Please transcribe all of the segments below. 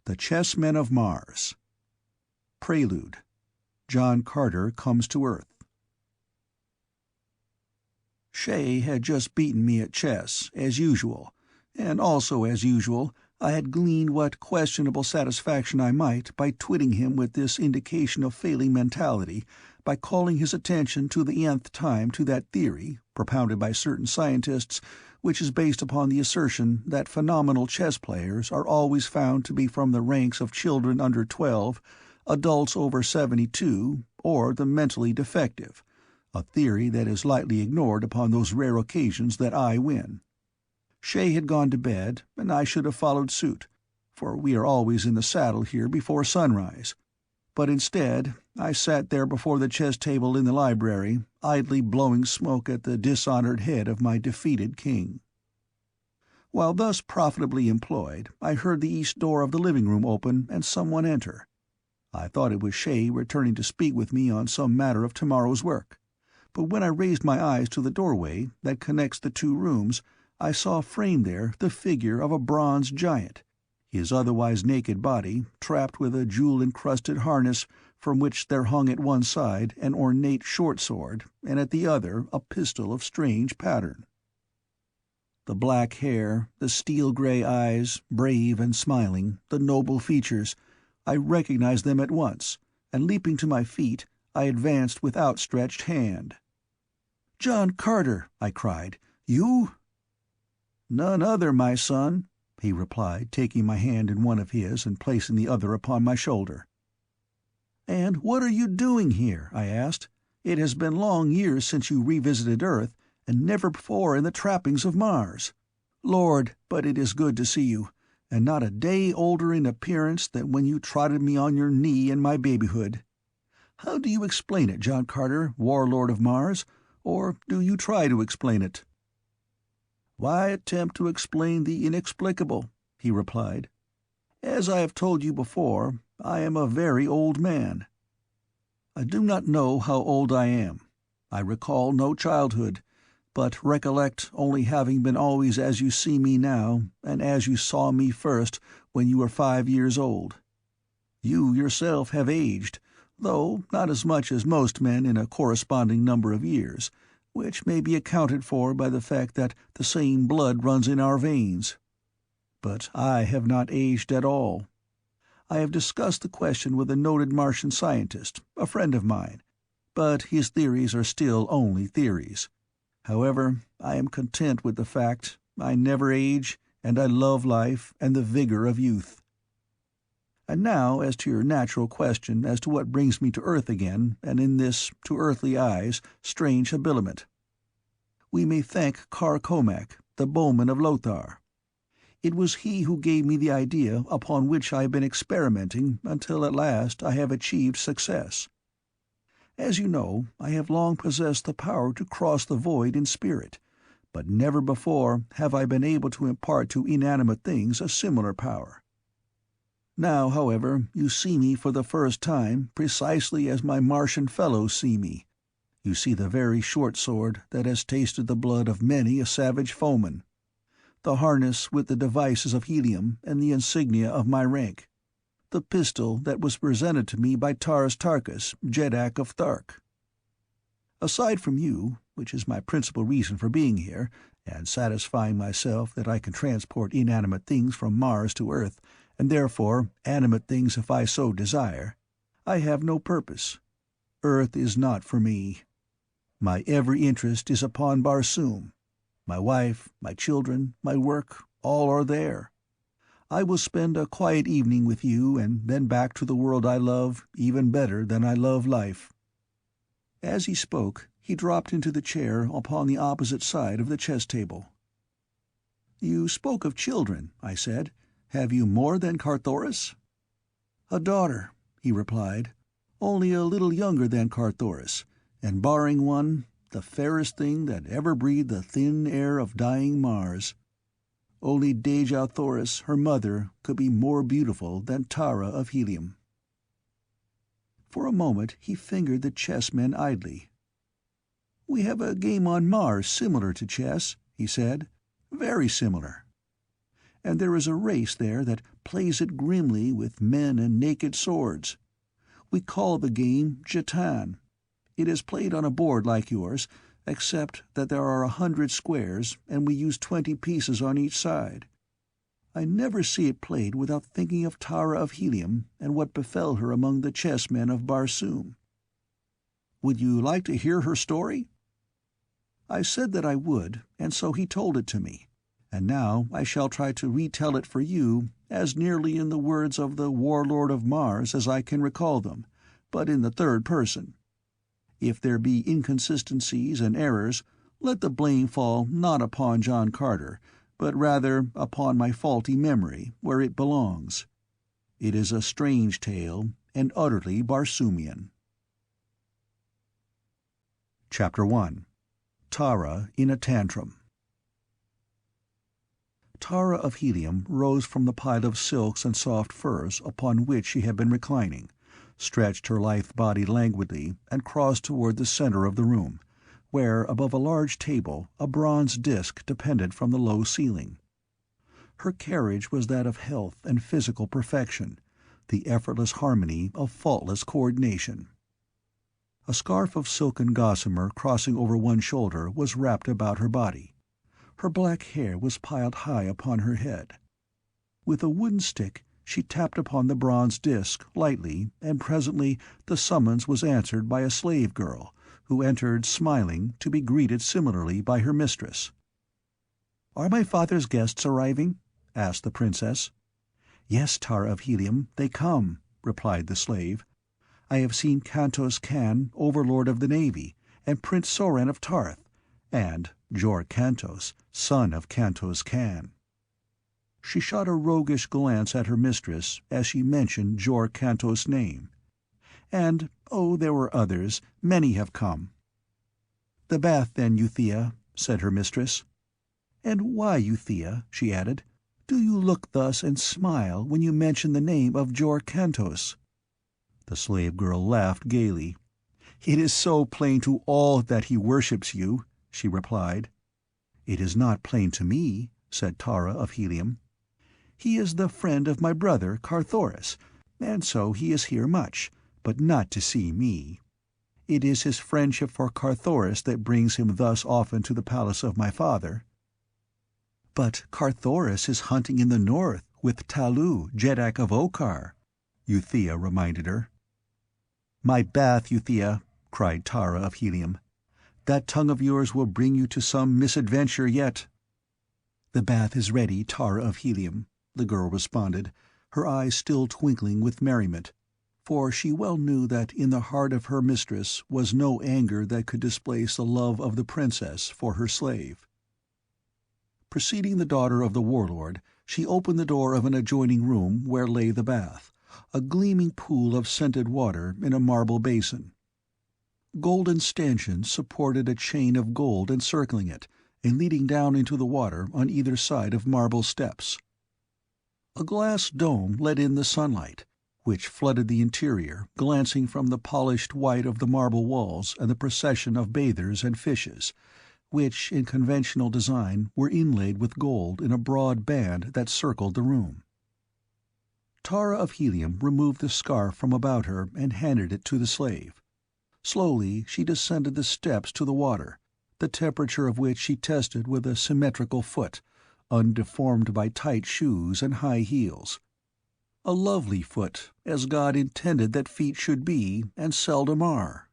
The Chessmen of Mars. Prelude. John Carter comes to Earth. Shay had just beaten me at chess, as usual, and also as usual, I had gleaned what questionable satisfaction I might by twitting him with this indication of failing mentality, by calling his attention to the nth time to that theory, propounded by certain scientists, which is based upon the assertion that phenomenal chess players are always found to be from the ranks of children under 12, adults over 72, or the mentally defective, a theory that is lightly ignored upon those rare occasions that I win. Shay had gone to bed, and I should have followed suit, for we are always in the saddle here before sunrise. But instead, I sat there before the chess table in the library, idly blowing smoke at the dishonored head of my defeated king. While thus profitably employed, I heard the east door of the living room open and someone enter. I thought it was Shay returning to speak with me on some matter of tomorrow's work. But when I raised my eyes to the doorway that connects the two rooms, I saw framed there the figure of a bronze giant, his otherwise naked body trapped with a jewel-encrusted harness from which there hung at one side an ornate short-sword and at the other a pistol of strange pattern. The black hair, the steel-grey eyes, brave and smiling, the noble features, I recognized them at once, and leaping to my feet, I advanced with outstretched hand. "John Carter," I cried, "you?" "None other, my son," he replied, taking my hand in one of his and placing the other upon my shoulder. "And what are you doing here?" I asked. "It has been long years since you revisited Earth, and never before in the trappings of Mars. Lord, but it is good to see you, and not a day older in appearance than when you trotted me on your knee in my babyhood. How do you explain it, John Carter, Warlord of Mars, or do you try to explain it?" "Why attempt to explain the inexplicable?" he replied. "As I have told you before, I am a very old man. I do not know how old I am. I recall no childhood, but recollect only having been always as you see me now, and as you saw me first when you were 5 years old. You yourself have aged, though not as much as most men in a corresponding number of years, which may be accounted for by the fact that the same blood runs in our veins. But I have not aged at all. I have discussed the question with a noted Martian scientist, a friend of mine, but his theories are still only theories. However, I am content with the fact I never age, and I love life and the vigor of youth. And now as to your natural question as to what brings me to Earth again, and in this, to earthly eyes, strange habiliment. We may thank Kar Komak, the bowman of Lothar. It was he who gave me the idea upon which I have been experimenting until at last I have achieved success. As you know, I have long possessed the power to cross the void in spirit, but never before have I been able to impart to inanimate things a similar power. Now, however, you see me for the first time precisely as my Martian fellows see me. You see the very short sword that has tasted the blood of many a savage foeman, the harness with the devices of Helium and the insignia of my rank, the pistol that was presented to me by Taurus Tarkas, Jeddak of Thark. Aside from you, which is my principal reason for being here, and satisfying myself that I can transport inanimate things from Mars to Earth, and therefore animate things if I so desire, I have no purpose. Earth is not for me. My every interest is upon Barsoom. My wife, my children, my work, all are there. I will spend a quiet evening with you and then back to the world I love even better than I love life." As he spoke, he dropped into the chair upon the opposite side of the chess table. "You spoke of children," I said. "Have you more than Carthoris?" "A daughter," he replied, "only a little younger than Carthoris, and barring one, the fairest thing that ever breathed the thin air of dying Mars. Only Dejah Thoris, her mother, could be more beautiful than Tara of Helium." For a moment he fingered the chessmen idly. "We have a game on Mars similar to chess," he said. "Very similar." and there is a race there that plays it grimly with men and naked swords. We call the game jetan. It is played on a board like yours, except that there are 100 squares, and we use 20 pieces on each side. I never see it played without thinking of Tara of Helium and what befell her among the chessmen of Barsoom. Would you like to hear her story?" I said that I would, and so he told it to me, and now I shall try to retell it for you as nearly in the words of the Warlord of Mars as I can recall them, but in the third person. If there be inconsistencies and errors, let the blame fall not upon John Carter, but rather upon my faulty memory, where it belongs. It is a strange tale, and utterly Barsoomian. Chapter 1. Tara in a Tantrum. Tara of Helium rose from the pile of silks and soft furs upon which she had been reclining, stretched her lithe body languidly, and crossed toward the center of the room, where, above a large table, a bronze disk depended from the low ceiling. Her carriage was that of health and physical perfection, the effortless harmony of faultless coordination. A scarf of silken gossamer crossing over one shoulder was wrapped about her body. Her black hair was piled high upon her head. With a wooden stick she tapped upon the bronze disk lightly, and presently the summons was answered by a slave girl, who entered smiling, to be greeted similarly by her mistress. "Are my father's guests arriving?" asked the princess. "Yes, Tara of Helium, they come," replied the slave. "I have seen Kantos Kan, Overlord of the Navy, and Prince Soran of Tarth, and Jor Kantos, son of Kantos Kan." She shot a roguish glance at her mistress as she mentioned Jor Kantos' name. "And, oh, there were others. Many have come." "The bath, then, Euthea," said her mistress. "And why, Euthea," she added, "do you look thus and smile when you mention the name of Jor Kantos?" The slave girl laughed gaily. "It is so plain to all that he worships you," she replied. "It is not plain to me," said Tara of Helium. "He is the friend of my brother Carthoris, and so he is here much, but not to see me. It is his friendship for Carthoris that brings him thus often to the palace of my father." "But Carthoris is hunting in the north with Talu, Jeddak of Okar," Euthea reminded her. "My bath, Euthea," cried Tara of Helium. "That tongue of yours will bring you to some misadventure yet." "The bath is ready, Tara of Helium," the girl responded, her eyes still twinkling with merriment, for she well knew that in the heart of her mistress was no anger that could displace the love of the princess for her slave. Preceding the daughter of the Warlord, she opened the door of an adjoining room where lay the bath, a gleaming pool of scented water in a marble basin. Golden stanchions supported a chain of gold encircling it, and leading down into the water on either side of marble steps. A glass dome let in the sunlight, which flooded the interior, glancing from the polished white of the marble walls and the procession of bathers and fishes, which, in conventional design, were inlaid with gold in a broad band that circled the room. Tara of Helium removed the scarf from about her and handed it to the slave. Slowly she descended the steps to the water, the temperature of which she tested with a symmetrical foot, undeformed by tight shoes and high heels. A lovely foot, as God intended that feet should be, and seldom are.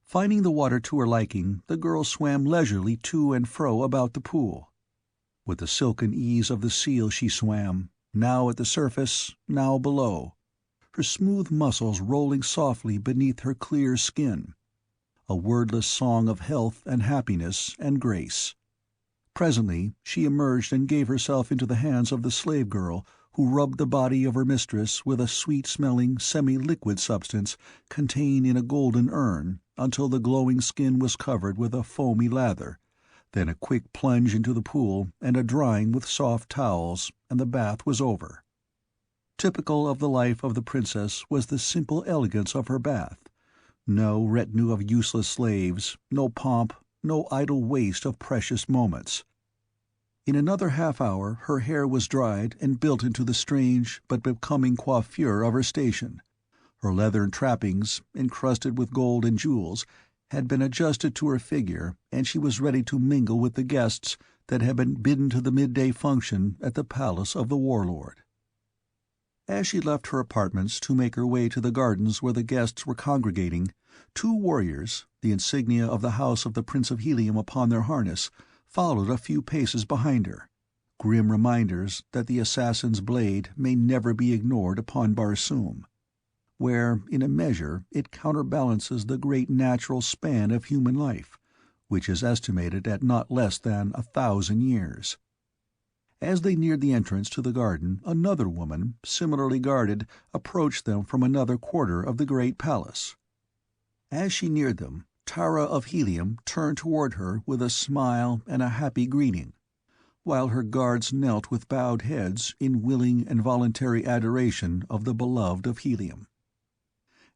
Finding the water to her liking, the girl swam leisurely to and fro about the pool. With the silken ease of the seal she swam, now at the surface, now below, her smooth muscles rolling softly beneath her clear skin, a wordless song of health and happiness and grace. Presently she emerged and gave herself into the hands of the slave girl, who rubbed the body of her mistress with a sweet-smelling, semi-liquid substance contained in a golden urn until the glowing skin was covered with a foamy lather, then a quick plunge into the pool and a drying with soft towels, and the bath was over. Typical of the life of the princess was the simple elegance of her bath. No retinue of useless slaves, no pomp, no idle waste of precious moments. In another half-hour her hair was dried and built into the strange but becoming coiffure of her station. Her leathern trappings, encrusted with gold and jewels, had been adjusted to her figure, and she was ready to mingle with the guests that had been bidden to the midday function at the palace of the Warlord. As she left her apartments to make her way to the gardens where the guests were congregating, two warriors, the insignia of the house of the Prince of Helium upon their harness, followed a few paces behind her, grim reminders that the assassin's blade may never be ignored upon Barsoom, where, in a measure, it counterbalances the great natural span of human life, which is estimated at not less than 1,000 years. As they neared the entrance to the garden, another woman, similarly guarded, approached them from another quarter of the great palace. As she neared them, Tara of Helium turned toward her with a smile and a happy greeting, while her guards knelt with bowed heads in willing and voluntary adoration of the beloved of Helium.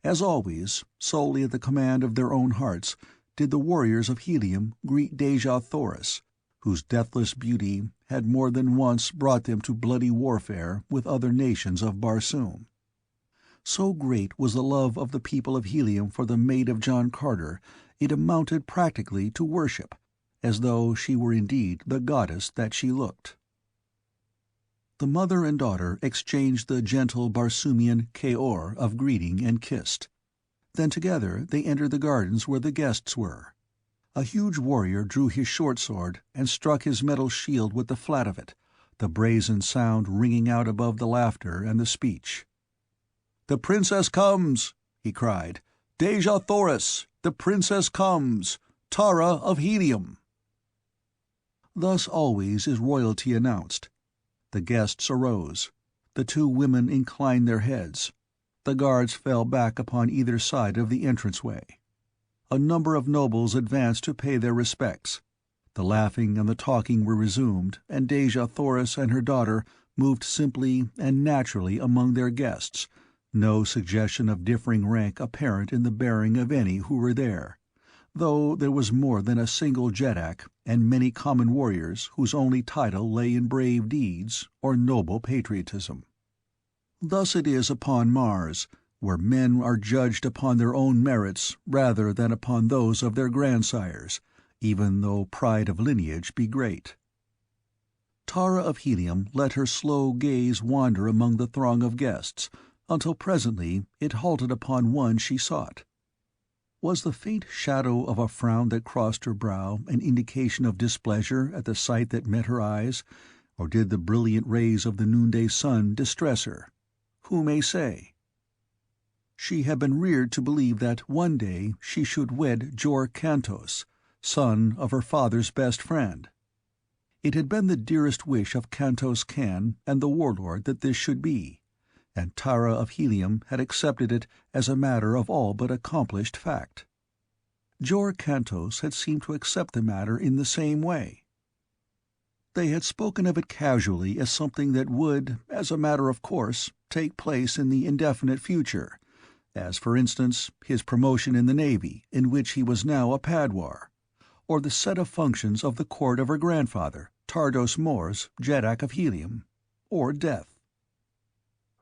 As always, solely at the command of their own hearts, did the warriors of Helium greet Dejah Thoris, whose deathless beauty had more than once brought them to bloody warfare with other nations of Barsoom. So great was the love of the people of Helium for the maid of John Carter, it amounted practically to worship, as though she were indeed the goddess that she looked. The mother and daughter exchanged the gentle Barsoomian Kaor of greeting and kissed. Then together they entered the gardens where the guests were. A huge warrior drew his short sword and struck his metal shield with the flat of it, the brazen sound ringing out above the laughter and the speech. "The princess comes!" he cried. "Dejah Thoris, the princess comes! Tara of Helium!" Thus always is royalty announced. The guests arose. The two women inclined their heads. The guards fell back upon either side of the entranceway. A number of nobles advanced to pay their respects. The laughing and the talking were resumed, and Dejah Thoris and her daughter moved simply and naturally among their guests, no suggestion of differing rank apparent in the bearing of any who were there, though there was more than a single jetak and many common warriors whose only title lay in brave deeds or noble patriotism. Thus it is upon Mars, where men are judged upon their own merits rather than upon those of their grandsires, even though pride of lineage be great. Tara of Helium let her slow gaze wander among the throng of guests, until presently it halted upon one she sought. Was the faint shadow of a frown that crossed her brow an indication of displeasure at the sight that met her eyes, or did the brilliant rays of the noonday sun distress her? Who may say? She had been reared to believe that one day she should wed Jor Kantos, son of her father's best friend. It had been the dearest wish of Kantos Kan and the Warlord that this should be, and Tara of Helium had accepted it as a matter of all but accomplished fact. Jor Kantos had seemed to accept the matter in the same way. They had spoken of it casually as something that would, as a matter of course, take place in the indefinite future, as, for instance, his promotion in the Navy, in which he was now a padwar, or the set of functions of the court of her grandfather, Tardos Mors, Jetak of Helium, or death.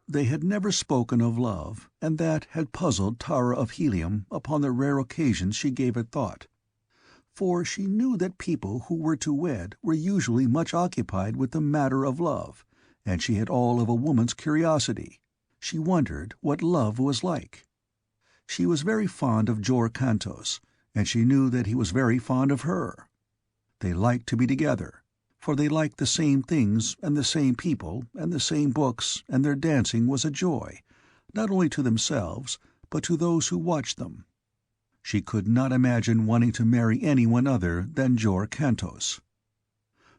They had never spoken of love, and that had puzzled Tara of Helium upon the rare occasions she gave it thought. For she knew that people who were to wed were usually much occupied with the matter of love, and she had all of a woman's curiosity. She wondered what love was like. She was very fond of Jor Kantos, and she knew that he was very fond of her. They liked to be together, for they liked the same things and the same people and the same books, and their dancing was a joy, not only to themselves, but to those who watched them. She could not imagine wanting to marry anyone other than Jor Kantos.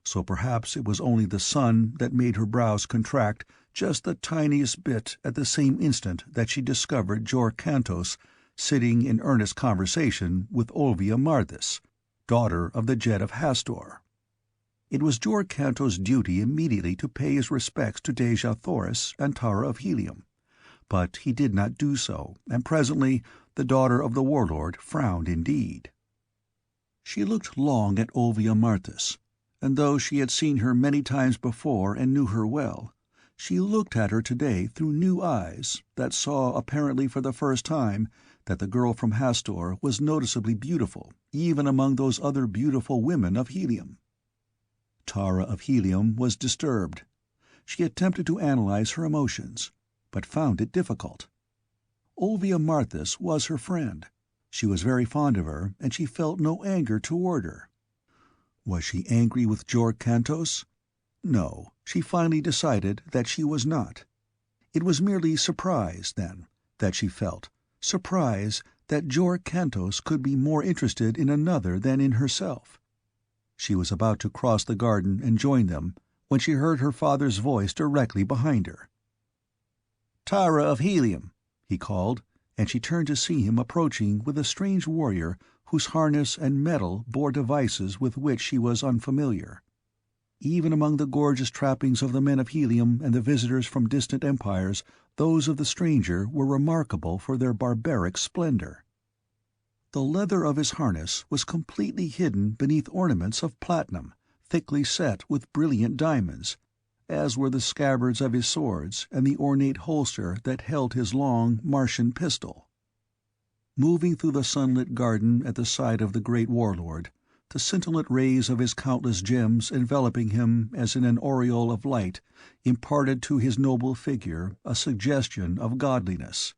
So perhaps it was only the sun that made her brows contract just the tiniest bit at the same instant that she discovered Jor Kantos sitting in earnest conversation with Olvia Marthis, daughter of the Jet of Hastor. It was Jor Kantos' duty immediately to pay his respects to Dejah Thoris and Tara of Helium, but he did not do so, and presently the daughter of the Warlord frowned indeed. She looked long at Olvia Marthis, and though she had seen her many times before and knew her well, she looked at her today through new eyes that saw, apparently for the first time, that the girl from Hastur was noticeably beautiful even among those other beautiful women of Helium. Tara of Helium was disturbed. She attempted to analyze her emotions, but found it difficult. Olvia Marthis was her friend. She was very fond of her, and she felt no anger toward her. Was she angry with Jorg Cantos? No, she finally decided that she was not. It was merely surprise, then, that she felt, surprise that Jorg Cantos could be more interested in another than in herself. She was about to cross the garden and join them when she heard her father's voice directly behind her. "Tara of Helium," he called, and she turned to see him approaching with a strange warrior whose harness and metal bore devices with which she was unfamiliar. Even among the gorgeous trappings of the men of Helium and the visitors from distant empires, those of the stranger were remarkable for their barbaric splendor. The leather of his harness was completely hidden beneath ornaments of platinum, thickly set with brilliant diamonds, as were the scabbards of his swords and the ornate holster that held his long Martian pistol. Moving through the sunlit garden at the side of the great Warlord, the scintillant rays of his countless gems enveloping him as in an aureole of light imparted to his noble figure a suggestion of godliness.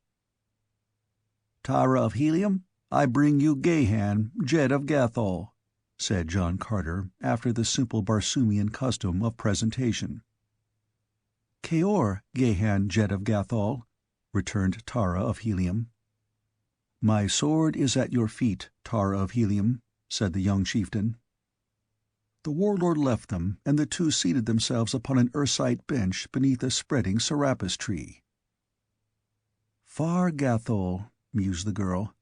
"Tara of Helium, I bring you Gahan, Jed of Gathol," said John Carter, after the simple Barsoomian custom of presentation. "Kaor, Gahan, Jed of Gathol," returned Tara of Helium. "My sword is at your feet, Tara of Helium," said the young chieftain. The warlord left them, and the two seated themselves upon an ursite bench beneath a spreading serapis tree. "Far Gathol," mused the girl.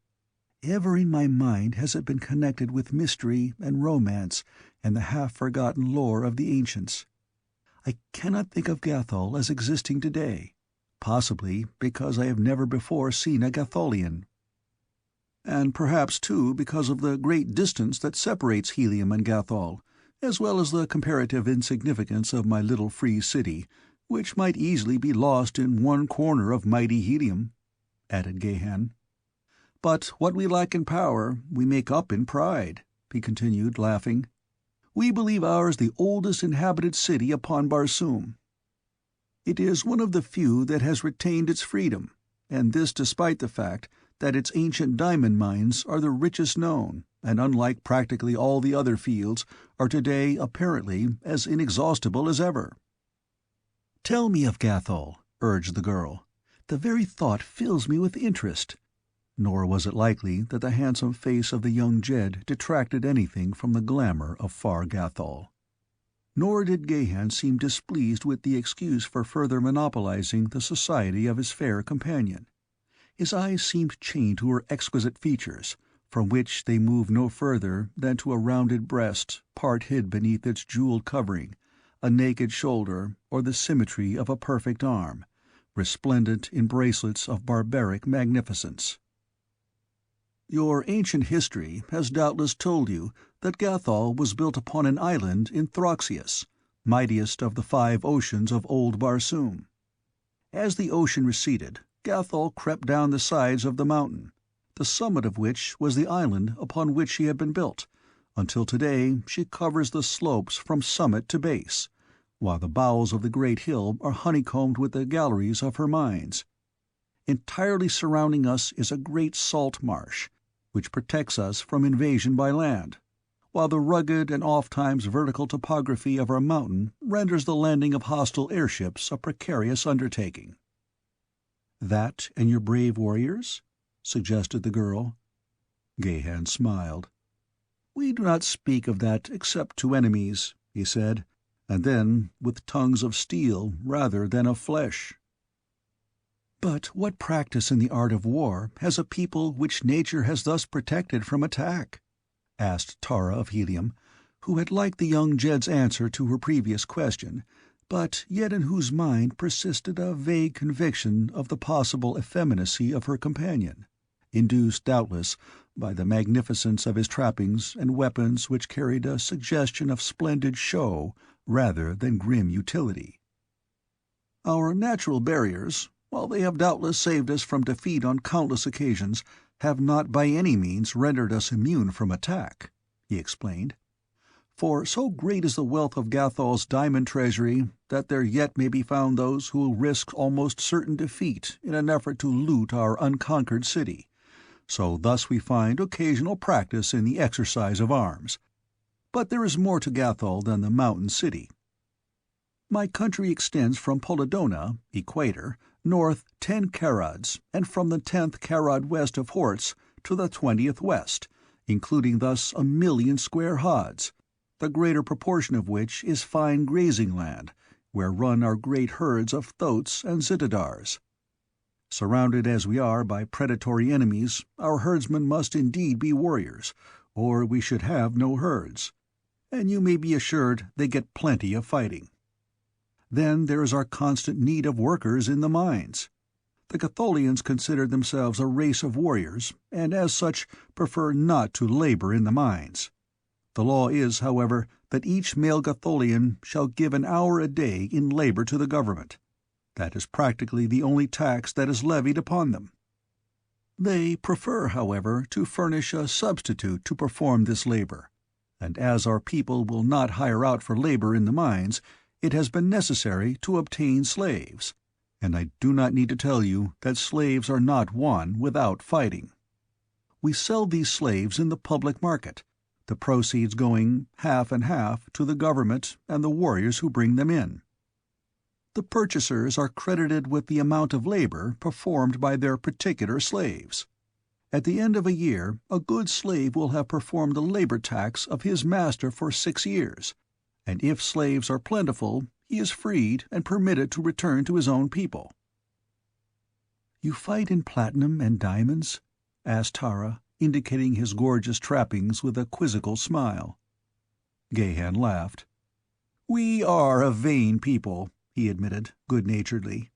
"Ever in my mind has it been connected with mystery and romance and the half-forgotten lore of the ancients. I cannot think of Gathol as existing today, possibly because I have never before seen a Gatholian. And perhaps, too, because of the great distance that separates Helium and Gathol, as well as the comparative insignificance of my little free city, which might easily be lost in one corner of mighty Helium," added Gahan. "But what we lack in power, we make up in pride," he continued, laughing. "We believe ours the oldest inhabited city upon Barsoom. It is one of the few that has retained its freedom, and this despite the fact that its ancient diamond mines are the richest known, and unlike practically all the other fields, are today apparently as inexhaustible as ever." "Tell me of Gathol," urged the girl. "The very thought fills me with interest." Nor was it likely that the handsome face of the young Jed detracted anything from the glamour of far Gathol. Nor did Gahan seem displeased with the excuse for further monopolizing the society of his fair companion. His eyes seemed chained to her exquisite features, from which they moved no further than to a rounded breast, part hid beneath its jeweled covering, a naked shoulder, or the symmetry of a perfect arm, resplendent in bracelets of barbaric magnificence. "Your ancient history has doubtless told you that Gathol was built upon an island in Throxius, mightiest of the 5 oceans of old Barsoom. As the ocean receded, Gathol crept down the sides of the mountain, the summit of which was the island upon which she had been built, until today she covers the slopes from summit to base, while the bowels of the great hill are honeycombed with the galleries of her mines. Entirely surrounding us is a great salt marsh, which protects us from invasion by land, while the rugged and oft-times vertical topography of our mountain renders the landing of hostile airships a precarious undertaking." "That and your brave warriors?" suggested the girl. Gahan smiled. "We do not speak of that except to enemies," he said, "and then with tongues of steel rather than of flesh." "But what practice in the art of war has a people which nature has thus protected from attack?" asked Tara of Helium, who had liked the young Jed's answer to her previous question, but yet in whose mind persisted a vague conviction of the possible effeminacy of her companion, induced doubtless by the magnificence of his trappings and weapons which carried a suggestion of splendid show rather than grim utility. "Our natural barriers, while they have doubtless saved us from defeat on countless occasions, have not by any means rendered us immune from attack," he explained. "For so great is the wealth of Gathol's diamond treasury that there yet may be found those who will risk almost certain defeat in an effort to loot our unconquered city, so thus we find occasional practice in the exercise of arms. But there is more to Gathol than the mountain city. My country extends from Polydona, equator, north 10 karads, and from the 10th karad west of Hortz to the 20th west, including thus 1,000,000 square haads, the greater proportion of which is fine grazing land, where run our great herds of thoats and zitidars. Surrounded as we are by predatory enemies, our herdsmen must indeed be warriors, or we should have no herds, and you may be assured they get plenty of fighting. Then there is our constant need of workers in the mines. The Gatholians consider themselves a race of warriors, and as such prefer not to labor in the mines. The law is, however, that each male Gatholian shall give an hour a day in labor to the government. That is practically the only tax that is levied upon them. They prefer, however, to furnish a substitute to perform this labor, and as our people will not hire out for labor in the mines, it has been necessary to obtain slaves, and I do not need to tell you that slaves are not won without fighting. We sell these slaves in the public market, the proceeds going half and half to the government and the warriors who bring them in. The purchasers are credited with the amount of labor performed by their particular slaves. At the end of a year, a good slave will have performed the labor tax of his master for 6 years, and if slaves are plentiful, he is freed and permitted to return to his own people." "You fight in platinum and diamonds?" asked Tara, indicating his gorgeous trappings with a quizzical smile. Gahan laughed. "We are a vain people," he admitted, good-naturedly.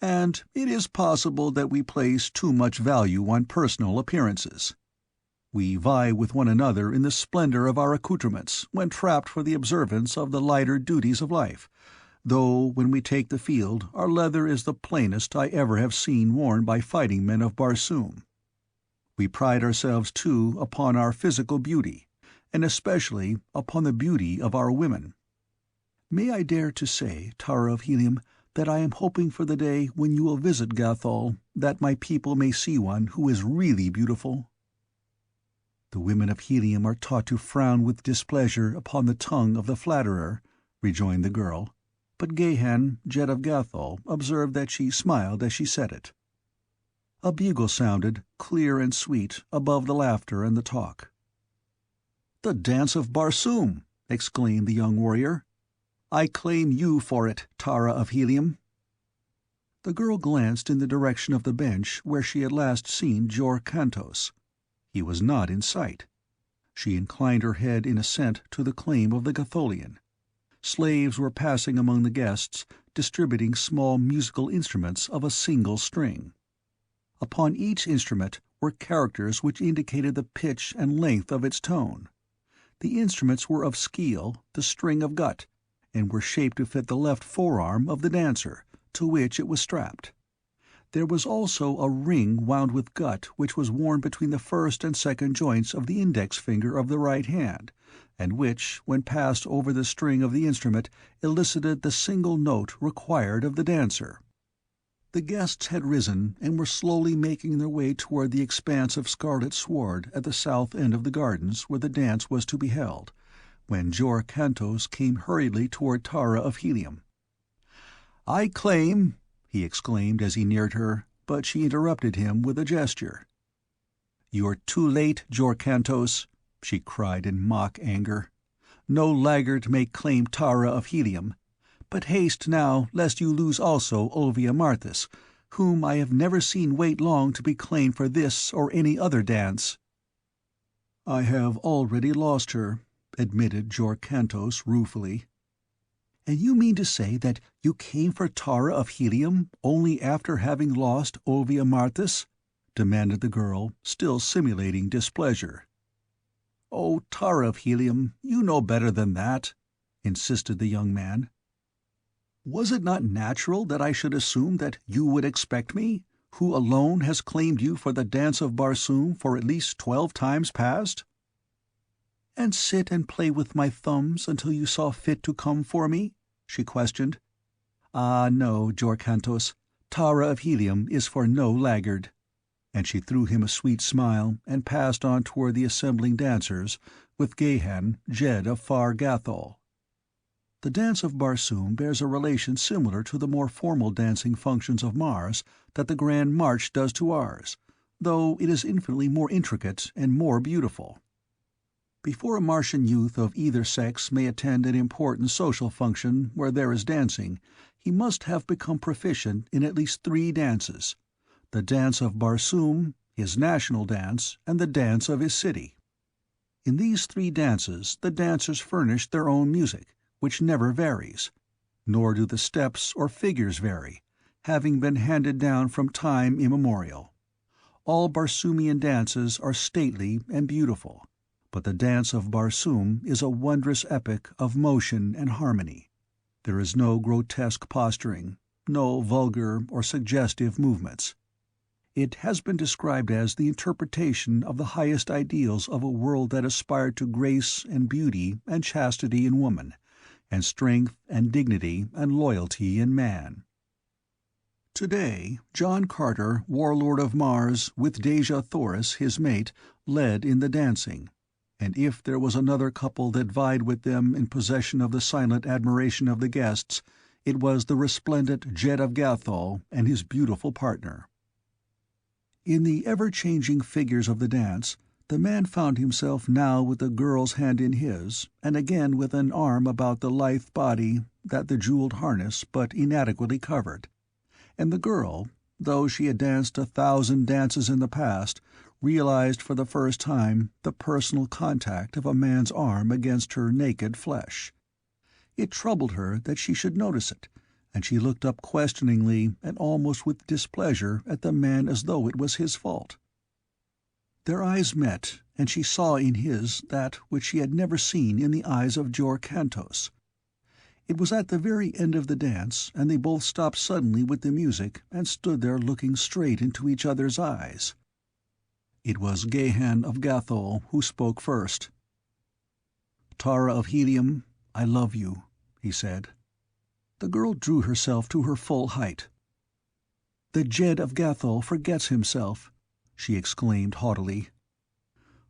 "And it is possible that we place too much value on personal appearances. We vie with one another in the splendor of our accoutrements when trapped for the observance of the lighter duties of life, though when we take the field our leather is the plainest I ever have seen worn by fighting men of Barsoom. We pride ourselves, too, upon our physical beauty, and especially upon the beauty of our women. May I dare to say, Tara of Helium, that I am hoping for the day when you will visit Gathol, that my people may see one who is really beautiful?" "The women of Helium are taught to frown with displeasure upon the tongue of the flatterer," rejoined the girl, but Gahan, Jet of Gathol, observed that she smiled as she said it. A bugle sounded, clear and sweet, above the laughter and the talk. "The dance of Barsoom!" exclaimed the young warrior. "I claim you for it, Tara of Helium." The girl glanced in the direction of the bench where she had last seen Jor Kantos. He was not in sight. She inclined her head in assent to the claim of the Gatholian. Slaves were passing among the guests, distributing small musical instruments of a single string. Upon each instrument were characters which indicated the pitch and length of its tone. The instruments were of skeel, the string of gut, and were shaped to fit the left forearm of the dancer, to which it was strapped. There was also a ring wound with gut which was worn between the first and second joints of the index finger of the right hand, and which, when passed over the string of the instrument, elicited the single note required of the dancer. The guests had risen and were slowly making their way toward the expanse of scarlet sward at the south end of the gardens where the dance was to be held, when Jor Kantos came hurriedly toward Tara of Helium. "I claim—" he exclaimed as he neared her, but she interrupted him with a gesture. "You're too late, Jor Kantos," she cried in mock anger. "No laggard may claim Tara of Helium. But haste now, lest you lose also Olvia Marthis, whom I have never seen wait long to be claimed for this or any other dance." "I have already lost her," admitted Jor Kantos ruefully. "And you mean to say that you came for Tara of Helium only after having lost Olvia Marthis?" demanded the girl, still simulating displeasure. "Oh, Tara of Helium, you know better than that," insisted the young man. "Was it not natural that I should assume that you would expect me, who alone has claimed you for the dance of Barsoom for at least 12 times past?" "And sit and play with my thumbs until you saw fit to come for me?" she questioned. "Ah, no, Jorcantos. Tara of Helium is for no laggard." And she threw him a sweet smile and passed on toward the assembling dancers, with Jehan, Jed of Far Gathol. The dance of Barsoom bears a relation similar to the more formal dancing functions of Mars that the Grand March does to ours, though it is infinitely more intricate and more beautiful. Before a Martian youth of either sex may attend an important social function where there is dancing, he must have become proficient in at least 3 dances: the dance of Barsoom, his national dance, and the dance of his city. In these 3 dances the dancers furnish their own music, which never varies, nor do the steps or figures vary, having been handed down from time immemorial. All Barsoomian dances are stately and beautiful, but the dance of Barsoom is a wondrous epic of motion and harmony. There is no grotesque posturing, no vulgar or suggestive movements. It has been described as the interpretation of the highest ideals of a world that aspired to grace and beauty and chastity in woman, and strength and dignity and loyalty in man. Today, John Carter, Warlord of Mars, with Dejah Thoris, his mate, led in the dancing, and if there was another couple that vied with them in possession of the silent admiration of the guests, it was the resplendent Jed of Gathol and his beautiful partner. In the ever-changing figures of the dance, the man found himself now with the girl's hand in his, and again with an arm about the lithe body that the jeweled harness but inadequately covered, and the girl, though she had danced 1,000 dances in the past, realized for the first time the personal contact of a man's arm against her naked flesh. It troubled her that she should notice it, and she looked up questioningly and almost with displeasure at the man as though it was his fault. Their eyes met, and she saw in his that which she had never seen in the eyes of Jorcantos. It was at the very end of the dance, and they both stopped suddenly with the music and stood there looking straight into each other's eyes. It was Jehan of Gathol who spoke first. "Tara of Helium, I love you," he said. The girl drew herself to her full height. "The Jed of Gathol forgets himself," she exclaimed haughtily.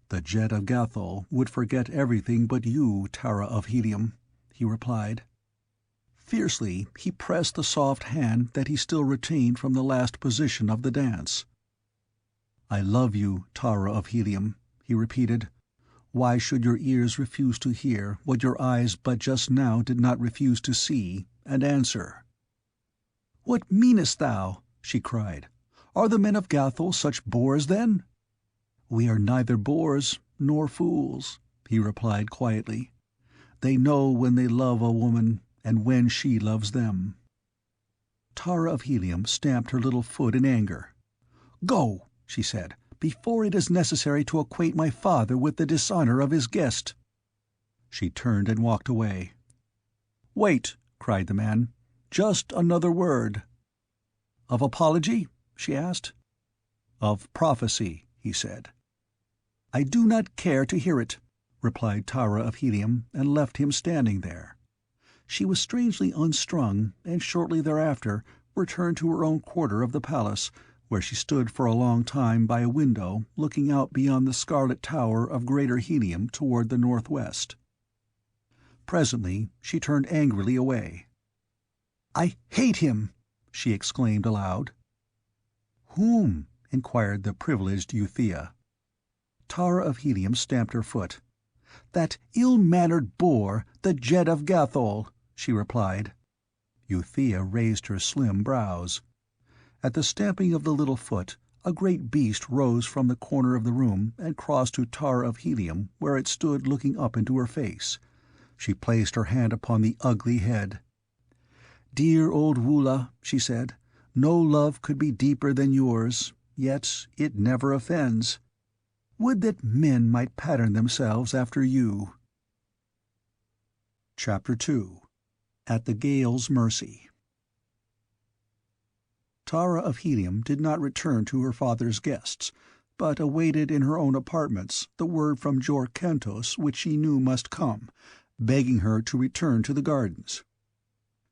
"The Jed of Gathol would forget everything but you, Tara of Helium," he replied. Fiercely he pressed the soft hand that he still retained from the last position of the dance. "I love you, Tara of Helium," he repeated. "Why should your ears refuse to hear what your eyes but just now did not refuse to see and answer?" "What meanest thou?" she cried. "Are the men of Gathol such boors, then?" "We are neither boors nor fools," he replied quietly. "They know when they love a woman and when she loves them." Tara of Helium stamped her little foot in anger. "Go," she said, "before it is necessary to acquaint my father with the dishonor of his guest." She turned and walked away. "Wait," cried the man. "Just another word." "Of apology?" she asked. "Of prophecy," he said. "I do not care to hear it," replied Tara of Helium, and left him standing there. She was strangely unstrung, and shortly thereafter returned to her own quarter of the palace, where she stood for a long time by a window looking out beyond the scarlet tower of Greater Helium toward the northwest. Presently she turned angrily away. "I hate him!" she exclaimed aloud. "Whom?" inquired the privileged Euthea. Tara of Helium stamped her foot. "That ill-mannered boor, the Jed of Gathol," she replied. Euthea raised her slim brows. At the stamping of the little foot, a great beast rose from the corner of the room and crossed to Tara of Helium, where it stood looking up into her face. She placed her hand upon the ugly head. "Dear old Woola," she said, "no love could be deeper than yours. yet it never offends. Would that men might pattern themselves after you. Chapter 2. At the Gale's Mercy. Tara of Helium did not return to her father's guests, but awaited in her own apartments the word from Jor Kantos which she knew must come, begging her to return to the gardens.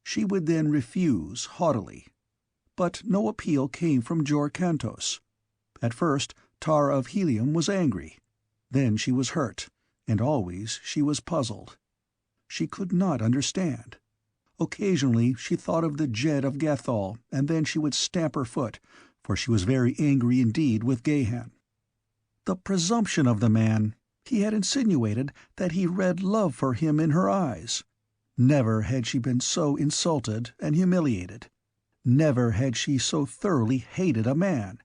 She would then refuse haughtily. But no appeal came from Jor Kantos. At first Tara of Helium was angry. Then she was hurt, and always she was puzzled. She could not understand. Occasionally she thought of the Jed of Gathol, and then she would stamp her foot, for she was very angry indeed with Jehan. The presumption of the man! He had insinuated that he read love for him in her eyes. Never had she been so insulted and humiliated. Never had she so thoroughly hated a man.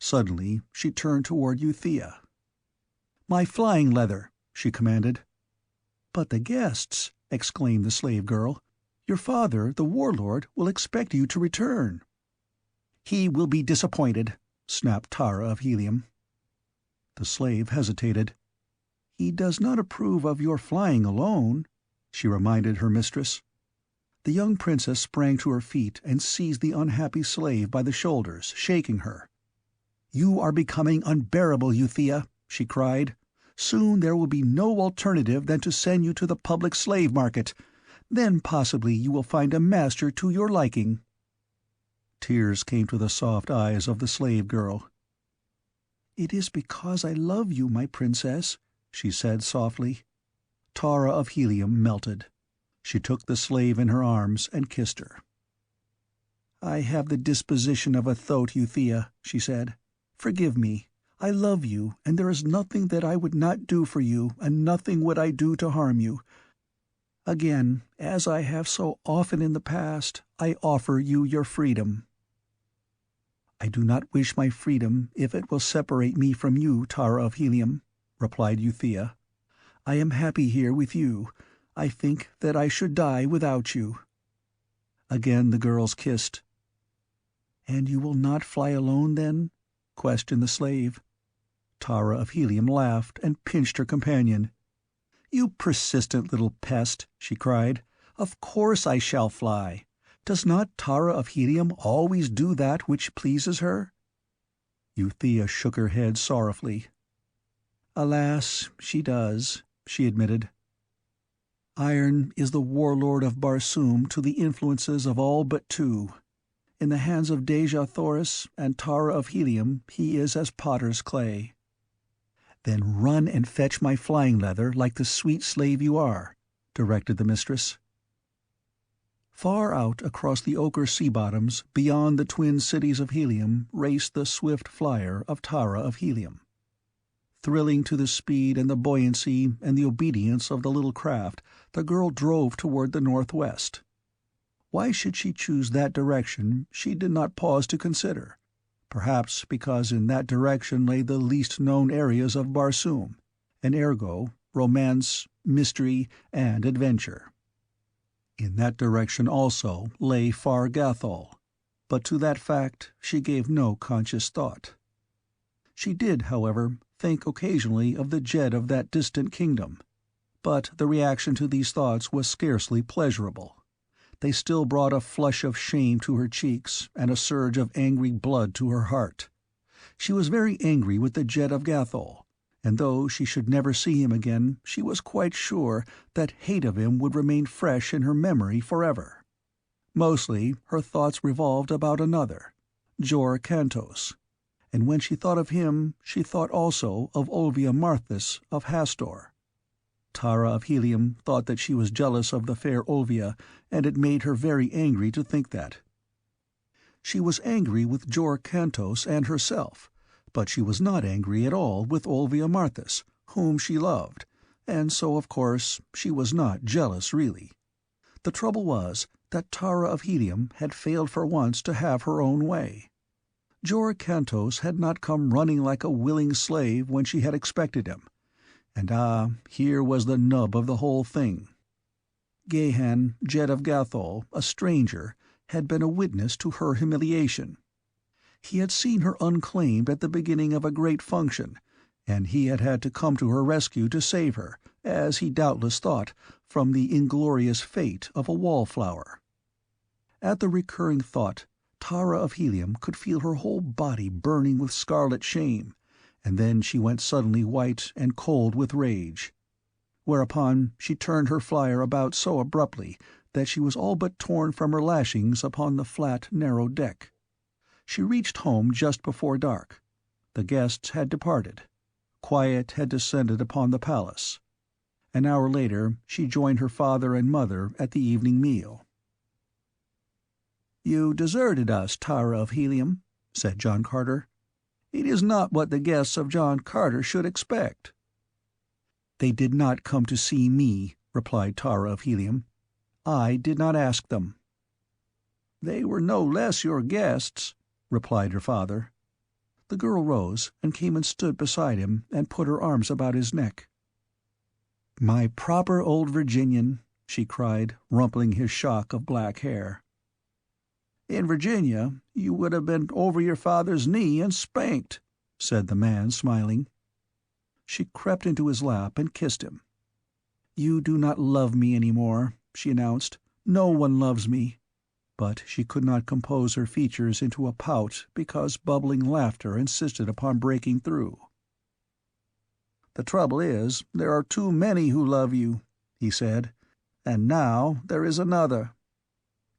Suddenly she turned toward Euthea. "My flying leather," she commanded. "But the guests," exclaimed the slave girl. "Your father, the Warlord, will expect you to return." "He will be disappointed," snapped Tara of Helium. The slave hesitated. "He does not approve of your flying alone," she reminded her mistress. The young princess sprang to her feet and seized the unhappy slave by the shoulders, shaking her. "You are becoming unbearable, Euthea," she cried. "Soon there will be no alternative than to send you to the public slave market. Then possibly you will find a master to your liking." Tears came to the soft eyes of the slave girl. "It is because I love you, my princess," she said softly. Tara of Helium melted. She took the slave in her arms and kissed her. "I have the disposition of a thoat, Euthea," she said. "Forgive me. I love you, and there is nothing that I would not do for you, and nothing would I do to harm you. Again, as I have so often in the past, I offer you your freedom." "I do not wish my freedom if it will separate me from you, Tara of Helium," replied Euthea. "I am happy here with you. I think that I should die without you." Again the girls kissed. "And you will not fly alone, then?" questioned the slave. Tara of Helium laughed and pinched her companion. "You persistent little pest," she cried. "Of course I shall fly. Does not Tara of Helium always do that which pleases her?" Euthea shook her head sorrowfully. "Alas, she does," she admitted. "Iron is the warlord of Barsoom to the influences of all but two. In the hands of Dejah Thoris and Tara of Helium he is as potter's clay." "Then run and fetch my flying leather like the sweet slave you are," directed the mistress. Far out across the ochre sea bottoms, beyond the twin cities of Helium, raced the swift flier of Tara of Helium. Thrilling to the speed and the buoyancy and the obedience of the little craft, the girl drove toward the northwest. Why should she choose that direction she did not pause to consider. Perhaps because in that direction lay the least known areas of Barsoom, and ergo romance, mystery, and adventure. In that direction also lay far Gathol, but to that fact she gave no conscious thought. She did, however, think occasionally of the Jed of that distant kingdom, but the reaction to these thoughts was scarcely pleasurable. They still brought a flush of shame to her cheeks and a surge of angry blood to her heart. She was very angry with the Jed of Gathol, and though she should never see him again, she was quite sure that hate of him would remain fresh in her memory forever. Mostly her thoughts revolved about another, Jor Kantos, and when she thought of him she thought also of Olvia Marthis of Hastor. Tara of Helium thought that she was jealous of the fair Olvia, and it made her very angry to think that. She was angry with Jor Kantos and herself, but she was not angry at all with Olvia Marthis, whom she loved, and so of course she was not jealous really. The trouble was that Tara of Helium had failed for once to have her own way. Jor Kantos had not come running like a willing slave when she had expected him. And here was the nub of the whole thing. Jehan, Jed of Gathol, a stranger, had been a witness to her humiliation. He had seen her unclaimed at the beginning of a great function, and he had had to come to her rescue to save her, as he doubtless thought, from the inglorious fate of a wallflower. At the recurring thought, Tara of Helium could feel her whole body burning with scarlet shame, and then she went suddenly white and cold with rage. Whereupon she turned her flier about so abruptly that she was all but torn from her lashings upon the flat, narrow deck. She reached home just before dark. The guests had departed. Quiet had descended upon the palace. An hour later she joined her father and mother at the evening meal. "You deserted us, Tara of Helium," said John Carter. "It is not what the guests of John Carter should expect." "They did not come to see me," replied Tara of Helium. "I did not ask them." "They were no less your guests," replied her father. The girl rose and came and stood beside him and put her arms about his neck. "My proper old Virginian," she cried, rumpling his shock of black hair. "In Virginia you would have been over your father's knee and spanked," said the man, smiling. She crept into his lap and kissed him. "You do not love me any more," she announced. "No one loves me." But she could not compose her features into a pout because bubbling laughter insisted upon breaking through. "The trouble is, there are too many who love you," he said. "And now there is another."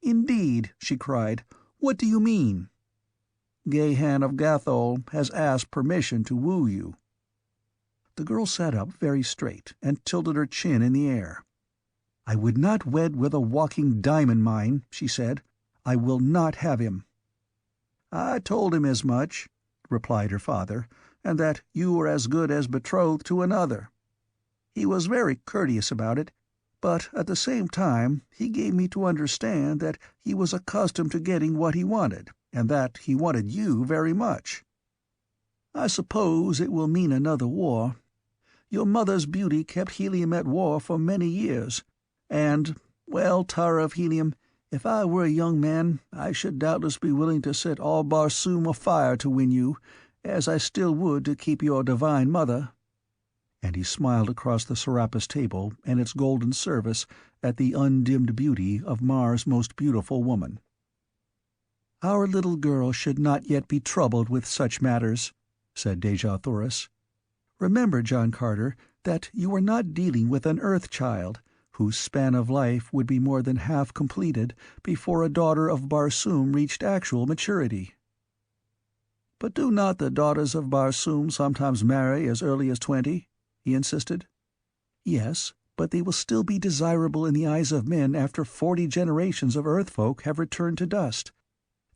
"Indeed," she cried. "What do you mean?" "Gahan of Gathol has asked permission to woo you." The girl sat up very straight and tilted her chin in the air. "I would not wed with a walking diamond mine," she said. "I will not have him." "I told him as much," replied her father, "and that you were as good as betrothed to another. He was very courteous about it, but at the same time he gave me to understand that he was accustomed to getting what he wanted, and that he wanted you very much. I suppose it will mean another war. Your mother's beauty kept Helium at war for many years, and, well, Tara of Helium, if I were a young man, I should doubtless be willing to set all Barsoom afire to win you, as I still would to keep your divine mother." And he smiled across the Serapis table and its golden service at the undimmed beauty of Mars' most beautiful woman. "Our little girl should not yet be troubled with such matters," said Dejah Thoris. "Remember, John Carter, that you are not dealing with an Earth child, whose span of life would be more than half completed before a daughter of Barsoom reached actual maturity." "But do not the daughters of Barsoom sometimes marry as early as 20?" he insisted. "Yes, but they will still be desirable in the eyes of men after 40 generations of Earth folk have returned to dust.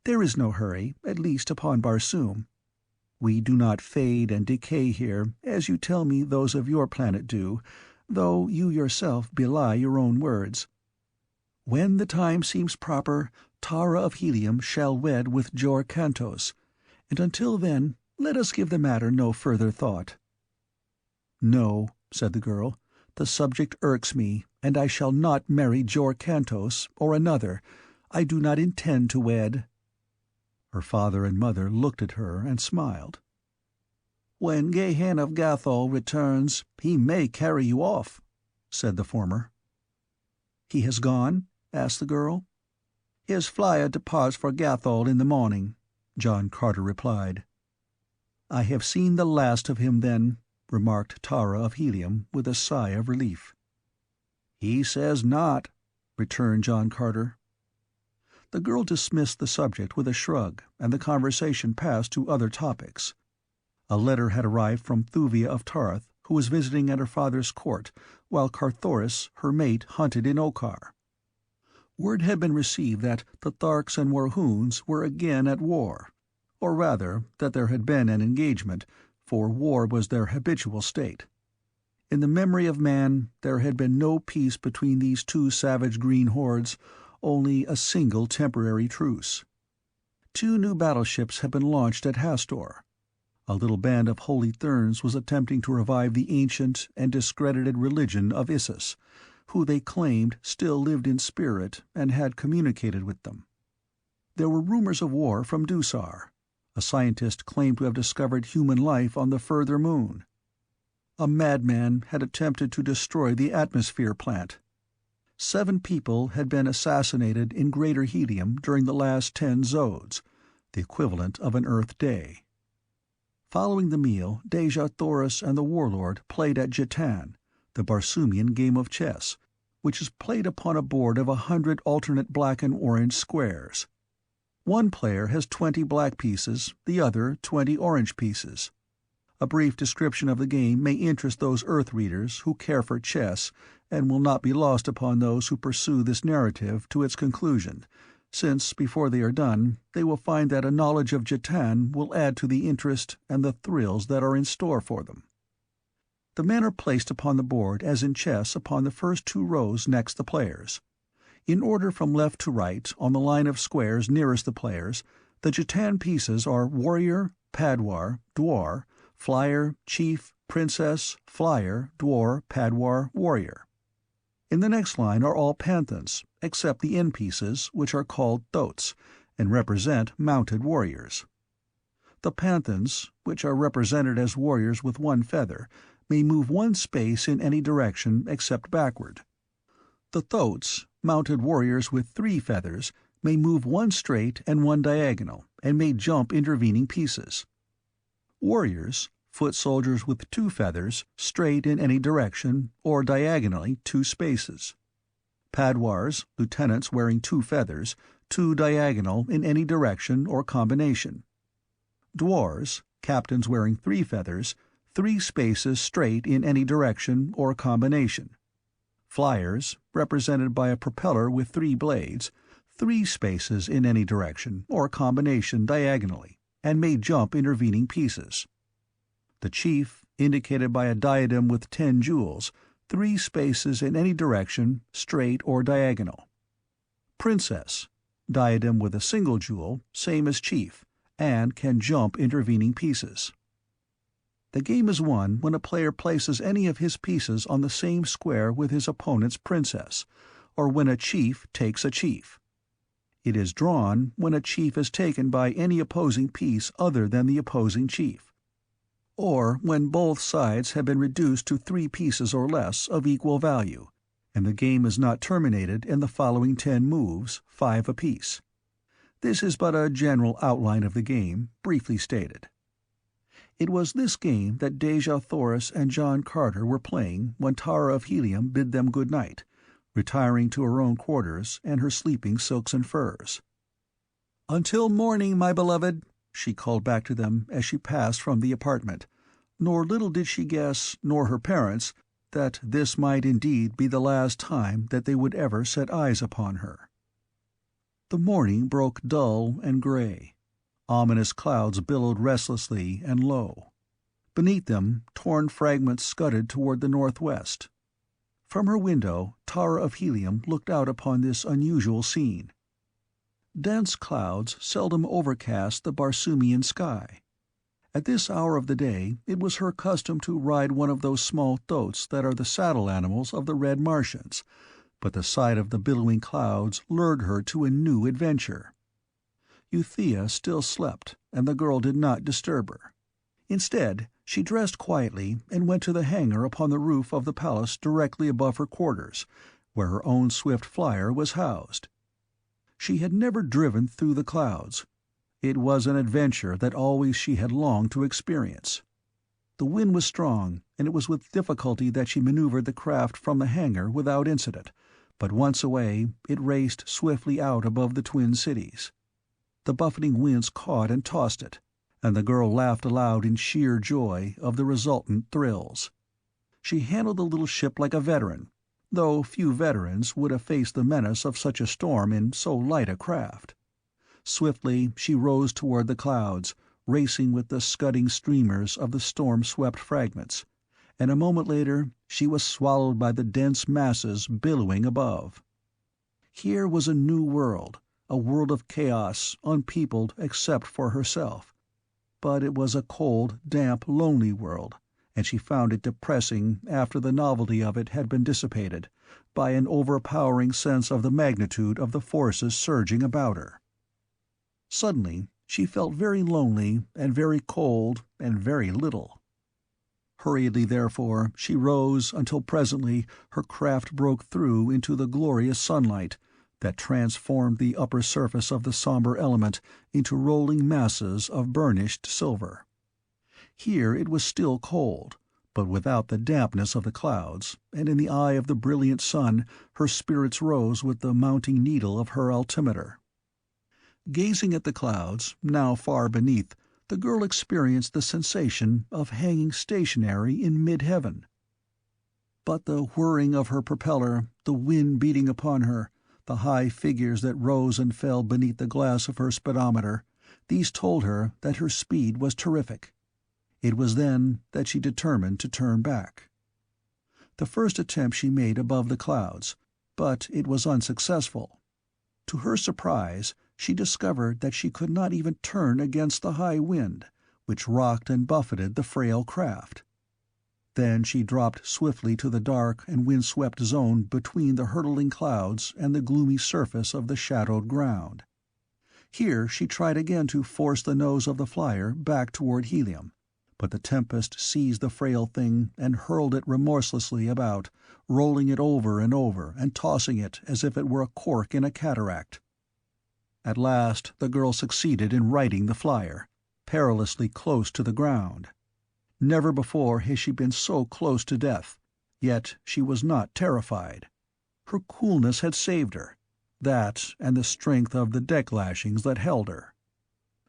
There is no hurry, at least upon Barsoom. We do not fade and decay here, as you tell me those of your planet do, though you yourself belie your own words. When the time seems proper, Tara of Helium shall wed with Jor Kantos, and until then let us give the matter no further thought." "No," said the girl, "the subject irks me, and I shall not marry Jor Kantos, or another. I do not intend to wed." Her father and mother looked at her and smiled. "When Gahan of Gathol returns, he may carry you off," said the former. "He has gone?" asked the girl. "His flier departs for Gathol in the morning," John Carter replied. "I have seen the last of him, then," remarked Tara of Helium with a sigh of relief. "He says not," returned John Carter. The girl dismissed the subject with a shrug, and the conversation passed to other topics. A letter had arrived from Thuvia of Tarth, who was visiting at her father's court, while Carthoris, her mate, hunted in Okar. Word had been received that the Tharks and Warhoons were again at war, or rather that there had been an engagement, for war was their habitual state. In the memory of man, there had been no peace between these two savage green hordes, only a single temporary truce. 2 new battleships had been launched at Hastor. A little band of Holy Therns was attempting to revive the ancient and discredited religion of Issus, who they claimed still lived in spirit and had communicated with them. There were rumors of war from Dusar. A scientist claimed to have discovered human life on the further moon. A madman had attempted to destroy the atmosphere plant. 7 people had been assassinated in Greater Helium during the last 10 zodes, the equivalent of an Earth day. Following the meal, Dejah Thoris and the Warlord played at jetan, the Barsoomian game of chess, which is played upon a board of 100 alternate black and orange squares. One player has 20 black pieces, the other 20 orange pieces. A brief description of the game may interest those Earth readers who care for chess, and will not be lost upon those who pursue this narrative to its conclusion, since, before they are done, they will find that a knowledge of jetan will add to the interest and the thrills that are in store for them. The men are placed upon the board as in chess upon the first 2 rows next the players. In order from left to right, on the line of squares nearest the players, the jetan pieces are warrior, padwar, dwar, flier, chief, princess, flier, dwar, padwar, warrior. In the next line are all panthans, except the end pieces, which are called thoats, and represent mounted warriors. The panthans, which are represented as warriors with 1 feather, may move 1 space in any direction except backward. The thoats, mounted warriors with 3 feathers, may move 1 straight and 1 diagonal, and may jump intervening pieces. Warriors, foot soldiers with 2 feathers, straight in any direction, or diagonally 2 spaces. Padwars, lieutenants wearing 2 feathers, 2 diagonal in any direction or combination. Dwars, captains wearing 3 feathers, 3 spaces straight in any direction or combination. Fliers, represented by a propeller with 3 blades, 3 spaces in any direction or combination diagonally, and may jump intervening pieces. The chief, indicated by a diadem with 10 jewels, 3 spaces in any direction, straight or diagonal. Princess, diadem with a single jewel, same as chief, and can jump intervening pieces. The game is won when a player places any of his pieces on the same square with his opponent's princess, or when a chief takes a chief. It is drawn when a chief is taken by any opposing piece other than the opposing chief, or when both sides have been reduced to 3 pieces or less of equal value, and the game is not terminated in the following 10 moves, 5 apiece. This is but a general outline of the game, briefly stated. It was this game that Dejah Thoris and John Carter were playing when Tara of Helium bid them good night, retiring to her own quarters and her sleeping silks and furs. "Until morning, my beloved," she called back to them as she passed from the apartment, nor little did she guess, nor her parents, that this might indeed be the last time that they would ever set eyes upon her. The morning broke dull and gray. Ominous clouds billowed restlessly and low. Beneath them, torn fragments scudded toward the northwest. From her window, Tara of Helium looked out upon this unusual scene. Dense clouds seldom overcast the Barsoomian sky. At this hour of the day it was her custom to ride one of those small thoats that are the saddle animals of the Red Martians, but the sight of the billowing clouds lured her to a new adventure. Euthea still slept, and the girl did not disturb her. Instead, she dressed quietly and went to the hangar upon the roof of the palace directly above her quarters, where her own swift flier was housed. She had never driven through the clouds. It was an adventure that always she had longed to experience. The wind was strong, and it was with difficulty that she maneuvered the craft from the hangar without incident, but once away it raced swiftly out above the twin cities. The buffeting winds caught and tossed it, and the girl laughed aloud in sheer joy of the resultant thrills. She handled the little ship like a veteran, though few veterans would have faced the menace of such a storm in so light a craft. Swiftly she rose toward the clouds, racing with the scudding streamers of the storm-swept fragments, and a moment later she was swallowed by the dense masses billowing above. Here was a new world, a world of chaos, unpeopled except for herself. But it was a cold, damp, lonely world, and she found it depressing after the novelty of it had been dissipated by an overpowering sense of the magnitude of the forces surging about her. Suddenly She felt very lonely and very cold and very little. Hurriedly, therefore, she rose until presently her craft broke through into the glorious sunlight that transformed the upper surface of the somber element into rolling masses of burnished silver. Here it was still cold, but without the dampness of the clouds, and in the eye of the brilliant sun her spirits rose with the mounting needle of her altimeter. Gazing at the clouds, now far beneath, the girl experienced the sensation of hanging stationary in mid-heaven. But the whirring of her propeller, the wind beating upon her, the high figures that rose and fell beneath the glass of her speedometer, these told her that her speed was terrific. It was then that she determined to turn back. The first attempt she made above the clouds, but it was unsuccessful. To her surprise, she discovered that she could not even turn against the high wind, which rocked and buffeted the frail craft. Then she dropped swiftly to the dark and wind-swept zone between the hurtling clouds and the gloomy surface of the shadowed ground. Here she tried again to force the nose of the flier back toward Helium, but the tempest seized the frail thing and hurled it remorselessly about, rolling it over and tossing it as if it were a cork in a cataract. At last the girl succeeded in righting the flier, perilously close to the ground. Never before had she been so close to death, yet she was not terrified. Her coolness had saved her, that and the strength of the deck lashings that held her.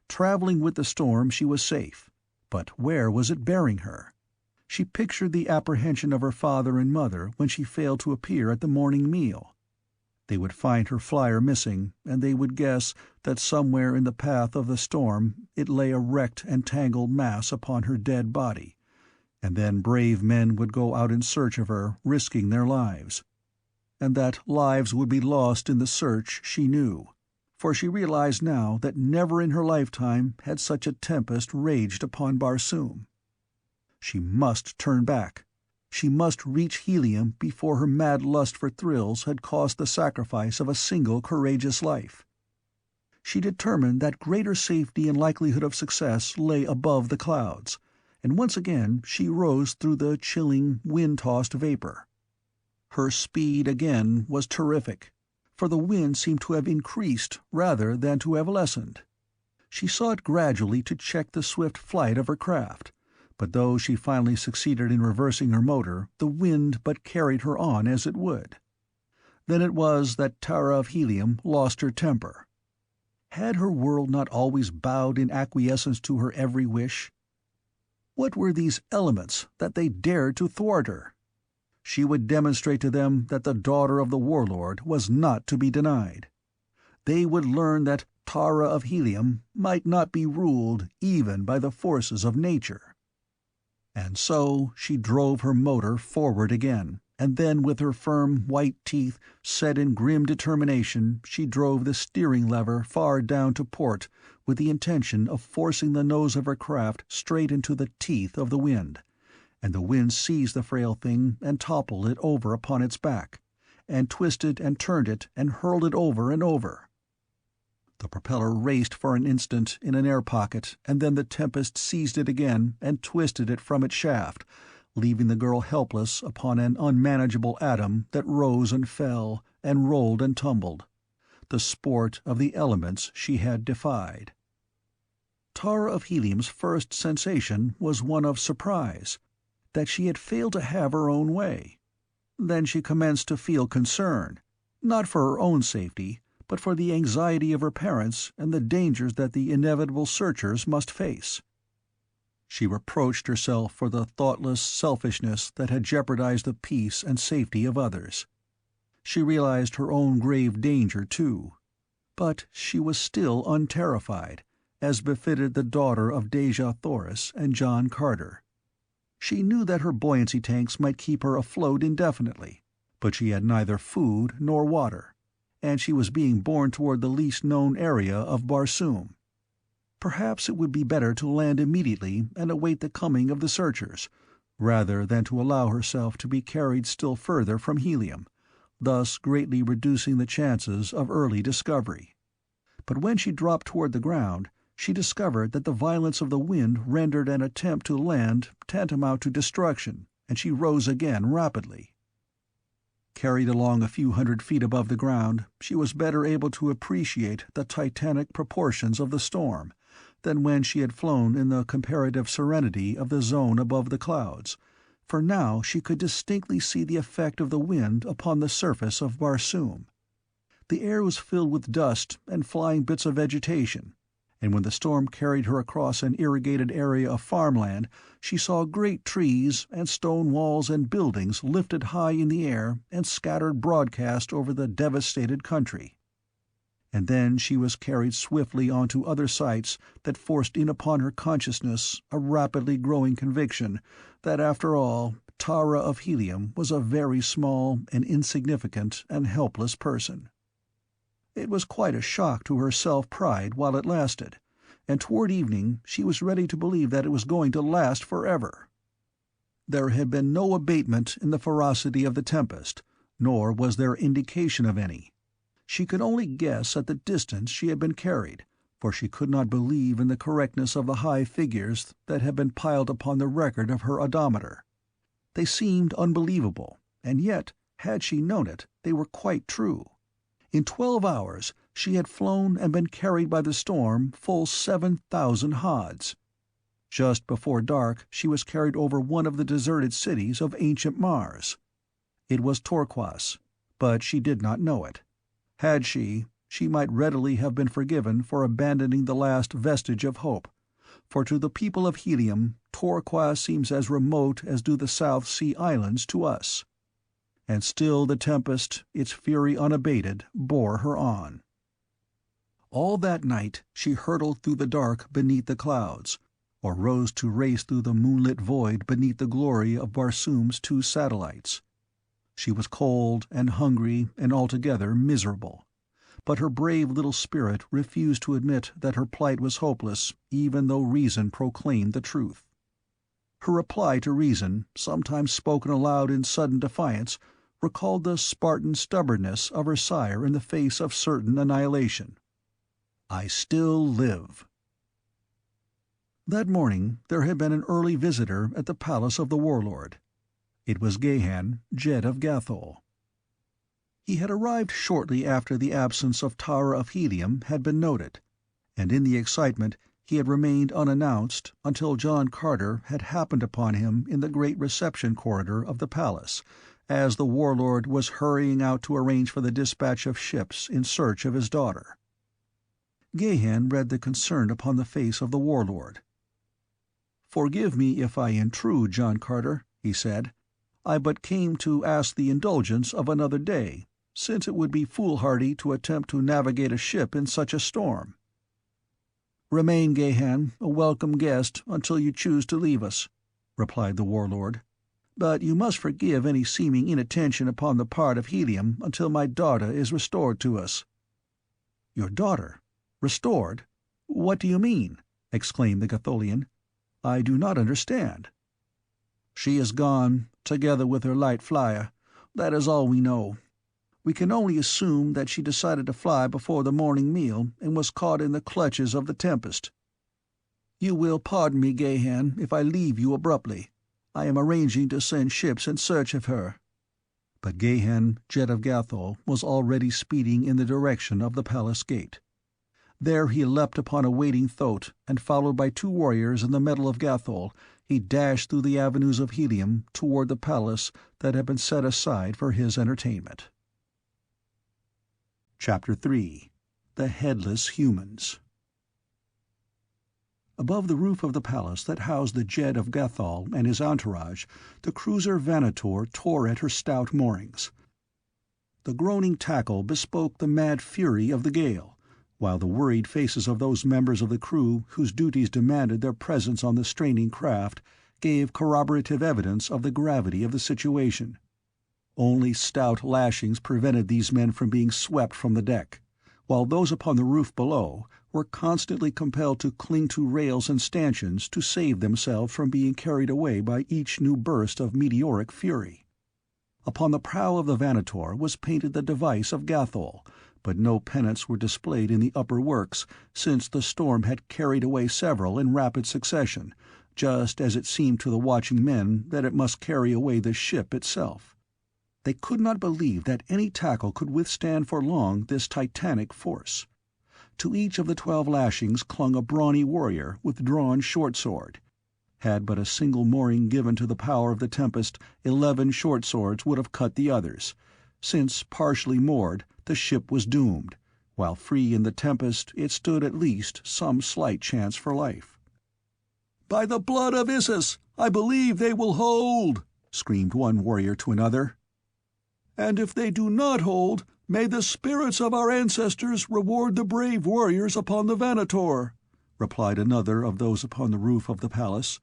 Traveling with the storm she was safe, but where was it bearing her? She pictured the apprehension of her father and mother when she failed to appear at the morning meal. They would find her flier missing, and they would guess that somewhere in the path of the storm it lay a wrecked and tangled mass upon her dead body, and then brave men would go out in search of her, risking their lives. And that lives would be lost in the search she knew, for she realized now that never in her lifetime had such a tempest raged upon Barsoom. She must turn back. She must reach Helium before her mad lust for thrills had cost the sacrifice of a single courageous life. She determined that greater safety and likelihood of success lay above the clouds, and once again she rose through the chilling, wind-tossed vapor. Her speed again was terrific, for the wind seemed to have increased rather than to have lessened. She sought gradually to check the swift flight of her craft, but though she finally succeeded in reversing her motor, the wind but carried her on as it would. Then it was that Tara of Helium lost her temper. Had her world not always bowed in acquiescence to her every wish? What were these elements that they dared to thwart her? She would demonstrate to them that the daughter of the Warlord was not to be denied. They would learn that Tara of Helium might not be ruled even by the forces of nature. And so she drove her motor forward again, and then with her firm, white teeth set in grim determination she drove the steering lever far down to port with the intention of forcing the nose of her craft straight into the teeth of the wind, and the wind seized the frail thing and toppled it over upon its back, and twisted and turned it and hurled it over and over. The propeller raced for an instant in an air pocket, and then the tempest seized it again and twisted it from its shaft, leaving the girl helpless upon an unmanageable atom that rose and fell and rolled and tumbled, the sport of the elements she had defied. Tara of Helium's first sensation was one of surprise, that she had failed to have her own way. Then she commenced to feel concern, not for her own safety, but for the anxiety of her parents and the dangers that the inevitable searchers must face. She reproached herself for the thoughtless selfishness that had jeopardized the peace and safety of others. She realized her own grave danger, too. But she was still unterrified, as befitted the daughter of Dejah Thoris and John Carter. She knew that her buoyancy tanks might keep her afloat indefinitely, but she had neither food nor water, and she was being borne toward the least known area of Barsoom. Perhaps it would be better to land immediately and await the coming of the searchers, rather than to allow herself to be carried still further from Helium, thus greatly reducing the chances of early discovery. But when she dropped toward the ground, she discovered that the violence of the wind rendered an attempt to land tantamount to destruction, and she rose again rapidly. Carried along a few hundred feet above the ground, she was better able to appreciate the titanic proportions of the storm than when she had flown in the comparative serenity of the zone above the clouds, for now she could distinctly see the effect of the wind upon the surface of Barsoom. The air was filled with dust and flying bits of vegetation, and when the storm carried her across an irrigated area of farmland, she saw great trees and stone walls and buildings lifted high in the air and scattered broadcast over the devastated country. And then she was carried swiftly on to other sights that forced in upon her consciousness a rapidly growing conviction that, after all, Tara of Helium was a very small and insignificant and helpless person. It was quite a shock to her self-pride while it lasted, and toward evening she was ready to believe that it was going to last forever. There had been no abatement in the ferocity of the tempest, nor was there indication of any. She could only guess at the distance she had been carried, for she could not believe in the correctness of the high figures that had been piled upon the record of her odometer. They seemed unbelievable, and yet, had she known it, they were quite true. In 12 hours she had flown and been carried by the storm full 7,000 haads. Just before dark she was carried over one of the deserted cities of ancient Mars. It was Torquas, but she did not know it. Had she might readily have been forgiven for abandoning the last vestige of hope, for to the people of Helium, Torquas seems as remote as do the South Sea Islands to us. And still the tempest, its fury unabated, bore her on. All that night she hurtled through the dark beneath the clouds, or rose to race through the moonlit void beneath the glory of Barsoom's 2 satellites. She was cold and hungry and altogether miserable, but her brave little spirit refused to admit that her plight was hopeless, even though reason proclaimed the truth. Her reply to reason, sometimes spoken aloud in sudden defiance, recalled the Spartan stubbornness of her sire in the face of certain annihilation. "I still live." That morning there had been an early visitor at the palace of the Warlord. It was Gahan, Jed of Gathol. He had arrived shortly after the absence of Tara of Helium had been noted, and in the excitement he had remained unannounced until John Carter had happened upon him in the great reception corridor of the palace, as the Warlord was hurrying out to arrange for the dispatch of ships in search of his daughter. Gahan read the concern upon the face of the Warlord. "Forgive me if I intrude, John Carter," he said. "I but came to ask the indulgence of another day, since it would be foolhardy to attempt to navigate a ship in such a storm." "Remain, Gahan, a welcome guest, until you choose to leave us," replied the Warlord. "But you must forgive any seeming inattention upon the part of Helium until my daughter is restored to us." "Your daughter? Restored? What do you mean?" exclaimed the Gatholian. "I do not understand." "She is gone, together with her light flier. That is all we know. We can only assume that she decided to fly before the morning meal and was caught in the clutches of the tempest. You will pardon me, Gahan, if I leave you abruptly. I am arranging to send ships in search of her." But Gahan, Jed of Gathol, was already speeding in the direction of the palace gate. There he leapt upon a waiting thoat, and followed by 2 warriors in the metal of Gathol, he dashed through the avenues of Helium toward the palace that had been set aside for his entertainment. Chapter 3. The Headless Humans. Above the roof of the palace that housed the Jed of Gathol and his entourage, the cruiser Manator tore at her stout moorings. The groaning tackle bespoke the mad fury of the gale, while the worried faces of those members of the crew whose duties demanded their presence on the straining craft gave corroborative evidence of the gravity of the situation. Only stout lashings prevented these men from being swept from the deck, while those upon the roof below were constantly compelled to cling to rails and stanchions to save themselves from being carried away by each new burst of meteoric fury. Upon the prow of the Manator was painted the device of Gathol, but no pennants were displayed in the upper works, since the storm had carried away several in rapid succession, just as it seemed to the watching men that it must carry away the ship itself. They could not believe that any tackle could withstand for long this titanic force. To each of the 12 lashings clung a brawny warrior with drawn short-sword. Had but a single mooring given to the power of the tempest, 11 short-swords would have cut the others. Since partially moored, the ship was doomed, while free in the tempest it stood at least some slight chance for life. "By the blood of Isis, I believe they will hold!" screamed one warrior to another. "And if they do not hold, may the spirits of our ancestors reward the brave warriors upon the Manator," replied another of those upon the roof of the palace.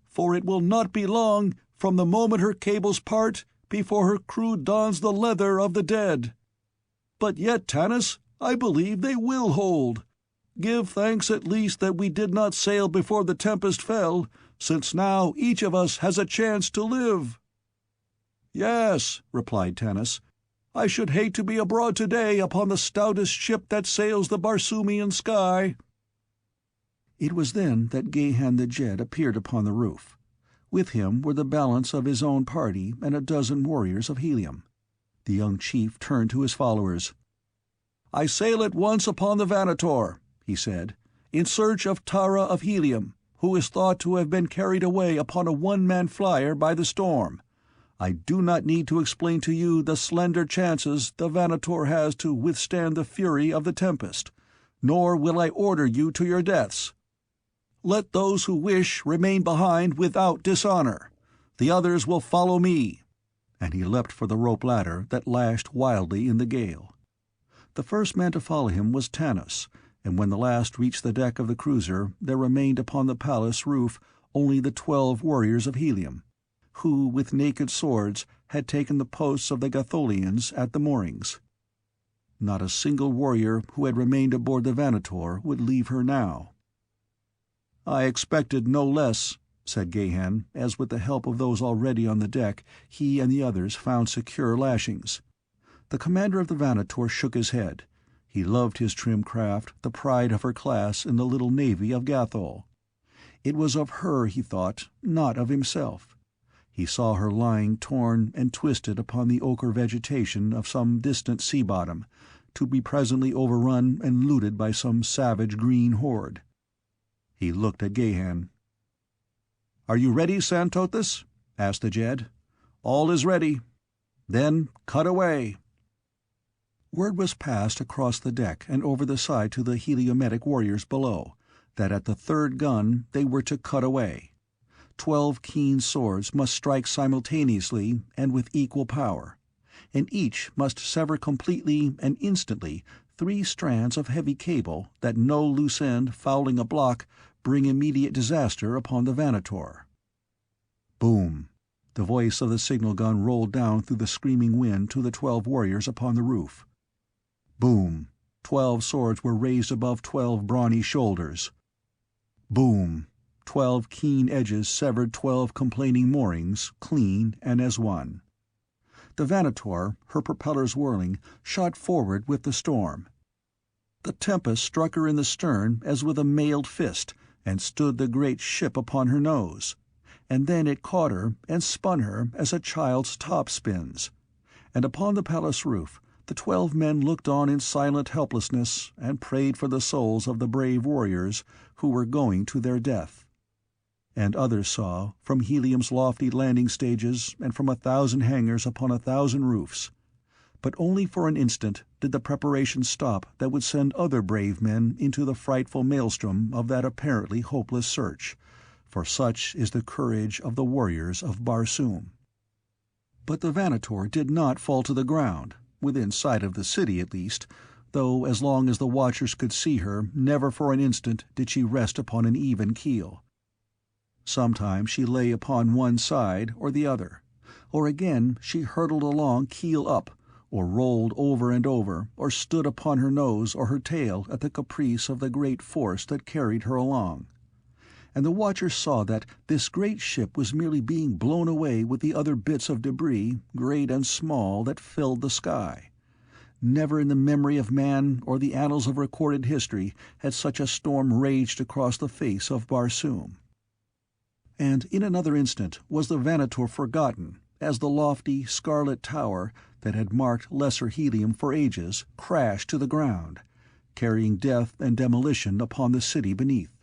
"For it will not be long, from the moment her cables part, before her crew dons the leather of the dead. But yet, Tanis, I believe they will hold. Give thanks at least that we did not sail before the tempest fell, since now each of us has a chance to live." "Yes," replied Tanis, "I should hate to be abroad today upon the stoutest ship that sails the Barsoomian sky." It was then that Gahan the Jed appeared upon the roof. With him were the balance of his own party and a dozen warriors of Helium. The young chief turned to his followers. "I sail at once upon the Manator," he said, "in search of Tara of Helium, who is thought to have been carried away upon a one-man flier by the storm. I do not need to explain to you the slender chances the Manator has to withstand the fury of the tempest, nor will I order you to your deaths. Let those who wish remain behind without dishonor. The others will follow me." And he leapt for the rope ladder that lashed wildly in the gale. The first man to follow him was Tanis, and when the last reached the deck of the cruiser there remained upon the palace roof only the 12 warriors of Helium, who, with naked swords, had taken the posts of the Gatholians at the moorings. Not a single warrior who had remained aboard the Manator would leave her now. "I expected no less," said Gahan, as with the help of those already on the deck he and the others found secure lashings. The commander of the Manator shook his head. He loved his trim craft, the pride of her class in the little navy of Gathol. It was of her he thought, not of himself. He saw her lying torn and twisted upon the ochre vegetation of some distant sea bottom, to be presently overrun and looted by some savage green horde. He looked at Gahan. "Are you ready, Santothis?" asked the Jed. "All is ready. Then cut away." Word was passed across the deck and over the side to the Heliometic warriors below, that at the 3rd gun they were to cut away. 12 keen swords must strike simultaneously and with equal power, and each must sever completely and instantly 3 strands of heavy cable that no loose end fouling a block bring immediate disaster upon the Manator. Boom! The voice of the signal gun rolled down through the screaming wind to the 12 warriors upon the roof. Boom! 12 swords were raised above 12 brawny shoulders. Boom! 12 keen edges severed 12 complaining moorings, clean and as one. The Manator, her propellers whirling, shot forward with the storm. The tempest struck her in the stern as with a mailed fist, and stood the great ship upon her nose, and then it caught her and spun her as a child's top spins, and upon the palace roof the 12 men looked on in silent helplessness and prayed for the souls of the brave warriors who were going to their death. And others saw, from Helium's lofty landing stages and from 1,000 hangars upon 1,000 roofs. But only for an instant did the preparations stop that would send other brave men into the frightful maelstrom of that apparently hopeless search, for such is the courage of the warriors of Barsoom. But the Manator did not fall to the ground, within sight of the city at least, though as long as the watchers could see her, never for an instant did she rest upon an even keel. Sometimes she lay upon one side or the other, or again she hurtled along keel up, or rolled over and over, or stood upon her nose or her tail at the caprice of the great force that carried her along. And the watchers saw that this great ship was merely being blown away with the other bits of debris, great and small, that filled the sky. Never in the memory of man or the annals of recorded history had such a storm raged across the face of Barsoom. And in another instant was the Manator forgotten, as the lofty, scarlet tower that had marked Lesser Helium for ages crashed to the ground, carrying death and demolition upon the city beneath.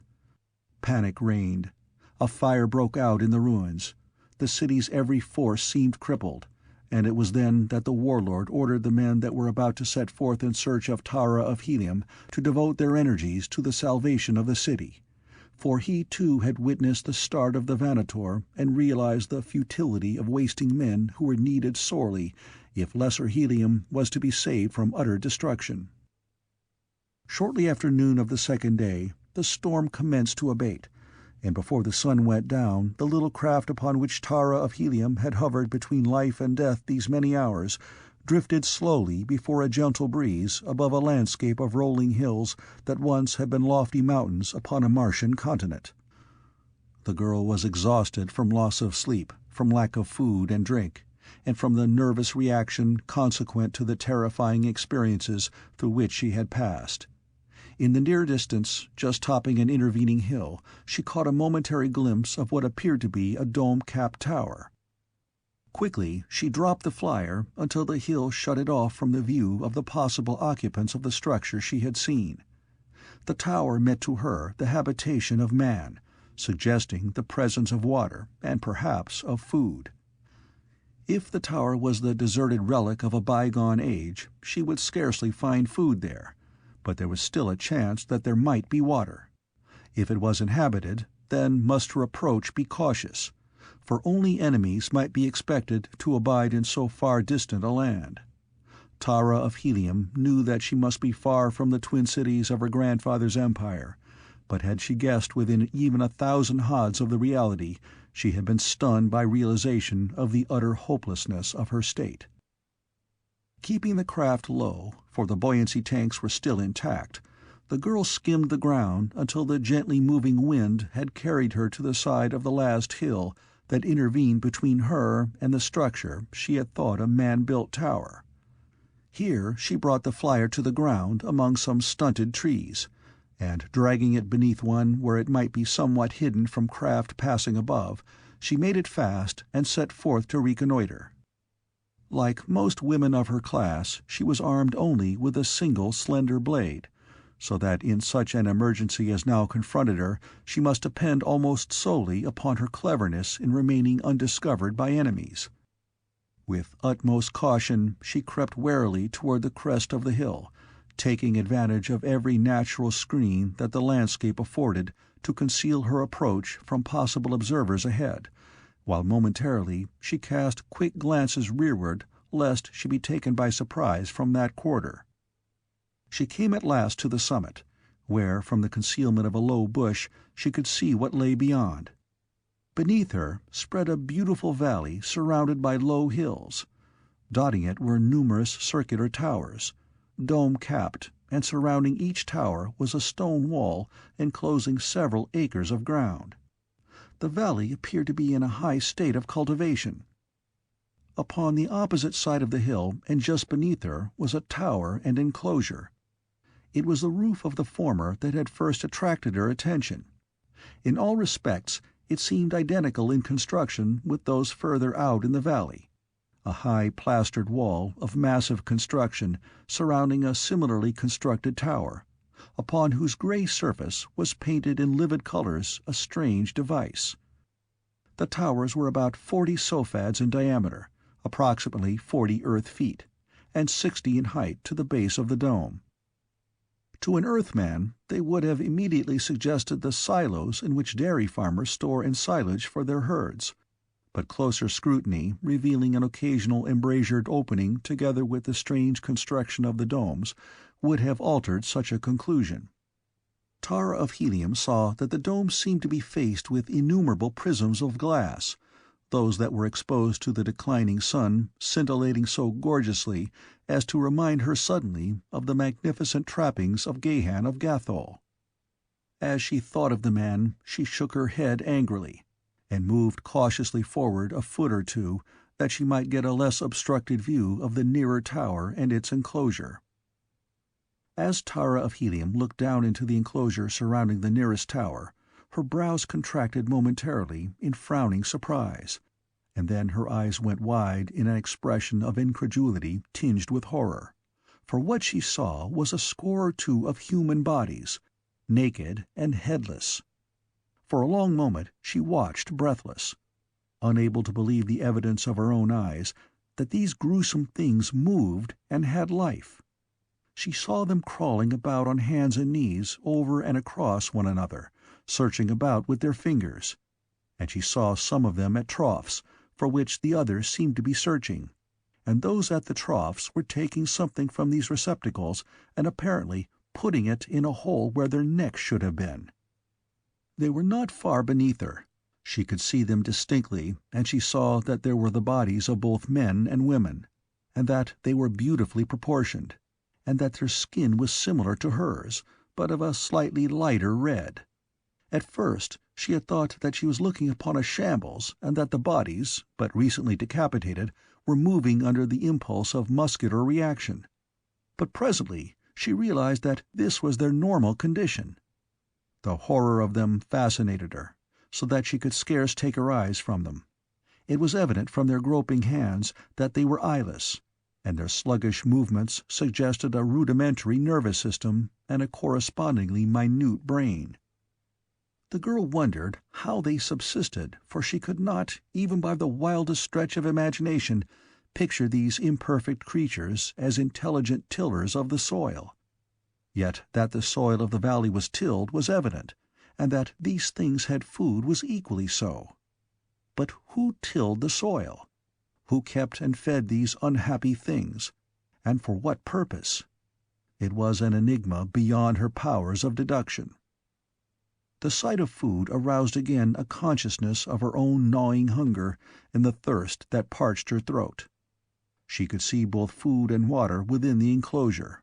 Panic reigned. A fire broke out in the ruins. The city's every force seemed crippled, and it was then that the Warlord ordered the men that were about to set forth in search of Tara of Helium to devote their energies to the salvation of the city, for he too had witnessed the start of the Manator and realized the futility of wasting men who were needed sorely if Lesser Helium was to be saved from utter destruction. Shortly after noon of the second day, the storm commenced to abate, and before the sun went down, the little craft upon which Tara of Helium had hovered between life and death these many hours drifted slowly before a gentle breeze above a landscape of rolling hills that once had been lofty mountains upon a Martian continent. The girl was exhausted from loss of sleep, from lack of food and drink, and from the nervous reaction consequent to the terrifying experiences through which she had passed. In the near distance, just topping an intervening hill, she caught a momentary glimpse of what appeared to be a dome-capped tower. Quickly she dropped the flier until the hill shut it off from the view of the possible occupants of the structure she had seen. The tower meant to her the habitation of man, suggesting the presence of water and perhaps of food. If the tower was the deserted relic of a bygone age, she would scarcely find food there, but there was still a chance that there might be water. If it was inhabited, then must her approach be cautious, for only enemies might be expected to abide in so far distant a land. Tara of Helium knew that she must be far from the twin cities of her grandfather's empire, but had she guessed within even 1,000 haads of the reality, she had been stunned by realization of the utter hopelessness of her state. Keeping the craft low, for the buoyancy tanks were still intact, the girl skimmed the ground until the gently moving wind had carried her to the side of the last hill that intervened between her and the structure she had thought a man-built tower. Here she brought the flier to the ground among some stunted trees, and dragging it beneath one where it might be somewhat hidden from craft passing above, she made it fast and set forth to reconnoiter. Like most women of her class, she was armed only with a single slender blade, so that in such an emergency as now confronted her she must depend almost solely upon her cleverness in remaining undiscovered by enemies. With utmost caution she crept warily toward the crest of the hill, taking advantage of every natural screen that the landscape afforded to conceal her approach from possible observers ahead, while momentarily she cast quick glances rearward lest she be taken by surprise from that quarter. She came at last to the summit, where from the concealment of a low bush she could see what lay beyond. Beneath her spread a beautiful valley surrounded by low hills. Dotting it were numerous circular towers, dome-capped, and surrounding each tower was a stone wall enclosing several acres of ground. The valley appeared to be in a high state of cultivation. Upon the opposite side of the hill and just beneath her was a tower and enclosure. It was the roof of the former that had first attracted her attention. In all respects it seemed identical in construction with those further out in the valley, a high plastered wall of massive construction surrounding a similarly constructed tower, upon whose gray surface was painted in livid colors a strange device. The towers were about 40 sofads in diameter, approximately 40 Earth feet, and 60 in height to the base of the dome. To an Earthman, they would have immediately suggested the silos in which dairy farmers store ensilage for their herds, but closer scrutiny, revealing an occasional embrasured opening together with the strange construction of the domes, would have altered such a conclusion. Tara of Helium saw that the domes seemed to be faced with innumerable prisms of glass, those that were exposed to the declining sun scintillating so gorgeously as to remind her suddenly of the magnificent trappings of Gahan of Gathol. As she thought of the man, she shook her head angrily, and moved cautiously forward a foot or two, that she might get a less obstructed view of the nearer tower and its enclosure. As Tara of Helium looked down into the enclosure surrounding the nearest tower, her brows contracted momentarily in frowning surprise, and then her eyes went wide in an expression of incredulity tinged with horror, for what she saw was a score or two of human bodies, naked and headless. For a long moment she watched breathless, unable to believe the evidence of her own eyes, that these gruesome things moved and had life. She saw them crawling about on hands and knees over and across one another, searching about with their fingers, and she saw some of them at troughs, for which the others seemed to be searching, and those at the troughs were taking something from these receptacles and apparently putting it in a hole where their necks should have been. They were not far beneath her. She could see them distinctly, and she saw that there were the bodies of both men and women, and that they were beautifully proportioned, and that their skin was similar to hers, but of a slightly lighter red. At first she had thought that she was looking upon a shambles, and that the bodies, but recently decapitated, were moving under the impulse of muscular reaction. But presently she realized that this was their normal condition. The horror of them fascinated her, so that she could scarce take her eyes from them. It was evident from their groping hands that they were eyeless, and their sluggish movements suggested a rudimentary nervous system and a correspondingly minute brain. The girl wondered how they subsisted, for she could not, even by the wildest stretch of imagination, picture these imperfect creatures as intelligent tillers of the soil. Yet that the soil of the valley was tilled was evident, and that these things had food was equally so. But who tilled the soil? Who kept and fed these unhappy things, and for what purpose? It was an enigma beyond her powers of deduction. The sight of food aroused again a consciousness of her own gnawing hunger and the thirst that parched her throat. She could see both food and water within the enclosure,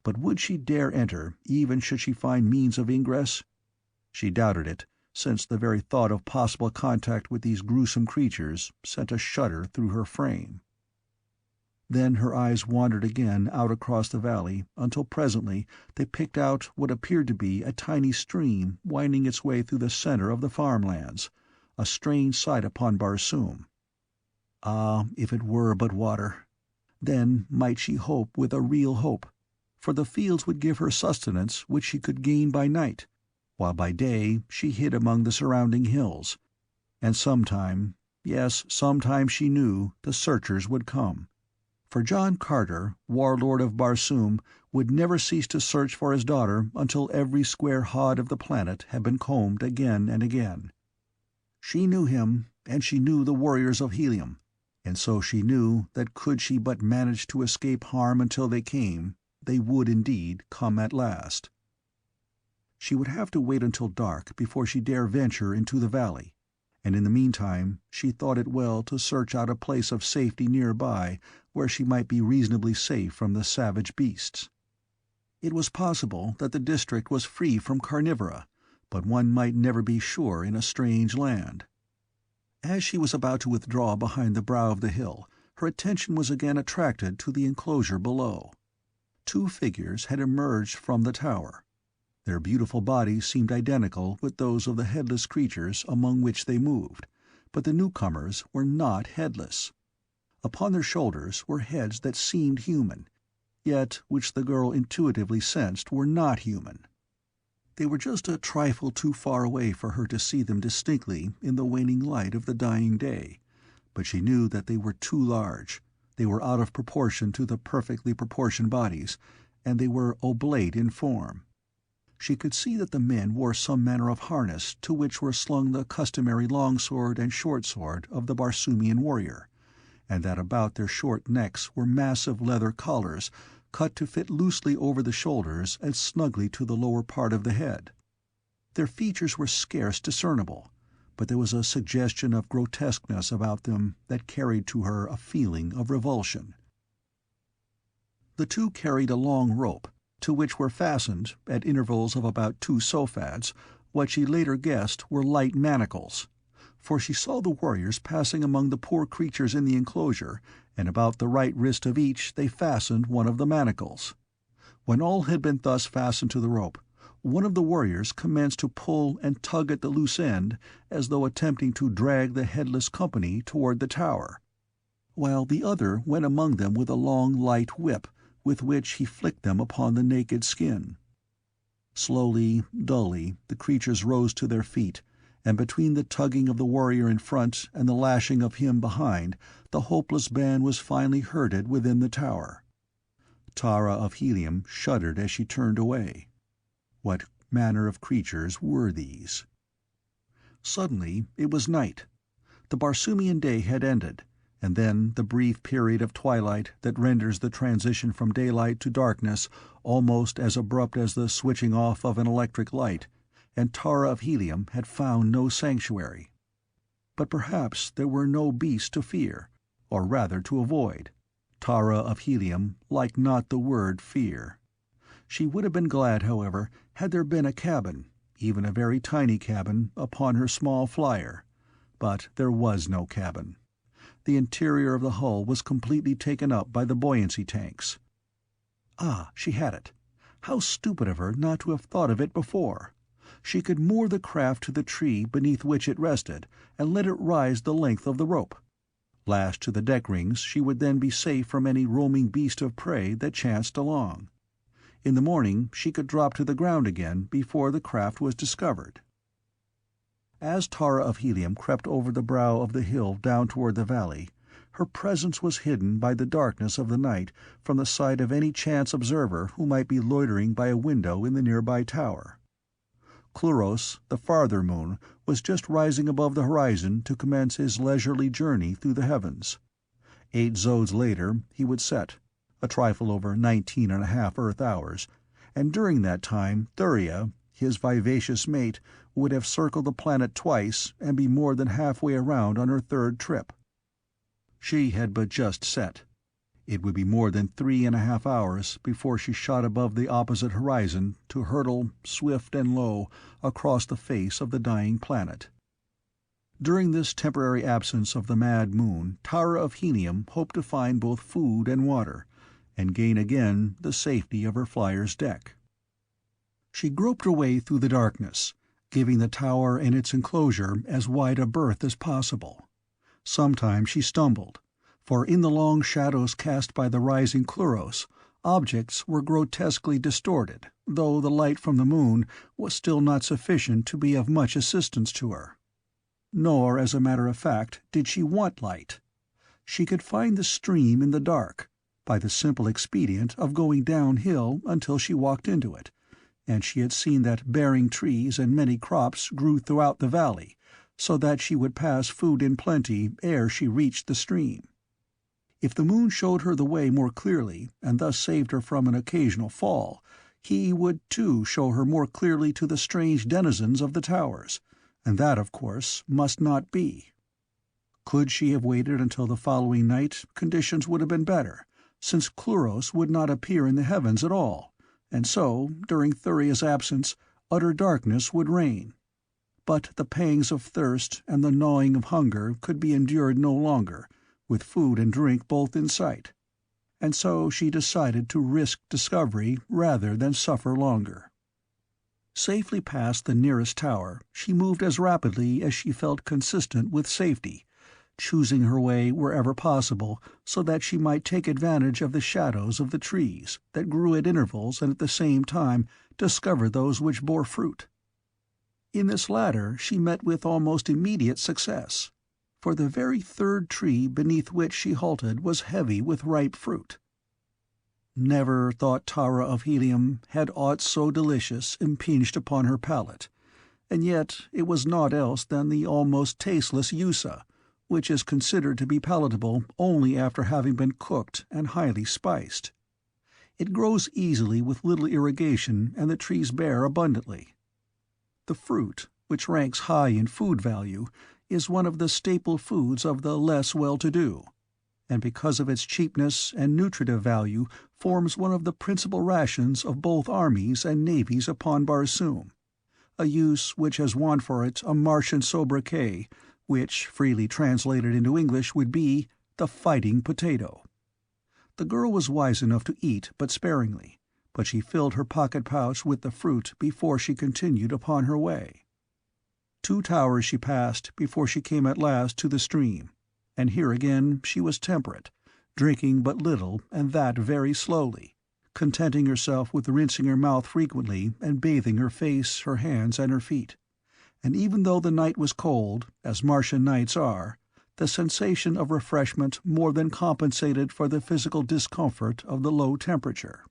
but would she dare enter, even should she find means of ingress? She doubted it, since the very thought of possible contact with these gruesome creatures sent a shudder through her frame. Then her eyes wandered again out across the valley, until presently they picked out what appeared to be a tiny stream winding its way through the center of the farmlands, a strange sight upon Barsoom. Ah, if it were but water! Then might she hope with a real hope, for the fields would give her sustenance which she could gain by night, while by day she hid among the surrounding hills. And sometime, yes, sometime she knew, the searchers would come. For John Carter, Warlord of Barsoom, would never cease to search for his daughter until every square hod of the planet had been combed again and again. She knew him, and she knew the warriors of Helium, and so she knew that could she but manage to escape harm until they came, they would indeed come at last. She would have to wait until dark before she dare venture into the valley, and in the meantime she thought it well to search out a place of safety nearby where she might be reasonably safe from the savage beasts. It was possible that the district was free from carnivora, but one might never be sure in a strange land. As she was about to withdraw behind the brow of the hill, her attention was again attracted to the enclosure below. Two figures had emerged from the tower. Their beautiful bodies seemed identical with those of the headless creatures among which they moved, but the newcomers were not headless. Upon their shoulders were heads that seemed human, yet which the girl intuitively sensed were not human. They were just a trifle too far away for her to see them distinctly in the waning light of the dying day, but she knew that they were too large, they were out of proportion to the perfectly proportioned bodies, and they were oblate in form. She could see that the men wore some manner of harness to which were slung the customary longsword and short-sword of the Barsoomian warrior, and that about their short necks were massive leather collars cut to fit loosely over the shoulders and snugly to the lower part of the head. Their features were scarce discernible, but there was a suggestion of grotesqueness about them that carried to her a feeling of revulsion. The two carried a long rope, to which were fastened, at intervals of about 2 sofads, what she later guessed were light manacles, for she saw the warriors passing among the poor creatures in the enclosure, and about the right wrist of each they fastened one of the manacles. When all had been thus fastened to the rope, one of the warriors commenced to pull and tug at the loose end as though attempting to drag the headless company toward the tower, while the other went among them with a long light whip, with which he flicked them upon the naked skin. Slowly, dully, the creatures rose to their feet, and between the tugging of the warrior in front and the lashing of him behind, the hopeless band was finally herded within the tower. Tara of Helium shuddered as she turned away. What manner of creatures were these? Suddenly it was night. The Barsoomian day had ended, and then the brief period of twilight that renders the transition from daylight to darkness almost as abrupt as the switching off of an electric light, and Tara of Helium had found no sanctuary. But perhaps there were no beasts to fear, or rather to avoid. Tara of Helium liked not the word fear. She would have been glad, however, had there been a cabin, even a very tiny cabin, upon her small flier. But there was no cabin. The interior of the hull was completely taken up by the buoyancy tanks. Ah, she had it. How stupid of her not to have thought of it before! She could moor the craft to the tree beneath which it rested, and let it rise the length of the rope. Lashed to the deck rings, she would then be safe from any roaming beast of prey that chanced along. In the morning she could drop to the ground again before the craft was discovered. As Tara of Helium crept over the brow of the hill down toward the valley, her presence was hidden by the darkness of the night from the sight of any chance observer who might be loitering by a window in the nearby tower. Cluros, the farther moon, was just rising above the horizon to commence his leisurely journey through the heavens. 8 zodes later he would set, a trifle over 19.5 Earth hours, and during that time Thuria, his vivacious mate, would have circled the planet twice and be more than halfway around on her third trip. She had but just set. It would be more than 3.5 hours before she shot above the opposite horizon to hurtle, swift and low, across the face of the dying planet. During this temporary absence of the mad moon, Tara of Helium hoped to find both food and water, and gain again the safety of her flyer's deck. She groped her way through the darkness, giving the tower and its enclosure as wide a berth as possible. Sometimes she stumbled, for in the long shadows cast by the rising Cluros, objects were grotesquely distorted, though the light from the moon was still not sufficient to be of much assistance to her. Nor, as a matter of fact, did she want light. She could find the stream in the dark, by the simple expedient of going downhill until she walked into it, and she had seen that bearing trees and many crops grew throughout the valley, so that she would pass food in plenty ere she reached the stream. If the moon showed her the way more clearly, and thus saved her from an occasional fall, he would too show her more clearly to the strange denizens of the towers, and that, of course, must not be. Could she have waited until the following night, conditions would have been better, since Cluros would not appear in the heavens at all, and so, during Thuria's absence, utter darkness would reign. But the pangs of thirst and the gnawing of hunger could be endured no longer, with food and drink both in sight, and so she decided to risk discovery rather than suffer longer. Safely past the nearest tower, she moved as rapidly as she felt consistent with safety, choosing her way wherever possible so that she might take advantage of the shadows of the trees that grew at intervals and at the same time discover those which bore fruit. In this latter she met with almost immediate success, for the very third tree beneath which she halted was heavy with ripe fruit. Never, thought Tara of Helium, had aught so delicious impinged upon her palate, and yet it was naught else than the almost tasteless yussa, which is considered to be palatable only after having been cooked and highly spiced. It grows easily with little irrigation, and the trees bear abundantly. The fruit, which ranks high in food value, is one of the staple foods of the less well-to-do, and because of its cheapness and nutritive value forms one of the principal rations of both armies and navies upon Barsoom, a use which has won for it a Martian sobriquet, which, freely translated into English, would be the fighting potato. The girl was wise enough to eat but sparingly, but she filled her pocket-pouch with the fruit before she continued upon her way. 2 towers she passed before she came at last to the stream, and here again she was temperate, drinking but little, and that very slowly, contenting herself with rinsing her mouth frequently and bathing her face, her hands, and her feet. And even though the night was cold, as Martian nights are, the sensation of refreshment more than compensated for the physical discomfort of the low temperature.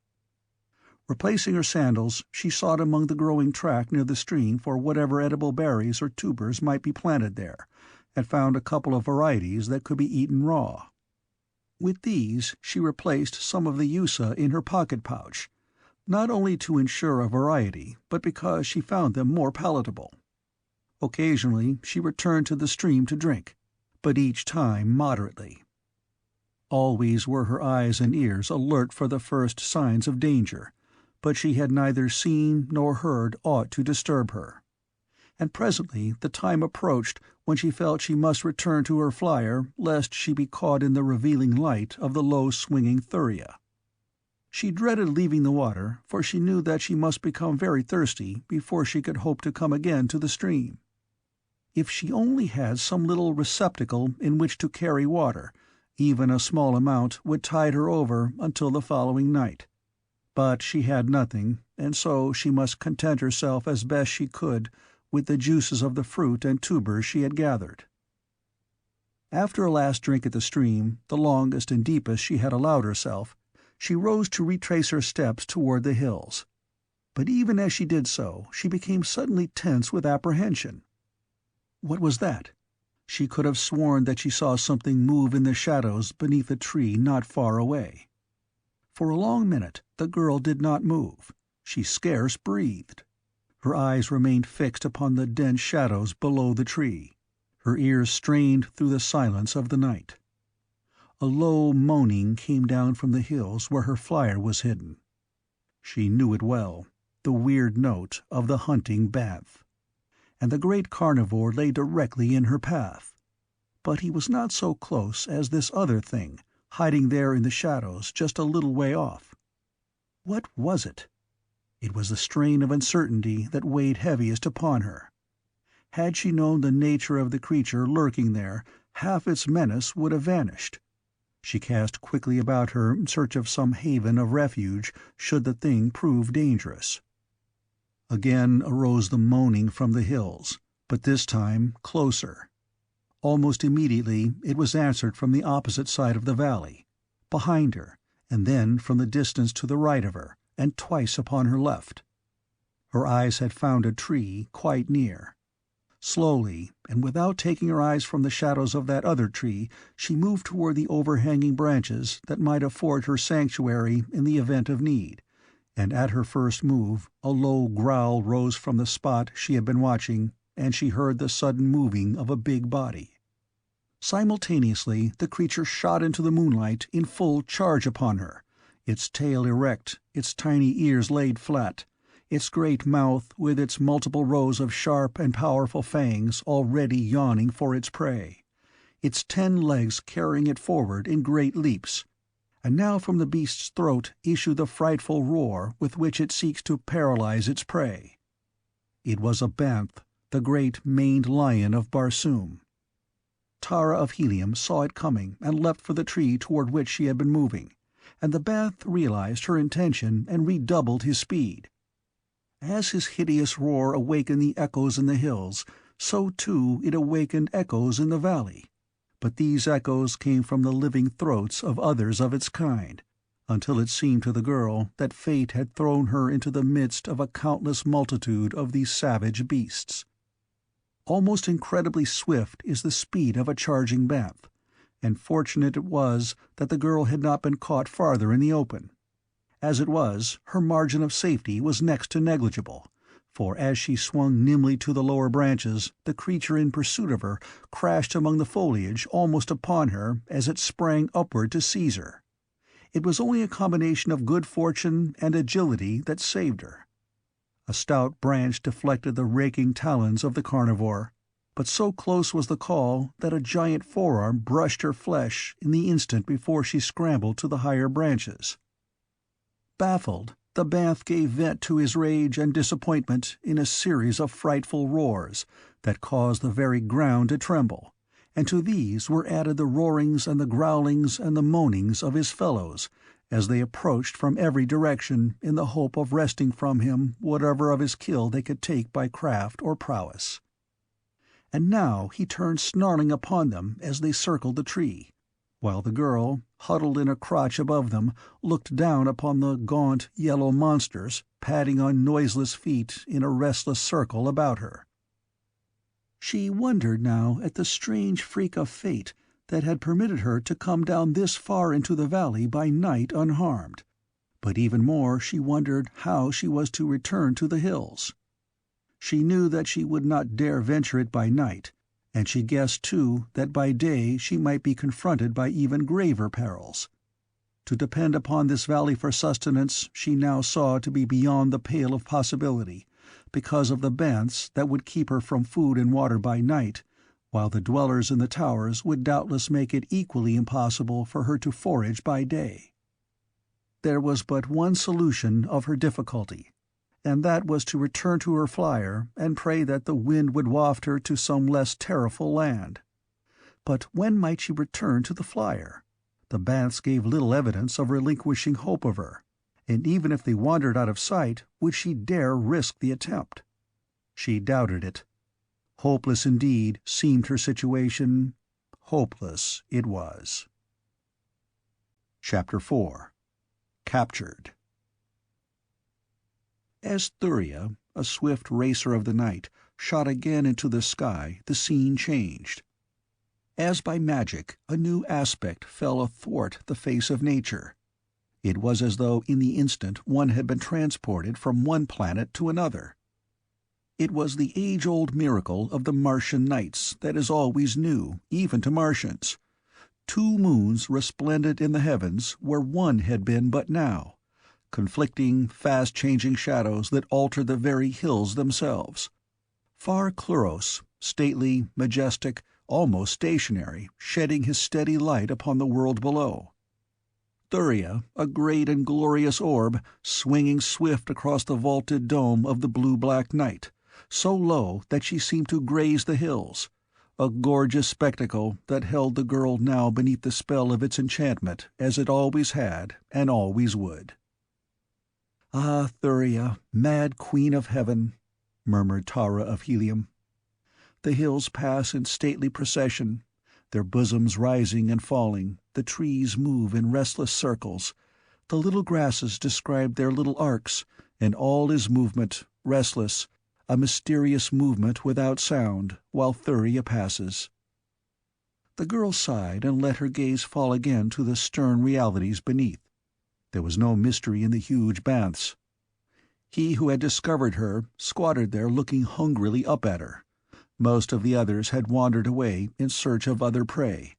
Replacing her sandals, she sought among the growing track near the stream for whatever edible berries or tubers might be planted there, and found a couple of varieties that could be eaten raw. With these she replaced some of the yucca in her pocket-pouch, not only to ensure a variety, but because she found them more palatable. Occasionally she returned to the stream to drink, but each time moderately. Always were her eyes and ears alert for the first signs of danger, but she had neither seen nor heard aught to disturb her. And presently the time approached when she felt she must return to her flier lest she be caught in the revealing light of the low-swinging thuria. She dreaded leaving the water, for she knew that she must become very thirsty before she could hope to come again to the stream. If she only had some little receptacle in which to carry water, even a small amount would tide her over until the following night. But she had nothing, and so she must content herself as best she could with the juices of the fruit and tubers she had gathered. After a last drink at the stream, the longest and deepest she had allowed herself, she rose to retrace her steps toward the hills. But even as she did so, she became suddenly tense with apprehension. What was that? She could have sworn that she saw something move in the shadows beneath a tree not far away. For a long minute the girl did not move. She scarce breathed. Her eyes remained fixed upon the dense shadows below the tree. Her ears strained through the silence of the night. A low moaning came down from the hills where her flier was hidden. She knew it well, the weird note of the hunting banth. And the great carnivore lay directly in her path. But he was not so close as this other thing, hiding there in the shadows just a little way off. What was it? It was the strain of uncertainty that weighed heaviest upon her. Had she known the nature of the creature lurking there, half its menace would have vanished. She cast quickly about her in search of some haven of refuge should the thing prove dangerous. Again arose the moaning from the hills, but this time closer. Almost immediately it was answered from the opposite side of the valley, behind her, and then from the distance to the right of her, and twice upon her left. Her eyes had found a tree quite near. Slowly, and without taking her eyes from the shadows of that other tree, she moved toward the overhanging branches that might afford her sanctuary in the event of need, and at her first move a low growl rose from the spot she had been watching, and she heard the sudden moving of a big body. Simultaneously the creature shot into the moonlight in full charge upon her, its tail erect, its tiny ears laid flat, its great mouth with its multiple rows of sharp and powerful fangs already yawning for its prey, its 10 legs carrying it forward in great leaps. And now from the beast's throat issued the frightful roar with which it seeks to paralyze its prey. It was a banth, the great maned lion of Barsoom. Tara of Helium saw it coming and leapt for the tree toward which she had been moving, and the banth realized her intention and redoubled his speed. As his hideous roar awakened the echoes in the hills, so too it awakened echoes in the valley. But these echoes came from the living throats of others of its kind, until it seemed to the girl that fate had thrown her into the midst of a countless multitude of these savage beasts. Almost incredibly swift is the speed of a charging banth, and fortunate it was that the girl had not been caught farther in the open. As it was, her margin of safety was next to negligible, for as she swung nimbly to the lower branches, the creature in pursuit of her crashed among the foliage almost upon her as it sprang upward to seize her. It was only a combination of good fortune and agility that saved her. A stout branch deflected the raking talons of the carnivore. but so close was the call that a giant forearm brushed her flesh in the instant before she scrambled to the higher branches. Baffled, the banth gave vent to his rage and disappointment in a series of frightful roars that caused the very ground to tremble, and to these were added the roarings and the growlings and the moanings of his fellows as they approached from every direction in the hope of wresting from him whatever of his kill they could take by craft or prowess. And now he turned snarling upon them as they circled the tree, while the girl, huddled in a crotch above them, looked down upon the gaunt, yellow monsters padding on noiseless feet in a restless circle about her. She wondered now at the strange freak of fate that had permitted her to come down this far into the valley by night unharmed, but even more she wondered how she was to return to the hills. She knew that she would not dare venture it by night, and she guessed, too, that by day she might be confronted by even graver perils. To depend upon this valley for sustenance she now saw to be beyond the pale of possibility, because of the banths that would keep her from food and water by night, while the dwellers in the towers would doubtless make it equally impossible for her to forage by day. There was but one solution of her difficulty, and that was to return to her flier and pray that the wind would waft her to some less terrorful land. But when might she return to the flier? The banths gave little evidence of relinquishing hope of her, and even if they wandered out of sight, would she dare risk the attempt? She doubted it. Hopeless indeed seemed her situation. Hopeless it was. Chapter 4. Captured. As Thuria, a swift racer of the night, shot again into the sky, the scene changed. As by magic, a new aspect fell athwart the face of nature. It was as though in the instant one had been transported from one planet to another. It was the age-old miracle of the Martian nights that is always new, even to Martians. 2 moons resplendent in the heavens where one had been but now, conflicting, fast-changing shadows that altered the very hills themselves. Far Cluros, stately, majestic, almost stationary, shedding his steady light upon the world below. Thuria, a great and glorious orb, swinging swift across the vaulted dome of the blue-black night, so low that she seemed to graze the hills, a gorgeous spectacle that held the girl now beneath the spell of its enchantment as it always had and always would. "Ah, Thuria, mad queen of heaven," murmured Tara of Helium. The hills pass in stately procession, their bosoms rising and falling, the trees move in restless circles, the little grasses describe their little arcs, and all is movement, restless, a mysterious movement without sound, while Thuria passes. The girl sighed and let her gaze fall again to the stern realities beneath. There was no mystery in the huge banths. He who had discovered her squatted there looking hungrily up at her. Most of the others had wandered away in search of other prey,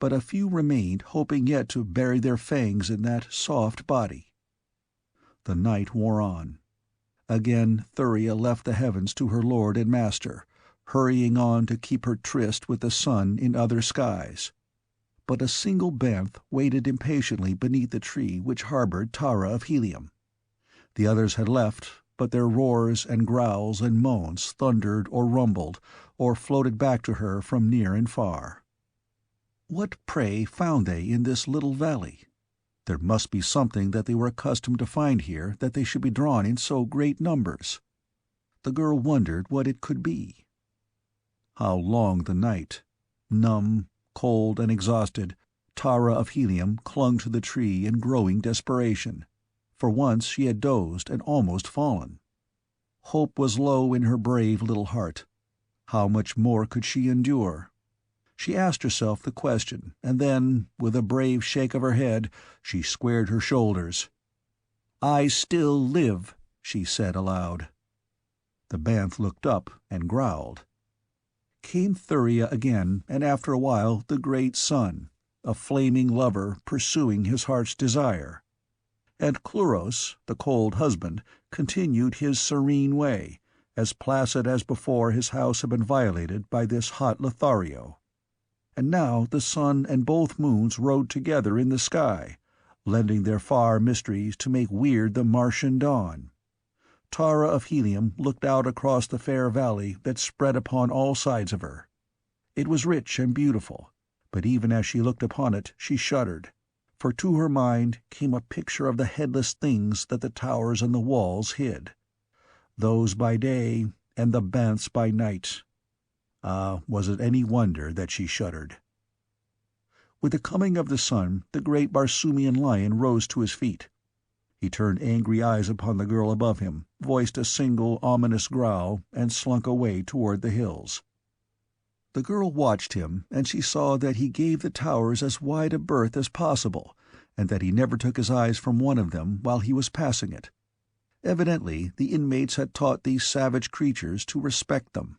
but a few remained, hoping yet to bury their fangs in that soft body. The night wore on. Again Thuria left the heavens to her lord and master, hurrying on to keep her tryst with the sun in other skies. But a single banth waited impatiently beneath the tree which harbored Tara of Helium. The others had left, but their roars and growls and moans thundered or rumbled, or floated back to her from near and far. What prey found they in this little valley? There must be something that they were accustomed to find here that they should be drawn in so great numbers. The girl wondered what it could be. How long the night! Numb, cold and exhausted, Tara of Helium clung to the tree in growing desperation. For once she had dozed and almost fallen. Hope was low in her brave little heart. How much more could she endure? She asked herself the question, and then, with a brave shake of her head, she squared her shoulders. "I still live," she said aloud. The banth looked up and growled. Came Thuria again, and after a while the great sun, a flaming lover pursuing his heart's desire. And Cluros, the cold husband, continued his serene way, as placid as before his house had been violated by this hot Lothario. And now the sun and both moons rode together in the sky, lending their far mysteries to make weird the Martian dawn. Tara of Helium looked out across the fair valley that spread upon all sides of her. It was rich and beautiful, but even as she looked upon it she shuddered, for to her mind came a picture of the headless things that the towers and the walls hid. Those by day and the banths by night. Ah, was it any wonder that she shuddered? With the coming of the sun, the great Barsoomian lion rose to his feet. He turned angry eyes upon the girl above him, voiced a single ominous growl, and slunk away toward the hills. The girl watched him, and she saw that he gave the towers as wide a berth as possible, and that he never took his eyes from one of them while he was passing it. Evidently the inmates had taught these savage creatures to respect them.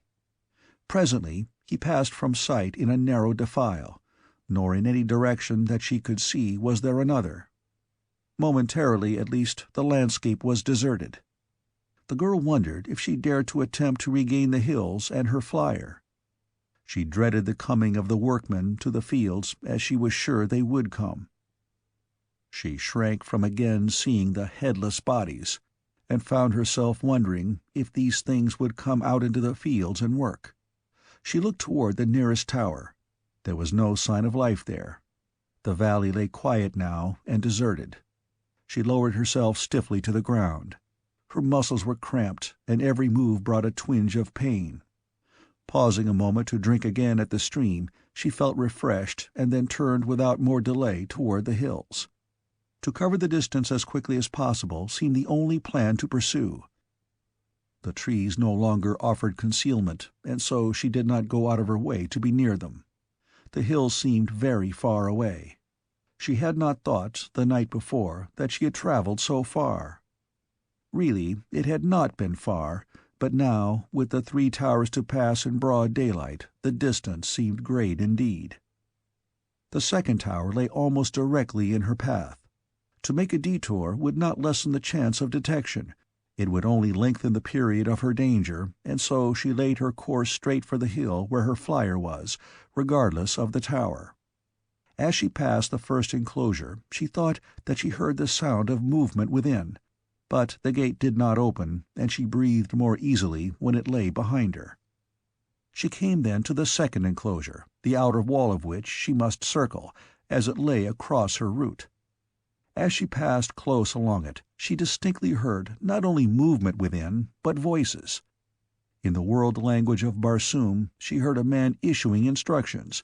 Presently he passed from sight in a narrow defile, nor in any direction that she could see was there another. Momentarily, at least, the landscape was deserted. The girl wondered if she dared to attempt to regain the hills and her flier. She dreaded the coming of the workmen to the fields, as she was sure they would come. She shrank from again seeing the headless bodies, and found herself wondering if these things would come out into the fields and work. She looked toward the nearest tower. There was no sign of life there. The valley lay quiet now and deserted. She lowered herself stiffly to the ground. Her muscles were cramped, and every move brought a twinge of pain. Pausing a moment to drink again at the stream, she felt refreshed and then turned without more delay toward the hills. To cover the distance as quickly as possible seemed the only plan to pursue. The trees no longer offered concealment, and so she did not go out of her way to be near them. The hills seemed very far away. She had not thought, the night before, that she had traveled so far. Really, it had not been far, but now, with the 3 towers to pass in broad daylight, the distance seemed great indeed. The second tower lay almost directly in her path. To make a detour would not lessen the chance of detection. It would only lengthen the period of her danger, and so she laid her course straight for the hill where her flier was, regardless of the tower. As she passed the first enclosure, she thought that she heard the sound of movement within, but the gate did not open, and she breathed more easily when it lay behind her. She came then to the second enclosure, the outer wall of which she must circle, as it lay across her route. As she passed close along it, she distinctly heard not only movement within, but voices. In the world language of Barsoom, she heard a man issuing instructions.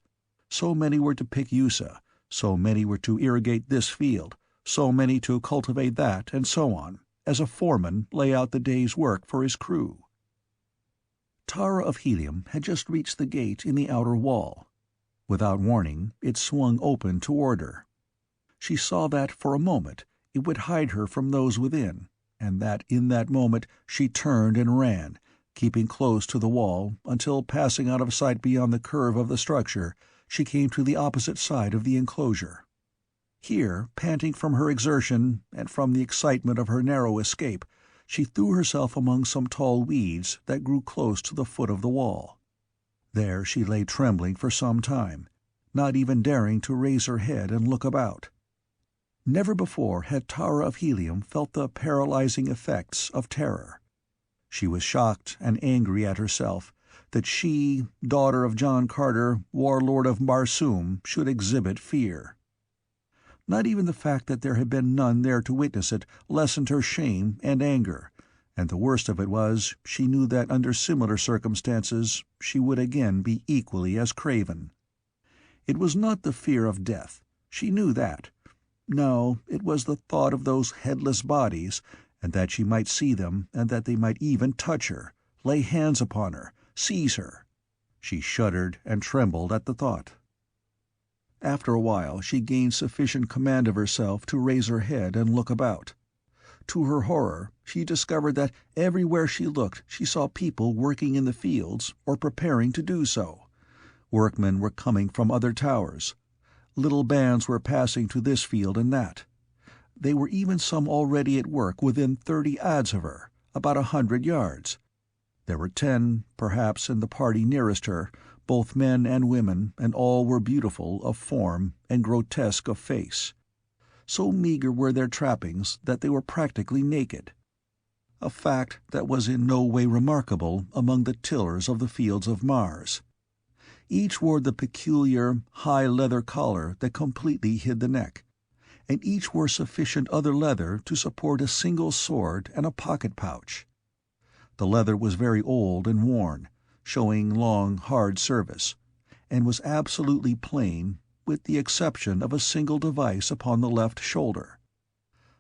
So many were to pick Yussa, so many were to irrigate this field, so many to cultivate that, and so on, as a foreman lay out the day's work for his crew. Tara of Helium had just reached the gate in the outer wall. Without warning, it swung open toward her. She saw that, for a moment, it would hide her from those within, and that in that moment she turned and ran, keeping close to the wall, until, passing out of sight beyond the curve of the structure, she came to the opposite side of the enclosure. Here, panting from her exertion and from the excitement of her narrow escape, she threw herself among some tall weeds that grew close to the foot of the wall. There she lay trembling for some time, not even daring to raise her head and look about. Never before had Tara of Helium felt the paralyzing effects of terror. She was shocked and angry at herself that she, daughter of John Carter, Warlord of Barsoom, should exhibit fear. Not even the fact that there had been none there to witness it lessened her shame and anger, and the worst of it was she knew that under similar circumstances she would again be equally as craven. It was not the fear of death. She knew that. No, it was the thought of those headless bodies, and that she might see them, and that they might even touch her, lay hands upon her, seize her. She shuddered and trembled at the thought. After a while she gained sufficient command of herself to raise her head and look about. To her horror, she discovered that everywhere she looked she saw people working in the fields, or preparing to do so. Workmen were coming from other towers. Little bands were passing to this field and that. There were even some already at work within 30 adz of her, about 100 yards. There were 10, perhaps, in the party nearest her, both men and women, and all were beautiful of form and grotesque of face. So meager were their trappings that they were practically naked. A fact that was in no way remarkable among the tillers of the fields of Mars. Each wore the peculiar, high leather collar that completely hid the neck, and each wore sufficient other leather to support a single sword and a pocket pouch. The leather was very old and worn, showing long, hard service, and was absolutely plain, with the exception of a single device upon the left shoulder.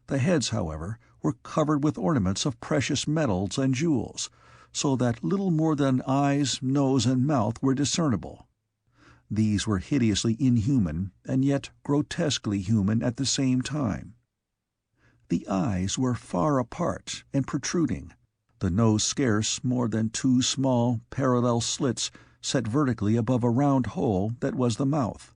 The heads, however, were covered with ornaments of precious metals and jewels, so that little more than eyes, nose, and mouth were discernible. These were hideously inhuman, and yet grotesquely human at the same time. The eyes were far apart and protruding, the nose scarce more than 2 small, parallel slits set vertically above a round hole that was the mouth.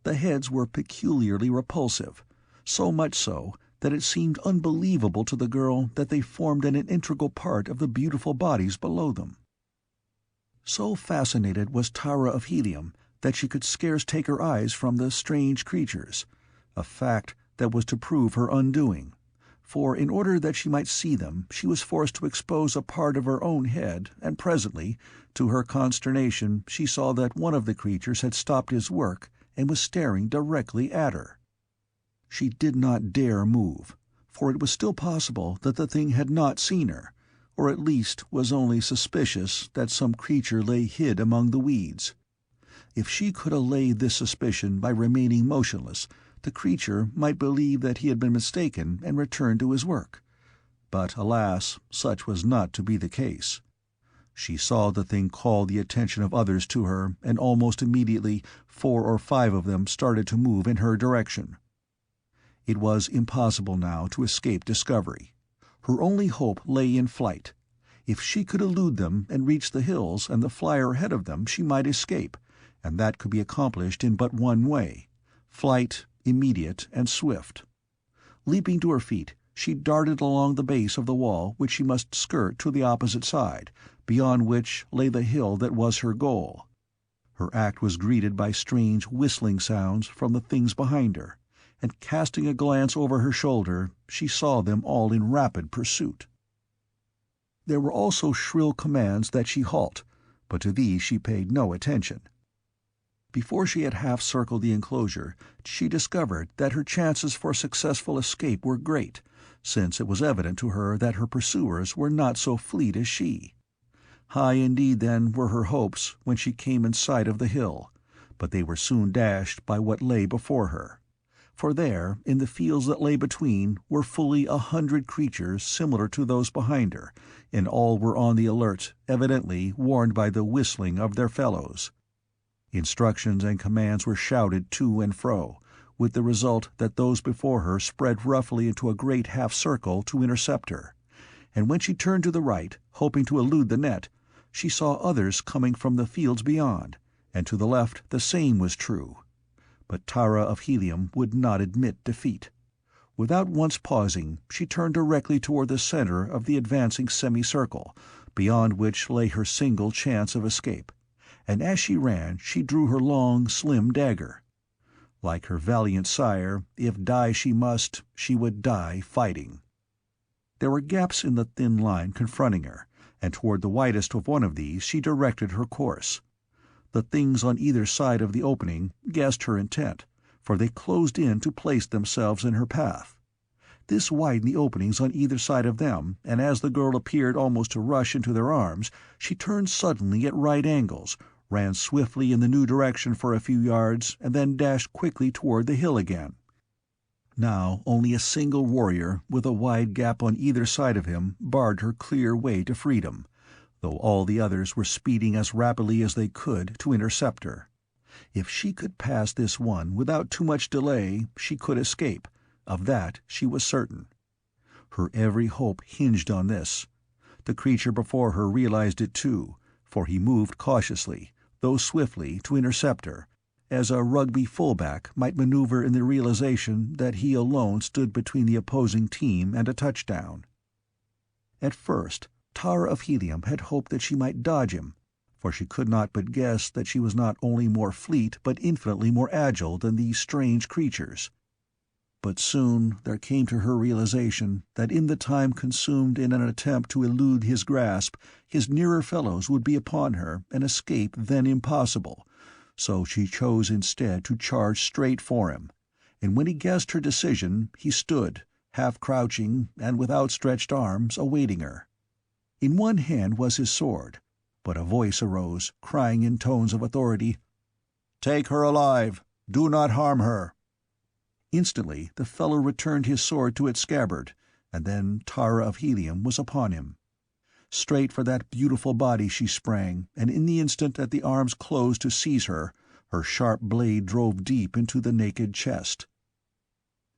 The heads were peculiarly repulsive, so much so that it seemed unbelievable to the girl that they formed an integral part of the beautiful bodies below them. So fascinated was Tara of Helium that she could scarce take her eyes from the strange creatures, a fact that was to prove her undoing, for in order that she might see them she was forced to expose a part of her own head, and presently, to her consternation, she saw that one of the creatures had stopped his work and was staring directly at her. She did not dare move, for it was still possible that the thing had not seen her, or at least was only suspicious that some creature lay hid among the weeds. If she could allay this suspicion by remaining motionless, the creature might believe that he had been mistaken and return to his work. But alas, such was not to be the case. She saw the thing call the attention of others to her, and almost immediately 4 or 5 of them started to move in her direction. It was impossible now to escape discovery. Her only hope lay in flight. If she could elude them and reach the hills and the flier ahead of them, she might escape, and that could be accomplished in but one way: flight, immediate and swift. Leaping to her feet, she darted along the base of the wall which she must skirt to the opposite side, beyond which lay the hill that was her goal. Her act was greeted by strange whistling sounds from the things behind her, and casting a glance over her shoulder, she saw them all in rapid pursuit. There were also shrill commands that she halt, but to these she paid no attention. Before she had half-circled the enclosure, she discovered that her chances for successful escape were great, since it was evident to her that her pursuers were not so fleet as she. High indeed, then, were her hopes when she came in sight of the hill, but they were soon dashed by what lay before her. For there, in the fields that lay between, were fully 100 creatures similar to those behind her, and all were on the alert, evidently warned by the whistling of their fellows. Instructions and commands were shouted to and fro, with the result that those before her spread roughly into a great half-circle to intercept her, and when she turned to the right, hoping to elude the net, she saw others coming from the fields beyond, and to the left the same was true. But Tara of Helium would not admit defeat. Without once pausing, she turned directly toward the center of the advancing semicircle, beyond which lay her single chance of escape, and as she ran she drew her long, slim dagger. Like her valiant sire, if die she must, she would die fighting. There were gaps in the thin line confronting her, and toward the widest of one of these she directed her course. The things on either side of the opening guessed her intent, for they closed in to place themselves in her path. This widened the openings on either side of them, and as the girl appeared almost to rush into their arms, she turned suddenly at right angles, ran swiftly in the new direction for a few yards, and then dashed quickly toward the hill again. Now only a single warrior, with a wide gap on either side of him, barred her clear way to freedom, though all the others were speeding as rapidly as they could to intercept her. If she could pass this one without too much delay, she could escape. Of that she was certain. Her every hope hinged on this. The creature before her realized it too, for he moved cautiously, though swiftly, to intercept her, as a rugby fullback might maneuver in the realization that he alone stood between the opposing team and a touchdown. At first, Tara of Helium had hoped that she might dodge him, for she could not but guess that she was not only more fleet but infinitely more agile than these strange creatures. But soon there came to her realization that in the time consumed in an attempt to elude his grasp, his nearer fellows would be upon her, and escape then impossible, so she chose instead to charge straight for him, and when he guessed her decision, he stood, half crouching and with outstretched arms, awaiting her. In one hand was his sword, but a voice arose, crying in tones of authority, "Take her alive! Do not harm her!" Instantly the fellow returned his sword to its scabbard, and then Tara of Helium was upon him. Straight for that beautiful body she sprang, and in the instant that the arms closed to seize her, her sharp blade drove deep into the naked chest.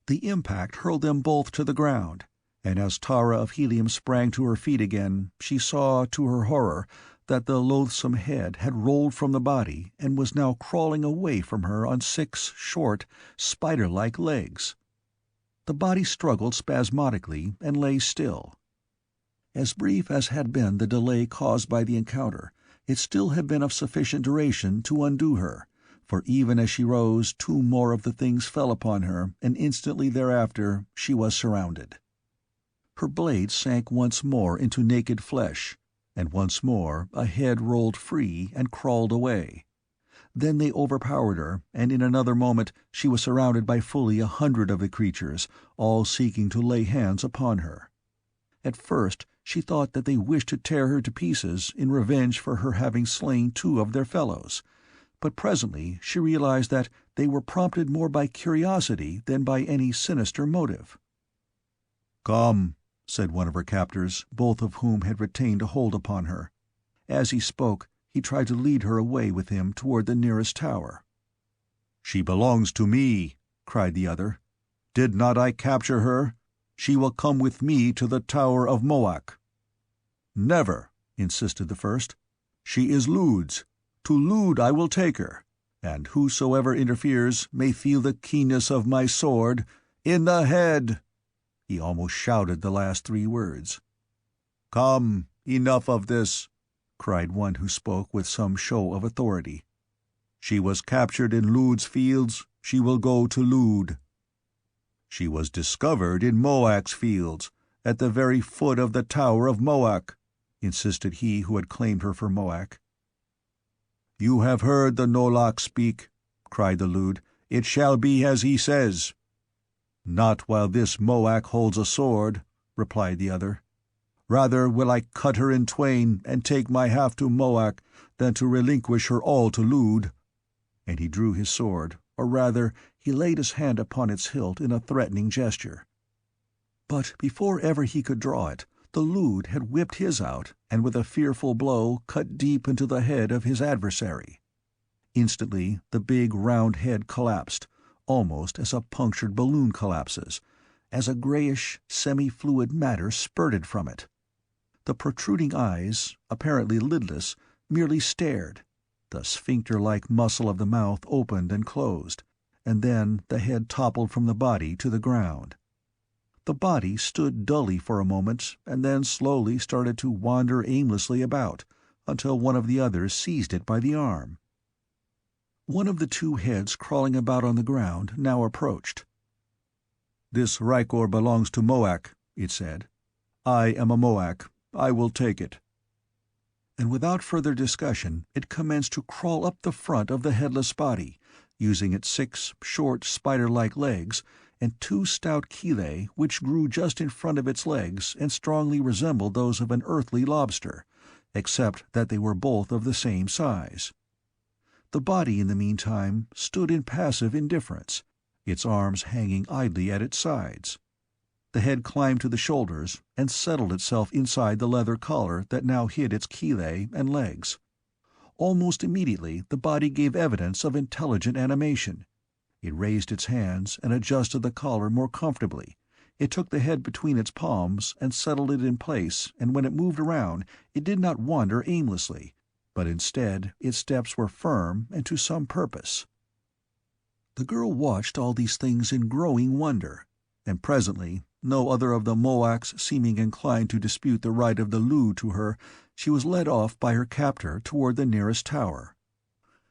The impact hurled them both to the ground, and as Tara of Helium sprang to her feet again, she saw, to her horror, that the loathsome head had rolled from the body and was now crawling away from her on 6 short, spider-like legs. The body struggled spasmodically and lay still. As brief as had been the delay caused by the encounter, it still had been of sufficient duration to undo her, for even as she rose 2 more of the things fell upon her, and instantly thereafter she was surrounded. Her blade sank once more into naked flesh, and once more a head rolled free and crawled away. Then they overpowered her, and in another moment she was surrounded by fully 100 of the creatures, all seeking to lay hands upon her. At first she thought that they wished to tear her to pieces in revenge for her having slain 2 of their fellows, but presently she realized that they were prompted more by curiosity than by any sinister motive. "Come," said one of her captors, both of whom had retained a hold upon her. As he spoke, he tried to lead her away with him toward the nearest tower. "She belongs to me," cried the other. "Did not I capture her? She will come with me to the Tower of Moak." "Never," insisted the first. "She is Lude's. To Lude I will take her, and whosoever interferes may feel the keenness of my sword in the head." He almost shouted the last 3 words. "Come, enough of this," cried one who spoke with some show of authority. "She was captured in Lude's fields, she will go to Lude." "She was discovered in Moak's fields, at the very foot of the Tower of Moak," insisted he who had claimed her for Moak. "You have heard the Nolak speak," cried the Lude. "It shall be as he says." "Not while this Moak holds a sword," replied the other. "Rather will I cut her in twain and take my half to Moak than to relinquish her all to Lude." And he drew his sword, or rather he laid his hand upon its hilt in a threatening gesture. But before ever he could draw it, the Lude had whipped his out, and with a fearful blow cut deep into the head of his adversary. Instantly the big round head collapsed, almost as a punctured balloon collapses, as a grayish, semi-fluid matter spurted from it. The protruding eyes, apparently lidless, merely stared. The sphincter-like muscle of the mouth opened and closed, and then the head toppled from the body to the ground. The body stood dully for a moment, and then slowly started to wander aimlessly about, until one of the others seized it by the arm. One of the 2 heads crawling about on the ground now approached. "This rykor belongs to Moak," it said. "I am a Moak. I will take it." And without further discussion it commenced to crawl up the front of the headless body, using its 6 short spider-like legs and 2 stout chellae which grew just in front of its legs and strongly resembled those of an earthly lobster, except that they were both of the same size. The body, in the meantime, stood in passive indifference, its arms hanging idly at its sides. The head climbed to the shoulders and settled itself inside the leather collar that now hid its chellae and legs. Almost immediately the body gave evidence of intelligent animation. It raised its hands and adjusted the collar more comfortably. It took the head between its palms and settled it in place, and when it moved around it did not wander aimlessly, but instead its steps were firm and to some purpose. The girl watched all these things in growing wonder, and presently No other of the Moaks seeming inclined to dispute the right of the Lu to her, she was led off by her captor toward the nearest tower.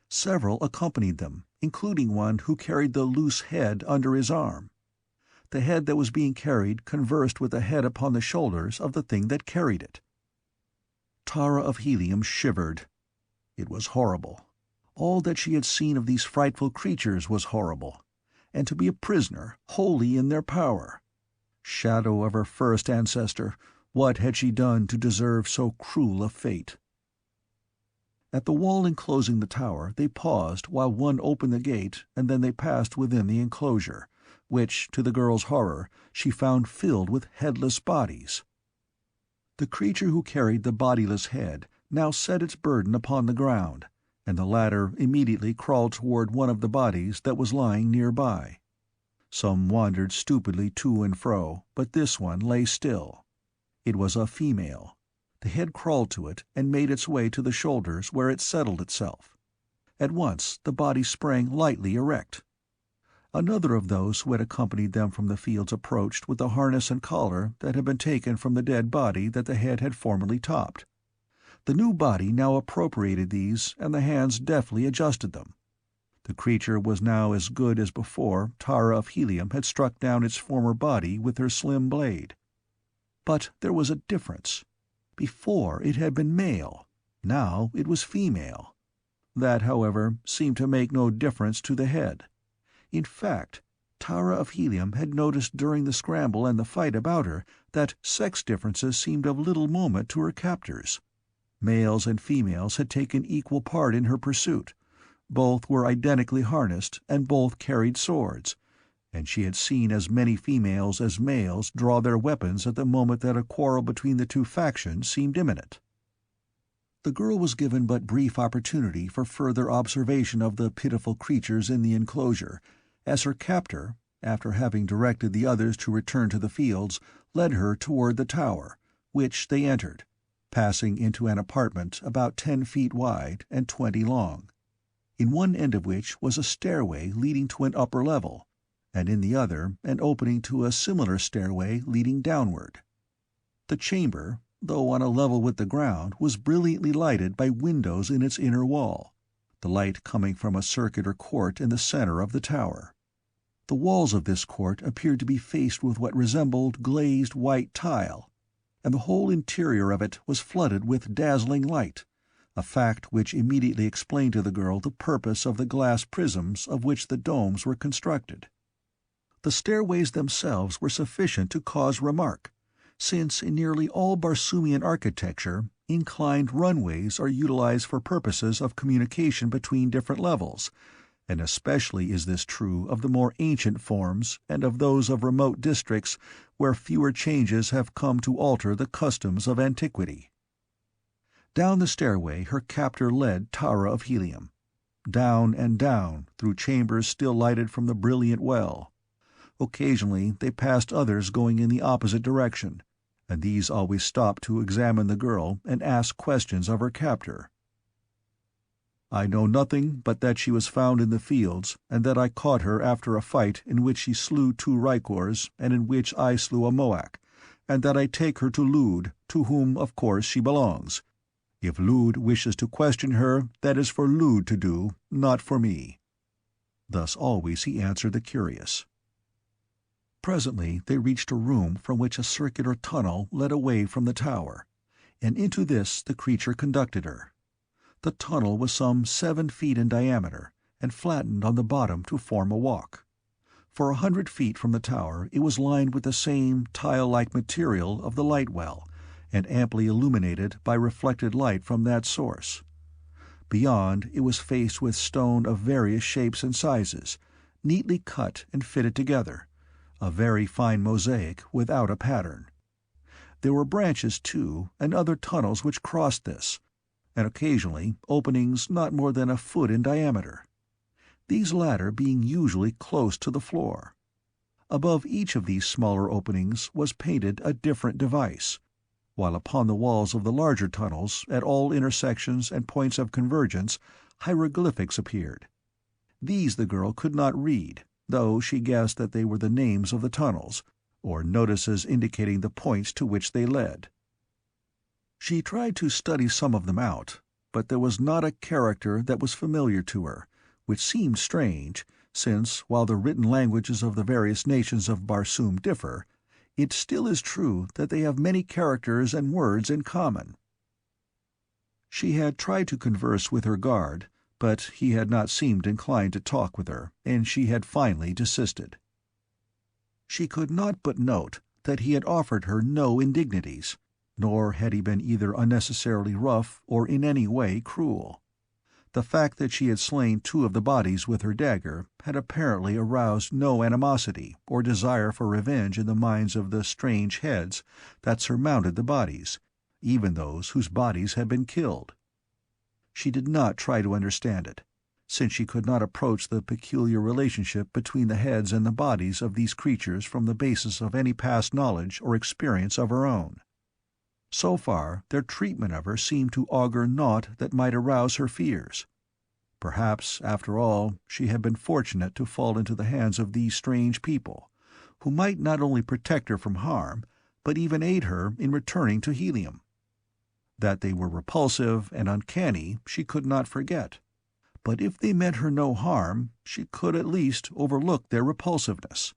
Several accompanied them, including one who carried the loose head under his arm. The head that was being carried conversed with the head upon the shoulders of the thing that carried it. Tara of Helium shivered. It was horrible. All that she had seen of these frightful creatures was horrible. And to be a prisoner, wholly in their power. Shadow of her first ancestor, what had she done to deserve so cruel a fate? At the wall enclosing the tower they paused while one opened the gate, and then they passed within the enclosure, which, to the girl's horror, she found filled with headless bodies. The creature who carried the bodiless head now set its burden upon the ground, and the latter immediately crawled toward one of the bodies that was lying nearby. Some wandered stupidly to and fro, but this one lay still. It was a female. The head crawled to it and made its way to the shoulders, where it settled itself. At once the body sprang lightly erect. Another of those who had accompanied them from the fields approached with the harness and collar that had been taken from the dead body that the head had formerly topped. The new body now appropriated these, and the hands deftly adjusted them. The creature was now as good as before Tara of Helium had struck down its former body with her slim blade. But there was a difference. Before it had been male, now it was female. That, however, seemed to make no difference to the head. In fact, Tara of Helium had noticed during the scramble and the fight about her that sex differences seemed of little moment to her captors. Males and females had taken equal part in her pursuit. Both were identically harnessed, and both carried swords, and she had seen as many females as males draw their weapons at the moment that a quarrel between the two factions seemed imminent. The girl was given but brief opportunity for further observation of the pitiful creatures in the enclosure, as her captor, after having directed the others to return to the fields, led her toward the tower, which they entered, passing into an apartment about 10 feet wide and 20 long, in one end of which was a stairway leading to an upper level, and in the other an opening to a similar stairway leading downward. The chamber, though on a level with the ground, was brilliantly lighted by windows in its inner wall, the light coming from a circular court in the center of the tower. The walls of this court appeared to be faced with what resembled glazed white tile, and the whole interior of it was flooded with dazzling light, a fact which immediately explained to the girl the purpose of the glass prisms of which the domes were constructed. The stairways themselves were sufficient to cause remark, since in nearly all Barsoomian architecture inclined runways are utilized for purposes of communication between different levels, and especially is this true of the more ancient forms and of those of remote districts where fewer changes have come to alter the customs of antiquity. Down the stairway her captor led Tara of Helium, down and down through chambers still lighted from the brilliant well. Occasionally they passed others going in the opposite direction, and these always stopped to examine the girl and ask questions of her captor. "I know nothing but that she was found in the fields, and that I caught her after a fight in which she slew 2 rykors and in which I slew a Moak, and that I take her to Lud, to whom, of course, she belongs. If Lud wishes to question her, that is for Lud to do, not for me." Thus always he answered the curious. Presently they reached a room from which a circular tunnel led away from the tower, and into this the creature conducted her. The tunnel was some 7 feet in diameter, and flattened on the bottom to form a walk. For 100 feet from the tower it was lined with the same tile-like material of the light well, and amply illuminated by reflected light from that source. Beyond, it was faced with stone of various shapes and sizes, neatly cut and fitted together, a very fine mosaic without a pattern. There were branches, too, and other tunnels which crossed this, and occasionally openings not more than a foot in diameter, these latter being usually close to the floor. Above each of these smaller openings was painted a different device, while upon the walls of the larger tunnels, at all intersections and points of convergence, hieroglyphics appeared. These the girl could not read, though she guessed that they were the names of the tunnels, or notices indicating the points to which they led. She tried to study some of them out, but there was not a character that was familiar to her, which seemed strange, since, while the written languages of the various nations of Barsoom differ, it still is true that they have many characters and words in common. She had tried to converse with her guard, but he had not seemed inclined to talk with her, and she had finally desisted. She could not but note that he had offered her no indignities, nor had he been either unnecessarily rough or in any way cruel. The fact that she had slain 2 of the bodies with her dagger had apparently aroused no animosity or desire for revenge in the minds of the strange heads that surmounted the bodies, even those whose bodies had been killed. She did not try to understand it, since she could not approach the peculiar relationship between the heads and the bodies of these creatures from the basis of any past knowledge or experience of her own. So far, their treatment of her seemed to augur naught that might arouse her fears. Perhaps, after all, she had been fortunate to fall into the hands of these strange people, who might not only protect her from harm, but even aid her in returning to Helium. That they were repulsive and uncanny she could not forget, but if they meant her no harm, she could at least overlook their repulsiveness.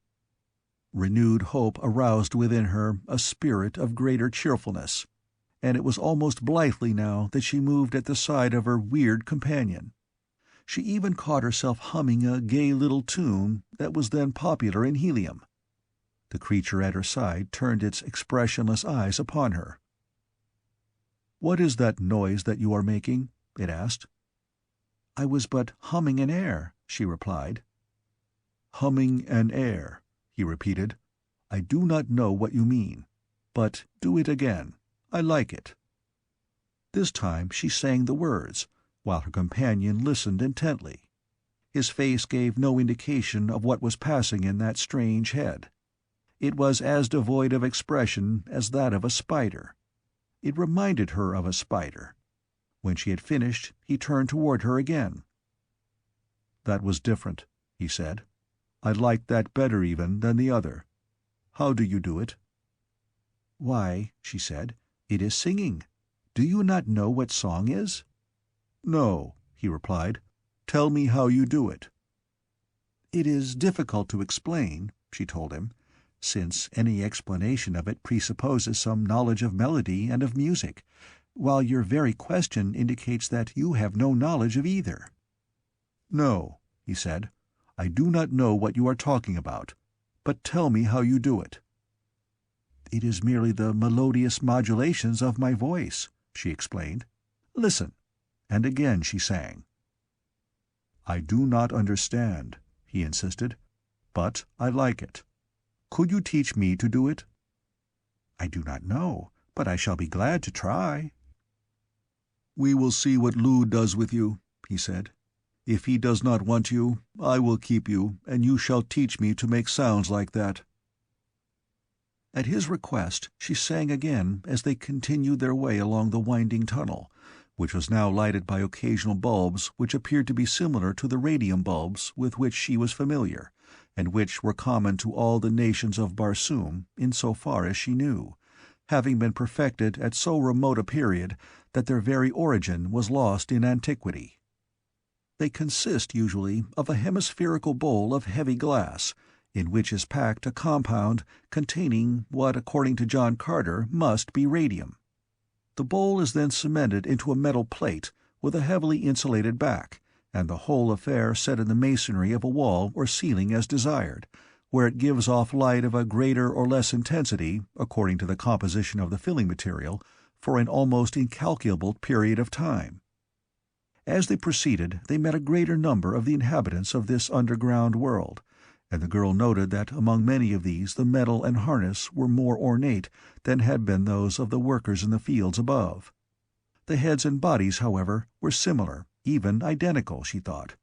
Renewed hope aroused within her a spirit of greater cheerfulness, and it was almost blithely now that she moved at the side of her weird companion. She even caught herself humming a gay little tune that was then popular in Helium. The creature at her side turned its expressionless eyes upon her. "What is that noise that you are making?" it asked. "I was but humming an air," she replied. "Humming an air," he repeated. "I do not know what you mean, but do it again. I like it." This time she sang the words, while her companion listened intently. His face gave no indication of what was passing in that strange head. It was as devoid of expression as that of a spider. It reminded her of a spider. When she had finished, he turned toward her again. "That was different," he said. "I liked that better even than the other. How do you do it?" "Why," she said, "it is singing. Do you not know what song is?" "No," he replied. "Tell me how you do it." "It is difficult to explain," she told him, "since any explanation of it presupposes some knowledge of melody and of music, while your very question indicates that you have no knowledge of either." "No," he said, "I do not know what you are talking about, but tell me how you do it." "It is merely the melodious modulations of my voice," she explained. "Listen." And again she sang. "I do not understand," he insisted, "but I like it. Could you teach me to do it?" "I do not know, but I shall be glad to try." "We will see what Lou does with you," he said. "If he does not want you, I will keep you, and you shall teach me to make sounds like that." At his request she sang again as they continued their way along the winding tunnel, which was now lighted by occasional bulbs which appeared to be similar to the radium bulbs with which she was familiar, and which were common to all the nations of Barsoom in so far as she knew, having been perfected at so remote a period that their very origin was lost in antiquity. They consist usually of a hemispherical bowl of heavy glass, in which is packed a compound containing what, according to John Carter, must be radium. The bowl is then cemented into a metal plate with a heavily insulated back, and the whole affair set in the masonry of a wall or ceiling as desired, where it gives off light of a greater or less intensity, according to the composition of the filling material, for an almost incalculable period of time. As they proceeded, they met a greater number of the inhabitants of this underground world, and the girl noted that among many of these the metal and harness were more ornate than had been those of the workers in the fields above. The heads and bodies, however, were similar, even identical, she thought.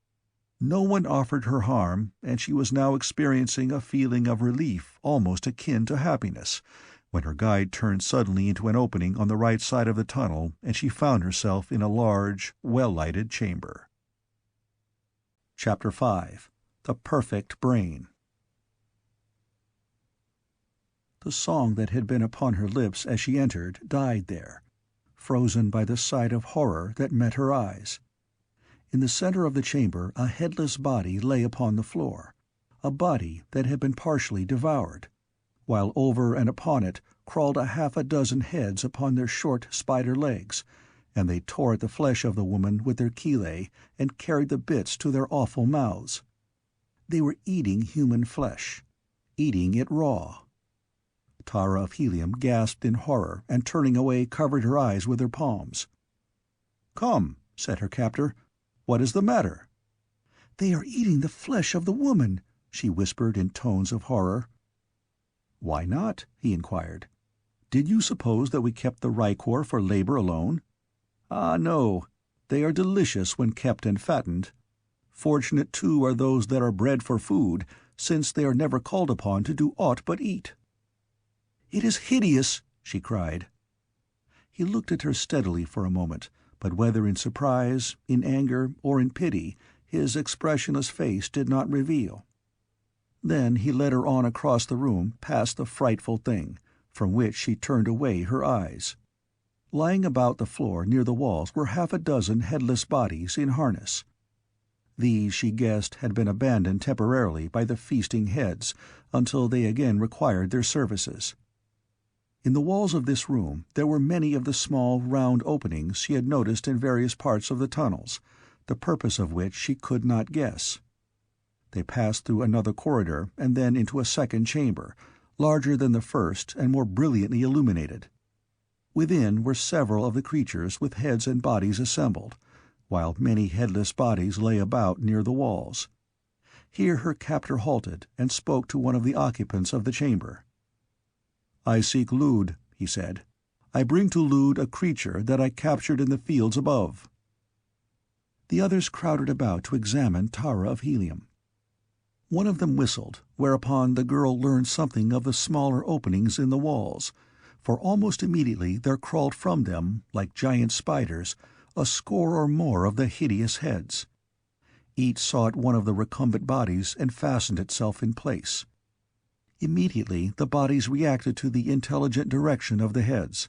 No one offered her harm, and she was now experiencing a feeling of relief almost akin to happiness, when her guide turned suddenly into an opening on the right side of the tunnel and she found herself in a large, well-lighted chamber. Chapter 5. The Perfect Brain. The song that had been upon her lips as she entered died there, frozen by the sight of horror that met her eyes. In the center of the chamber a headless body lay upon the floor, a body that had been partially devoured, while over and upon it crawled 6 heads upon their short spider legs, and they tore at the flesh of the woman with their chellae and carried the bits to their awful mouths. They were eating human flesh, eating it raw. Tara of Helium gasped in horror, and turning away covered her eyes with her palms. "Come," said her captor. "What is the matter?" "They are eating the flesh of the woman," she whispered in tones of horror. "Why not?" he inquired. "Did you suppose that we kept the rykor for labor alone? Ah, no. They are delicious when kept and fattened. Fortunate, too, are those that are bred for food, since they are never called upon to do aught but eat." "It is hideous!" she cried. He looked at her steadily for a moment, but whether in surprise, in anger, or in pity, his expressionless face did not reveal. Then he led her on across the room past the frightful thing, from which she turned away her eyes. Lying about the floor near the walls were 6 headless bodies in harness. These, she guessed, had been abandoned temporarily by the feasting heads until they again required their services. In the walls of this room there were many of the small, round openings she had noticed in various parts of the tunnels, the purpose of which she could not guess. They passed through another corridor and then into a second chamber, larger than the first and more brilliantly illuminated. Within were several of the creatures with heads and bodies assembled, while many headless bodies lay about near the walls. Here her captor halted and spoke to one of the occupants of the chamber. "I seek Lud," he said. "I bring to Lud a creature that I captured in the fields above." The others crowded about to examine Tara of Helium. One of them whistled, whereupon the girl learned something of the smaller openings in the walls, for almost immediately there crawled from them, like giant spiders, a score or more of the hideous heads. Each sought one of the recumbent bodies and fastened itself in place. Immediately the bodies reacted to the intelligent direction of the heads.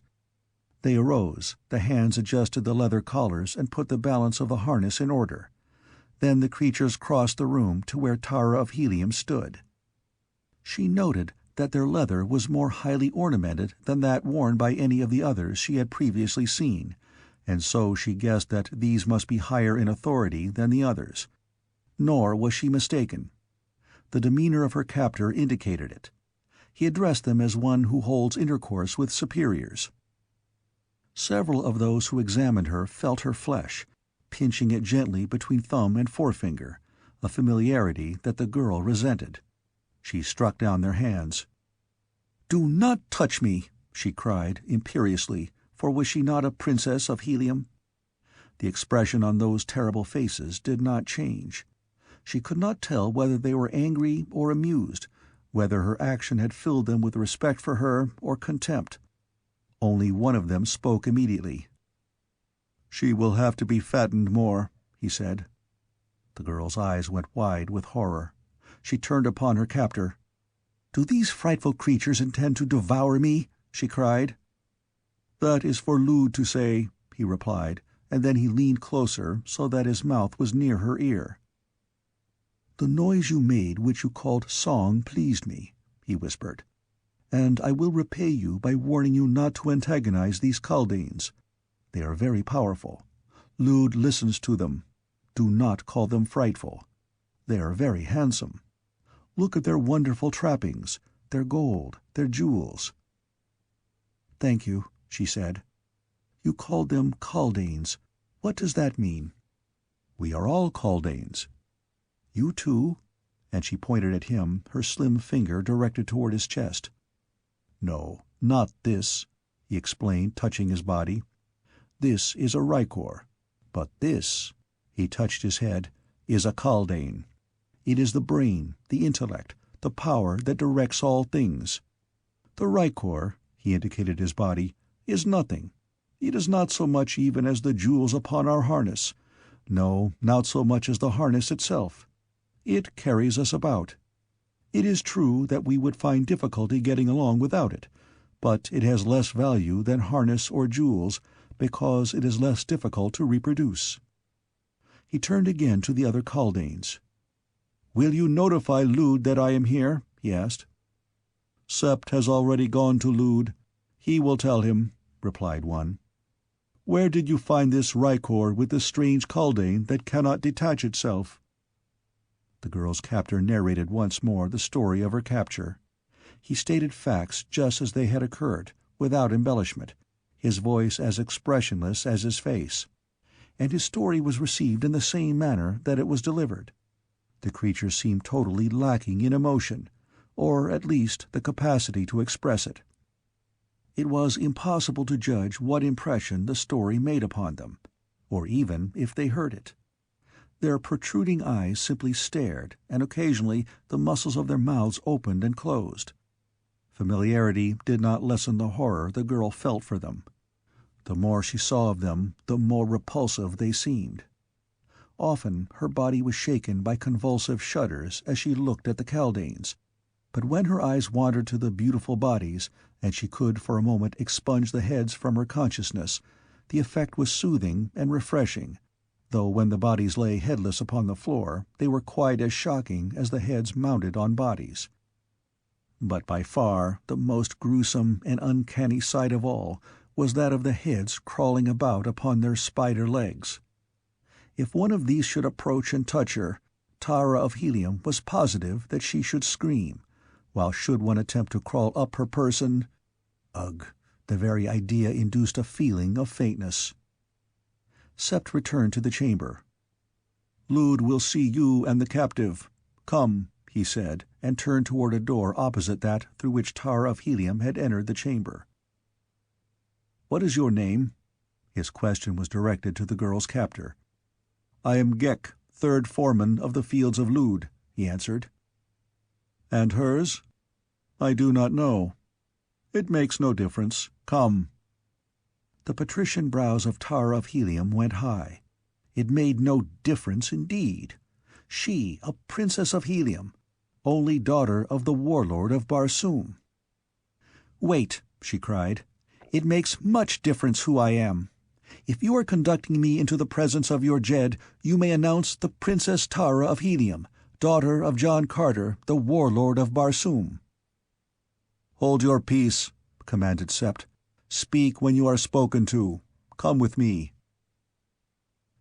They arose, the hands adjusted the leather collars and put the balance of the harness in order. Then the creatures crossed the room to where Tara of Helium stood. She noted that their leather was more highly ornamented than that worn by any of the others she had previously seen, and so she guessed that these must be higher in authority than the others. Nor was she mistaken. The demeanor of her captor indicated it. He addressed them as one who holds intercourse with superiors. Several of those who examined her felt her flesh, pinching it gently between thumb and forefinger, a familiarity that the girl resented. She struck down their hands. "Do not touch me!" she cried, imperiously, for was she not a princess of Helium? The expression on those terrible faces did not change. She could not tell whether they were angry or amused, whether her action had filled them with respect for her or contempt. Only one of them spoke immediately. "She will have to be fattened more," he said. The girl's eyes went wide with horror. She turned upon her captor. "Do these frightful creatures intend to devour me?" she cried. "That is for Lud to say," he replied, and then he leaned closer so that his mouth was near her ear. "The noise you made which you called song pleased me," he whispered, "and I will repay you by warning you not to antagonize these kaldanes. They are very powerful. Lud listens to them. Do not call them frightful. They are very handsome. Look at their wonderful trappings, their gold, their jewels." "Thank you," she said. "You called them kaldanes. What does that mean?" "We are all kaldanes." "You too?" And she pointed at him, her slim finger directed toward his chest. "No, not this," he explained, touching his body. "This is a rykor. But this," he touched his head, "is a kaldane. It is the brain, the intellect, the power that directs all things. The rykor," he indicated his body, "is nothing. It is not so much even as the jewels upon our harness. No, not so much as the harness itself. It carries us about. It is true that we would find difficulty getting along without it, but it has less value than harness or jewels, because it is less difficult to reproduce." He turned again to the other kaldanes. "Will you notify Lude that I am here?" he asked. "Sept has already gone to Lude. He will tell him," replied one. "Where did you find this rykor with the strange kaldane that cannot detach itself?" The girl's captor narrated once more the story of her capture. He stated facts just as they had occurred, without embellishment, his voice as expressionless as his face. And his story was received in the same manner that it was delivered. The creature seemed totally lacking in emotion, or at least the capacity to express it. It was impossible to judge what impression the story made upon them, or even if they heard it. Their protruding eyes simply stared, and occasionally the muscles of their mouths opened and closed. Familiarity did not lessen the horror the girl felt for them. The more she saw of them, the more repulsive they seemed. Often her body was shaken by convulsive shudders as she looked at the kaldanes, but when her eyes wandered to the beautiful bodies, and she could for a moment expunge the heads from her consciousness, the effect was soothing and refreshing, though when the bodies lay headless upon the floor they were quite as shocking as the heads mounted on bodies. But by far the most gruesome and uncanny sight of all was that of the heads crawling about upon their spider legs. If one of these should approach and touch her, Tara of Helium was positive that she should scream, while should one attempt to crawl up her person— ugh, the very idea induced a feeling of faintness. Sept returned to the chamber. "Lude will see you and the captive. Come," he said, and turned toward a door opposite that through which Tara of Helium had entered the chamber. "What is your name?" His question was directed to the girl's captor. "I am Ghek, third foreman of the fields of Lude," he answered. "And hers?" "I do not know." "It makes no difference. Come." The patrician brows of Tara of Helium went high. It made no difference indeed. She, a princess of Helium, only daughter of the Warlord of Barsoom. "Wait," she cried. "It makes much difference who I am. If you are conducting me into the presence of your Jed, you may announce the Princess Tara of Helium, daughter of John Carter, the Warlord of Barsoom." "Hold your peace," commanded Sept. "Speak when you are spoken to. Come with me."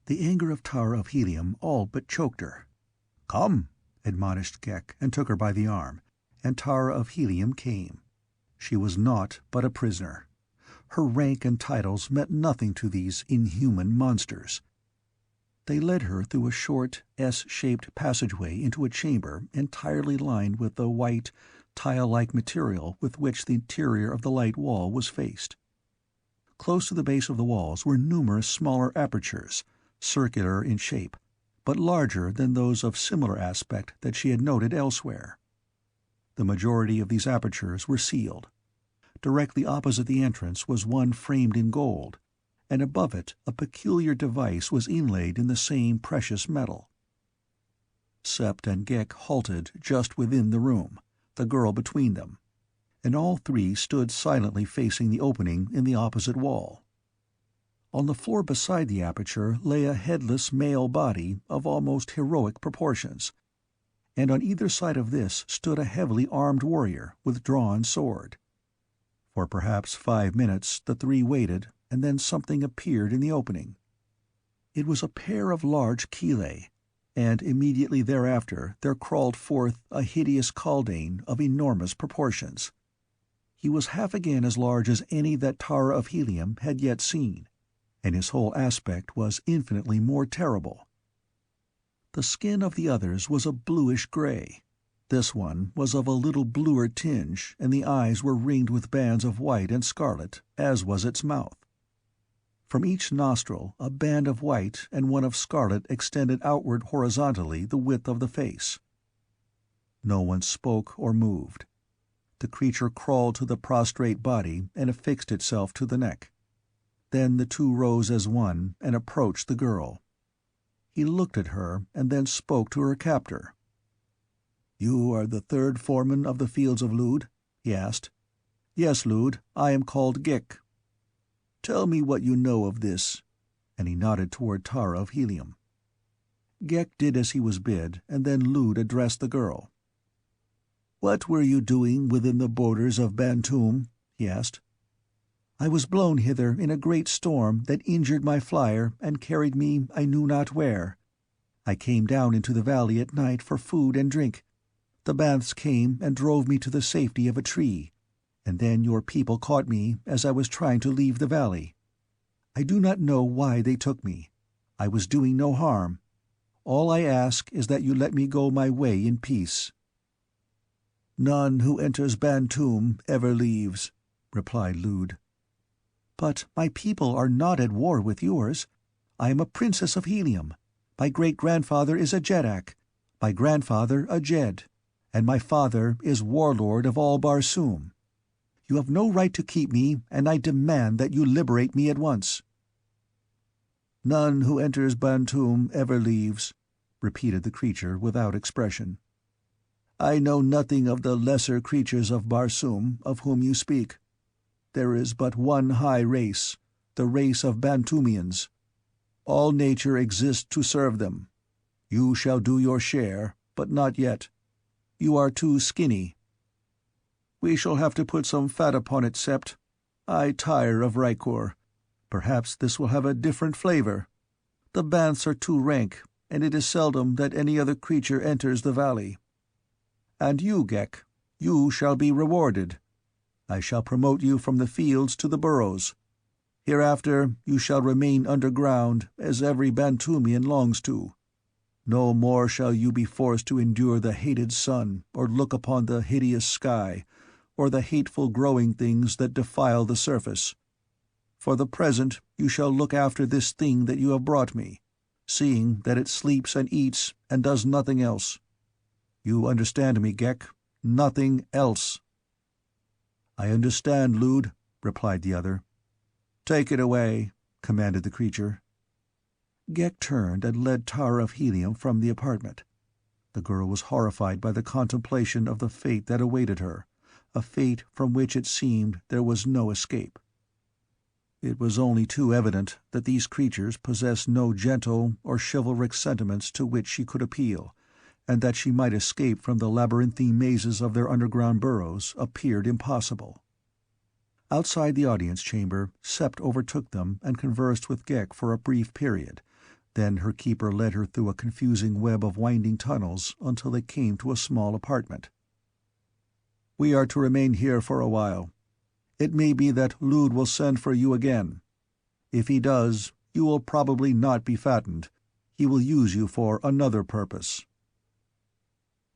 The anger of Tara of Helium all but choked her. "Come," admonished Ghek, and took her by the arm, and Tara of Helium came. She was naught but a prisoner. Her rank and titles meant nothing to these inhuman monsters. They led her through a short, S-shaped passageway into a chamber entirely lined with the white, tile-like material with which the interior of the light wall was faced. Close to the base of the walls were numerous smaller apertures, circular in shape, but larger than those of similar aspect that she had noted elsewhere. The majority of these apertures were sealed. Directly opposite the entrance was one framed in gold, and above it a peculiar device was inlaid in the same precious metal. Sept and Ghek halted just within the room, the girl between them, and all three stood silently facing the opening in the opposite wall. On the floor beside the aperture lay a headless male body of almost heroic proportions, and on either side of this stood a heavily armed warrior with drawn sword. For perhaps 5 minutes the three waited, and then something appeared in the opening. It was a pair of large chelae, and immediately thereafter there crawled forth a hideous kaldane of enormous proportions. He was half again as large as any that Tara of Helium had yet seen, and his whole aspect was infinitely more terrible. The skin of the others was a bluish gray. This one was of a little bluer tinge, and the eyes were ringed with bands of white and scarlet, as was its mouth. From each nostril a band of white and one of scarlet extended outward horizontally the width of the face. No one spoke or moved. The creature crawled to the prostrate body and affixed itself to the neck. Then the two rose as one and approached the girl. He looked at her and then spoke to her captor. "You are the third foreman of the Fields of Lud?" he asked. "Yes, Lud. I am called Ghek." "Tell me what you know of this," and he nodded toward Tara of Helium. Ghek did as he was bid, and then Lud addressed the girl. "What were you doing within the borders of Bantoom?" he asked. "I was blown hither in a great storm that injured my flier and carried me I knew not where. I came down into the valley at night for food and drink. The Banths came and drove me to the safety of a tree, and then your people caught me as I was trying to leave the valley. I do not know why they took me. I was doing no harm. All I ask is that you let me go my way in peace." "None who enters Bantoom ever leaves," replied Lud. "But my people are not at war with yours. I am a princess of Helium. My great-grandfather is a Jeddak, my grandfather a Jed, and my father is Warlord of all Barsoom. You have no right to keep me, and I demand that you liberate me at once." "None who enters Bantoom ever leaves," repeated the creature without expression. "I know nothing of the lesser creatures of Barsoom, of whom you speak. There is but one high race, the race of Bantoomians. All nature exists to serve them. You shall do your share, but not yet. You are too skinny." "We shall have to put some fat upon it, Sept. I tire of rykor. Perhaps this will have a different flavor. The Banths are too rank, and it is seldom that any other creature enters the valley. And you, Ghek, you shall be rewarded. I shall promote you from the fields to the burrows. Hereafter you shall remain underground, as every Bantoomian longs to. No more shall you be forced to endure the hated sun, or look upon the hideous sky, or the hateful growing things that defile the surface. For the present you shall look after this thing that you have brought me, seeing that it sleeps and eats and does nothing else. You understand me, Ghek? Nothing else." "I understand, Lud," replied the other. "Take it away," commanded the creature. Ghek turned and led Tara of Helium from the apartment. The girl was horrified by the contemplation of the fate that awaited her, a fate from which it seemed there was no escape. It was only too evident that these creatures possessed no gentle or chivalric sentiments to which she could appeal, and that she might escape from the labyrinthine mazes of their underground burrows appeared impossible. Outside the audience chamber, Sept overtook them and conversed with Ghek for a brief period. Then her keeper led her through a confusing web of winding tunnels until they came to a small apartment. "We are to remain here for a while. It may be that Lud will send for you again. If he does, you will probably not be fattened. He will use you for another purpose."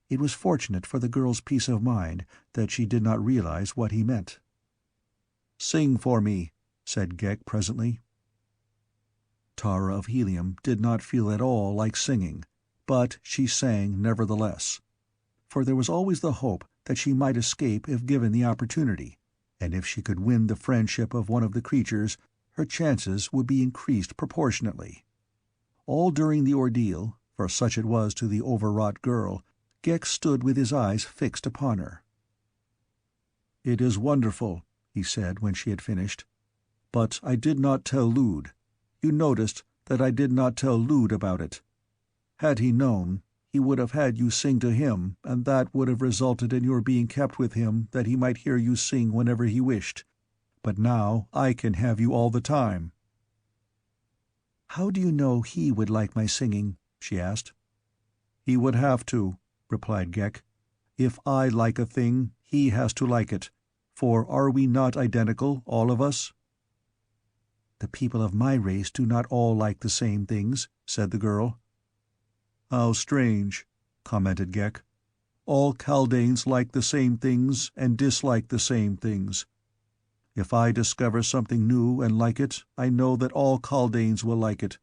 It was fortunate for the girl's peace of mind that she did not realize what he meant. "Sing for me," said Ghek presently. Tara of Helium did not feel at all like singing, but she sang nevertheless. For there was always the hope that she might escape if given the opportunity, and if she could win the friendship of one of the creatures, her chances would be increased proportionately. All during the ordeal, for such it was to the overwrought girl, Ghek stood with his eyes fixed upon her. "It is wonderful," he said when she had finished. "But I did not tell Lud. You noticed that I did not tell Lud about it. Had he known, he would have had you sing to him, and that would have resulted in your being kept with him that he might hear you sing whenever he wished. But now I can have you all the time." "How do you know he would like my singing?" she asked. "He would have to," replied Ghek. "If I like a thing, he has to like it, for are we not identical, all of us?" "The people of my race do not all like the same things," said the girl. "How strange," commented Ghek. "All kaldanes like the same things and dislike the same things. If I discover something new and like it, I know that all kaldanes will like it.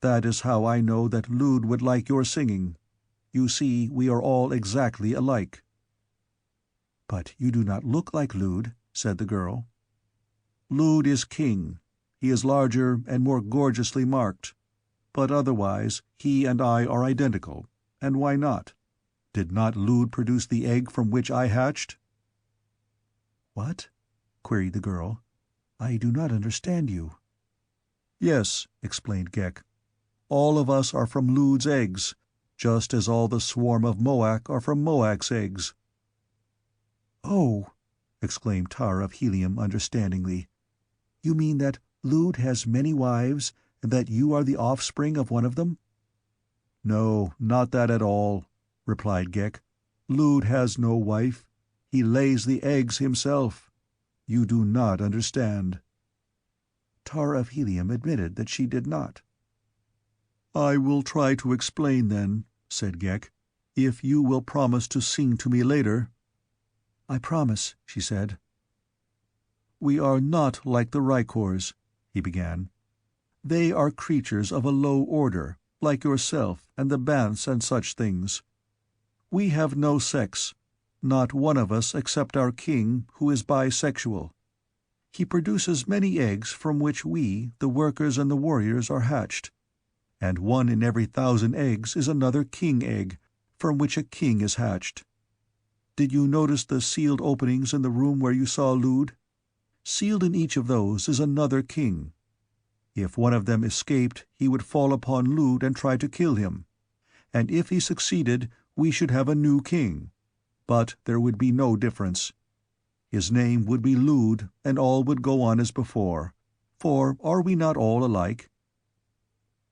That is how I know that Lud would like your singing. You see, we are all exactly alike." "But you do not look like Lud," said the girl. "Lud is king. He is larger and more gorgeously marked. But otherwise, he and I are identical. And why not? Did not Lud produce the egg from which I hatched?" "What?" queried the girl. "I do not understand you." "Yes," explained Ghek. "All of us are from Lud's eggs, just as all the swarm of Moak are from Moak's eggs." "Oh," exclaimed Tara of Helium understandingly. "You mean that Lud has many wives, and that you are the offspring of one of them?" "No, not that at all," replied Ghek. "Lud has no wife. He lays the eggs himself. You do not understand." Tara of Helium admitted that she did not. "I will try to explain then," said Ghek, "if you will promise to sing to me later." "I promise," she said. "We are not like the rykors," he began. "They are creatures of a low order, like yourself and the banths and such things. We have no sex, not one of us except our king, who is bisexual. He produces many eggs from which we, the workers and the warriors, are hatched. And 1 in every 1,000 eggs is another king egg, from which a king is hatched. Did you notice the sealed openings in the room where you saw Lud? Sealed in each of those is another king. If one of them escaped, he would fall upon Lud and try to kill him. And if he succeeded, we should have a new king. But there would be no difference. His name would be Lud, and all would go on as before. For are we not all alike?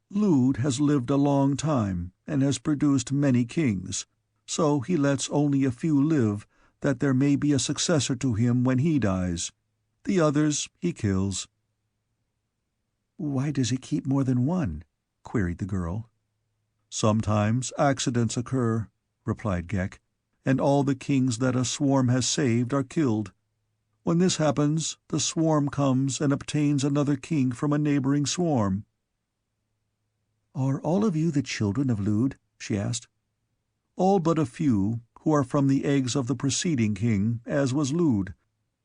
Lud has lived a long time, and has produced many kings, so he lets only a few live, that there may be a successor to him when he dies. The others he kills." "Why does he keep more than one?" queried the girl. "Sometimes accidents occur," replied Ghek, "and all the kings that a swarm has saved are killed. When this happens, the swarm comes and obtains another king from a neighboring swarm." "Are all of you the children of Lud?" she asked. "All but a few, who are from the eggs of the preceding king, as was Lud.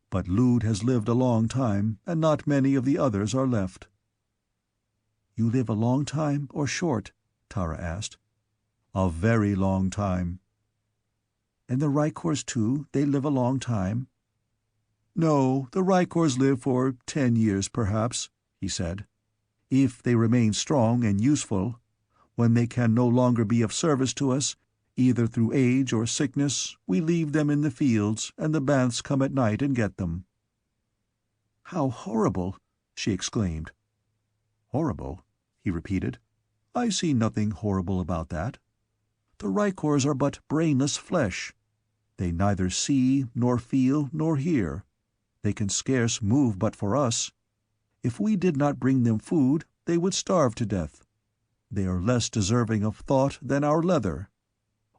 But Lud has lived a long time, and not many of the others are left." "You live a long time or short?" Tara asked. "A very long time." "And the rykors too, they live a long time?" "No, the rykors live for 10 years perhaps," he said. "If they remain strong and useful. When they can no longer be of service to us, either through age or sickness, we leave them in the fields, and the banths come at night and get them." "How horrible!" she exclaimed. "Horrible?" he repeated. "I see nothing horrible about that. The rykors are but brainless flesh. They neither see, nor feel, nor hear. They can scarce move but for us. If we did not bring them food, they would starve to death. They are less deserving of thought than our leather.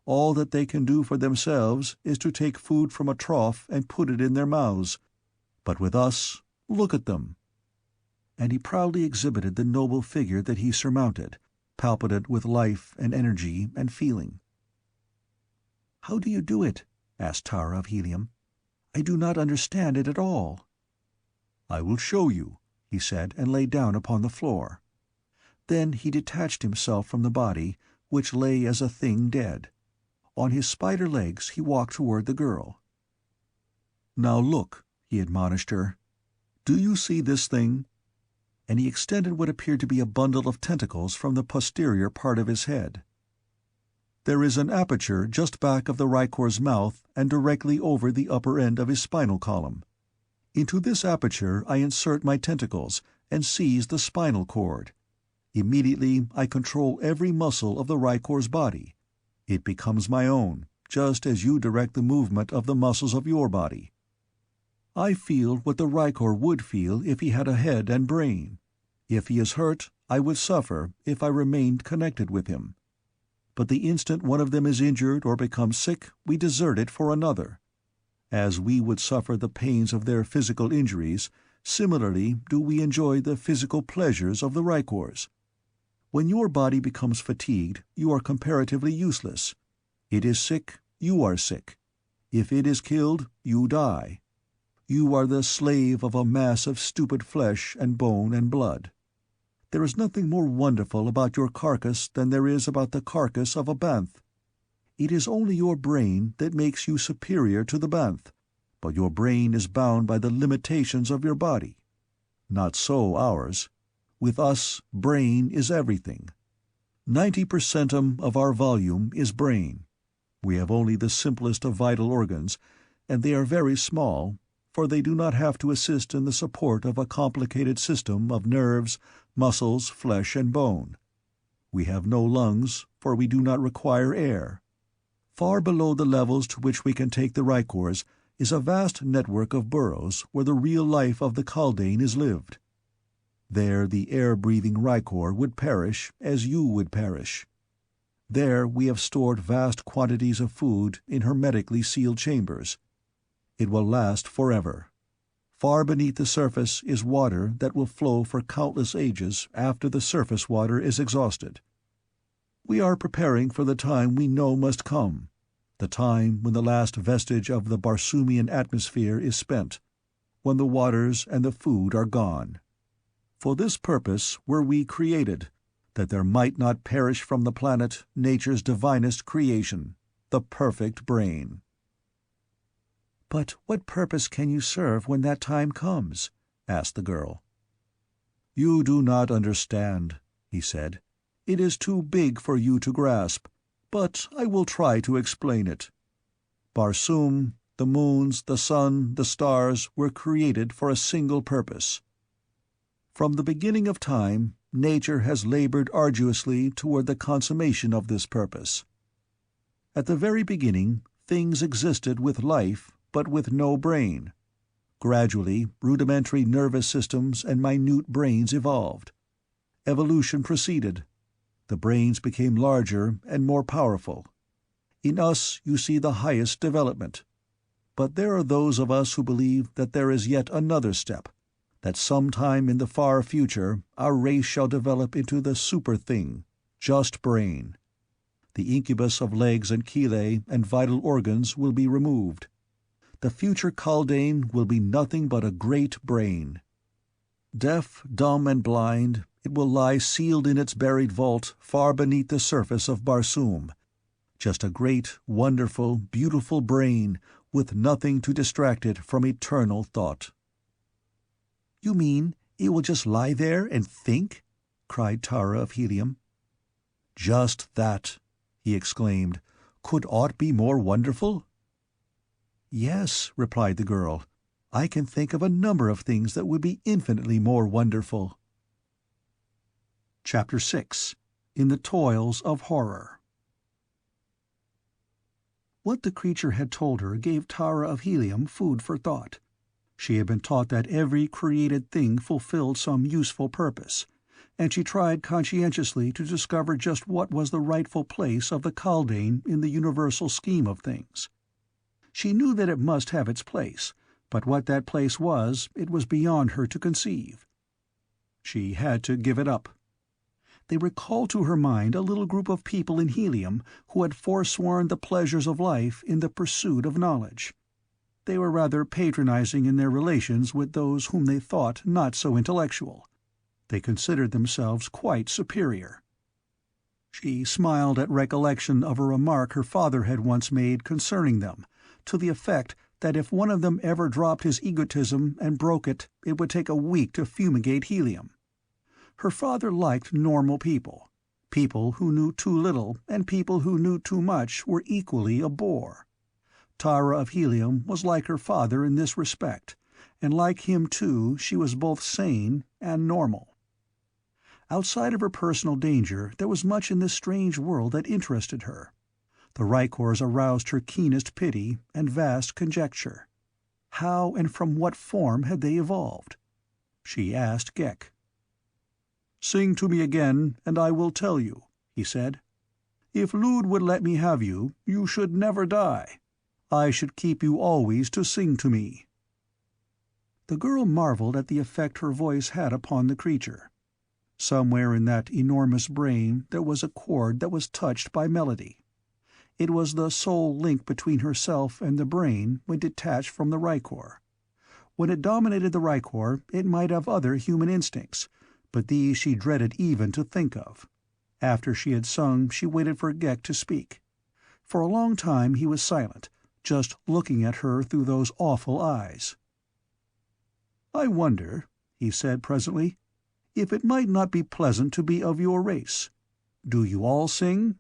All that they can do for themselves is to take food from a trough and put it in their mouths. But with us, look at them." And he proudly exhibited the noble figure that he surmounted, palpitant with life and energy and feeling. "How do you do it?" asked Tara of Helium. "I do not understand it at all." "I will show you," he said, and lay down upon the floor. Then he detached himself from the body, which lay as a thing dead. On his spider legs he walked toward the girl. "Now look," he admonished her. "Do you see this thing?" And he extended what appeared to be a bundle of tentacles from the posterior part of his head. "There is an aperture just back of the rykor's mouth and directly over the upper end of his spinal column. Into this aperture I insert my tentacles and seize the spinal cord. Immediately I control every muscle of the rykor's body. It becomes my own, just as you direct the movement of the muscles of your body. I feel what the rykor would feel if he had a head and brain. If he is hurt, I would suffer if I remained connected with him. But the instant one of them is injured or becomes sick, we desert it for another. As we would suffer the pains of their physical injuries, similarly do we enjoy the physical pleasures of the rykors. When your body becomes fatigued, you are comparatively useless. It is sick, you are sick. If it is killed, you die. You are the slave of a mass of stupid flesh and bone and blood. There is nothing more wonderful about your carcass than there is about the carcass of a banth. It is only your brain that makes you superior to the Banth, but your brain is bound by the limitations of your body. Not so ours. With us, brain is everything. 90% of our volume is brain. We have only the simplest of vital organs, and they are very small, for they do not have to assist in the support of a complicated system of nerves, muscles, flesh, and bone. We have no lungs, for we do not require air. Far below the levels to which we can take the rykors is a vast network of burrows where the real life of the kaldane is lived. There the air-breathing rykor would perish as you would perish. There we have stored vast quantities of food in hermetically sealed chambers. It will last forever. Far beneath the surface is water that will flow for countless ages after the surface water is exhausted. We are preparing for the time we know must come, the time when the last vestige of the Barsoomian atmosphere is spent, when the waters and the food are gone. For this purpose were we created, that there might not perish from the planet nature's divinest creation, the perfect brain. "But what purpose can you serve when that time comes?" asked the girl. "You do not understand," he said. "It is too big for you to grasp, but I will try to explain it. Barsoom, the moons, the sun, the stars were created for a single purpose. From the beginning of time, nature has labored arduously toward the consummation of this purpose. At the very beginning, things existed with life, but with no brain. Gradually, rudimentary nervous systems and minute brains evolved. Evolution proceeded. The brains became larger and more powerful. In us you see the highest development. But there are those of us who believe that there is yet another step, that sometime in the far future our race shall develop into the super-thing, just brain. The incubus of legs and chelae and vital organs will be removed. The future kaldane will be nothing but a great brain. Deaf, dumb, and blind, it will lie sealed in its buried vault far beneath the surface of Barsoom, just a great, wonderful, beautiful brain with nothing to distract it from eternal thought." "You mean it will just lie there and think?" cried Tara of Helium. "Just that," he exclaimed. "Could aught be more wonderful?" "Yes," replied the girl. "I can think of a number of things that would be infinitely more wonderful." Chapter 6. In the Toils of Horror. What the creature had told her gave Tara of Helium food for thought. She had been taught that every created thing fulfilled some useful purpose, and she tried conscientiously to discover just what was the rightful place of the kaldane in the universal scheme of things. She knew that it must have its place, but what that place was, it was beyond her to conceive. She had to give it up. They recalled to her mind a little group of people in Helium who had forsworn the pleasures of life in the pursuit of knowledge. They were rather patronizing in their relations with those whom they thought not so intellectual. They considered themselves quite superior. She smiled at recollection of a remark her father had once made concerning them, to the effect that if one of them ever dropped his egotism and broke it, it would take a week to fumigate Helium. Her father liked normal people. People who knew too little and people who knew too much were equally a bore. Tara of Helium was like her father in this respect, and like him too she was both sane and normal. Outside of her personal danger there was much in this strange world that interested her. The rykors aroused her keenest pity and vast conjecture. How and from what form had they evolved? She asked Gek. "Sing to me again, and I will tell you," he said. "If Lud would let me have you, you should never die. I should keep you always to sing to me." The girl marveled at the effect her voice had upon the creature. Somewhere in that enormous brain there was a chord that was touched by melody. It was the sole link between herself and the brain when detached from the rykor. When it dominated the rykor, it might have other human instincts, but these she dreaded even to think of. After she had sung, she waited for Gek to speak. For a long time he was silent, just looking at her through those awful eyes. "I wonder," he said presently, "if it might not be pleasant to be of your race. Do you all sing?"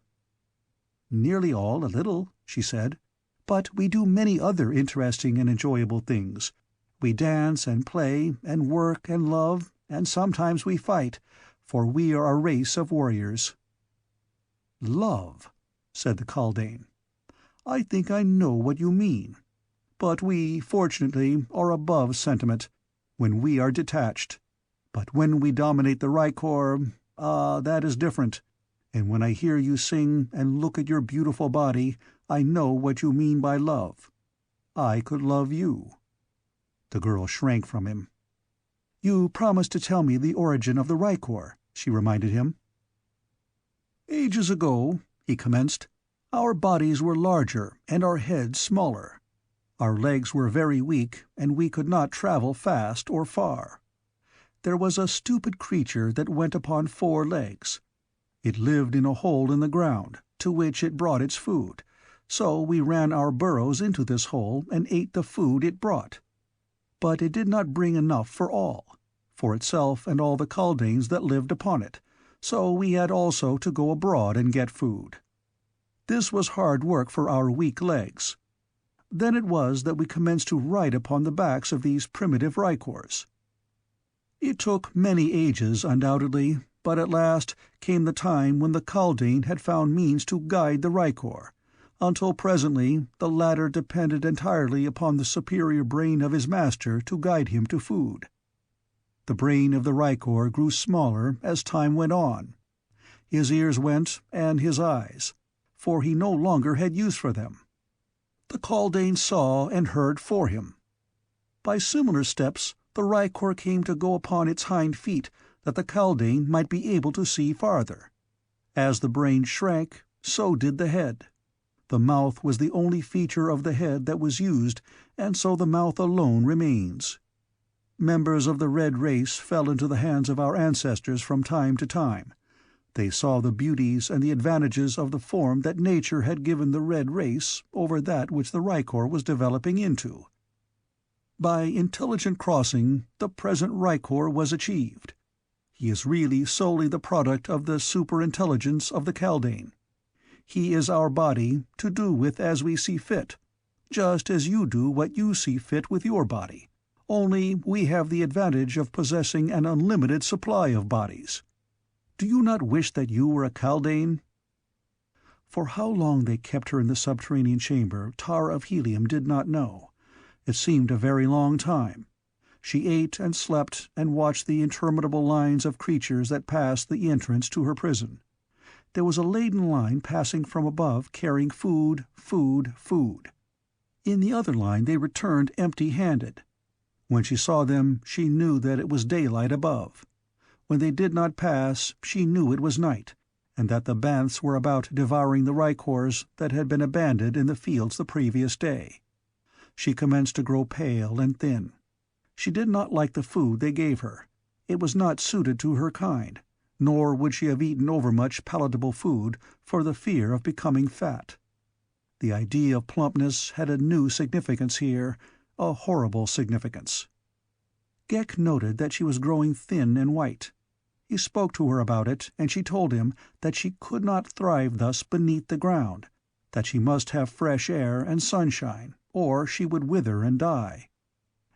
"Nearly all, a little," she said. "But we do many other interesting and enjoyable things. We dance and play and work and love, and sometimes we fight, for we are a race of warriors." "Love," said the kaldane. "I think I know what you mean. But we, fortunately, are above sentiment, when we are detached. But when we dominate the rykor, that is different. And when I hear you sing and look at your beautiful body, I know what you mean by love. I could love you." The girl shrank from him. "You promised to tell me the origin of the rykor," she reminded him. "Ages ago," he commenced, "our bodies were larger and our heads smaller. Our legs were very weak, and we could not travel fast or far. There was a stupid creature that went upon 4 legs. It lived in a hole in the ground, to which it brought its food, so we ran our burrows into this hole and ate the food it brought. But it did not bring enough for all, for itself and all the kaldanes that lived upon it, so we had also to go abroad and get food. This was hard work for our weak legs. Then it was that we commenced to ride upon the backs of these primitive rykors. It took many ages, undoubtedly, but at last came the time when the kaldane had found means to guide the rykor, until presently the latter depended entirely upon the superior brain of his master to guide him to food. The brain of the rykor grew smaller as time went on. His ears went, and his eyes, for he no longer had use for them. The kaldane saw and heard for him. By similar steps the rykor came to go upon its hind feet, that the kaldane might be able to see farther. As the brain shrank, so did the head. The mouth was the only feature of the head that was used, and so the mouth alone remains. Members of the red race fell into the hands of our ancestors from time to time. They saw the beauties and the advantages of the form that nature had given the red race over that which the rykor was developing into. By intelligent crossing, the present rykor was achieved. He is really solely the product of the superintelligence of the kaldane. He is our body, to do with as we see fit, just as you do what you see fit with your body, only we have the advantage of possessing an unlimited supply of bodies. Do you not wish that you were a kaldane?" For how long they kept her in the subterranean chamber Tara of Helium did not know. It seemed a very long time. She ate and slept and watched the interminable lines of creatures that passed the entrance to her prison. There was a laden line passing from above carrying food, food, food. In the other line they returned empty-handed. When she saw them, she knew that it was daylight above. When they did not pass, she knew it was night, and that the banths were about devouring the rykors that had been abandoned in the fields the previous day. She commenced to grow pale and thin. She did not like the food they gave her. It was not suited to her kind, nor would she have eaten overmuch palatable food for the fear of becoming fat. The idea of plumpness had a new significance here, a horrible significance. Ghek noted that she was growing thin and white. He spoke to her about it, and she told him that she could not thrive thus beneath the ground, that she must have fresh air and sunshine, or she would wither and die.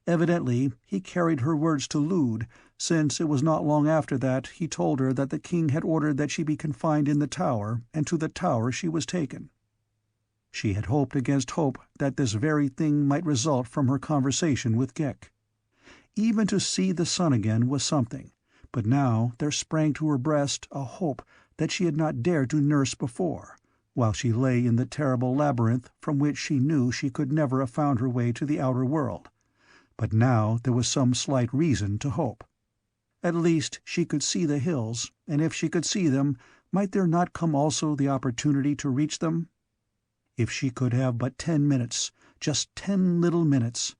Evidently he carried her words to Lud, since it was not long after that he told her that the king had ordered that she be confined in the tower, and to the tower she was taken. She had hoped against hope that this very thing might result from her conversation with Ghek. Even to see the sun again was something, but now there sprang to her breast a hope that she had not dared to nurse before, while she lay in the terrible labyrinth from which she knew she could never have found her way to the outer world. But now there was some slight reason to hope. At least she could see the hills, and if she could see them, might there not come also the opportunity to reach them? If she could have but 10 minutes, just 10 little minutes.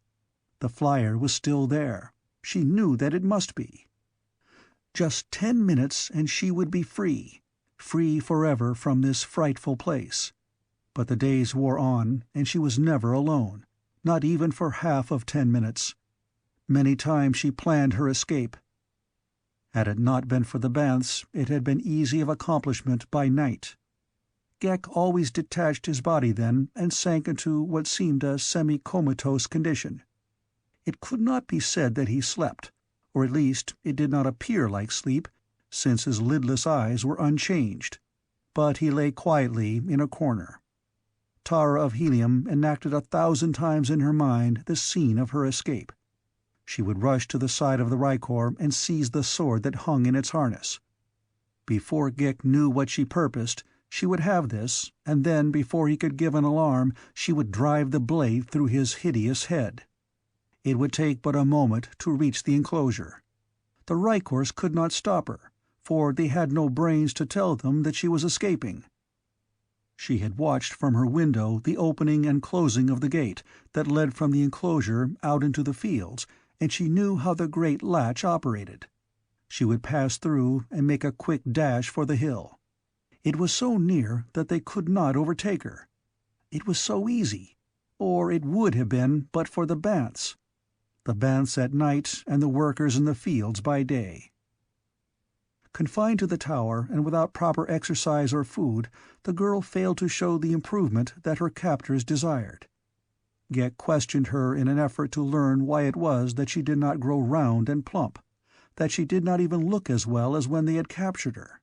The flier was still there. She knew that it must be. Just 10 minutes and she would be free, free forever from this frightful place. But the days wore on, and she was never alone, not even for half of 10 minutes. Many times she planned her escape. Had it not been for the baths, it had been easy of accomplishment by night. Ghek always detached his body then and sank into what seemed a semi-comatose condition. It could not be said that he slept, or at least it did not appear like sleep, since his lidless eyes were unchanged, but he lay quietly in a corner. Tara of Helium enacted 1,000 times in her mind the scene of her escape. She would rush to the side of the rykor and seize the sword that hung in its harness. Before Ghek knew what she purposed, she would have this, and then before he could give an alarm she would drive the blade through his hideous head. It would take but a moment to reach the enclosure. The rykors could not stop her, for they had no brains to tell them that she was escaping. She had watched from her window the opening and closing of the gate that led from the enclosure out into the fields, and she knew how the great latch operated. She would pass through and make a quick dash for the hill. It was so near that they could not overtake her. It was so easy, or it would have been but for the baths. The baths at night and the workers in the fields by day. Confined to the tower and without proper exercise or food, the girl failed to show the improvement that her captors desired. Ghek questioned her in an effort to learn why it was that she did not grow round and plump, that she did not even look as well as when they had captured her.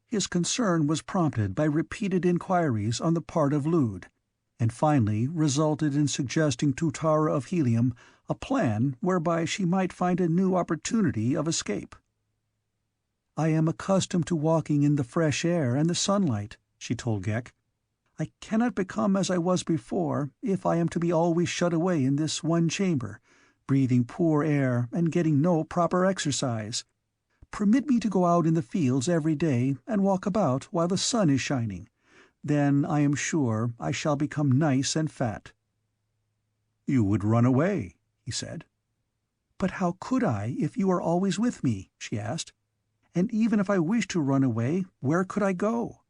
His concern was prompted by repeated inquiries on the part of Lude, and finally resulted in suggesting to Tara of Helium a plan whereby she might find a new opportunity of escape. "I am accustomed to walking in the fresh air and the sunlight," she told Ghek. "I cannot become as I was before if I am to be always shut away in this one chamber, breathing poor air and getting no proper exercise. Permit me to go out in the fields every day and walk about while the sun is shining. Then I am sure I shall become nice and fat." "You would run away," he said. "But how could I if you are always with me?" she asked. "And even if I wished to run away, where could I go?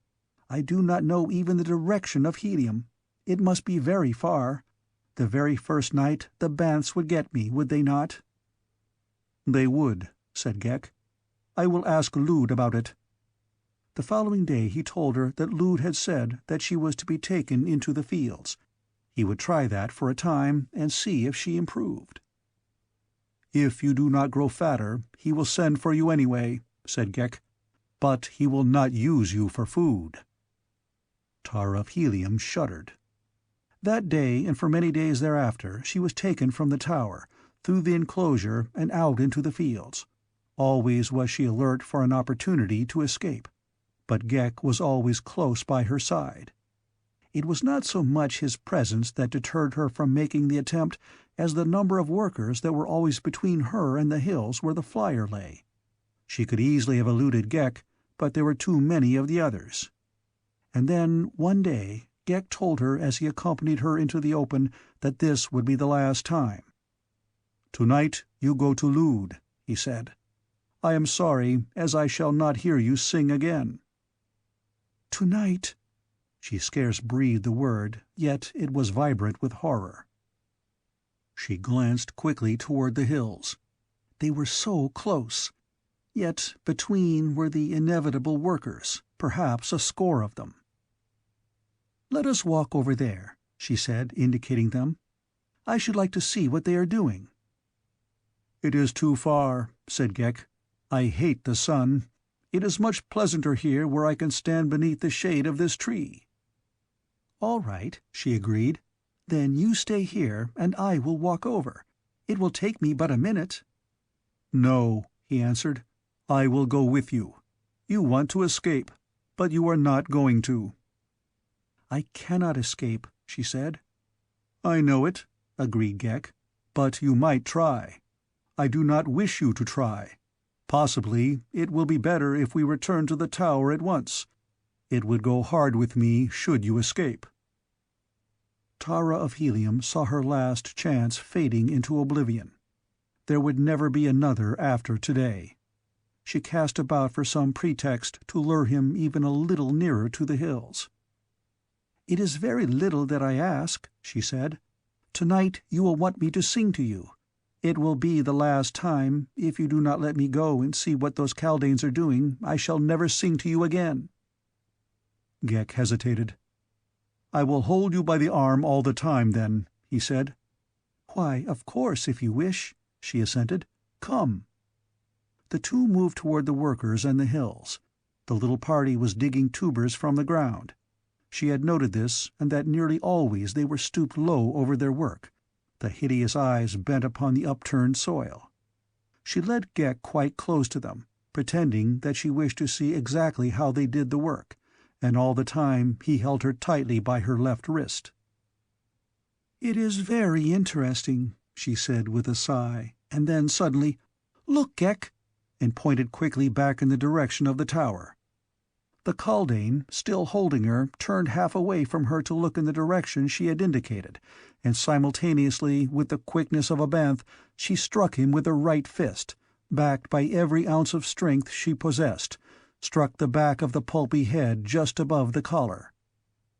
I do not know even the direction of Helium. It must be very far. The very first night the baths would get me, would they not?" "They would," said Ghek. "I will ask Lude about it." The following day he told her that Lude had said that she was to be taken into the fields. He would try that for a time and see if she improved. "If you do not grow fatter, he will send for you anyway," said Ghek. "But he will not use you for food." Tara of Helium shuddered. That day and for many days thereafter she was taken from the tower, through the enclosure and out into the fields. Always was she alert for an opportunity to escape, but Ghek was always close by her side. It was not so much his presence that deterred her from making the attempt as the number of workers that were always between her and the hills where the flier lay. She could easily have eluded Ghek, but there were too many of the others. And then, one day, Ghek told her as he accompanied her into the open that this would be the last time. "Tonight you go to Lude," he said. "I am sorry, as I shall not hear you sing again." "Tonight—" She scarce breathed the word, yet it was vibrant with horror. She glanced quickly toward the hills. They were so close. Yet between were the inevitable workers, perhaps a score of them. "Let us walk over there," she said, indicating them. "I should like to see what they are doing." "It is too far," said Ghek. "I hate the sun. It is much pleasanter here where I can stand beneath the shade of this tree." "All right," she agreed. "Then you stay here and I will walk over. It will take me but a minute." "No," he answered. "I will go with you. You want to escape, but you are not going to." "I cannot escape," she said. "I know it," agreed Ghek. "But you might try. I do not wish you to try. Possibly it will be better if we return to the tower at once. It would go hard with me should you escape." Tara of Helium saw her last chance fading into oblivion. There would never be another after today. She cast about for some pretext to lure him even a little nearer to the hills. "It is very little that I ask," she said. "Tonight you will want me to sing to you. It will be the last time. If you do not let me go and see what those kaldanes are doing, I shall never sing to you again." Ghek hesitated. "I will hold you by the arm all the time, then," he said. "Why, of course, if you wish," she assented. "Come." The two moved toward the workers and the hills. The little party was digging tubers from the ground. She had noted this, and that nearly always they were stooped low over their work, the hideous eyes bent upon the upturned soil. She led Ghek quite close to them, pretending that she wished to see exactly how they did the work, and all the time he held her tightly by her left wrist. "It is very interesting," she said with a sigh, and then suddenly, "Look, Ghek!" and pointed quickly back in the direction of the tower. The kaldane, still holding her, turned half away from her to look in the direction she had indicated, and simultaneously, with the quickness of a banth, she struck him with her right fist, backed by every ounce of strength she possessed, struck the back of the pulpy head just above the collar.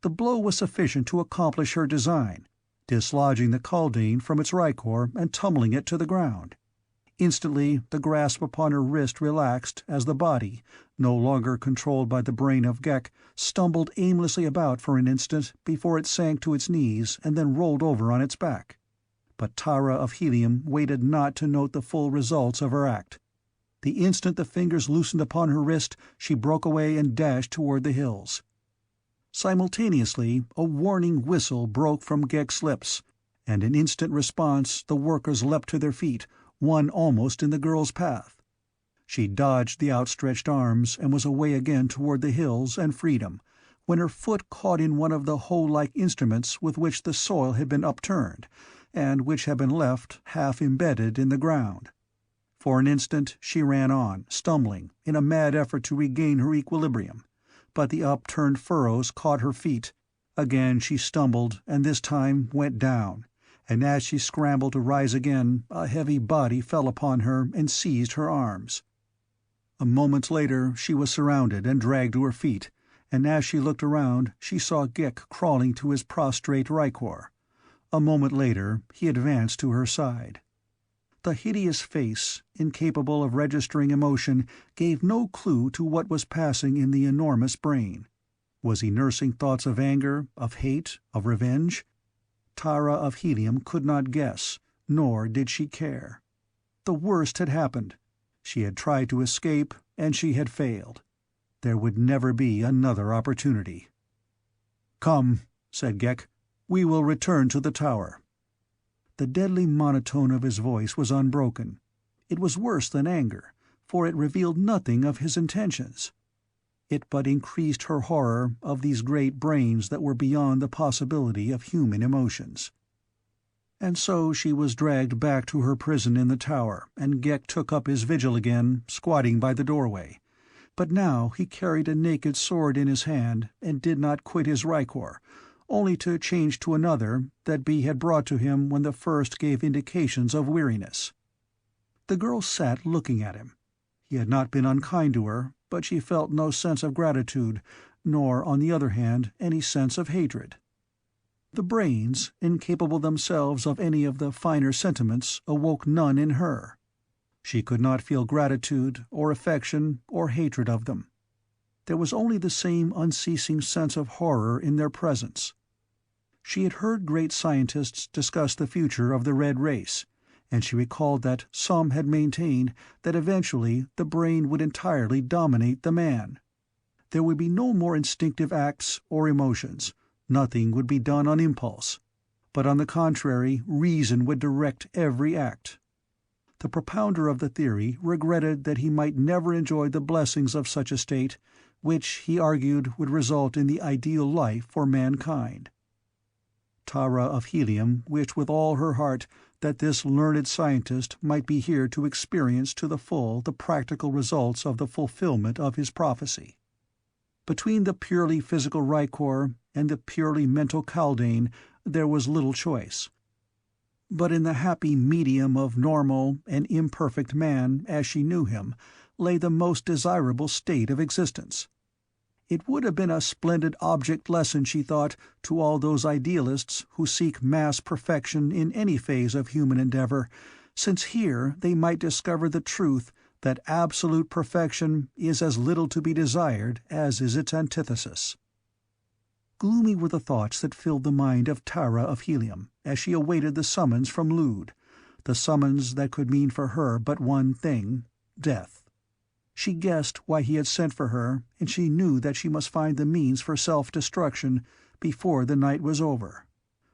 The blow was sufficient to accomplish her design, dislodging the kaldane from its rykor and tumbling it to the ground. Instantly the grasp upon her wrist relaxed as the body, no longer controlled by the brain of Ghek, stumbled aimlessly about for an instant before it sank to its knees and then rolled over on its back. But Tara of Helium waited not to note the full results of her act. The instant the fingers loosened upon her wrist, she broke away and dashed toward the hills. Simultaneously a warning whistle broke from Ghek's lips, and in instant response the workers leapt to their feet, one almost in the girl's path. She dodged the outstretched arms and was away again toward the hills and freedom, when her foot caught in one of the hoe-like instruments with which the soil had been upturned, and which had been left half embedded in the ground. For an instant she ran on, stumbling, in a mad effort to regain her equilibrium, but the upturned furrows caught her feet. Again she stumbled, and this time went down, and as she scrambled to rise again, a heavy body fell upon her and seized her arms. A moment later she was surrounded and dragged to her feet, and as she looked around she saw Ghek crawling to his prostrate rykor. A moment later he advanced to her side. The hideous face, incapable of registering emotion, gave no clue to what was passing in the enormous brain. Was he nursing thoughts of anger, of hate, of revenge? Tara of Helium could not guess, nor did she care. The worst had happened. She had tried to escape, and she had failed. There would never be another opportunity. "Come," said Ghek. "We will return to the tower." The deadly monotone of his voice was unbroken. It was worse than anger, for it revealed nothing of his intentions. It but increased her horror of these great brains that were beyond the possibility of human emotions. And so she was dragged back to her prison in the tower, and Ghek took up his vigil again, squatting by the doorway. But now he carried a naked sword in his hand, and did not quit his rykor, only to change to another that Bee had brought to him when the first gave indications of weariness. The girl sat looking at him. He had not been unkind to her, but she felt no sense of gratitude, nor, on the other hand, any sense of hatred. The brains, incapable themselves of any of the finer sentiments, awoke none in her. She could not feel gratitude, or affection, or hatred of them. There was only the same unceasing sense of horror in their presence. She had heard great scientists discuss the future of the Red Race, and she recalled that some had maintained that eventually the brain would entirely dominate the man. There would be no more instinctive acts or emotions, nothing would be done on impulse, but on the contrary reason would direct every act. The propounder of the theory regretted that he might never enjoy the blessings of such a state, which, he argued, would result in the ideal life for mankind. Tara of Helium wished with all her heart that this learned scientist might be here to experience to the full the practical results of the fulfillment of his prophecy. Between the purely physical rykor and the purely mental kaldane there was little choice. But in the happy medium of normal and imperfect man as she knew him lay the most desirable state of existence. It would have been a splendid object lesson, she thought, to all those idealists who seek mass perfection in any phase of human endeavor, since here they might discover the truth that absolute perfection is as little to be desired as is its antithesis. Gloomy were the thoughts that filled the mind of Tara of Helium as she awaited the summons from Lude, the summons that could mean for her but one thing: death. She guessed why he had sent for her, and she knew that she must find the means for self-destruction before the night was over.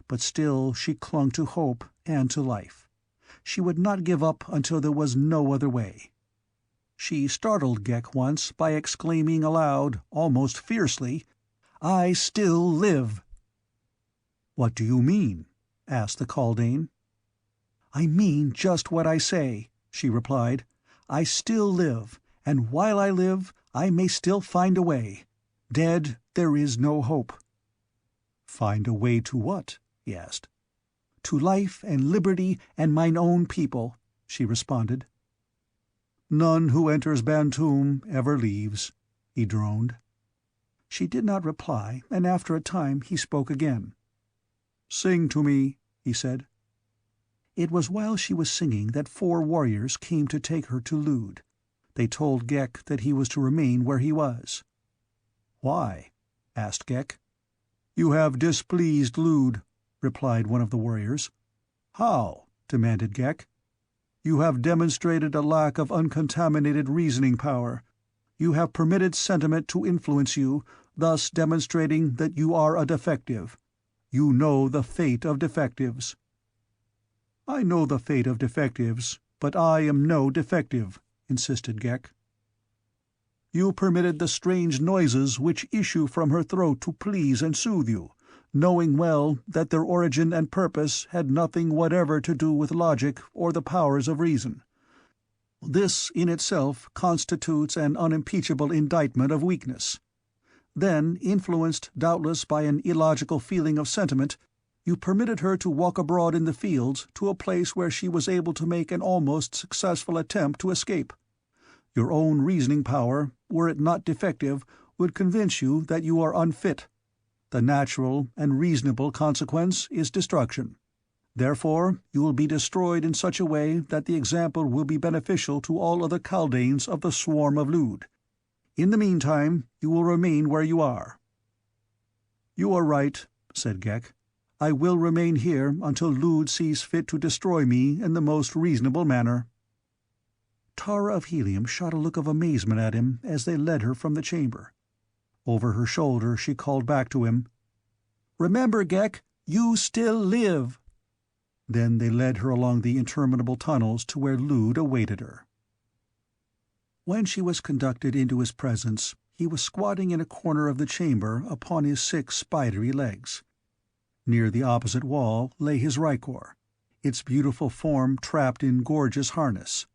But still she clung to hope and to life. She would not give up until there was no other way. She startled Ghek once by exclaiming aloud, almost fiercely, "I still live!" "What do you mean?" asked the kaldane. "I mean just what I say," she replied. "I still live, and while I live, I may still find a way. Dead, there is no hope." "Find a way to what?" he asked. "To life and liberty and mine own people," she responded. "None who enters Bantoom ever leaves," he droned. She did not reply, and after a time he spoke again. "Sing to me," he said. It was while she was singing that 4 warriors came to take her to Lude. They told Ghek that he was to remain where he was. "Why?" asked Ghek. "You have displeased Lude," replied one of the warriors. "How?" demanded Ghek. "You have demonstrated a lack of uncontaminated reasoning power. You have permitted sentiment to influence you, thus demonstrating that you are a defective. You know the fate of defectives." "I know the fate of defectives, but I am no defective," insisted Ghek. "You permitted the strange noises which issue from her throat to please and soothe you, knowing well that their origin and purpose had nothing whatever to do with logic or the powers of reason. This in itself constitutes an unimpeachable indictment of weakness. Then, influenced doubtless by an illogical feeling of sentiment, you permitted her to walk abroad in the fields to a place where she was able to make an almost successful attempt to escape. Your own reasoning power, were it not defective, would convince you that you are unfit. The natural and reasonable consequence is destruction. Therefore, you will be destroyed in such a way that the example will be beneficial to all other kaldanes of the swarm of Lude. In the meantime, you will remain where you are." "You are right," said Ghek. "I will remain here until Lude sees fit to destroy me in the most reasonable manner." Tara of Helium shot a look of amazement at him as they led her from the chamber. Over her shoulder she called back to him, "Remember, Ghek, you still live!" Then they led her along the interminable tunnels to where Lude awaited her. When she was conducted into his presence, he was squatting in a corner of the chamber upon his 6 spidery legs. Near the opposite wall lay his rykor, its beautiful form trapped in gorgeous harness,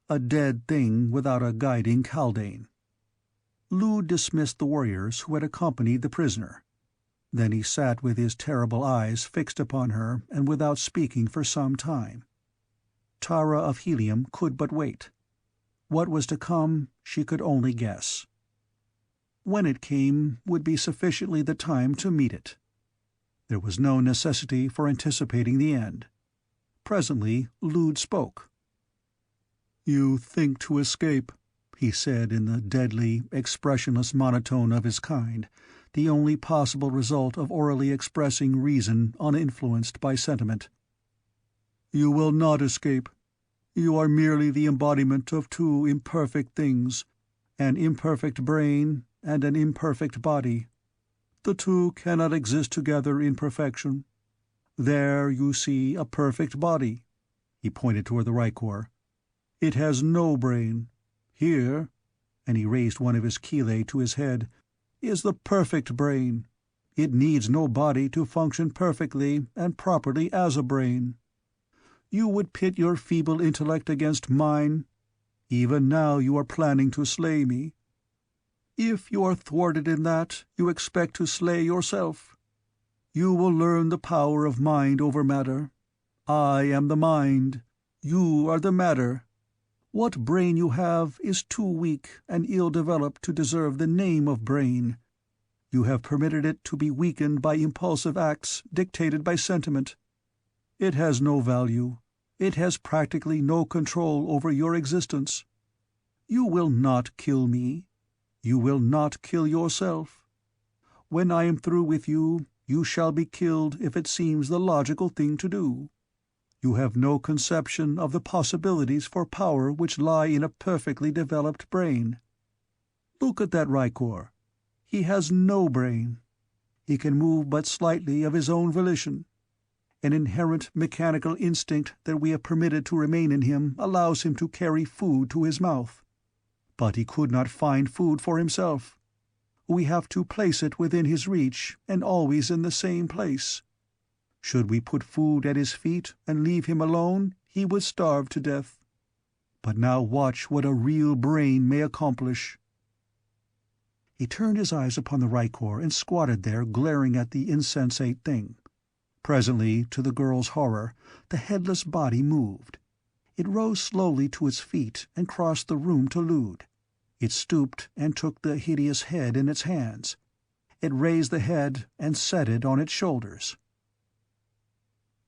a dead thing without a guiding kaldane. Lude dismissed the warriors who had accompanied the prisoner. Then he sat with his terrible eyes fixed upon her and without speaking for some time. Tara of Helium could but wait. What was to come she could only guess. When it came would be sufficiently the time to meet it. There was no necessity for anticipating the end. Presently Lude spoke. "You think to escape," he said in the deadly, expressionless monotone of his kind, the only possible result of orally expressing reason uninfluenced by sentiment. "You will not escape. You are merely the embodiment of 2 imperfect things, an imperfect brain and an imperfect body. The 2 cannot exist together in perfection. There you see a perfect body." He pointed toward the rykor. "It has no brain. Here," and he raised one of his chelae to his head, "is the perfect brain. It needs no body to function perfectly and properly as a brain. You would pit your feeble intellect against mine? Even now you are planning to slay me. If you are thwarted in that, you expect to slay yourself. You will learn the power of mind over matter. I am the mind. You are the matter. What brain you have is too weak and ill-developed to deserve the name of brain. You have permitted it to be weakened by impulsive acts dictated by sentiment. It has no value. It has practically no control over your existence. You will not kill me. You will not kill yourself. When I am through with you, you shall be killed if it seems the logical thing to do. You have no conception of the possibilities for power which lie in a perfectly developed brain. Look at that rykor. He has no brain. He can move but slightly of his own volition. An inherent mechanical instinct that we have permitted to remain in him allows him to carry food to his mouth. But he could not find food for himself. We have to place it within his reach, and always in the same place. Should we put food at his feet and leave him alone, he would starve to death. But now watch what a real brain may accomplish." He turned his eyes upon the rykor and squatted there glaring at the insensate thing. Presently, to the girl's horror, the headless body moved. It rose slowly to its feet and crossed the room to Lude. It stooped and took the hideous head in its hands. It raised the head and set it on its shoulders.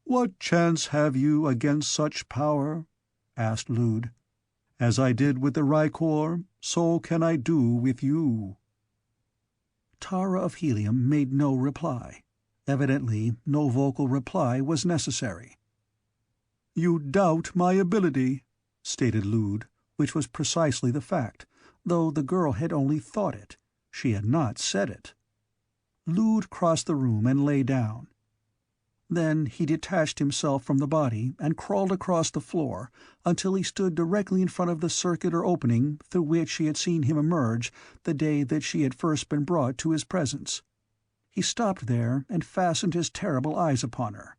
"What chance have you against such power?" asked Lude. "As I did with the rykor, so can I do with you." Tara of Helium made no reply. Evidently no vocal reply was necessary. "You doubt my ability," stated Lude, which was precisely the fact, though the girl had only thought it. She had not said it. Lude crossed the room and lay down. Then he detached himself from the body and crawled across the floor until he stood directly in front of the circular opening through which she had seen him emerge the day that she had first been brought to his presence. He stopped there and fastened his terrible eyes upon her.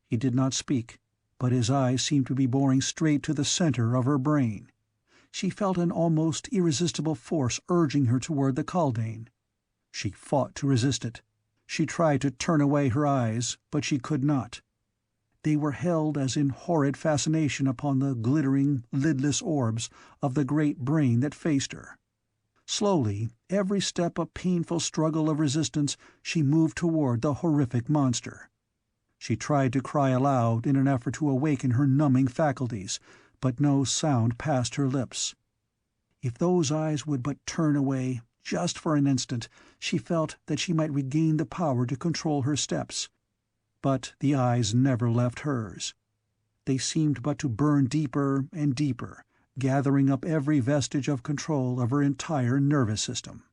He did not speak, but his eyes seemed to be boring straight to the center of her brain. She felt an almost irresistible force urging her toward the kaldane. She fought to resist it. She tried to turn away her eyes, but she could not. They were held as in horrid fascination upon the glittering, lidless orbs of the great brain that faced her. Slowly, every step a painful struggle of resistance, she moved toward the horrific monster. She tried to cry aloud in an effort to awaken her numbing faculties, but no sound passed her lips. If those eyes would but turn away, just for an instant, she felt that she might regain the power to control her steps. But the eyes never left hers. They seemed but to burn deeper and deeper, gathering up every vestige of control of her entire nervous system.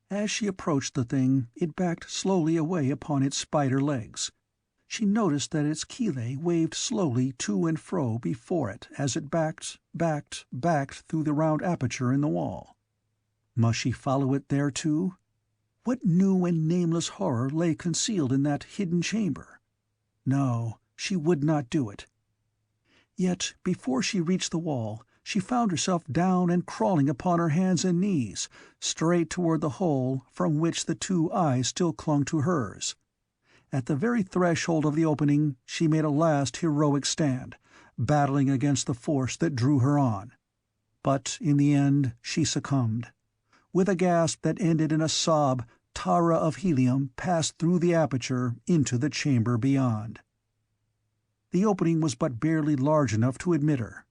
As she approached the thing, it backed slowly away upon its spider legs. She noticed that its chelae waved slowly to and fro before it as it backed through the round aperture in the wall. Must she follow it there too? What new and nameless horror lay concealed in that hidden chamber? No, she would not do it. Yet before she reached the wall, she found herself down and crawling upon her hands and knees, straight toward the hole from which the two eyes still clung to hers. At the very threshold of the opening, she made a last heroic stand, battling against the force that drew her on. But in the end she succumbed. With a gasp that ended in a sob, Tara of Helium passed through the aperture into the chamber beyond. The opening was but barely large enough to admit her.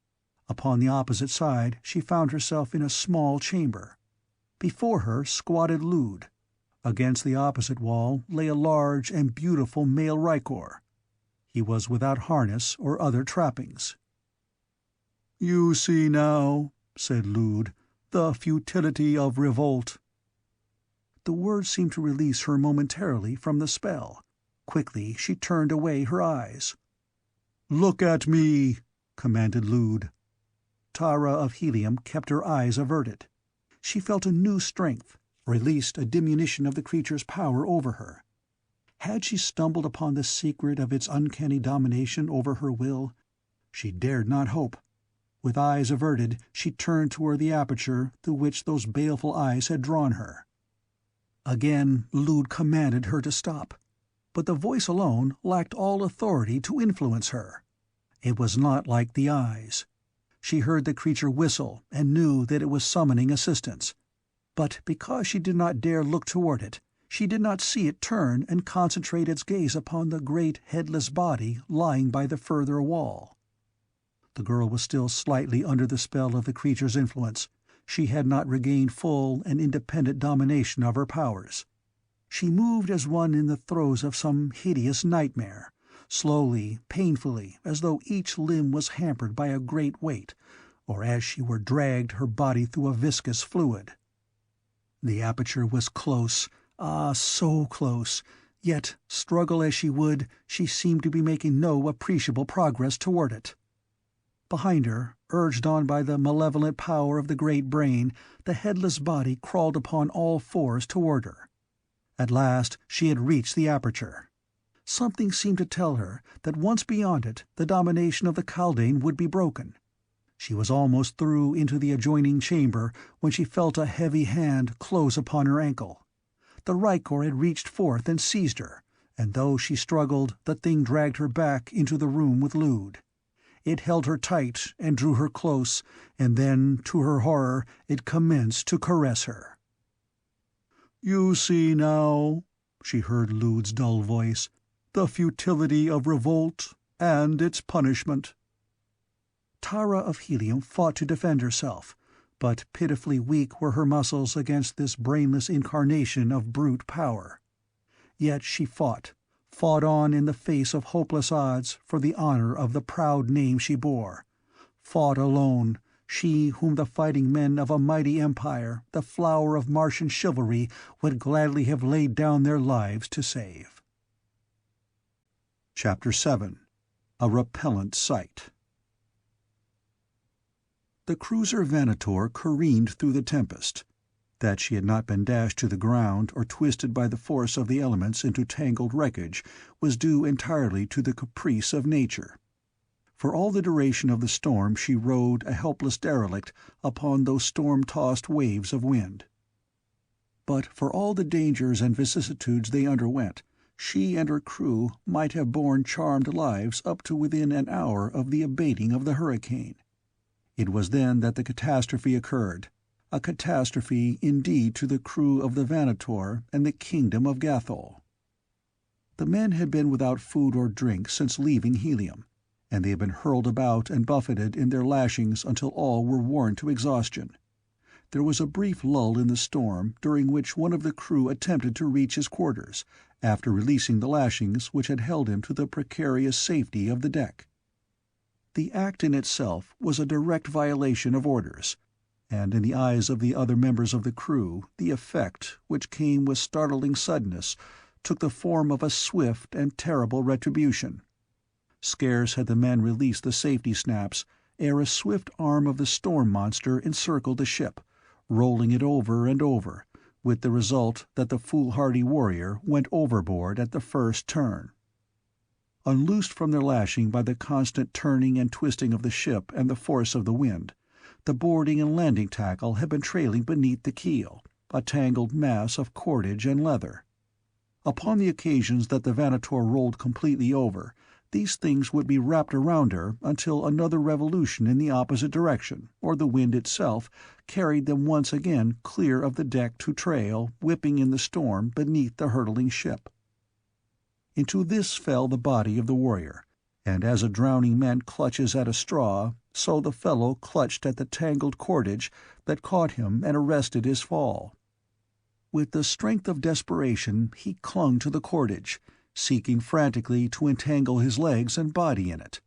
Upon the opposite side she found herself in a small chamber. Before her squatted Lude. Against the opposite wall lay a large and beautiful male rykor. He was without harness or other trappings. "You see now," said Lude, "the futility of revolt." The words seemed to release her momentarily from the spell. Quickly she turned away her eyes. "Look at me," commanded Lude. Tara of Helium kept her eyes averted. She felt a new strength, or at least a diminution of the creature's power over her. Had she stumbled upon the secret of its uncanny domination over her will? She dared not hope. With eyes averted, she turned toward the aperture through which those baleful eyes had drawn her. Again Lude commanded her to stop, but the voice alone lacked all authority to influence her. It was not like the eyes. She heard the creature whistle and knew that it was summoning assistance. But because she did not dare look toward it, she did not see it turn and concentrate its gaze upon the great headless body lying by the further wall. The girl was still slightly under the spell of the creature's influence. She had not regained full and independent domination of her powers. She moved as one in the throes of some hideous nightmare, slowly, painfully, as though each limb was hampered by a great weight, or as she were dragged her body through a viscous fluid. The aperture was close, so close, yet, struggle as she would, she seemed to be making no appreciable progress toward it. Behind her, urged on by the malevolent power of the great brain, the headless body crawled upon all fours toward her. At last she had reached the aperture. Something seemed to tell her that once beyond it the domination of the kaldane would be broken. She was almost through into the adjoining chamber when she felt a heavy hand close upon her ankle. The rykor had reached forth and seized her, and though she struggled, the thing dragged her back into the room with Lude. It held her tight and drew her close, and then, to her horror, it commenced to caress her. "You see now," she heard Lude's dull voice, "the futility of revolt and its punishment." Tara of Helium fought to defend herself, but pitifully weak were her muscles against this brainless incarnation of brute power. Yet she fought on in the face of hopeless odds for the honor of the proud name she bore, fought alone, she whom the fighting men of a mighty empire, the flower of Martian chivalry, would gladly have laid down their lives to save. Chapter 7. A Repellent Sight. The cruiser Manator careened through the tempest. That she had not been dashed to the ground or twisted by the force of the elements into tangled wreckage was due entirely to the caprice of nature. For all the duration of the storm she rode a helpless derelict upon those storm-tossed waves of wind. But for all the dangers and vicissitudes they underwent, she and her crew might have borne charmed lives up to within an hour of the abating of the hurricane. It was then that the catastrophe occurred, a catastrophe indeed to the crew of the Manator and the kingdom of Gathol. The men had been without food or drink since leaving Helium, and they had been hurled about and buffeted in their lashings until all were worn to exhaustion. There was a brief lull in the storm, during which one of the crew attempted to reach his quarters, after releasing the lashings which had held him to the precarious safety of the deck. The act in itself was a direct violation of orders, and in the eyes of the other members of the crew the effect, which came with startling suddenness, took the form of a swift and terrible retribution. Scarce had the men released the safety snaps ere a swift arm of the storm monster encircled the ship, rolling it over and over, with the result that the foolhardy warrior went overboard at the first turn. Unloosed from their lashing by the constant turning and twisting of the ship and the force of the wind, the boarding and landing tackle had been trailing beneath the keel, a tangled mass of cordage and leather. Upon the occasions that the Manator rolled completely over, these things would be wrapped around her until another revolution in the opposite direction, or the wind itself, carried them once again clear of the deck to trail, whipping in the storm, beneath the hurtling ship. Into this fell the body of the warrior, and as a drowning man clutches at a straw, so the fellow clutched at the tangled cordage that caught him and arrested his fall. With the strength of desperation he clung to the cordage, seeking frantically to entangle his legs and body in it.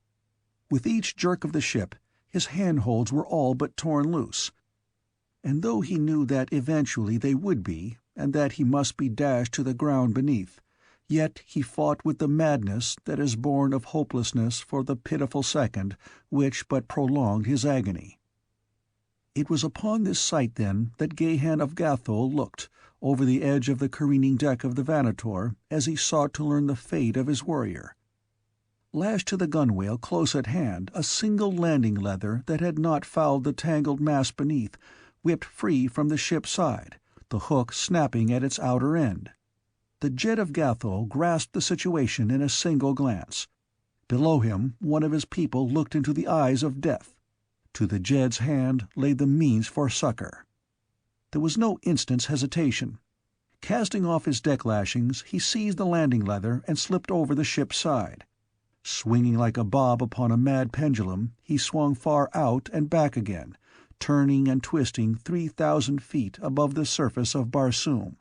With each jerk of the ship, his handholds were all but torn loose. And though he knew that eventually they would be, and that he must be dashed to the ground beneath, yet he fought with the madness that is born of hopelessness for the pitiful second which but prolonged his agony. It was upon this sight, then, that Gahan of Gathol looked, over the edge of the careening deck of the Manator, as he sought to learn the fate of his warrior. Lashed to the gunwale close at hand, a single landing leather that had not fouled the tangled mass beneath whipped free from the ship's side, the hook snapping at its outer end. The Jet of Gathol grasped the situation in a single glance. Below him, one of his people looked into the eyes of death. To the Jed's hand lay the means for succor. There was no instant's hesitation. Casting off his deck lashings, he seized the landing leather and slipped over the ship's side. Swinging like a bob upon a mad pendulum, he swung far out and back again, turning and twisting 3,000 feet above the surface of Barsoom.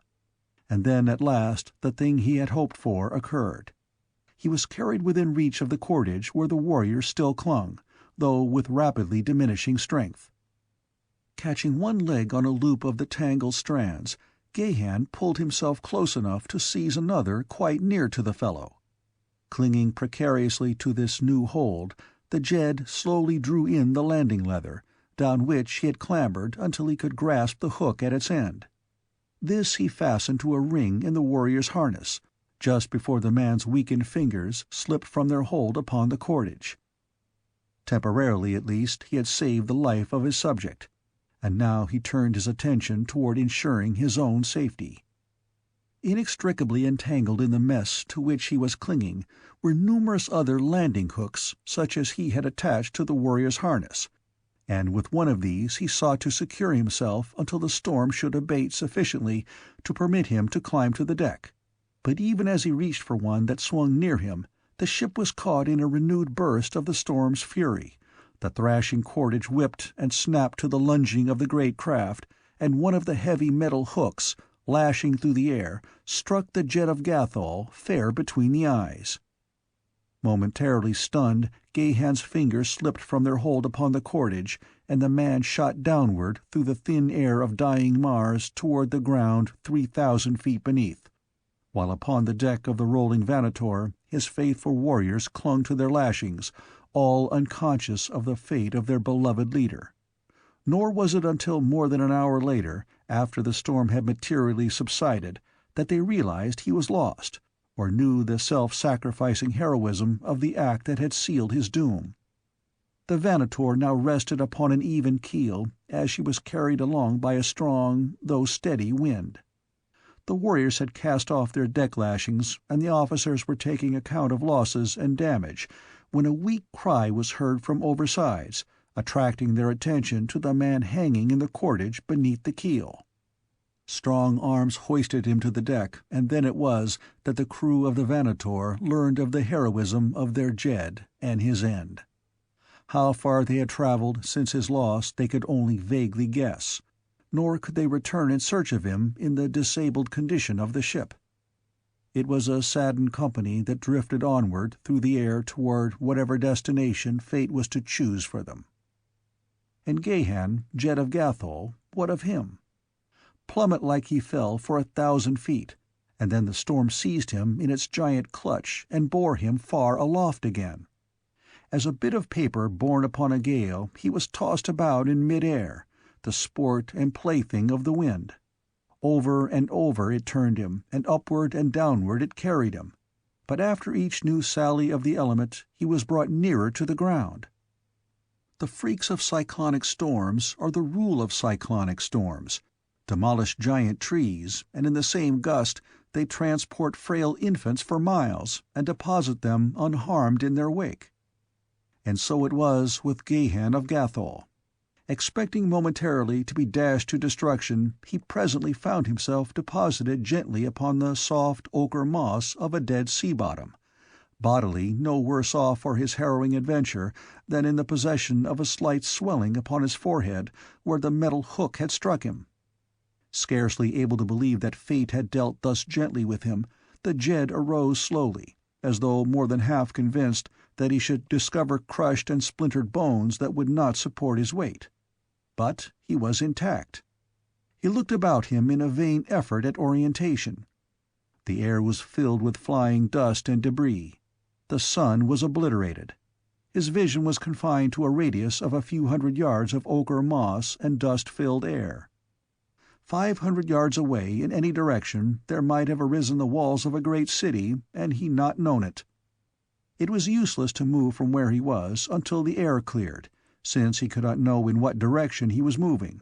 And then at last the thing he had hoped for occurred. He was carried within reach of the cordage where the warriors still clung, though with rapidly diminishing strength. Catching one leg on a loop of the tangled strands, Gahan pulled himself close enough to seize another quite near to the fellow. Clinging precariously to this new hold, the Jed slowly drew in the landing leather, down which he had clambered until he could grasp the hook at its end. This he fastened to a ring in the warrior's harness, just before the man's weakened fingers slipped from their hold upon the cordage. Temporarily, at least, he had saved the life of his subject, and now he turned his attention toward ensuring his own safety. Inextricably entangled in the mess to which he was clinging were numerous other landing hooks such as he had attached to the warrior's harness, and with one of these he sought to secure himself until the storm should abate sufficiently to permit him to climb to the deck. But even as he reached for one that swung near him, the ship was caught in a renewed burst of the storm's fury. The thrashing cordage whipped and snapped to the lunging of the great craft, and one of the heavy metal hooks, lashing through the air, struck the Jed of Gathol fair between the eyes. Momentarily stunned, Gahan's fingers slipped from their hold upon the cordage, and the man shot downward through the thin air of dying Mars toward the ground 3,000 feet beneath, while upon the deck of the rolling Manator his faithful warriors clung to their lashings, all unconscious of the fate of their beloved leader. Nor was it until more than an hour later, after the storm had materially subsided, that they realized he was lost, or knew the self-sacrificing heroism of the act that had sealed his doom. The Manator now rested upon an even keel as she was carried along by a strong, though steady, wind. The warriors had cast off their deck lashings, and the officers were taking account of losses and damage, when a weak cry was heard from oversides, attracting their attention to the man hanging in the cordage beneath the keel. Strong arms hoisted him to the deck, and then it was that the crew of the Manator learned of the heroism of their Jed and his end. How far they had traveled since his loss they could only vaguely guess, nor could they return in search of him in the disabled condition of the ship. It was a saddened company that drifted onward through the air toward whatever destination fate was to choose for them. And Gahan, Jed of Gathol, what of him? Plummet-like he fell for 1,000 feet, and then the storm seized him in its giant clutch and bore him far aloft again. As a bit of paper borne upon a gale, he was tossed about in mid-air, the sport and plaything of the wind. Over and over it turned him, and upward and downward it carried him. But after each new sally of the element, he was brought nearer to the ground. The freaks of cyclonic storms are the rule of cyclonic storms, demolish giant trees, and in the same gust they transport frail infants for miles and deposit them unharmed in their wake. And so it was with Gahan of Gathol. Expecting momentarily to be dashed to destruction, he presently found himself deposited gently upon the soft ochre moss of a dead sea-bottom, bodily no worse off for his harrowing adventure than in the possession of a slight swelling upon his forehead where the metal hook had struck him. Scarcely able to believe that fate had dealt thus gently with him, the Jed arose slowly, as though more than half convinced that he should discover crushed and splintered bones that would not support his weight. But he was intact. He looked about him in a vain effort at orientation. The air was filled with flying dust and debris. The sun was obliterated. His vision was confined to a radius of a few hundred yards of ochre moss and dust-filled air. 500 yards away in any direction there might have arisen the walls of a great city, and he not known it. It was useless to move from where he was until the air cleared, since he could not know in what direction he was moving,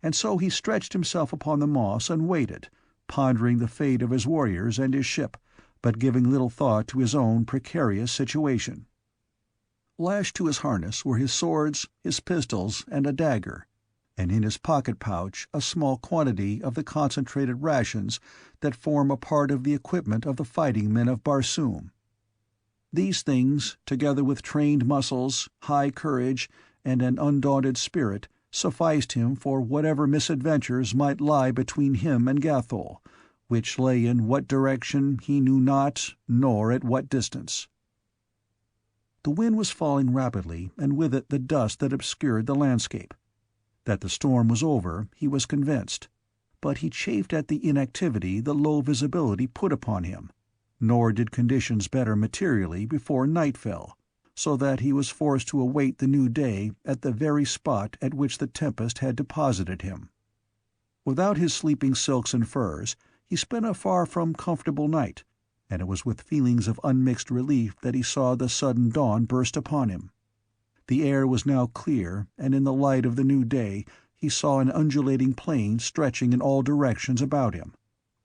and so he stretched himself upon the moss and waited, pondering the fate of his warriors and his ship, but giving little thought to his own precarious situation. Lashed to his harness were his swords, his pistols, and a dagger, and in his pocket-pouch a small quantity of the concentrated rations that form a part of the equipment of the fighting men of Barsoom. These things, together with trained muscles, high courage, and an undaunted spirit, sufficed him for whatever misadventures might lie between him and Gathol, which lay in what direction he knew not, nor at what distance. The wind was falling rapidly, and with it the dust that obscured the landscape. That the storm was over, he was convinced, but he chafed at the inactivity the low visibility put upon him, nor did conditions better materially before night fell, so that he was forced to await the new day at the very spot at which the tempest had deposited him. Without his sleeping silks and furs, he spent a far from comfortable night, and it was with feelings of unmixed relief that he saw the sudden dawn burst upon him. The air was now clear, and in the light of the new day he saw an undulating plain stretching in all directions about him,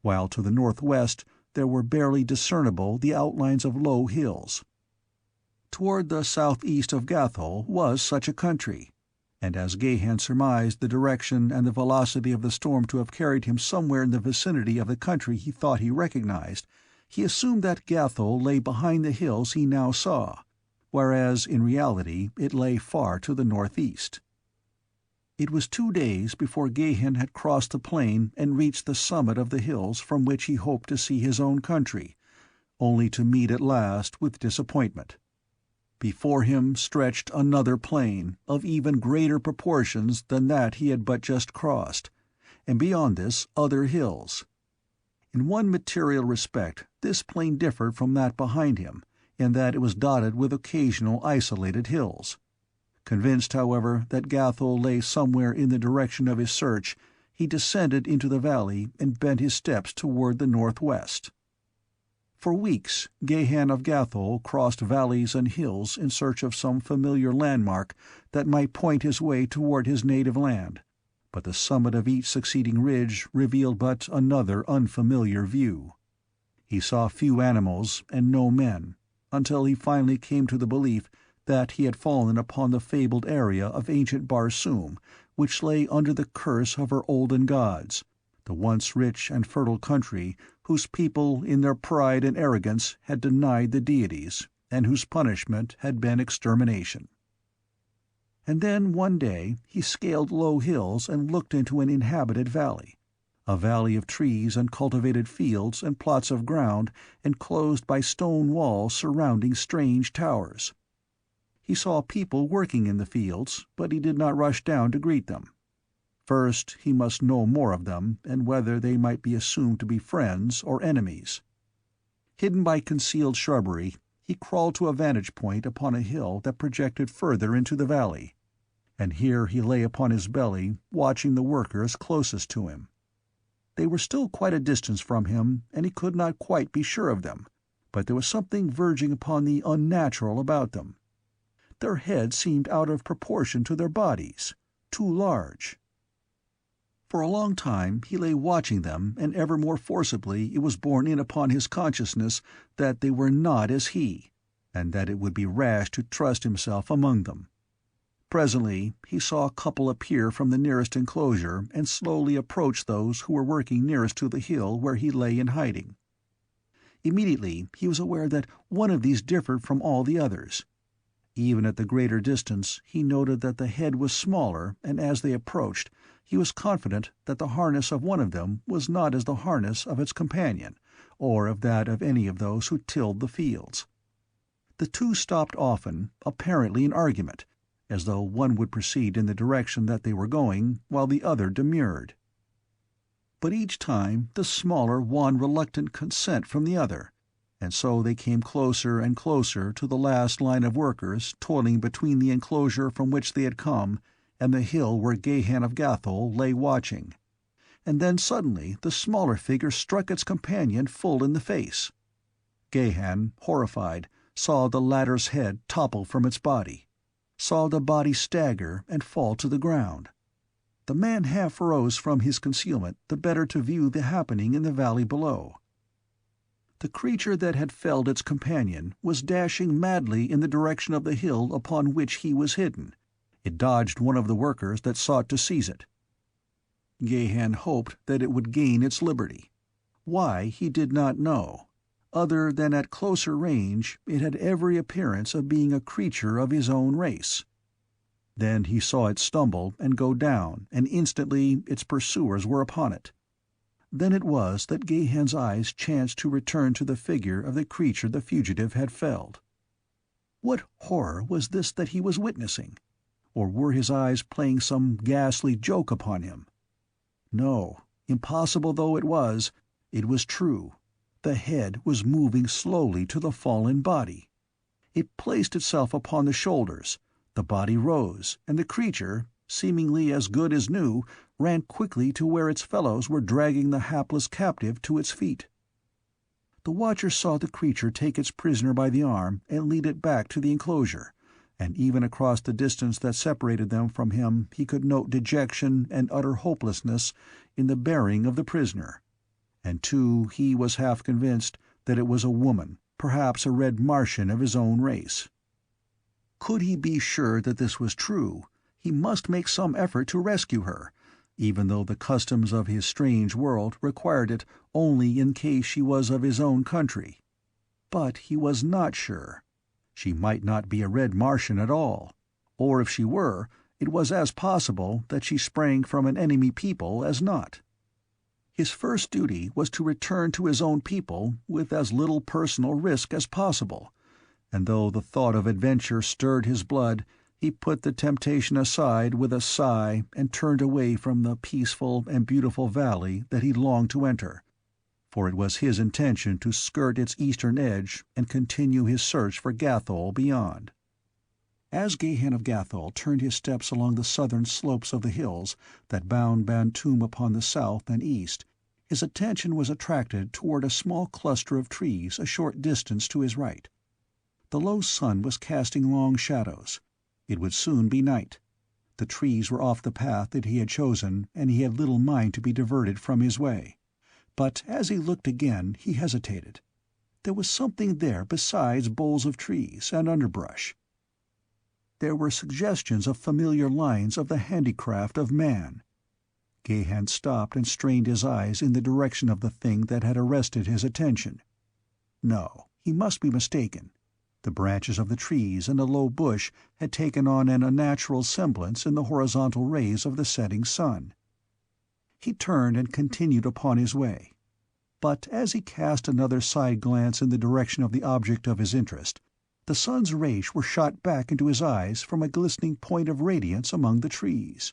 while to the northwest there were barely discernible the outlines of low hills. Toward the southeast of Gathol was such a country, and as Gahan surmised the direction and the velocity of the storm to have carried him somewhere in the vicinity of the country he thought he recognized, he assumed that Gathol lay behind the hills he now saw, whereas in reality it lay far to the northeast. It was 2 days before Gahan had crossed the plain and reached the summit of the hills from which he hoped to see his own country, only to meet at last with disappointment. Before him stretched another plain, of even greater proportions than that he had but just crossed, and beyond this other hills. In one material respect this plain differed from that behind him, in that it was dotted with occasional isolated hills. Convinced, however, that Gathol lay somewhere in the direction of his search, he descended into the valley and bent his steps toward the northwest. For weeks Gahan of Gathol crossed valleys and hills in search of some familiar landmark that might point his way toward his native land, but the summit of each succeeding ridge revealed but another unfamiliar view. He saw few animals and no men, until he finally came to the belief that he had fallen upon the fabled area of ancient Barsoom, which lay under the curse of her olden gods, the once rich and fertile country whose people in their pride and arrogance had denied the deities, and whose punishment had been extermination. And then one day he scaled low hills and looked into an inhabited valley, a valley of trees and cultivated fields and plots of ground enclosed by stone walls surrounding strange towers. He saw people working in the fields, but he did not rush down to greet them. First he must know more of them, and whether they might be assumed to be friends or enemies. Hidden by concealed shrubbery, he crawled to a vantage point upon a hill that projected further into the valley, and here he lay upon his belly, watching the workers closest to him. They were still quite a distance from him, and he could not quite be sure of them, but there was something verging upon the unnatural about them. Their heads seemed out of proportion to their bodies, too large. For a long time he lay watching them, and ever more forcibly it was borne in upon his consciousness that they were not as he, and that it would be rash to trust himself among them. Presently he saw a couple appear from the nearest enclosure and slowly approach those who were working nearest to the hill where he lay in hiding. Immediately he was aware that one of these differed from all the others. Even at the greater distance he noted that the head was smaller, and as they approached he was confident that the harness of one of them was not as the harness of its companion, or of that of any of those who tilled the fields. The two stopped often, apparently in argument, as though one would proceed in the direction that they were going, while the other demurred. But each time the smaller won reluctant consent from the other, and so they came closer and closer to the last line of workers toiling between the enclosure from which they had come and the hill where Gahan of Gathol lay watching. And then suddenly the smaller figure struck its companion full in the face. Gahan, horrified, saw the latter's head topple from its body, saw the body stagger and fall to the ground. The man half rose from his concealment, the better to view the happening in the valley below. The creature that had felled its companion was dashing madly in the direction of the hill upon which he was hidden. It dodged one of the workers that sought to seize it. Gahan hoped that it would gain its liberty. Why, he did not know. Other than at closer range, it had every appearance of being a creature of his own race. Then he saw it stumble and go down, and instantly its pursuers were upon it. Then it was that Gahan's eyes chanced to return to the figure of the creature the fugitive had felled. What horror was this that he was witnessing? Or were his eyes playing some ghastly joke upon him? No, impossible though it was true. The head was moving slowly to the fallen body. It placed itself upon the shoulders, the body rose, and the creature, seemingly as good as new, ran quickly to where its fellows were dragging the hapless captive to its feet. The watcher saw the creature take its prisoner by the arm and lead it back to the enclosure, and even across the distance that separated them from him he could note dejection and utter hopelessness in the bearing of the prisoner. And too, he was half convinced that it was a woman, perhaps a red Martian of his own race. Could he be sure that this was true, he must make some effort to rescue her, even though the customs of his strange world required it only in case she was of his own country. But he was not sure. She might not be a red Martian at all, or if she were, it was as possible that she sprang from an enemy people as not. His first duty was to return to his own people with as little personal risk as possible, and though the thought of adventure stirred his blood, he put the temptation aside with a sigh and turned away from the peaceful and beautiful valley that he longed to enter, for it was his intention to skirt its eastern edge and continue his search for Gathol beyond. As Gahan of Gathol turned his steps along the southern slopes of the hills that bound Bantoom upon the south and east, his attention was attracted toward a small cluster of trees a short distance to his right. The low sun was casting long shadows. It would soon be night. The trees were off the path that he had chosen, and he had little mind to be diverted from his way. But as he looked again, he hesitated. There was something there besides boles of trees and underbrush. There were suggestions of familiar lines of the handicraft of man. Gahan stopped and strained his eyes in the direction of the thing that had arrested his attention. No, he must be mistaken. The branches of the trees and a low bush had taken on an unnatural semblance in the horizontal rays of the setting sun. He turned and continued upon his way. But as he cast another side glance in the direction of the object of his interest, the sun's rays were shot back into his eyes from a glistening point of radiance among the trees.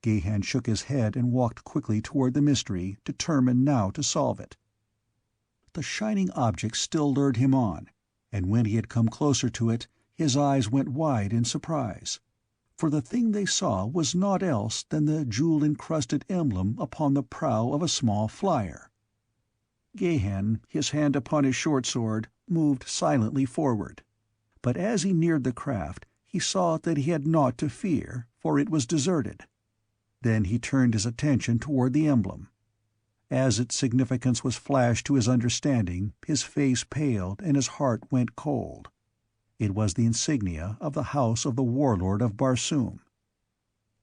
Gahan shook his head and walked quickly toward the mystery, determined now to solve it. The shining object still lured him on, and when he had come closer to it, his eyes went wide in surprise, for the thing they saw was naught else than the jewel-encrusted emblem upon the prow of a small flier. Gahan, his hand upon his short sword, moved silently forward. But as he neared the craft, he saw that he had naught to fear, for it was deserted. Then he turned his attention toward the emblem. As its significance was flashed to his understanding, his face paled and his heart went cold. It was the insignia of the house of the Warlord of Barsoom.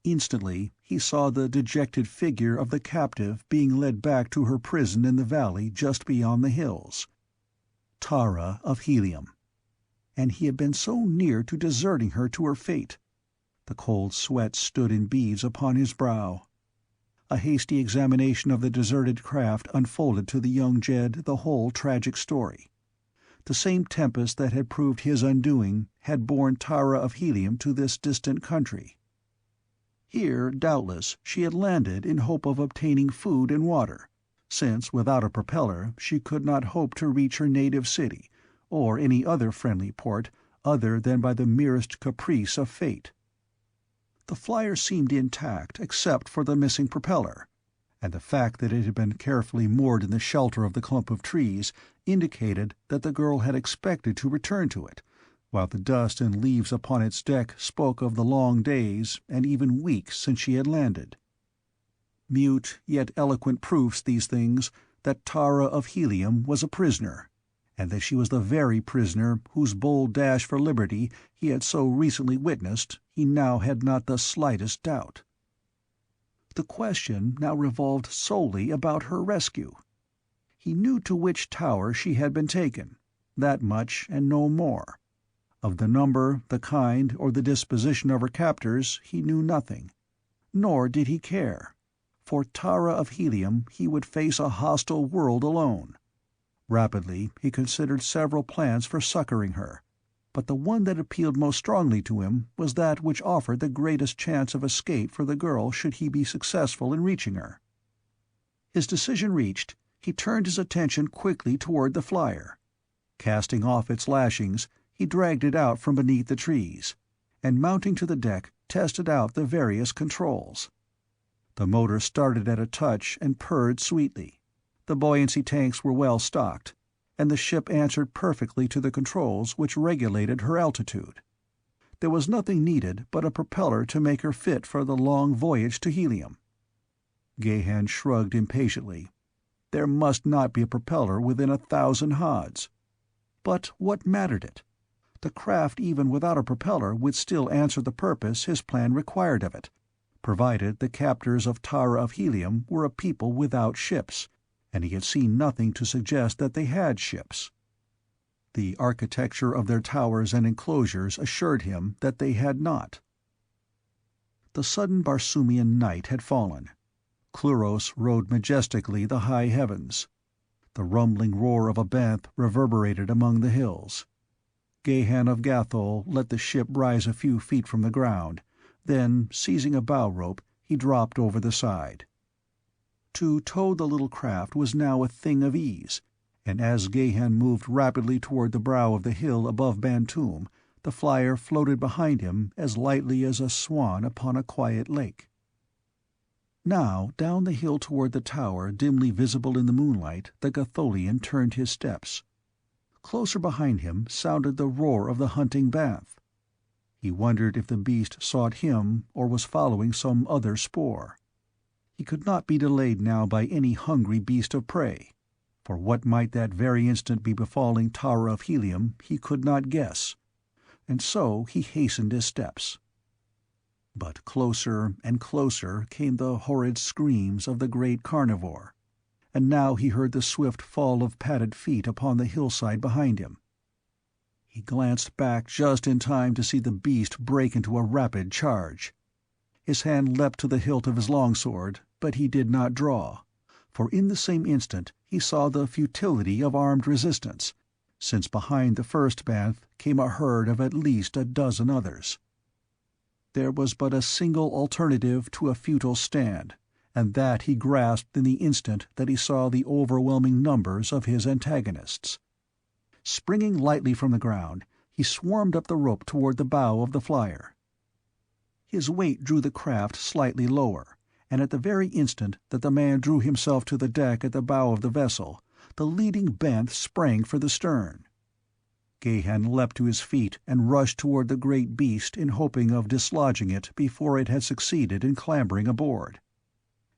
Instantly he saw the dejected figure of the captive being led back to her prison in the valley just beyond the hills. Tara of Helium. And he had been so near to deserting her to her fate. The cold sweat stood in beads upon his brow. A hasty examination of the deserted craft unfolded to the young Jed the whole tragic story. The same tempest that had proved his undoing had borne Tara of Helium to this distant country. Here, doubtless, she had landed in hope of obtaining food and water, since without a propeller she could not hope to reach her native city, or any other friendly port other than by the merest caprice of fate. The flier seemed intact except for the missing propeller, and the fact that it had been carefully moored in the shelter of the clump of trees indicated that the girl had expected to return to it, while the dust and leaves upon its deck spoke of the long days and even weeks since she had landed. Mute yet eloquent proofs, these things, that Tara of Helium was a prisoner, and that she was the very prisoner whose bold dash for liberty he had so recently witnessed, he now had not the slightest doubt. The question now revolved solely about her rescue. He knew to which tower she had been taken, that much and no more. Of the number, the kind, or the disposition of her captors he knew nothing. Nor did he care. For Tara of Helium he would face a hostile world alone. Rapidly he considered several plans for succoring her, but the one that appealed most strongly to him was that which offered the greatest chance of escape for the girl should he be successful in reaching her. His decision reached, he turned his attention quickly toward the flier. Casting off its lashings, he dragged it out from beneath the trees, and mounting to the deck, tested out the various controls. The motor started at a touch and purred sweetly. The buoyancy tanks were well stocked, and the ship answered perfectly to the controls which regulated her altitude. There was nothing needed but a propeller to make her fit for the long voyage to Helium. Gahan shrugged impatiently. There must not be a propeller within 1,000 haads. But what mattered it? The craft even without a propeller would still answer the purpose his plan required of it, provided the captors of Tara of Helium were a people without ships, and he had seen nothing to suggest that they had ships. The architecture of their towers and enclosures assured him that they had not. The sudden Barsoomian night had fallen. Cluros rode majestically the high heavens. The rumbling roar of a banth reverberated among the hills. Gahan of Gathol let the ship rise a few feet from the ground, then, seizing a bow rope, he dropped over the side. To tow the little craft was now a thing of ease, and as Gahan moved rapidly toward the brow of the hill above Bantoom, the flier floated behind him as lightly as a swan upon a quiet lake. Now, down the hill toward the tower dimly visible in the moonlight, the Gatholian turned his steps. Closer behind him sounded the roar of the hunting banth. He wondered if the beast sought him or was following some other spoor. He could not be delayed now by any hungry beast of prey, for what might that very instant be befalling Tara of Helium he could not guess, and so he hastened his steps. But closer and closer came the horrid screams of the great carnivore, and now he heard the swift fall of padded feet upon the hillside behind him. He glanced back just in time to see the beast break into a rapid charge. His hand leapt to the hilt of his longsword, but he did not draw, for in the same instant he saw the futility of armed resistance, since behind the first banth came a herd of at least a dozen others. There was but a single alternative to a futile stand, and that he grasped in the instant that he saw the overwhelming numbers of his antagonists. Springing lightly from the ground, he swarmed up the rope toward the bow of the flier. His weight drew the craft slightly lower, and at the very instant that the man drew himself to the deck at the bow of the vessel, the leading banth sprang for the stern. Gahan leapt to his feet and rushed toward the great beast in hoping of dislodging it before it had succeeded in clambering aboard.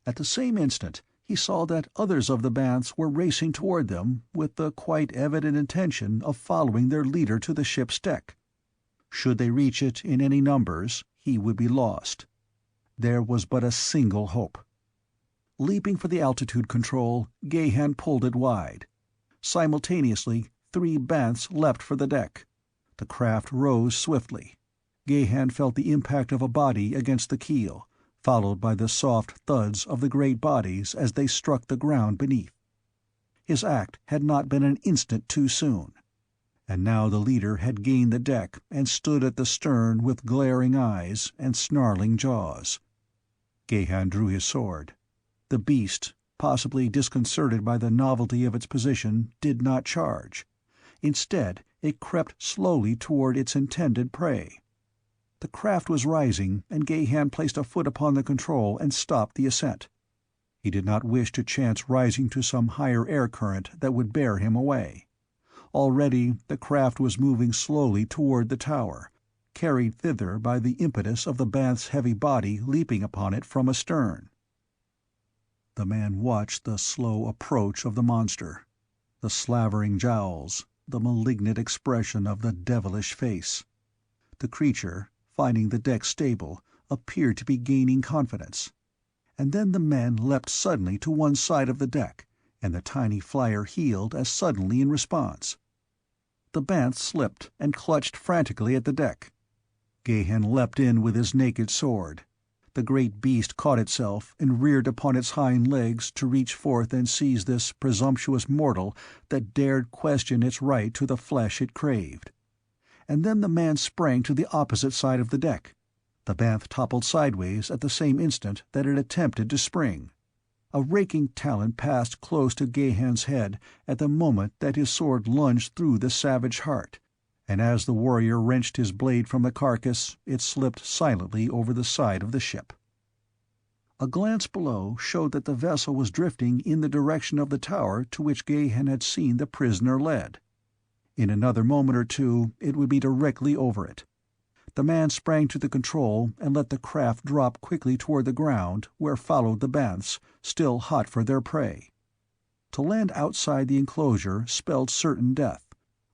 At the same instant he saw that others of the banths were racing toward them with the quite evident intention of following their leader to the ship's deck. Should they reach it in any numbers, he would be lost. There was but a single hope. Leaping for the altitude control, Gahan pulled it wide. Simultaneously, 3 banths leapt for the deck. The craft rose swiftly. Gahan felt the impact of a body against the keel, followed by the soft thuds of the great bodies as they struck the ground beneath. His act had not been an instant too soon, and now the leader had gained the deck and stood at the stern with glaring eyes and snarling jaws. Gahan drew his sword. The beast, possibly disconcerted by the novelty of its position, did not charge. Instead, it crept slowly toward its intended prey. The craft was rising, and Gahan placed a foot upon the control and stopped the ascent. He did not wish to chance rising to some higher air current that would bear him away. Already the craft was moving slowly toward the tower, carried thither by the impetus of the banth's heavy body leaping upon it from astern. The man watched the slow approach of the monster, the slavering jowls, the malignant expression of the devilish face. The creature, finding the deck stable, appeared to be gaining confidence. And then the man leapt suddenly to one side of the deck, and the tiny flier heeled as suddenly in response. The Banth slipped and clutched frantically at the deck. Gahan leapt in with his naked sword. The great beast caught itself and reared upon its hind legs to reach forth and seize this presumptuous mortal that dared question its right to the flesh it craved. And then the man sprang to the opposite side of the deck. The Banth toppled sideways at the same instant that it attempted to spring. A raking talon passed close to Gahan's head at the moment that his sword lunged through the savage heart, and as the warrior wrenched his blade from the carcass, it slipped silently over the side of the ship. A glance below showed that the vessel was drifting in the direction of the tower to which Gahan had seen the prisoner led. In another moment or two it would be directly over it. The man sprang to the control and let the craft drop quickly toward the ground, where followed the Banths, still hot for their prey. To land outside the enclosure spelled certain death,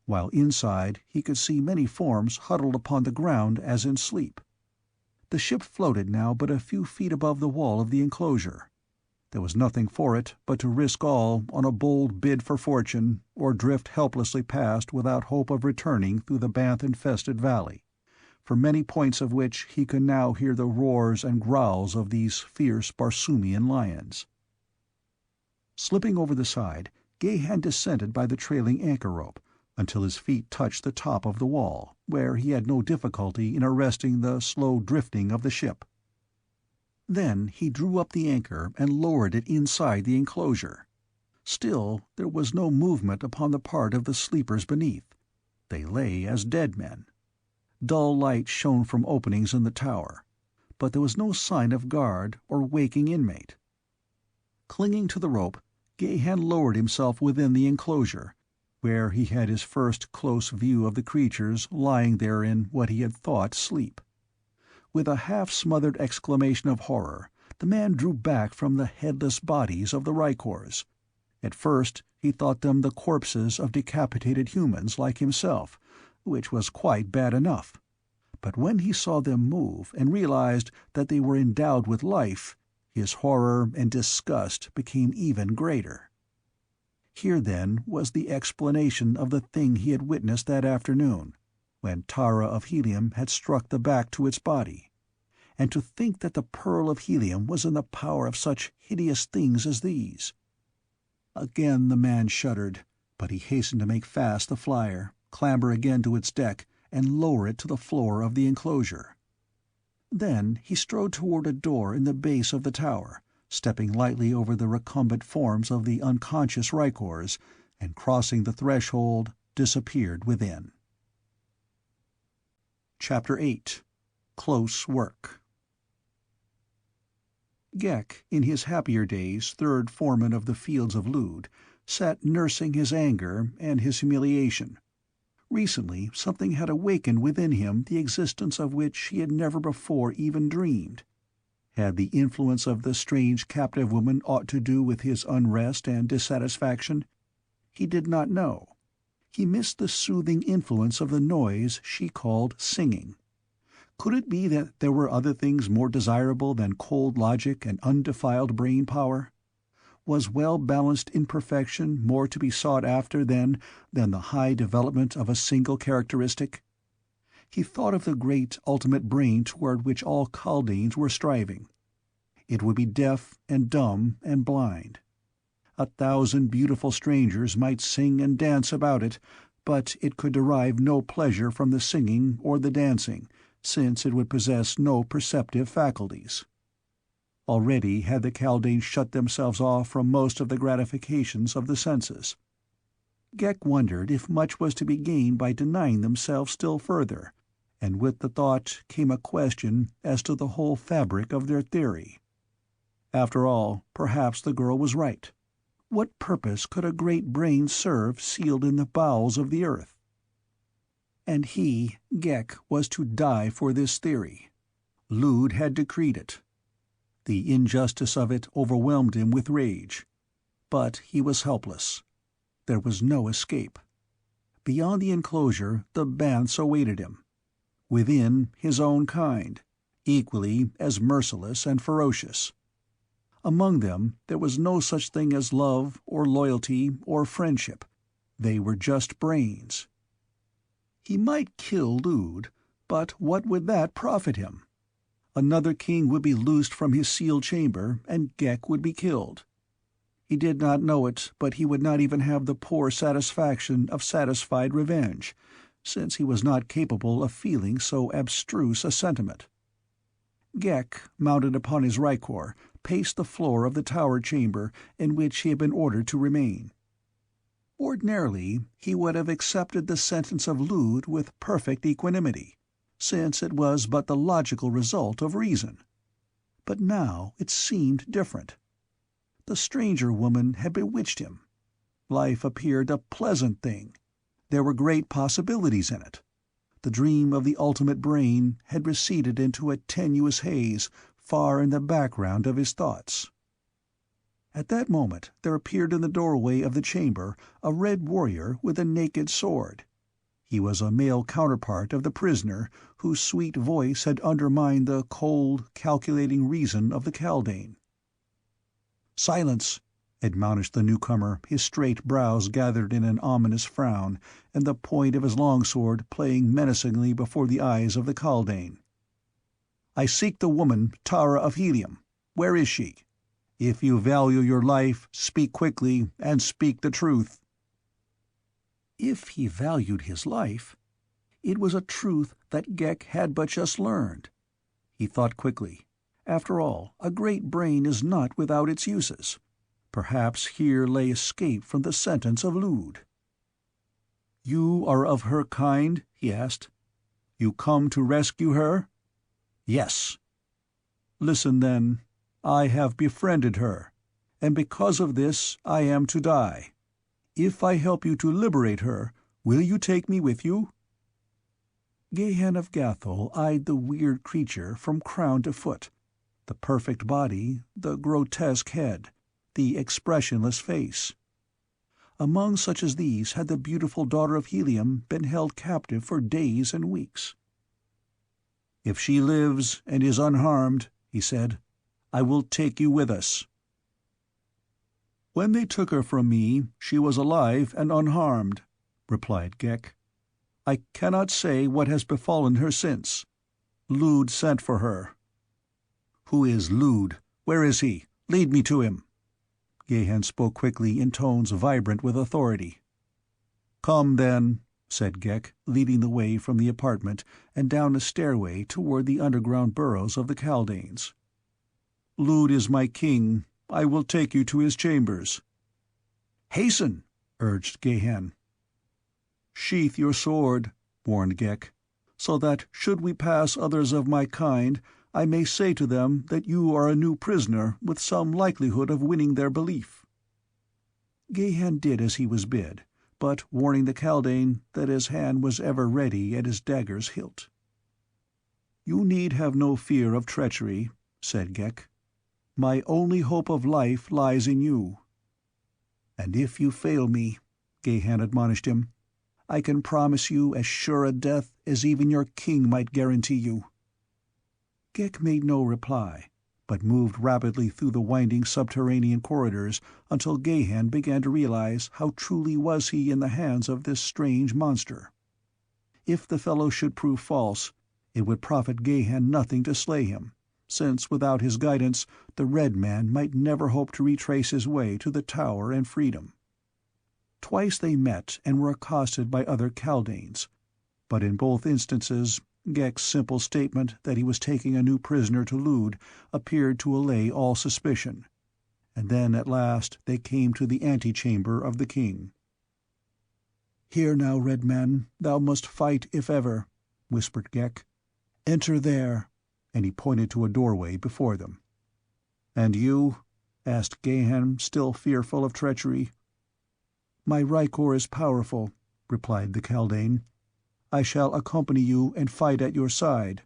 while inside he could see many forms huddled upon the ground as in sleep. The ship floated now but a few feet above the wall of the enclosure. There was nothing for it but to risk all on a bold bid for fortune, or drift helplessly past without hope of returning through the Banth-infested valley, from many points of which he could now hear the roars and growls of these fierce Barsoomian lions. Slipping over the side, Gahan descended by the trailing anchor rope, until his feet touched the top of the wall, where he had no difficulty in arresting the slow drifting of the ship. Then he drew up the anchor and lowered it inside the enclosure. Still there was no movement upon the part of the sleepers beneath. They lay as dead men. Dull light shone from openings in the tower, but there was no sign of guard or waking inmate. Clinging to the rope, Gahan lowered himself within the enclosure, where he had his first close view of the creatures lying there in what he had thought sleep. With a half-smothered exclamation of horror, the man drew back from the headless bodies of the rykors. At first he thought them the corpses of decapitated humans like himself, which was quite bad enough. But when he saw them move and realized that they were endowed with life, his horror and disgust became even greater. Here, then, was the explanation of the thing he had witnessed that afternoon, when Tara of Helium had struck the back to its body. And to think that the pearl of Helium was in the power of such hideous things as these! Again the man shuddered, but he hastened to make fast the flier, clamber again to its deck, and lower it to the floor of the enclosure. Then he strode toward a door in the base of the tower, stepping lightly over the recumbent forms of the unconscious rykors, and crossing the threshold, disappeared within. Chapter 8. Close Work. Ghek, in his happier days third foreman of the Fields of Lud, sat nursing his anger and his humiliation. Recently something had awakened within him the existence of which he had never before even dreamed. Had the influence of the strange captive woman aught to do with his unrest and dissatisfaction? He did not know. He missed the soothing influence of the noise she called singing. Could it be that there were other things more desirable than cold logic and undefiled brain power? Was well-balanced imperfection more to be sought after, then, than the high development of a single characteristic? He thought of the great ultimate brain toward which all kaldanes were striving. It would be deaf and dumb and blind. 1,000 beautiful strangers might sing and dance about it, but it could derive no pleasure from the singing or the dancing, since it would possess no perceptive faculties. Already had the kaldanes shut themselves off from most of the gratifications of the senses. Ghek wondered if much was to be gained by denying themselves still further, and with the thought came a question as to the whole fabric of their theory. After all, perhaps the girl was right. What purpose could a great brain serve sealed in the bowels of the earth? And he, Ghek, was to die for this theory. Lud had decreed it. The injustice of it overwhelmed him with rage. But he was helpless. There was no escape. Beyond the enclosure, the Banths awaited him. Within, his own kind, equally as merciless and ferocious. Among them, there was no such thing as love or loyalty or friendship. They were just brains. He might kill Lude, but what would that profit him? Another king would be loosed from his sealed chamber, and Ghek would be killed. He did not know it, but he would not even have the poor satisfaction of satisfied revenge, since he was not capable of feeling so abstruse a sentiment. Ghek, mounted upon his rykor, paced the floor of the tower chamber in which he had been ordered to remain. Ordinarily, he would have accepted the sentence of Lude with perfect equanimity, since it was but the logical result of reason. But now it seemed different. The stranger woman had bewitched him. Life appeared a pleasant thing. There were great possibilities in it. The dream of the ultimate brain had receded into a tenuous haze far in the background of his thoughts. At that moment there appeared in the doorway of the chamber a red warrior with a naked sword. He was a male counterpart of the prisoner whose sweet voice had undermined the cold, calculating reason of the Kaldane. "Silence!" admonished the newcomer, his straight brows gathered in an ominous frown, and the point of his longsword playing menacingly before the eyes of the Kaldane. "I seek the woman, Tara of Helium. Where is she? If you value your life, speak quickly, and speak the truth." If he valued his life, it was a truth that Ghek had but just learned. He thought quickly. After all, a great brain is not without its uses. Perhaps here lay escape from the sentence of Lude. "You are of her kind?" he asked. "You come to rescue her?" "Yes." "Listen, then. I have befriended her, and because of this I am to die. If I help you to liberate her, will you take me with you?" Gahan of Gathol eyed the weird creature from crown to foot. The perfect body, the grotesque head, the expressionless face. Among such as these had the beautiful daughter of Helium been held captive for days and weeks. "If she lives and is unharmed," he said, "I will take you with us." "When they took her from me, she was alive and unharmed," replied Ghek. "I cannot say what has befallen her since. Lude sent for her." "Who is Lude? Where is he? Lead me to him." Gahan spoke quickly in tones vibrant with authority. "Come, then," said Ghek, leading the way from the apartment and down a stairway toward the underground burrows of the Kaldanes. "Lude is my king. I will take you to his chambers." "Hasten!" urged Gahan. "Sheath your sword," warned Ghek, "so that, should we pass others of my kind, I may say to them that you are a new prisoner with some likelihood of winning their belief." Gahan did as he was bid, but warning the Kaldane that his hand was ever ready at his dagger's hilt. "You need have no fear of treachery," said Ghek. "My only hope of life lies in you." "And if you fail me," Gahan admonished him, "I can promise you as sure a death as even your king might guarantee you." Ghek made no reply, but moved rapidly through the winding subterranean corridors until Gahan began to realize how truly was he in the hands of this strange monster. If the fellow should prove false, it would profit Gahan nothing to slay him, since without his guidance the Red Man might never hope to retrace his way to the Tower and freedom. Twice they met and were accosted by other Kaldanes, but in both instances Ghek's simple statement that he was taking a new prisoner to Lude appeared to allay all suspicion, and then at last they came to the antechamber of the king. "Here now, Red Man, thou must fight if ever," whispered Ghek. "Enter there," and he pointed to a doorway before them. "And you?" asked Gahan, still fearful of treachery. "My rykor is powerful," replied the Kaldane. "I shall accompany you and fight at your side.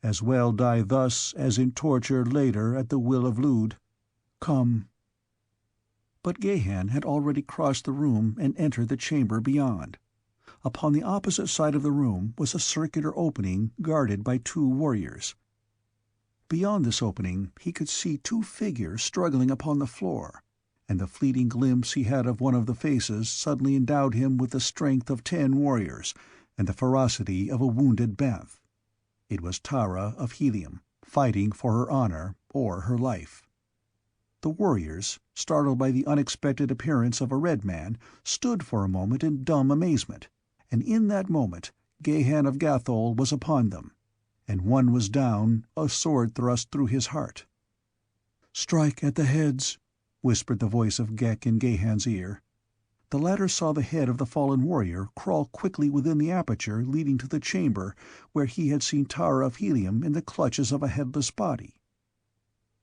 As well die thus as in torture later at the will of Lud. Come." But Gahan had already crossed the room and entered the chamber beyond. Upon the opposite side of the room was a circular opening guarded by 2 warriors. Beyond this opening he could see 2 figures struggling upon the floor, and the fleeting glimpse he had of one of the faces suddenly endowed him with the strength of 10 warriors and the ferocity of a wounded banth. It was Tara of Helium, fighting for her honor or her life. The warriors, startled by the unexpected appearance of a red man, stood for a moment in dumb amazement, and in that moment Gahan of Gathol was upon them, and one was down, a sword thrust through his heart. "Strike at the heads," whispered the voice of Ghek in Gahan's ear. The latter saw the head of the fallen warrior crawl quickly within the aperture leading to the chamber where he had seen Tara of Helium in the clutches of a headless body.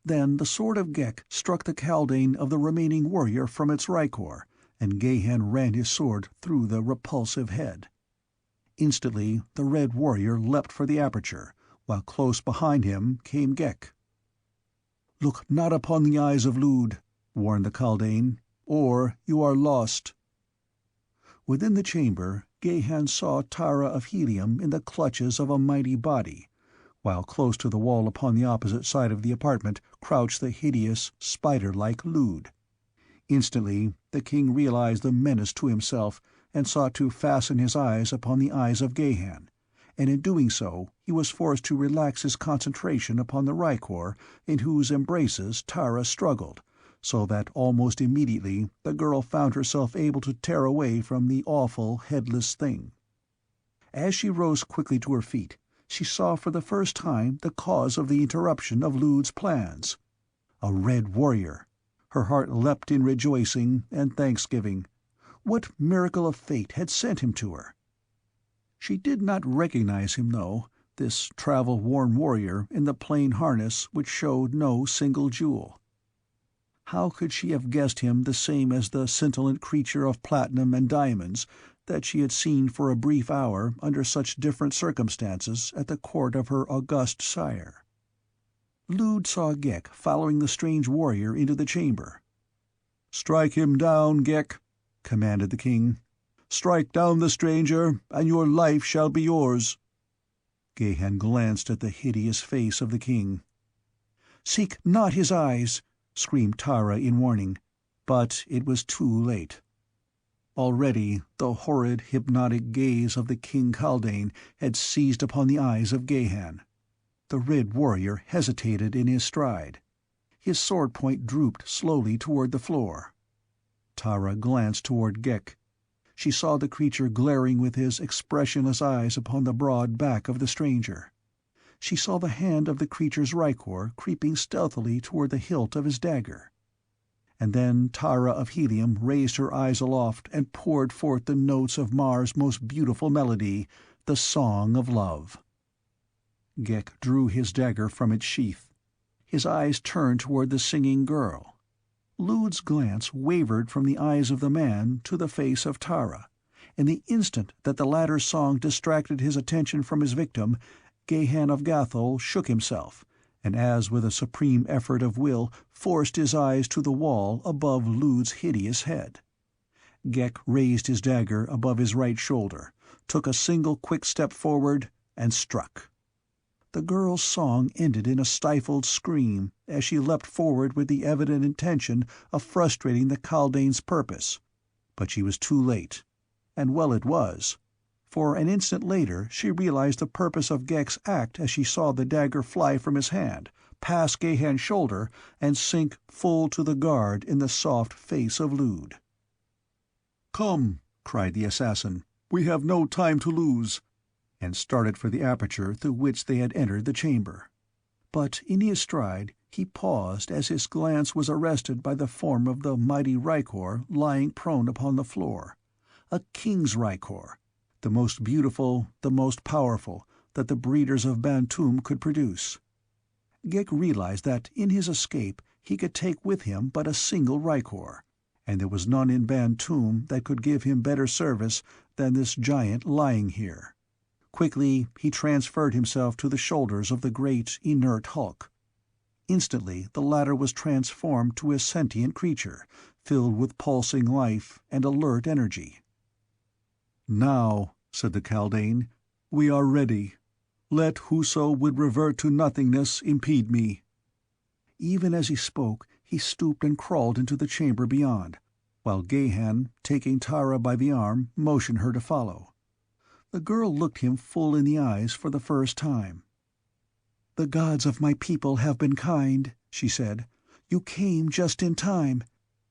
Then the sword of Ghek struck the kaldane of the remaining warrior from its rykor, and Gahan ran his sword through the repulsive head. Instantly the red warrior leapt for the aperture, while close behind him came Ghek. "Look not upon the eyes of Lud," warned the kaldane, "or you are lost." Within the chamber, Gahan saw Tara of Helium in the clutches of a mighty body, while close to the wall upon the opposite side of the apartment crouched the hideous, spider-like Lud. Instantly the king realized the menace to himself and sought to fasten his eyes upon the eyes of Gahan, and in doing so he was forced to relax his concentration upon the rykor in whose embraces Tara struggled, so that almost immediately the girl found herself able to tear away from the awful headless thing. As she rose quickly to her feet, she saw for the first time the cause of the interruption of Lud's plans. A red warrior. Her heart leapt in rejoicing and thanksgiving. What miracle of fate had sent him to her? She did not recognize him, though, this travel-worn warrior in the plain harness which showed no single jewel. How could she have guessed him the same as the scintillant creature of platinum and diamonds that she had seen for a brief hour under such different circumstances at the court of her august sire? Lud saw Ghek following the strange warrior into the chamber. "Strike him down, Ghek," commanded the king. "Strike down the stranger, and your life shall be yours." Gahan glanced at the hideous face of the king. "Seek not his eyes!" screamed Tara in warning, but it was too late. Already the horrid, hypnotic gaze of the king kaldane had seized upon the eyes of Gahan. The red warrior hesitated in his stride. His sword point drooped slowly toward the floor. Tara glanced toward Ghek. She saw the creature glaring with his expressionless eyes upon the broad back of the stranger. She saw the hand of the creature's rykor creeping stealthily toward the hilt of his dagger. And then Tara of Helium raised her eyes aloft and poured forth the notes of Mar's most beautiful melody, the Song of Love. Ghek drew his dagger from its sheath. His eyes turned toward the singing girl. Lud's glance wavered from the eyes of the man to the face of Tara, and the instant that the latter's song distracted his attention from his victim, Gahan of Gathol shook himself, and as with a supreme effort of will forced his eyes to the wall above Lud's hideous head. Ghek raised his dagger above his right shoulder, took a single quick step forward, and struck. The girl's song ended in a stifled scream as she leapt forward with the evident intention of frustrating the kaldane's purpose, but she was too late, and well it was. For an instant later she realized the purpose of Ghek's act as she saw the dagger fly from his hand, pass Gahan's shoulder, and sink full to the guard in the soft face of Lud. "Come," cried the assassin, "we have no time to lose," and started for the aperture through which they had entered the chamber. But in his stride he paused as his glance was arrested by the form of the mighty rykor lying prone upon the floor. A king's rykor, the most beautiful, the most powerful, that the breeders of Bantoom could produce. Ghek realized that in his escape he could take with him but a single rykor, and there was none in Bantoom that could give him better service than this giant lying here. Quickly, he transferred himself to the shoulders of the great, inert hulk. Instantly, the latter was transformed to a sentient creature, filled with pulsing life and alert energy. "Now," said the Kaldane, "we are ready. Let whoso would revert to nothingness impede me." Even as he spoke, he stooped and crawled into the chamber beyond, while Gahan, taking Tara by the arm, motioned her to follow. The girl looked him full in the eyes for the first time. "The gods of my people have been kind," she said. "You came just in time.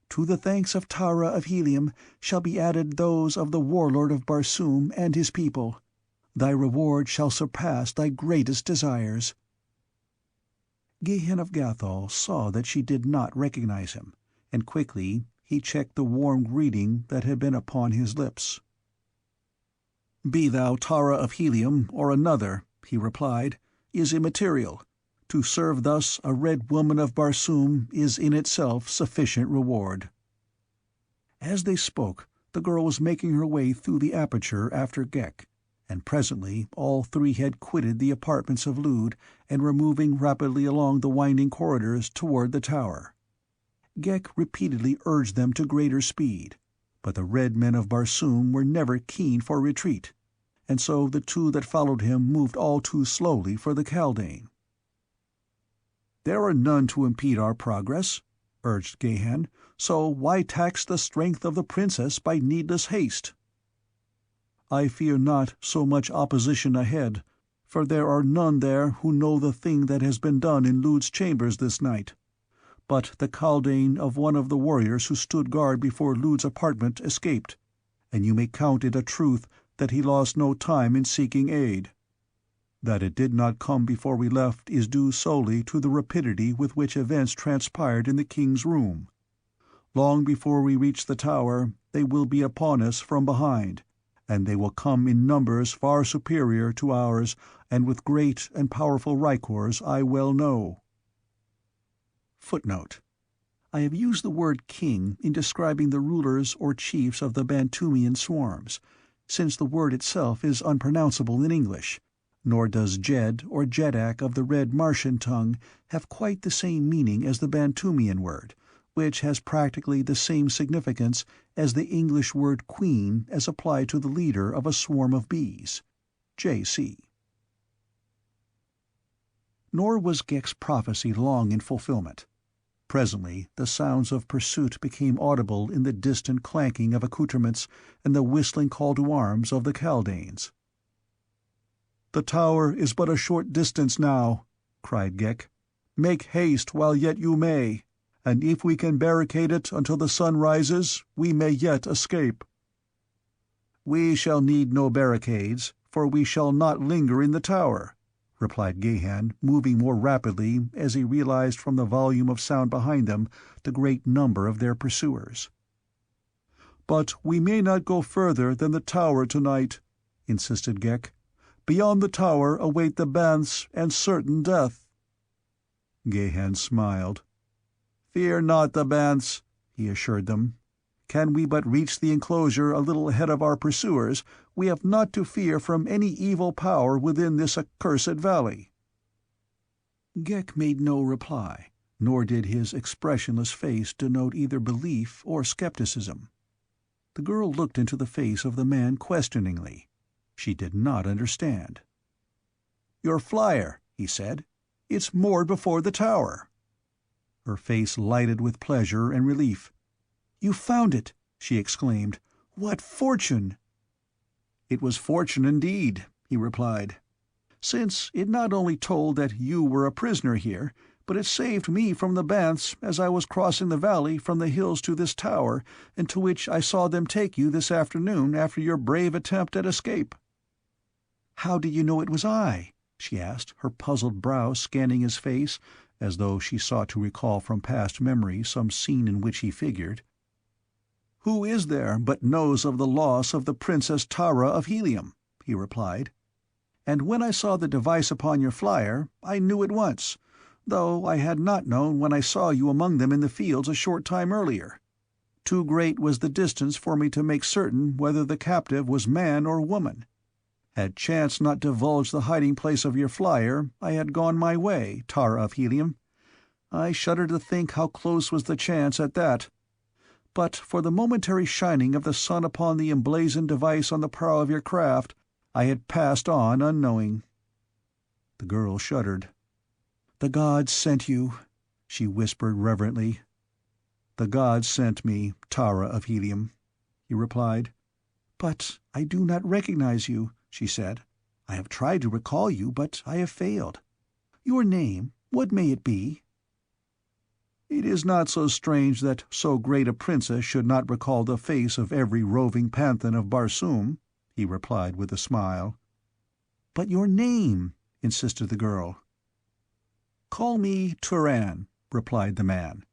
To the thanks of Tara of Helium shall be added those of the Warlord of Barsoom and his people. Thy reward shall surpass thy greatest desires." Gahan of Gathol saw that she did not recognize him, and quickly he checked the warm greeting that had been upon his lips. "Be thou Tara of Helium or another," he replied, "is immaterial. To serve thus a red woman of Barsoom is in itself sufficient reward." As they spoke, the girl was making her way through the aperture after Ghek, and presently all three had quitted the apartments of Lude and were moving rapidly along the winding corridors toward the tower. Ghek repeatedly urged them to greater speed, but the red men of Barsoom were never keen for retreat, and so the two that followed him moved all too slowly for the Kaldane. "There are none to impede our progress," urged Gahan, "so why tax the strength of the princess by needless haste?" "I fear not so much opposition ahead, for there are none there who know the thing that has been done in Lude's chambers this night. But the Kaldane of one of the warriors who stood guard before Lude's apartment escaped, and you may count it a truth that he lost no time in seeking aid. That it did not come before we left is due solely to the rapidity with which events transpired in the king's room. Long before we reach the tower, they will be upon us from behind, and they will come in numbers far superior to ours, and with great and powerful rykors I well know." Footnote: I have used the word king in describing the rulers or chiefs of the Bantumian swarms, since the word itself is unpronounceable in English, nor does Jed or Jedak of the red Martian tongue have quite the same meaning as the Bantumian word, which has practically the same significance as the English word queen as applied to the leader of a swarm of bees. J.C. Nor was Ghek's prophecy long in fulfillment. Presently the sounds of pursuit became audible in the distant clanking of accoutrements and the whistling call to arms of the Kaldanes. "The tower is but a short distance now," cried Ghek. "Make haste while yet you may, and if we can barricade it until the sun rises, we may yet escape." "We shall need no barricades, for we shall not linger in the tower," replied Gahan, moving more rapidly as he realized from the volume of sound behind them the great number of their pursuers. "But we may not go further than the tower tonight," insisted Ghek. "Beyond the tower await the banths and certain death." Gahan smiled. "Fear not the banths," he assured them. "Can we but reach the enclosure a little ahead of our pursuers, we have naught to fear from any evil power within this accursed valley." Ghek made no reply, nor did his expressionless face denote either belief or skepticism. The girl looked into the face of the man questioningly. She did not understand. "Your flier," he said. "It's moored before the tower." Her face lighted with pleasure and relief. "You found it!" she exclaimed. "What fortune!" "It was fortune indeed," he replied, "since it not only told that you were a prisoner here, but it saved me from the banths as I was crossing the valley from the hills to this tower, into which I saw them take you this afternoon after your brave attempt at escape." "How do you know it was I?" she asked, her puzzled brow scanning his face, as though she sought to recall from past memory some scene in which he figured. "Who is there but knows of the loss of the Princess Tara of Helium?" he replied. "And when I saw the device upon your flier, I knew at once, though I had not known when I saw you among them in the fields a short time earlier. Too great was the distance for me to make certain whether the captive was man or woman. Had chance not divulged the hiding-place of your flier, I had gone my way, Tara of Helium. I shudder to think how close was the chance at that. But for the momentary shining of the sun upon the emblazoned device on the prow of your craft, I had passed on unknowing." The girl shuddered. "The gods sent you," she whispered reverently. "The gods sent me, Tara of Helium," he replied. "But I do not recognize you," she said. "I have tried to recall you, but I have failed. Your name, what may it be?" "It is not so strange that so great a princess should not recall the face of every roving panthan of Barsoom," he replied with a smile. "But your name," insisted the girl. "Call me Turan," replied the man,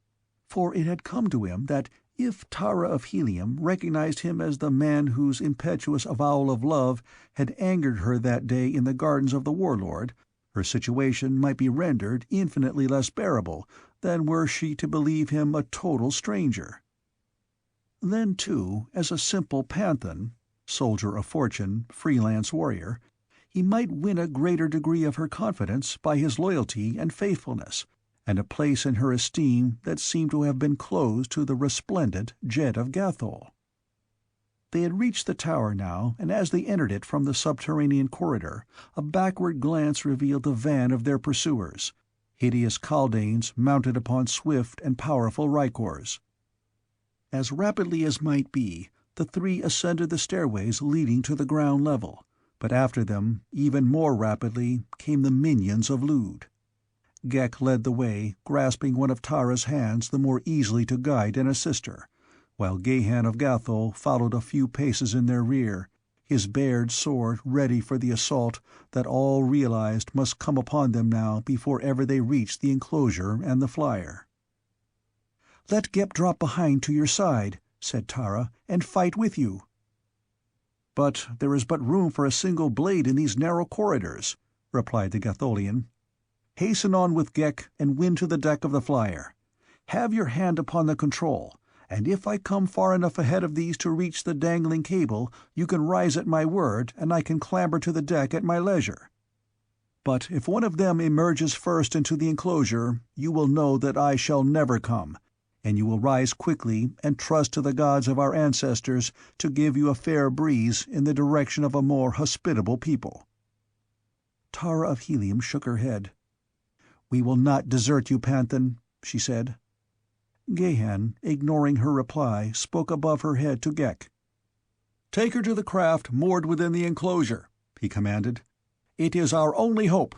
for it had come to him that if Tara of Helium recognized him as the man whose impetuous avowal of love had angered her that day in the gardens of the Warlord, her situation might be rendered infinitely less bearable than were she to believe him a total stranger. Then, too, as a simple panthan, soldier of fortune, freelance warrior, he might win a greater degree of her confidence by his loyalty and faithfulness, and a place in her esteem that seemed to have been closed to the resplendent Jet of Gathol. They had reached the tower now, and as they entered it from the subterranean corridor, a backward glance revealed the van of their pursuers, hideous kaldanes mounted upon swift and powerful rykors. As rapidly as might be, the three ascended the stairways leading to the ground level, but after them, even more rapidly, came the minions of Lude. Ghek led the way, grasping one of Tara's hands the more easily to guide and assist her, while Jetan of Gathol followed a few paces in their rear, his bared sword ready for the assault that all realized must come upon them now before ever they reached the enclosure and the flier. "Let Ghek drop behind to your side," said Tara, "and fight with you." "But there is but room for a single blade in these narrow corridors," replied the Gatholian. "Hasten on with Ghek and win to the deck of the flier. Have your hand upon the control, and if I come far enough ahead of these to reach the dangling cable, you can rise at my word and I can clamber to the deck at my leisure. But if one of them emerges first into the enclosure, you will know that I shall never come, and you will rise quickly and trust to the gods of our ancestors to give you a fair breeze in the direction of a more hospitable people." Tara of Helium shook her head. "We will not desert you, panthan," she said. Jetan, ignoring her reply, spoke above her head to Ghek. "Take her to the craft moored within the enclosure," he commanded. "It is our only hope.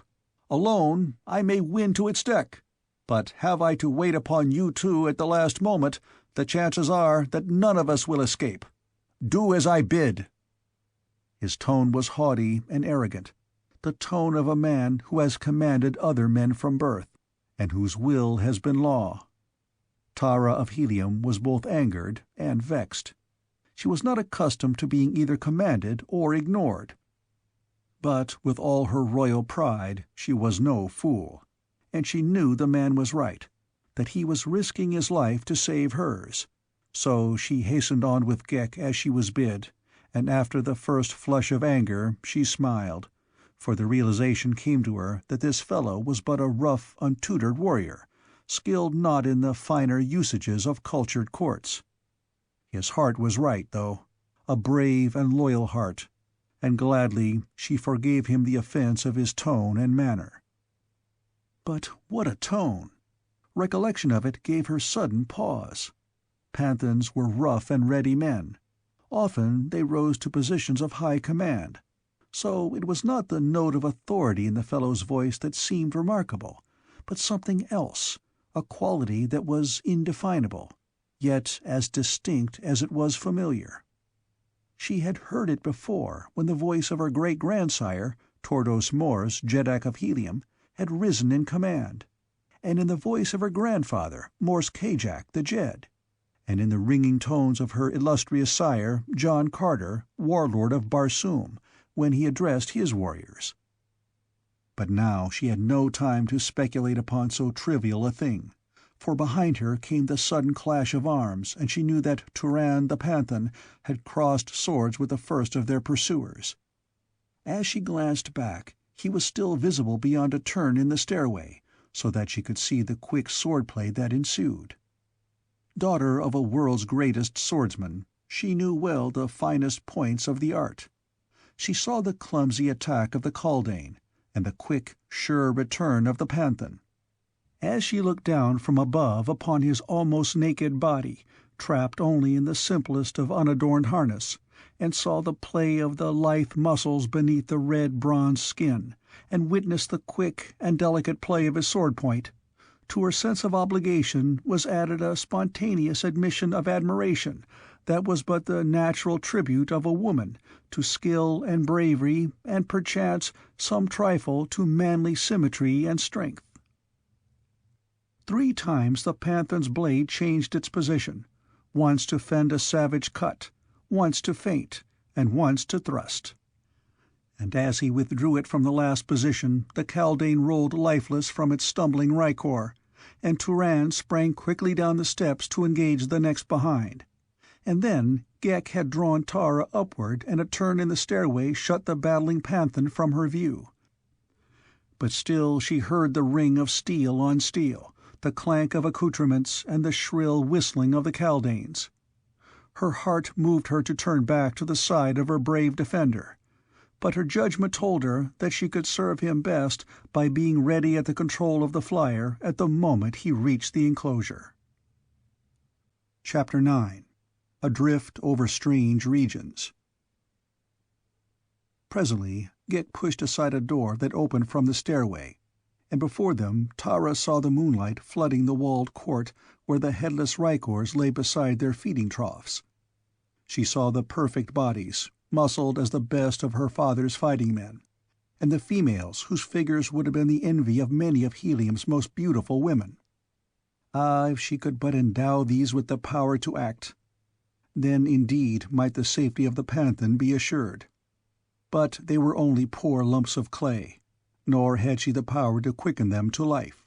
Alone, I may win to its deck, but have I to wait upon you two at the last moment, the chances are that none of us will escape. Do as I bid." His tone was haughty and arrogant, the tone of a man who has commanded other men from birth, and whose will has been law. Tara of Helium was both angered and vexed. She was not accustomed to being either commanded or ignored. But with all her royal pride, she was no fool, and she knew the man was right, that he was risking his life to save hers. So she hastened on with Ghek as she was bid, and after the first flush of anger she smiled, for the realization came to her that this fellow was but a rough, untutored warrior, skilled not in the finer usages of cultured courts. His heart was right, though, a brave and loyal heart, and gladly she forgave him the offense of his tone and manner. But what a tone! Recollection of it gave her sudden pause. Panthans were rough and ready men. Often they rose to positions of high command. So it was not the note of authority in the fellow's voice that seemed remarkable, but something else, a quality that was indefinable, yet as distinct as it was familiar. She had heard it before when the voice of her great-grandsire, Tordos Mors, Jeddak of Helium, had risen in command, and in the voice of her grandfather, Mors Kajak the Jed, and in the ringing tones of her illustrious sire, John Carter, Warlord of Barsoom, when he addressed his warriors. But now she had no time to speculate upon so trivial a thing, for behind her came the sudden clash of arms, and she knew that Turan the Panthan had crossed swords with the first of their pursuers. As she glanced back, he was still visible beyond a turn in the stairway, so that she could see the quick swordplay that ensued. Daughter of a world's greatest swordsman, she knew well the finest points of the art. She saw the clumsy attack of the kaldane, and the quick, sure return of the panthan. As she looked down from above upon his almost naked body, trapped only in the simplest of unadorned harness, and saw the play of the lithe muscles beneath the red bronze skin, and witnessed the quick and delicate play of his sword-point, to her sense of obligation was added a spontaneous admission of admiration that was but the natural tribute of a woman to skill and bravery and perchance some trifle to manly symmetry and strength. 3 times the panthan's blade changed its position, once to fend a savage cut, once to feint, and once to thrust. And as he withdrew it from the last position, the kaldane rolled lifeless from its stumbling rykor, and Turan sprang quickly down the steps to engage the next behind. And then Ghek had drawn Tara upward, and a turn in the stairway shut the battling panthan from her view. But still she heard the ring of steel on steel, the clank of accoutrements, and the shrill whistling of the kaldanes. Her heart moved her to turn back to the side of her brave defender, but her judgment told her that she could serve him best by being ready at the control of the flier at the moment he reached the enclosure. Chapter 9. Adrift over Strange Regions. Presently, Ghek pushed aside a door that opened from the stairway, and before them Tara saw the moonlight flooding the walled court where the headless rykors lay beside their feeding troughs. She saw the perfect bodies, muscled as the best of her father's fighting men, and the females whose figures would have been the envy of many of Helium's most beautiful women. Ah, if she could but endow these with the power to act! Then indeed might the safety of the panthan be assured. But they were only poor lumps of clay, nor had she the power to quicken them to life.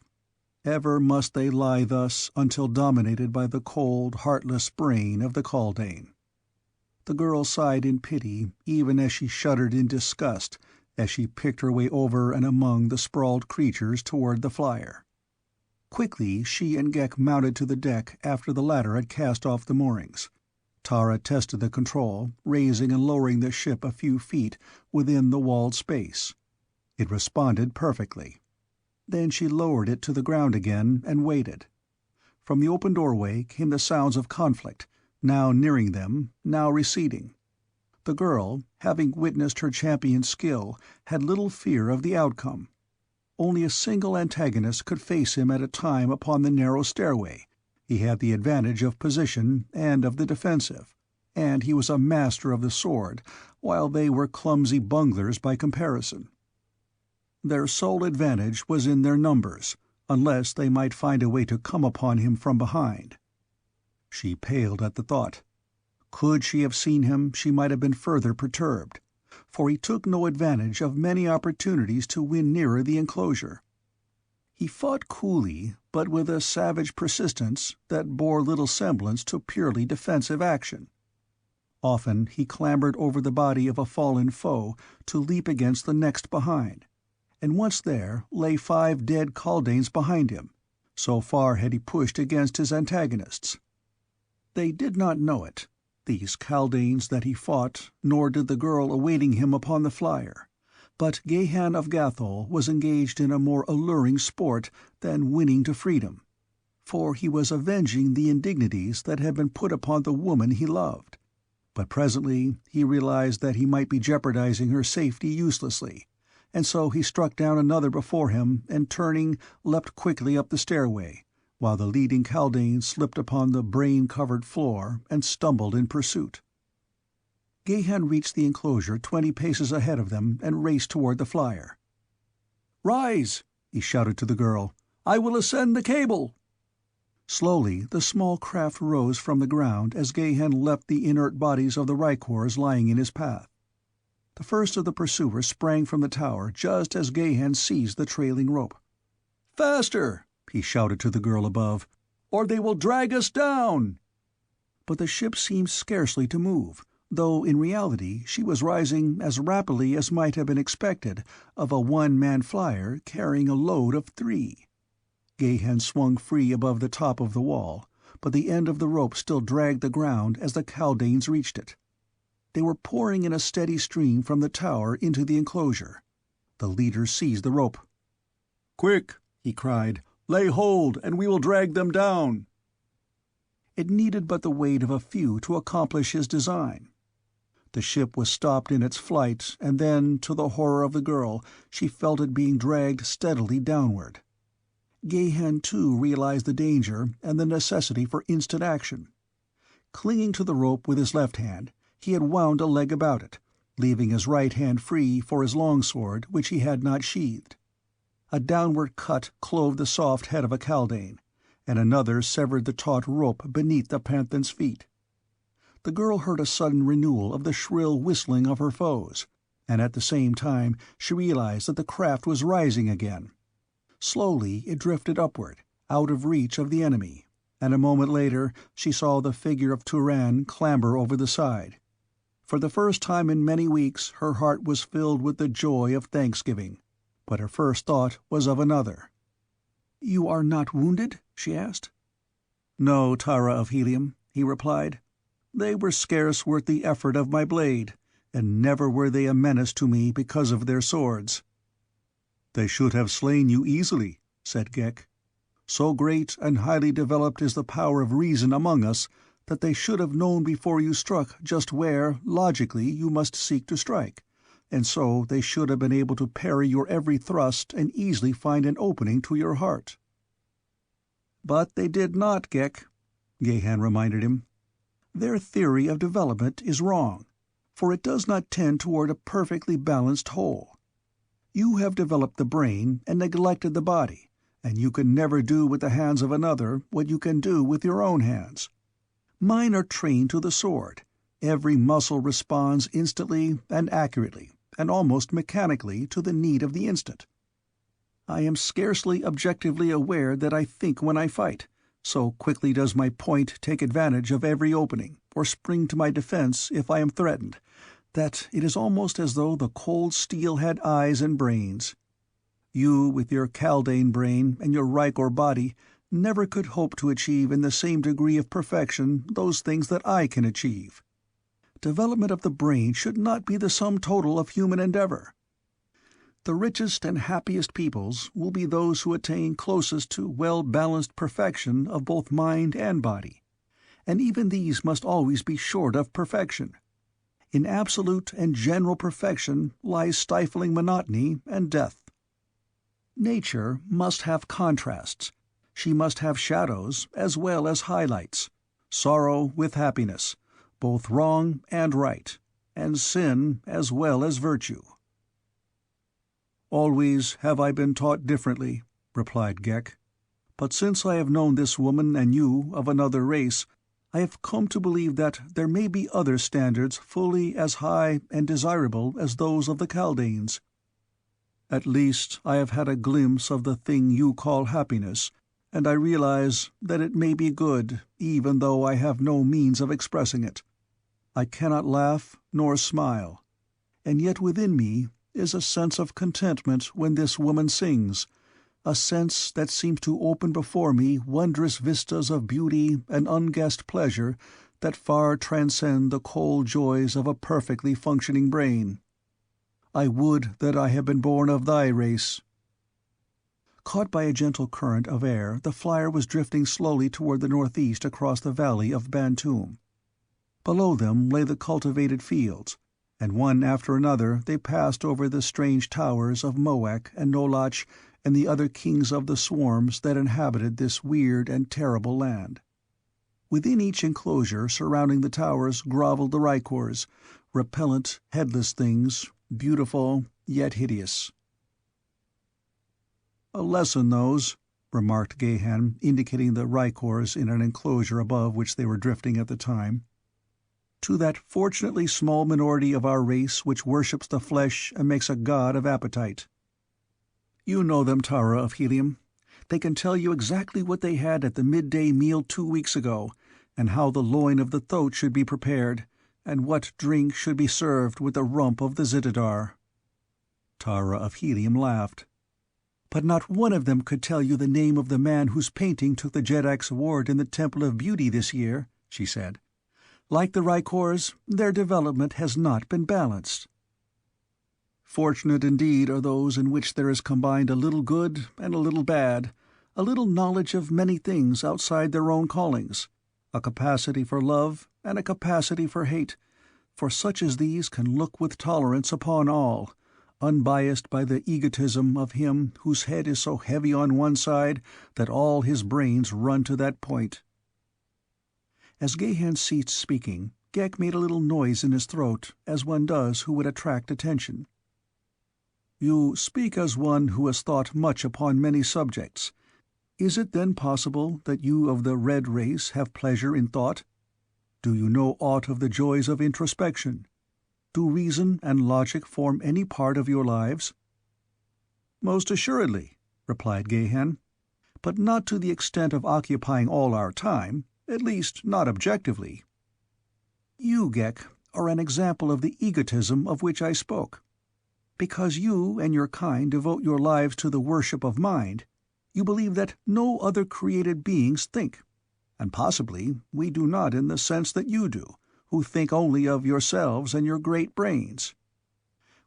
Ever must they lie thus until dominated by the cold, heartless brain of the kaldane. The girl sighed in pity even as she shuddered in disgust as she picked her way over and among the sprawled creatures toward the flier. Quickly she and Ghek mounted to the deck after the latter had cast off the moorings. Tara tested the control, raising and lowering the ship a few feet within the walled space. It responded perfectly. Then she lowered it to the ground again and waited. From the open doorway came the sounds of conflict, now nearing them, now receding. The girl, having witnessed her champion's skill, had little fear of the outcome. Only a single antagonist could face him at a time upon the narrow stairway. He had the advantage of position and of the defensive, and he was a master of the sword, while they were clumsy bunglers by comparison. Their sole advantage was in their numbers, unless they might find a way to come upon him from behind. She paled at the thought. Could she have seen him, she might have been further perturbed, for he took no advantage of many opportunities to win nearer the enclosure. He fought coolly, but with a savage persistence that bore little semblance to purely defensive action. Often he clambered over the body of a fallen foe to leap against the next behind, and once there lay 5 dead kaldanes behind him, so far had he pushed against his antagonists. They did not know it, these kaldanes that he fought, nor did the girl awaiting him upon the flier, but Jetan of Gathol was engaged in a more alluring sport than winning to freedom, for he was avenging the indignities that had been put upon the woman he loved. But presently he realized that he might be jeopardizing her safety uselessly, and so he struck down another before him and, turning, leapt quickly up the stairway, while the leading kaldane slipped upon the brain-covered floor and stumbled in pursuit. Jetan reached the enclosure 20 paces ahead of them and raced toward the flier. "Rise!" he shouted to the girl. "I will ascend the cable!" Slowly the small craft rose from the ground as Jetan left the inert bodies of the rykors lying in his path. The first of the pursuers sprang from the tower just as Jetan seized the trailing rope. "Faster!" he shouted to the girl above, "or they will drag us down!" But the ship seemed scarcely to move, though in reality she was rising as rapidly as might have been expected of a one-man flier carrying a load of 3. Gahan swung free above the top of the wall, but the end of the rope still dragged the ground as the kaldanes reached it. They were pouring in a steady stream from the tower into the enclosure. The leader seized the rope. "Quick!" he cried. "Lay hold, and we will drag them down." It needed but the weight of a few to accomplish his design. The ship was stopped in its flight, and then, to the horror of the girl, she felt it being dragged steadily downward. Gahan too realized the danger and the necessity for instant action. Clinging to the rope with his left hand, he had wound a leg about it, leaving his right hand free for his longsword, which he had not sheathed. A downward cut clove the soft head of a kaldane, and another severed the taut rope beneath the panthan's feet. The girl heard a sudden renewal of the shrill whistling of her foes, and at the same time she realized that the craft was rising again. Slowly it drifted upward, out of reach of the enemy, and a moment later she saw the figure of Turan clamber over the side. For the first time in many weeks her heart was filled with the joy of thanksgiving, but her first thought was of another. "You are not wounded?" she asked. "No, Tara of Helium," he replied. "They were scarce worth the effort of my blade, and never were they a menace to me because of their swords." "They should have slain you easily," said Ghek. "So great and highly developed is the power of reason among us that they should have known before you struck just where, logically, you must seek to strike, and so they should have been able to parry your every thrust and easily find an opening to your heart." "But they did not, Ghek," Gahan reminded him. "Their theory of development is wrong, for it does not tend toward a perfectly balanced whole. You have developed the brain and neglected the body, and you can never do with the hands of another what you can do with your own hands. Mine are trained to the sword. Every muscle responds instantly and accurately, and almost mechanically, to the need of the instant. I am scarcely objectively aware that I think when I fight, so quickly does my point take advantage of every opening, or spring to my defense if I am threatened, that it is almost as though the cold steel had eyes and brains. You, with your kaldane brain and your rykor body, never could hope to achieve in the same degree of perfection those things that I can achieve. Development of the brain should not be the sum total of human endeavor. The richest and happiest peoples will be those who attain closest to well-balanced perfection of both mind and body, and even these must always be short of perfection. In absolute and general perfection lies stifling monotony and death. Nature must have contrasts. She must have shadows as well as highlights, sorrow with happiness, both wrong and right, and sin as well as virtue." "Always have I been taught differently," replied Ghek. "But since I have known this woman and you of another race, I have come to believe that there may be other standards fully as high and desirable as those of the kaldanes. At least I have had a glimpse of the thing you call happiness, and I realize that it may be good, even though I have no means of expressing it. I cannot laugh nor smile, and yet within me is a sense of contentment when this woman sings, a sense that seems to open before me wondrous vistas of beauty and unguessed pleasure that far transcend the cold joys of a perfectly functioning brain. I would that I had been born of thy race." Caught by a gentle current of air, the flier was drifting slowly toward the northeast across the valley of Bantoom. Below them lay the cultivated fields, and one after another they passed over the strange towers of Moak and Nolach and the other kings of the swarms that inhabited this weird and terrible land. Within each enclosure surrounding the towers groveled the rykors, repellent, headless things, beautiful yet hideous. "A lesson, those," remarked Gahan, indicating the rykors in an enclosure above which they were drifting at the time. "To that fortunately small minority of our race which worships the flesh and makes a god of appetite. You know them, Tara of Helium. They can tell you exactly what they had at the midday meal 2 weeks ago, and how the loin of the thoat should be prepared, and what drink should be served with the rump of the Zitidar." Tara of Helium laughed. "But not one of them could tell you the name of the man whose painting took the Jedak's award in the Temple of Beauty this year," she said. "Like the rykors, their development has not been balanced." "Fortunate indeed are those in which there is combined a little good and a little bad, a little knowledge of many things outside their own callings, a capacity for love and a capacity for hate, for such as these can look with tolerance upon all, unbiased by the egotism of him whose head is so heavy on one side that all his brains run to that point." As Gahan ceased speaking, Ghek made a little noise in his throat, as one does who would attract attention. "You speak as one who has thought much upon many subjects. Is it then possible that you of the red race have pleasure in thought? Do you know aught of the joys of introspection? Do reason and logic form any part of your lives?" "Most assuredly," replied Gahan, "but not to the extent of occupying all our time, at least not objectively. You, Ghek, are an example of the egotism of which I spoke. Because you and your kind devote your lives to the worship of mind, you believe that no other created beings think, and possibly we do not in the sense that you do, who think only of yourselves and your great brains.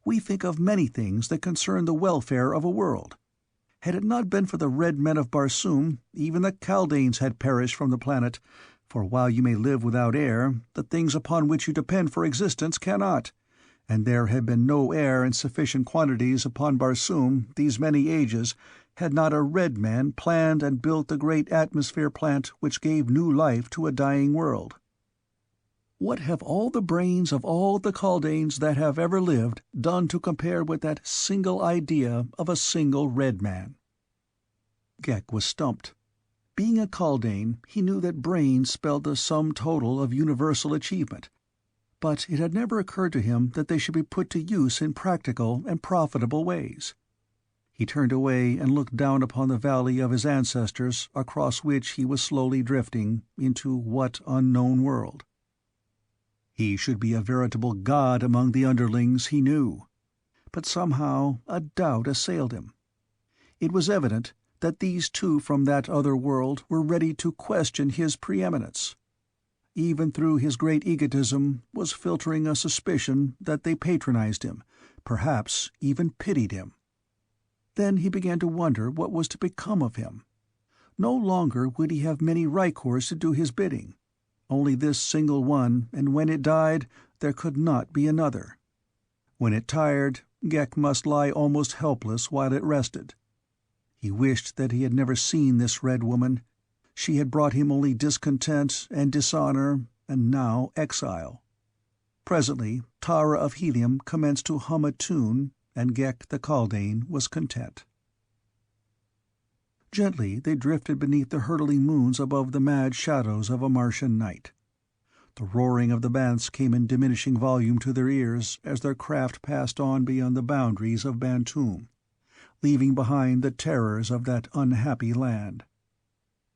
We think of many things that concern the welfare of a world. Had it not been for the red men of Barsoom, even the kaldanes had perished from the planet, for while you may live without air, the things upon which you depend for existence cannot, and there had been no air in sufficient quantities upon Barsoom these many ages had not a red man planned and built the great atmosphere plant which gave new life to a dying world. What have all the brains of all the kaldanes that have ever lived done to compare with that single idea of a single red man?" Ghek was stumped. Being a kaldane, he knew that brains spelled the sum total of universal achievement, but it had never occurred to him that they should be put to use in practical and profitable ways. He turned away and looked down upon the valley of his ancestors across which he was slowly drifting into what unknown world? He should be a veritable god among the underlings, he knew. But somehow a doubt assailed him. It was evident that these two from that other world were ready to question his preeminence. Even through his great egotism was filtering a suspicion that they patronized him, perhaps even pitied him. Then he began to wonder what was to become of him. No longer would he have many rykors to do his bidding. Only this single one, and when it died, there could not be another. When it tired, Ghek must lie almost helpless while it rested. He wished that he had never seen this red woman. She had brought him only discontent and dishonor, and now exile. Presently, Tara of Helium commenced to hum a tune, and Ghek the kaldane was content. Gently they drifted beneath the hurtling moons above the mad shadows of a Martian night. The roaring of the banths came in diminishing volume to their ears as their craft passed on beyond the boundaries of Bantoom, leaving behind the terrors of that unhappy land.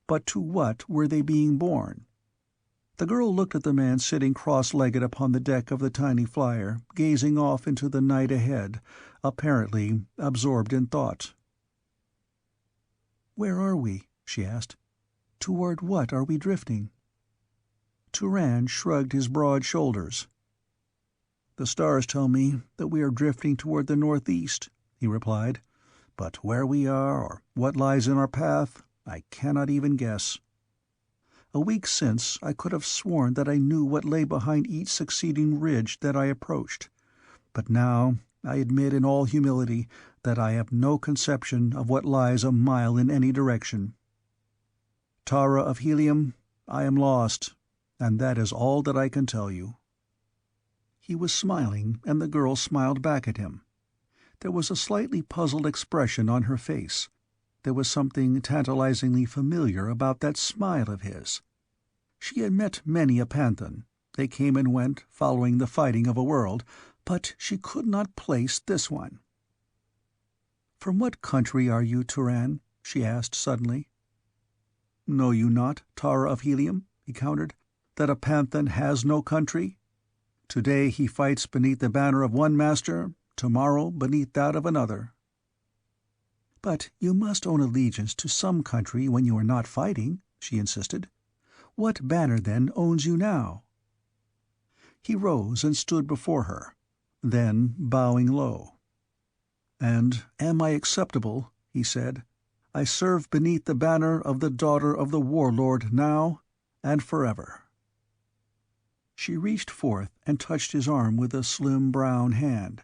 But to what were they being borne? The girl looked at the man sitting cross-legged upon the deck of the tiny flier, gazing off into the night ahead, apparently absorbed in thought. "Where are we?" she asked. "Toward what are we drifting?" Turan shrugged his broad shoulders. "The stars tell me that we are drifting toward the northeast," he replied. "But where we are, or what lies in our path, I cannot even guess. A week since I could have sworn that I knew what lay behind each succeeding ridge that I approached, but now I admit in all humility that I have no conception of what lies a mile in any direction. Tara of Helium, I am lost, and that is all that I can tell you." He was smiling, and the girl smiled back at him. There was a slightly puzzled expression on her face. There was something tantalizingly familiar about that smile of his. She had met many a panthan. They came and went, following the fighting of a world, but she could not place this one. "From what country are you, Turan?" she asked suddenly. "Know you not, Tara of Helium," he countered, "that a panthan has no country? Today he fights beneath the banner of one master, tomorrow beneath that of another." "But you must own allegiance to some country when you are not fighting," she insisted. "What banner, then, owns you now?" He rose and stood before her, then bowing low. "And am I acceptable?" he said. "I serve beneath the banner of the daughter of the Warlord now and forever." She reached forth and touched his arm with a slim brown hand.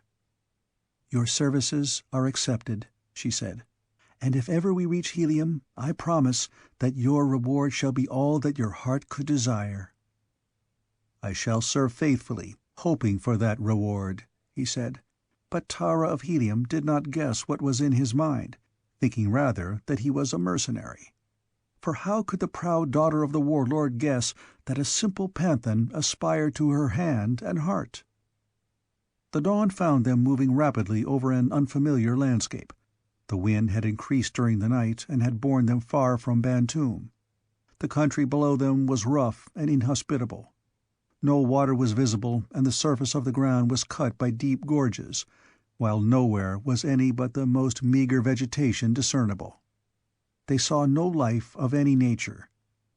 "Your services are accepted," she said. "And if ever we reach Helium, I promise that your reward shall be all that your heart could desire." "I shall serve faithfully, hoping for that reward," he said. But Tara of Helium did not guess what was in his mind, thinking rather that he was a mercenary. For how could the proud daughter of the Warlord guess that a simple panthan aspired to her hand and heart? The dawn found them moving rapidly over an unfamiliar landscape. The wind had increased during the night and had borne them far from Bantoom. The country below them was rough and inhospitable. No water was visible, and the surface of the ground was cut by deep gorges, while nowhere was any but the most meager vegetation discernible. They saw no life of any nature,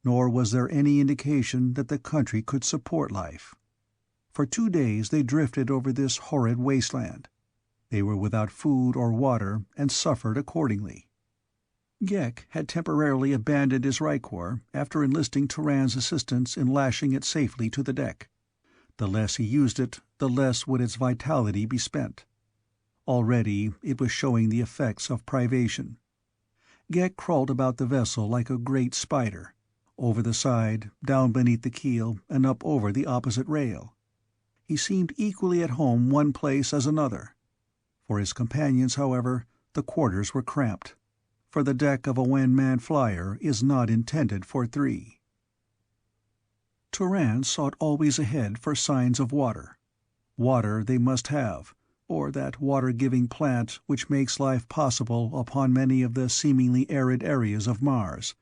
nor was there any indication that the country could support life. For 2 days they drifted over this horrid wasteland. They were without food or water, and suffered accordingly. Ghek had temporarily abandoned his rykor after enlisting Turan's assistance in lashing it safely to the deck. The less he used it, the less would its vitality be spent. Already it was showing the effects of privation. Ghek crawled about the vessel like a great spider, over the side, down beneath the keel, and up over the opposite rail. He seemed equally at home one place as another. For his companions, however, the quarters were cramped, for the deck of a one-man flier is not intended for 3. Turan sought always ahead for signs of water. Water they must have, or that water-giving plant which makes life possible upon many of the seemingly arid areas of Mars.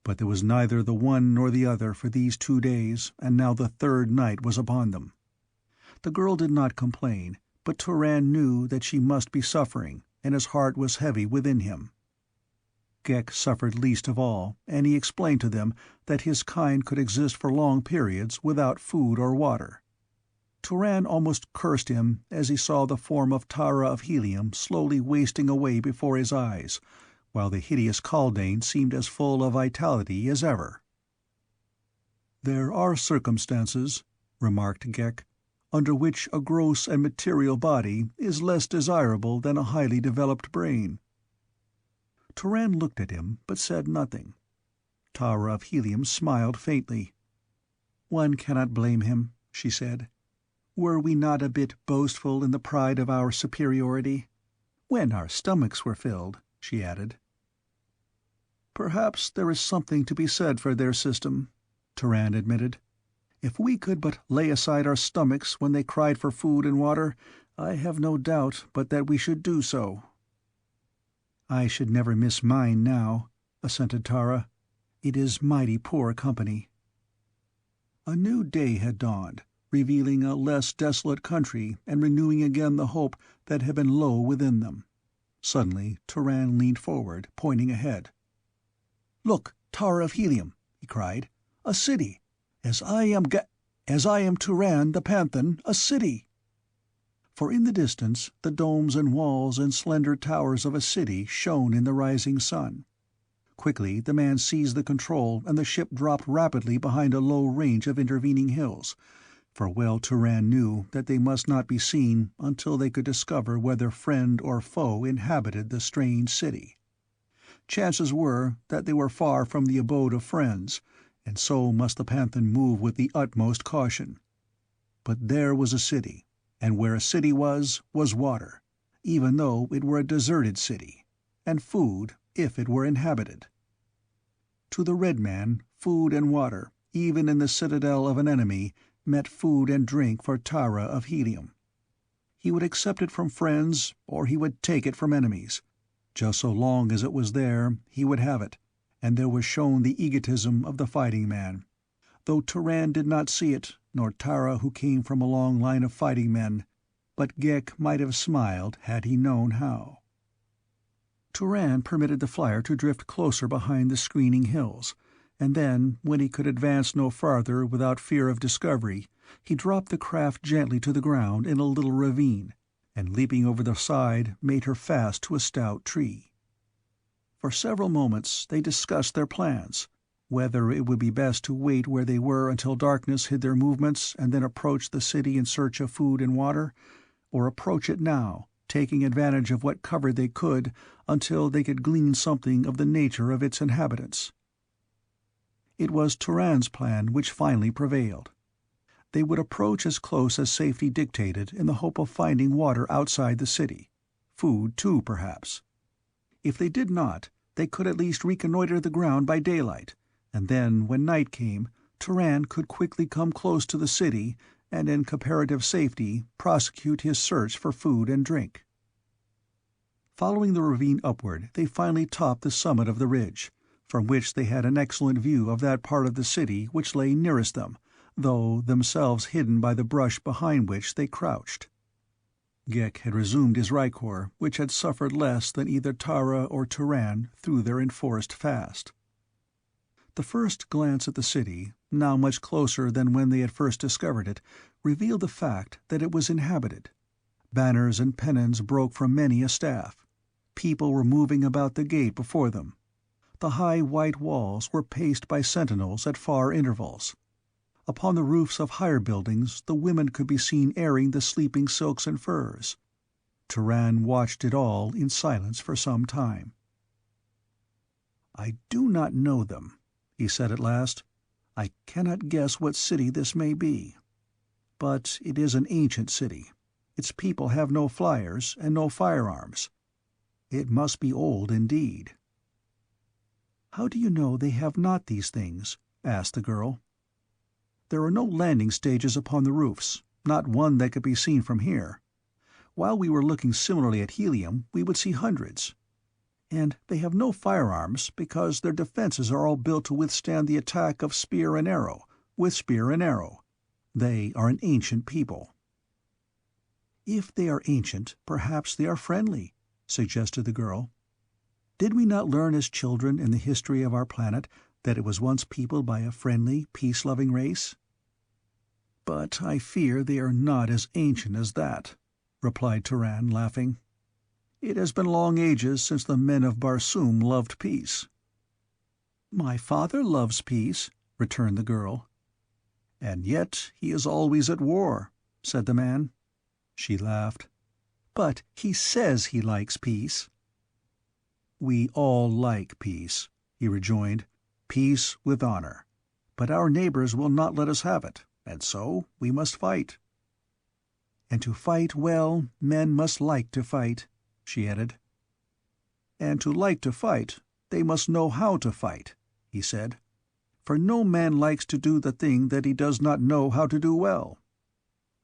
But there was neither the one nor the other for these 2 days, and now the 3rd night was upon them. The girl did not complain, but Turan knew that she must be suffering, and his heart was heavy within him. Ghek suffered least of all, and he explained to them that his kind could exist for long periods without food or water. Turan almost cursed him as he saw the form of Tara of Helium slowly wasting away before his eyes, while the hideous kaldane seemed as full of vitality as ever. "There are circumstances," remarked Ghek, "under which a gross and material body is less desirable than a highly developed brain." Turan looked at him, but said nothing. Tara of Helium smiled faintly. "One cannot blame him," she said. "Were we not a bit boastful in the pride of our superiority? When our stomachs were filled," she added. "Perhaps there is something to be said for their system," Turan admitted. "If we could but lay aside our stomachs when they cried for food and water, I have no doubt but that we should do so." "I should never miss mine now," assented Tara. "It is mighty poor company." A new day had dawned, revealing a less desolate country and renewing again the hope that had been low within them. Suddenly Turan leaned forward, pointing ahead. "Look, Tara of Helium," he cried. "A city! As I am Turan the Panthan, a city!" For in the distance the domes and walls and slender towers of a city shone in the rising sun. Quickly the man seized the control, and the ship dropped rapidly behind a low range of intervening hills, for well Turan knew that they must not be seen until they could discover whether friend or foe inhabited the strange city. Chances were that they were far from the abode of friends, and so must the Panthan move with the utmost caution. But there was a city, and where a city was water, even though it were a deserted city, and food if it were inhabited. To the red man, food and water, even in the citadel of an enemy, meant food and drink for Tara of Helium. He would accept it from friends, or he would take it from enemies. Just so long as it was there, he would have it, and there was shown the egotism of the fighting man. though Turan did not see it, nor Tara, who came from a long line of fighting men, but Ghek might have smiled had he known how. Turan permitted the flier to drift closer behind the screening hills, and then, when he could advance no farther without fear of discovery, he dropped the craft gently to the ground in a little ravine, and leaping over the side made her fast to a stout tree. For several moments they discussed their plans, whether it would be best to wait where they were until darkness hid their movements and then approach the city in search of food and water, or approach it now, taking advantage of what cover they could until they could glean something of the nature of its inhabitants. It was Turan's plan which finally prevailed. They would approach as close as safety dictated in the hope of finding water outside the city, food too, perhaps. If they did not, they could at least reconnoiter the ground by daylight, and then, when night came, Turan could quickly come close to the city and in comparative safety prosecute his search for food and drink. Following the ravine upward, they finally topped the summit of the ridge, from which they had an excellent view of that part of the city which lay nearest them, though themselves hidden by the brush behind which they crouched. Ghek had resumed his rykor, which had suffered less than either Tara or Turan through their enforced fast. The first glance at the city, now much closer than when they had first discovered it, revealed the fact that it was inhabited. Banners and pennons broke from many a staff. People were moving about the gate before them. The high white walls were paced by sentinels at far intervals. Upon the roofs of higher buildings the women could be seen airing the sleeping silks and furs. Turan watched it all in silence for some time. "I do not know them," he said at last. "I cannot guess what city this may be. But it is an ancient city. Its people have no fliers and no firearms. It must be old indeed." "How do you know they have not these things?" asked the girl. "There are no landing stages upon the roofs, not one that could be seen from here. While we were looking similarly at Helium, we would see hundreds. And they have no firearms because their defenses are all built to withstand the attack of spear and arrow, with spear and arrow. They are an ancient people." "If they are ancient, perhaps they are friendly," suggested the girl. "Did we not learn as children in the history of our planet that it was once peopled by a friendly, peace-loving race?" "But I fear they are not as ancient as that," replied Turan, laughing. "It has been long ages since the men of Barsoom loved peace." "My father loves peace," returned the girl. "And yet he is always at war," said the man. She laughed. "But he says he likes peace." "We all like peace," he rejoined. "Peace with honor. But our neighbors will not let us have it, and so we must fight." "And to fight well, men must like to fight," she added. "And to like to fight, they must know how to fight," he said. "For no man likes to do the thing that he does not know how to do well."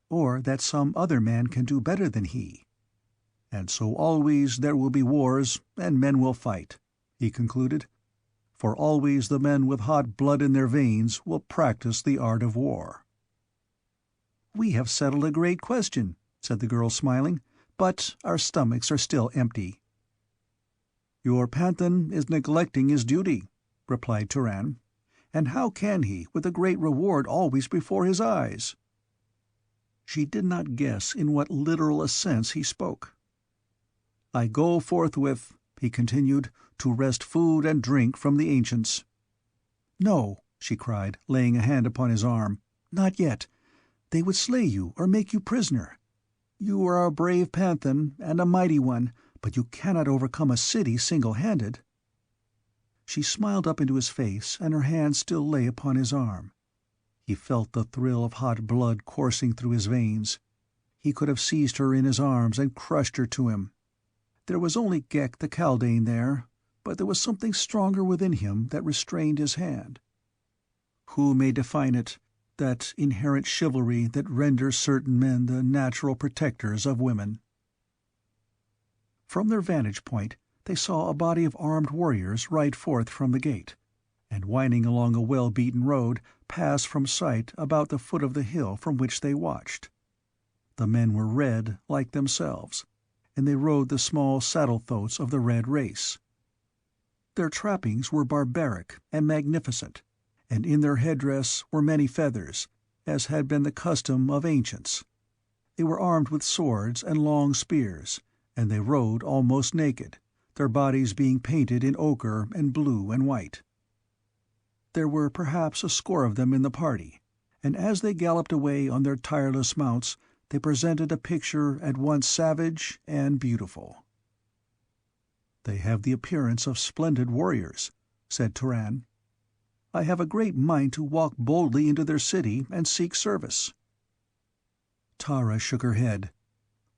"Or that some other man can do better than he." "And so always there will be wars, and men will fight," he concluded. "For always the men with hot blood in their veins will practice the art of war." "We have settled a great question," said the girl, smiling, "but our stomachs are still empty." "Your Panthan is neglecting his duty," replied Turan. "And how can he, with a great reward always before his eyes?" She did not guess in what literal a sense he spoke. "I go forthwith," he continued, "to wrest food and drink from the ancients." "No," she cried, laying a hand upon his arm. "Not yet. They would slay you or make you prisoner. You are a brave Panthan, and a mighty one, but you cannot overcome a city single-handed." She smiled up into his face, and her hand still lay upon his arm. He felt the thrill of hot blood coursing through his veins. He could have seized her in his arms and crushed her to him. There was only Ghek the Kaldane there, but there was something stronger within him that restrained his hand. Who may define it, that inherent chivalry that renders certain men the natural protectors of women? From their vantage point they saw a body of armed warriors ride forth from the gate, and winding along a well-beaten road, passed from sight about the foot of the hill from which they watched. The men were red like themselves, and they rode the small saddle-thoats of the red race. Their trappings were barbaric and magnificent, and in their headdress were many feathers, as had been the custom of ancients. They were armed with swords and long spears, and they rode almost naked, their bodies being painted in ochre and blue and white. There were perhaps a score of them in the party, and as they galloped away on their tireless mounts, they presented a picture at once savage and beautiful. "They have the appearance of splendid warriors," said Turan. "I have a great mind to walk boldly into their city and seek service." Tara shook her head.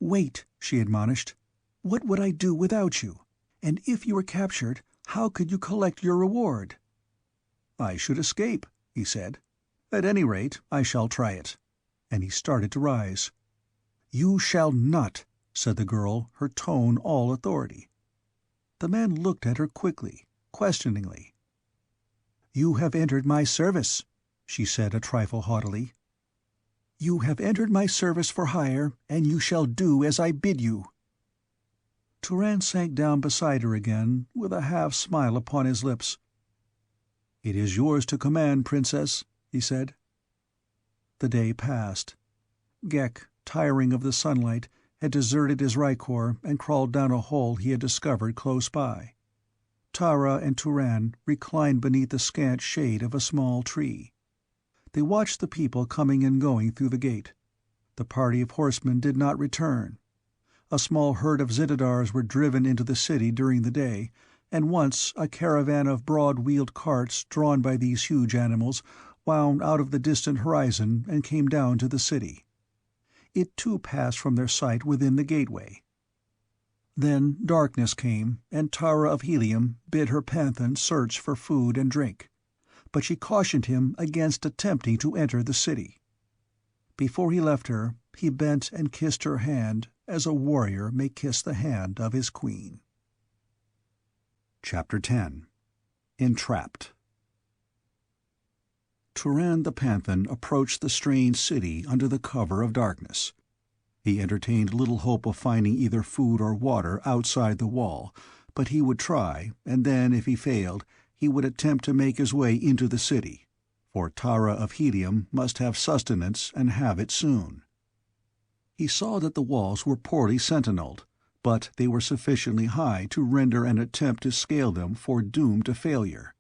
"Wait," she admonished. "What would I do without you? And if you were captured, how could you collect your reward?" "I should escape," he said. "At any rate, I shall try it." And he started to rise. "You shall not," said the girl, her tone all authority. The man looked at her quickly, questioningly. "You have entered my service," she said a trifle haughtily. "You have entered my service for hire, and you shall do as I bid you." Turan sank down beside her again, with a half-smile upon his lips. "It is yours to command, Princess," he said. The day passed. Ghek, tiring of the sunlight, had deserted his rykor and crawled down a hole he had discovered close by. Tara and Turan reclined beneath the scant shade of a small tree. They watched the people coming and going through the gate. The party of horsemen did not return. A small herd of zitidars were driven into the city during the day, and once a caravan of broad-wheeled carts drawn by these huge animals wound out of the distant horizon and came down to the city. It too passed from their sight within the gateway. Then darkness came, and Tara of Helium bid her panthan search for food and drink, but she cautioned him against attempting to enter the city. Before he left her, he bent and kissed her hand as a warrior may kiss the hand of his queen. Chapter 10. Entrapped. Turan the panthan approached the strange city under the cover of darkness. He entertained little hope of finding either food or water outside the wall, but he would try, and then, if he failed, he would attempt to make his way into the city, for Tara of Helium must have sustenance and have it soon. He saw that the walls were poorly sentineled, but they were sufficiently high to render an attempt to scale them foredoomed to failure.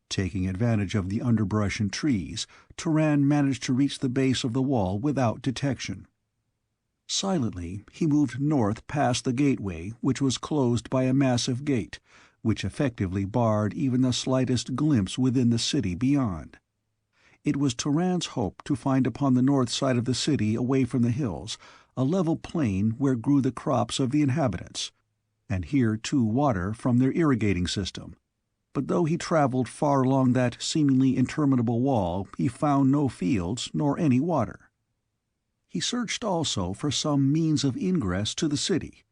Taking advantage of the underbrush and trees, Turan managed to reach the base of the wall without detection. Silently, he moved north past the gateway, which was closed by a massive gate, which effectively barred even the slightest glimpse within the city beyond. It was Turan's hope to find upon the north side of the city away from the hills a level plain where grew the crops of the inhabitants, and here too water from their irrigating system. But though he traveled far along that seemingly interminable wall, he found no fields nor any water. He searched also for some means of ingress to the city,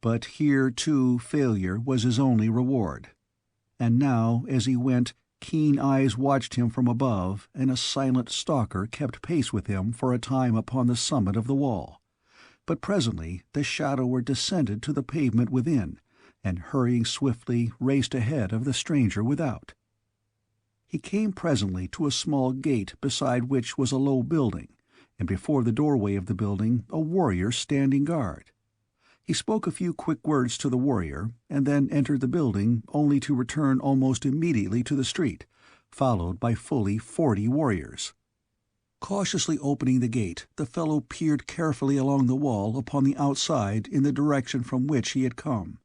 but here too failure was his only reward. And now, as he went, keen eyes watched him from above, and a silent stalker kept pace with him for a time upon the summit of the wall. But presently the shadower descended to the pavement within, and hurrying swiftly raced ahead of the stranger without. He came presently to a small gate beside which was a low building, and before the doorway of the building a warrior standing guard. He spoke a few quick words to the warrior, and then entered the building, only to return almost immediately to the street, followed by fully 40 warriors. Cautiously opening the gate, the fellow peered carefully along the wall upon the outside in the direction from which he had come.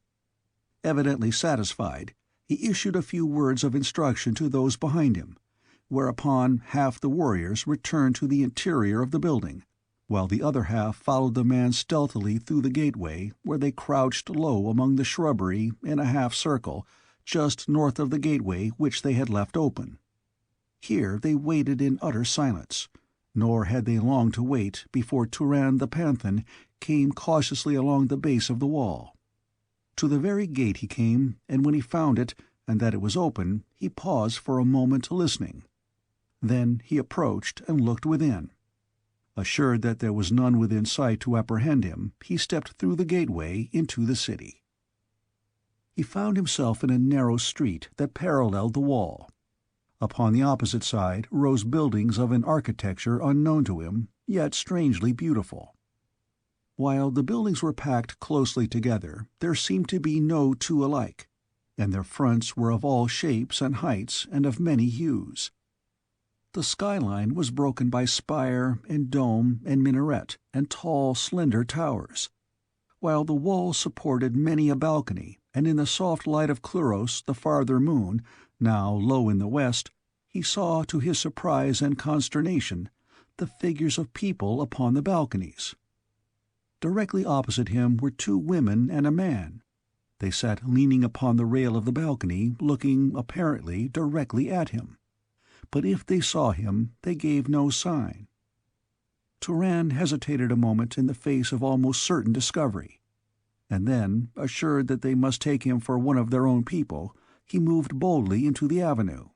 Evidently satisfied, he issued a few words of instruction to those behind him, whereupon half the warriors returned to the interior of the building, while the other half followed the man stealthily through the gateway, where they crouched low among the shrubbery in a half-circle, just north of the gateway which they had left open. Here they waited in utter silence, nor had they long to wait before Turan the panthan came cautiously along the base of the wall. To the very gate he came, and when he found it, and that it was open, he paused for a moment listening. Then he approached and looked within. Assured that there was none within sight to apprehend him, he stepped through the gateway into the city. He found himself in a narrow street that paralleled the wall. Upon the opposite side rose buildings of an architecture unknown to him, yet strangely beautiful. While the buildings were packed closely together, there seemed to be no two alike, and their fronts were of all shapes and heights and of many hues. The skyline was broken by spire and dome and minaret and tall, slender towers, while the walls supported many a balcony, and in the soft light of Cluros, the farther moon, now low in the west, he saw, to his surprise and consternation, the figures of people upon the balconies. Directly opposite him were two women and a man. They sat leaning upon the rail of the balcony, looking, apparently, directly at him. But if they saw him, they gave no sign. Turan hesitated a moment in the face of almost certain discovery, and then, assured that they must take him for one of their own people, he moved boldly into the avenue.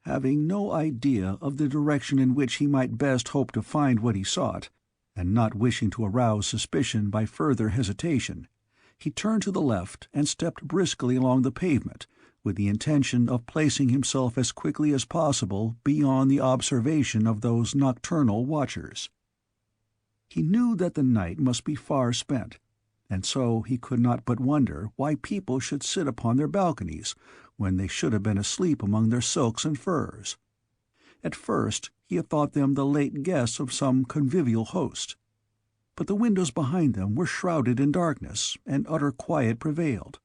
Having no idea of the direction in which he might best hope to find what he sought, and not wishing to arouse suspicion by further hesitation, he turned to the left and stepped briskly along the pavement, with the intention of placing himself as quickly as possible beyond the observation of those nocturnal watchers. He knew that the night must be far spent, and so he could not but wonder why people should sit upon their balconies when they should have been asleep among their silks and furs. At first he had thought them the late guests of some convivial host, but the windows behind them were shrouded in darkness, and utter quiet prevailed,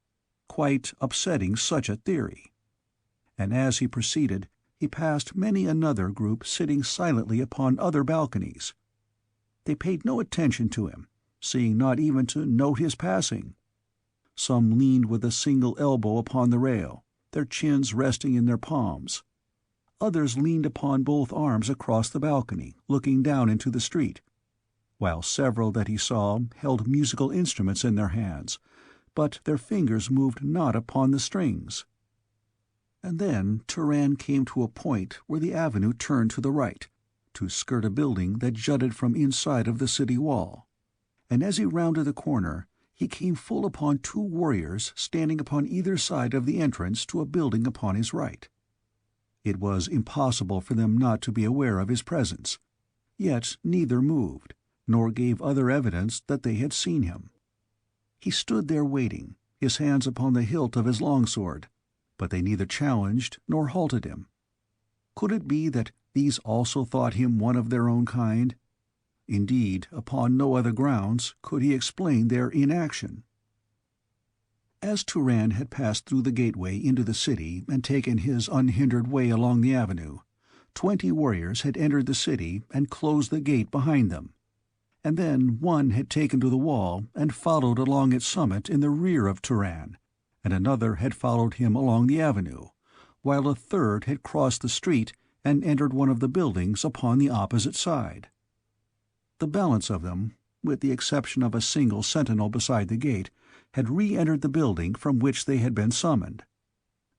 quite upsetting such a theory. And as he proceeded, he passed many another group sitting silently upon other balconies. They paid no attention to him, seeming not even to note his passing. Some leaned with a single elbow upon the rail, their chins resting in their palms. Others leaned upon both arms across the balcony, looking down into the street, while several that he saw held musical instruments in their hands, but their fingers moved not upon the strings. And then Turan came to a point where the avenue turned to the right, to skirt a building that jutted from inside of the city wall, and as he rounded the corner, he came full upon two warriors standing upon either side of the entrance to a building upon his right. It was impossible for them not to be aware of his presence, yet neither moved, nor gave other evidence that they had seen him. He stood there waiting, his hands upon the hilt of his longsword, but they neither challenged nor halted him. Could it be that these also thought him one of their own kind? Indeed, upon no other grounds could he explain their inaction. As Turan had passed through the gateway into the city and taken his unhindered way along the avenue, 20 warriors had entered the city and closed the gate behind them, and then one had taken to the wall and followed along its summit in the rear of Turan, and another had followed him along the avenue, while a third had crossed the street and entered one of the buildings upon the opposite side. The balance of them, with the exception of a single sentinel beside the gate, had re-entered the building from which they had been summoned.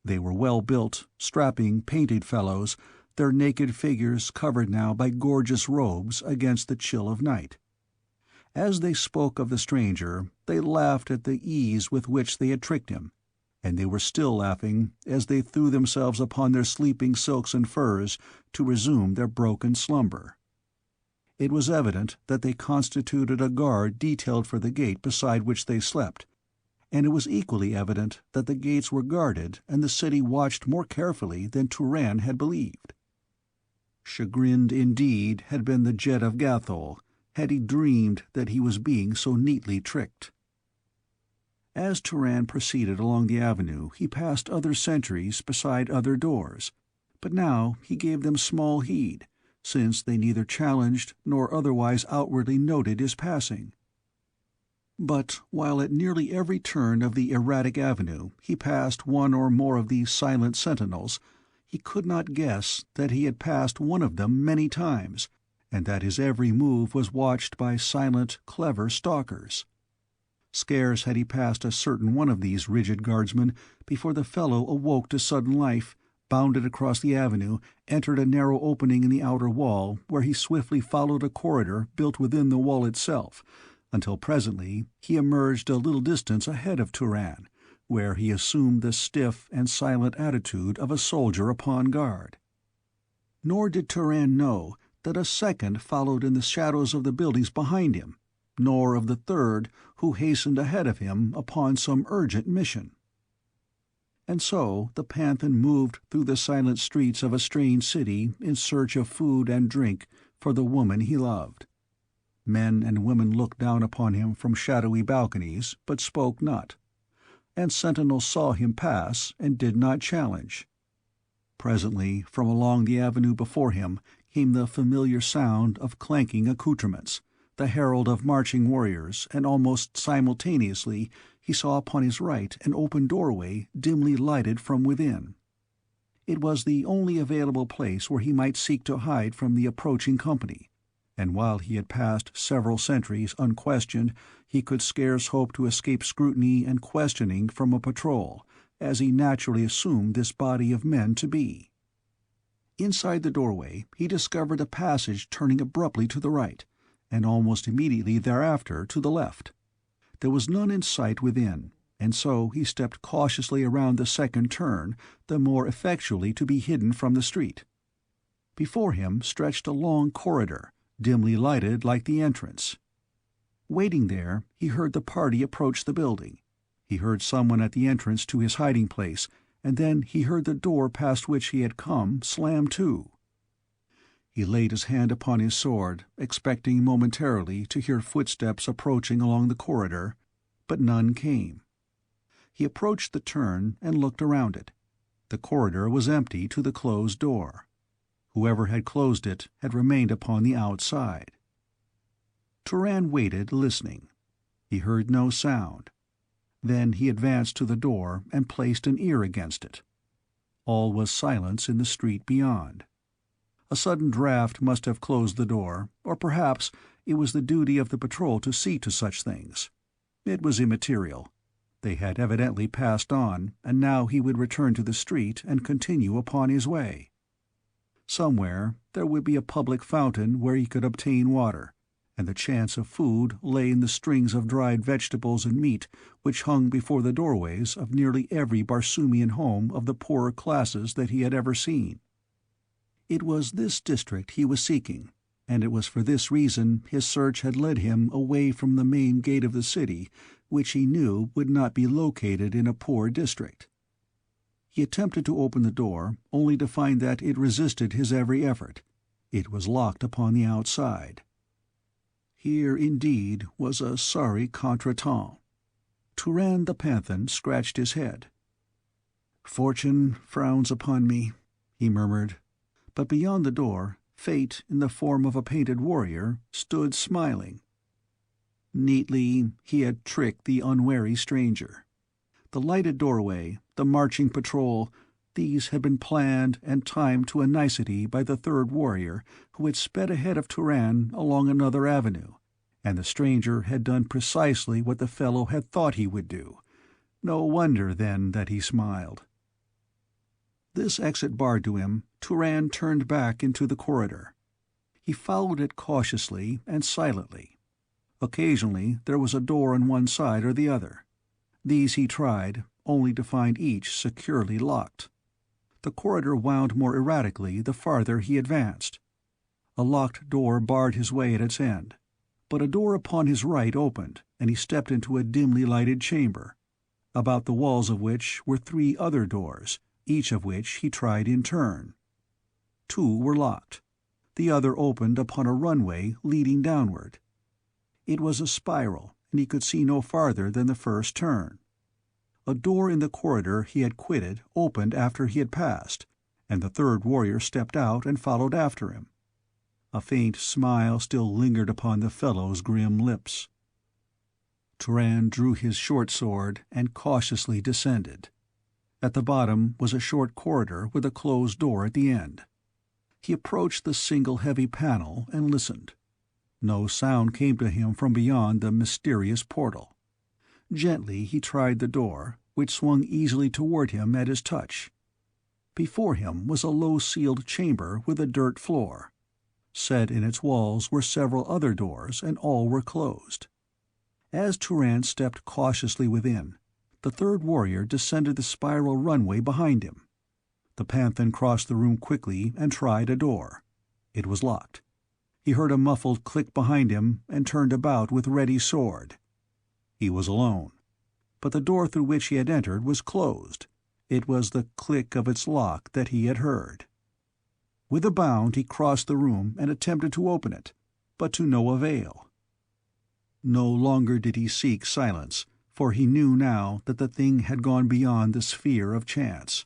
They were well-built, strapping, painted fellows, their naked figures covered now by gorgeous robes against the chill of night. As they spoke of the stranger, they laughed at the ease with which they had tricked him, and they were still laughing as they threw themselves upon their sleeping silks and furs to resume their broken slumber. It was evident that they constituted a guard detailed for the gate beside which they slept, and it was equally evident that the gates were guarded and the city watched more carefully than Turan had believed. Chagrined indeed had been the Jet of Gathol, had he dreamed that he was being so neatly tricked. As Turan proceeded along the avenue, he passed other sentries beside other doors, but now he gave them small heed, since they neither challenged nor otherwise outwardly noted his passing. But while at nearly every turn of the erratic avenue he passed one or more of these silent sentinels, he could not guess that he had passed one of them many times, and that his every move was watched by silent, clever stalkers. Scarce had he passed a certain one of these rigid guardsmen before the fellow awoke to sudden life, bounded across the avenue, entered a narrow opening in the outer wall, where he swiftly followed a corridor built within the wall itself, until presently he emerged a little distance ahead of Turan, where he assumed the stiff and silent attitude of a soldier upon guard. Nor did Turan know that a second followed in the shadows of the buildings behind him, nor of the third who hastened ahead of him upon some urgent mission. And so the Panthan moved through the silent streets of a strange city in search of food and drink for the woman he loved. Men and women looked down upon him from shadowy balconies, but spoke not, and sentinels saw him pass and did not challenge. Presently, from along the avenue before him, came the familiar sound of clanking accoutrements, the herald of marching warriors, and almost simultaneously he saw upon his right an open doorway dimly lighted from within. It was the only available place where he might seek to hide from the approaching company, and while he had passed several sentries unquestioned, he could scarce hope to escape scrutiny and questioning from a patrol, as he naturally assumed this body of men to be. Inside the doorway he discovered a passage turning abruptly to the right, and almost immediately thereafter to the left. There was none in sight within, and so he stepped cautiously around the second turn, the more effectually to be hidden from the street. Before him stretched a long corridor, dimly lighted like the entrance. Waiting there, he heard the party approach the building. He heard someone at the entrance to his hiding place, and then he heard the door past which he had come slam to. He laid his hand upon his sword, expecting momentarily to hear footsteps approaching along the corridor, but none came. He approached the turn and looked around it. The corridor was empty to the closed door. Whoever had closed it had remained upon the outside. Turan waited, listening. He heard no sound. Then he advanced to the door and placed an ear against it. All was silence in the street beyond. A sudden draught must have closed the door, or perhaps it was the duty of the patrol to see to such things. It was immaterial. They had evidently passed on, and now he would return to the street and continue upon his way. Somewhere there would be a public fountain where he could obtain water, and the chance of food lay in the strings of dried vegetables and meat which hung before the doorways of nearly every Barsoomian home of the poorer classes that he had ever seen. It was this district he was seeking, and it was for this reason his search had led him away from the main gate of the city, which he knew would not be located in a poor district. He attempted to open the door, only to find that it resisted his every effort. It was locked upon the outside. Here, indeed, was a sorry contretemps. Turan the Panthan scratched his head. "Fortune frowns upon me," he murmured. But beyond the door, Fate, in the form of a painted warrior, stood smiling. Neatly he had tricked the unwary stranger. The lighted doorway, the marching patrol, these had been planned and timed to a nicety by the third warrior, who had sped ahead of Turan along another avenue, and the stranger had done precisely what the fellow had thought he would do. No wonder, then, that he smiled. This exit barred to him, Turan turned back into the corridor. He followed it cautiously and silently. Occasionally there was a door on one side or the other. These he tried, only to find each securely locked. The corridor wound more erratically the farther he advanced. A locked door barred his way at its end, but a door upon his right opened, and he stepped into a dimly lighted chamber, about the walls of which were 3 other doors, each of which he tried in turn. 2 were locked. The other opened upon a runway leading downward. It was a spiral, and he could see no farther than the first turn. A door in the corridor he had quitted opened after he had passed, and the third warrior stepped out and followed after him. A faint smile still lingered upon the fellow's grim lips. Turan drew his short sword and cautiously descended. At the bottom was a short corridor with a closed door at the end. He approached the single heavy panel and listened. No sound came to him from beyond the mysterious portal. Gently he tried the door, which swung easily toward him at his touch. Before him was a low-ceiled chamber with a dirt floor. Set in its walls were several other doors, and all were closed. As Turan stepped cautiously within, the third warrior descended the spiral runway behind him. The Panthan crossed the room quickly and tried a door. It was locked. He heard a muffled click behind him and turned about with ready sword. He was alone. But the door through which he had entered was closed. It was the click of its lock that he had heard. With a bound he crossed the room and attempted to open it, but to no avail. No longer did he seek silence, for he knew now that the thing had gone beyond the sphere of chance.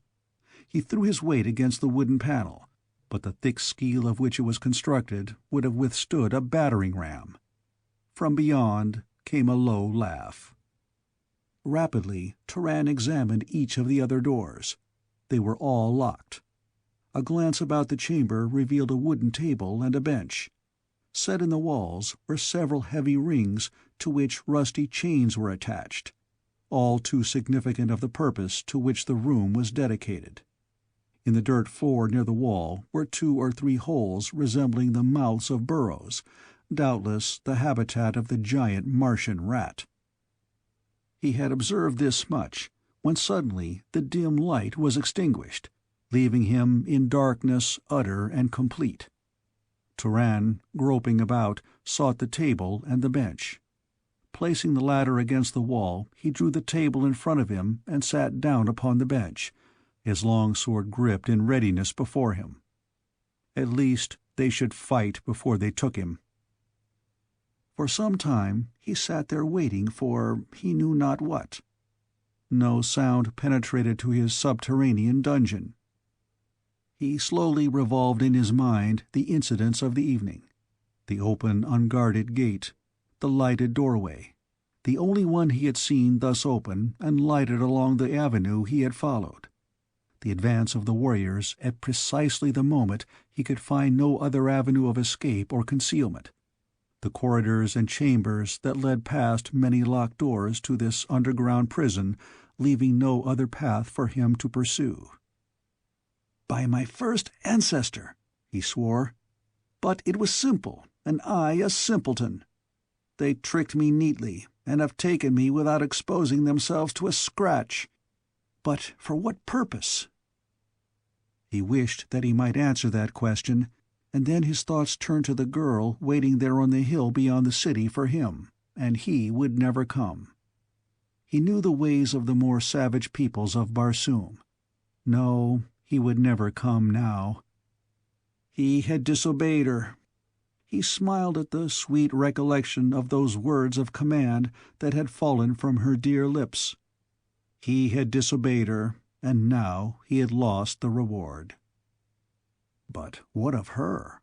He threw his weight against the wooden panel, but the thick steel of which it was constructed would have withstood a battering ram. From beyond came a low laugh. Rapidly, Turan examined each of the other doors. They were all locked. A glance about the chamber revealed a wooden table and a bench. Set in the walls were several heavy rings to which rusty chains were attached, all too significant of the purpose to which the room was dedicated. In the dirt floor near the wall were 2 or 3 holes resembling the mouths of burrows, doubtless the habitat of the giant Martian rat. He had observed this much, when suddenly the dim light was extinguished, leaving him in darkness utter and complete. Turan, groping about, sought the table and the bench. Placing the latter against the wall, he drew the table in front of him and sat down upon the bench, his long sword gripped in readiness before him. At least they should fight before they took him. For some time he sat there waiting for he knew not what. No sound penetrated to his subterranean dungeon. He slowly revolved in his mind the incidents of the evening: the open, unguarded gate, the lighted doorway, the only one he had seen thus open and lighted along the avenue he had followed, the advance of the warriors at precisely the moment he could find no other avenue of escape or concealment, the corridors and chambers that led past many locked doors to this underground prison, leaving no other path for him to pursue. "By my first ancestor," he swore. "But it was simple, and I a simpleton. They tricked me neatly, and have taken me without exposing themselves to a scratch. But for what purpose?" He wished that he might answer that question, and then his thoughts turned to the girl waiting there on the hill beyond the city for him, and he would never come. He knew the ways of the more savage peoples of Barsoom. No, he would never come now. He had disobeyed her. He smiled at the sweet recollection of those words of command that had fallen from her dear lips. He had disobeyed her, and now he had lost the reward. But what of her?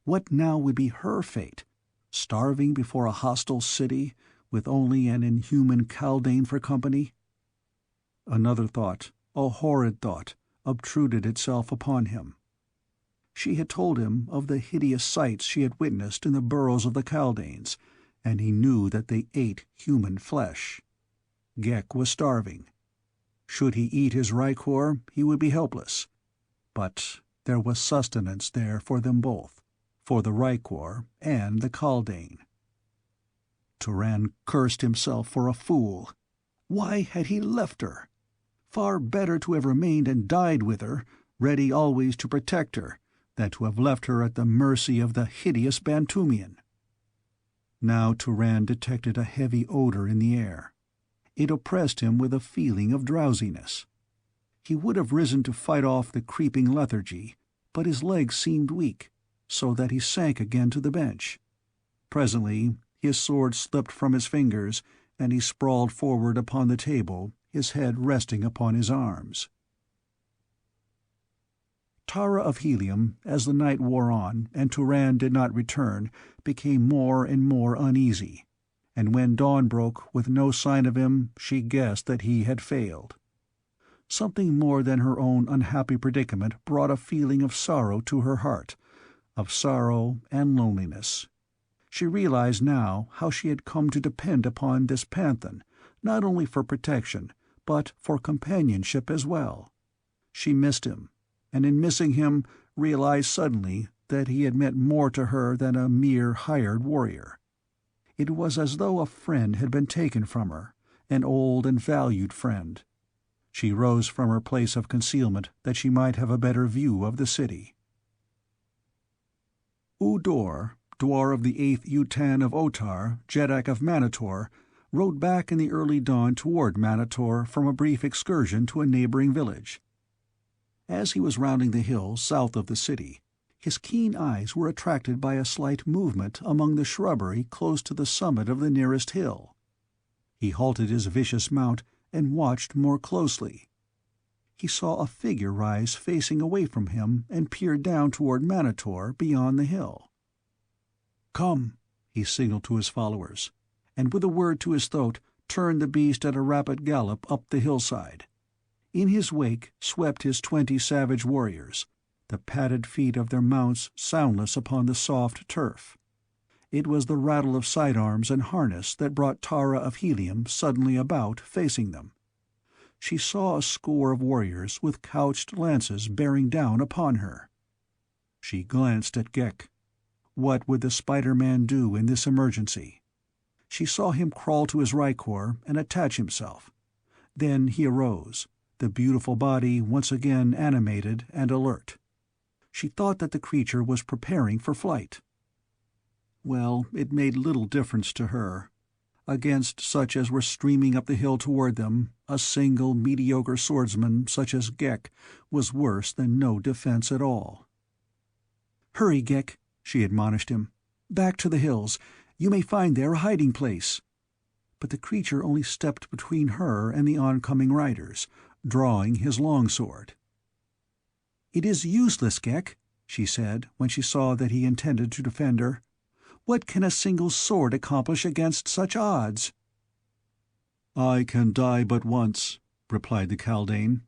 What now would be her fate? Starving before a hostile city, with only an inhuman kaldane for company? Another thought, a horrid thought, obtruded itself upon him. She had told him of the hideous sights she had witnessed in the burrows of the kaldanes, and he knew that they ate human flesh. Ghek was starving. Should he eat his rykor, he would be helpless. But there was sustenance there for them both, for the rykor and the kaldane. Turan cursed himself for a fool. Why had he left her? Far better to have remained and died with her, ready always to protect her, than to have left her at the mercy of the hideous Bantumian. Now Turan detected a heavy odor in the air. It oppressed him with a feeling of drowsiness. He would have risen to fight off the creeping lethargy, but his legs seemed weak, so that he sank again to the bench. Presently his sword slipped from his fingers, and he sprawled forward upon the table, his head resting upon his arms. Tara of Helium, as the night wore on and Turan did not return, became more and more uneasy, and when dawn broke with no sign of him, she guessed that he had failed. Something more than her own unhappy predicament brought a feeling of sorrow to her heart, of sorrow and loneliness. She realized now how she had come to depend upon this Panthan, not only for protection, but for companionship as well. She missed him, and in missing him realized suddenly that he had meant more to her than a mere hired warrior. It was as though a friend had been taken from her, an old and valued friend. She rose from her place of concealment that she might have a better view of the city. Udor, dwar of the 8th jetan of Otar, Jeddak of Manator, rode back in the early dawn toward Manator from a brief excursion to a neighboring village. As he was rounding the hill south of the city, his keen eyes were attracted by a slight movement among the shrubbery close to the summit of the nearest hill. He halted his vicious mount and watched more closely. He saw a figure rise facing away from him and peer down toward Manator beyond the hill. "Come," he signaled to his followers, and with a word to his throat turned the beast at a rapid gallop up the hillside. In his wake swept his 20 savage warriors, the padded feet of their mounts soundless upon the soft turf. It was the rattle of sidearms and harness that brought Tara of Helium suddenly about, facing them. She saw a score of warriors with couched lances bearing down upon her. She glanced at Ghek. What would the Spider-Man do in this emergency? She saw him crawl to his rykor and attach himself. Then he arose, the beautiful body once again animated and alert. She thought that the creature was preparing for flight. Well, it made little difference to her. Against such as were streaming up the hill toward them, a single mediocre swordsman such as Ghek was worse than no defense at all. "Hurry, Ghek," she admonished him. "Back to the hills. You may find there a hiding place." But the creature only stepped between her and the oncoming riders, drawing his longsword. "It is useless, Ghek," she said, when she saw that he intended to defend her. "What can a single sword accomplish against such odds?" "I can die but once," replied the Kaldane.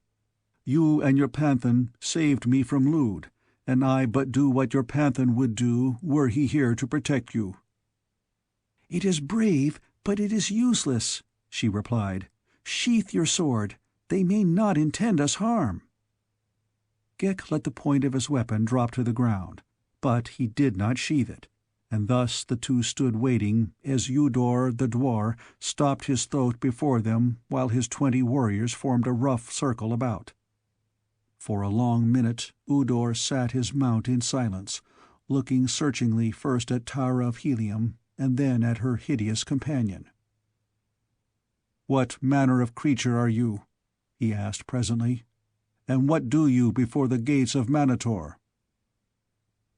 "You and your panthan saved me from Lud, and I but do what your panthan would do were he here to protect you." "It is brave, but it is useless," she replied. "Sheath your sword. They may not intend us harm." Ghek let the point of his weapon drop to the ground, but he did not sheath it, and thus the two stood waiting as Udor the dwar stopped his throat before them while his 20 warriors formed a rough circle about. For a long minute Udor sat his mount in silence, looking searchingly first at Tara of Helium and then at her hideous companion. "What manner of creature are you?" he asked presently. "And what do you before the gates of Manator?"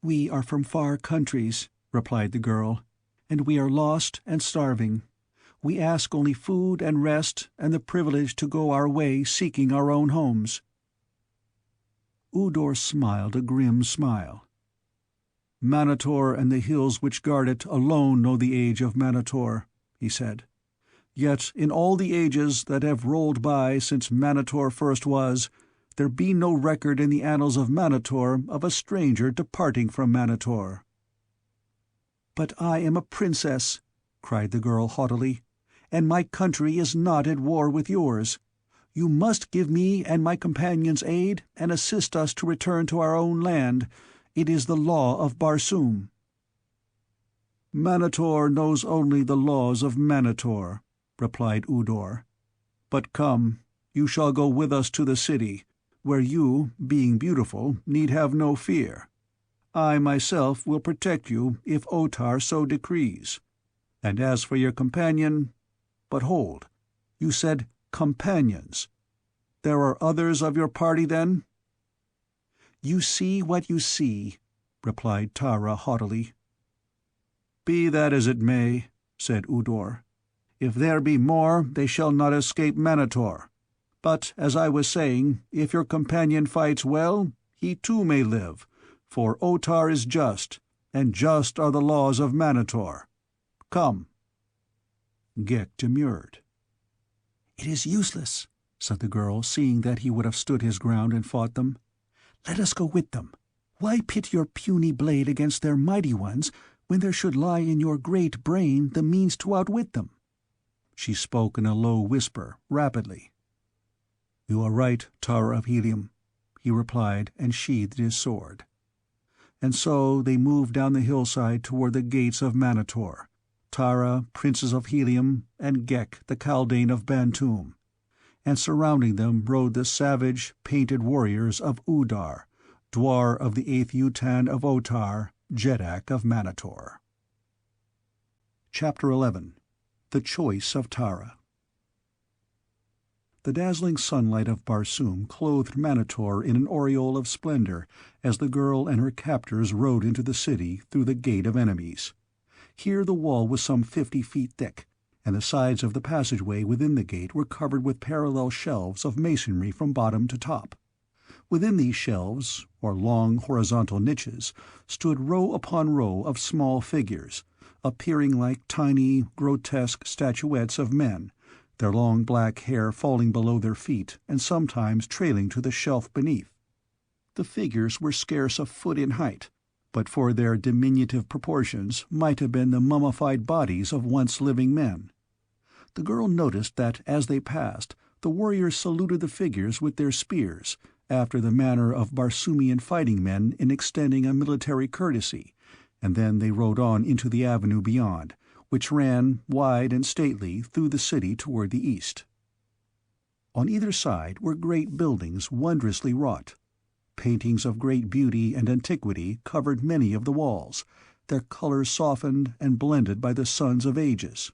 "We are from far countries," replied the girl, "and we are lost and starving. We ask only food and rest and the privilege to go our way seeking our own homes." Udor smiled a grim smile. "Manator and the hills which guard it alone know the age of Manator," he said. "Yet in all the ages that have rolled by since Manator first was, there be no record in the annals of Manator of a stranger departing from Manator." "But I am a princess," cried the girl haughtily, "and my country is not at war with yours. You must give me and my companions aid and assist us to return to our own land. It is the law of Barsoom." "Manator knows only the laws of Manator," replied Udor. "But come, you shall go with us to the city, where you, being beautiful, need have no fear. I myself will protect you if Otar so decrees. And as for your companion— But hold, you said companions. There are others of your party, then?" "You see what you see," replied Tara haughtily. "Be that as it may," said Udor. "If there be more, they shall not escape Manator. But, as I was saying, if your companion fights well, he too may live, for Otar is just, and just are the laws of Manator. Come." Ghek demurred. "It is useless," said the girl, seeing that he would have stood his ground and fought them. "Let us go with them. Why pit your puny blade against their mighty ones when there should lie in your great brain the means to outwit them?" She spoke in a low whisper, rapidly. "You are right, Tara of Helium," he replied, and sheathed his sword. And so they moved down the hillside toward the gates of Manator, Tara, Princess of Helium, and Gek, the Kaldane of Barsoom, and surrounding them rode the savage, painted warriors of Udar, Dwar of the 8th Jetan of Otar, Jeddak of Manator. Chapter 11. The Choice of Tara. The dazzling sunlight of Barsoom clothed Manator in an aureole of splendor as the girl and her captors rode into the city through the Gate of Enemies. Here the wall was some 50 feet thick, and the sides of the passageway within the gate were covered with parallel shelves of masonry from bottom to top. Within these shelves, or long horizontal niches, stood row upon row of small figures, appearing like tiny, grotesque statuettes of men, their long black hair falling below their feet and sometimes trailing to the shelf beneath. The figures were scarce a foot in height, but for their diminutive proportions might have been the mummified bodies of once living men. The girl noticed that as they passed, the warriors saluted the figures with their spears, after the manner of Barsoomian fighting men in extending a military courtesy, and then they rode on into the avenue beyond, which ran, wide and stately, through the city toward the east. On either side were great buildings wondrously wrought. Paintings of great beauty and antiquity covered many of the walls, their colors softened and blended by the suns of ages.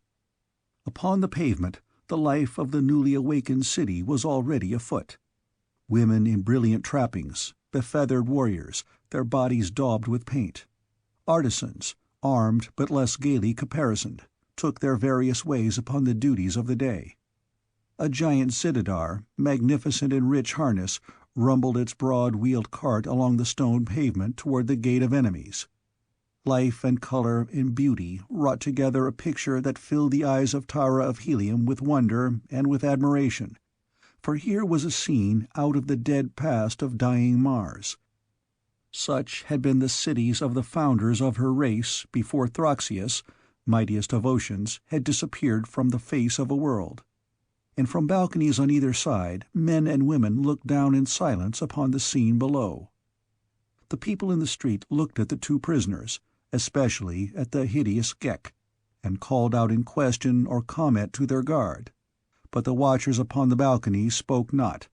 Upon the pavement, the life of the newly awakened city was already afoot. Women in brilliant trappings, befeathered warriors, their bodies daubed with paint. Artisans, armed but less gaily caparisoned, took their various ways upon the duties of the day. A giant zitadar, magnificent in rich harness, rumbled its broad-wheeled cart along the stone pavement toward the Gate of Enemies. Life and color and beauty wrought together a picture that filled the eyes of Tara of Helium with wonder and with admiration, for here was a scene out of the dead past of dying Mars. Such had been the cities of the founders of her race before Throxius, mightiest of oceans, had disappeared from the face of a world. And from balconies on either side, men and women looked down in silence upon the scene below. The people in the street looked at the two prisoners, especially at the hideous Gek, and called out in question or comment to their guard. But the watchers upon the balconies spoke not,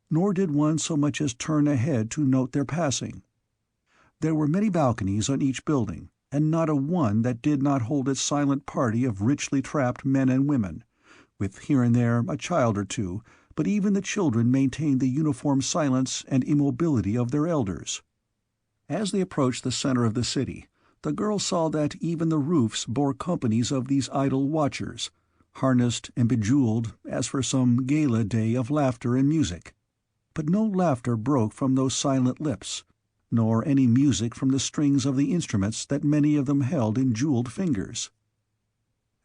nor did one so much as turn a head to note their passing. There were many balconies on each building, and not a one that did not hold its silent party of richly trapped men and women, with here and there a child or two, but even the children maintained the uniform silence and immobility of their elders. As they approached the center of the city, the girl saw that even the roofs bore companies of these idle watchers, harnessed and bejeweled as for some gala day of laughter and music. But no laughter broke from those silent lips, nor any music from the strings of the instruments that many of them held in jeweled fingers.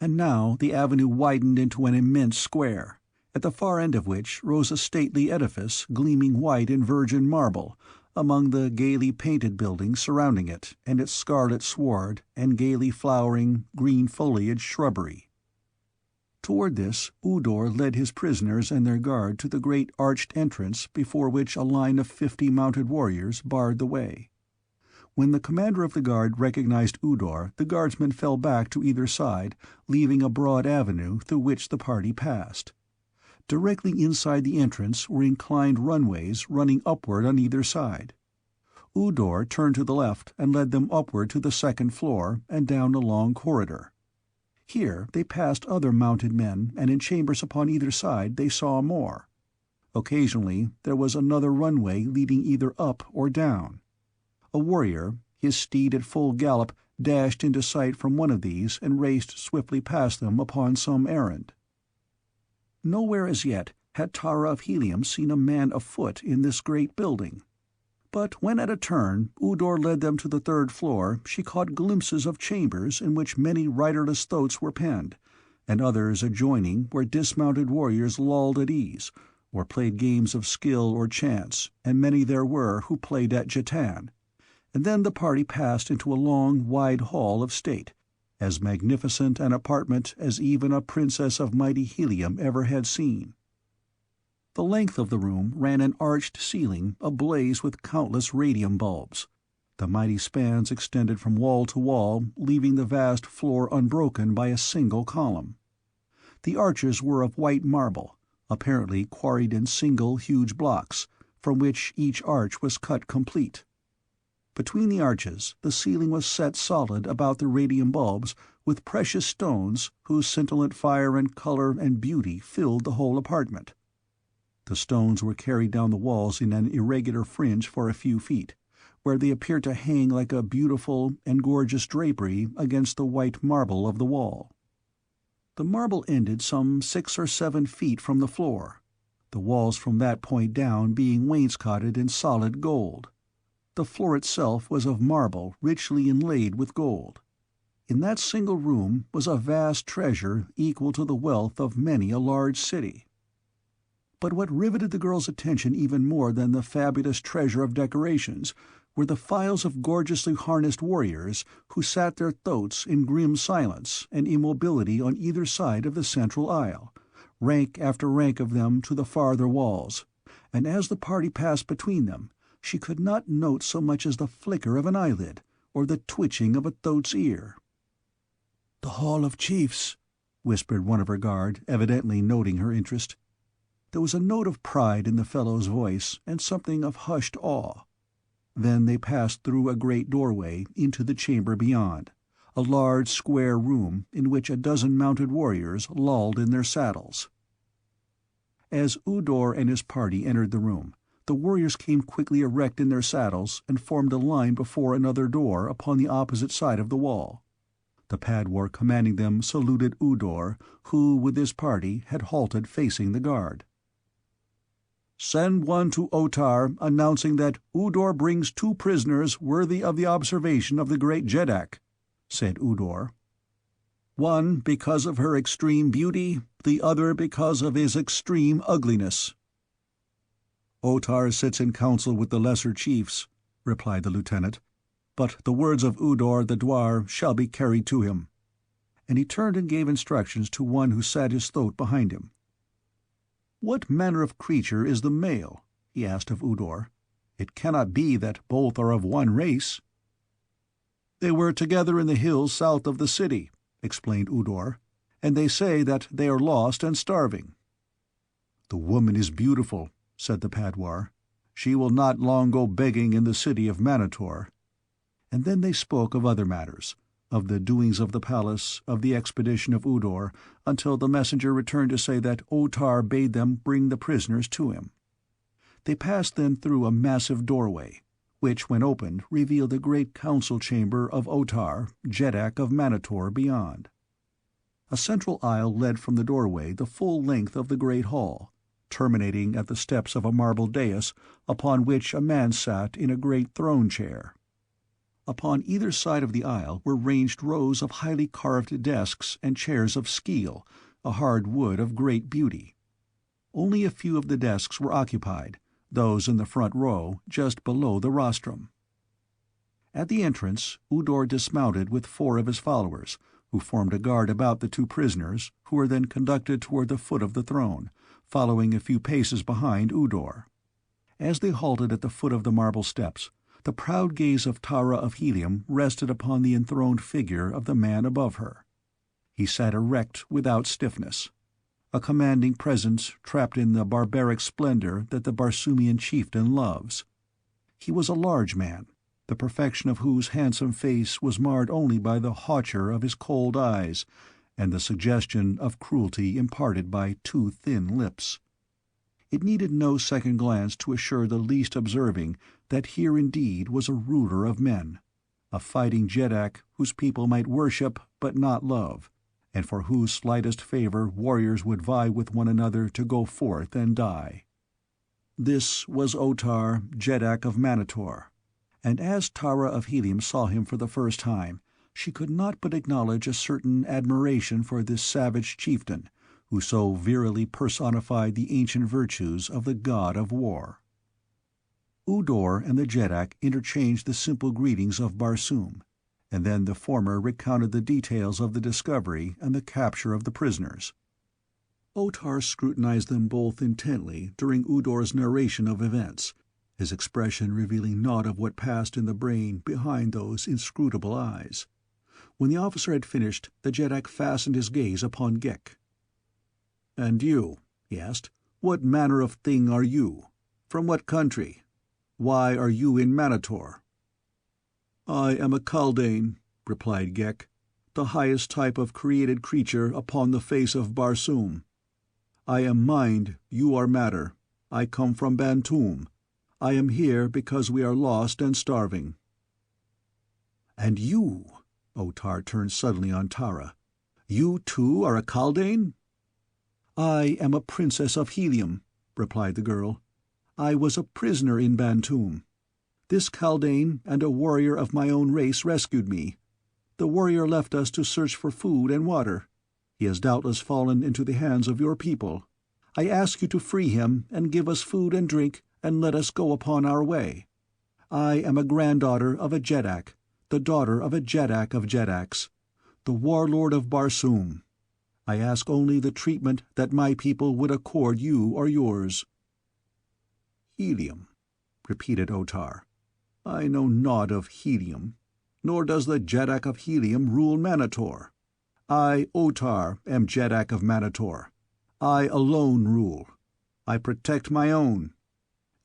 And now the avenue widened into an immense square, at the far end of which rose a stately edifice gleaming white in virgin marble, among the gaily painted buildings surrounding it and its scarlet sward and gaily flowering, green-foliaged shrubbery. Toward this, Udor led his prisoners and their guard to the great arched entrance before which a line of 50 mounted warriors barred the way. When the commander of the guard recognized Udor, the guardsmen fell back to either side, leaving a broad avenue through which the party passed. Directly inside the entrance were inclined runways running upward on either side. Udor turned to the left and led them upward to the second floor and down a long corridor. Here they passed other mounted men, and in chambers upon either side they saw more. Occasionally there was another runway leading either up or down. A warrior, his steed at full gallop, dashed into sight from one of these and raced swiftly past them upon some errand. Nowhere as yet had Tara of Helium seen a man afoot in this great building. But when at a turn Udor led them to the third floor, she caught glimpses of chambers in which many riderless thoats were penned, and others adjoining where dismounted warriors lolled at ease, or played games of skill or chance, and many there were who played at jetan. And then the party passed into a long, wide hall of state, as magnificent an apartment as even a princess of mighty Helium ever had seen. The length of the room ran an arched ceiling ablaze with countless radium bulbs. The mighty spans extended from wall to wall, leaving the vast floor unbroken by a single column. The arches were of white marble, apparently quarried in single huge blocks, from which each arch was cut complete. Between the arches, the ceiling was set solid about the radium bulbs with precious stones whose scintillant fire and color and beauty filled the whole apartment. The stones were carried down the walls in an irregular fringe for a few feet, where they appeared to hang like a beautiful and gorgeous drapery against the white marble of the wall. The marble ended some 6 or 7 feet from the floor, the walls from that point down being wainscoted in solid gold. The floor itself was of marble richly inlaid with gold. In that single room was a vast treasure equal to the wealth of many a large city. But what riveted the girl's attention even more than the fabulous treasure of decorations were the files of gorgeously harnessed warriors who sat their thoats in grim silence and immobility on either side of the central aisle, rank after rank of them to the farther walls, and as the party passed between them, she could not note so much as the flicker of an eyelid or the twitching of a thoat's ear. "The Hall of Chiefs," whispered one of her guard, evidently noting her interest. There was a note of pride in the fellow's voice, and something of hushed awe. Then they passed through a great doorway into the chamber beyond, a large square room in which a dozen mounted warriors lolled in their saddles. As Udor and his party entered the room, the warriors came quickly erect in their saddles and formed a line before another door upon the opposite side of the wall. The Padwar commanding them saluted Udor, who, with his party, had halted facing the guard. "Send one to Otar announcing that Udor brings 2 prisoners worthy of the observation of the great Jedak," said Udor. "One because of her extreme beauty, the other because of his extreme ugliness." "Otar sits in council with the lesser chiefs," replied the lieutenant, "but the words of Udor the Dwar shall be carried to him." And he turned and gave instructions to one who sat his thoat behind him. "What manner of creature is the male?" he asked of Udor. "It cannot be that both are of one race." "They were together in the hills south of the city," explained Udor, "and they say that they are lost and starving." "The woman is beautiful," said the Padwar. "She will not long go begging in the city of Manator." And then they spoke of other matters, of the doings of the palace, of the expedition of Udor, until the messenger returned to say that Otar bade them bring the prisoners to him. They passed then through a massive doorway, which, when opened, revealed the great council chamber of Otar, Jedak of Manator, beyond. A central aisle led from the doorway the full length of the great hall, terminating at the steps of a marble dais upon which a man sat in a great throne-chair. Upon either side of the aisle were ranged rows of highly carved desks and chairs of skeel, a hard wood of great beauty. Only a few of the desks were occupied, those in the front row, just below the rostrum. At the entrance, Udor dismounted with 4 of his followers, who formed a guard about the 2 prisoners, who were then conducted toward the foot of the throne, following a few paces behind Udor. As they halted at the foot of the marble steps, the proud gaze of Tara of Helium rested upon the enthroned figure of the man above her. He sat erect without stiffness, a commanding presence trapped in the barbaric splendor that the Barsoomian chieftain loves. He was a large man, the perfection of whose handsome face was marred only by the hauteur of his cold eyes and the suggestion of cruelty imparted by 2 thin lips. It needed no second glance to assure the least observing that here indeed was a ruler of men, a fighting Jedak whose people might worship but not love, and for whose slightest favor warriors would vie with one another to go forth and die. This was Otar, Jedak of Manator, and as Tara of Helium saw him for the first time, she could not but acknowledge a certain admiration for this savage chieftain, who so virilely personified the ancient virtues of the god of war. Udor and the Jedak interchanged the simple greetings of Barsoom, and then the former recounted the details of the discovery and the capture of the prisoners. Otar scrutinized them both intently during Udor's narration of events, his expression revealing naught of what passed in the brain behind those inscrutable eyes. When the officer had finished, the Jeddak fastened his gaze upon Ghek. "And you," he asked, "what manner of thing are you? From what country? Why are you in Manator?" "I am a kaldane," replied Ghek, "the highest type of created creature upon the face of Barsoom. I am mind, you are matter. I come from Bantoom. I am here because we are lost and starving." "And you," Otar turned suddenly on Tara, "you too are a kaldane?" "I am a princess of Helium," replied the girl. "I was a prisoner in Bantoom. This kaldane and a warrior of my own race rescued me. The warrior left us to search for food and water. He has doubtless fallen into the hands of your people. I ask you to free him and give us food and drink and let us go upon our way. I am a granddaughter of a Jeddak, the daughter of a Jeddak of Jeddaks, the Warlord of Barsoom. I ask only the treatment that my people would accord you or yours." "Helium," repeated Otar. "I know naught of Helium, nor does the Jeddak of Helium rule Manator. I, Otar, am Jeddak of Manator. I alone rule. I protect my own.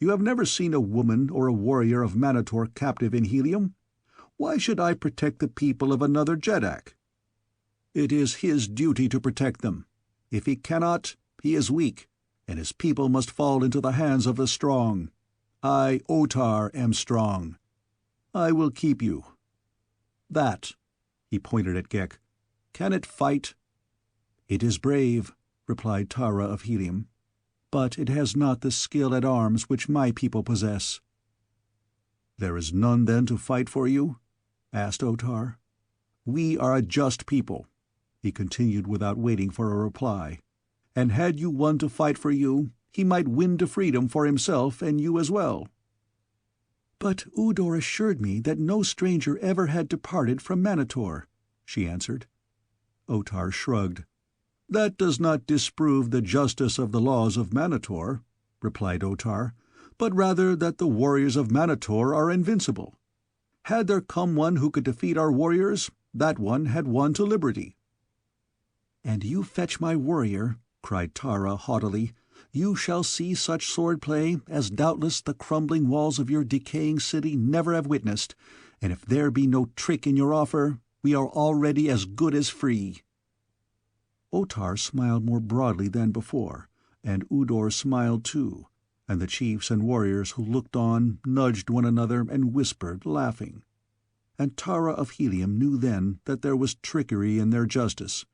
You have never seen a woman or a warrior of Manator captive in Helium? Why should I protect the people of another Jeddak? It is his duty to protect them. If he cannot, he is weak, and his people must fall into the hands of the strong. I, Otar, am strong. I will keep you. That," he pointed at Ghek, "can it fight?" "It is brave," replied Tara of Helium, "but it has not the skill at arms which my people possess." "There is none then to fight for you?" asked Otar. "We are a just people," he continued without waiting for a reply, "and had you one to fight for you, he might win to freedom for himself and you as well." "But Udor assured me that no stranger ever had departed from Manator," she answered. Otar shrugged. "That does not disprove the justice of the laws of Manator," replied Otar, "but rather that the warriors of Manator are invincible. Had there come one who could defeat our warriors, that one had won to liberty." "And you fetch my warrior," cried Tara haughtily. "You shall see such sword-play as doubtless the crumbling walls of your decaying city never have witnessed, and if there be no trick in your offer, we are already as good as free." Otar smiled more broadly than before, and Udor smiled too, and the chiefs and warriors who looked on nudged one another and whispered, laughing. And Tara of Helium knew then that there was trickery in their justice.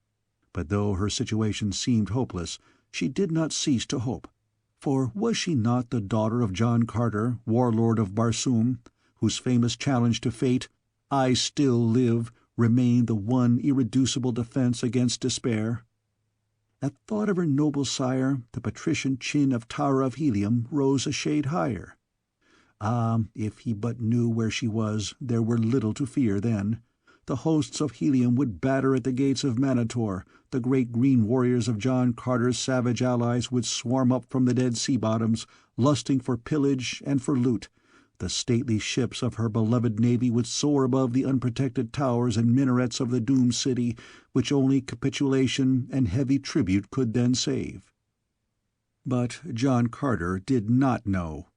But though her situation seemed hopeless, she did not cease to hope, for was she not the daughter of John Carter, Warlord of Barsoom, whose famous challenge to fate, "I still live," remained the one irreducible defense against despair? At thought of her noble sire, the patrician chin of Tara of Helium rose a shade higher. Ah, if he but knew where she was, there were little to fear then. The hosts of Helium would batter at the gates of Manator, the great green warriors of John Carter's savage allies would swarm up from the dead sea bottoms, lusting for pillage and for loot. The stately ships of her beloved navy would soar above the unprotected towers and minarets of the doomed city, which only capitulation and heavy tribute could then save. But John Carter did not know.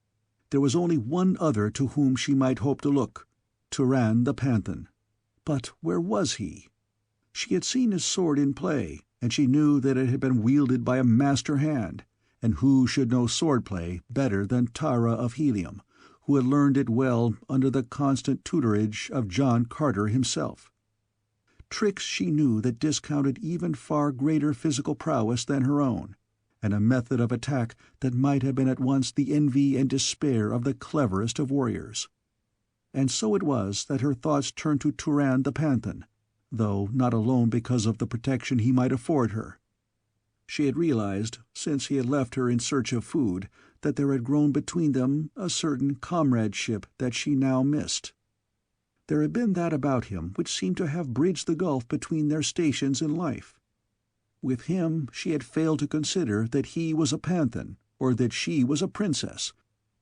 There was only one other to whom she might hope to look, Turan the Panthan. But where was he? She had seen his sword in play, and she knew that it had been wielded by a master hand, and who should know sword-play better than Tara of Helium, who had learned it well under the constant tutorage of John Carter himself. Tricks she knew that discounted even far greater physical prowess than her own, and a method of attack that might have been at once the envy and despair of the cleverest of warriors. And so it was that her thoughts turned to Turan the Panthan, though not alone because of the protection he might afford her. She had realized, since he had left her in search of food, that there had grown between them a certain comradeship that she now missed. There had been that about him which seemed to have bridged the gulf between their stations in life. With him she had failed to consider that he was a panthan, or that she was a princess.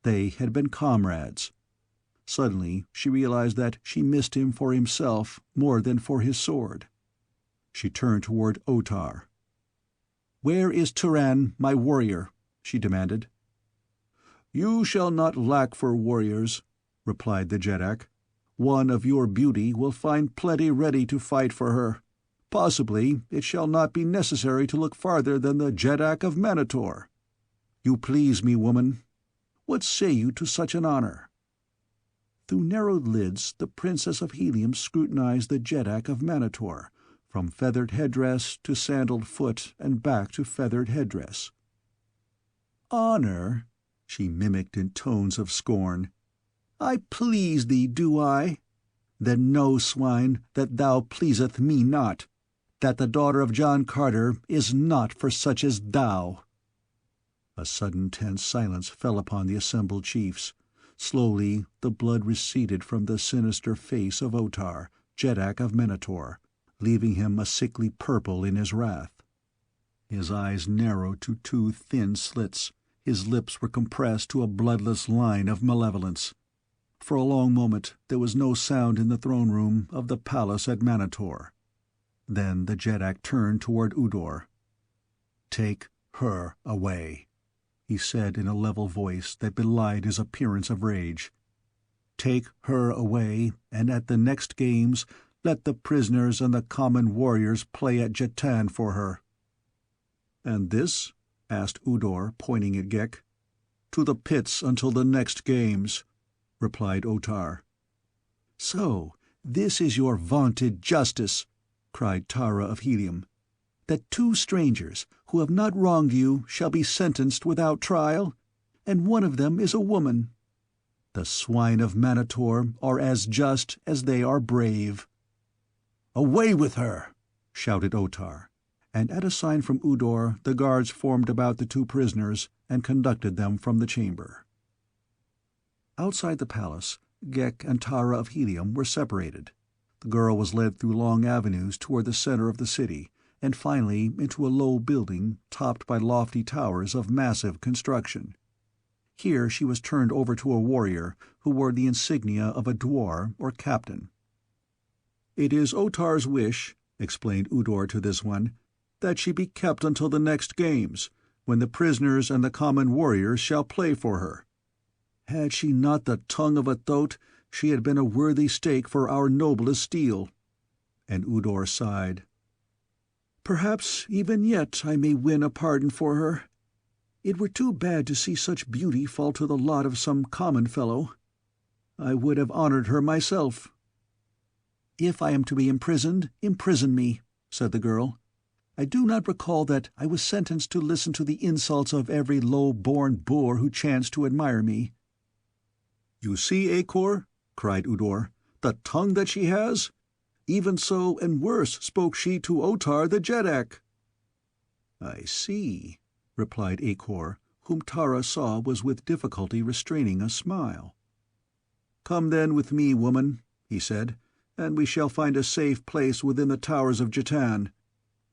They had been comrades. Suddenly she realized that she missed him for himself more than for his sword. She turned toward Otar. "Where is Turan, my warrior?" she demanded. "You shall not lack for warriors," replied the jetak. "One of your beauty will find plenty ready to fight for her. Possibly it shall not be necessary to look farther than the jetak of Manator. You please me, woman. What say you to such an honor?" Through narrowed lids the Princess of Helium scrutinized the jetak of Manator, from feathered headdress to sandaled foot and back to feathered headdress. "Honor?" she mimicked in tones of scorn. "I please thee, do I? Then know, swine, that thou pleaseth me not, that the daughter of John Carter is not for such as thou." A sudden tense silence fell upon the assembled chiefs. Slowly the blood receded from the sinister face of Otar, jetak of Manator, leaving him a sickly purple in his wrath. His eyes narrowed to two thin slits, his lips were compressed to a bloodless line of malevolence. For a long moment there was no sound in the throne room of the palace at Manator. Then the jetak turned toward Udor. "Take her away," he said in a level voice that belied his appearance of rage. "Take her away, and at the next games let the prisoners and the common warriors play at jetan for her." "And this?" asked Udor, pointing at Ghek. "To the pits until the next games," replied Otar. "So this is your vaunted justice," cried Tara of Helium, "that two strangers who have not wronged you shall be sentenced without trial, and one of them is a woman. The swine of Manator are as just as they are brave." "Away with her!" shouted Otar, and at a sign from Udor the guards formed about the two prisoners and conducted them from the chamber. Outside the palace, Ghek and Tara of Helium were separated. The girl was led through long avenues toward the center of the city, and finally into a low building topped by lofty towers of massive construction. Here she was turned over to a warrior who wore the insignia of a dwar or captain. "It is Otar's wish," explained Udor to this one, "that she be kept until the next games, when the prisoners and the common warriors shall play for her. Had she not the tongue of a thoat, she had been a worthy stake for our noblest steel." And Udor sighed. "Perhaps even yet I may win a pardon for her. It were too bad to see such beauty fall to the lot of some common fellow. I would have honored her myself." "If I am to be imprisoned, imprison me," said the girl. "I do not recall that I was sentenced to listen to the insults of every low-born boor who chanced to admire me." "You see, Acor," cried Udor, "the tongue that she has? Even so and worse spoke she to Otar the jetak." "I see," replied Acor, whom Tara saw was with difficulty restraining a smile. "Come then with me, woman," he said, "and we shall find a safe place within the towers of jetan.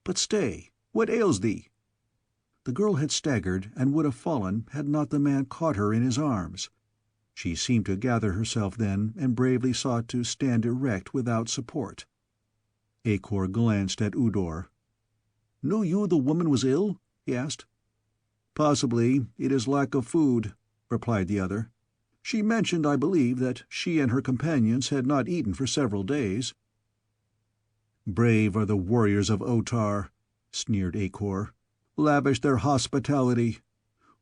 But stay, what ails thee?" The girl had staggered and would have fallen had not the man caught her in his arms. She seemed to gather herself then and bravely sought to stand erect without support. Acor glanced at Udor. "Knew you the woman was ill?" he asked. "Possibly it is lack of food," replied the other. "She mentioned, I believe, that she and her companions had not eaten for several days." "Brave are the warriors of Otar," sneered Acor. "Lavish their hospitality.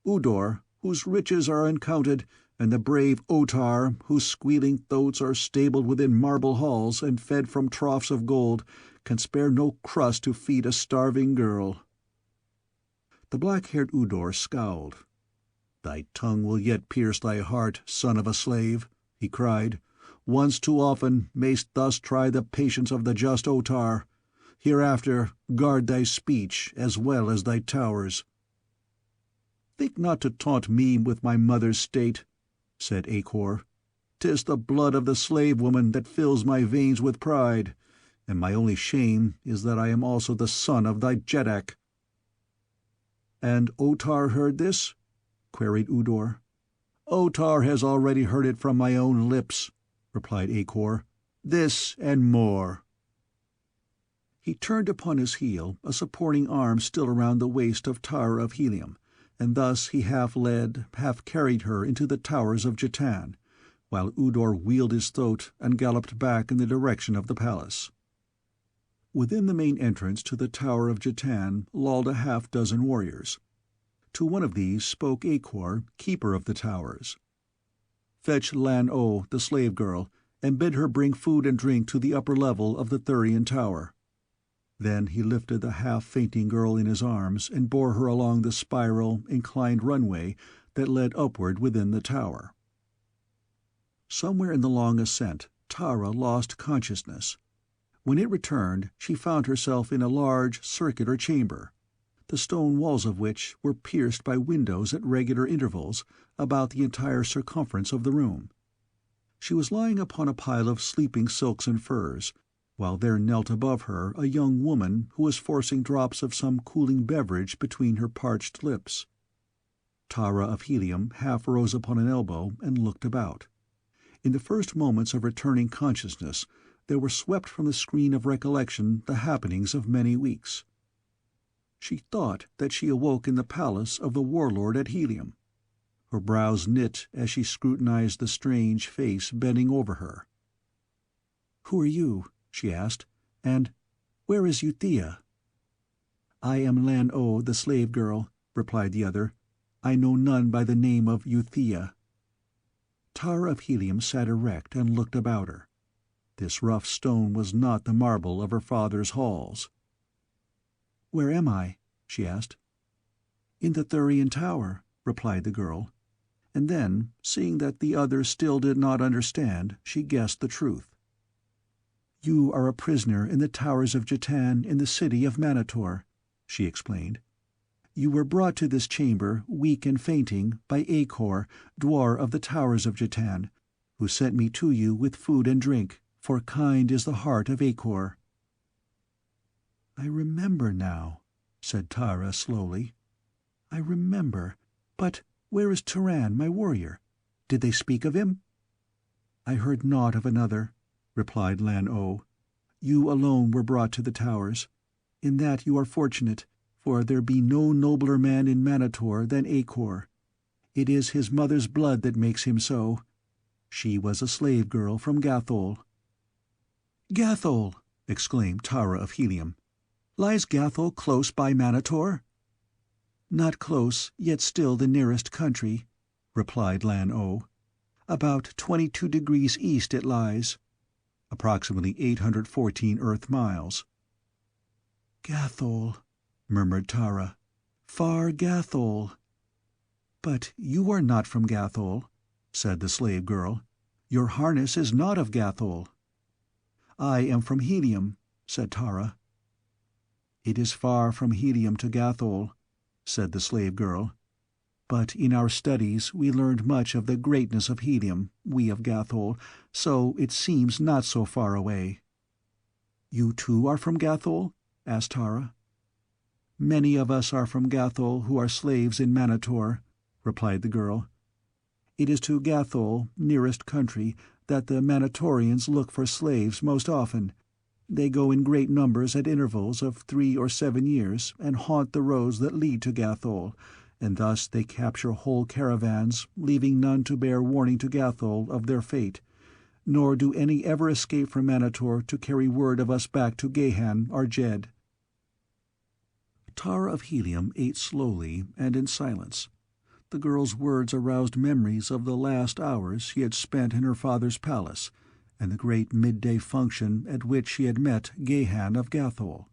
Udor, whose riches are uncounted, and the brave Otar, whose squealing thoats are stabled within marble halls and fed from troughs of gold, can spare no crust to feed a starving girl." The black-haired Udor scowled. "Thy tongue will yet pierce thy heart, son of a slave," he cried. "Once too often mayst thus try the patience of the just Otar. Hereafter guard thy speech as well as thy towers." "Think not to taunt me with my mother's state," said Acor. 'Tis the blood of the slave-woman that fills my veins with pride, and my only shame is that I am also the son of thy Jeddak." "And Otar heard this?" queried Udor. "Otar has already heard it from my own lips," replied Akor. "This and more." He turned upon his heel, a supporting arm still around the waist of Tara of Helium, and thus he half led, half carried her into the towers of Jetan, while Udor wheeled his throat and galloped back in the direction of the palace. Within the main entrance to the Tower of Jetan lolled a half-dozen warriors. To one of these spoke Akor, keeper of the towers. "Fetch Lan-O, the slave-girl, and bid her bring food and drink to the upper level of the Thurian tower." Then he lifted the half-fainting girl in his arms and bore her along the spiral, inclined runway that led upward within the tower. Somewhere in the long ascent, Tara lost consciousness. When it returned, she found herself in a large, circular chamber, the stone walls of which were pierced by windows at regular intervals about the entire circumference of the room. She was lying upon a pile of sleeping silks and furs, while there knelt above her a young woman who was forcing drops of some cooling beverage between her parched lips. Tara of Helium half rose upon an elbow and looked about. In the first moments of returning consciousness there were swept from the screen of recollection the happenings of many weeks. She thought that she awoke in the palace of the Warlord at Helium. Her brows knit as she scrutinized the strange face bending over her. "Who are you?" she asked, "and where is Uthia?" "I am Lan-O, the slave-girl," replied the other. "I know none by the name of Uthia." Tara of Helium sat erect and looked about her. This rough stone was not the marble of her father's halls. "Where am I?" she asked. "In the Thurian tower," replied the girl, and then, seeing that the other still did not understand, she guessed the truth. "You are a prisoner in the towers of Jetan in the city of Manator," she explained. "You were brought to this chamber, weak and fainting, by Akor, dwar of the towers of Jetan, who sent me to you with food and drink, for kind is the heart of Akor." "I remember now," said Tara slowly. "I remember. But where is Turan, my warrior? Did they speak of him?" "I heard naught of another," replied Lan-O. "You alone were brought to the towers. In that you are fortunate, for there be no nobler man in Manator than Akor. It is his mother's blood that makes him so. She was a slave-girl from Gathol." "Gathol!" exclaimed Tara of Helium. "Lies Gathol close by Manator?" "Not close, yet still the nearest country," replied Lan-O. "About 22 degrees east it lies, approximately 814 Earth miles." "Gathol," murmured Tara. "Far Gathol." "But you are not from Gathol," said the slave-girl. "Your harness is not of Gathol." "I am from Helium," said Tara. "It is far from Helium to Gathol," said the slave-girl. "But in our studies we learned much of the greatness of Helium, we of Gathol, so it seems not so far away." "You too are from Gathol?" asked Tara. "Many of us are from Gathol who are slaves in Manator," replied the girl. "It is to Gathol, nearest country, that the Manatorians look for slaves most often. They go in great numbers at intervals of 3 or 7 years and haunt the roads that lead to Gathol, and thus they capture whole caravans, leaving none to bear warning to Gathol of their fate, nor do any ever escape from Manator to carry word of us back to Gehan, our Jed." Tara of Helium ate slowly and in silence. The girl's words aroused memories of the last hours she had spent in her father's palace, and the great midday function at which she had met Gehan of Gathol.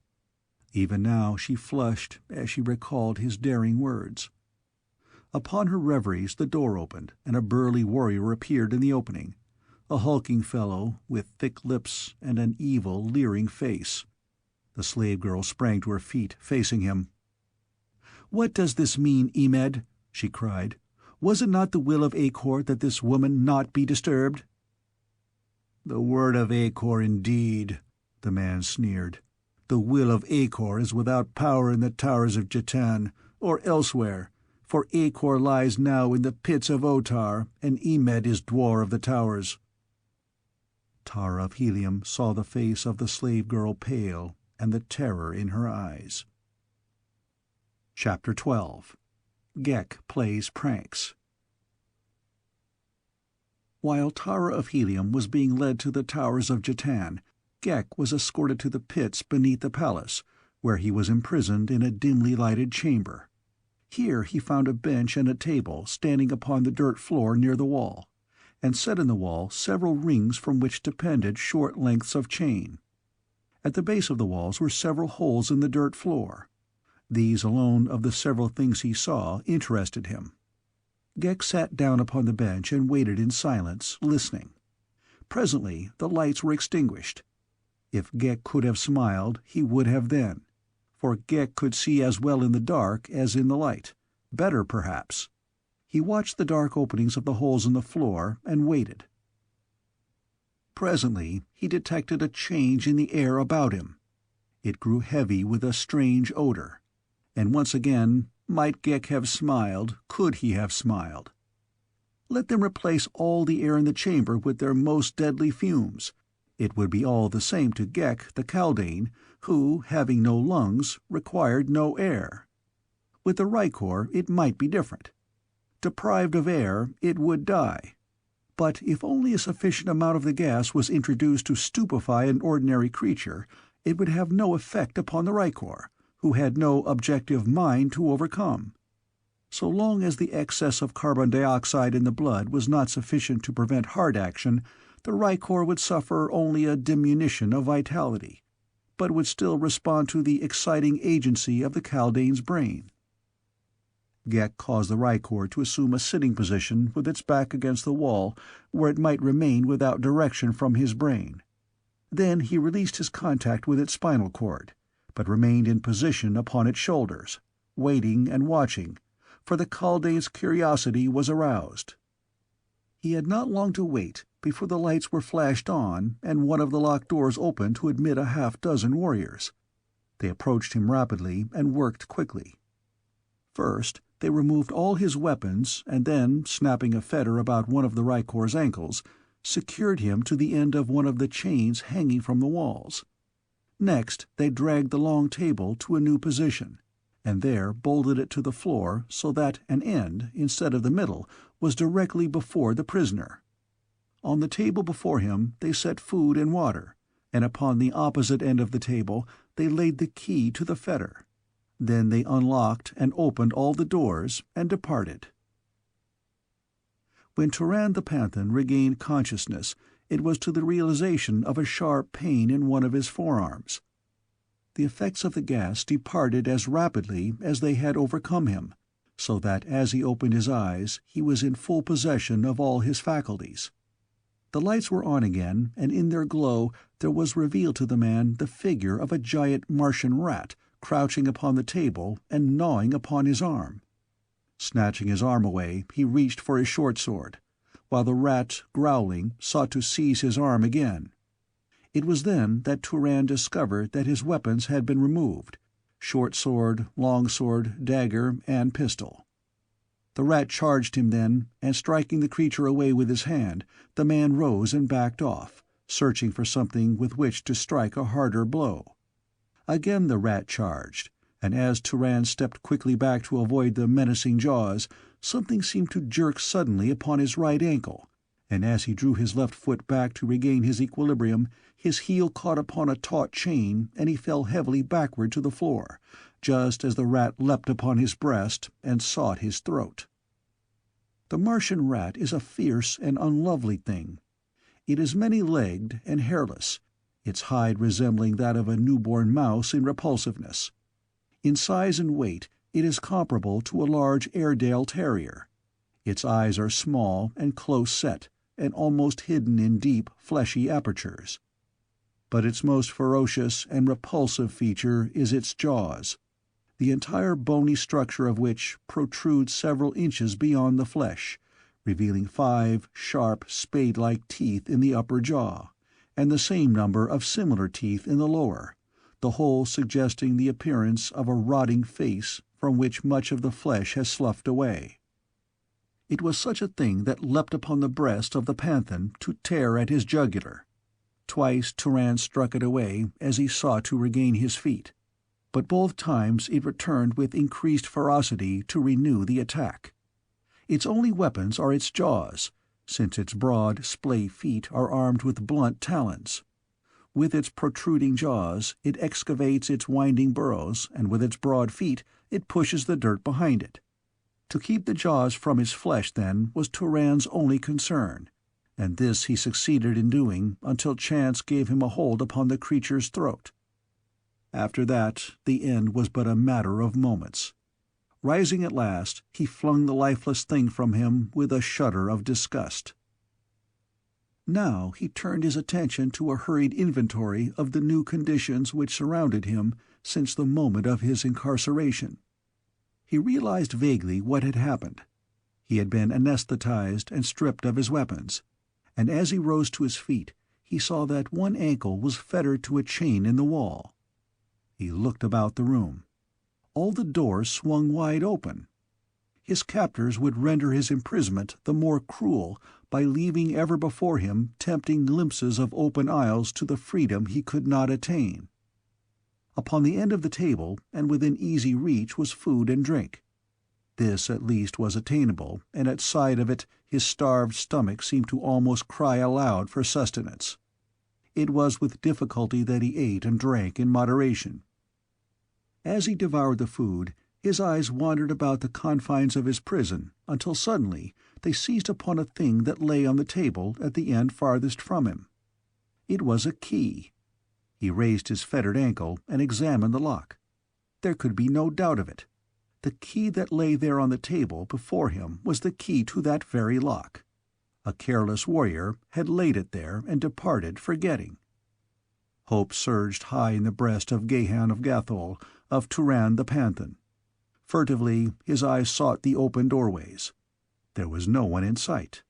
Even now she flushed as she recalled his daring words. Upon her reveries the door opened, and a burly warrior appeared in the opening, a hulking fellow with thick lips and an evil, leering face. The slave-girl sprang to her feet, facing him. "What does this mean, Emed?" she cried. "Was it not the will of Akor that this woman not be disturbed?" "The word of Acor indeed," the man sneered. "The will of Acor is without power in the towers of Jetan, or elsewhere, for Acor lies now in the pits of Otar, and Emed is dwar of the towers." Tara of Helium saw the face of the slave girl pale, and the terror in her eyes. Chapter 12. Gek Plays Pranks. While Tara of Helium was being led to the towers of Jetan, Gek was escorted to the pits beneath the palace, where he was imprisoned in a dimly lighted chamber. Here he found a bench and a table standing upon the dirt floor near the wall, and set in the wall several rings from which depended short lengths of chain. At the base of the walls were several holes in the dirt floor. These alone of the several things he saw interested him. Gek sat down upon the bench and waited in silence, listening. Presently the lights were extinguished. If Gek could have smiled, he would have then, for Gek could see as well in the dark as in the light, better perhaps. He watched the dark openings of the holes in the floor and waited. Presently he detected a change in the air about him. It grew heavy with a strange odor, and once again, might Gek have smiled, could he have smiled? Let them replace all the air in the chamber with their most deadly fumes. It would be all the same to Gek the kaldane, who, having no lungs, required no air. With the rykor it might be different. Deprived of air, it would die. But if only a sufficient amount of the gas was introduced to stupefy an ordinary creature, it would have no effect upon the rykor, who had no objective mind to overcome. So long as the excess of carbon dioxide in the blood was not sufficient to prevent heart action, the rykor would suffer only a diminution of vitality, but would still respond to the exciting agency of the kaldane's brain. Gek caused the rykor to assume a sitting position with its back against the wall, where it might remain without direction from his brain. Then he released his contact with its spinal cord, but remained in position upon its shoulders, waiting and watching, for the kaldane's curiosity was aroused. He had not long to wait before the lights were flashed on and one of the locked doors opened to admit a half-dozen warriors. They approached him rapidly and worked quickly. First, they removed all his weapons and then, snapping a fetter about one of the rykor's ankles, secured him to the end of one of the chains hanging from the walls. Next, they dragged the long table to a new position, and there bolted it to the floor so that an end, instead of the middle, was directly before the prisoner. On the table before him they set food and water, and upon the opposite end of the table they laid the key to the fetter. Then they unlocked and opened all the doors and departed. When Turan the Panthan regained consciousness, it was to the realization of a sharp pain in one of his forearms. The effects of the gas departed as rapidly as they had overcome him, so that as he opened his eyes he was in full possession of all his faculties. The lights were on again, and in their glow there was revealed to the man the figure of a giant Martian rat crouching upon the table and gnawing upon his arm. Snatching his arm away, he reached for his short sword, while the rat, growling, sought to seize his arm again. It was then that Turan discovered that his weapons had been removed: short sword, long sword, dagger, and pistol. The rat charged him then, and striking the creature away with his hand, the man rose and backed off, searching for something with which to strike a harder blow. Again the rat charged, and as Turan stepped quickly back to avoid the menacing jaws, something seemed to jerk suddenly upon his right ankle, and as he drew his left foot back to regain his equilibrium, his heel caught upon a taut chain and he fell heavily backward to the floor, just as the rat leapt upon his breast and sought his throat. The Martian rat is a fierce and unlovely thing. It is many-legged and hairless, its hide resembling that of a newborn mouse in repulsiveness. In size and weight it is comparable to a large Airedale terrier. Its eyes are small and close-set, and almost hidden in deep, fleshy apertures. But its most ferocious and repulsive feature is its jaws, the entire bony structure of which protrudes several inches beyond the flesh, revealing 5 sharp, spade-like teeth in the upper jaw, and the same number of similar teeth in the lower, the whole suggesting the appearance of a rotting face from which much of the flesh has sloughed away. It was such a thing that leapt upon the breast of the panthan to tear at his jugular. Twice Turan struck it away as he sought to regain his feet, but both times it returned with increased ferocity to renew the attack. Its only weapons are its jaws, since its broad, splay feet are armed with blunt talons. With its protruding jaws it excavates its winding burrows, and with its broad feet it pushes the dirt behind it. To keep the jaws from his flesh, then, was Turan's only concern, and this he succeeded in doing until chance gave him a hold upon the creature's throat. After that, the end was but a matter of moments. Rising at last, he flung the lifeless thing from him with a shudder of disgust. Now he turned his attention to a hurried inventory of the new conditions which surrounded him since the moment of his incarceration. He realized vaguely what had happened. He had been anesthetized and stripped of his weapons, and as he rose to his feet, he saw that one ankle was fettered to a chain in the wall. He looked about the room. All the doors swung wide open. His captors would render his imprisonment the more cruel by leaving ever before him tempting glimpses of open aisles to the freedom he could not attain. Upon the end of the table and within easy reach was food and drink. This at least was attainable, and at sight of it his starved stomach seemed to almost cry aloud for sustenance. It was with difficulty that he ate and drank in moderation. As he devoured the food, his eyes wandered about the confines of his prison until suddenly they seized upon a thing that lay on the table at the end farthest from him. It was a key. He raised his fettered ankle and examined the lock. There could be no doubt of it. The key that lay there on the table before him was the key to that very lock. A careless warrior had laid it there and departed, forgetting. Hope surged high in the breast of Gahan of Gathol, of Turan the Panthan. Furtively his eyes sought the open doorways. There was no one in sight.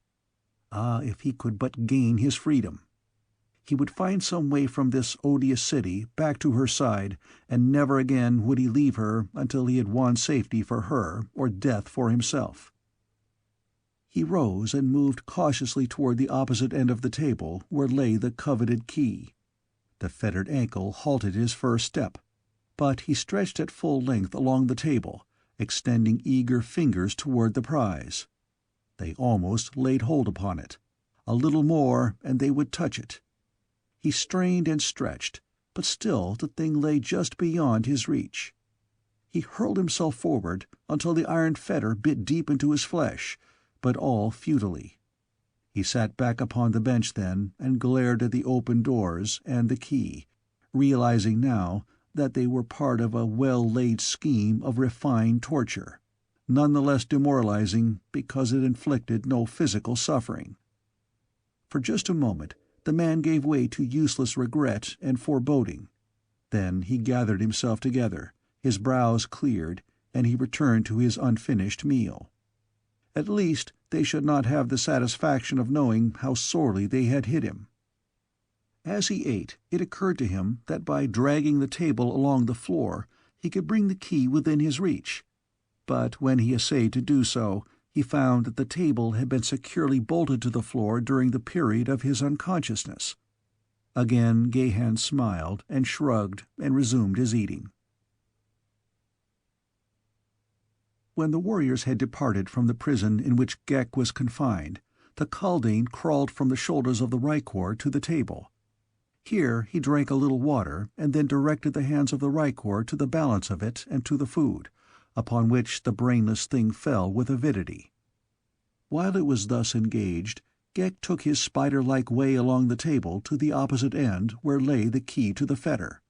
Ah, if he could but gain his freedom! He would find some way from this odious city back to her side, and never again would he leave her until he had won safety for her or death for himself. He rose and moved cautiously toward the opposite end of the table where lay the coveted key. The fettered ankle halted his first step, but he stretched at full length along the table, extending eager fingers toward the prize. They almost laid hold upon it. A little more and they would touch it. He strained and stretched, but still the thing lay just beyond his reach. He hurled himself forward until the iron fetter bit deep into his flesh, but all futilely. He sat back upon the bench then and glared at the open doors and the key, realizing now that they were part of a well-laid scheme of refined torture, none the less demoralizing because it inflicted no physical suffering. For just a moment the man gave way to useless regret and foreboding. Then he gathered himself together, his brows cleared, and he returned to his unfinished meal. At least they should not have the satisfaction of knowing how sorely they had hit him. As he ate, it occurred to him that by dragging the table along the floor he could bring the key within his reach. But when he essayed to do so, he found that the table had been securely bolted to the floor during the period of his unconsciousness. Again Gahan smiled and shrugged and resumed his eating. When the warriors had departed from the prison in which Ghek was confined, the kaldane crawled from the shoulders of the rykor to the table. Here he drank a little water and then directed the hands of the rykor to the balance of it and to the food, upon which the brainless thing fell with avidity. While it was thus engaged, Ghek took his spider-like way along the table to the opposite end where lay the key to the fetter.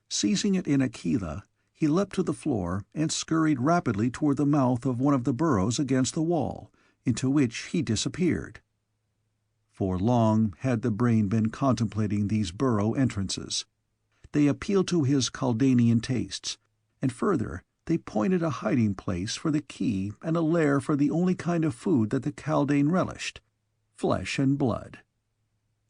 Seizing it in a kila, he leapt to the floor and scurried rapidly toward the mouth of one of the burrows against the wall, into which he disappeared. For long had the brain been contemplating these burrow entrances. They appealed to his Kaldanian tastes, and further, they pointed a hiding place for the key and a lair for the only kind of food that the Kaldane relished: flesh and blood.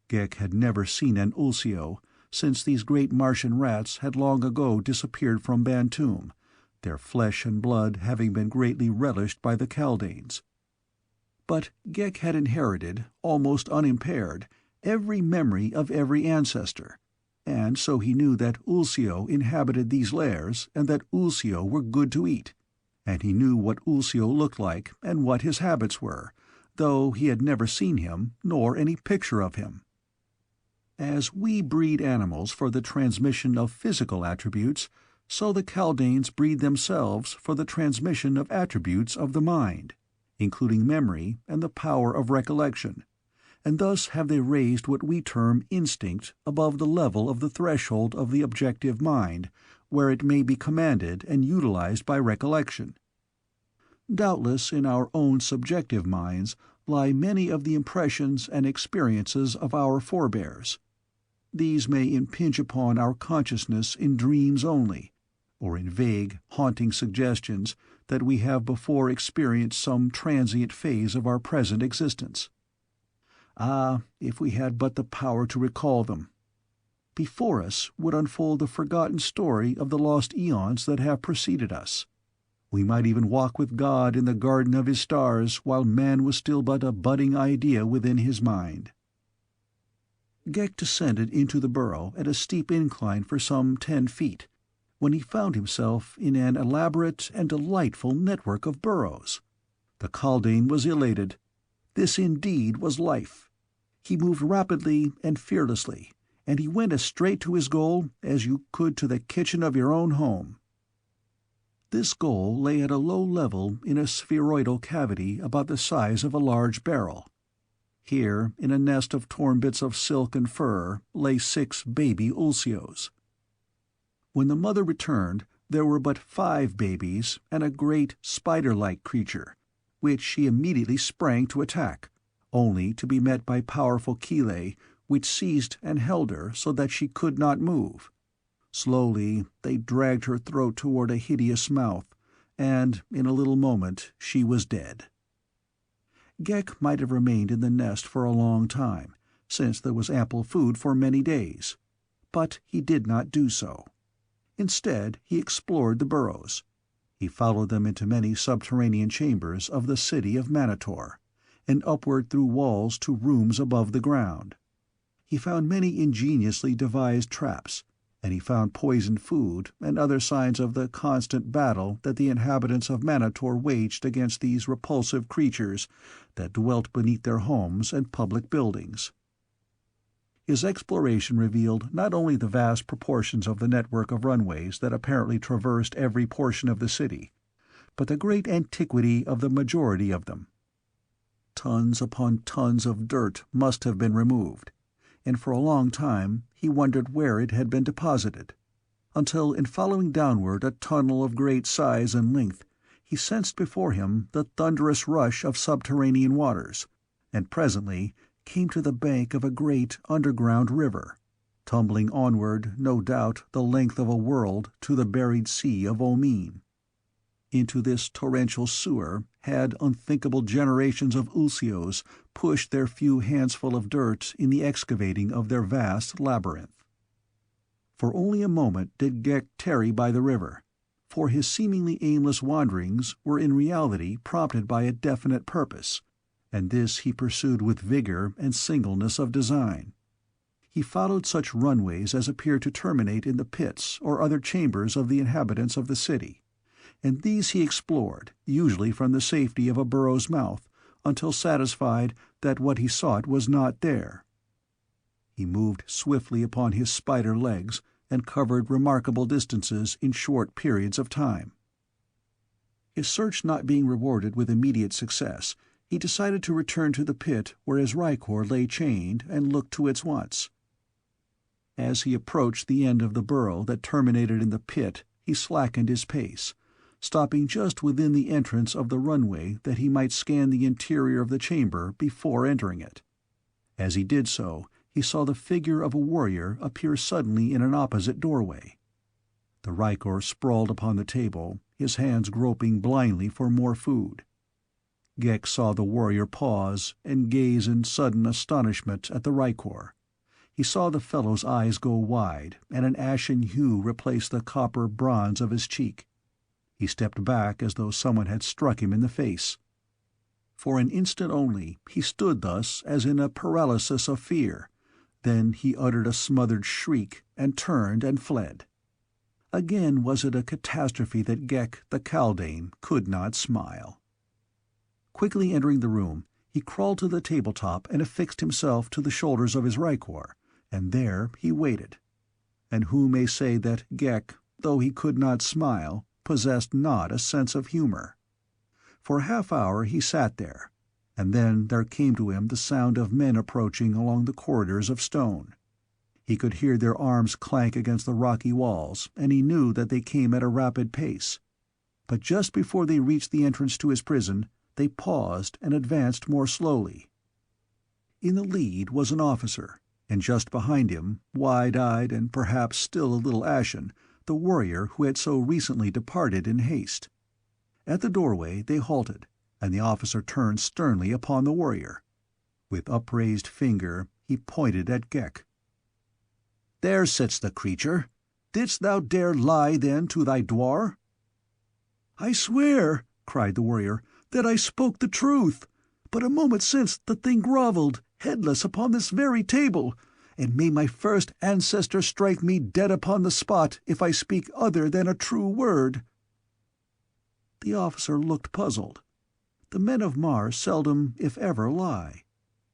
Ghek had never seen an ulsio, since these great Martian rats had long ago disappeared from Bantoom, their flesh and blood having been greatly relished by the kaldanes. But Ghek had inherited, almost unimpaired, every memory of every ancestor, and so he knew that ulsio inhabited these lairs and that ulsio were good to eat, and he knew what ulsio looked like and what his habits were, though he had never seen him nor any picture of him. As we breed animals for the transmission of physical attributes, so the kaldanes breed themselves for the transmission of attributes of the mind, including memory and the power of recollection, and thus have they raised what we term instinct above the level of the threshold of the objective mind, where it may be commanded and utilized by recollection. Doubtless in our own subjective minds lie many of the impressions and experiences of our forebears. These may impinge upon our consciousness in dreams only, or in vague, haunting suggestions that we have before experienced some transient phase of our present existence. Ah, if we had but the power to recall them! Before us would unfold the forgotten story of the lost eons that have preceded us. We might even walk with God in the garden of his stars while man was still but a budding idea within his mind. Ghek descended into the burrow at a steep incline for some 10 feet, when he found himself in an elaborate and delightful network of burrows. The kaldane was elated. This indeed was life. He moved rapidly and fearlessly, and he went as straight to his goal as you could to the kitchen of your own home. This goal lay at a low level in a spheroidal cavity about the size of a large barrel. Here, in a nest of torn bits of silk and fur, lay 6 baby ulsios. When the mother returned, there were but 5 babies and a great spider-like creature, which she immediately sprang to attack, only to be met by powerful chelae, which seized and held her so that she could not move. Slowly they dragged her throat toward a hideous mouth, and in a little moment she was dead. Ghek might have remained in the nest for a long time, since there was ample food for many days, but he did not do so. Instead, he explored the burrows. He followed them into many subterranean chambers of the city of Manator, and upward through walls to rooms above the ground. He found many ingeniously devised traps, and he found poisoned food and other signs of the constant battle that the inhabitants of Manator waged against these repulsive creatures that dwelt beneath their homes and public buildings. His exploration revealed not only the vast proportions of the network of runways that apparently traversed every portion of the city, but the great antiquity of the majority of them. Tons upon tons of dirt must have been removed, and for a long time he wondered where it had been deposited, until in following downward a tunnel of great size and length, he sensed before him the thunderous rush of subterranean waters, and presently came to the bank of a great underground river, tumbling onward, no doubt, the length of a world to the buried sea of Omeen. Into this torrential sewer had unthinkable generations of ulsios pushed their few handsful of dirt in the excavating of their vast labyrinth. For only a moment did Ghek tarry by the river, for his seemingly aimless wanderings were in reality prompted by a definite purpose, and this he pursued with vigor and singleness of design. He followed such runways as appeared to terminate in the pits or other chambers of the inhabitants of the city, and these he explored, usually from the safety of a burrow's mouth, until satisfied that what he sought was not there. He moved swiftly upon his spider legs and covered remarkable distances in short periods of time. His search not being rewarded with immediate success, he decided to return to the pit where his rykor lay chained and look to its wants. As he approached the end of the burrow that terminated in the pit, he slackened his pace, stopping just within the entrance of the runway that he might scan the interior of the chamber before entering it. As he did so, he saw the figure of a warrior appear suddenly in an opposite doorway. The rykor sprawled upon the table, his hands groping blindly for more food. Ghek saw the warrior pause and gaze in sudden astonishment at the rykor, He saw the fellow's eyes go wide, and an ashen hue replace the copper bronze of his cheek. He stepped back as though someone had struck him in the face. For an instant only he stood thus as in a paralysis of fear. Then he uttered a smothered shriek and turned and fled. Again was it a catastrophe that Ghek, the kaldane, could not smile. Quickly entering the room, he crawled to the tabletop and affixed himself to the shoulders of his rykor, and there he waited. And who may say that Ghek, though he could not smile, possessed not a sense of humor? For a half-hour he sat there, and then there came to him the sound of men approaching along the corridors of stone. He could hear their arms clank against the rocky walls, and he knew that they came at a rapid pace. But just before they reached the entrance to his prison, they paused and advanced more slowly. In the lead was an officer, and just behind him, wide-eyed and perhaps still a little ashen, the warrior who had so recently departed in haste. At the doorway they halted, and the officer turned sternly upon the warrior. With upraised finger he pointed at Ghek. "There sits the creature. Didst thou dare lie, then, to thy dwar?" "I swear," cried the warrior, "that I spoke the truth. But a moment since the thing grovelled, headless, upon this very table, and may my first ancestor strike me dead upon the spot if I speak other than a true word." The officer looked puzzled. The men of Mars seldom, if ever, lie.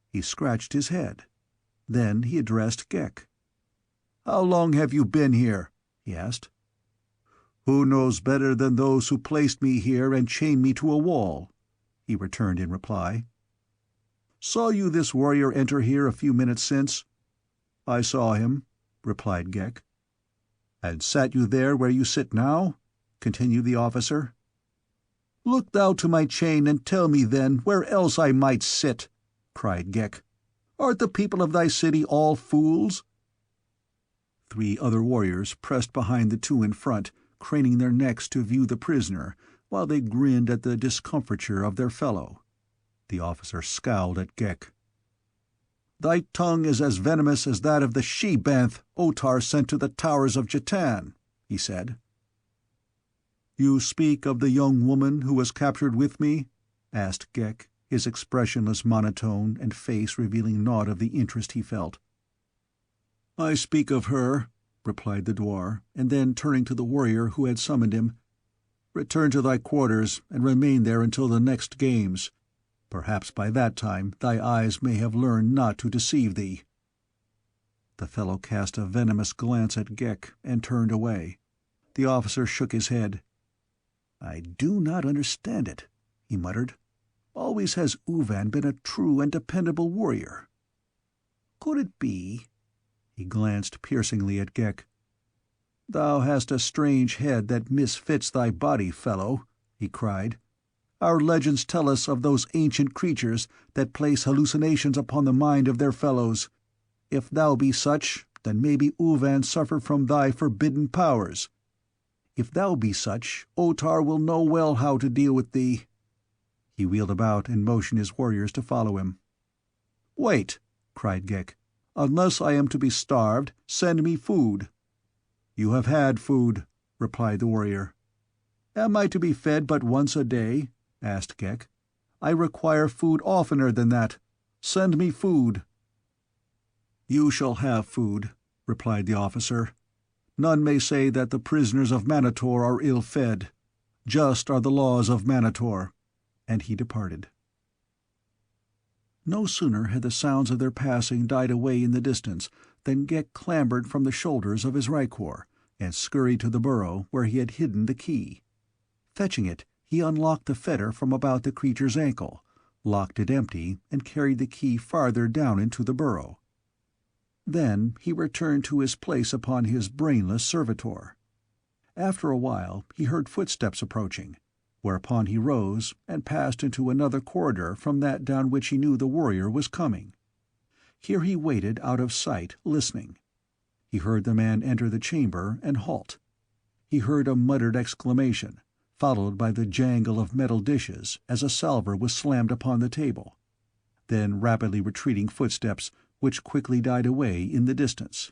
He scratched his head. Then he addressed Ghek. "How long have you been here?" he asked. "Who knows better than those who placed me here and chained me to a wall?" he returned in reply. "Saw you this warrior enter here a few minutes since?" "I saw him," replied Ghek. "And sat you there where you sit now?" continued the officer. "Look thou to my chain and tell me then where else I might sit," cried Ghek. "Art the people of thy city all fools?" 3 other warriors pressed behind the 2 in front, craning their necks to view the prisoner, while they grinned at the discomfiture of their fellow. The officer scowled at Ghek. "Thy tongue is as venomous as that of the she-banth Otar sent to the towers of Jetan," he said. "You speak of the young woman who was captured with me?" asked Ghek, his expressionless monotone and face revealing naught of the interest he felt. "I speak of her," replied the dwar, and then turning to the warrior who had summoned him, "Return to thy quarters and remain there until the next games. Perhaps by that time thy eyes may have learned not to deceive thee." The fellow cast a venomous glance at Ghek and turned away. The officer shook his head. "I do not understand it," he muttered. "Always has Uvan been a true and dependable warrior. Could it be—" He glanced piercingly at Ghek. "Thou hast a strange head that misfits thy body, fellow," he cried. "Our legends tell us of those ancient creatures that place hallucinations upon the mind of their fellows. If thou be such, then maybe Uvan suffered from thy forbidden powers. If thou be such, Otar will know well how to deal with thee." He wheeled about and motioned his warriors to follow him. "Wait," cried Ghek. "Unless I am to be starved, send me food." "You have had food," replied the warrior. "Am I to be fed but once a day?" asked Ghek. "I require food oftener than that. Send me food." "You shall have food," replied the officer. "None may say that the prisoners of Manator are ill-fed. Just are the laws of Manator." And he departed. No sooner had the sounds of their passing died away in the distance than Ghek clambered from the shoulders of his rykor, and scurried to the burrow where he had hidden the key. Fetching it, he unlocked the fetter from about the creature's ankle, locked it empty, and carried the key farther down into the burrow. Then he returned to his place upon his brainless servitor. After a while he heard footsteps approaching, whereupon he rose and passed into another corridor from that down which he knew the warrior was coming. Here he waited out of sight, listening. He heard the man enter the chamber and halt. He heard a muttered exclamation, followed by the jangle of metal dishes as a salver was slammed upon the table. Then rapidly retreating footsteps, which quickly died away in the distance.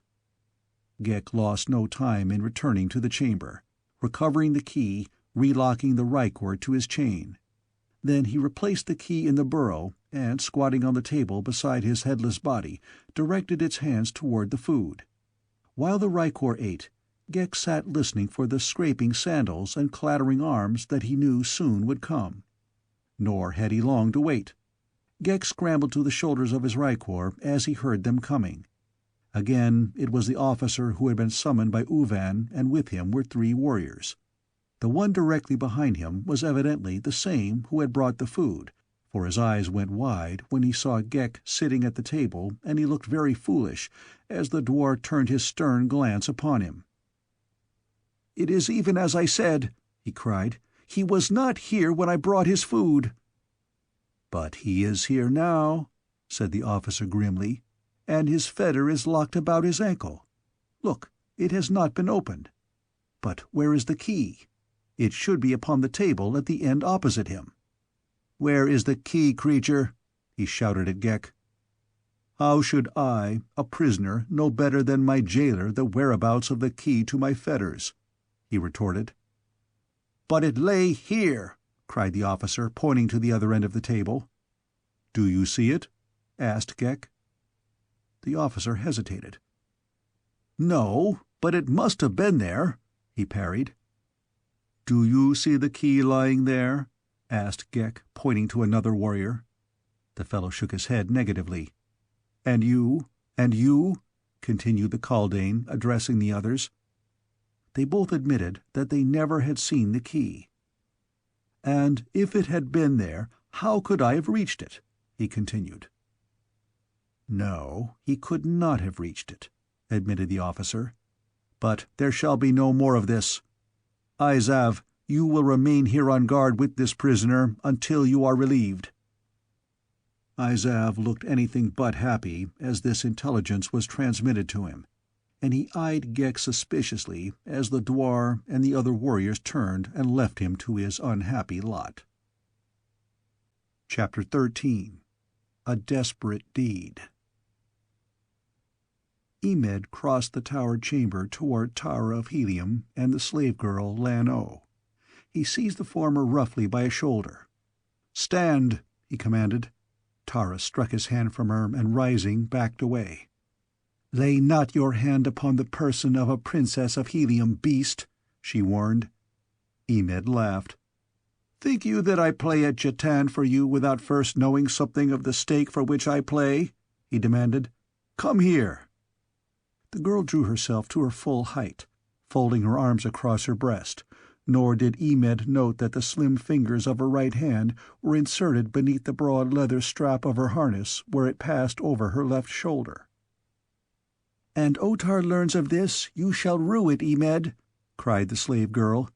Ghek lost no time in returning to the chamber, recovering the key, relocking the rykor to his chain. Then he replaced the key in the burrow and, squatting on the table beside his headless body, directed its hands toward the food. While the rykor ate, Ghek sat listening for the scraping sandals and clattering arms that he knew soon would come. Nor had he long to wait. Ghek scrambled to the shoulders of his rykor as he heard them coming. Again it was the officer who had been summoned by Uvan, and with him were 3 warriors. The one directly behind him was evidently the same who had brought the food, for his eyes went wide when he saw Ghek sitting at the table, and he looked very foolish as the dwarf turned his stern glance upon him. "It is even as I said," he cried. "He was not here when I brought his food." "But he is here now," said the officer grimly, "and his fetter is locked about his ankle. Look, it has not been opened. But where is the key? It should be upon the table at the end opposite him. Where is the key, creature?" he shouted at Ghek. "How should I, a prisoner, know better than my jailer the whereabouts of the key to my fetters?" he retorted. "But it lay here," cried the officer, pointing to the other end of the table. "Do you see it?" asked Ghek. The officer hesitated. "No, but it must have been there," he parried. "Do you see the key lying there?" asked Ghek, pointing to another warrior. The fellow shook his head negatively. "And you? And you?" continued the kaldane, addressing the others. They both admitted that they never had seen the key. "And if it had been there, how could I have reached it?" he continued. "No, he could not have reached it," admitted the officer. "But there shall be no more of this. Aizav, you will remain here on guard with this prisoner until you are relieved." Aizav looked anything but happy as this intelligence was transmitted to him, and he eyed Ghek suspiciously as the dwar and the other warriors turned and left him to his unhappy lot. Chapter 13. A Desperate Deed. Emed crossed the tower chamber toward Tara of Helium and the slave girl Lan-O. He seized the former roughly by a shoulder. "Stand!" he commanded. Tara struck his hand from her and, rising, backed away. "Lay not your hand upon the person of a princess of Helium, beast," she warned. Emed laughed. "Think you that I play at jetan for you without first knowing something of the stake for which I play?" he demanded. "Come here." The girl drew herself to her full height, folding her arms across her breast, nor did Emed note that the slim fingers of her right hand were inserted beneath the broad leather strap of her harness where it passed over her left shoulder. "And Otar learns of this, you shall rue it, Emed," cried the slave girl.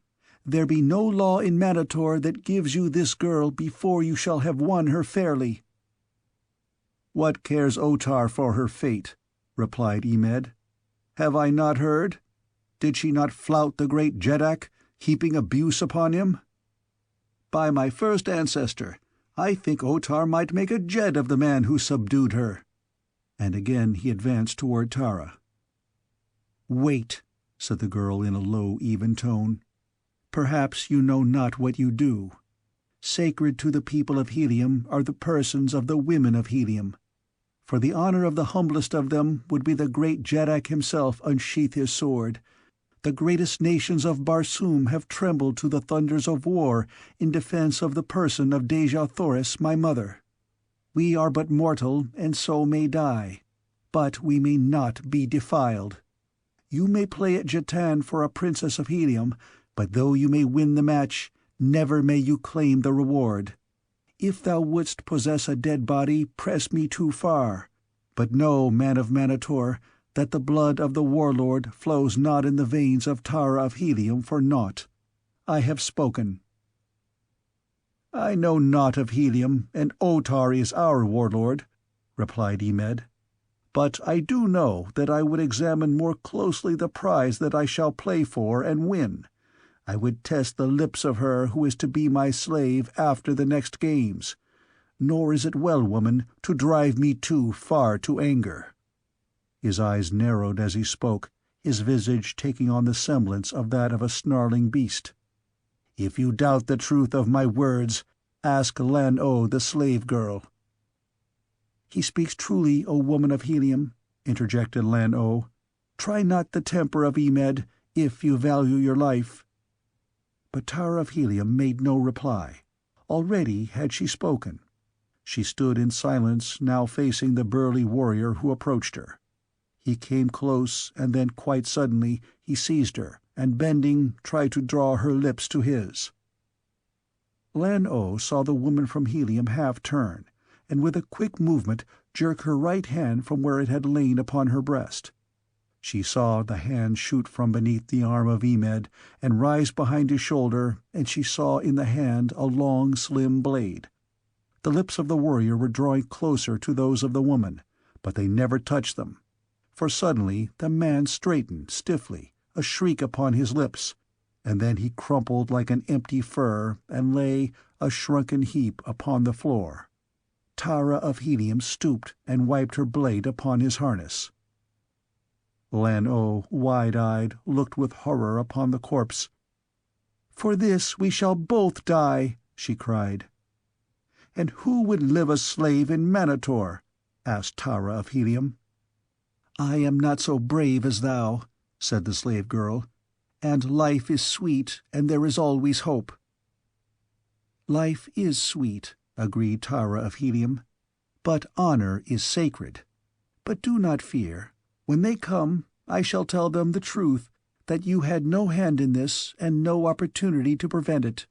"There be no law in Manator that gives you this girl before you shall have won her fairly." "What cares Otar for her fate?" replied Emed. "Have I not heard? Did she not flout the great Jeddak, heaping abuse upon him? By my first ancestor, I think Otar might make a Jed of the man who subdued her." And again he advanced toward Tara. "Wait," said the girl in a low, even tone. "Perhaps you know not what you do. Sacred to the people of Helium are the persons of the women of Helium. For the honor of the humblest of them would be the great Jeddak himself unsheath his sword. The greatest nations of Barsoom have trembled to the thunders of war in defense of the person of Dejah Thoris, my mother. We are but mortal, and so may die. But we may not be defiled. You may play at jetan for a princess of Helium, but though you may win the match, never may you claim the reward. If thou wouldst possess a dead body, press me too far. But know, man of Manator, that the blood of the Warlord flows not in the veins of Tara of Helium for naught. I have spoken." "I know naught of Helium, and Otar is our Warlord," replied Emed. "But I do know that I would examine more closely the prize that I shall play for and win. I would test the lips of her who is to be my slave after the next games. nor is it well, woman, to drive me too far to anger." His eyes narrowed as he spoke, his visage taking on the semblance of that of a snarling beast. "If you doubt the truth of my words, ask Lan-O the slave girl." "He speaks truly, O woman of Helium," interjected Lan-O. "Try not the temper of Emed, if you value your life." But Tara of Helium made no reply. Already had she spoken. She stood in silence, now facing the burly warrior who approached her. He came close, and then quite suddenly he seized her, and bending, tried to draw her lips to his. Lan-O saw the woman from Helium half turn, and with a quick movement jerk her right hand from where it had lain upon her breast. She saw the hand shoot from beneath the arm of Emed and rise behind his shoulder, and she saw in the hand a long, slim blade. The lips of the warrior were drawing closer to those of the woman, but they never touched them. For suddenly the man straightened stiffly, a shriek upon his lips, and then he crumpled like an empty fur and lay, a shrunken heap, upon the floor. Tara of Helium stooped and wiped her blade upon his harness. Lan-O, wide-eyed, looked with horror upon the corpse. "For this we shall both die," she cried. "And who would live a slave in Manator?" asked Tara of Helium. "I am not so brave as thou," said the slave girl, "and life is sweet, and there is always hope." "Life is sweet," agreed Tara of Helium, "but honor is sacred. But do not fear. When they come, I shall tell them the truth, that you had no hand in this, and no opportunity to prevent it."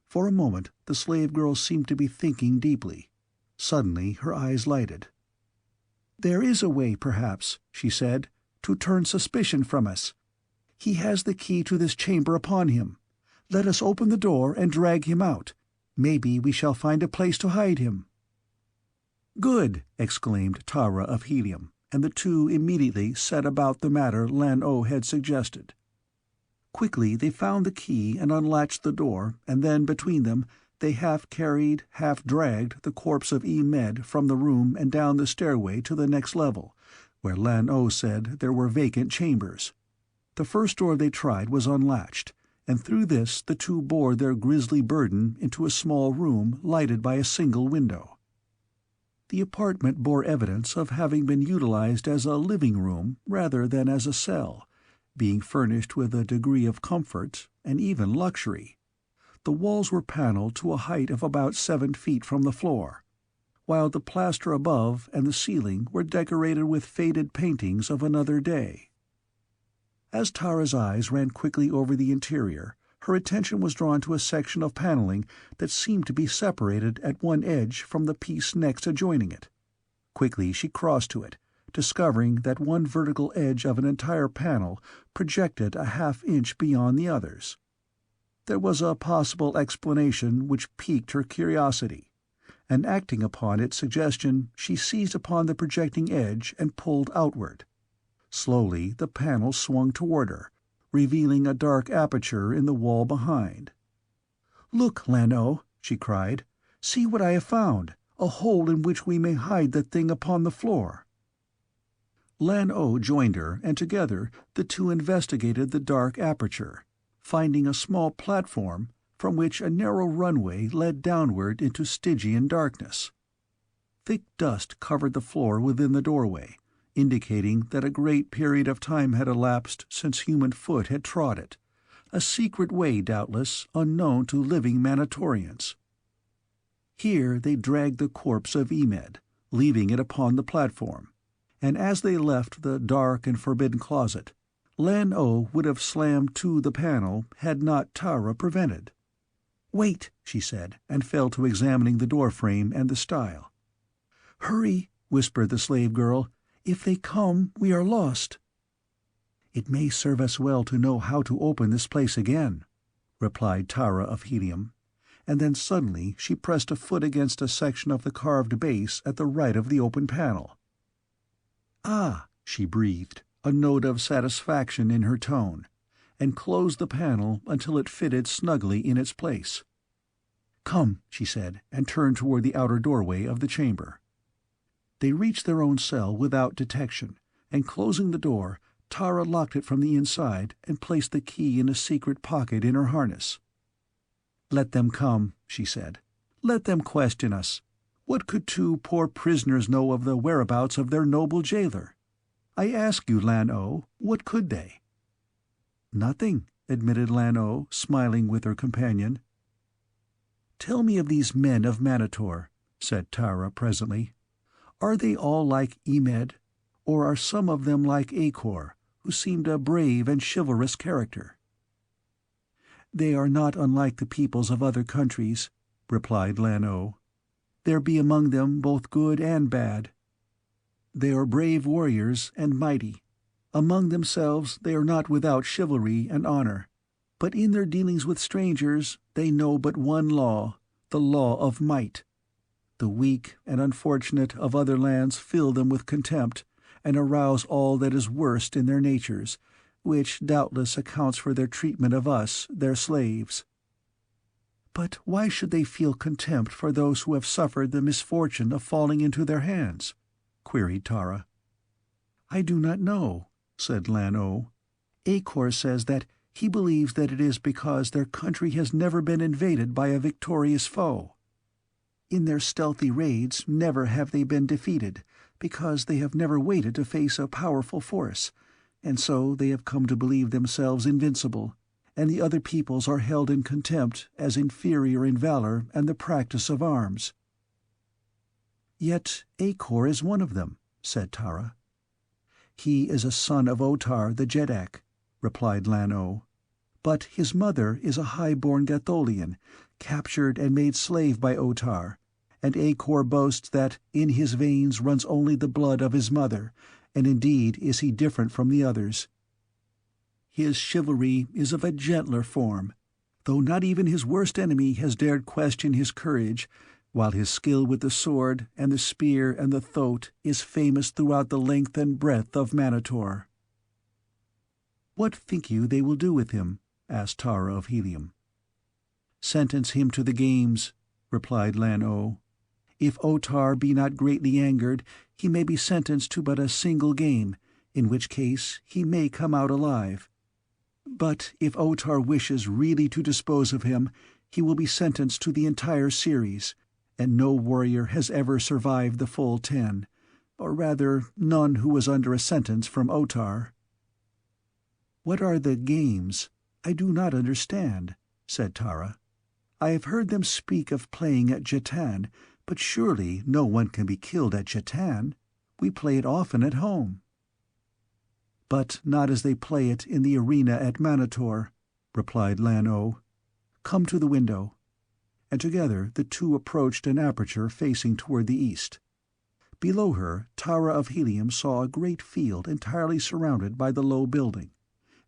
For a moment the slave girl seemed to be thinking deeply. Suddenly her eyes lighted. "There is a way, perhaps," she said, "to turn suspicion from us. He has the key to this chamber upon him. Let us open the door and drag him out. Maybe we shall find a place to hide him." "Good!" exclaimed Tara of Helium, and the two immediately set about the matter Lan-O had suggested. Quickly they found the key and unlatched the door, and then between them they half-carried, half-dragged the corpse of Emed from the room and down the stairway to the next level, where Lan-O said there were vacant chambers. The first door they tried was unlatched, and through this the two bore their grisly burden into a small room lighted by a single window. The apartment bore evidence of having been utilized as a living room rather than as a cell, being furnished with a degree of comfort and even luxury. The walls were paneled to a height of about 7 feet from the floor, while the plaster above and the ceiling were decorated with faded paintings of another day. As Tara's eyes ran quickly over the interior, her attention was drawn to a section of paneling that seemed to be separated at one edge from the piece next adjoining it. Quickly she crossed to it, discovering that one vertical edge of an entire panel projected a half-inch beyond the others. There was a possible explanation which piqued her curiosity, and acting upon its suggestion, she seized upon the projecting edge and pulled outward. Slowly the panel swung toward her, revealing a dark aperture in the wall behind. "Look, Lan-O," she cried. "See what I have found, a hole in which we may hide the thing upon the floor." Lan-O joined her, and together the two investigated the dark aperture, finding a small platform from which a narrow runway led downward into Stygian darkness. Thick dust covered the floor within the doorway, indicating that a great period of time had elapsed since human foot had trod it, a secret way, doubtless, unknown to living Manatorians. Here they dragged the corpse of Emed, leaving it upon the platform, and as they left the dark and forbidden closet, Lan-O would have slammed to the panel had not Tara prevented. "Wait," she said, and fell to examining the door-frame and the stile. "Hurry," whispered the slave girl. "If they come, we are lost." "It may serve us well to know how to open this place again," replied Tara of Helium, and then suddenly she pressed a foot against a section of the carved base at the right of the open panel. "Ah," she breathed, a note of satisfaction in her tone, and closed the panel until it fitted snugly in its place. "Come," she said, and turned toward the outer doorway of the chamber. They reached their own cell without detection, and closing the door, Tara locked it from the inside and placed the key in a secret pocket in her harness. "Let them come," she said. "Let them question us. What could two poor prisoners know of the whereabouts of their noble jailer? I ask you, Lan-O, what could they?" "Nothing," admitted Lan-O, smiling with her companion. "Tell me of these men of Manator," said Tara presently. "Are they all like Emed, or are some of them like Acor, who seemed a brave and chivalrous character?" "They are not unlike the peoples of other countries," replied Lan-O. "There be among them both good and bad. They are brave warriors and mighty. Among themselves they are not without chivalry and honor, but in their dealings with strangers they know but one law, the law of might. The weak and unfortunate of other lands fill them with contempt, and arouse all that is worst in their natures, which doubtless accounts for their treatment of us, their slaves." "But why should they feel contempt for those who have suffered the misfortune of falling into their hands?" queried Tara. "I do not know," said Lan-O. "Acor says that he believes that it is because their country has never been invaded by a victorious foe. In their stealthy raids never have they been defeated, because they have never waited to face a powerful force, and so they have come to believe themselves invincible, and the other peoples are held in contempt as inferior in valor and the practice of arms." "Yet Acor is one of them," said Tara. "He is a son of Otar the Jeddak," replied Lan-O. "But his mother is a high-born Gatholian, captured and made slave by Otar, and Acor boasts that in his veins runs only the blood of his mother, and indeed is he different from the others. His chivalry is of a gentler form, though not even his worst enemy has dared question his courage, while his skill with the sword and the spear and the thoat is famous throughout the length and breadth of Manator." "What think you they will do with him?" asked Tara of Helium. "Sentence him to the games," replied Lan-O. "If Otar be not greatly angered, he may be sentenced to but a single game, in which case he may come out alive. But if Otar wishes really to dispose of him, he will be sentenced to the entire series, and no warrior has ever survived the full 10, or rather none who was under a sentence from Otar." "What are the games? I do not understand," said Tara. "I have heard them speak of playing at jetan, but surely no one can be killed at jetan. We play it often at home." "But not as they play it in the arena at Manator," replied Lan-O. "Come to the window." And together the two approached an aperture facing toward the east. Below her, Tara of Helium saw a great field entirely surrounded by the low building,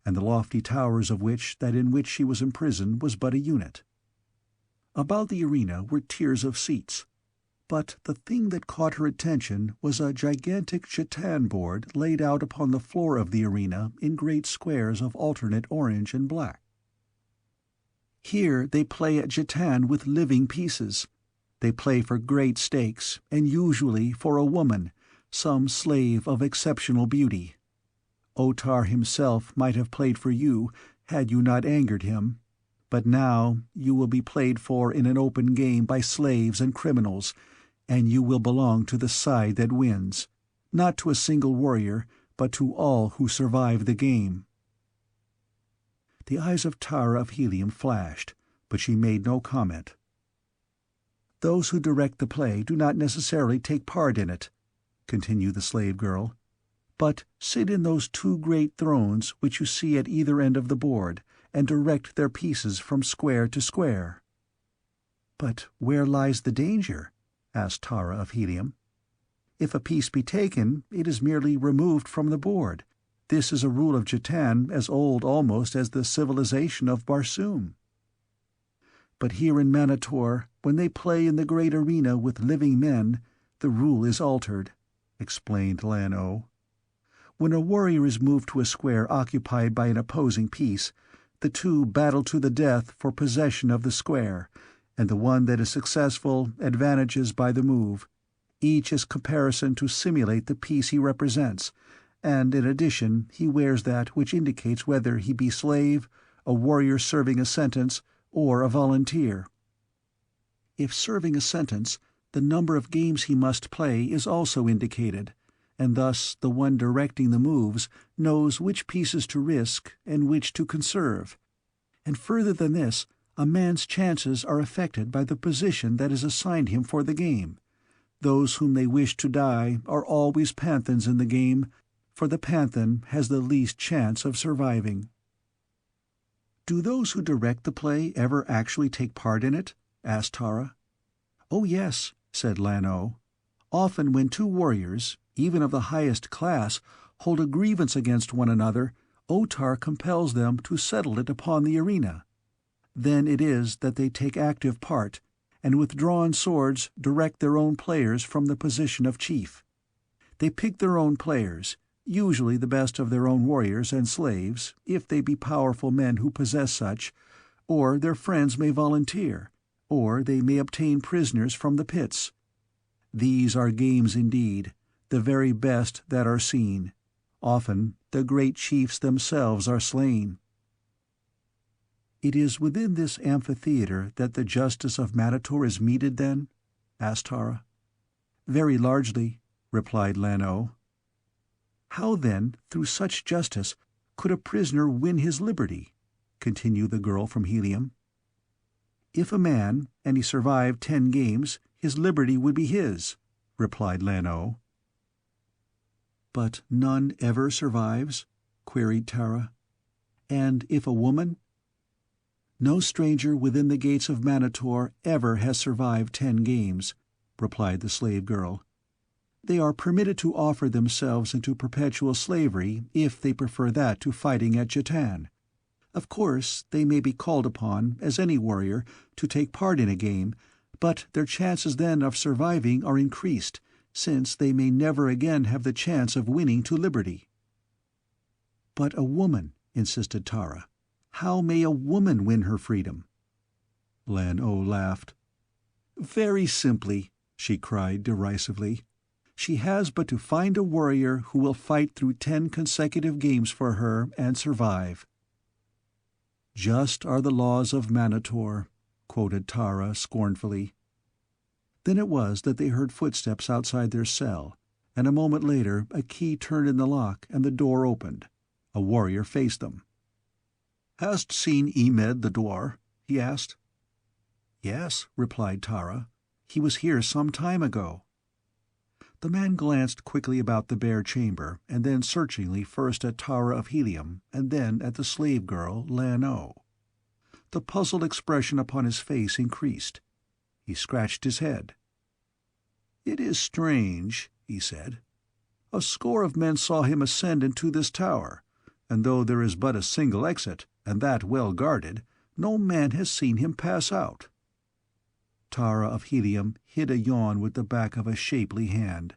and the lofty towers of which that in which she was imprisoned was but a unit. About the arena were tiers of seats, but the thing that caught her attention was a gigantic jetan board laid out upon the floor of the arena in great squares of alternate orange and black. "Here they play at jetan with living pieces. They play for great stakes, and usually for a woman, some slave of exceptional beauty. Otar himself might have played for you, had you not angered him. But now you will be played for in an open game by slaves and criminals, and you will belong to the side that wins, not to a single warrior, but to all who survive the game." The eyes of Tara of Helium flashed, but she made no comment. "Those who direct the play do not necessarily take part in it," continued the slave girl, "but sit in those two great thrones which you see at either end of the board, and direct their pieces from square to square." "But where lies the danger?" asked Tara of Helium. "If a piece be taken, it is merely removed from the board. This is a rule of jetan as old almost as the civilization of Barsoom." "But here in Manator, when they play in the great arena with living men, the rule is altered," explained Lan-O. "When a warrior is moved to a square occupied by an opposing piece, the two battle to the death for possession of the square, and the one that is successful advantages by the move. Each is comparison to simulate the piece he represents, and in addition he wears that which indicates whether he be slave, a warrior serving a sentence, or a volunteer. If serving a sentence, the number of games he must play is also indicated, and thus the one directing the moves knows which pieces to risk and which to conserve. And further than this, a man's chances are affected by the position that is assigned him for the game. Those whom they wish to die are always panthans in the game, for the panthan has the least chance of surviving. "Do those who direct the play ever actually take part in it?" asked Tara. "Oh yes," said Lan-O. "Often when two warriors, even of the highest class, hold a grievance against one another, Otar compels them to settle it upon the arena. Then it is that they take active part, and with drawn swords direct their own players from the position of chief. They pick their own players, usually the best of their own warriors and slaves, if they be powerful men who possess such, or their friends may volunteer, or they may obtain prisoners from the pits. These are games indeed, the very best that are seen. Often the great chiefs themselves are slain." "It is within this amphitheater that the justice of Manator is meted, then?" asked Tara. "Very largely," replied Lan-O. "How, then, through such justice, could a prisoner win his liberty?" continued the girl from Helium. "If a man, and he survived 10 games, his liberty would be his," replied Lan-O. "But none ever survives?" queried Tara. "And if a woman?" "No stranger within the gates of Manator ever has survived 10 games," replied the slave girl. "They are permitted to offer themselves into perpetual slavery if they prefer that to fighting at jetan. Of course, they may be called upon, as any warrior, to take part in a game, but their chances then of surviving are increased, since they may never again have the chance of winning to liberty." "But a woman," insisted Tara. "How may a woman win her freedom?" Lan-O laughed. "Very simply," she cried derisively. "She has but to find a warrior who will fight through 10 consecutive games for her and survive." "Just are the laws of Manator," quoted Tara scornfully. Then it was that they heard footsteps outside their cell, and a moment later a key turned in the lock and the door opened. A warrior faced them. "Hast seen Emed the dwarf?" he asked. "Yes," replied Tara. "He was here some time ago." The man glanced quickly about the bare chamber, and then searchingly first at Tara of Helium, and then at the slave girl, Lan-O. The puzzled expression upon his face increased. He scratched his head. "It is strange," he said. "A score of men saw him ascend into this tower, and though there is but a single exit, and that well guarded, no man has seen him pass out." Tara of Helium hid a yawn with the back of a shapely hand.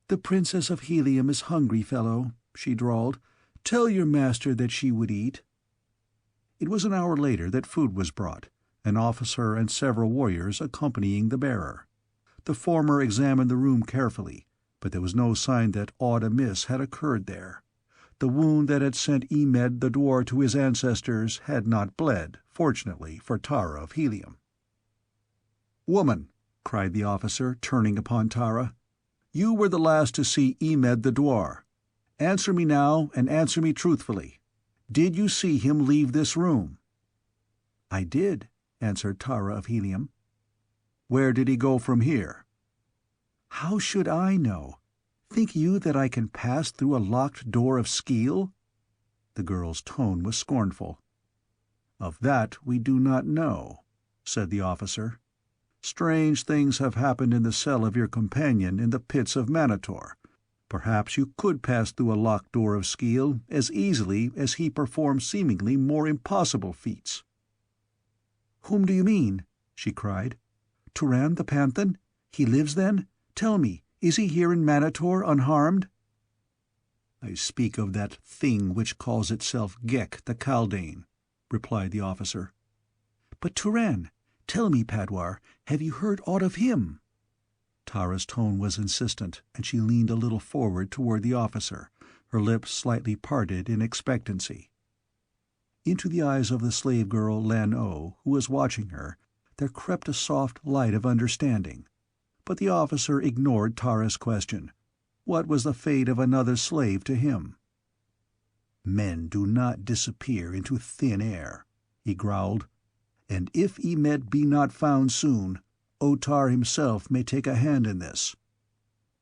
"The Princess of Helium is hungry, fellow," she drawled. "Tell your master that she would eat." It was an hour later that food was brought, an officer and several warriors accompanying the bearer. The former examined the room carefully, but there was no sign that aught amiss had occurred there. The wound that had sent Emed the dwarf to his ancestors had not bled, fortunately for Tara of Helium. "Woman," cried the officer, turning upon Tara, "you were the last to see Emed the dwarf. Answer me now, and answer me truthfully. Did you see him leave this room?" "I did," answered Tara of Helium. "Where did he go from here?" "How should I know? Think you that I can pass through a locked door of steel?" The girl's tone was scornful. "Of that we do not know," said the officer. "Strange things have happened in the cell of your companion in the pits of Manator. Perhaps you could pass through a locked door of steel as easily as he performed seemingly more impossible feats." "Whom do you mean?" she cried. "Turan the Panthan? He lives, then? Tell me, is he here in Manator unharmed?" "I speak of that thing which calls itself Ghek the Kaldane," replied the officer. "But Turan, Tell me, Padwar, have you heard aught of him?" Tara's tone was insistent, and she leaned a little forward toward the officer, her lips slightly parted in expectancy. Into the eyes of the slave girl Lan-O, who was watching her, there crept a soft light of understanding. But the officer ignored Tara's question. What was the fate of another slave to him? "Men do not disappear into thin air," he growled. "And if Emed be not found soon, Otar himself may take a hand in this.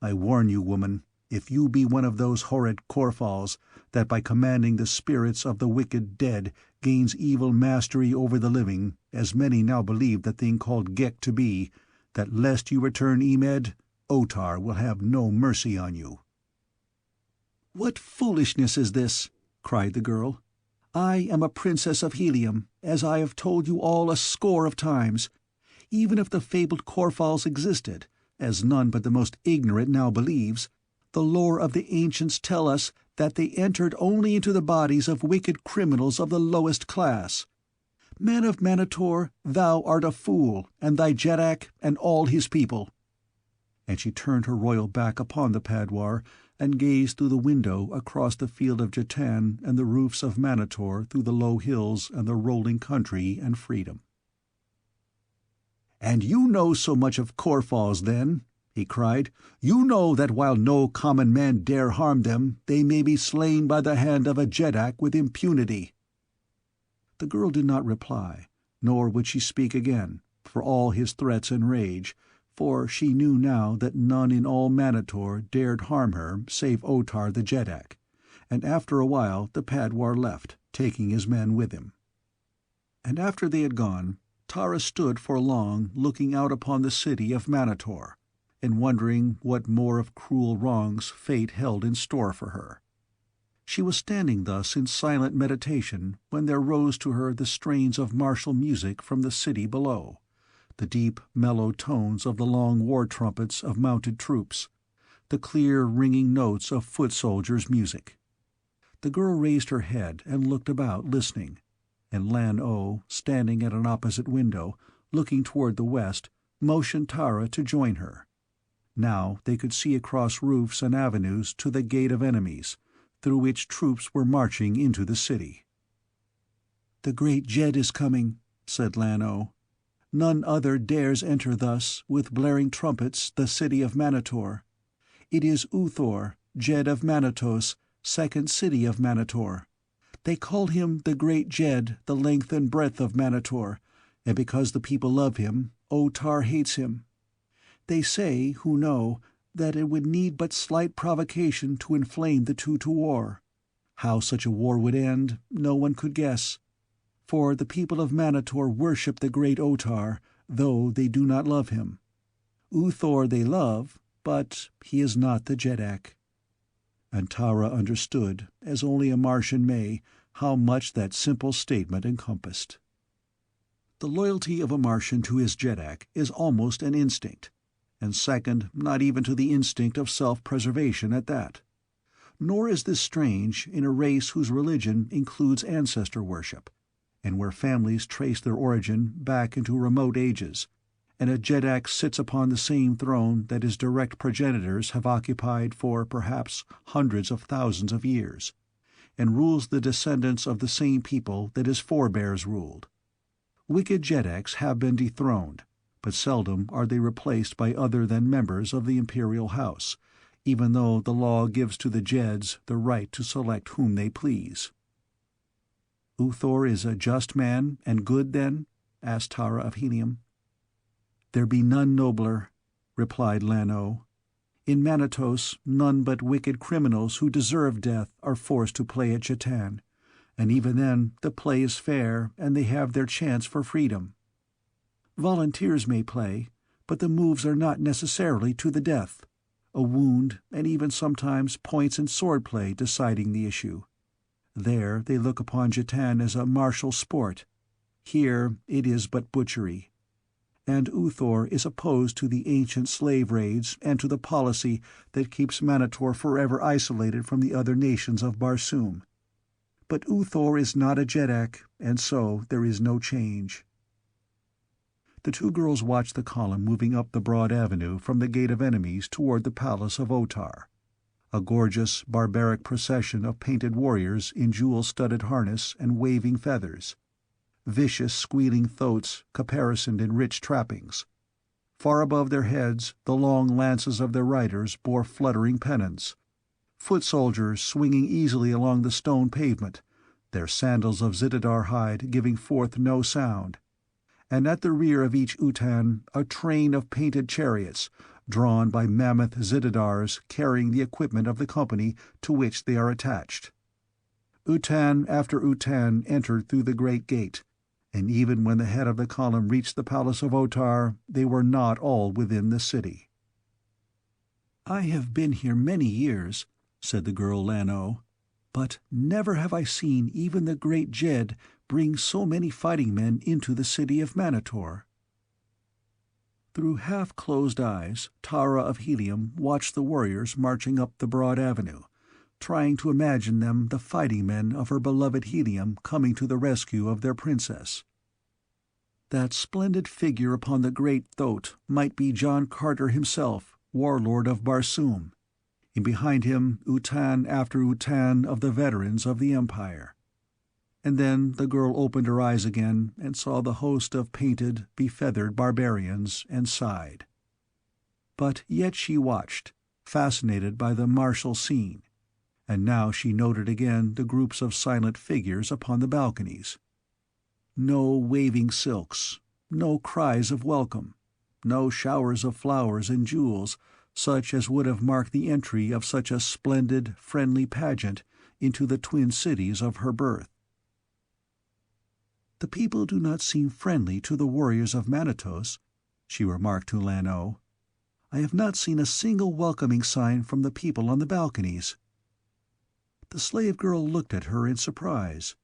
I warn you, woman, if you be one of those horrid Korfals that by commanding the spirits of the wicked dead gains evil mastery over the living, as many now believe the thing called Gek to be, that lest you return Emed, Otar will have no mercy on you." "What foolishness is this?" cried the girl. "I am a princess of Helium, as I have told you all a score of times. Even if the fabled Korfals existed, as none but the most ignorant now believes, the lore of the ancients tell us that they entered only into the bodies of wicked criminals of the lowest class. Man of Manator, thou art a fool, and thy jetak, and all his people." And she turned her royal back upon the Padwar and gazed through the window across the field of jetan and the roofs of Manator through the low hills and the rolling country and freedom. "And you know so much of Korfals, then?" he cried. "You know that while no common man dare harm them, they may be slain by the hand of a jetak with impunity." The girl did not reply, nor would she speak again, for all his threats and rage, for she knew now that none in all Manator dared harm her save Otar the jetak, and after a while the Padwar left, taking his men with him. And after they had gone, Tara stood for long looking out upon the city of Manator, and wondering what more of cruel wrongs fate held in store for her. She was standing thus in silent meditation when there rose to her the strains of martial music from the city below, the deep, mellow tones of the long war trumpets of mounted troops, the clear, ringing notes of foot soldiers' music. The girl raised her head and looked about, listening, and Lan-O, standing at an opposite window, looking toward the west, motioned Tara to join her. Now they could see across roofs and avenues to the Gate of Enemies, through which troops were marching into the city. "The great Jed is coming," said Lan-O. "None other dares enter thus, with blaring trumpets, the city of Manator. It is Uthor, Jed of Manatos, second city of Manator. They call him the great Jed, the length and breadth of Manator, and because the people love him, Otar hates him. They say, who know, that it would need but slight provocation to inflame the two to war. How such a war would end, no one could guess. For the people of Manator worship the great Otar, though they do not love him. Uthor they love, but he is not the jetak." And Tara understood, as only a Martian may, how much that simple statement encompassed. The loyalty of a Martian to his jetak is almost an instinct, and second not even to the instinct of self-preservation at that. Nor is this strange in a race whose religion includes ancestor worship, and where families trace their origin back into remote ages, and a jetak sits upon the same throne that his direct progenitors have occupied for perhaps hundreds of thousands of years, and rules the descendants of the same people that his forebears ruled. Wicked jetaks have been dethroned, but seldom are they replaced by other than members of the imperial house, even though the law gives to the Jeds the right to select whom they please. "Uthor is a just man and good, then?" asked Tara of Helium. "There be none nobler," replied Lan-O. "In Manatos none but wicked criminals who deserve death are forced to play at jetan, and even then the play is fair and they have their chance for freedom. Volunteers may play, but the moves are not necessarily to the death, a wound and even sometimes points in swordplay deciding the issue. There they look upon jetan as a martial sport. Here it is but butchery. And Uthor is opposed to the ancient slave raids and to the policy that keeps Manator forever isolated from the other nations of Barsoom. But Uthor is not a jetak, and so there is no change." The two girls watched the column moving up the broad avenue from the Gate of Enemies toward the Palace of Otar, a gorgeous, barbaric procession of painted warriors in jewel-studded harness and waving feathers, vicious, squealing thoats caparisoned in rich trappings. Far above their heads, the long lances of their riders bore fluttering pennons, foot soldiers swinging easily along the stone pavement, their sandals of zitidar hide giving forth no sound, and at the rear of each utan a train of painted chariots, drawn by mammoth zitidars carrying the equipment of the company to which they are attached. Utan after utan entered through the great gate, and even when the head of the column reached the Palace of Otar, they were not all within the city. "I have been here many years," said the girl Lano, "but never have I seen even the great Jed bring so many fighting men into the city of Manator." Through half-closed eyes, Tara of Helium watched the warriors marching up the broad avenue, trying to imagine them the fighting men of her beloved Helium coming to the rescue of their princess. That splendid figure upon the great thoat might be John Carter himself, Warlord of Barsoom, and behind him utan after utan of the veterans of the Empire. And then the girl opened her eyes again and saw the host of painted, befeathered barbarians, and sighed. But yet she watched, fascinated by the martial scene, and now she noted again the groups of silent figures upon the balconies. No waving silks, no cries of welcome, no showers of flowers and jewels, such as would have marked the entry of such a splendid, friendly pageant into the twin cities of her birth. "The people do not seem friendly to the warriors of Manatos," she remarked to Lano. "I have not seen a single welcoming sign from the people on the balconies." The slave girl looked at her in surprise.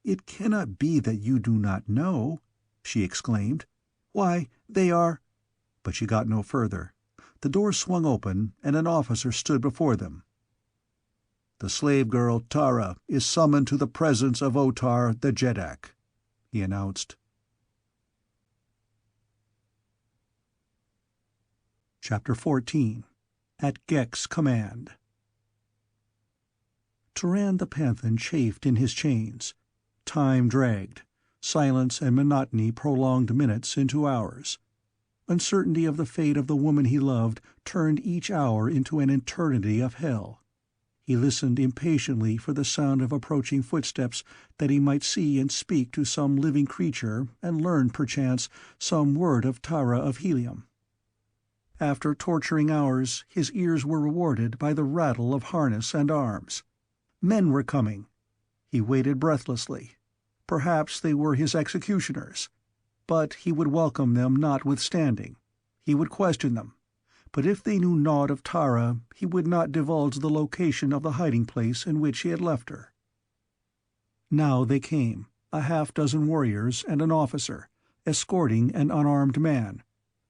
"It cannot be that you do not know," she exclaimed. "Why, they are—" But she got no further. The door swung open, and an officer stood before them. "The slave girl Tara is summoned to the presence of Otar the Jedak," he announced. Chapter 14. At Gek's Command. Turan the Panthan chafed in his chains. Time dragged. Silence and monotony prolonged minutes into hours. Uncertainty of the fate of the woman he loved turned each hour into an eternity of hell. He listened impatiently for the sound of approaching footsteps, that he might see and speak to some living creature and learn, perchance, some word of Tara of Helium. After torturing hours, his ears were rewarded by the rattle of harness and arms. Men were coming. He waited breathlessly. Perhaps they were his executioners. But he would welcome them notwithstanding. He would question them. But if they knew naught of Tara, he would not divulge the location of the hiding-place in which he had left her. Now they came, a half-dozen warriors and an officer, escorting an unarmed man.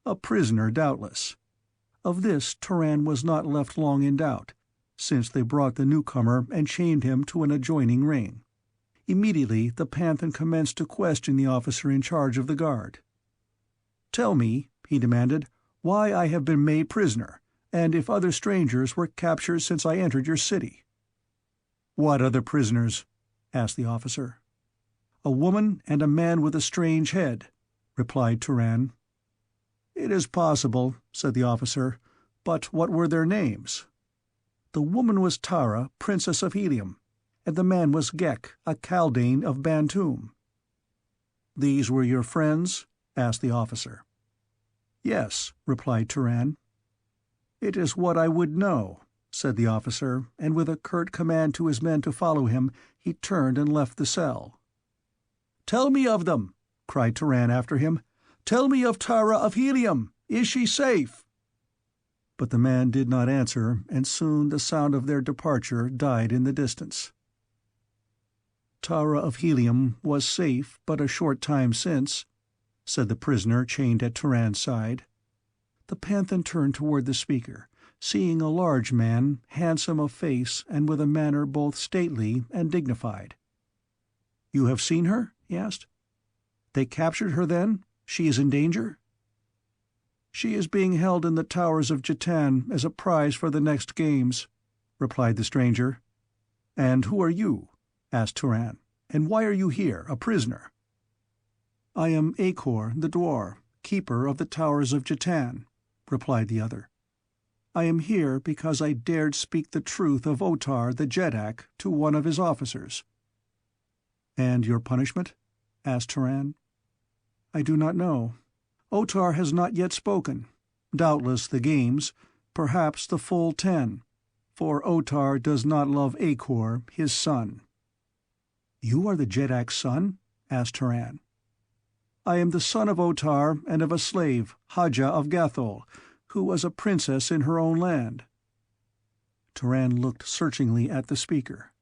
A prisoner, doubtless. Of this Turan was not left long in doubt, since they brought the newcomer and chained him to an adjoining ring. Immediately the Panthan commenced to question the officer in charge of the guard. "Tell me," he demanded, "why I have been made prisoner, and if other strangers were captured since I entered your city." "What other prisoners?" asked the officer. "A woman and a man with a strange head," replied Turan. "It is possible," said the officer, "but what were their names?" "The woman was Tara, Princess of Helium, and the man was Gek, a kaldane of Bantoom." "These were your friends?" asked the officer. "Yes," replied Turan. "It is what I would know," said the officer, and with a curt command to his men to follow him, he turned and left the cell. "Tell me of them!" cried Turan after him. "Tell me of Tara of Helium! Is she safe?" But the man did not answer, and soon the sound of their departure died in the distance. "Tara of Helium was safe but a short time since," said the prisoner chained at Turan's side. The Panthan turned toward the speaker, seeing a large man, handsome of face and with a manner both stately and dignified. "You have seen her?" he asked. "They captured her then? She is in danger?" "She is being held in the towers of Jetan as a prize for the next games," replied the stranger. "And who are you?" asked Turan. "And why are you here, a prisoner?" "I am Akor, the dwarf, keeper of the towers of Jetan," replied the other. "I am here because I dared speak the truth of Otar the Jedak to one of his officers." "And your punishment?" asked Turan. "I do not know. Otar has not yet spoken. Doubtless the games, perhaps the full 10, for Otar does not love Akor, his son." "You are the Jedak's son?" asked Turan. "I am the son of Otar and of a slave, Hadja of Gathol, who was a princess in her own land." Turan looked searchingly at the speaker.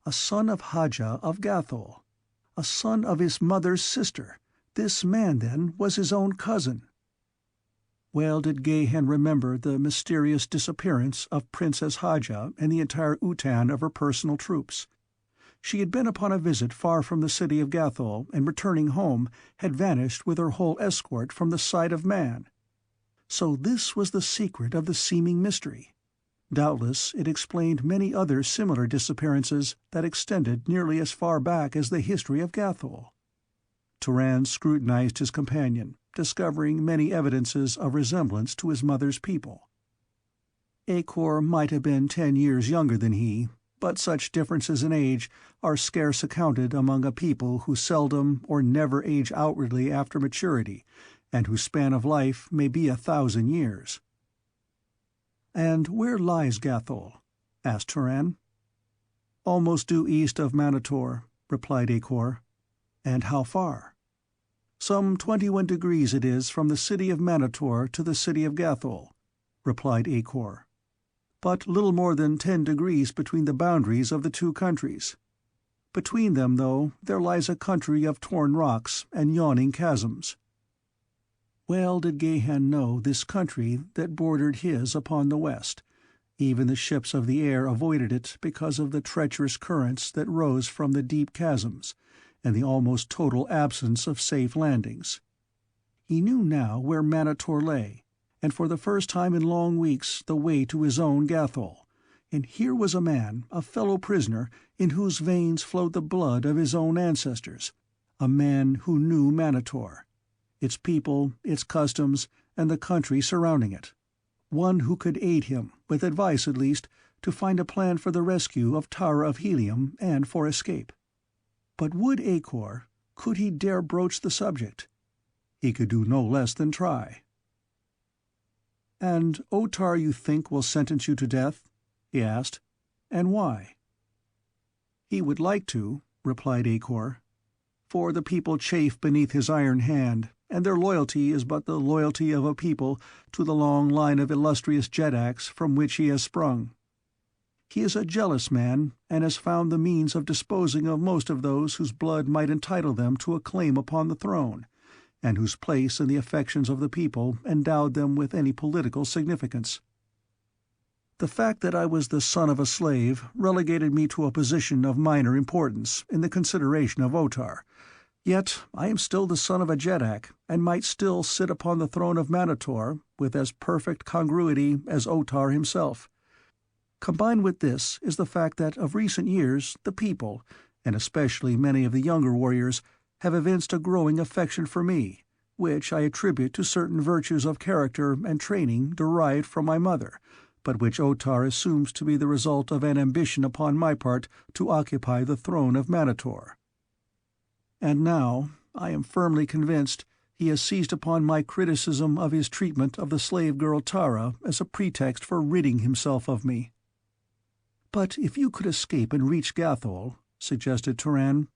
A son of Hadja of Gathol, a son of his mother's sister. This man, then, was his own cousin. Well did Gahan remember the mysterious disappearance of Princess Hadja and the entire Utan of her personal troops. She had been upon a visit far from the city of Gathol, and returning home had vanished with her whole escort from the sight of man. So this was the secret of the seeming mystery. Doubtless it explained many other similar disappearances that extended nearly as far back as the history of Gathol. Turan scrutinized his companion, discovering many evidences of resemblance to his mother's people. Akor might have been 10 years younger than he, but such differences in age are scarce accounted among a people who seldom or never age outwardly after maturity, and whose span of life may be 1,000 years. "And where lies Gathol?" asked Turan. "Almost due east of Manator," replied Akor. "And how far?" "Some 21 degrees it is from the city of Manator to the city of Gathol," replied Akor. "But little more than 10 degrees between the boundaries of the two countries. Between them, though, there lies a country of torn rocks and yawning chasms." Well did Gahan know this country that bordered his upon the west. Even the ships of the air avoided it because of the treacherous currents that rose from the deep chasms, and the almost total absence of safe landings. He knew now where Manator lay, and for the first time in long weeks the way to his own Gathol, and here was a man, a fellow prisoner, in whose veins flowed the blood of his own ancestors, a man who knew Manator, its people, its customs, and the country surrounding it, one who could aid him, with advice at least, to find a plan for the rescue of Tara of Helium and for escape. But would Akor, could he dare broach the subject? He could do no less than try. "And Otar, you think, will sentence you to death?" he asked. "And why?" "He would like to," replied Akor, "for the people chafe beneath his iron hand, and their loyalty is but the loyalty of a people to the long line of illustrious Jedaks from which he has sprung. He is a jealous man, and has found the means of disposing of most of those whose blood might entitle them to a claim upon the throne, and whose place in the affections of the people endowed them with any political significance. The fact that I was the son of a slave relegated me to a position of minor importance in the consideration of Otar, yet I am still the son of a Jedak, and might still sit upon the throne of Manator with as perfect congruity as Otar himself. Combined with this is the fact that of recent years the people, and especially many of the younger warriors, have evinced a growing affection for me, which I attribute to certain virtues of character and training derived from my mother, but which Otar assumes to be the result of an ambition upon my part to occupy the throne of Manator. And now, I am firmly convinced, he has seized upon my criticism of his treatment of the slave girl Tara as a pretext for ridding himself of me." "But if you could escape and reach Gathol," suggested Turan.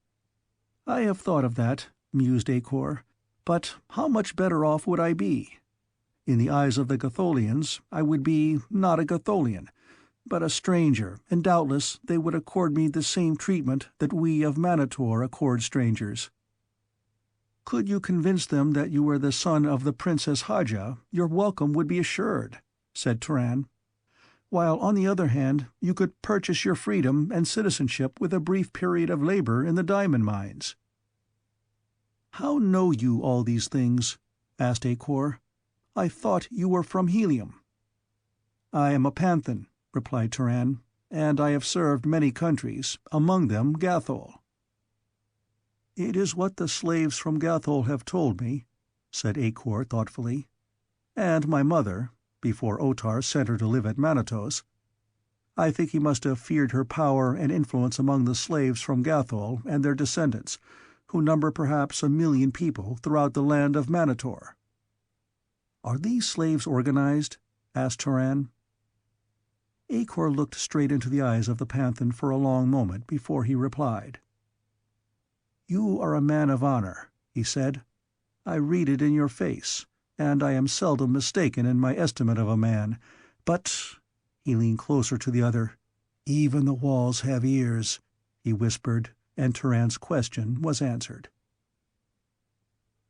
"I have thought of that," mused Akor, "but how much better off would I be? In the eyes of the Gatholians, I would be, not a Gatholian, but a stranger, and doubtless they would accord me the same treatment that we of Manator accord strangers." "Could you convince them that you were the son of the Princess Hadja, your welcome would be assured," said Turan. "While, on the other hand, you could purchase your freedom and citizenship with a brief period of labor in the diamond mines." "How know you all these things?" asked Acor. "I thought you were from Helium." "I am a Panthan," replied Turan, "and I have served many countries, among them Gathol." "It is what the slaves from Gathol have told me," said Acor thoughtfully. "And my mother, before Otar sent her to live at Manatos. I think he must have feared her power and influence among the slaves from Gathol and their descendants, who number perhaps 1,000,000 people throughout the land of Manator." "Are these slaves organized?" asked Turan. Acor looked straight into the eyes of the Panthan for a long moment before he replied. "You are a man of honor," he said. "I read it in your face, and I am seldom mistaken in my estimate of a man, but—" he leaned closer to the other. "Even the walls have ears," he whispered, and Turan's question was answered.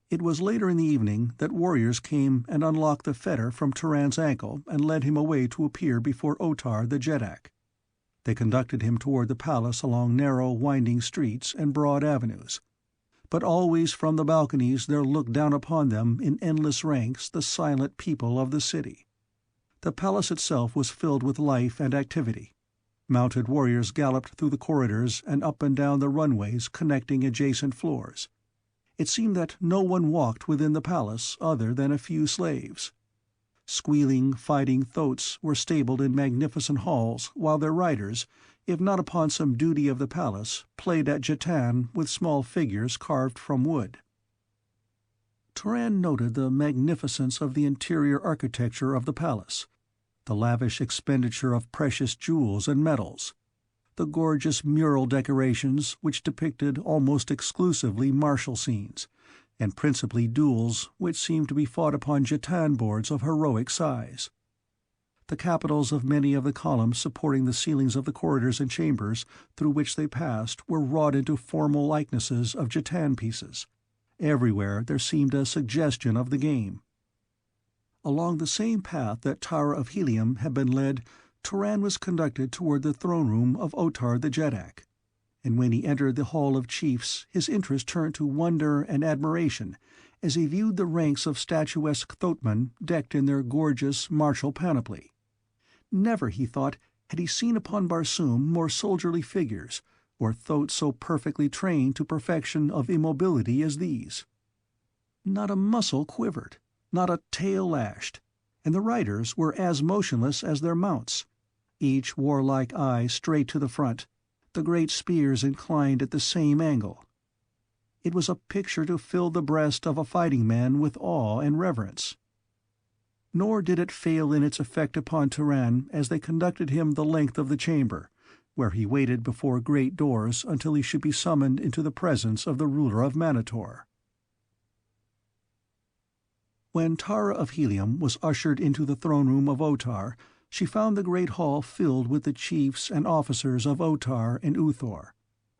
It was later in the evening that warriors came and unlocked the fetter from Turan's ankle and led him away to appear before Otar the Jetak. They conducted him toward the palace along narrow, winding streets and broad avenues. But always from the balconies there looked down upon them in endless ranks the silent people of the city. The palace itself was filled with life and activity. Mounted warriors galloped through the corridors and up and down the runways connecting adjacent floors. It seemed that no one walked within the palace other than a few slaves. Squealing, fighting thoats were stabled in magnificent halls, while their riders, if not upon some duty of the palace, played at jetan with small figures carved from wood. Turan noted the magnificence of the interior architecture of the palace, the lavish expenditure of precious jewels and metals, the gorgeous mural decorations which depicted almost exclusively martial scenes, and principally duels which seemed to be fought upon jetan boards of heroic size. The capitals of many of the columns supporting the ceilings of the corridors and chambers through which they passed were wrought into formal likenesses of jetan pieces. Everywhere there seemed a suggestion of the game. Along the same path that Tara of Helium had been led, Turan was conducted toward the throne room of Otar the Jetak, and when he entered the Hall of Chiefs his interest turned to wonder and admiration as he viewed the ranks of statuesque thoatmen decked in their gorgeous martial panoply. Never, he thought, had he seen upon Barsoom more soldierly figures, or thoats so perfectly trained to perfection of immobility as these. Not a muscle quivered, not a tail lashed, and the riders were as motionless as their mounts, each warlike eye straight to the front, the great spears inclined at the same angle. It was a picture to fill the breast of a fighting man with awe and reverence. Nor did it fail in its effect upon Turan as they conducted him the length of the chamber, where he waited before great doors until he should be summoned into the presence of the ruler of Manator. When Tara of Helium was ushered into the throne room of Otar, she found the great hall filled with the chiefs and officers of Otar and Uthor,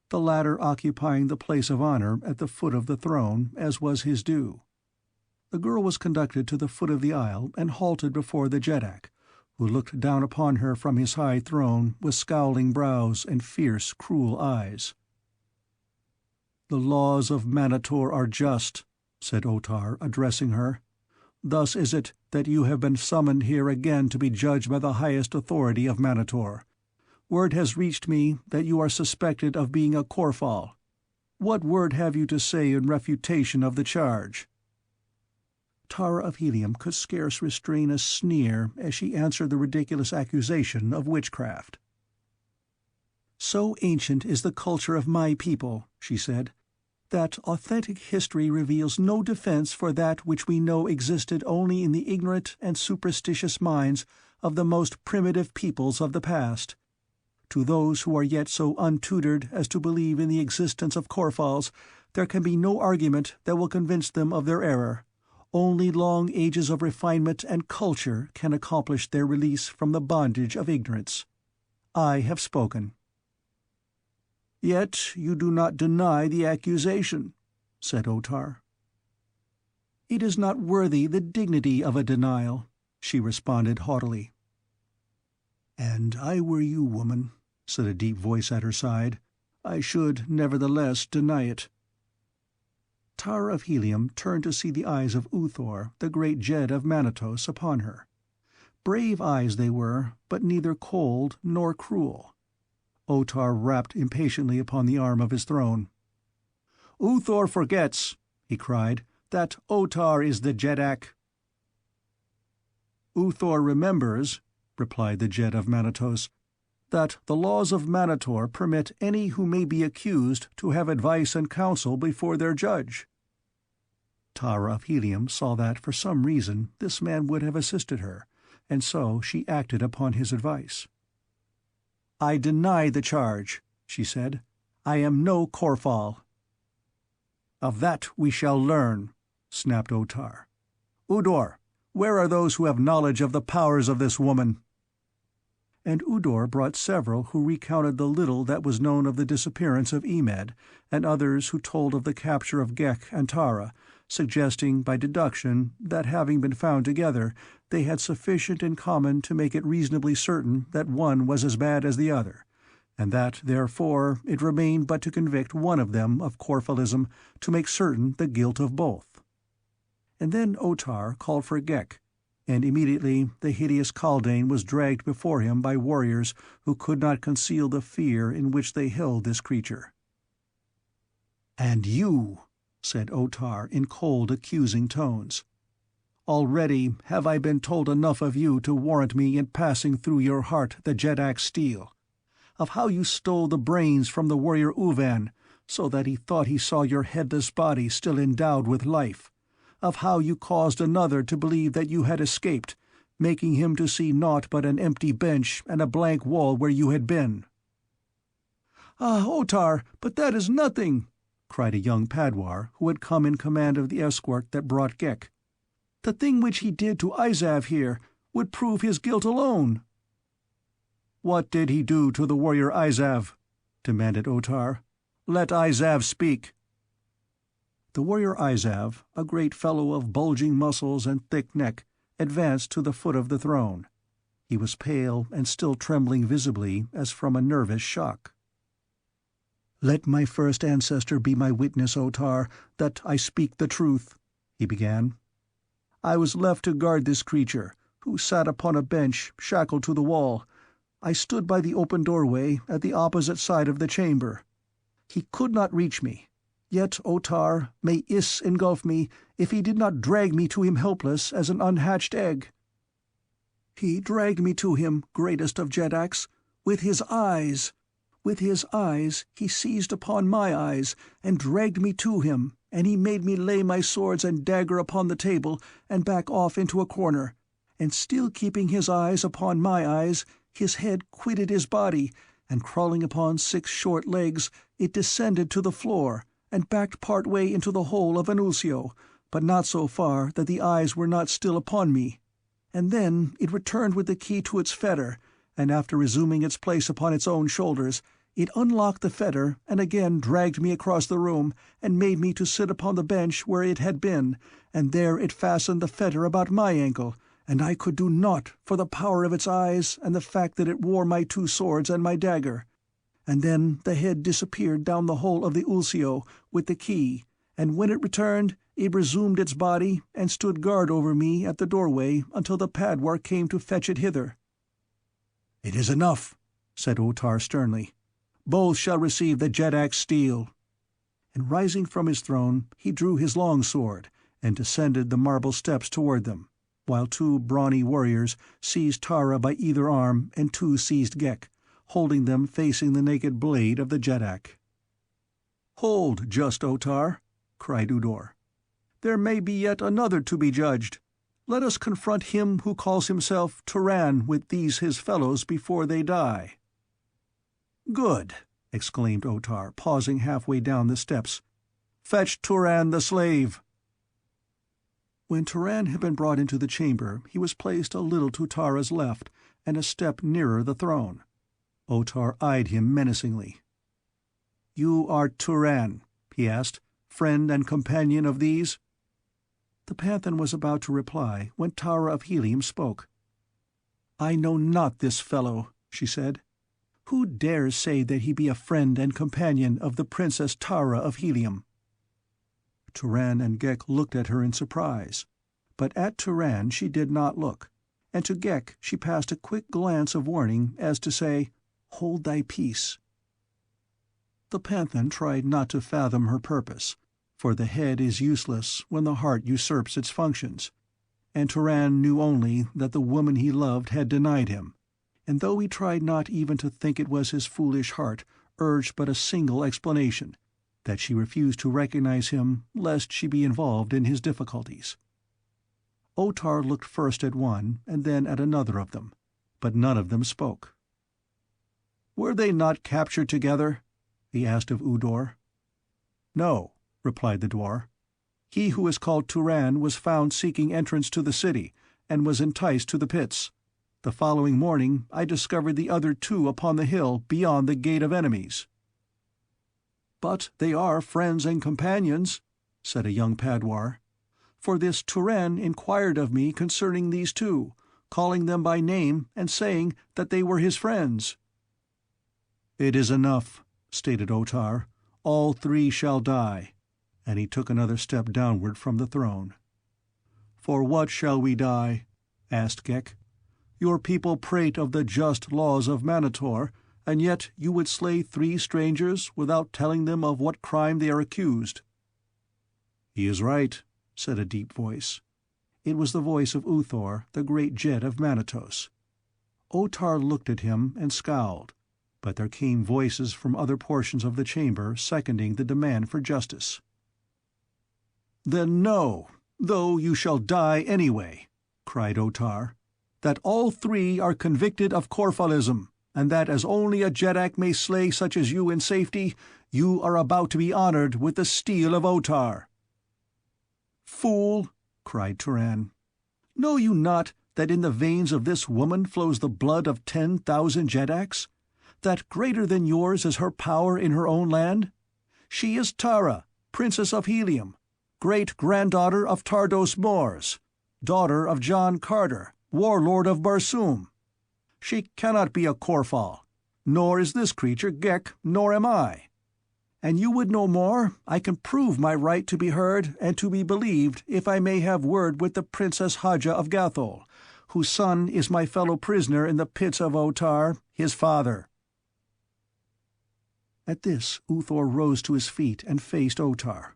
the latter occupying the place of honor at the foot of the throne, as was his due. The girl was conducted to the foot of the aisle and halted before the Jetak, who looked down upon her from his high throne with scowling brows and fierce, cruel eyes. "The laws of Manator are just," said Otar, addressing her. "Thus is it that you have been summoned here again to be judged by the highest authority of Manator. Word has reached me that you are suspected of being a Korfal. What word have you to say in refutation of the charge?" Tara of Helium could scarce restrain a sneer as she answered the ridiculous accusation of witchcraft. "So ancient is the culture of my people," she said, "that authentic history reveals no defense for that which we know existed only in the ignorant and superstitious minds of the most primitive peoples of the past. To those who are yet so untutored as to believe in the existence of Korfals, there can be no argument that will convince them of their error. Only long ages of refinement and culture can accomplish their release from the bondage of ignorance. I have spoken." "Yet you do not deny the accusation," said Otar. "It is not worthy the dignity of a denial," she responded haughtily. "And I were you, woman," said a deep voice at her side, "I should nevertheless deny it." Tara of Helium turned to see the eyes of Uthor, the great Jed of Manatos, upon her. Brave eyes they were, but neither cold nor cruel. Otar rapped impatiently upon the arm of his throne. "Uthor forgets," he cried, "that Otar is the Jedak." "Uthor remembers," replied the Jed of Manatos, "that the laws of Manator permit any who may be accused to have advice and counsel before their judge." Tara of Helium saw that, for some reason, this man would have assisted her, and so she acted upon his advice. "I deny the charge," she said. "I am no Korfal." "Of that we shall learn," snapped Otar. "Udor, where are those who have knowledge of the powers of this woman?" And Udor brought several who recounted the little that was known of the disappearance of Emed, and others who told of the capture of Ghek and Tara, suggesting by deduction that, having been found together, they had sufficient in common to make it reasonably certain that one was as bad as the other, and that, therefore, it remained but to convict one of them of Korfalism to make certain the guilt of both. And then Otar called for Ghek, and immediately the hideous kaldane was dragged before him by warriors who could not conceal the fear in which they held this creature. "And you," said Otar in cold, accusing tones. "Already have I been told enough of you to warrant me in passing through your heart the Jedak's steel, of how you stole the brains from the warrior Uvan, so that he thought he saw your headless body still endowed with life, of how you caused another to believe that you had escaped, making him to see naught but an empty bench and a blank wall where you had been." "Ah, Otar, but that is nothing!" cried a young Padwar who had come in command of the escort that brought Ghek. "The thing which he did to Izav here would prove his guilt alone." "What did he do to the warrior Izav?" demanded Otar. "Let Izav speak." The warrior Izav, a great fellow of bulging muscles and thick neck, advanced to the foot of the throne. He was pale and still trembling visibly as from a nervous shock. "Let my first ancestor be my witness, Otar, that I speak the truth," he began. "I was left to guard this creature, who sat upon a bench shackled to the wall. I stood by the open doorway at the opposite side of the chamber. He could not reach me. Yet, Otar, may Is engulf me if he did not drag me to him helpless as an unhatched egg. He dragged me to him, greatest of Jedaks, with his eyes. With his eyes he seized upon my eyes and dragged me to him, and he made me lay my swords and dagger upon the table and back off into a corner, and still keeping his eyes upon my eyes, his head quitted his body, and crawling upon 6 short legs, it descended to the floor, and backed part way into the hole of an ulcio, but not so far that the eyes were not still upon me. And then it returned with the key to its fetter, and after resuming its place upon its own shoulders, it unlocked the fetter and again dragged me across the room, and made me to sit upon the bench where it had been, and there it fastened the fetter about my ankle, and I could do naught for the power of its eyes and the fact that it wore my 2 swords and my dagger. And then the head disappeared down the hole of the ulcio with the key, and when it returned, it resumed its body and stood guard over me at the doorway until the Padwar came to fetch it hither." "It is enough," said Otar sternly. "Both shall receive the Jedak's steel." And rising from his throne, he drew his long sword and descended the marble steps toward them, while 2 brawny warriors seized Tara by either arm and 2 seized Ghek, holding them facing the naked blade of the Jedak. "Hold, just Otar," cried Udor. "There may be yet another to be judged. Let us confront him who calls himself Turan with these his fellows before they die." "Good," exclaimed Otar, pausing halfway down the steps. "Fetch Turan the slave." When Turan had been brought into the chamber, he was placed a little to Tara's left, and a step nearer the throne. Otar eyed him menacingly. "You are Turan," he asked, "friend and companion of these?" The Panthan was about to reply when Tara of Helium spoke. "I know not this fellow," she said. "Who dares say that he be a friend and companion of the Princess Tara of Helium?" Turan and Ghek looked at her in surprise, but at Turan she did not look, and to Ghek she passed a quick glance of warning as to say, "Hold thy peace." The Panthan tried not to fathom her purpose, for the head is useless when the heart usurps its functions, and Turan knew only that the woman he loved had denied him, and though he tried not even to think it was his foolish heart urged but a single explanation, that she refused to recognize him lest she be involved in his difficulties. Otar looked first at one and then at another of them, but none of them spoke. "Were they not captured together?" he asked of Udor. "No," replied the dwarf. "He who is called Turan was found seeking entrance to the city, and was enticed to the pits. The following morning I discovered the other two upon the hill beyond the Gate of Enemies." "But they are friends and companions," said a young Padwar, "for this Turan inquired of me concerning these two, calling them by name and saying that they were his friends." "It is enough," stated Otar. "All three shall die," and he took another step downward from the throne. "For what shall we die?" asked Ghek. "Your people prate of the just laws of Manator, and yet you would slay 3 strangers without telling them of what crime they are accused." "He is right," said a deep voice. It was the voice of Uthor, the great Jet of Manatos. Otar looked at him and scowled, but there came voices from other portions of the chamber seconding the demand for justice. "Then know, though you shall die anyway," cried Otar, "that all 3 are convicted of Corphalism, and that as only a Jeddak may slay such as you in safety, you are about to be honored with the steel of Otar." "Fool!" cried Turan. "Know you not that in the veins of this woman flows the blood of 10,000 Jeddaks? That greater than yours is her power in her own land? She is Tara, Princess of Helium, great-granddaughter of Tardos Mors, daughter of John Carter, Warlord of Barsoom. She cannot be a Corphal, nor is this creature Ghek, nor am I. And you would know more, I can prove my right to be heard and to be believed if I may have word with the Princess Haja of Gathol, whose son is my fellow prisoner in the pits of Otar, his father." At this Uthor rose to his feet and faced Otar.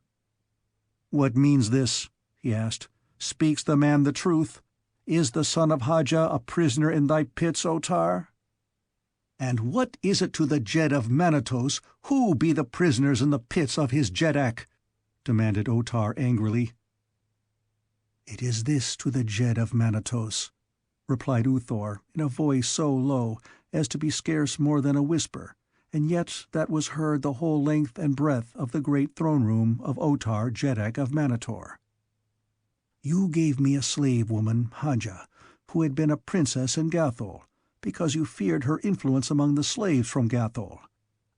"What means this?" he asked. "Speaks the man the truth? Is the son of Haja a prisoner in thy pits, Otar?" "And what is it to the Jed of Manatos who be the prisoners in the pits of his Jeddak?" demanded Otar angrily. "It is this to the Jed of Manatos," replied Uthor in a voice so low as to be scarce more than a whisper, and yet that was heard the whole length and breadth of the great throne-room of Otar, Jeddak of Manator. "You gave me a slave woman, Haja, who had been a princess in Gathol, because you feared her influence among the slaves from Gathol.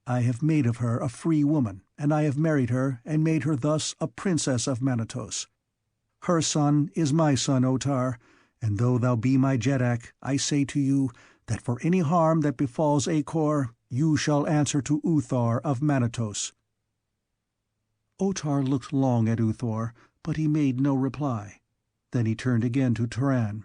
I have made of her a free woman, and I have married her and made her thus a princess of Manatos. Her son is my son, Otar, and though thou be my Jeddak, I say to you that for any harm that befalls Akor, you shall answer to Uthor of Manatos." Otar looked long at Uthor, but he made no reply. Then he turned again to Turan.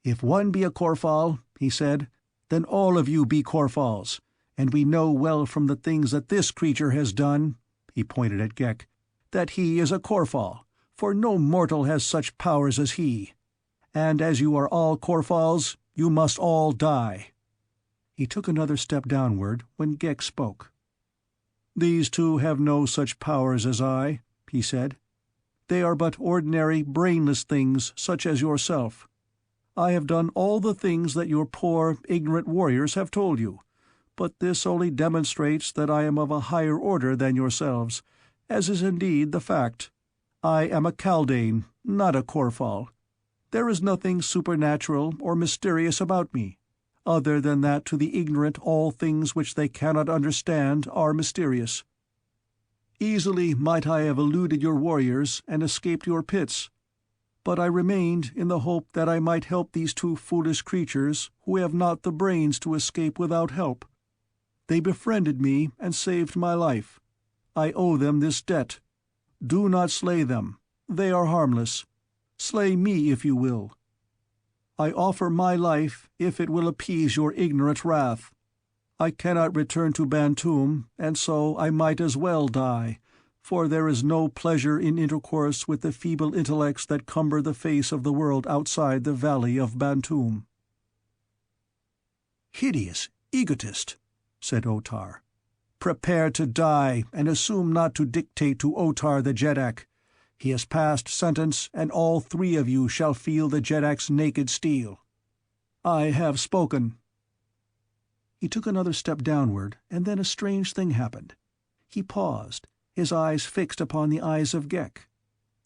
"If one be a Corphal," he said, "then all of you be Corphals, and we know well from the things that this creature has done," he pointed at Ghek, "that he is a Corphal, for no mortal has such powers as he. And as you are all Corphals, you must all die." He took another step downward when Ghek spoke. "These two have no such powers as I," he said. "They are but ordinary, brainless things such as yourself. I have done all the things that your poor, ignorant warriors have told you, but this only demonstrates that I am of a higher order than yourselves, as is indeed the fact. I am a kaldane, not a Corphal. There is nothing supernatural or mysterious about me, other than that to the ignorant all things which they cannot understand are mysterious. Easily might I have eluded your warriors and escaped your pits, but I remained in the hope that I might help these 2 foolish creatures who have not the brains to escape without help. They befriended me and saved my life. I owe them this debt. Do not slay them. They are harmless. Slay me if you will. I offer my life if it will appease your ignorant wrath. I cannot return to Barsoom, and so I might as well die, for there is no pleasure in intercourse with the feeble intellects that cumber the face of the world outside the valley of Barsoom." "Hideous egotist," said Otar. "Prepare to die, and assume not to dictate to Otar the Jedak. He has passed sentence, and all three of you shall feel the Jedak's naked steel. I have spoken." He took another step downward, and then a strange thing happened. He paused, his eyes fixed upon the eyes of Ghek.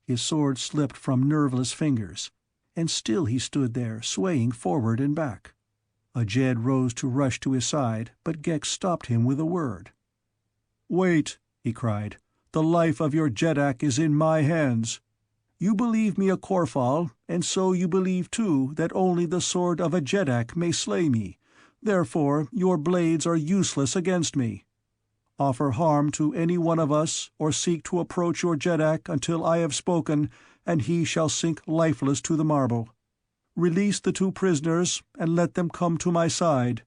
His sword slipped from nerveless fingers, and still he stood there, swaying forward and back. A Jed rose to rush to his side, but Ghek stopped him with a word. "Wait," he cried. "The life of your Jedak is in my hands. You believe me a Korfal, and so you believe too that only the sword of a Jedak may slay me. Therefore your blades are useless against me. Offer harm to any one of us, or seek to approach your Jedak until I have spoken, and he shall sink lifeless to the marble. Release the two prisoners, and let them come to my side.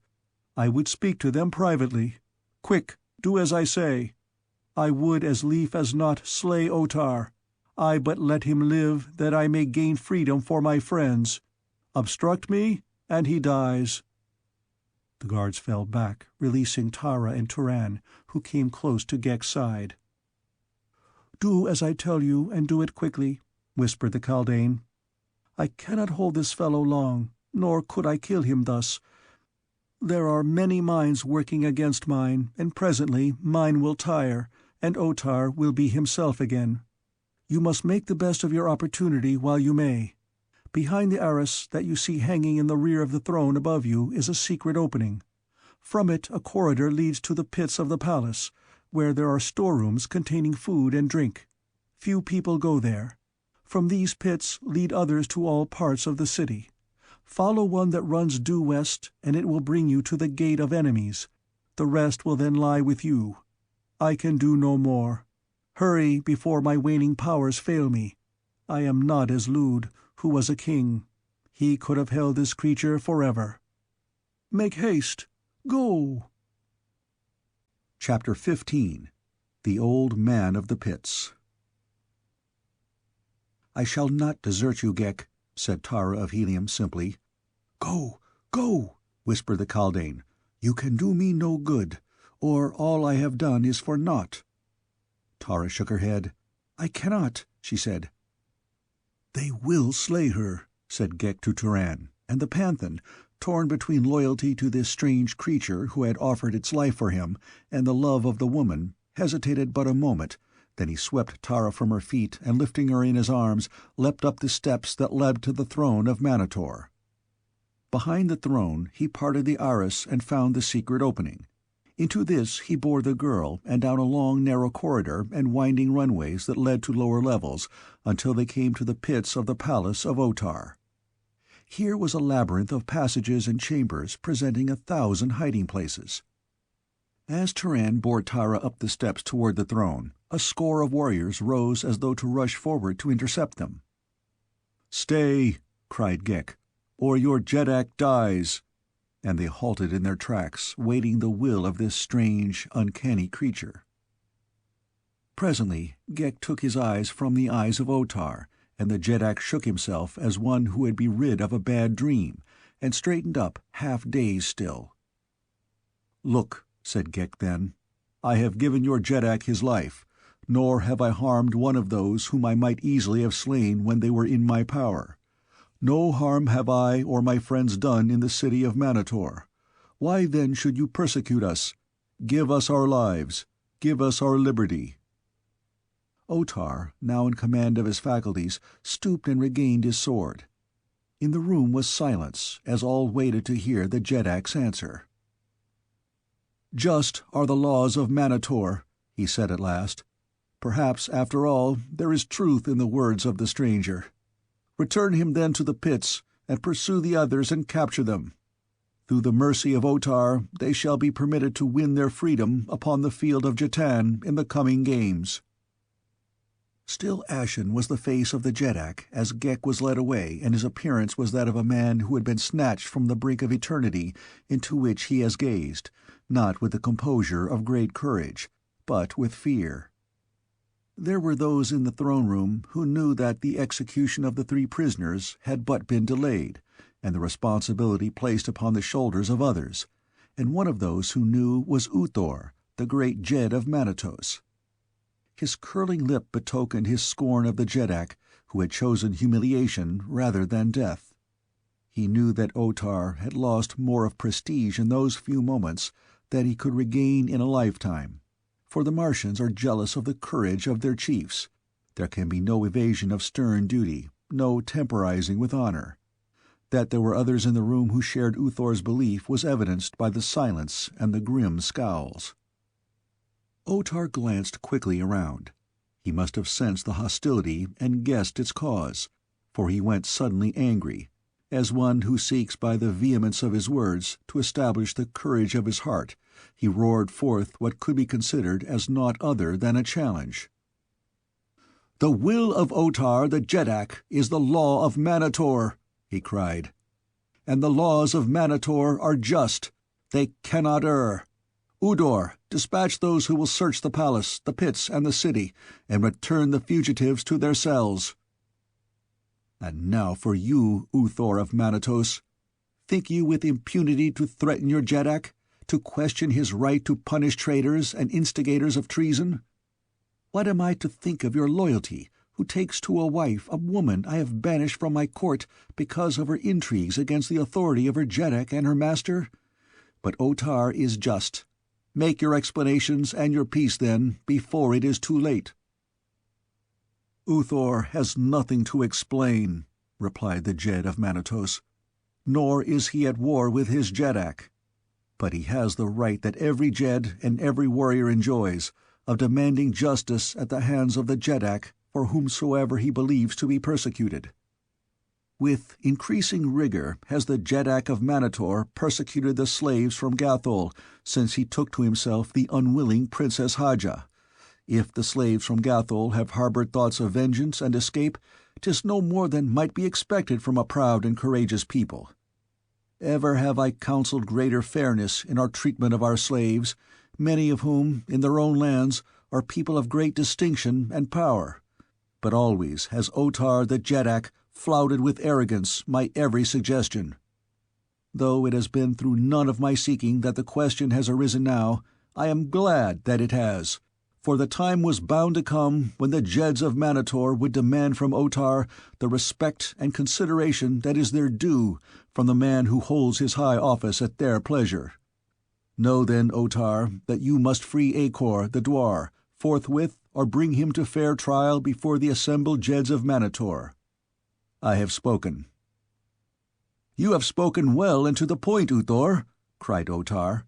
I would speak to them privately. Quick, do as I say. I would as lief as not slay Otar. I but let him live, that I may gain freedom for my friends. Obstruct me, and he dies." The guards fell back, releasing Tara and Turan, who came close to Ghek's side. "Do as I tell you, and do it quickly," whispered the Kaldane. "I cannot hold this fellow long, nor could I kill him thus. There are many minds working against mine, and presently mine will tire, and Otar will be himself again. You must make the best of your opportunity while you may. Behind the arras that you see hanging in the rear of the throne above you is a secret opening. From it a corridor leads to the pits of the palace, where there are storerooms containing food and drink. Few people go there. From these pits lead others to all parts of the city. Follow one that runs due west, and it will bring you to the Gate of Enemies. The rest will then lie with you. I can do no more. Hurry before my waning powers fail me. I am not as Lud, who was a king. He could have held this creature forever. Make haste. Go." Chapter 15. The Old Man of the Pits. "I shall not desert you, Ghek," said Tara of Helium simply. "Go, go," whispered the Kaldane. "You can do me no good, or all I have done is for naught." Tara shook her head. "I cannot," she said. "They will slay her," said Ghek to Turan, and the Panthan, torn between loyalty to this strange creature who had offered its life for him and the love of the woman, hesitated but a moment. Then he swept Tara from her feet, and lifting her in his arms, leapt up the steps that led to the throne of Manator. Behind the throne he parted the arras and found the secret opening. Into this he bore the girl, and down a long narrow corridor and winding runways that led to lower levels, until they came to the pits of the palace of Otar. Here was a labyrinth of passages and chambers presenting 1,000 hiding places. As Turan bore Tara up the steps toward the throne, a score of warriors rose as though to rush forward to intercept them. "Stay," cried Ghek, "or your Jedak dies," and they halted in their tracks, waiting the will of this strange, uncanny creature. Presently Ghek took his eyes from the eyes of Otar, and the Jedak shook himself as one who would be rid of a bad dream, and straightened up, half dazed still. "Look," said Ghek then, "I have given your Jedak his life, nor have I harmed one of those whom I might easily have slain when they were in my power. No harm have I or my friends done in the city of Manator. Why then should you persecute us? Give us our lives. Give us our liberty." Otar, now in command of his faculties, stooped and regained his sword. In the room was silence, as all waited to hear the Jedak's answer. "Just are the laws of Manator," he said at last. "Perhaps, after all, there is truth in the words of the stranger. Return him then to the pits, and pursue the others and capture them. Through the mercy of Otar, they shall be permitted to win their freedom upon the field of Jetan in the coming games." Still ashen was the face of the jetak as Gek was led away, and his appearance was that of a man who had been snatched from the brink of eternity into which he has gazed, not with the composure of great courage, but with fear. There were those in the throne room who knew that the execution of the 3 prisoners had but been delayed, and the responsibility placed upon the shoulders of others, and one of those who knew was Uthor, the great Jed of Manatos. His curling lip betokened his scorn of the jetak who had chosen humiliation rather than death. He knew that Otar had lost more of prestige in those few moments than he could regain in a lifetime, for the Martians are jealous of the courage of their chiefs. There can be no evasion of stern duty, no temporizing with honor. That there were others in the room who shared Uthor's belief was evidenced by the silence and the grim scowls. Otar glanced quickly around. He must have sensed the hostility and guessed its cause, for he went suddenly angry, as one who seeks by the vehemence of his words to establish the courage of his heart. He roared forth what could be considered as naught other than a challenge. "The will of Otar the jetak is the law of Manator," he cried. "And the laws of Manator are just. They cannot err. Udor, dispatch those who will search the palace, the pits, and the city, and return the fugitives to their cells. And now for you, Uthor of Manatos. Think you with impunity to threaten your jetak, to question his right to punish traitors and instigators of treason? What am I to think of your loyalty, who takes to a wife a woman I have banished from my court because of her intrigues against the authority of her jetak and her master? But Otar is just. Make your explanations and your peace, then, before it is too late." "Uthor has nothing to explain," replied the Jed of Manatos. "Nor is he at war with his jetak. But he has the right that every Jed and every warrior enjoys, of demanding justice at the hands of the jetak for whomsoever he believes to be persecuted. With increasing rigor has the jetak of Manator persecuted the slaves from Gathol since he took to himself the unwilling Princess Haja. If the slaves from Gathol have harbored thoughts of vengeance and escape, 'tis no more than might be expected from a proud and courageous people. Ever have I counseled greater fairness in our treatment of our slaves, many of whom, in their own lands, are people of great distinction and power. But always has Otar the jetak flouted with arrogance my every suggestion. Though it has been through none of my seeking that the question has arisen now, I am glad that it has, for the time was bound to come when the Jeds of Manator would demand from Otar the respect and consideration that is their due from the man who holds his high office at their pleasure. Know then, Otar, that you must free Acor the Dwar, forthwith, or bring him to fair trial before the assembled Jeds of Manator. I have spoken." "You have spoken well and to the point, Uthor," cried Otar,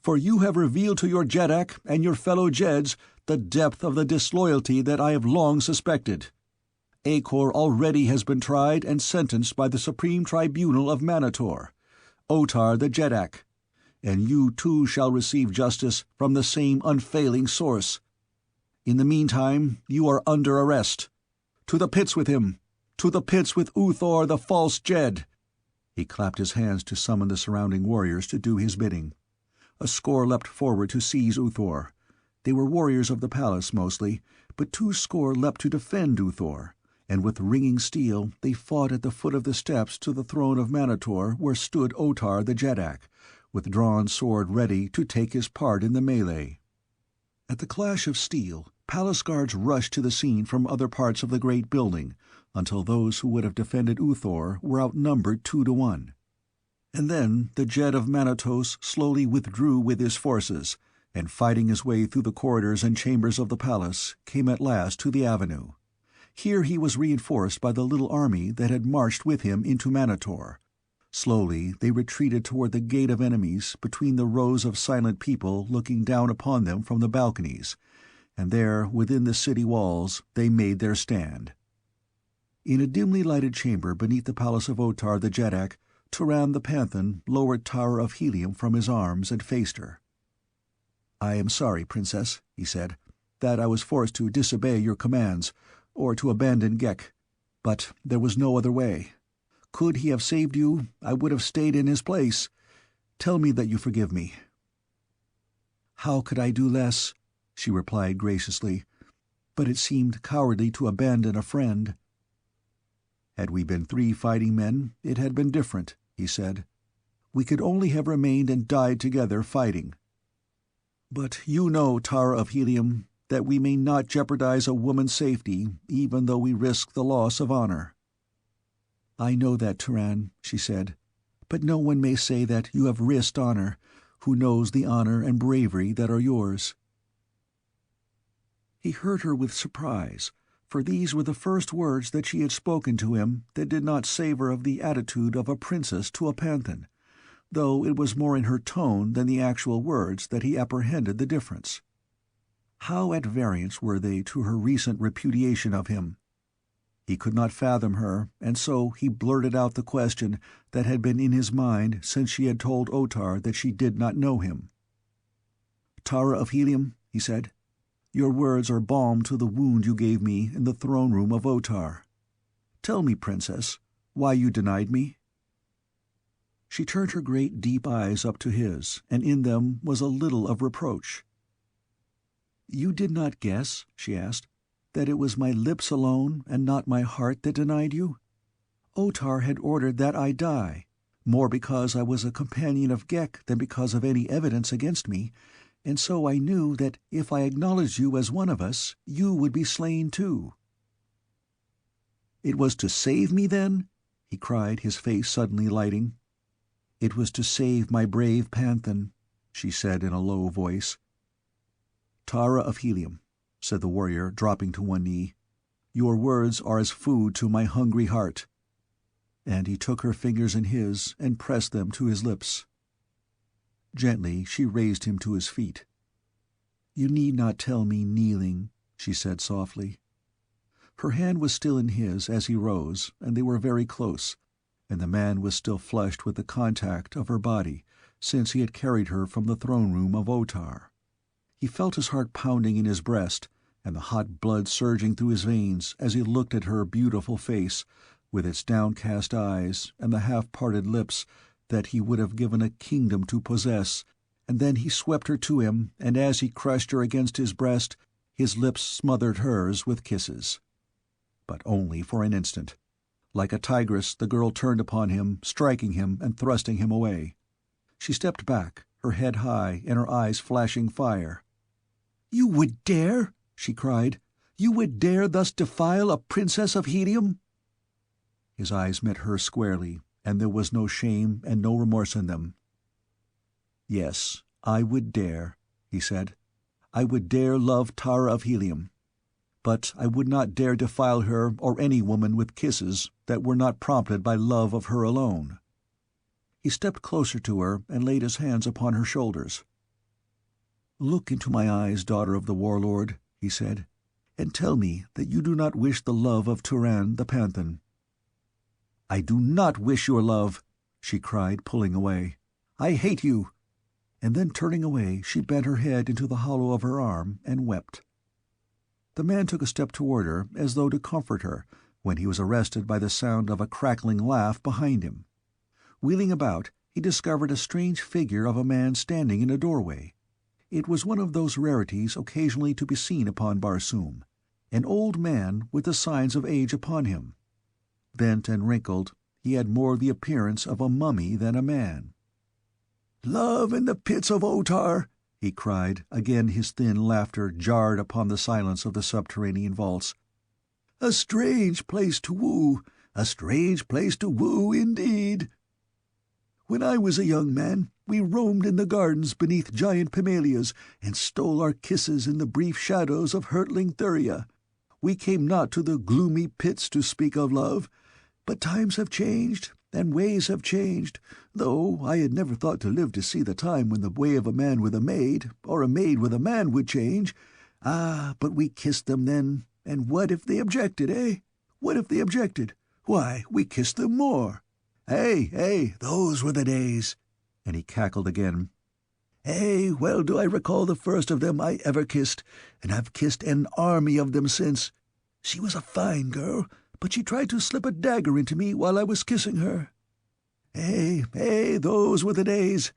"for you have revealed to your jetak and your fellow Jeds the depth of the disloyalty that I have long suspected. Acor already has been tried and sentenced by the Supreme Tribunal of Manator, Otar the jetak, and you too shall receive justice from the same unfailing source. In the meantime, you are under arrest. To the pits with him! To the pits with Uthor the false Jed!" He clapped his hands to summon the surrounding warriors to do his bidding. A score leapt forward to seize Uthor. They were warriors of the palace mostly, but 200 leapt to defend Uthor, and with ringing steel they fought at the foot of the steps to the throne of Manator where stood Otar the jetak, with drawn sword ready to take his part in the melee. At the clash of steel, palace guards rushed to the scene from other parts of the great building, until those who would have defended Uthor were outnumbered 2 to 1. And then the Jed of Manatos slowly withdrew with his forces, and fighting his way through the corridors and chambers of the palace, came at last to the avenue. Here he was reinforced by the little army that had marched with him into Manator. Slowly they retreated toward the gate of enemies between the rows of silent people looking down upon them from the balconies, and there, within the city walls, they made their stand. In a dimly lighted chamber beneath the palace of Otar the jetak, Turan the Panthan lowered Tower of Helium from his arms and faced her. "I am sorry, Princess," he said, "that I was forced to disobey your commands, or to abandon Ghek. But there was no other way. Could he have saved you, I would have stayed in his place. Tell me that you forgive me." "How could I do less?" she replied graciously, but it seemed cowardly to abandon a friend. "Had we been 3 fighting men, it had been different," he said. "We could only have remained and died together fighting. But you know, Tara of Helium, that we may not jeopardize a woman's safety, even though we risk the loss of honor." "I know that, Turan," she said, "but no one may say that you have risked honor, who knows the honor and bravery that are yours." He heard her with surprise, for these were the first words that she had spoken to him that did not savor of the attitude of a princess to a panthan, though it was more in her tone than the actual words that he apprehended the difference. How at variance were they to her recent repudiation of him? He could not fathom her, and so he blurted out the question that had been in his mind since she had told Otar that she did not know him. "Tara of Helium," he said, "your words are balm to the wound you gave me in the throne room of Otar. Tell me, Princess, why you denied me?" She turned her great deep eyes up to his, and in them was a little of reproach. "You did not guess," she asked, "that it was my lips alone and not my heart that denied you? Otar had ordered that I die, more because I was a companion of Ghek than because of any evidence against me, and so I knew that if I acknowledged you as one of us, you would be slain too." "It was to save me, then?" he cried, his face suddenly lighting. "It was to save my brave panthan," she said in a low voice. "Tara of Helium," said the warrior, dropping to one knee, "your words are as food to my hungry heart." And he took her fingers in his and pressed them to his lips. Gently she raised him to his feet. "You need not tell me kneeling," she said softly. Her hand was still in his as he rose, and they were very close, and the man was still flushed with the contact of her body, since he had carried her from the throne room of Otar. He felt his heart pounding in his breast, and the hot blood surging through his veins as he looked at her beautiful face, with its downcast eyes and the half-parted lips that he would have given a kingdom to possess, and then he swept her to him, and as he crushed her against his breast, his lips smothered hers with kisses. But only for an instant. Like a tigress, the girl turned upon him, striking him and thrusting him away. She stepped back, her head high and her eyes flashing fire. "You would dare?" she cried. "You would dare thus defile a princess of Helium?" His eyes met hers squarely, and there was no shame and no remorse in them. "Yes, I would dare," he said. "I would dare love Tara of Helium. But I would not dare defile her or any woman with kisses that were not prompted by love of her alone." He stepped closer to her and laid his hands upon her shoulders. "Look into my eyes, daughter of the Warlord," he said, "and tell me that you do not wish the love of Turan the Panthan." "I do not wish your love," she cried, pulling away. "I hate you." And then turning away, she bent her head into the hollow of her arm and wept. The man took a step toward her as though to comfort her, when he was arrested by the sound of a crackling laugh behind him. Wheeling about, he discovered a strange figure of a man standing in a doorway. It was one of those rarities occasionally to be seen upon Barsoom, an old man with the signs of age upon him. Bent and wrinkled, he had more the appearance of a mummy than a man. "Love in the pits of Otar!" he cried, again his thin laughter jarred upon the silence of the subterranean vaults. "A strange place to woo! A strange place to woo, indeed! When I was a young man, we roamed in the gardens beneath giant pimellias, and stole our kisses in the brief shadows of hurtling Thuria. We came not to the gloomy pits to speak of love. But times have changed, and ways have changed, though I had never thought to live to see the time when the way of a man with a maid, or a maid with a man, would change. Ah, but we kissed them then, and what if they objected, eh? What if they objected? Why, we kissed them more. Hey, those were the days." And he cackled again. Well do I recall the first of them I ever kissed, and I've kissed an army of them since. She was a fine girl, but she tried to slip a dagger into me while I was kissing her. Those were the days.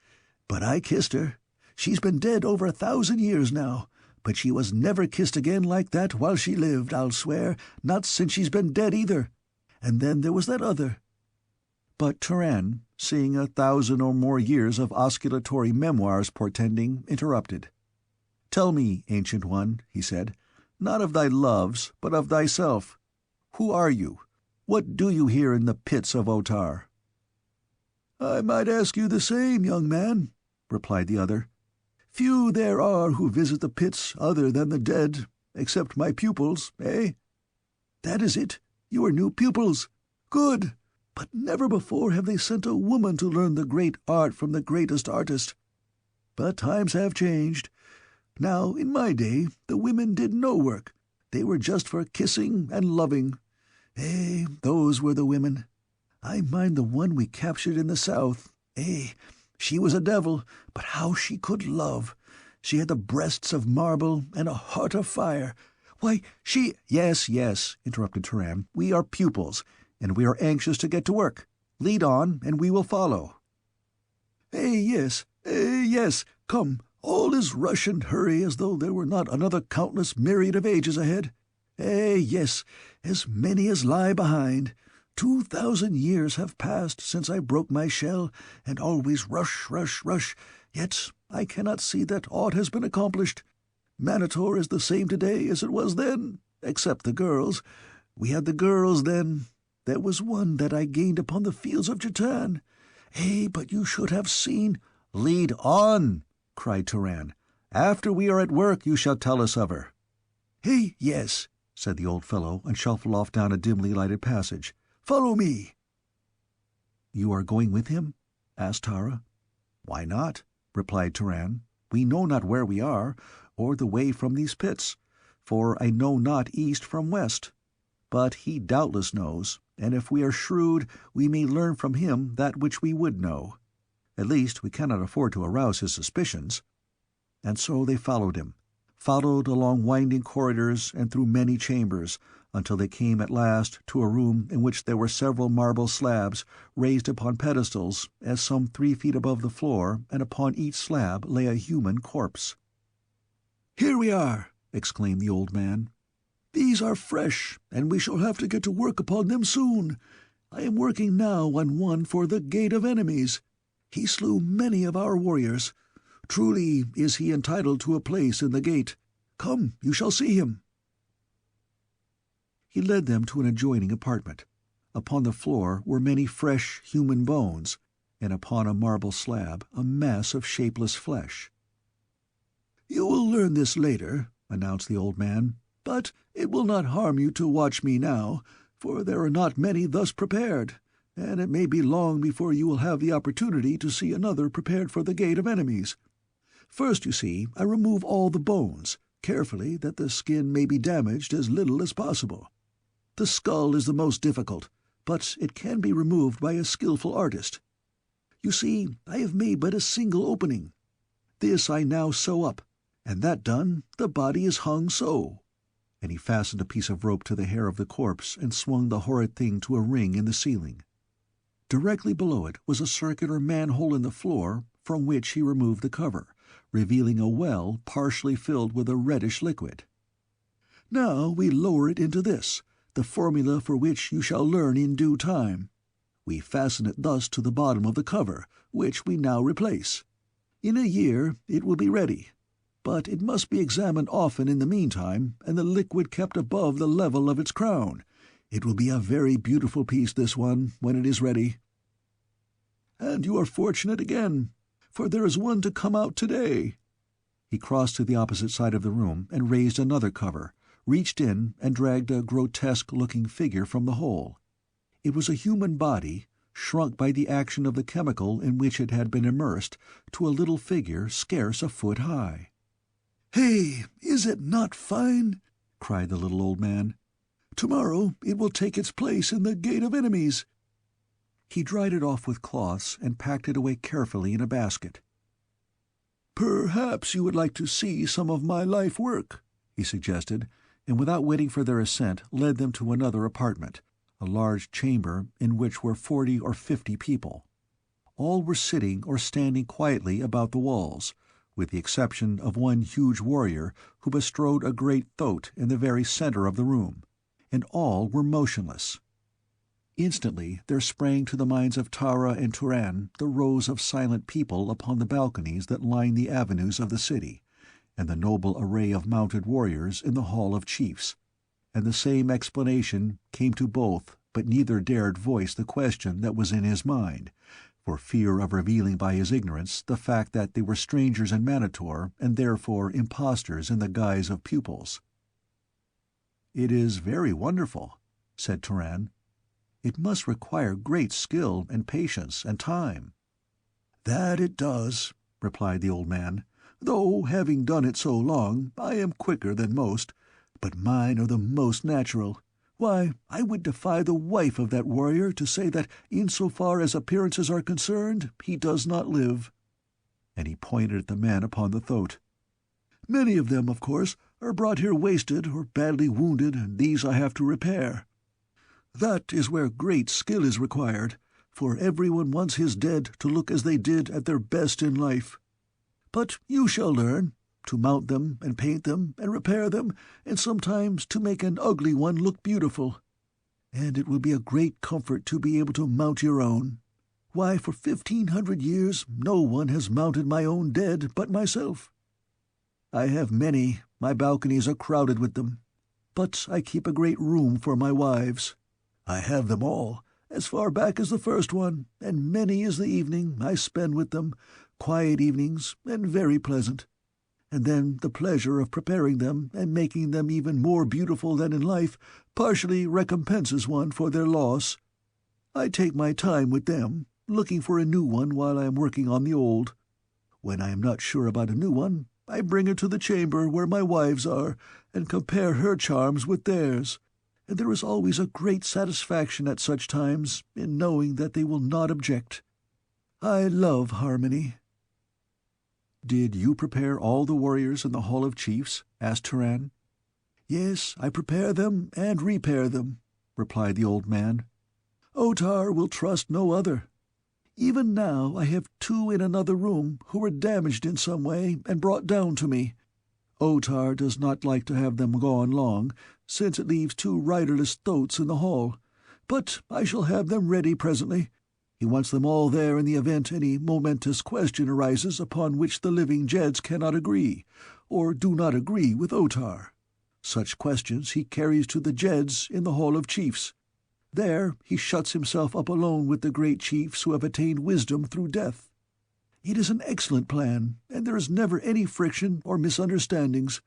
But I kissed her. She's been dead over 1,000 years now, but she was never kissed again like that while she lived, I'll swear, not since she's been dead either. And then there was that other." But Turan, seeing 1,000 or more years of osculatory memoirs portending, interrupted. "Tell me, Ancient One," he said, "not of thy loves, but of thyself. Who are you? What do you here in the pits of Otar?" "I might ask you the same, young man," replied the other. "Few there are who visit the pits other than the dead, except my pupils, eh?" "That is it. You are new pupils. Good. But never before have they sent a woman to learn the great art from the greatest artist. But times have changed. Now, in my day, the women did no work. They were just for kissing and loving. Those were the women. I mind the one we captured in the south. She was a devil, but how she could love! She had the breasts of marble and a heart of fire. Why, she—" Yes, interrupted Turan. "We are pupils, and we are anxious to get to work. Lead on, and we will follow." Yes. Come, all is rush and hurry as though there were not another countless myriad of ages ahead. Yes, as many as lie behind. 2,000 years have passed since I broke my shell, and always rush, yet I cannot see that aught has been accomplished. Manator is the same today as it was then, except the girls. We had the girls then. There was one that I gained upon the fields of jetan. But you should have seen—" "Lead on!" cried Turan. "After we are at work you shall tell us of her." Yes," said the old fellow, and shuffled off down a dimly lighted passage. "Follow me." "You are going with him?" asked Tara. "Why not?" replied Turan. "We know not where we are, or the way from these pits, for I know not east from west. But he doubtless knows, and if we are shrewd we may learn from him that which we would know. At least we cannot afford to arouse his suspicions." And so they followed him, followed along winding corridors and through many chambers, until they came at last to a room in which there were several marble slabs raised upon pedestals as some 3 feet above the floor, and upon each slab lay a human corpse. "Here we are!" exclaimed the old man. "These are fresh, and we shall have to get to work upon them soon. I am working now on one for the Gate of Enemies. He slew many of our warriors. Truly is he entitled to a place in the gate. Come, you shall see him." He led them to an adjoining apartment. Upon the floor were many fresh human bones, and upon a marble slab a mass of shapeless flesh. "You will learn this later," announced the old man, "but it will not harm you to watch me now, for there are not many thus prepared, and it may be long before you will have the opportunity to see another prepared for the Gate of Enemies. First, you see, I remove all the bones, carefully, that the skin may be damaged as little as possible. The skull is the most difficult, but it can be removed by a skillful artist. You see, I have made but a single opening. This I now sew up, and that done, the body is hung so." And he fastened a piece of rope to the hair of the corpse and swung the horrid thing to a ring in the ceiling. Directly below it was a circular manhole in the floor, from which he removed the cover, revealing a well partially filled with a reddish liquid. "Now we lower it into this, the formula for which you shall learn in due time. We fasten it thus to the bottom of the cover, which we now replace. In a year it will be ready, but it must be examined often in the meantime, and the liquid kept above the level of its crown. It will be a very beautiful piece, this one, when it is ready. And you are fortunate again, for there is one to come out today." He crossed to the opposite side of the room and raised another cover, reached in and dragged a grotesque-looking figure from the hole. It was a human body, shrunk by the action of the chemical in which it had been immersed to a little figure scarce a foot high. Is it not fine?" cried the little old man. "Tomorrow it will take its place in the Gate of Enemies." He dried it off with cloths and packed it away carefully in a basket. "Perhaps you would like to see some of my life work," he suggested, and without waiting for their assent led them to another apartment, a large chamber in which were 40 or 50 people. All were sitting or standing quietly about the walls, with the exception of one huge warrior who bestrode a great thoat in the very center of the room, and all were motionless. Instantly there sprang to the minds of Tara and Turan the rows of silent people upon the balconies that lined the avenues of the city, and the noble array of mounted warriors in the Hall of Chiefs, and the same explanation came to both, but neither dared voice the question that was in his mind, for fear of revealing by his ignorance the fact that they were strangers in Manator and therefore impostors in the guise of pupils. "It is very wonderful," said Turan. "It must require great skill and patience and time." "That it does," replied the old man, "though, having done it so long, I am quicker than most, but mine are the most natural. Why, I would defy the wife of that warrior to say that in so far as appearances are concerned, he does not live." And he pointed at the men upon the thoat. "Many of them, of course, are brought here wasted or badly wounded, and these I have to repair. That is where great skill is required, for everyone wants his dead to look as they did at their best in life. But you shall learn to mount them and paint them and repair them, and sometimes to make an ugly one look beautiful. And it will be a great comfort to be able to mount your own. Why, for 1,500 years no one has mounted my own dead but myself. I have many, my balconies are crowded with them, but I keep a great room for my wives. I have them all, as far back as the first one, and many is the evening I spend with them, quiet evenings and very pleasant. And then the pleasure of preparing them and making them even more beautiful than in life partially recompenses one for their loss. I take my time with them, looking for a new one while I am working on the old. When I am not sure about a new one, I bring her to the chamber where my wives are, and compare her charms with theirs, and there is always a great satisfaction at such times in knowing that they will not object. I love harmony." "Did you prepare all the warriors in the Hall of Chiefs?" asked Turan. "Yes, I prepare them and repair them," replied the old man. "Otar will trust no other. Even now I have 2 in another room who were damaged in some way and brought down to me. Otar does not like to have them gone long, since it leaves 2 riderless thoats in the hall, but I shall have them ready presently. He wants them all there in the event any momentous question arises upon which the living Jeds cannot agree, or do not agree with Otar. Such questions he carries to the Jeds in the Hall of Chiefs. There he shuts himself up alone with the great chiefs who have attained wisdom through death. It is an excellent plan, and there is never any friction or misunderstandings.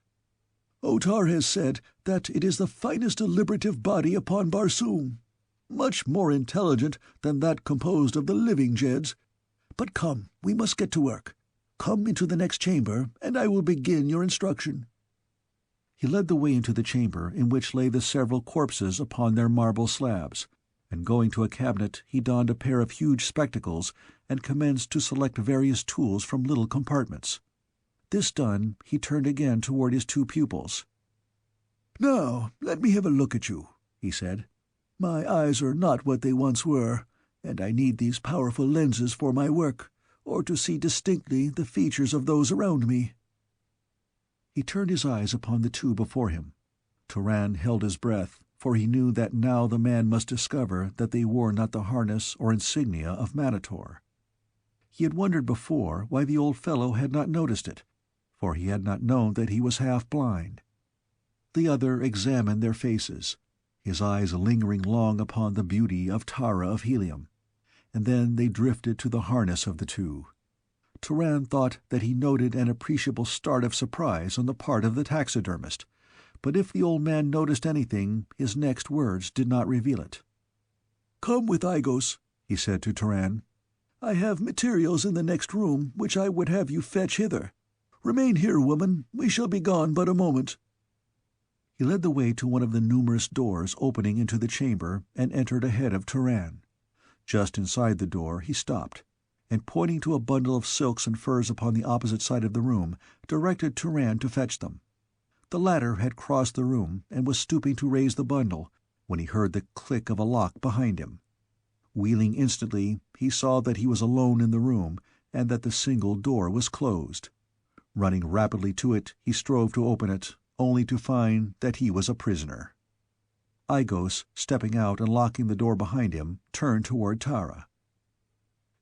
Otar has said that it is the finest deliberative body upon Barsoom, much more intelligent than that composed of the living Jeds. But come, we must get to work. Come into the next chamber, and I will begin your instruction." He led the way into the chamber in which lay the several corpses upon their marble slabs, and going to a cabinet he donned a pair of huge spectacles and commenced to select various tools from little compartments. This done, he turned again toward his 2 pupils. "Now, let me have a look at you," he said. "My eyes are not what they once were, and I need these powerful lenses for my work, or to see distinctly the features of those around me." He turned his eyes upon the 2 before him. Turan held his breath, for he knew that now the man must discover that they wore not the harness or insignia of Manator. He had wondered before why the old fellow had not noticed it, for he had not known that he was half blind. The other examined their faces, his eyes lingering long upon the beauty of Tara of Helium, and then they drifted to the harness of the 2. Turan thought that he noted an appreciable start of surprise on the part of the taxidermist, but if the old man noticed anything, his next words did not reveal it. "Come with Igos," he said to Turan. "I have materials in the next room which I would have you fetch hither. Remain here, woman, we shall be gone but a moment." He led the way to one of the numerous doors opening into the chamber and entered ahead of Turan. Just inside the door he stopped, and pointing to a bundle of silks and furs upon the opposite side of the room, directed Turan to fetch them. The latter had crossed the room and was stooping to raise the bundle when he heard the click of a lock behind him. Wheeling instantly, he saw that he was alone in the room and that the single door was closed. Running rapidly to it, he strove to open it, only to find that he was a prisoner. Igos, stepping out and locking the door behind him, turned toward Tara.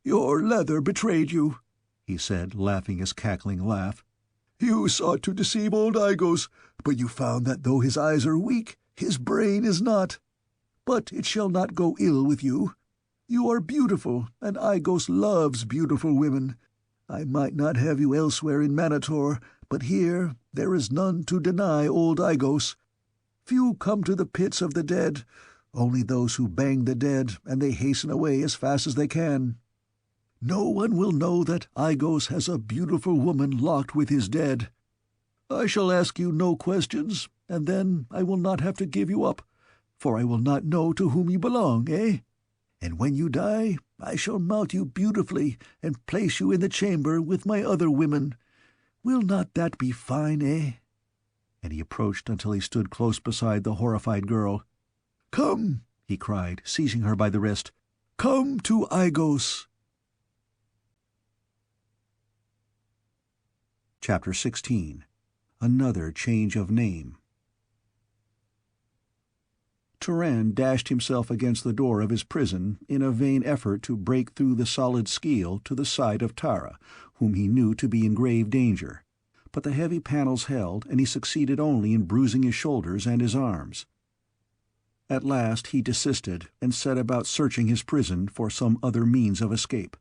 "Your leather betrayed you," he said, laughing his cackling laugh. "You sought to deceive old Igos, but you found that though his eyes are weak, his brain is not. But it shall not go ill with you. You are beautiful, and Igos loves beautiful women. I might not have you elsewhere in Manator, but here there is none to deny old Igos. Few come to the pits of the dead, only those who bang the dead, and they hasten away as fast as they can. No one will know that Igos has a beautiful woman locked with his dead. I shall ask you no questions, and then I will not have to give you up, for I will not know to whom you belong, eh? And when you die, I shall mount you beautifully and place you in the chamber with my other women. Will not that be fine, eh?" And he approached until he stood close beside the horrified girl. "Come," he cried, seizing her by the wrist. "Come to Igos." Chapter 16. Another Change of Name. Turan dashed himself against the door of his prison in a vain effort to break through the solid skeel to the side of Tara, whom he knew to be in grave danger. But the heavy panels held, and he succeeded only in bruising his shoulders and his arms. At last he desisted and set about searching his prison for some other means of escape.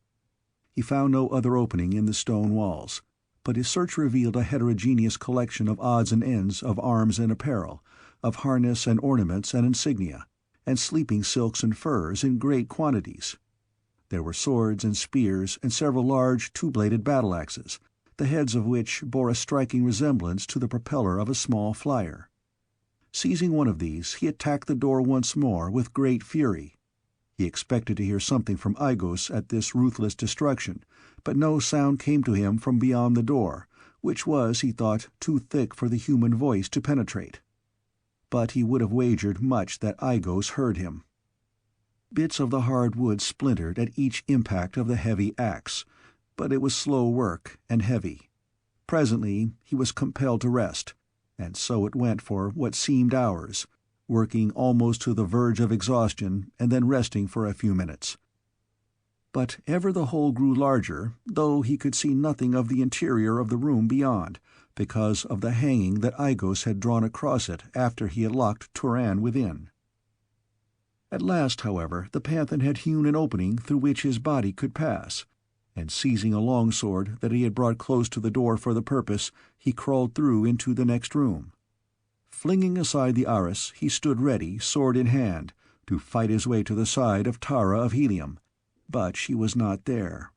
He found no other opening in the stone walls, but his search revealed a heterogeneous collection of odds and ends of arms and apparel, of harness and ornaments and insignia, and sleeping silks and furs in great quantities. There were swords and spears and several large two-bladed battle-axes, the heads of which bore a striking resemblance to the propeller of a small flier. Seizing one of these, he attacked the door once more with great fury. He expected to hear something from Igos at this ruthless destruction, but no sound came to him from beyond the door, which was, he thought, too thick for the human voice to penetrate. But he would have wagered much that Igos heard him. Bits of the hard wood splintered at each impact of the heavy axe, but it was slow work and heavy. Presently he was compelled to rest, and so it went for what seemed hours, working almost to the verge of exhaustion and then resting for a few minutes. But ever the hole grew larger, though he could see nothing of the interior of the room beyond, because of the hanging that Igos had drawn across it after he had locked Turan within. At last, however, the panthan had hewn an opening through which his body could pass, and seizing a longsword that he had brought close to the door for the purpose, he crawled through into the next room. Flinging aside the arras, he stood ready, sword in hand, to fight his way to the side of Tara of Helium, but she was not there.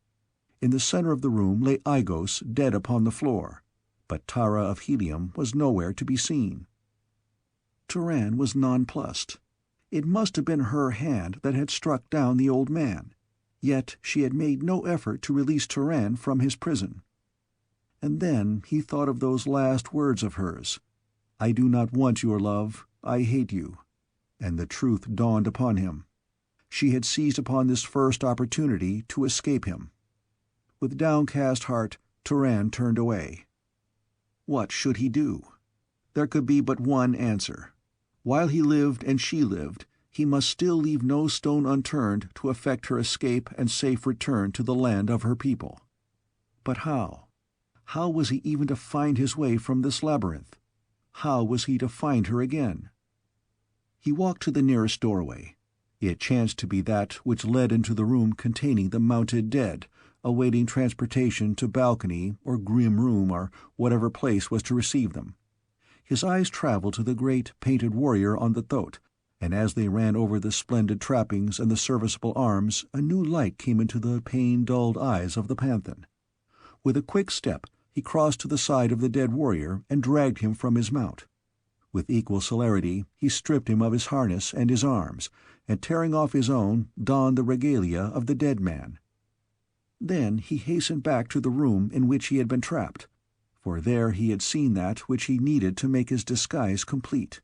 In the center of the room lay Igos, dead upon the floor, but Tara of Helium was nowhere to be seen. Turan was nonplussed. It must have been her hand that had struck down the old man, yet she had made no effort to release Turan from his prison. And then he thought of those last words of hers, "I do not want your love, I hate you," and the truth dawned upon him. She had seized upon this first opportunity to escape him. With downcast heart, Turan turned away. What should he do? There could be but one answer. While he lived and she lived, he must still leave no stone unturned to effect her escape and safe return to the land of her people. But how? How was he even to find his way from this labyrinth? How was he to find her again? He walked to the nearest doorway. It chanced to be that which led into the room containing the mounted dead, awaiting transportation to balcony or grim room or whatever place was to receive them. His eyes traveled to the great painted warrior on the thoat, and as they ran over the splendid trappings and the serviceable arms, a new light came into the pain-dulled eyes of the panthan. With a quick step, he crossed to the side of the dead warrior and dragged him from his mount. With equal celerity, he stripped him of his harness and his arms, and tearing off his own, donned the regalia of the dead man. Then he hastened back to the room in which he had been trapped. for there he had seen that which he needed to make his disguise complete.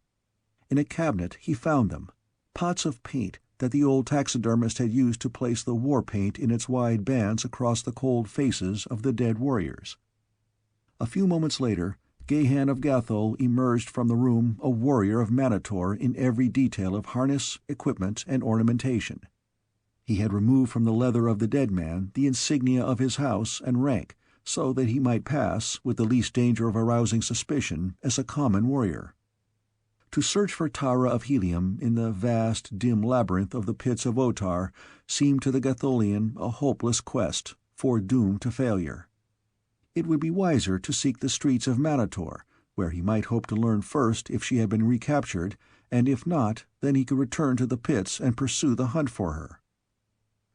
In a cabinet he found them, pots of paint that the old taxidermist had used to place the war paint in its wide bands across the cold faces of the dead warriors. A few moments later, Gahan of Gathol emerged from the room a warrior of Manator in every detail of harness, equipment, and ornamentation. He had removed from the leather of the dead man the insignia of his house and rank, so that he might pass, with the least danger of arousing suspicion, as a common warrior. To search for Tara of Helium in the vast, dim labyrinth of the pits of Otar seemed to the Gatholian a hopeless quest, foredoomed to failure. It would be wiser to seek the streets of Manator, where he might hope to learn first if she had been recaptured, and if not, then he could return to the pits and pursue the hunt for her.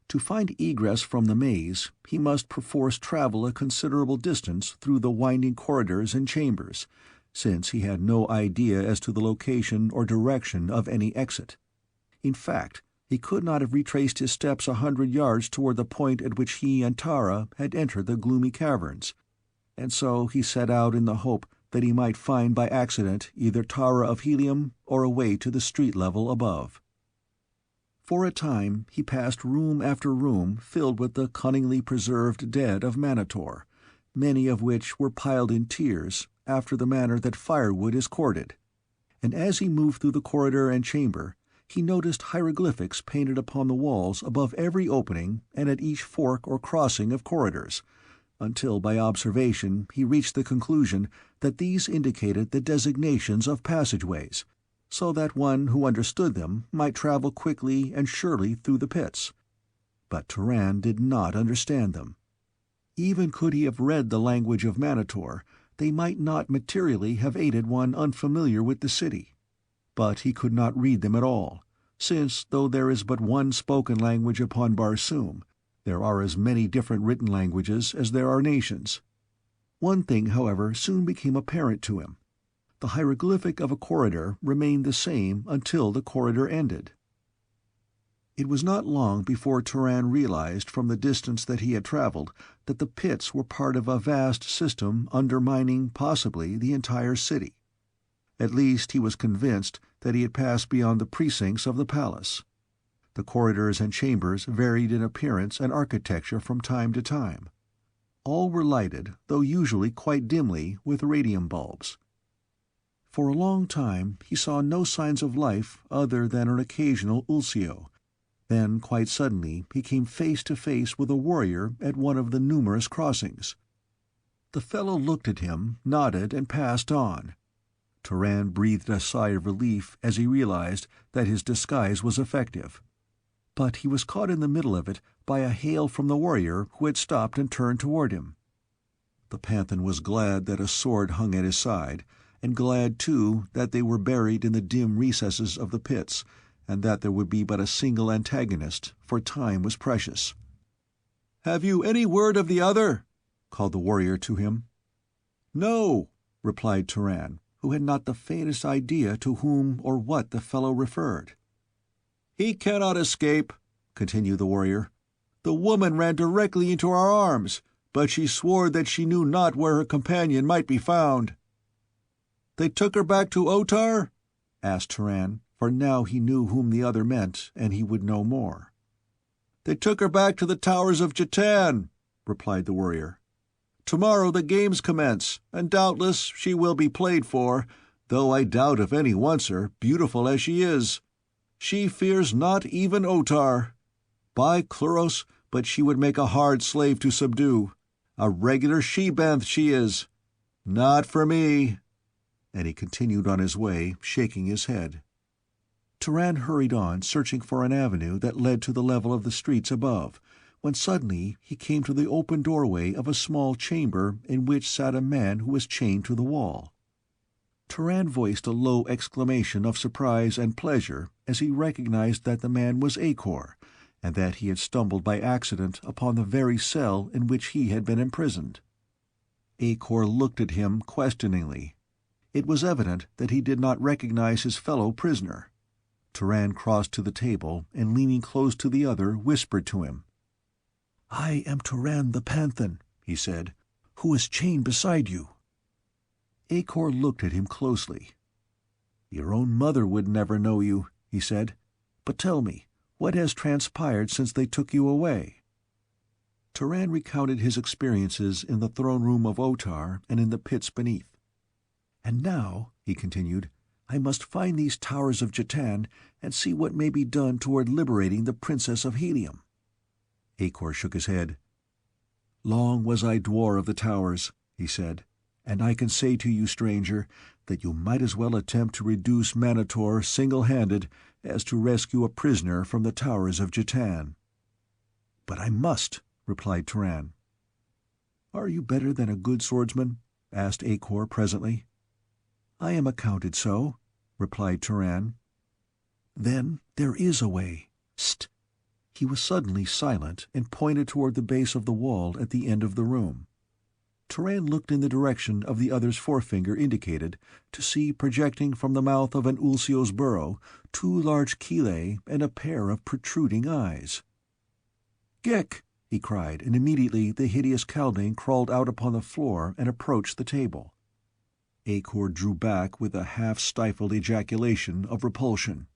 To find egress from the maze, he must perforce travel a considerable distance through the winding corridors and chambers, since he had no idea as to the location or direction of any exit. In fact, he could not have retraced his steps 100 yards toward the point at which he and Tara had entered the gloomy caverns, and so he set out in the hope that he might find by accident either Tara of Helium or a way to the street level above. For a time he passed room after room filled with the cunningly preserved dead of Manator, many of which were piled in tiers, after the manner that firewood is corded, and as he moved through the corridor and chamber, he noticed hieroglyphics painted upon the walls above every opening and at each fork or crossing of corridors, until by observation he reached the conclusion that these indicated the designations of passageways, so that one who understood them might travel quickly and surely through the pits. But Turan did not understand them. Even could he have read the language of Manator, they might not materially have aided one unfamiliar with the city. But he could not read them at all, since, though there is but one spoken language upon Barsoom, there are as many different written languages as there are nations. One thing, however, soon became apparent to him. The hieroglyphic of a corridor remained the same until the corridor ended. It was not long before Turan realized from the distance that he had traveled that the pits were part of a vast system undermining, possibly, the entire city. At least he was convinced that he had passed beyond the precincts of the palace. The corridors and chambers varied in appearance and architecture from time to time. All were lighted, though usually quite dimly, with radium bulbs. For a long time he saw no signs of life other than an occasional ulsio. Then, quite suddenly, he came face to face with a warrior at one of the numerous crossings. The fellow looked at him, nodded, and passed on. Turan breathed a sigh of relief as he realized that his disguise was effective. But he was caught in the middle of it by a hail from the warrior who had stopped and turned toward him. The Panthan was glad that a sword hung at his side, and glad, too, that they were buried in the dim recesses of the pits, and that there would be but a single antagonist, for time was precious. "Have you any word of the other?" called the warrior to him. "No," replied Turan, who had not the faintest idea to whom or what the fellow referred. "He cannot escape," continued the warrior. "The woman ran directly into our arms, but she swore that she knew not where her companion might be found." "They took her back to Otar?" asked Turan, for now he knew whom the other meant, and he would know more. "They took her back to the towers of Jetan," replied the warrior. "Tomorrow the games commence, and doubtless she will be played for, though I doubt if any wants her, beautiful as she is. She fears not even Otar. By Cluros, but she would make a hard slave to subdue. A regular she-banth she is. Not for me." And he continued on his way, shaking his head. Turan hurried on, searching for an avenue that led to the level of the streets above, when suddenly he came to the open doorway of a small chamber in which sat a man who was chained to the wall. Turan voiced a low exclamation of surprise and pleasure as he recognized that the man was Acor, and that he had stumbled by accident upon the very cell in which he had been imprisoned. Acor looked at him questioningly. It was evident that he did not recognize his fellow prisoner. Turan crossed to the table and, leaning close to the other, whispered to him. "I am Turan the Panthan," he said, "who is chained beside you. Acor looked at him closely. "Your own mother would never know you," he said. "But tell me, what has transpired since they took you away?" Turan recounted his experiences in the throne room of Otar and in the pits beneath. "And now," he continued, "I must find these towers of jetan and see what may be done toward liberating the Princess of Helium." Acor shook his head. "Long was I dwar of the towers," he said, "and I can say to you, stranger, that you might as well attempt to reduce Manator single-handed as to rescue a prisoner from the towers of jetan." "But I must," replied Turan. "Are you better than a good swordsman?" asked Acor presently. "I am accounted so," replied Turan. "Then there is a way. St!" He was suddenly silent and pointed toward the base of the wall at the end of the room. Turan looked in the direction of the other's forefinger indicated, to see projecting from the mouth of an ulsio's burrow 2 large chelae and a pair of protruding eyes. "Gek!" he cried, and immediately the hideous kaldane crawled out upon the floor and approached the table. Acor drew back with a half-stifled ejaculation of repulsion.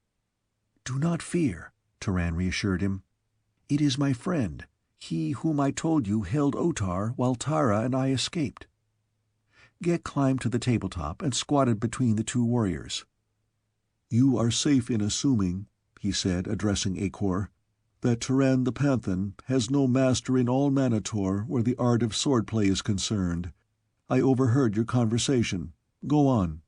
"Do not fear," Turan reassured him. "It is my friend, he whom I told you held Otar while Tara and I escaped." Ghek climbed to the tabletop and squatted between the 2 warriors. "You are safe in assuming," he said, addressing Acor, "that Turan the Panthan has no master in all Manator where the art of swordplay is concerned. I overheard your conversation. Go on."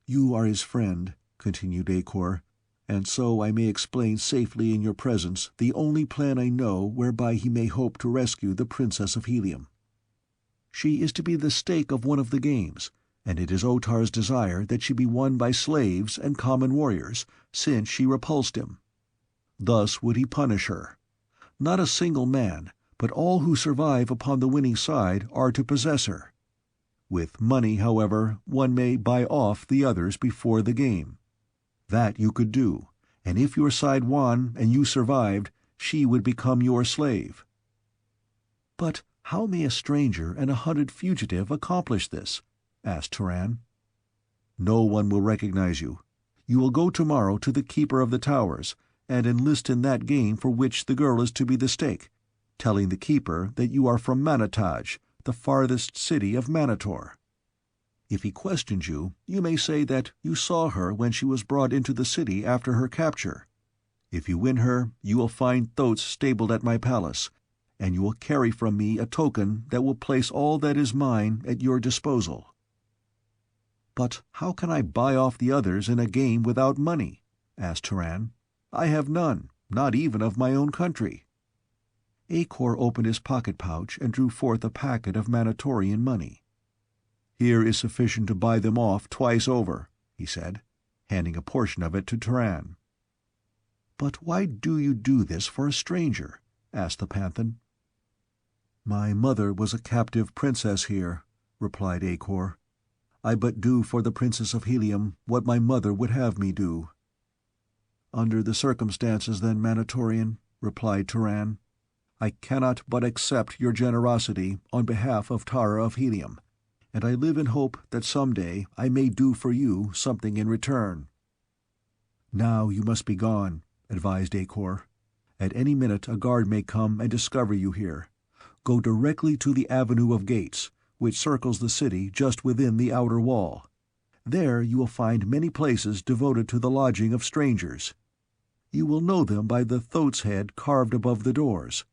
"You are his friend," continued Acor, "and so I may explain safely in your presence the only plan I know whereby he may hope to rescue the Princess of Helium. She is to be the stake of one of the games, and it is Otar's desire that she be won by slaves and common warriors, since she repulsed him. Thus would he punish her. Not a single man, but all who survive upon the winning side are to possess her. With money, however, one may buy off the others before the game. That you could do, and if your side won and you survived, she would become your slave." "But how may a stranger and a hunted fugitive accomplish this?" asked Turan. "No one will recognize you. You will go tomorrow to the Keeper of the Towers, and enlist in that game for which the girl is to be the stake, telling the Keeper that you are from Manataj, the farthest city of Manator. If he questions you, you may say that you saw her when she was brought into the city after her capture. If you win her, you will find thoats stabled at my palace, and you will carry from me a token that will place all that is mine at your disposal." "But how can I buy off the others in a game without money?" asked Turan. "I have none, not even of my own country." Acor opened his pocket-pouch and drew forth a packet of Manatorian money. "Here is sufficient to buy them off twice over," he said, handing a portion of it to Turan. "But why do you do this for a stranger?" asked the Panthan. "My mother was a captive princess here," replied Acor. "I but do for the Princess of Helium what my mother would have me do." "Under the circumstances, then, Manatorian," replied Turan, "I cannot but accept your generosity on behalf of Tara of Helium, and I live in hope that some day I may do for you something in return." "Now you must be gone," advised Acor. "At any minute a guard may come and discover you here. Go directly to the Avenue of Gates, which circles the city just within the outer wall. There you will find many places devoted to the lodging of strangers. You will know them by the thoat's head carved above the doors.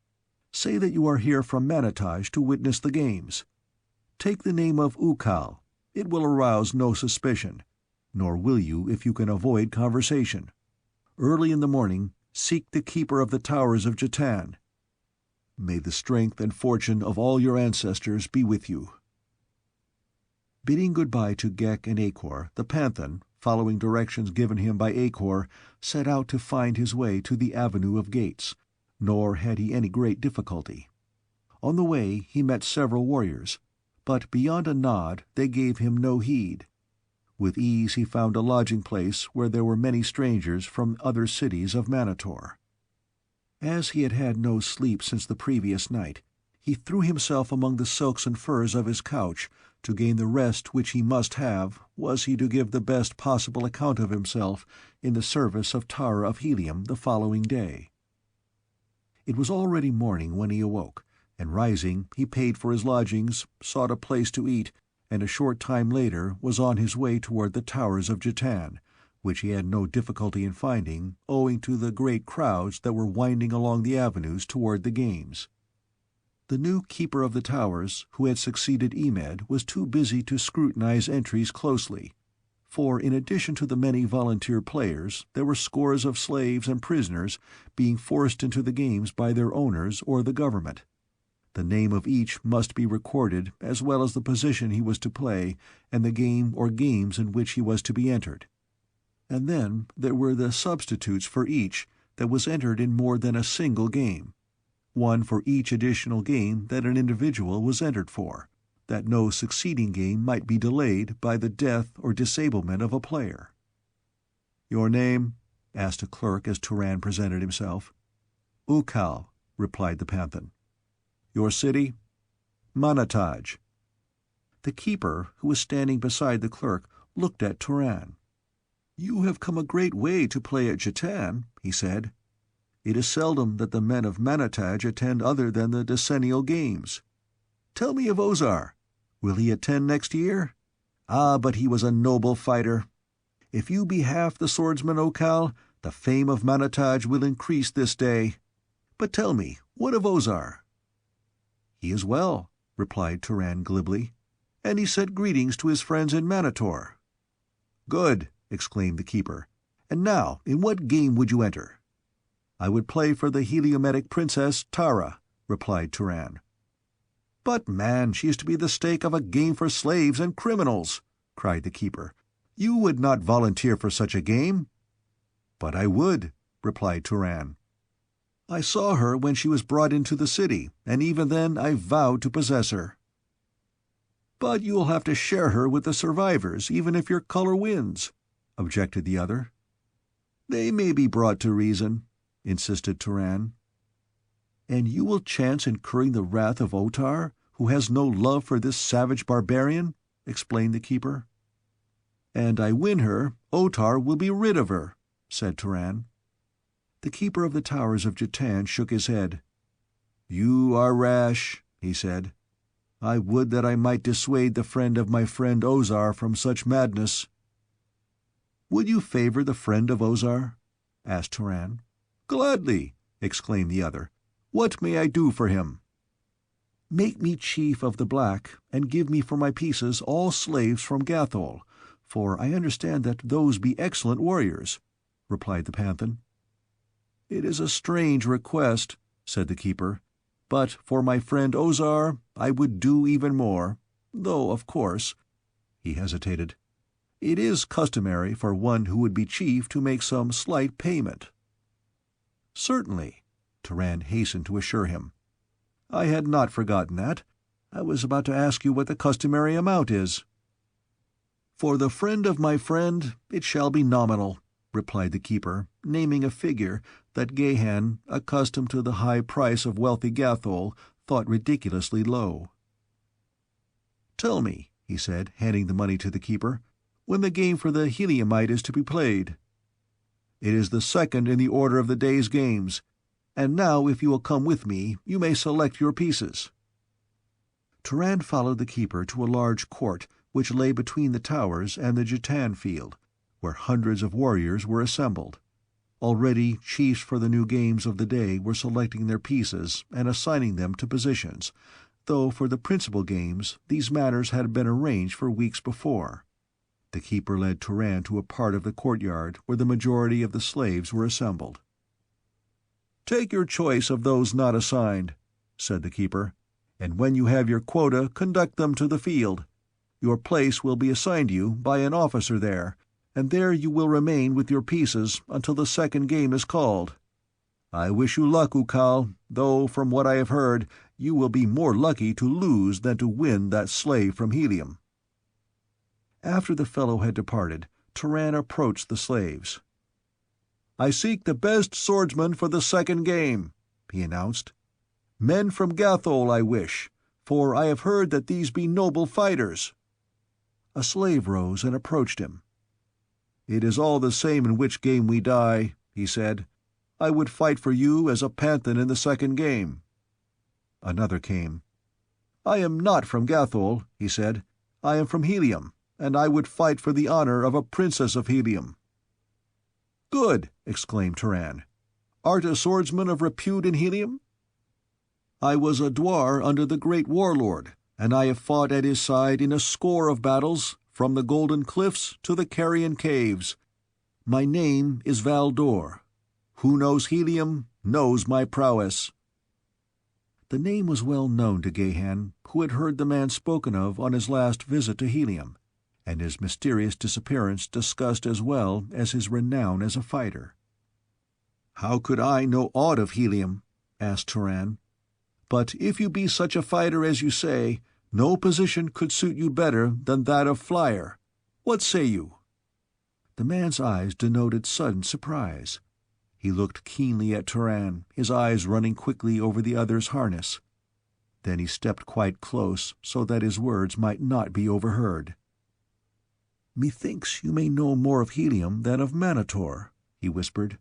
Say that you are here from Manataj to witness the games. Take the name of Ukal. It will arouse no suspicion, nor will you if you can avoid conversation. Early in the morning, seek the Keeper of the Towers of Jetan. May the strength and fortune of all your ancestors be with you." Bidding goodbye to Ghek and Acor, the Panthan, following directions given him by Acor, set out to find his way to the Avenue of Gates, nor had he any great difficulty. On the way he met several warriors, but beyond a nod they gave him no heed. With ease he found a lodging-place where there were many strangers from other cities of Manator. As he had had no sleep since the previous night, He threw himself among the silks and furs of his couch, to gain the rest which he must have, was he to give the best possible account of himself in the service of Tara of Helium the following day. It was already morning when he awoke, and rising he paid for his lodgings, sought a place to eat, and a short time later was on his way toward the towers of Jetan, which he had no difficulty in finding, owing to the great crowds that were winding along the avenues toward the games. The new keeper of the towers, who had succeeded Emed, was too busy to scrutinize entries closely, for in addition to the many volunteer players, there were scores of slaves and prisoners being forced into the games by their owners or the government. The name of each must be recorded, as well as the position he was to play and the game or games in which he was to be entered. And then there were the substitutes for each that was entered in more than a single game, one for each additional game that an individual was entered for, that no succeeding game might be delayed by the death or disablement of a player. "Your name?" asked a clerk as Turan presented himself. "Ukal," replied the Panthan. "Your city?" "Manataj." The keeper, who was standing beside the clerk, looked at Turan. "You have come a great way to play at Jetan," he said. "It is seldom that the men of Manataj attend other than the decennial games. Tell me of Ozar. Will he attend next year? Ah, but he was a noble fighter. If you be half the swordsman, Okal, the fame of Manataj will increase this day. But tell me, what of Ozar?" "He is well," replied Turan glibly, "and he sent greetings to his friends in Manator." "Good," exclaimed the keeper. "And now, in what game would you enter?" "I would play for the Heliometic princess, Tara," replied Turan. "But, man, she is to be the stake of a game for slaves and criminals," cried the keeper. "You would not volunteer for such a game." "But I would," replied Turan. "I saw her when she was brought into the city, and even then I vowed to possess her." "But you will have to share her with the survivors, even if your color wins," objected the other. "They may be brought to reason," insisted Turan. "And you will chance incurring the wrath of Otar, who has no love for this savage barbarian," explained the keeper. "And I win her, Otar will be rid of her," said Turan. The keeper of the towers of Jetan shook his head. "You are rash," he said. "I would that I might dissuade the friend of my friend Ozar from such madness." "Would you favor the friend of Ozar?" asked Turan. "Gladly," exclaimed the other. "What may I do for him?" "Make me chief of the Black, and give me for my pieces all slaves from Gathol, for I understand that those be excellent warriors," replied the Panthan. "It is a strange request," said the keeper, "but for my friend Ozar I would do even more, though, of course," he hesitated, "it is customary for one who would be chief to make some slight payment." "Certainly," Turan hastened to assure him. "I had not forgotten that. I was about to ask you what the customary amount is." "For the friend of my friend, it shall be nominal," replied the keeper, naming a figure that Gahan, accustomed to the high price of wealthy Gathol, thought ridiculously low. "Tell me," he said, handing the money to the keeper, "when the game for the Heliumite is to be played." "It is the second in the order of the day's games. And now, if you will come with me, you may select your pieces." Turan followed the keeper to a large court which lay between the towers and the Jetan field, where hundreds of warriors were assembled. Already chiefs for the new games of the day were selecting their pieces and assigning them to positions, though for the principal games these matters had been arranged for weeks before. The keeper led Turan to a part of the courtyard where the majority of the slaves were assembled. "Take your choice of those not assigned," said the keeper, "and when you have your quota, conduct them to the field. Your place will be assigned you by an officer there, and there you will remain with your pieces until the second game is called. I wish you luck, Ukal, though from what I have heard you will be more lucky to lose than to win that slave from Helium." After the fellow had departed, Turan approached the slaves. "I seek the best swordsman for the second game," he announced. Men from Gathol I wish, for I have heard that these be noble fighters." A slave rose and approached him. "It is all the same in which game we die," he said. "I would fight for you as a panthan in the second game." Another came. "I am not from Gathol," he said. "I am from Helium, and I would fight for the honor of a princess of Helium." "Good!" exclaimed Turan. "Art a swordsman of repute in Helium?" "I was a dwar under the great Warlord, and I have fought at his side in a score of battles, from the Golden Cliffs to the Carrion Caves. My name is Valdor. Who knows Helium knows my prowess." The name was well known to Gahan, who had heard the man spoken of on his last visit to Helium, and his mysterious disappearance discussed as well as his renown as a fighter. "How could I know aught of Helium?" asked Turan. "But if you be such a fighter as you say, no position could suit you better than that of flier. What say you?" The man's eyes denoted sudden surprise. He looked keenly at Turan, his eyes running quickly over the other's harness. Then he stepped quite close, so that his words might not be overheard. "Methinks you may know more of Helium than of Manator," he whispered.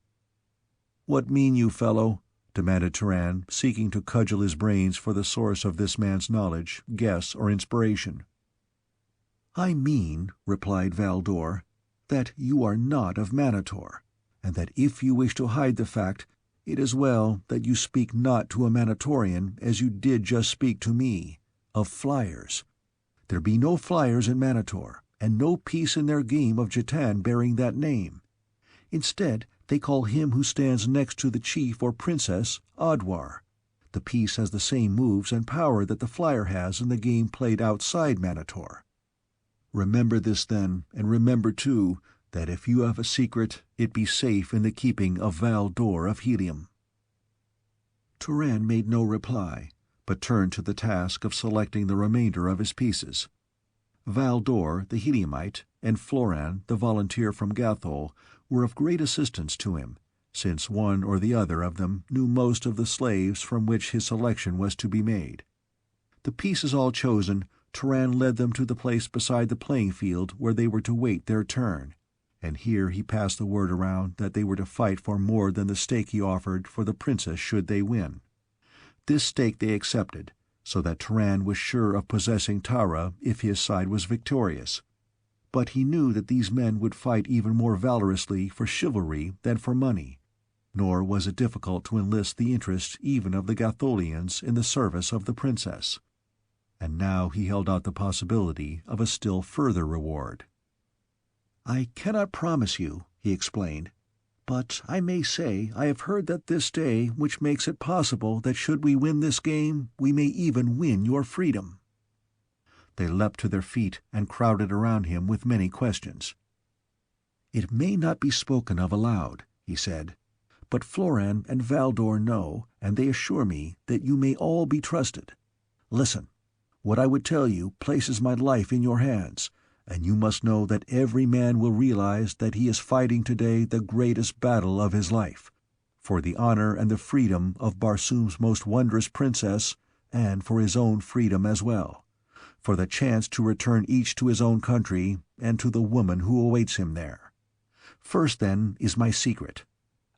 "What mean you, fellow?" demanded Turan, seeking to cudgel his brains for the source of this man's knowledge, guess, or inspiration. "I mean," replied Valdor, "that you are not of Manator, and that if you wish to hide the fact, it is well that you speak not to a Manatorian as you did just speak to me, of fliers. There be no fliers in Manator, and no piece in their game of jetan bearing that name. Instead, they call him who stands next to the chief or princess Adwar. The piece has the same moves and power that the flier has in the game played outside Manator. Remember this, then, and remember, too, that if you have a secret, it be safe in the keeping of Valdor of Helium." Turan made no reply, but turned to the task of selecting the remainder of his pieces. Valdor, the Heliumite, and Floran, the volunteer from Gathol, were of great assistance to him, since one or the other of them knew most of the slaves from which his selection was to be made. The pieces all chosen, Turan led them to the place beside the playing field where they were to wait their turn, and here he passed the word around that they were to fight for more than the stake he offered for the princess should they win. This stake they accepted, so that Turan was sure of possessing Tara if his side was victorious. But he knew that these men would fight even more valorously for chivalry than for money, nor was it difficult to enlist the interest even of the Gatholians in the service of the princess. And now he held out the possibility of a still further reward. "I cannot promise you," he explained, "but I may say I have heard that this day which makes it possible that should we win this game, we may even win your freedom." They leapt to their feet and crowded around him with many questions. "It may not be spoken of aloud," he said, "but Floran and Valdor know, and they assure me that you may all be trusted. Listen. What I would tell you places my life in your hands, and you must know that every man will realize that he is fighting today the greatest battle of his life, for the honor and the freedom of Barsoom's most wondrous princess, and for his own freedom as well, for the chance to return each to his own country and to the woman who awaits him there. First, then, is my secret.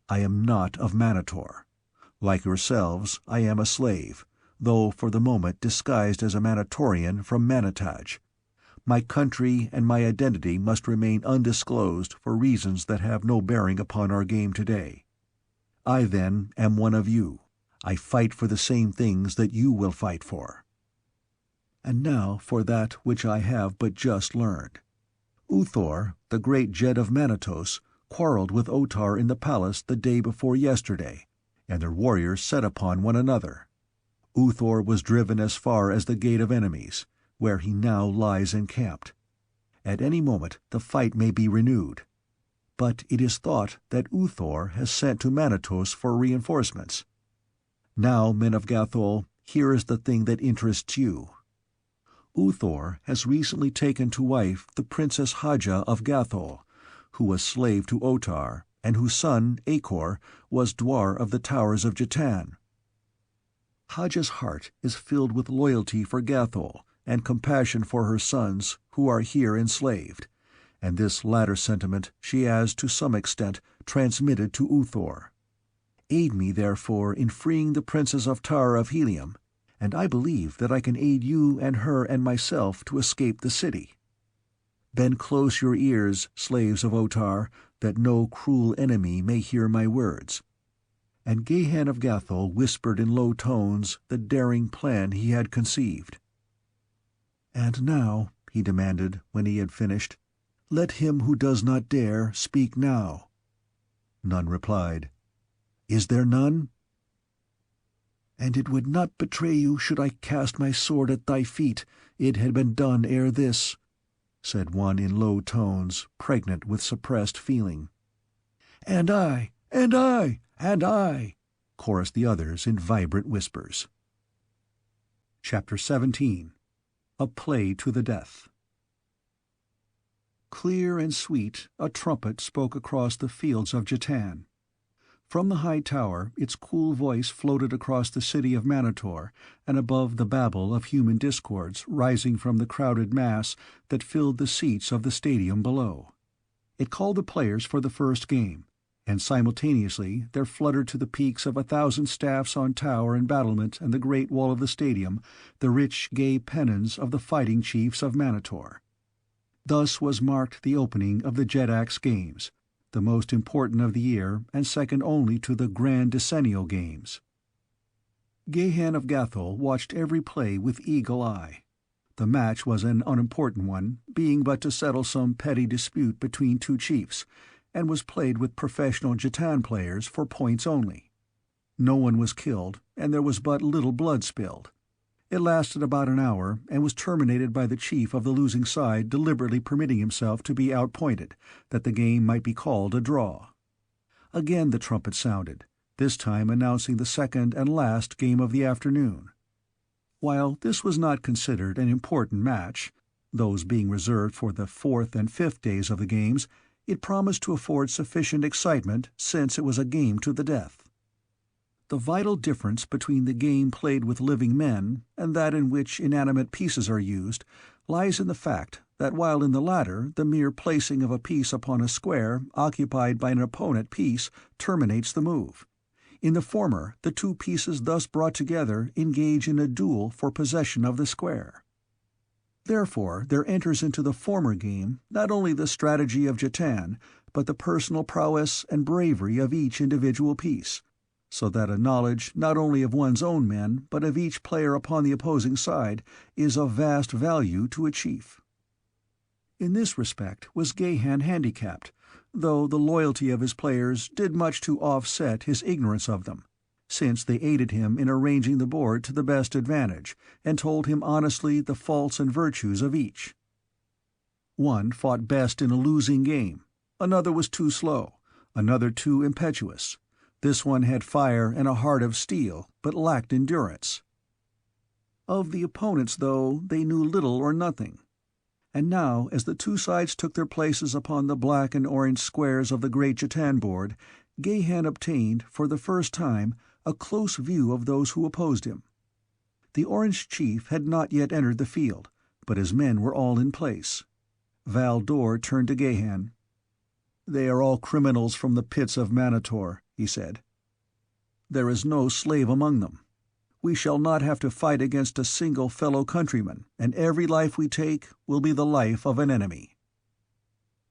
I am not of Manator. Like yourselves, I am a slave, though for the moment disguised as a Manatorian from Manataj. My country and my identity must remain undisclosed for reasons that have no bearing upon our game today. I, then, am one of you. I fight for the same things that you will fight for. And now for that which I have but just learned. Uthor, the great Jed of Manatos, quarreled with Otar in the palace the day before yesterday, and their warriors set upon one another. Uthor was driven as far as the Gate of Enemies, where he now lies encamped. At any moment the fight may be renewed. But it is thought that Uthor has sent to Manatos for reinforcements. Now, men of Gathol, here is the thing that interests you. Uthor has recently taken to wife the Princess Haja of Gathol, who was slave to Otar, and whose son, Akor, was dwar of the Towers of Jetan. Hadja's heart is filled with loyalty for Gathol and compassion for her sons who are here enslaved, and this latter sentiment she has to some extent transmitted to Uthor. Aid me, therefore, in freeing the Princess of Tara of Helium, and I believe that I can aid you and her and myself to escape the city. Bend close your ears, slaves of Otar, that no cruel enemy may hear my words." And Gahan of Gathol whispered in low tones the daring plan he had conceived. "And now," he demanded, when he had finished, "let him who does not dare speak now." None replied. "Is there none?" "And it would not betray you should I cast my sword at thy feet. It had been done ere this," said one in low tones, pregnant with suppressed feeling. "And I, and I, and I," chorused the others in vibrant whispers. Chapter 17. A Play to the Death. Clear and sweet, a trumpet spoke across the fields of Jetan. From the high tower its cool voice floated across the city of Manator and above the babble of human discords rising from the crowded mass that filled the seats of the stadium below. It called the players for the first game, and simultaneously there fluttered to the peaks of 1,000 staffs on tower and battlement and the great wall of the stadium the rich, gay pennons of the fighting chiefs of Manator. Thus was marked the opening of the Jedax Games, the most important of the year and second only to the Grand Decennial Games. Gahan of Gathol watched every play with eagle eye. The match was an unimportant one, being but to settle some petty dispute between two chiefs, and was played with professional jetan players for points only. No one was killed, and there was but little blood spilled. It lasted about an hour, and was terminated by the chief of the losing side deliberately permitting himself to be outpointed, that the game might be called a draw. Again the trumpet sounded, this time announcing the second and last game of the afternoon. While this was not considered an important match, those being reserved for the fourth and fifth days of the games, it promised to afford sufficient excitement since it was a game to the death. The vital difference between the game played with living men and that in which inanimate pieces are used lies in the fact that while in the latter the mere placing of a piece upon a square occupied by an opponent piece terminates the move, in the former the two pieces thus brought together engage in a duel for possession of the square. Therefore there enters into the former game not only the strategy of jetan, but the personal prowess and bravery of each individual piece, so that a knowledge not only of one's own men but of each player upon the opposing side is of vast value to a chief. In this respect was Gahan handicapped, though the loyalty of his players did much to offset his ignorance of them, since they aided him in arranging the board to the best advantage, and told him honestly the faults and virtues of each. One fought best in a losing game, another was too slow, another too impetuous. This one had fire and a heart of steel, but lacked endurance. Of the opponents, though, they knew little or nothing. And now, as the two sides took their places upon the black and orange squares of the great jetan board, Gahan obtained, for the first time, a close view of those who opposed him. The Orange Chief had not yet entered the field, but his men were all in place. Val Dor turned to Gahan. "They are all criminals from the pits of Manator," he said. "There is no slave among them. We shall not have to fight against a single fellow countryman, and every life we take will be the life of an enemy."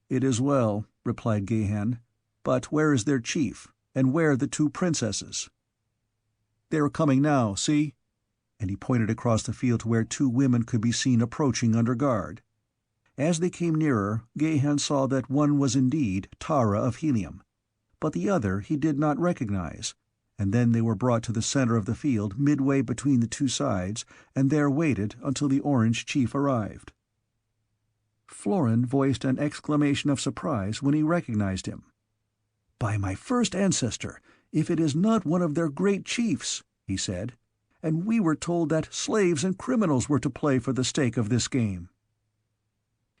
"It is well," replied Gahan. "But where is their chief, and where the two princesses?" "They are coming now, see?" And he pointed across the field to where two women could be seen approaching under guard. As they came nearer, Gahan saw that one was indeed Tara of Helium, but the other he did not recognize, and then they were brought to the center of the field midway between the two sides, and there waited until the Orange Chief arrived. Florin voiced an exclamation of surprise when he recognized him. "By my first ancestor, if it is not one of their great chiefs," he said, "and we were told that slaves and criminals were to play for the stake of this game."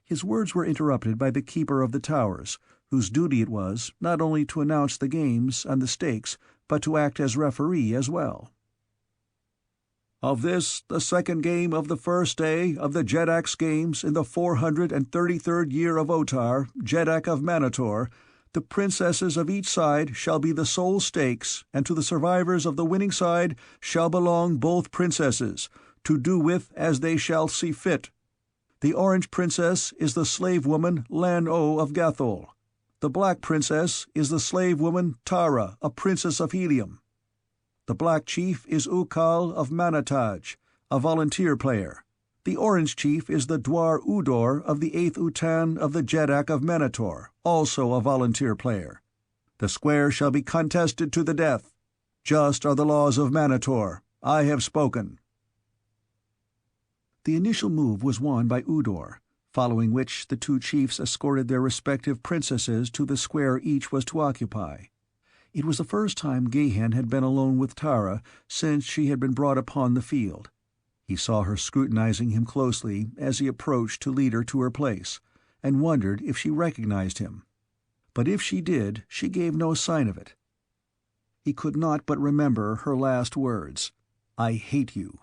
His words were interrupted by the Keeper of the Towers, whose duty it was not only to announce the games and the stakes, but to act as referee as well. Of this, the second game of the first day of the Jedak's Games in the 433rd year of Otar, Jedak of Manator, the princesses of each side shall be the sole stakes, and to the survivors of the winning side shall belong both princesses, to do with as they shall see fit. The orange princess is the slave woman Lan-O of Gathol. The black princess is the slave woman Tara, a princess of Helium. The black chief is Ukal of Manataj, a volunteer player. The orange chief is the Dwar Udor of the 8th Utan of the Jedak of Manator, also a volunteer player. The square shall be contested to the death. Just are the laws of Manator. I have spoken." The initial move was won by Udor, following which the two chiefs escorted their respective princesses to the square each was to occupy. It was the first time Gahan had been alone with Tara since she had been brought upon the field. He saw her scrutinizing him closely as he approached to lead her to her place, and wondered if she recognized him. But if she did, she gave no sign of it. He could not but remember her last words, "I hate you,"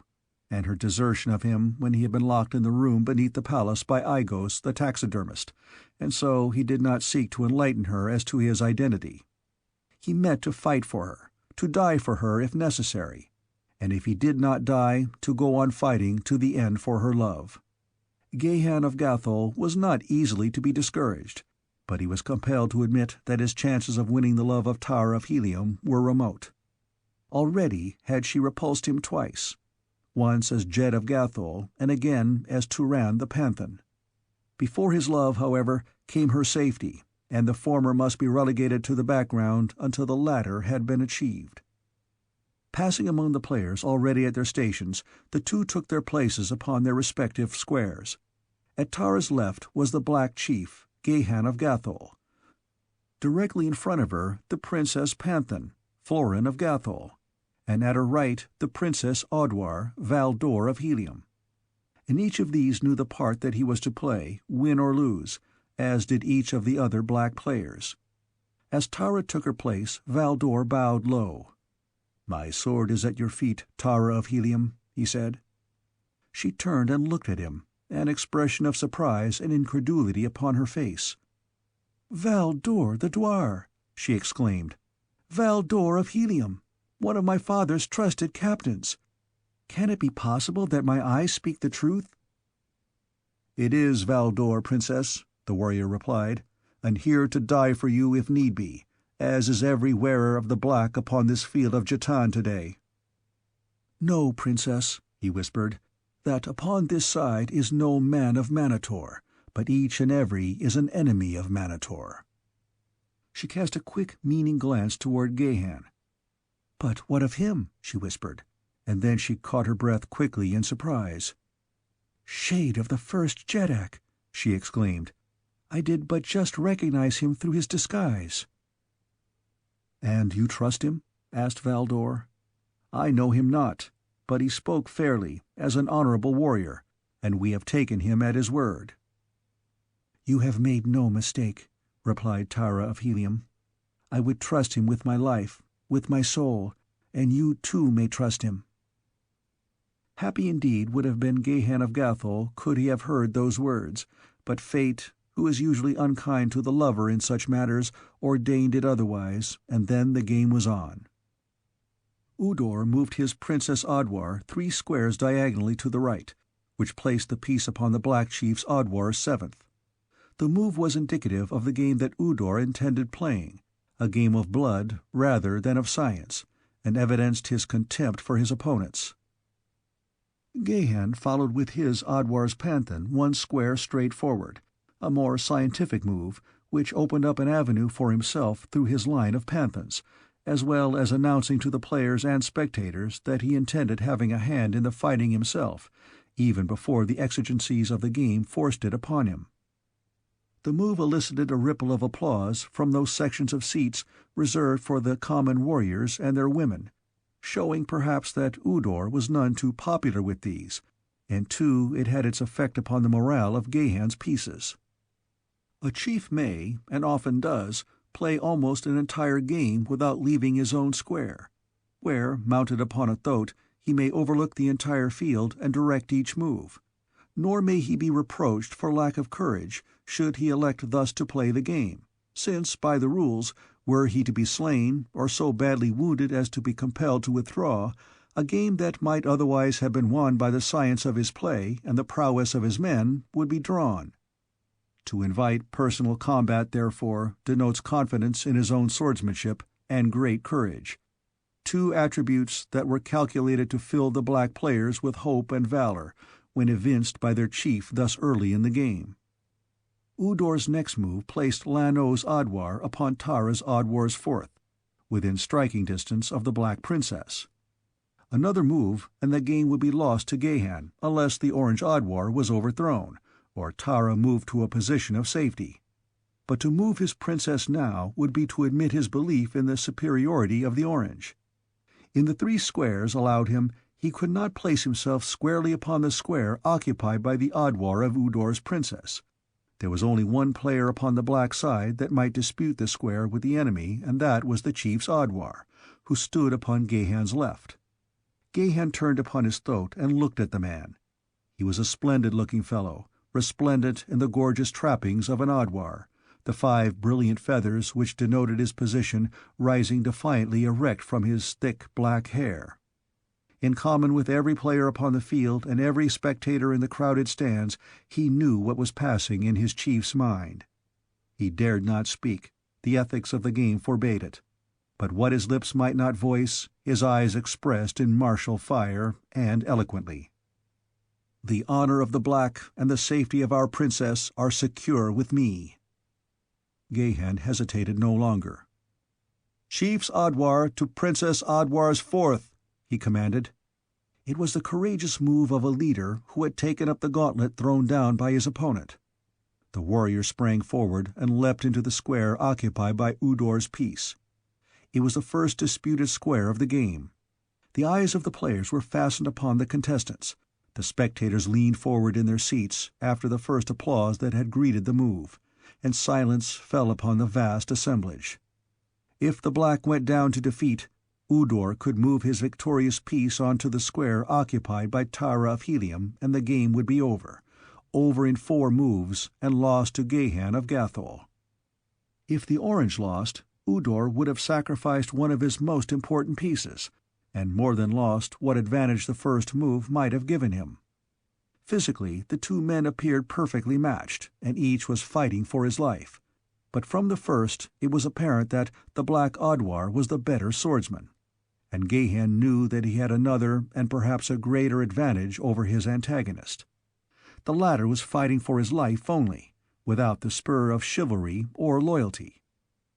and her desertion of him when he had been locked in the room beneath the palace by Igos, the taxidermist, and so he did not seek to enlighten her as to his identity. He meant to fight for her, to die for her if necessary, and if he did not die, to go on fighting to the end for her love. Gahan of Gathol was not easily to be discouraged, but he was compelled to admit that his chances of winning the love of Tara of Helium were remote. Already had she repulsed him twice, once as Jed of Gathol, and again as Turan the Panthan. Before his love, however, came her safety, and the former must be relegated to the background until the latter had been achieved. Passing among the players already at their stations, the two took their places upon their respective squares. At Tara's left was the Black Chief, Gahan of Gathol. Directly in front of her, the Princess Panthan, Florin of Gathol, and at her right the Princess Audwar, Valdor of Helium. And each of these knew the part that he was to play, win or lose, as did each of the other black players. As Tara took her place, Valdor bowed low. "My sword is at your feet, Tara of Helium," he said. She turned and looked at him, an expression of surprise and incredulity upon her face. "Valdor the Dwar!" she exclaimed. "Valdor of Helium, one of my father's trusted captains. Can it be possible that my eyes speak the truth?" "It is Valdor, Princess," the warrior replied, "and here to die for you if need be, as is every wearer of the black upon this field of jetan today." "Know, Princess," he whispered, "that upon this side is no man of Manator, but each and every is an enemy of Manator." She cast a quick, meaning glance toward Gahan. "But what of him?" she whispered, and then she caught her breath quickly in surprise. "Shade of the first Jedak!" she exclaimed. "I did but just recognize him through his disguise." "And you trust him?" asked Valdor. "I know him not, but he spoke fairly, as an honorable warrior, and we have taken him at his word." "You have made no mistake," replied Tara of Helium. "I would trust him with my life, with my soul, and you too may trust him." Happy indeed would have been Gahan of Gathol could he have heard those words, but fate, who is usually unkind to the lover in such matters, ordained it otherwise, and then the game was on. Udor moved his Princess Audwar 3 squares diagonally to the right, which placed the piece upon the Black Chief's Audwar's 7th. The move was indicative of the game that Udor intended playing, a game of blood rather than of science, and evidenced his contempt for his opponents. Gahan followed with his Audwar's Panthan 1 square straight forward, a more scientific move, which opened up an avenue for himself through his line of Panthans, as well as announcing to the players and spectators that he intended having a hand in the fighting himself, even before the exigencies of the game forced it upon him. The move elicited a ripple of applause from those sections of seats reserved for the common warriors and their women, showing perhaps that Udor was none too popular with these, and too it had its effect upon the morale of Gahan's pieces. A chief may, and often does, play almost an entire game without leaving his own square, where, mounted upon a thoat, he may overlook the entire field and direct each move. Nor may he be reproached for lack of courage should he elect thus to play the game, since, by the rules, were he to be slain, or so badly wounded as to be compelled to withdraw, a game that might otherwise have been won by the science of his play and the prowess of his men would be drawn. To invite personal combat, therefore, denotes confidence in his own swordsmanship and great courage, two attributes that were calculated to fill the black players with hope and valor when evinced by their chief thus early in the game. Udor's next move placed Lano's Adwar upon Tara's Adwar's fourth, within striking distance of the Black Princess. Another move, and the game would be lost to Gahan unless the Orange Adwar was overthrown, or Tara moved to a position of safety. But to move his princess now would be to admit his belief in the superiority of the Orange. In the 3 squares allowed him, he could not place himself squarely upon the square occupied by the Adwar of Udor's princess. There was only one player upon the black side that might dispute the square with the enemy, and that was the chief's Adwar, who stood upon Gahan's left. Gahan turned upon his throat and looked at the man. He was a splendid-looking fellow, resplendent in the gorgeous trappings of an Adwar, the 5 brilliant feathers which denoted his position rising defiantly erect from his thick black hair. In common with every player upon the field and every spectator in the crowded stands, he knew what was passing in his chief's mind. He dared not speak, the ethics of the game forbade it, but what his lips might not voice, his eyes expressed in martial fire and eloquently. "The honor of the Black and the safety of our princess are secure with me." Gahan hesitated no longer. "Chief's Adwar to Princess Adwar's fourth," he commanded. It was the courageous move of a leader who had taken up the gauntlet thrown down by his opponent. The warrior sprang forward and leapt into the square occupied by Udor's piece. It was the first disputed square of the game. The eyes of the players were fastened upon the contestants. The spectators leaned forward in their seats after the first applause that had greeted the move, and silence fell upon the vast assemblage. If the black went down to defeat, Udor could move his victorious piece onto the square occupied by Tara of Helium, and the game would be over in 4 moves, and lost to Gahan of Gathol. If the Orange lost, Udor would have sacrificed one of his most important pieces, and more than lost what advantage the first move might have given him. Physically, the 2 men appeared perfectly matched, and each was fighting for his life. But from the first it was apparent that the Black Adwar was the better swordsman, and Gahan knew that he had another and perhaps a greater advantage over his antagonist. The latter was fighting for his life only, without the spur of chivalry or loyalty.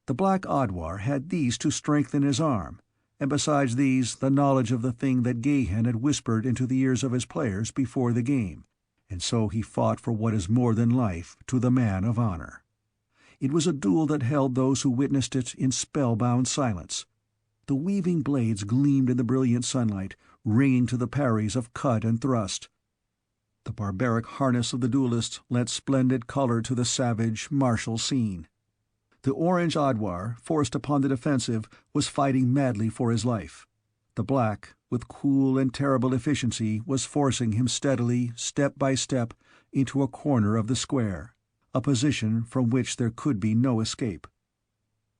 The Black Adwar had these to strengthen his arm, and besides these the knowledge of the thing that Gahan had whispered into the ears of his players before the game, and so he fought for what is more than life to the man of honor. It was a duel that held those who witnessed it in spellbound silence. The weaving blades gleamed in the brilliant sunlight, ringing to the parries of cut and thrust. The barbaric harness of the duelists lent splendid color to the savage, martial scene. The Orange Adwar, forced upon the defensive, was fighting madly for his life. The Black, with cool and terrible efficiency, was forcing him steadily, step by step, into a corner of the square, a position from which there could be no escape.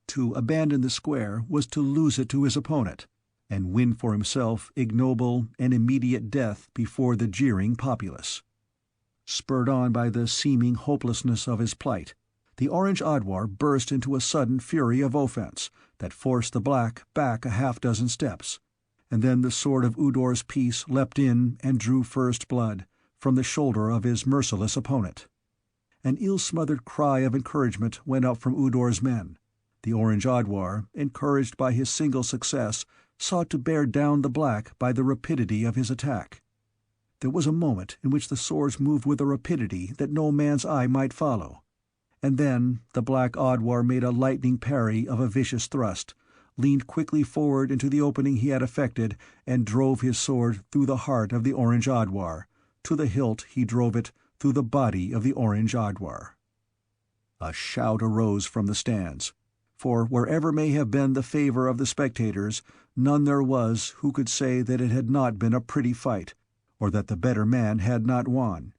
To abandon the square was to lose it to his opponent, and win for himself ignoble and immediate death before the jeering populace. Spurred on by the seeming hopelessness of his plight, the Orange Adwar burst into a sudden fury of offense that forced the Black back a half-dozen steps, and then the sword of Udor's piece leapt in and drew first blood from the shoulder of his merciless opponent. An ill-smothered cry of encouragement went up from Udor's men. The Orange Adwar, encouraged by his single success, sought to bear down the Black by the rapidity of his attack. There was a moment in which the swords moved with a rapidity that no man's eye might follow, and then the Black Adwar made a lightning parry of a vicious thrust, leaned quickly forward into the opening he had effected, and drove his sword through the heart of the Orange Adwar. To the hilt he drove it, through the body of the Orange Adwar. A shout arose from the stands. for wherever may have been the favor of the spectators, none there was who could say that it had not been a pretty fight, or that the better man had not won.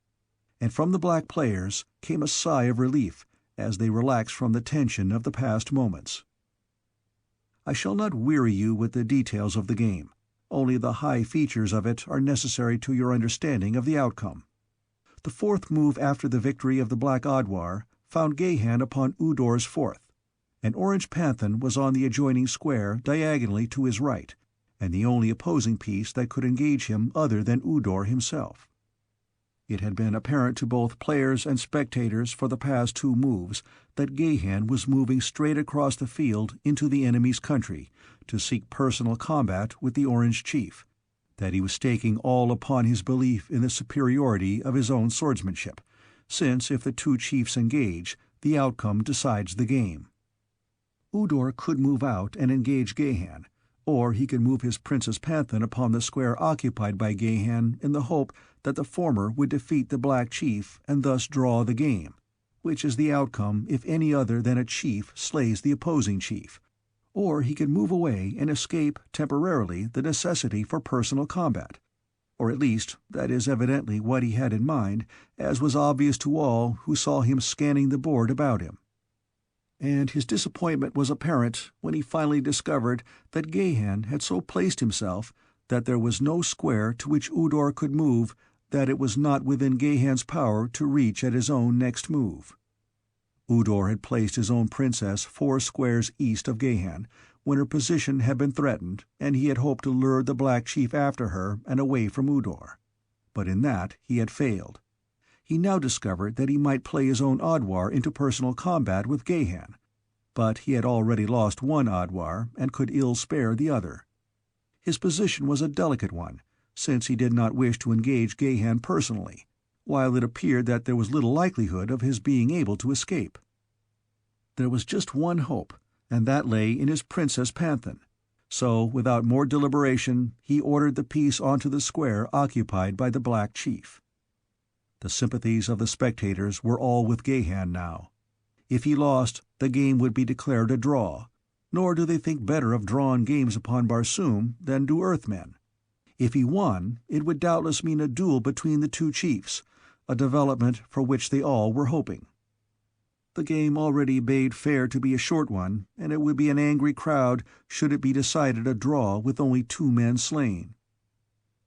And from the black players came a sigh of relief as they relaxed from the tension of the past moments. I shall not weary you with the details of the game. Only the high features of it are necessary to your understanding of the outcome. The fourth move after the victory of the Black Odwar found Gahan upon Udor's fourth. An orange panthan was on the adjoining square diagonally to his right, and the only opposing piece that could engage him other than Udor himself. It had been apparent to both players and spectators for the past two moves that Gahan was moving straight across the field into the enemy's country to seek personal combat with the Orange Chief, that he was staking all upon his belief in the superiority of his own swordsmanship, since if the two chiefs engage, the outcome decides the game. Udor could move out and engage Gahan, or he could move his Princess Panthan upon the square occupied by Gahan in the hope that the former would defeat the Black Chief and thus draw the game, which is the outcome if any other than a chief slays the opposing chief, or he could move away and escape temporarily the necessity for personal combat, or at least that is evidently what he had in mind, as was obvious to all who saw him scanning the board about him. And his disappointment was apparent when he finally discovered that Gahan had so placed himself that there was no square to which Udor could move that it was not within Gahan's power to reach at his own next move. Udor had placed his own princess 4 squares east of Gahan when her position had been threatened, and he had hoped to lure the Black Chief after her and away from Udor. But in that he had failed. He now discovered that he might play his own Odwar into personal combat with Gahan, but he had already lost one Odwar and could ill spare the other. His position was a delicate one, since he did not wish to engage Gahan personally, while it appeared that there was little likelihood of his being able to escape. There was just one hope, and that lay in his Princess Panthan. So, without more deliberation, he ordered the piece onto the square occupied by the Black Chief. The sympathies of the spectators were all with Gahan now. If he lost, the game would be declared a draw, nor do they think better of drawn games upon Barsoom than do Earthmen. If he won, it would doubtless mean a duel between the two chiefs, a development for which they all were hoping. The game already bade fair to be a short one, and it would be an angry crowd should it be decided a draw with only 2 men slain.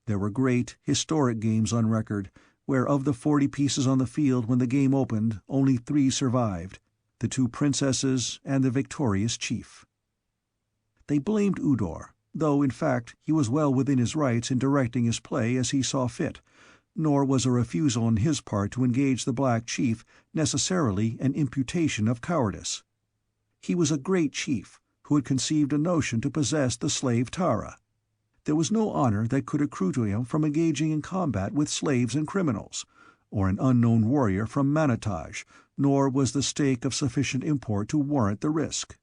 There were great, historic games on record, where of the 40 pieces on the field when the game opened, only 3 survived, the 2 princesses and the victorious chief. They blamed Udor, though in fact he was well within his rights in directing his play as he saw fit, nor was a refusal on his part to engage the Black Chief necessarily an imputation of cowardice. He was a great chief who had conceived a notion to possess the slave Tara. There was no honor that could accrue to him from engaging in combat with slaves and criminals, or an unknown warrior from Manator, nor was the stake of sufficient import to warrant the risk.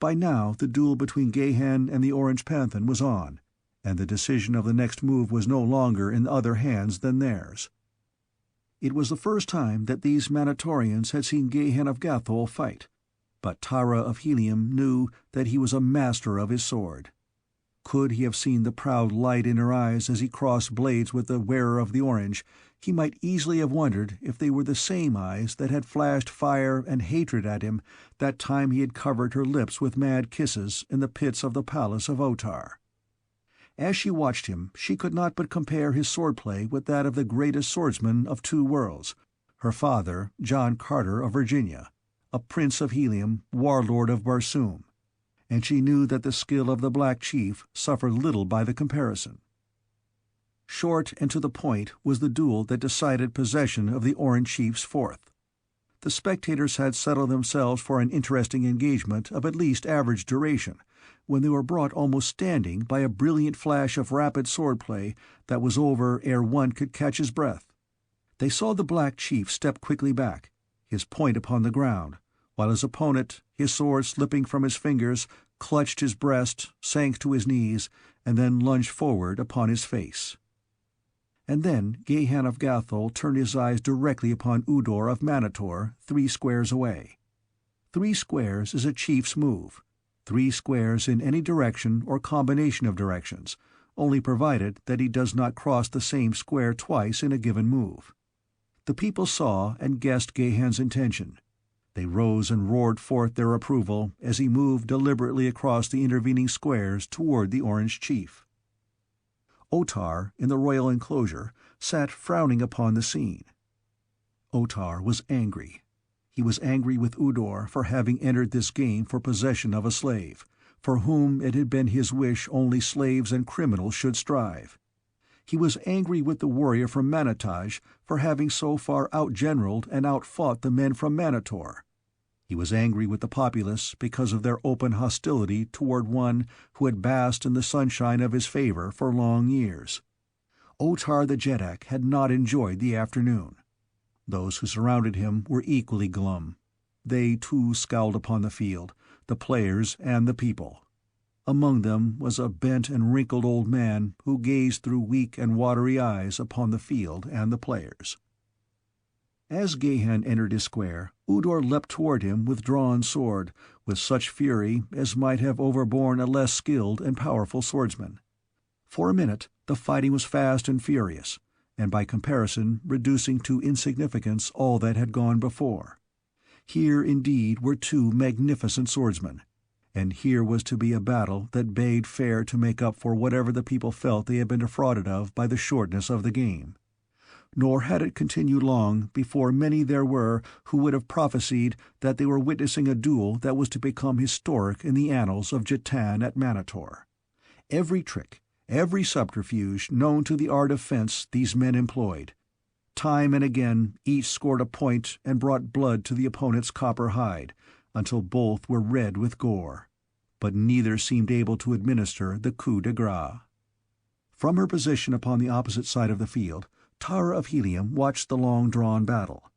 By now the duel between Gahan and the Orange Panthan was on, and the decision of the next move was no longer in other hands than theirs. It was the first time that these Manatorians had seen Gahan of Gathol fight, but Tara of Helium knew that he was a master of his sword. Could he have seen the proud light in her eyes as he crossed blades with the wearer of the orange, he might easily have wondered if they were the same eyes that had flashed fire and hatred at him that time he had covered her lips with mad kisses in the pits of the palace of Otar. As she watched him, she could not but compare his swordplay with that of the greatest swordsman of 2 worlds, her father, John Carter of Virginia, a prince of Helium, warlord of Barsoom, and she knew that the skill of the Black Chief suffered little by the comparison. Short and to the point was the duel that decided possession of the Orange Chief's fourth. The spectators had settled themselves for an interesting engagement of at least average duration, when they were brought almost standing by a brilliant flash of rapid swordplay that was over ere one could catch his breath. They saw the Black Chief step quickly back, his point upon the ground, while his opponent, his sword slipping from his fingers, clutched his breast, sank to his knees, and then lunged forward upon his face. And then Gahan of Gathol turned his eyes directly upon Udor of Manator 3 squares away. 3 squares is a chief's move, 3 squares in any direction or combination of directions, only provided that he does not cross the same square twice in a given move. The people saw and guessed Gahan's intention. They rose and roared forth their approval as he moved deliberately across the intervening squares toward the Orange Chief. Otar, in the royal enclosure, sat frowning upon the scene. Otar was angry. He was angry with Udor for having entered this game for possession of a slave, for whom it had been his wish only slaves and criminals should strive. He was angry with the warrior from Manataj for having so far outgeneraled and outfought the men from Manator. He was angry with the populace because of their open hostility toward one who had basked in the sunshine of his favor for long years. Otar the Jetak had not enjoyed the afternoon. Those who surrounded him were equally glum. They, too, scowled upon the field, the players and the people. Among them was a bent and wrinkled old man who gazed through weak and watery eyes upon the field and the players. As Gahan entered his square, Udor leapt toward him with drawn sword, with such fury as might have overborne a less skilled and powerful swordsman. For a minute the fighting was fast and furious, and by comparison reducing to insignificance all that had gone before. Here indeed were 2 magnificent swordsmen, and here was to be a battle that bade fair to make up for whatever the people felt they had been defrauded of by the shortness of the game. Nor had it continued long before many there were who would have prophesied that they were witnessing a duel that was to become historic in the annals of jetan at Manator. Every trick, every subterfuge known to the art of fence these men employed. Time and again each scored a point and brought blood to the opponent's copper hide, until both were red with gore. But neither seemed able to administer the coup de grace. From her position upon the opposite side of the field, Tara of Helium watched the long-drawn battle.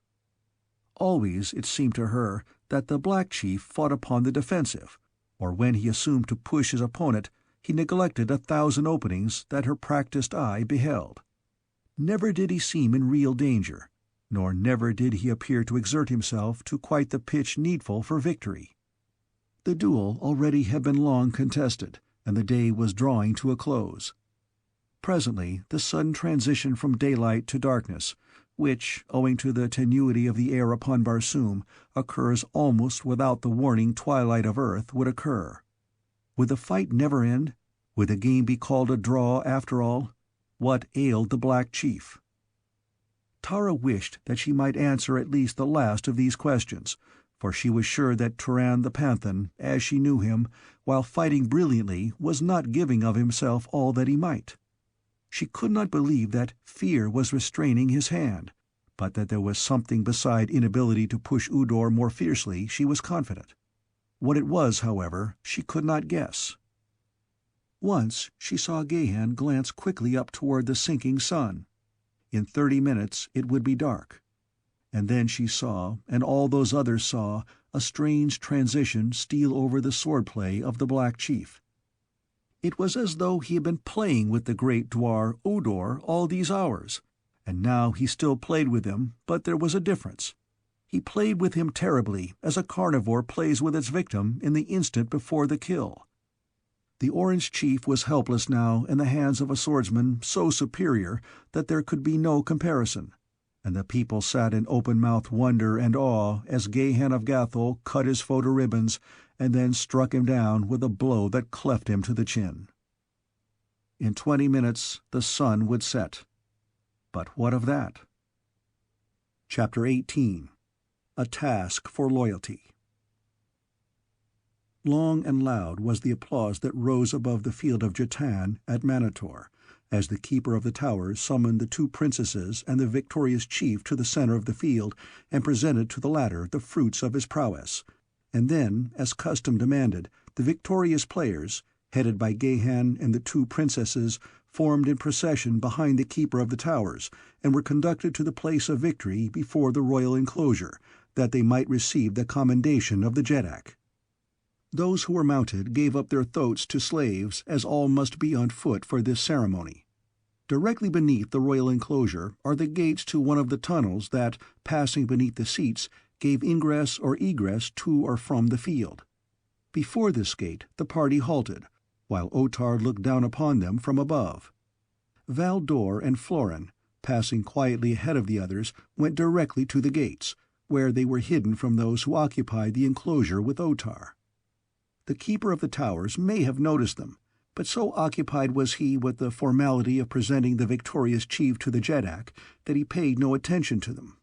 Always it seemed to her that the Black Chief fought upon the defensive, or when he assumed to push his opponent, he neglected 1,000 openings that her practiced eye beheld. Never did he seem in real danger, nor never did he appear to exert himself to quite the pitch needful for victory. The duel already had been long contested, and the day was drawing to a close. Presently the sudden transition from daylight to darkness, which, owing to the tenuity of the air upon Barsoom, occurs almost without the warning twilight of Earth, would occur. Would the fight never end? Would the game be called a draw after all? What ailed the Black Chief? Tara wished that she might answer at least the last of these questions, for she was sure that Turan the Panthan, as she knew him, while fighting brilliantly, was not giving of himself all that he might. She could not believe that fear was restraining his hand, but that there was something beside inability to push Udor more fiercely she was confident. What it was, however, she could not guess. Once she saw Gahan glance quickly up toward the sinking sun. In 30 minutes it would be dark. And then she saw, and all those others saw, a strange transition steal over the swordplay of the Black Chief. It was as though he had been playing with the great dwar Udor all these hours, and now he still played with him, but there was a difference. He played with him terribly, as a carnivore plays with its victim in the instant before the kill. The Orange Chief was helpless now in the hands of a swordsman so superior that there could be no comparison, and the people sat in open-mouthed wonder and awe as Gahan of Gathol cut his foe to ribbons and then struck him down with a blow that cleft him to the chin. In 20 minutes the sun would set. But what of that? Chapter 18. A Task for Loyalty. Long and loud was the applause that rose above the field of jetan at Manator, as the keeper of the towers summoned the 2 princesses and the victorious chief to the center of the field and presented to the latter the fruits of his prowess. And then, as custom demanded, the victorious players, headed by Gahan and the 2 princesses, formed in procession behind the keeper of the towers and were conducted to the place of victory before the royal enclosure, that they might receive the commendation of the Jetak. Those who were mounted gave up their thoats to slaves, as all must be on foot for this ceremony. Directly beneath the royal enclosure are the gates to one of the tunnels that, passing beneath the seats, gave ingress or egress to or from the field. Before this gate the party halted, while Otar looked down upon them from above. Valdor and Florin, passing quietly ahead of the others, went directly to the gates, where they were hidden from those who occupied the enclosure with Otar. The keeper of the towers may have noticed them, but so occupied was he with the formality of presenting the victorious chief to the jetak that he paid no attention to them.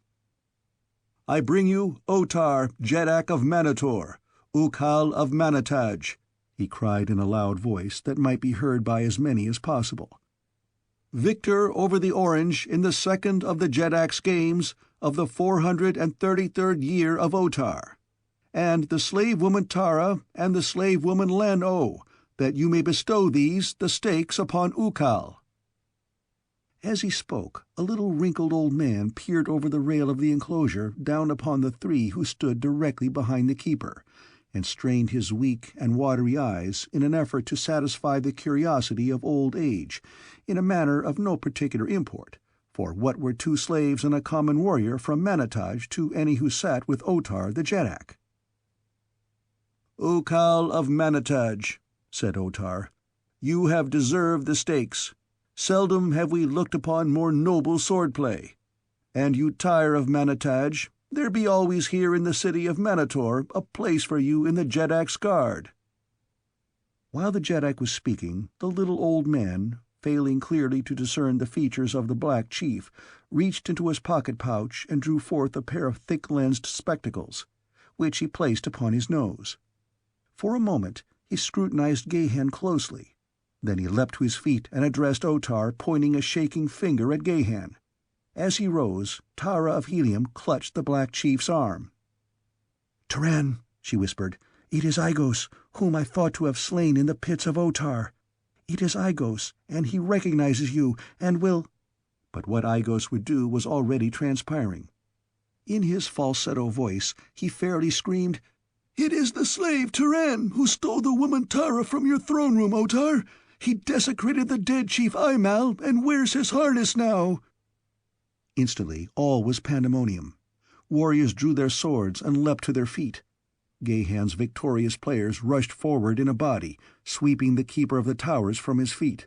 "I bring you Otar, jetak of Manator, Ukal of Manataj," he cried in a loud voice that might be heard by as many as possible. "Victor over the Orange in the second of the jedak's games of the 433rd year of Otar, and the slave-woman Tara and the slave-woman Len-O, that you may bestow these, the stakes, upon Ukal." As he spoke, a little wrinkled old man peered over the rail of the enclosure down upon the three who stood directly behind the keeper, and strained his weak and watery eyes in an effort to satisfy the curiosity of old age, in a manner of no particular import, for what were 2 slaves and a common warrior from Manataj to any who sat with Otar the jetak? "Ukal of Manataj," said Otar, "you have deserved the stakes. Seldom have we looked upon more noble swordplay. And you Tyre of Manataj, there be always here in the city of Manator a place for you in the jedak's guard." While the jedak was speaking, the little old man, failing clearly to discern the features of the black chief, reached into his pocket-pouch and drew forth a pair of thick-lensed spectacles, which he placed upon his nose. For a moment he scrutinized Gahan closely. Then he leapt to his feet and addressed Otar, pointing a shaking finger at Gahan. As he rose, Tara of Helium clutched the black chief's arm. "Turan," she whispered, "it is Igos, whom I thought to have slain in the pits of Otar. It is Igos, and he recognizes you, and will—" But what Igos would do was already transpiring. In his falsetto voice he fairly screamed, "It is the slave Turan who stole the woman Tara from your throne room, Otar. He desecrated the dead chief Aimal and wears his harness now." Instantly all was pandemonium. Warriors drew their swords and leapt to their feet. Gahan's victorious players rushed forward in a body, sweeping the keeper of the towers from his feet.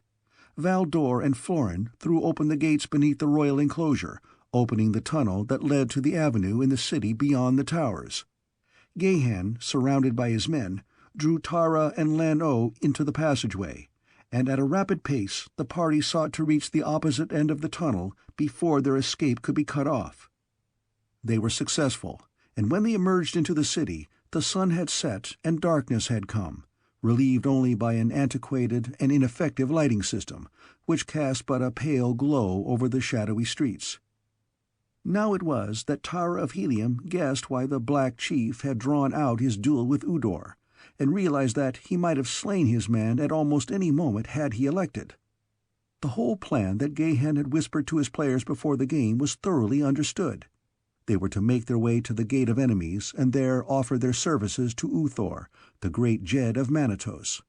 Valdor and Florin threw open the gates beneath the royal enclosure, opening the tunnel that led to the avenue in the city beyond the towers. Gahan, surrounded by his men, drew Tara and Len-O into the passageway, and at a rapid pace the party sought to reach the opposite end of the tunnel before their escape could be cut off. They were successful, and when they emerged into the city, the sun had set and darkness had come, relieved only by an antiquated and ineffective lighting system, which cast but a pale glow over the shadowy streets. Now it was that Tara of Helium guessed why the Black Chief had drawn out his duel with Udor, and realized that he might have slain his man at almost any moment had he elected. The whole plan that Gahan had whispered to his players before the game was thoroughly understood. They were to make their way to the Gate of Enemies and there offer their services to Uthor, the great Jed of Manatos.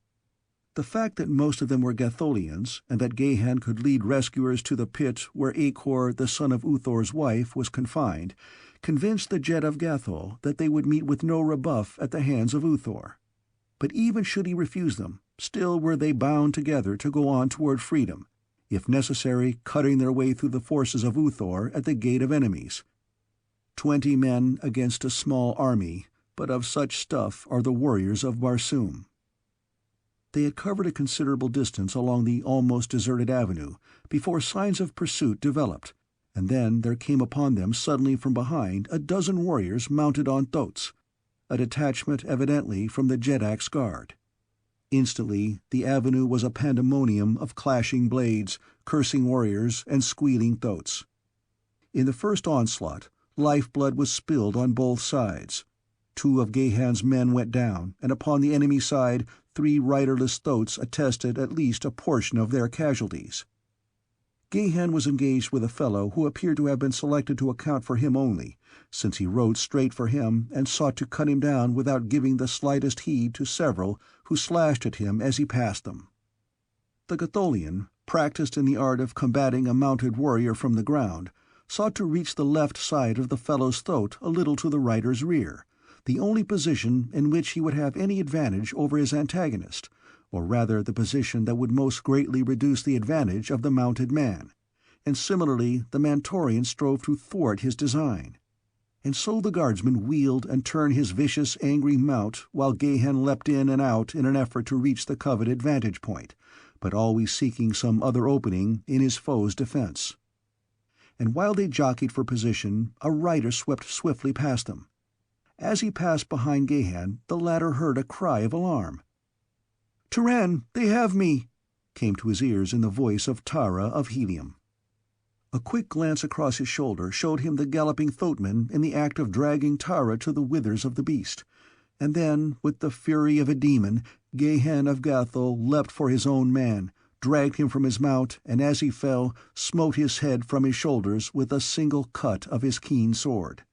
The fact that most of them were Gatholians, and that Gahan could lead rescuers to the pit where Acor, the son of Uthor's wife, was confined, convinced the Jed of Gathol that they would meet with no rebuff at the hands of Uthor. But even should he refuse them, still were they bound together to go on toward freedom, if necessary cutting their way through the forces of Uthor at the Gate of Enemies. 20 men against a small army, but of such stuff are the warriors of Barsoom. They had covered a considerable distance along the almost deserted avenue before signs of pursuit developed, and then there came upon them suddenly from behind a dozen warriors mounted on thoats, a detachment evidently from the jedak's guard. Instantly the avenue was a pandemonium of clashing blades, cursing warriors, and squealing thoats. In the first onslaught, lifeblood was spilled on both sides. 2 of Gahan's men went down, and upon the enemy side 3 riderless thoats attested at least a portion of their casualties. Gahan was engaged with a fellow who appeared to have been selected to account for him only, since he rode straight for him and sought to cut him down without giving the slightest heed to several who slashed at him as he passed them. The Gatholian, practiced in the art of combating a mounted warrior from the ground, sought to reach the left side of the fellow's throat a little to the rider's rear, the only position in which he would have any advantage over his antagonist, or rather the position that would most greatly reduce the advantage of the mounted man, and similarly the Mentorian strove to thwart his design. And so the guardsman wheeled and turned his vicious, angry mount while Gahan leapt in and out in an effort to reach the coveted vantage point, but always seeking some other opening in his foe's defense. And while they jockeyed for position, a rider swept swiftly past them. As he passed behind Gahan, the latter heard a cry of alarm. "Turan, they have me!" came to his ears in the voice of Tara of Helium. A quick glance across his shoulder showed him the galloping thoatman in the act of dragging Tara to the withers of the beast, and then, with the fury of a demon, Gahan of Gathol leapt for his own man, dragged him from his mount, and as he fell, smote his head from his shoulders with a single cut of his keen sword.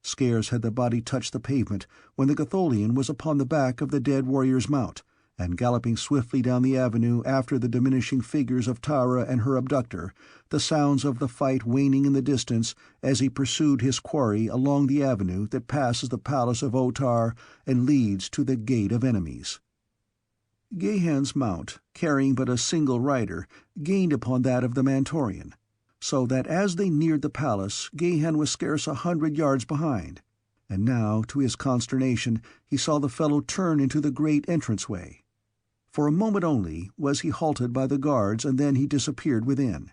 Scarce had the body touched the pavement when the Gatholian was upon the back of the dead warrior's mount, and galloping swiftly down the avenue after the diminishing figures of Tara and her abductor, the sounds of the fight waning in the distance as he pursued his quarry along the avenue that passes the palace of Otar and leads to the Gate of Enemies. Gahan's mount, carrying but a single rider, gained upon that of the Mentorian, so that as they neared the palace Gahan was scarce 100 yards behind, and now, to his consternation, he saw the fellow turn into the great entranceway. For a moment only was he halted by the guards, and then he disappeared within.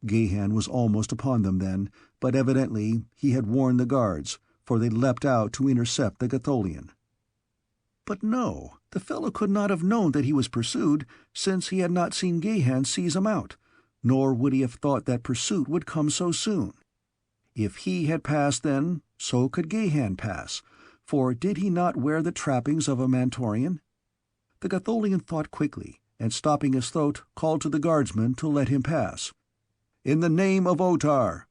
Gahan was almost upon them then, but evidently he had warned the guards, for they leapt out to intercept the Gatholian. But no, the fellow could not have known that he was pursued, since he had not seen Gahan seize him out, nor would he have thought that pursuit would come so soon. If he had passed then, so could Gahan pass, for did he not wear the trappings of a Mentorian? The Gatholian thought quickly, and stopping his throat, called to the guardsmen to let him pass. "In the name of Otar!"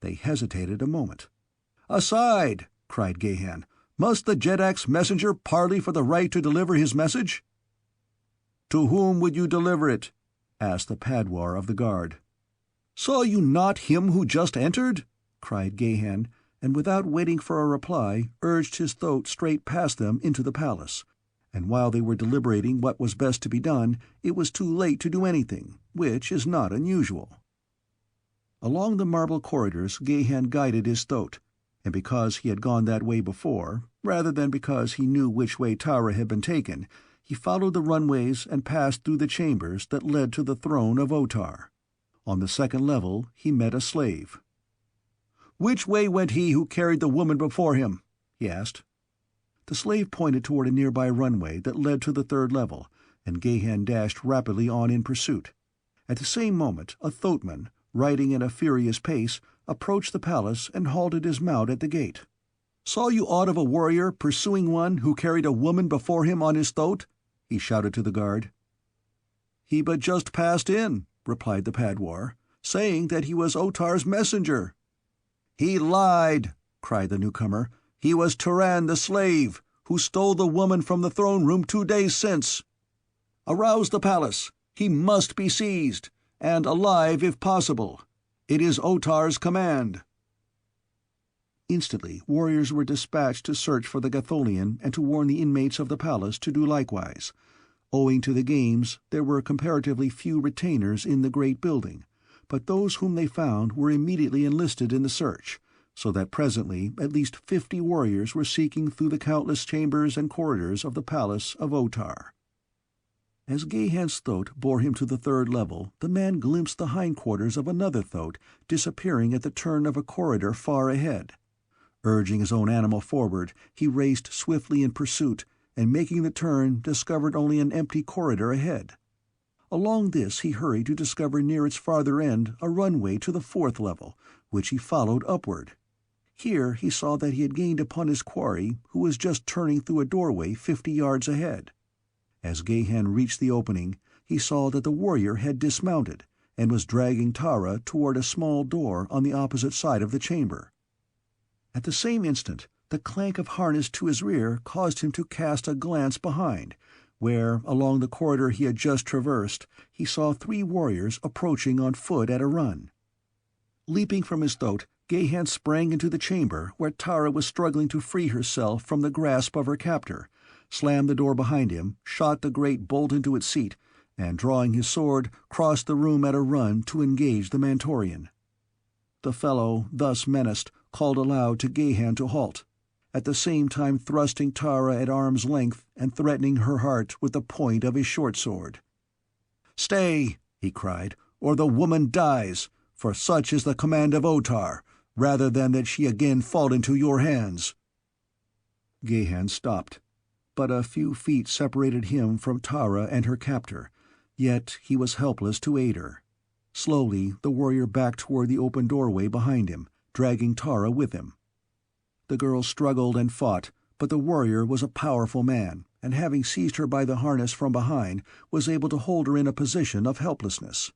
They hesitated a moment. "Aside!" cried Gahan. "Must the Jedak's messenger parley for the right to deliver his message?" "To whom would you deliver it?" asked the Padwar of the guard. "Saw you not him who just entered?" cried Gahan, and without waiting for a reply, urged his throat straight past them into the palace. And while they were deliberating what was best to be done, it was too late to do anything, which is not unusual. Along the marble corridors Gahan guided his throat, and because he had gone that way before, rather than because he knew which way Tara had been taken, he followed the runways and passed through the chambers that led to the throne of Otar. On the second level he met a slave. "Which way went he who carried the woman before him?" he asked. The slave pointed toward a nearby runway that led to the third level, and Gahan dashed rapidly on in pursuit. At the same moment a thoatman, riding at a furious pace, approached the palace and halted his mount at the gate. "Saw you aught of a warrior pursuing one who carried a woman before him on his throat?" he shouted to the guard. "He but just passed in," replied the Padwar, "saying that he was Otar's messenger." "He lied!" cried the newcomer. "He was Turan the slave, who stole the woman from the throne room 2 days since. Arouse the palace. He must be seized, and alive if possible. It is Otar's command." Instantly warriors were dispatched to search for the Gatholian and to warn the inmates of the palace to do likewise. Owing to the games, there were comparatively few retainers in the great building, but those whom they found were immediately enlisted in the search, so that presently at least 50 warriors were seeking through the countless chambers and corridors of the palace of Otar. As Gahan's throat bore him to the third level, the man glimpsed the hindquarters of another throat disappearing at the turn of a corridor far ahead. Urging his own animal forward, he raced swiftly in pursuit, and making the turn discovered only an empty corridor ahead. Along this he hurried to discover near its farther end a runway to the fourth level, which he followed upward. Here he saw that he had gained upon his quarry, who was just turning through a doorway 50 yards ahead. As Gahan reached the opening, he saw that the warrior had dismounted, and was dragging Tara toward a small door on the opposite side of the chamber. At the same instant, the clank of harness to his rear caused him to cast a glance behind, where, along the corridor he had just traversed, he saw 3 warriors approaching on foot at a run. Leaping from his throat, Gahan sprang into the chamber where Tara was struggling to free herself from the grasp of her captor, slammed the door behind him, shot the great bolt into its seat, and, drawing his sword, crossed the room at a run to engage the Mantorian. The fellow, thus menaced, called aloud to Gahan to halt, at the same time thrusting Tara at arm's length and threatening her heart with the point of his short sword. "Stay," he cried, "or the woman dies, for such is the command of Otar, rather than that she again fall into your hands." Gahan stopped. But a few feet separated him from Tara and her captor, yet he was helpless to aid her. Slowly the warrior backed toward the open doorway behind him, dragging Tara with him. The girl struggled and fought, but the warrior was a powerful man, and having seized her by the harness from behind, was able to hold her in a position of helplessness.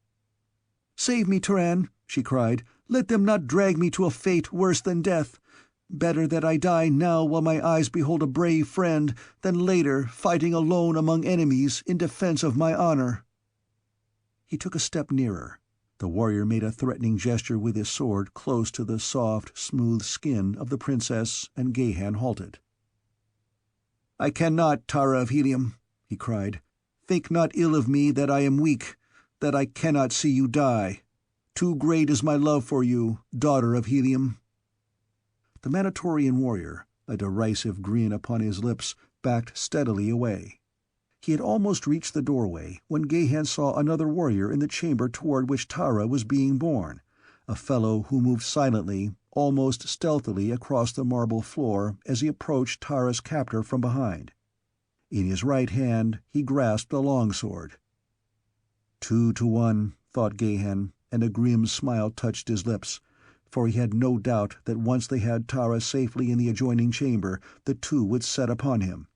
"Save me, Turan," she cried. "Let them not drag me to a fate worse than death. Better that I die now while my eyes behold a brave friend, than later, fighting alone among enemies in defense of my honor." He took a step nearer. The warrior made a threatening gesture with his sword close to the soft, smooth skin of the princess, and Gahan halted. "I cannot, Tara of Helium," he cried. "Think not ill of me that I am weak, that I cannot see you die. Too great is my love for you, daughter of Helium." The Manatorian warrior, a derisive grin upon his lips, backed steadily away. He had almost reached the doorway when Gahan saw another warrior in the chamber toward which Tara was being borne, a fellow who moved silently, almost stealthily across the marble floor as he approached Tara's captor from behind. In his right hand he grasped a longsword. 2-1, thought Gahan, and a grim smile touched his lips, for he had no doubt that once they had Tara safely in the adjoining chamber, the two would set upon him.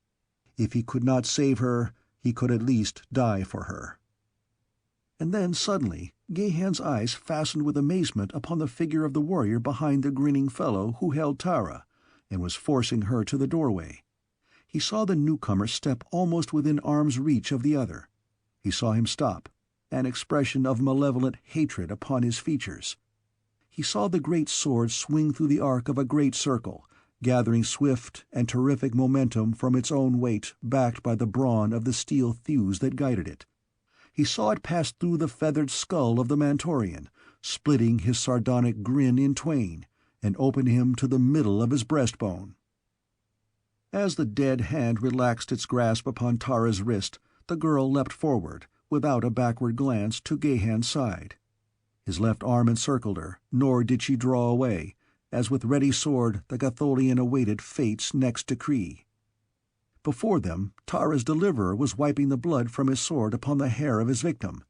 If he could not save her, he could at least die for her. And then suddenly Gahan's eyes fastened with amazement upon the figure of the warrior behind the grinning fellow who held Tara, and was forcing her to the doorway. He saw the newcomer step almost within arm's reach of the other. He saw him stop, an expression of malevolent hatred upon his features. He saw the great sword swing through the arc of a great circle, gathering swift and terrific momentum from its own weight, backed by the brawn of the steel thews that guided it. He saw it pass through the feathered skull of the Mantorian, splitting his sardonic grin in twain, and open him to the middle of his breastbone. As the dead hand relaxed its grasp upon Tara's wrist, the girl leapt forward, without a backward glance, to Gahan's side. His left arm encircled her, nor did she draw away, as with ready sword the Gatholian awaited fate's next decree. Before them, Tara's deliverer was wiping the blood from his sword upon the hair of his victim.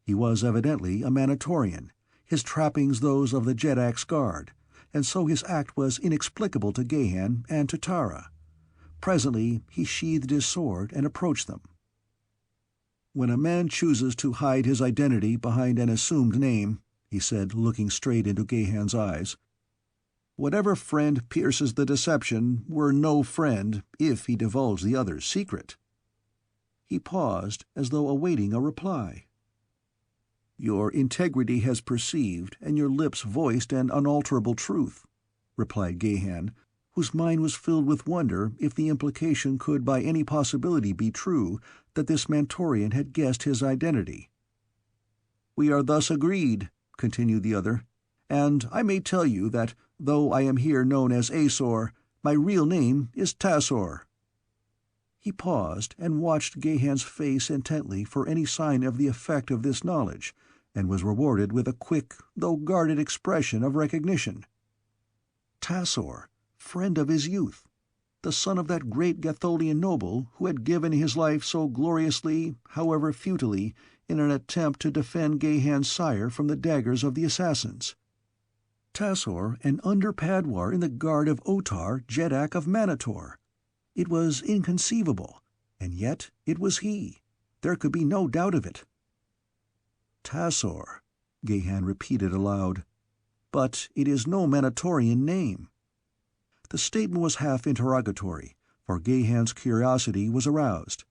He was evidently a Manatorian, his trappings those of the Jedak's guard, and so his act was inexplicable to Gahan and to Tara. Presently he sheathed his sword and approached them. "When a man chooses to hide his identity behind an assumed name," he said, looking straight into Gahan's eyes, "whatever friend pierces the deception were no friend if he divulged the other's secret." He paused, as though awaiting a reply. "Your integrity has perceived, and your lips voiced an unalterable truth," replied Gahan, whose mind was filled with wonder if the implication could by any possibility be true that this Mantorian had guessed his identity. "We are thus agreed," continued the other, "and I may tell you that, though I am here known as Azor, my real name is Tassor." He paused and watched Gahan's face intently for any sign of the effect of this knowledge, and was rewarded with a quick, though guarded expression of recognition. Tassor, friend of his youth, the son of that great Gatholian noble who had given his life so gloriously, however futilely, in an attempt to defend Gahan's sire from the daggers of the assassins. Tassor, an under-Padwar in the guard of Otar, Jedak of Manator. It was inconceivable, and yet it was he. There could be no doubt of it. "Tassor," Gahan repeated aloud. "But it is no Manatorian name." The statement was half interrogatory, for Gahan's curiosity was aroused.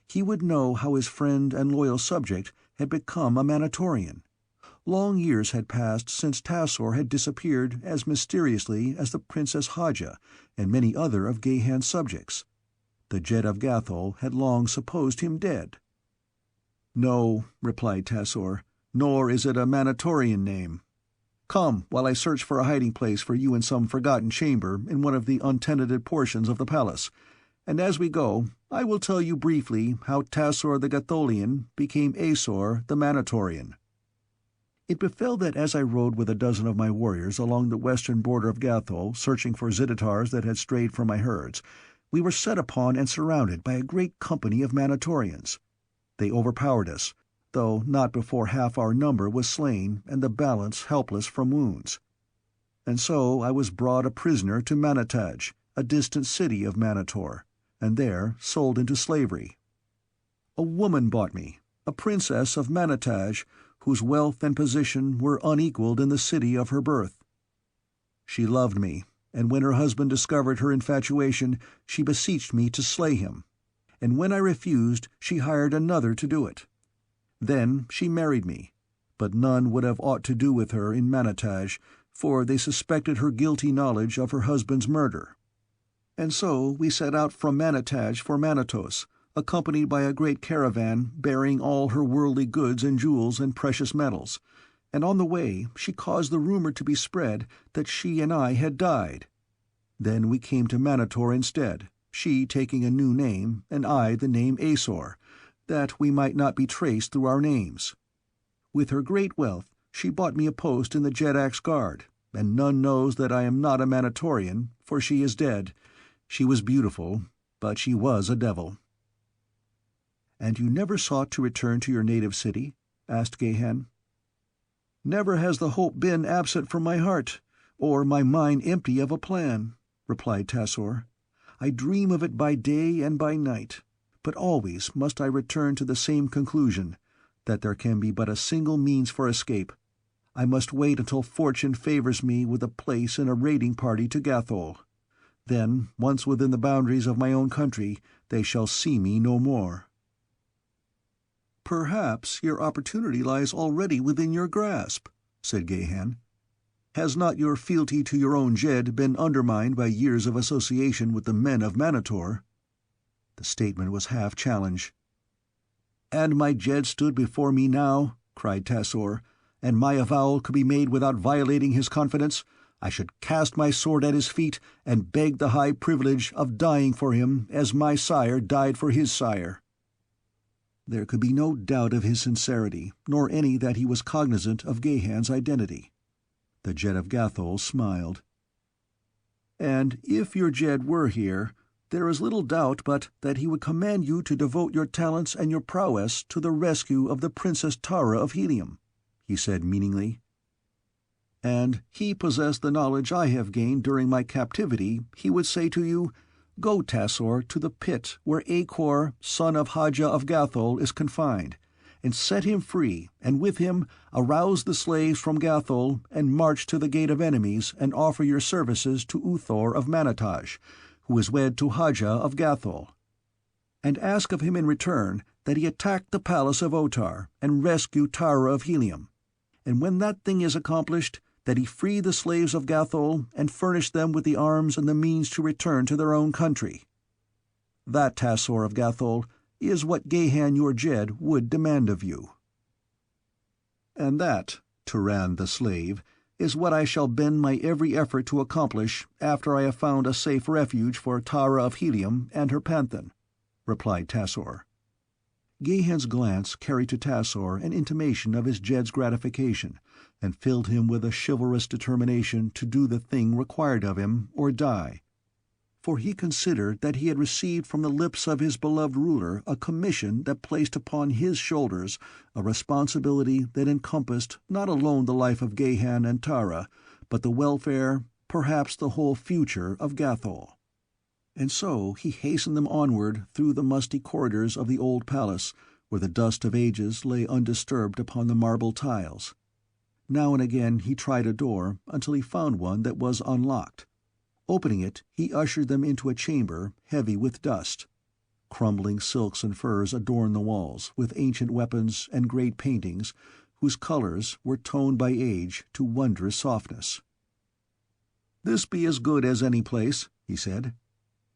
He would know how his friend and loyal subject had become a Manatorian. Long years had passed since Tassor had disappeared as mysteriously as the Princess Hadja and many other of Gahan's subjects. The Jed of Gathol had long supposed him dead. "No," replied Tassor, "nor is it a Manatorian name. Come, while I search for a hiding place for you in some forgotten chamber in one of the untenanted portions of the palace, and as we go, I will tell you briefly how Tassor the Gatholian became Aesor the Manatorian." It befell that as I rode with a dozen of my warriors along the western border of Gathol, searching for Zittatars that had strayed from my herds, we were set upon and surrounded by a great company of Manatorians. They overpowered us, though not before half our number was slain and the balance helpless from wounds. And so I was brought a prisoner to Manataj, a distant city of Manator, and there sold into slavery. A woman bought me, a princess of Manataj, whose wealth and position were unequaled in the city of her birth. She loved me, and when her husband discovered her infatuation, she beseeched me to slay him, and when I refused, she hired another to do it. Then she married me, but none would have aught to do with her in Manataj, for they suspected her guilty knowledge of her husband's murder. And so we set out from Manataj for Manatos, accompanied by a great caravan bearing all her worldly goods and jewels and precious metals, and on the way she caused the rumor to be spread that she and I had died. Then we came to Manator instead, she taking a new name, and I the name Aesor, that we might not be traced through our names. With her great wealth she bought me a post in the Jedak's guard, and none knows that I am not a Manatorian, for she is dead. She was beautiful, but she was a devil." "And you never sought to return to your native city?" asked Gahan. "Never has the hope been absent from my heart, or my mind empty of a plan," replied Tassor. "I dream of it by day and by night, but always must I return to the same conclusion, that there can be but a single means for escape. I must wait until fortune favors me with a place in a raiding party to Gathol. Then, once within the boundaries of my own country, they shall see me no more." "Perhaps your opportunity lies already within your grasp," said Gahan. "Has not your fealty to your own Jed been undermined by years of association with the men of Manator?" The statement was half challenge. "And my Jed stood before me now," cried Tassor, "and my avowal could be made without violating his confidence. I should cast my sword at his feet and beg the high privilege of dying for him as my sire died for his sire." There could be no doubt of his sincerity, nor any that he was cognizant of Gahan's identity. The Jed of Gathol smiled. "And if your Jed were here, there is little doubt but that he would command you to devote your talents and your prowess to the rescue of the Princess Tara of Helium," he said meaningly. "And he possessed the knowledge I have gained during my captivity, he would say to you, 'Go, Tassor, to the pit where Akor, son of Hadja of Gathol, is confined, and set him free, and with him arouse the slaves from Gathol, and march to the Gate of Enemies, and offer your services to Uthor of Manataj, who is wed to Hadja of Gathol. And ask of him in return that he attack the palace of Otar, and rescue Tara of Helium. And when that thing is accomplished, that he free the slaves of Gathol and furnish them with the arms and the means to return to their own country. That, Tassor of Gathol, is what Gahan your Jed would demand of you. And that, Turan the slave, is what I shall bend my every effort to accomplish after I have found a safe refuge for Tara of Helium and her panthan," replied Tassor. Gahan's glance carried to Tassor an intimation of his Jed's gratification, and filled him with a chivalrous determination to do the thing required of him or die. For he considered that he had received from the lips of his beloved ruler a commission that placed upon his shoulders a responsibility that encompassed not alone the life of Gahan and Tara, but the welfare, perhaps the whole future of Gathol. And so he hastened them onward through the musty corridors of the old palace, where the dust of ages lay undisturbed upon the marble tiles. Now and again he tried a door until he found one that was unlocked. Opening it, he ushered them into a chamber heavy with dust. Crumbling silks and furs adorned the walls, with ancient weapons and great paintings, whose colors were toned by age to wondrous softness. "This be as good as any place," he said.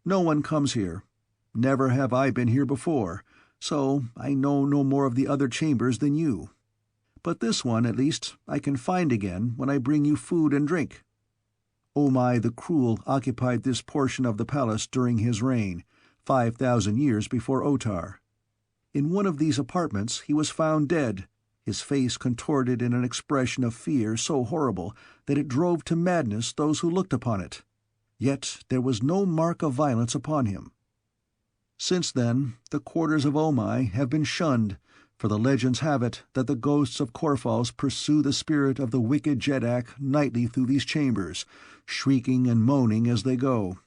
"No one comes here. Never have I been here before, so I know no more of the other chambers than you. But this one, at least, I can find again when I bring you food and drink. Omai the Cruel occupied this portion of the palace during his reign, 5,000 years before Otar. In one of these apartments he was found dead, his face contorted in an expression of fear so horrible that it drove to madness those who looked upon it. Yet there was no mark of violence upon him. Since then, the quarters of Omai have been shunned, for the legends have it that the ghosts of Corphals pursue the spirit of the wicked Jeddak nightly through these chambers, shrieking and moaning as they go.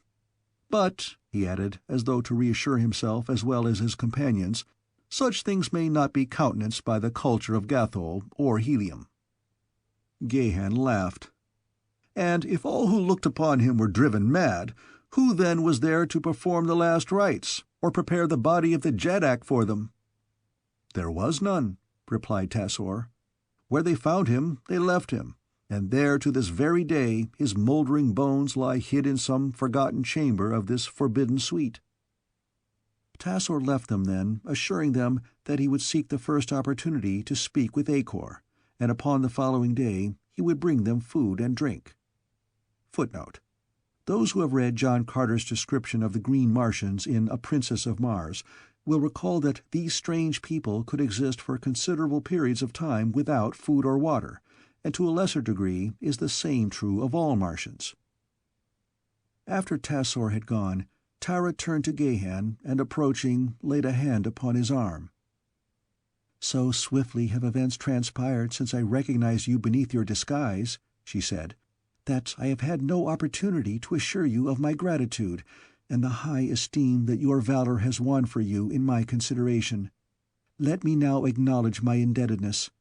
But," he added, as though to reassure himself as well as his companions, "such things may not be countenanced by the culture of Gathol or Helium." Gahan laughed. "And if all who looked upon him were driven mad, who then was there to perform the last rites, or prepare the body of the Jeddak for them?" "There was none," replied Tassor. "Where they found him, they left him, and there to this very day his mouldering bones lie hid in some forgotten chamber of this forbidden suite." Tassor left them then, assuring them that he would seek the first opportunity to speak with Acor, and upon the following day he would bring them food and drink. Footnote: those who have read John Carter's description of the Green Martians in A Princess of Mars will recall that these strange people could exist for considerable periods of time without food or water, and to a lesser degree is the same true of all Martians. After Tassor had gone, Tara turned to Gahan, and approaching, laid a hand upon his arm. "So swiftly have events transpired since I recognized you beneath your disguise," she said, "that I have had no opportunity to assure you of my gratitude, and the high esteem that your valor has won for you in my consideration. Let me now acknowledge my indebtedness,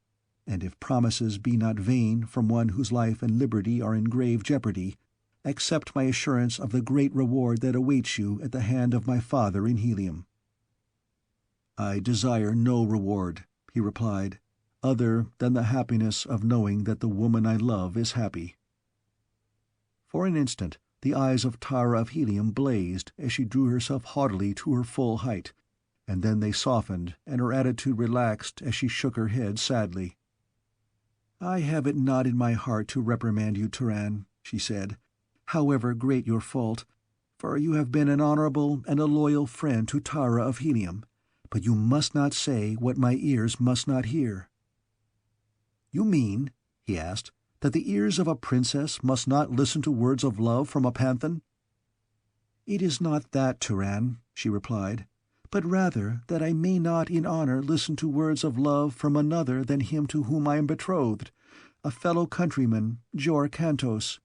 and if promises be not vain from one whose life and liberty are in grave jeopardy, accept my assurance of the great reward that awaits you at the hand of my father in Helium." "I desire no reward," he replied, "other than the happiness of knowing that the woman I love is happy." For an instant the eyes of Tara of Helium blazed as she drew herself haughtily to her full height, and then they softened and her attitude relaxed as she shook her head sadly. "I have it not in my heart to reprimand you, Turan," she said, "however great your fault, for you have been an honorable and a loyal friend to Tara of Helium, but you must not say what my ears must not hear." "You mean," he asked, "that the ears of a princess must not listen to words of love from a panthan?" "It is not that, Turan," she replied, "but rather that I may not in honor listen to words of love from another than him to whom I am betrothed, a fellow countryman, Jor Kantos."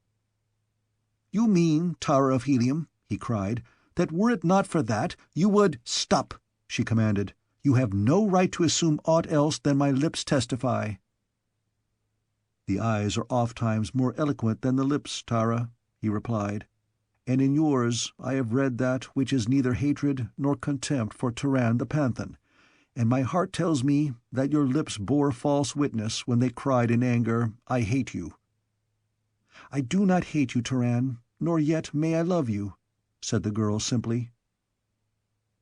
"You mean, Tara of Helium," he cried, "that were it not for that, you would—" "Stop!" she commanded. "You have no right to assume aught else than my lips testify." "The eyes are ofttimes more eloquent than the lips, Tara," he replied, "and in yours I have read that which is neither hatred nor contempt for Turan the Panthan, and my heart tells me that your lips bore false witness when they cried in anger, 'I hate you.'" "I do not hate you, Turan, nor yet may I love you," said the girl simply.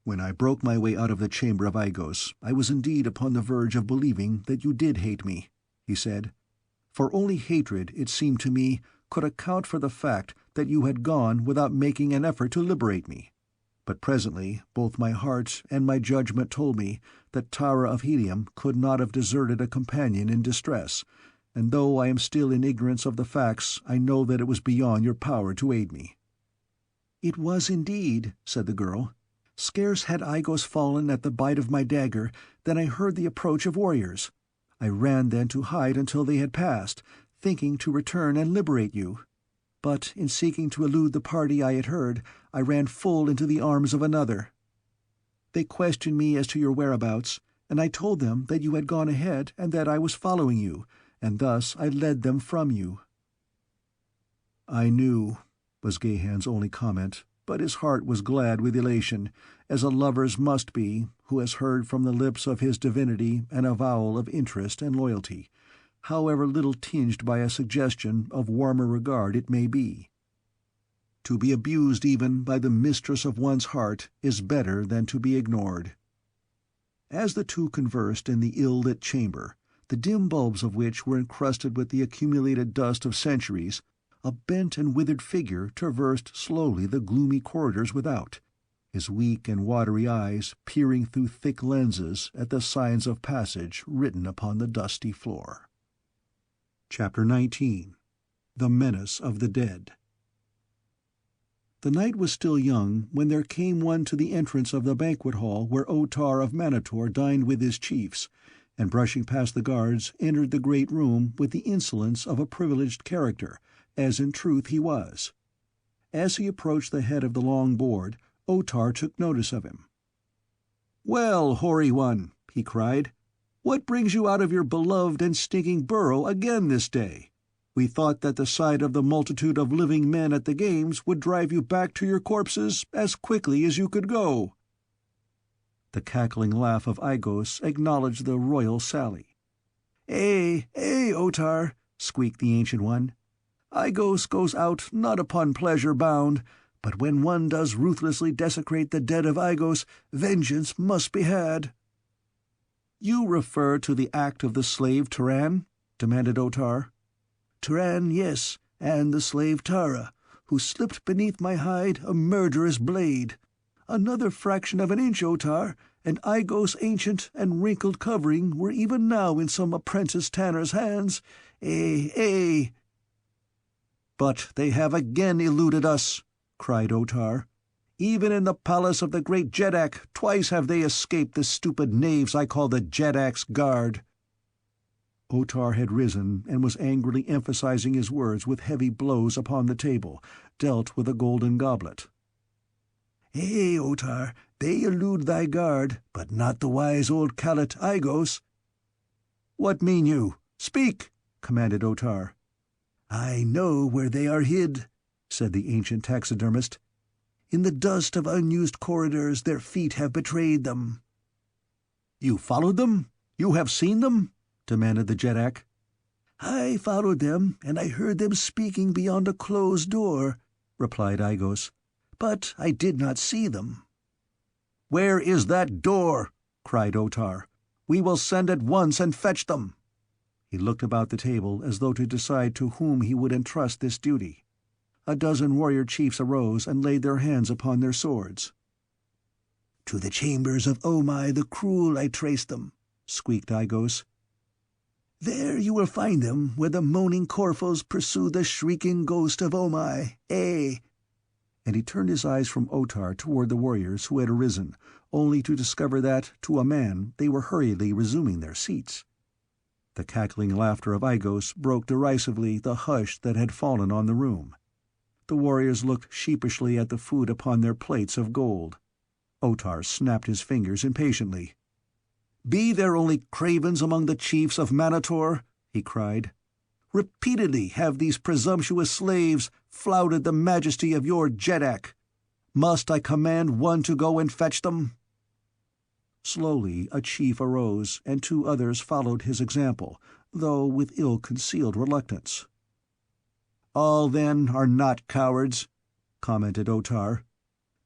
"When I broke my way out of the chamber of Aigos, I was indeed upon the verge of believing that you did hate me," he said. "For only hatred, it seemed to me, could account for the fact that you had gone without making an effort to liberate me. But presently both my heart and my judgment told me that Tara of Helium could not have deserted a companion in distress, and though I am still in ignorance of the facts, I know that it was beyond your power to aid me." "It was indeed," said the girl. "Scarce had Aigos fallen at the bite of my dagger than I heard the approach of warriors. I ran then to hide until they had passed, thinking to return and liberate you. But in seeking to elude the party I had heard, I ran full into the arms of another. They questioned me as to your whereabouts, and I told them that you had gone ahead and that I was following you, and thus I led them from you." "I knew," was Gahan's only comment, but his heart was glad with elation, as a lover's must be who has heard from the lips of his divinity an avowal of interest and loyalty, however little tinged by a suggestion of warmer regard it may be. To be abused even by the mistress of one's heart is better than to be ignored. As the two conversed in the ill-lit chamber, the dim bulbs of which were encrusted with the accumulated dust of centuries, a bent and withered figure traversed slowly the gloomy corridors without, his weak and watery eyes peering through thick lenses at the signs of passage written upon the dusty floor. Chapter 19. The Menace of the Dead. The night was still young when there came one to the entrance of the banquet hall where Otar of Manator dined with his chiefs, and brushing past the guards entered the great room with the insolence of a privileged character, as in truth he was. As he approached the head of the long board, Otar took notice of him. "Well, hoary one," he cried, "what brings you out of your beloved and stinking burrow again this day? We thought that the sight of the multitude of living men at the games would drive you back to your corpses as quickly as you could go." The cackling laugh of Igos acknowledged the royal sally. Otar," squeaked the Ancient One. "Igos goes out not upon pleasure bound, but when one does ruthlessly desecrate the dead of Igos, vengeance must be had." "You refer to the act of the slave Turan?" demanded Otar. "Turan, yes, and the slave Tara, who slipped beneath my hide a murderous blade. Another fraction of an inch, Otar, and Igos' ancient and wrinkled covering were even now in some apprentice tanner's hands. "But they have again eluded us," cried Otar. "Even in the palace of the great Jedak twice have they escaped the stupid knaves I call the Jedak's guard." Otar had risen and was angrily emphasizing his words with heavy blows upon the table, dealt with a golden goblet. Otar, they elude thy guard, but not the wise old Kalat Igos." "What mean you? Speak!" commanded Otar. "I know where they are hid," said the ancient taxidermist. "In the dust of unused corridors their feet have betrayed them." "You followed them? You have seen them?" demanded the Jedak. "I followed them, and I heard them speaking beyond a closed door," replied Igos. "But I did not see them." "Where is that door?" cried Otar. "We will send at once and fetch them." He looked about the table as though to decide to whom he would entrust this duty. A dozen warrior chiefs arose and laid their hands upon their swords. "To the chambers of Omai the Cruel I traced them," squeaked Igos. "There you will find them where the moaning Corphos pursue the shrieking ghost of Omai, And he turned his eyes from Otar toward the warriors who had arisen, only to discover that, to a man, they were hurriedly resuming their seats. The cackling laughter of Igos broke derisively the hush that had fallen on the room. The warriors looked sheepishly at the food upon their plates of gold. Otar snapped his fingers impatiently. "Be there only cravens among the chiefs of Manator?" he cried. "Repeatedly have these presumptuous slaves flouted the majesty of your Jedak. Must I command one to go and fetch them?" Slowly a chief arose, and two others followed his example, though with ill-concealed reluctance. "All, then, are not cowards," commented Otar.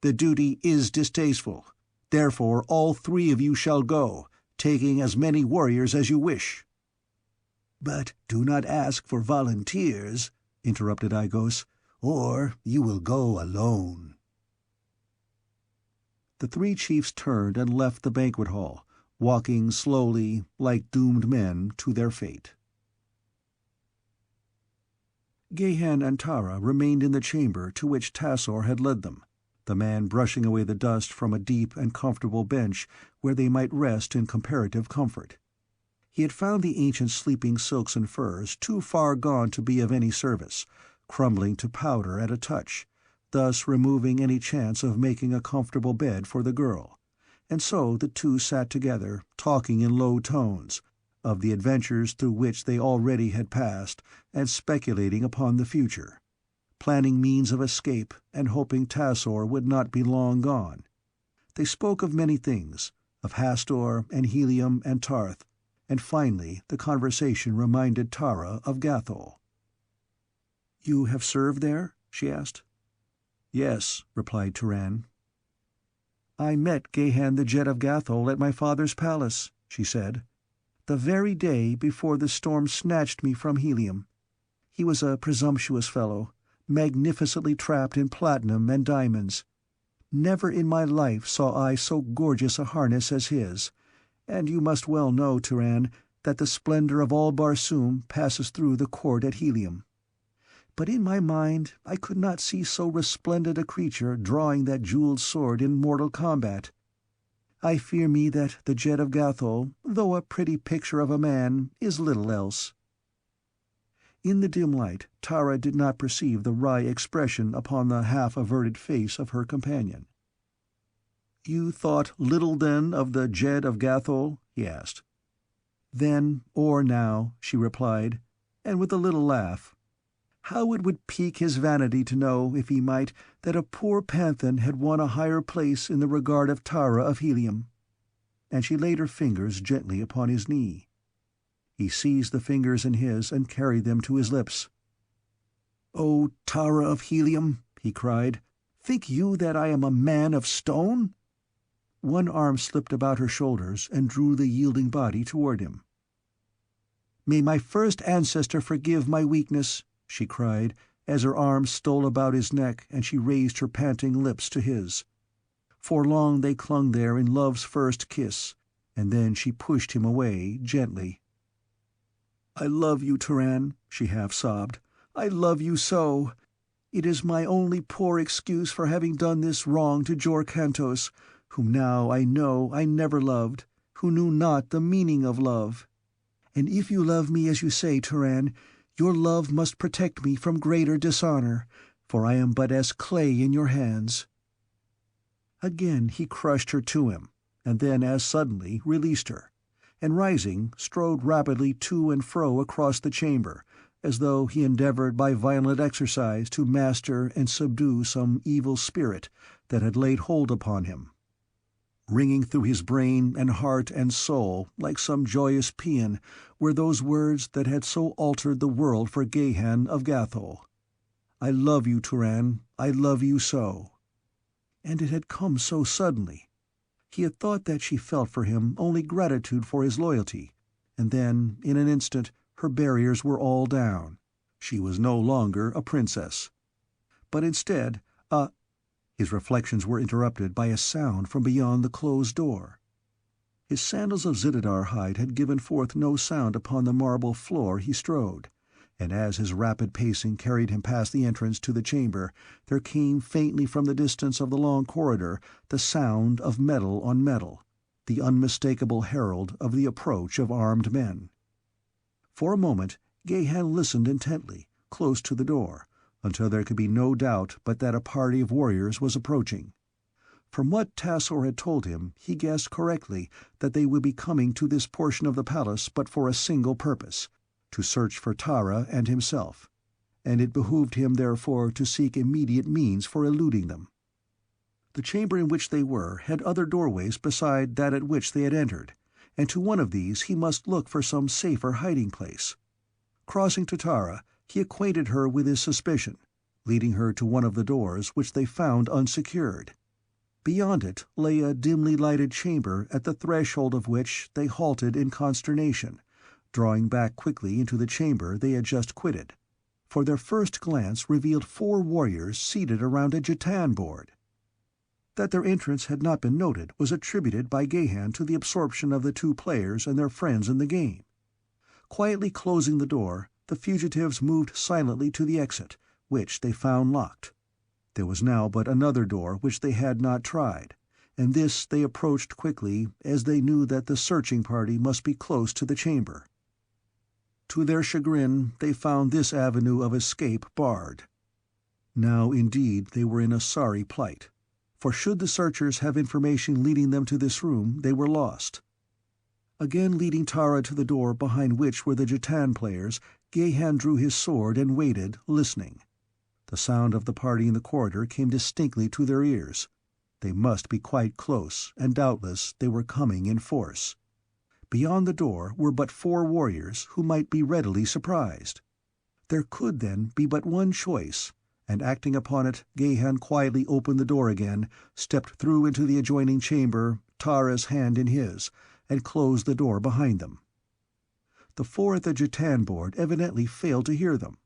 "The duty is distasteful. Therefore all three of you shall go, taking as many warriors as you wish." "But do not ask for volunteers," interrupted Igos, "or you will go alone." The three chiefs turned and left the banquet hall, walking slowly, like doomed men, to their fate. Gahan and Tara remained in the chamber to which Tassor had led them, the man brushing away the dust from a deep and comfortable bench where they might rest in comparative comfort. He had found the ancient sleeping silks and furs too far gone to be of any service, crumbling to powder at a touch, thus removing any chance of making a comfortable bed for the girl, and so the two sat together, talking in low tones, of the adventures through which they already had passed, and speculating upon the future. planning means of escape and hoping Tassor would not be long gone. They spoke of many things, of Hastur and Helium and Tarth, and finally the conversation reminded Tara of Gathol. "You have served there?" she asked. "Yes," replied Turan. "I met Gahan the Jet of Gathol at my father's palace," she said, "the very day before the storm snatched me from Helium. He was a presumptuous fellow, magnificently trapped in platinum and diamonds. Never in my life saw I so gorgeous a harness as his, and you must well know, Turan, that the splendor of all Barsoom passes through the court at Helium. But in my mind I could not see so resplendent a creature drawing that jeweled sword in mortal combat. I fear me that the Jet of Gathol, though a pretty picture of a man, is little else." In the dim light, Tara did not perceive the wry expression upon the half-averted face of her companion. "You thought little, then, of the Jet of Gathol?" he asked. "Then or now," she replied, and with a little laugh. "How it would pique his vanity to know, if he might, that a poor panthan had won a higher place in the regard of Tara of Helium." And she laid her fingers gently upon his knee. He seized the fingers in his and carried them to his lips. "O Tara of Helium," he cried, "think you that I am a man of stone?" One arm slipped about her shoulders and drew the yielding body toward him. "May my first ancestor forgive my weakness," she cried, as her arms stole about his neck and she raised her panting lips to his. For long they clung there in love's first kiss, and then she pushed him away gently. "I love you, Turan," she half-sobbed. "I love you so. It is my only poor excuse for having done this wrong to Jor Kantos, whom now I know I never loved, who knew not the meaning of love. And if you love me as you say, Turan, your love must protect me from greater dishonor, for I am but as clay in your hands." Again he crushed her to him, and then as suddenly released her, and rising, strode rapidly to and fro across the chamber, as though he endeavored by violent exercise to master and subdue some evil spirit that had laid hold upon him. Ringing through his brain and heart and soul like some joyous paean were those words that had so altered the world for Gahan of Gathol. "I love you, Turan, I love you so." And it had come so suddenly. He had thought that she felt for him only gratitude for his loyalty, and then, in an instant, her barriers were all down. She was no longer a princess. But instead, his reflections were interrupted by a sound from beyond the closed door. His sandals of zitidar hide had given forth no sound upon the marble floor he strode, and as his rapid pacing carried him past the entrance to the chamber, there came faintly from the distance of the long corridor the sound of metal on metal, the unmistakable herald of the approach of armed men. For a moment Gahan listened intently, close to the door, until there could be no doubt but that a party of warriors was approaching. From what Tassor had told him, he guessed correctly that they would be coming to this portion of the palace but for a single purpose, to search for Tara and himself, and it behooved him therefore to seek immediate means for eluding them. The chamber in which they were had other doorways beside that at which they had entered, and to one of these he must look for some safer hiding place. Crossing to Tara, he acquainted her with his suspicion, leading her to one of the doors, which they found unsecured. Beyond it lay a dimly lighted chamber, at the threshold of which they halted in consternation, drawing back quickly into the chamber they had just quitted, for their first glance revealed 4 warriors seated around a jetan board. That their entrance had not been noted was attributed by Gahan to the absorption of the 2 players and their friends in the game. Quietly closing the door, the fugitives moved silently to the exit, which they found locked. There was now but another door which they had not tried, and this they approached quickly, as they knew that the searching party must be close to the chamber. To their chagrin, they found this avenue of escape barred. Now indeed they were in a sorry plight, for should the searchers have information leading them to this room, they were lost. Again leading Tara to the door behind which were the jetan players, Gahan drew his sword and waited, listening. The sound of the party in the corridor came distinctly to their ears. They must be quite close, and doubtless they were coming in force. Beyond the door were but 4 warriors who might be readily surprised. There could, then, be but one choice, and acting upon it, Gahan quietly opened the door again, stepped through into the adjoining chamber, Tara's hand in his, and closed the door behind them. The 4 at the jetan board evidently failed to hear them.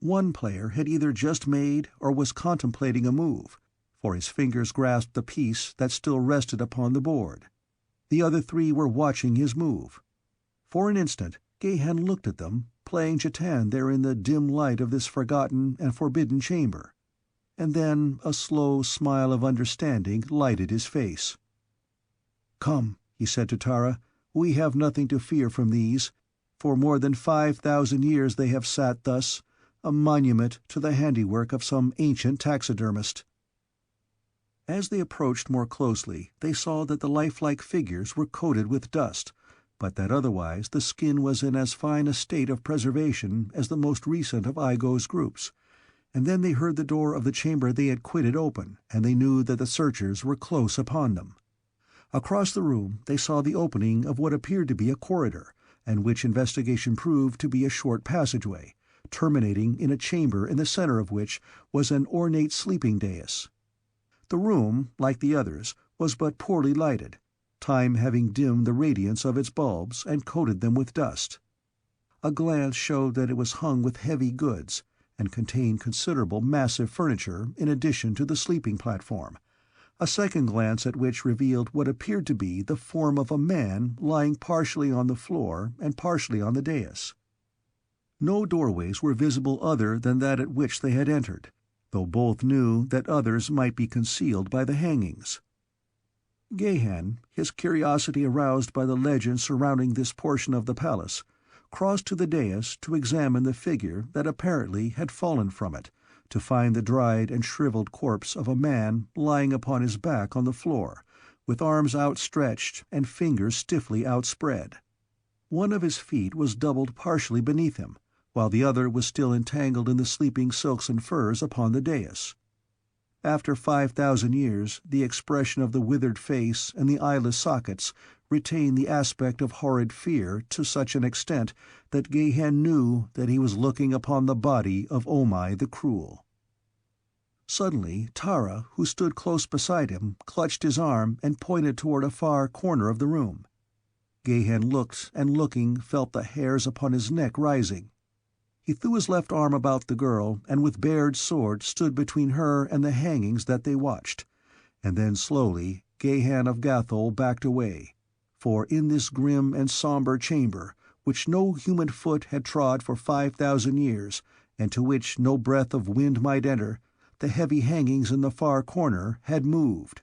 One player had either just made or was contemplating a move, for his fingers grasped the piece that still rested upon the board. The other 3 were watching his move. For an instant, Gahan looked at them, playing jetan there in the dim light of this forgotten and forbidden chamber. And then a slow smile of understanding lighted his face. "Come," he said to Tara, "we have nothing to fear from these. For more than 5,000 years they have sat thus, a monument to the handiwork of some ancient taxidermist." As they approached more closely, they saw that the lifelike figures were coated with dust, but that otherwise the skin was in as fine a state of preservation as the most recent of Igo's groups. And then they heard the door of the chamber they had quitted open, and they knew that the searchers were close upon them. Across the room they saw the opening of what appeared to be a corridor, and which investigation proved to be a short passageway, terminating in a chamber in the center of which was an ornate sleeping dais. The room, like the others, was but poorly lighted, time having dimmed the radiance of its bulbs and coated them with dust. A glance showed that it was hung with heavy goods, and contained considerable massive furniture in addition to the sleeping platform, a second glance at which revealed what appeared to be the form of a man lying partially on the floor and partially on the dais. No doorways were visible other than that at which they had entered, though both knew that others might be concealed by the hangings. Gahan, his curiosity aroused by the legend surrounding this portion of the palace, crossed to the dais to examine the figure that apparently had fallen from it, to find the dried and shriveled corpse of a man lying upon his back on the floor, with arms outstretched and fingers stiffly outspread. One of his feet was doubled partially beneath him, while the other was still entangled in the sleeping silks and furs upon the dais. After 5,000 years, the expression of the withered face and the eyeless sockets retained the aspect of horrid fear to such an extent that Gahan knew that he was looking upon the body of Omai the Cruel. Suddenly Tara, who stood close beside him, clutched his arm and pointed toward a far corner of the room. Gahan looked, and looking, felt the hairs upon his neck rising. He threw his left arm about the girl, and with bared sword stood between her and the hangings that they watched, and then slowly Gahan of Gathol backed away, for in this grim and somber chamber, which no human foot had trod for 5,000 years, and to which no breath of wind might enter, the heavy hangings in the far corner had moved.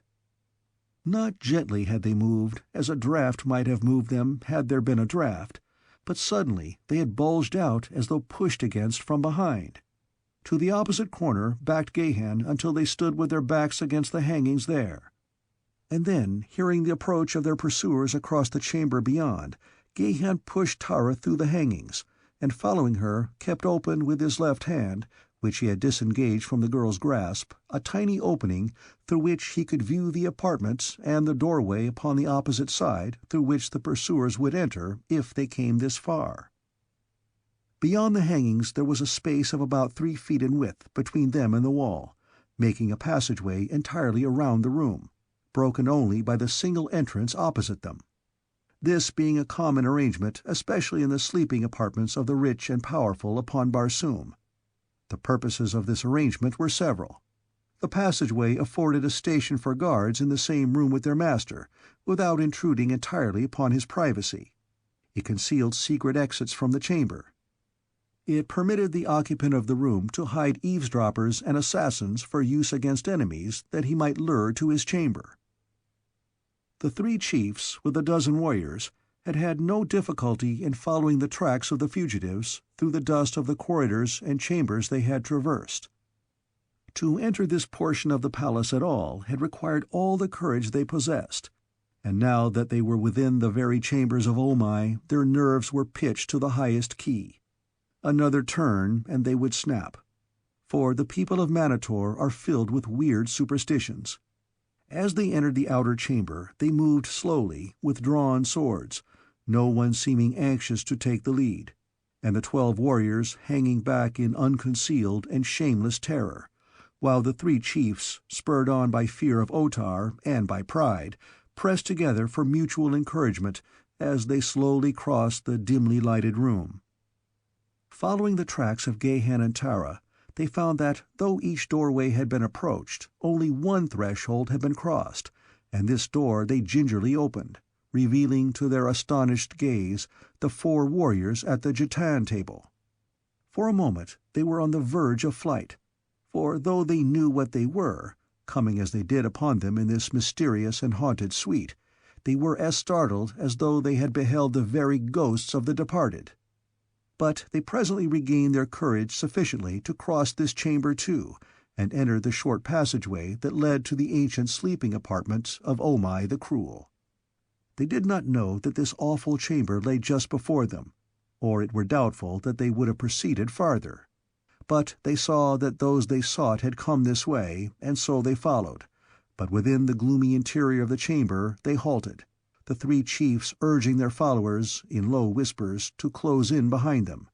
Not gently had they moved, as a draught might have moved them had there been a draught, but suddenly they had bulged out as though pushed against from behind. To the opposite corner backed Gahan until they stood with their backs against the hangings there. And then, hearing the approach of their pursuers across the chamber beyond, Gahan pushed Tara through the hangings, and following her, kept open with his left hand, which he had disengaged from the girl's grasp, a tiny opening through which he could view the apartments and the doorway upon the opposite side through which the pursuers would enter if they came this far. Beyond the hangings there was a space of about 3 feet in width between them and the wall, making a passageway entirely around the room, broken only by the single entrance opposite them. This being a common arrangement, especially in the sleeping apartments of the rich and powerful upon Barsoom. The purposes of this arrangement were several. The passageway afforded a station for guards in the same room with their master, without intruding entirely upon his privacy. It concealed secret exits from the chamber. It permitted the occupant of the room to hide eavesdroppers and assassins for use against enemies that he might lure to his chamber. The 3 chiefs, with a dozen warriors, had had no difficulty in following the tracks of the fugitives through the dust of the corridors and chambers they had traversed. To enter this portion of the palace at all had required all the courage they possessed, and now that they were within the very chambers of Omai, their nerves were pitched to the highest key. Another turn and they would snap. for the people of Manator are filled with weird superstitions. As they entered the outer chamber, they moved slowly, with drawn swords, no one seeming anxious to take the lead, and the 12 warriors hanging back in unconcealed and shameless terror, while the 3 chiefs, spurred on by fear of Otar and by pride, pressed together for mutual encouragement as they slowly crossed the dimly lighted room. Following the tracks of Gahan and Tara, they found that, though each doorway had been approached, only one threshold had been crossed, and this door they gingerly opened, revealing to their astonished gaze the 4 warriors at the jetan table. For a moment they were on the verge of flight, for though they knew what they were, coming as they did upon them in this mysterious and haunted suite, they were as startled as though they had beheld the very ghosts of the departed. But they presently regained their courage sufficiently to cross this chamber too, and enter the short passageway that led to the ancient sleeping apartment of Omai the Cruel. They did not know that this awful chamber lay just before them, or it were doubtful that they would have proceeded farther. But they saw that those they sought had come this way, and so they followed. But within the gloomy interior of the chamber they halted, the 3 chiefs urging their followers, in low whispers, to close in behind them.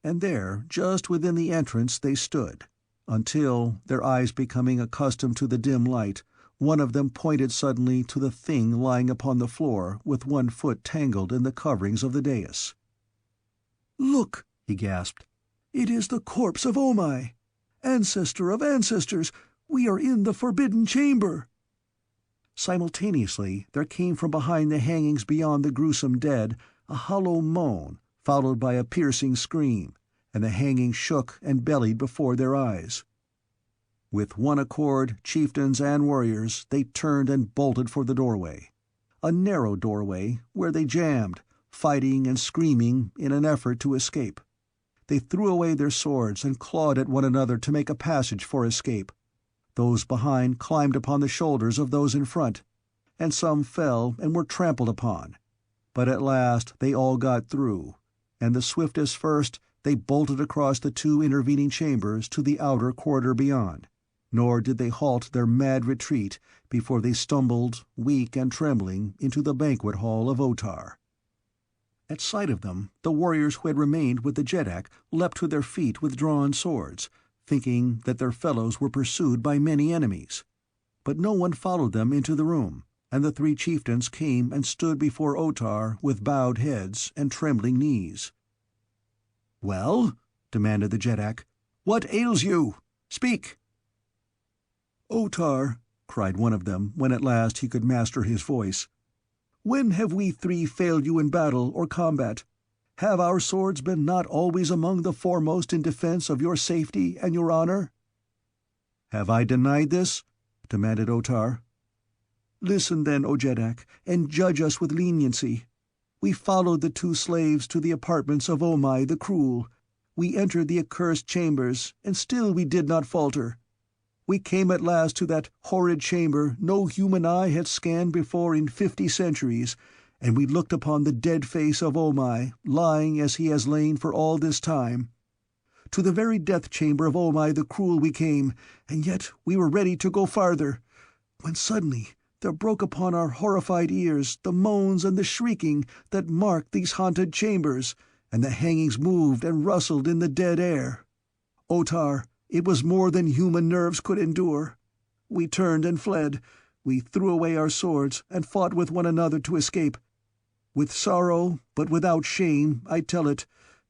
And there, just within the entrance, they stood, until, their eyes becoming accustomed to the dim light, one of them pointed suddenly to the thing lying upon the floor with one foot tangled in the coverings of the dais. "Look!" he gasped. "It is the corpse of Omai! Ancestor of ancestors! We are in the forbidden chamber!" Simultaneously there came from behind the hangings beyond the gruesome dead a hollow moan, followed by a piercing scream, and the hangings shook and bellied before their eyes. With one accord, chieftains and warriors, they turned and bolted for the doorway. A narrow doorway, where they jammed, fighting and screaming in an effort to escape. They threw away their swords and clawed at one another to make a passage for escape. Those behind climbed upon the shoulders of those in front, and some fell and were trampled upon. But at last they all got through, and the swiftest first, they bolted across the 2 intervening chambers to the outer corridor beyond, nor did they halt their mad retreat before they stumbled, weak and trembling, into the banquet hall of Otar. At sight of them, the warriors who had remained with the jetak leapt to their feet with drawn swords, thinking that their fellows were pursued by many enemies. But no one followed them into the room, and the 3 chieftains came and stood before Otar with bowed heads and trembling knees. "Well?" demanded the jetak. "What ails you? Speak!" "Otar," cried one of them, when at last he could master his voice, "when have we 3 failed you in battle or combat? Have our swords been not always among the foremost in defense of your safety and your honor?" "Have I denied this?" demanded Otar. "Listen then, O jetak, and judge us with leniency. We followed the 2 slaves to the apartments of Omai the Cruel. We entered the accursed chambers, and still we did not falter. We came at last to that horrid chamber no human eye had scanned before in 50 centuries, and we looked upon the dead face of Omai, lying as he has lain for all this time. To the very death chamber of Omai the Cruel we came, and yet we were ready to go farther, when suddenly there broke upon our horrified ears the moans and the shrieking that marked these haunted chambers, and the hangings moved and rustled in the dead air. Otar, it was more than human nerves could endure. We turned and fled. We threw away our swords and fought with one another to escape. With sorrow, but without shame, I tell it,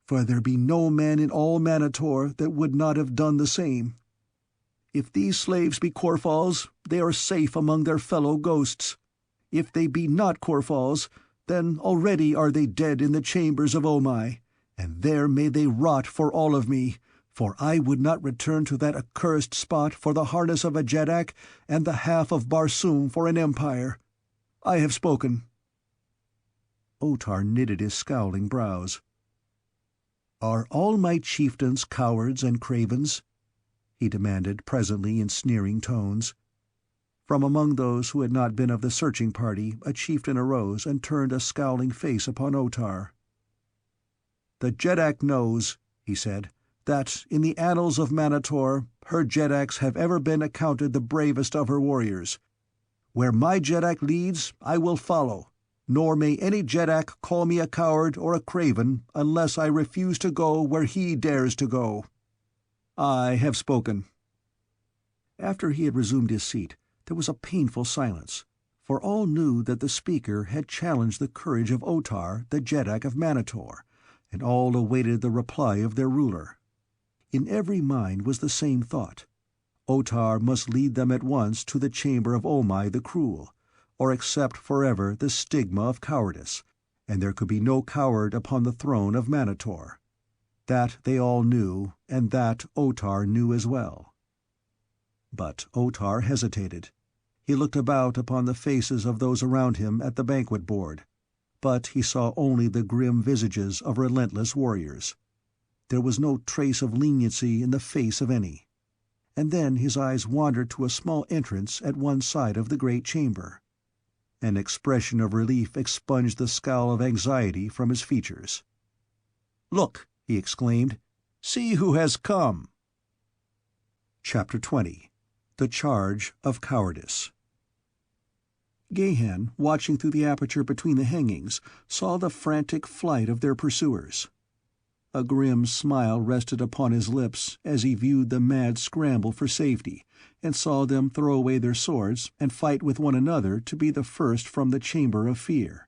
for there be no man in all Manator that would not have done the same. If these slaves be Korfals, they are safe among their fellow ghosts. If they be not Korfals, then already are they dead in the chambers of Omai, and there may they rot for all of me, for I would not return to that accursed spot for the harness of a jetak and the half of Barsoom for an empire. I have spoken." Otar knitted his scowling brows. "Are all my chieftains cowards and cravens?" he demanded presently in sneering tones. From among those who had not been of the searching party a chieftain arose and turned a scowling face upon Otar. "The jetak knows," he said. that in the annals of Manator her jedaks have ever been accounted the bravest of her warriors. Where my jedak leads, I will follow, nor may any jedak call me a coward or a craven unless I refuse to go where he dares to go. I have spoken." After he had resumed his seat, there was a painful silence, for all knew that the speaker had challenged the courage of Otar, the jedak of Manator, and all awaited the reply of their ruler. In every mind was the same thought. Otar must lead them at once to the chamber of Omai the Cruel, or accept forever the stigma of cowardice, and there could be no coward upon the throne of Manator. That they all knew, and that Otar knew as well. But Otar hesitated. He looked about upon the faces of those around him at the banquet board, but he saw only the grim visages of relentless warriors. There was no trace of leniency in the face of any. And then his eyes wandered to a small entrance at one side of the great chamber. An expression of relief expunged the scowl of anxiety from his features. "Look!" he exclaimed. "See who has come!" Chapter 20. The Charge of Cowardice. Gahan, watching through the aperture between the hangings, saw the frantic flight of their pursuers. A grim smile rested upon his lips as he viewed the mad scramble for safety, and saw them throw away their swords and fight with one another to be the first from the chamber of fear.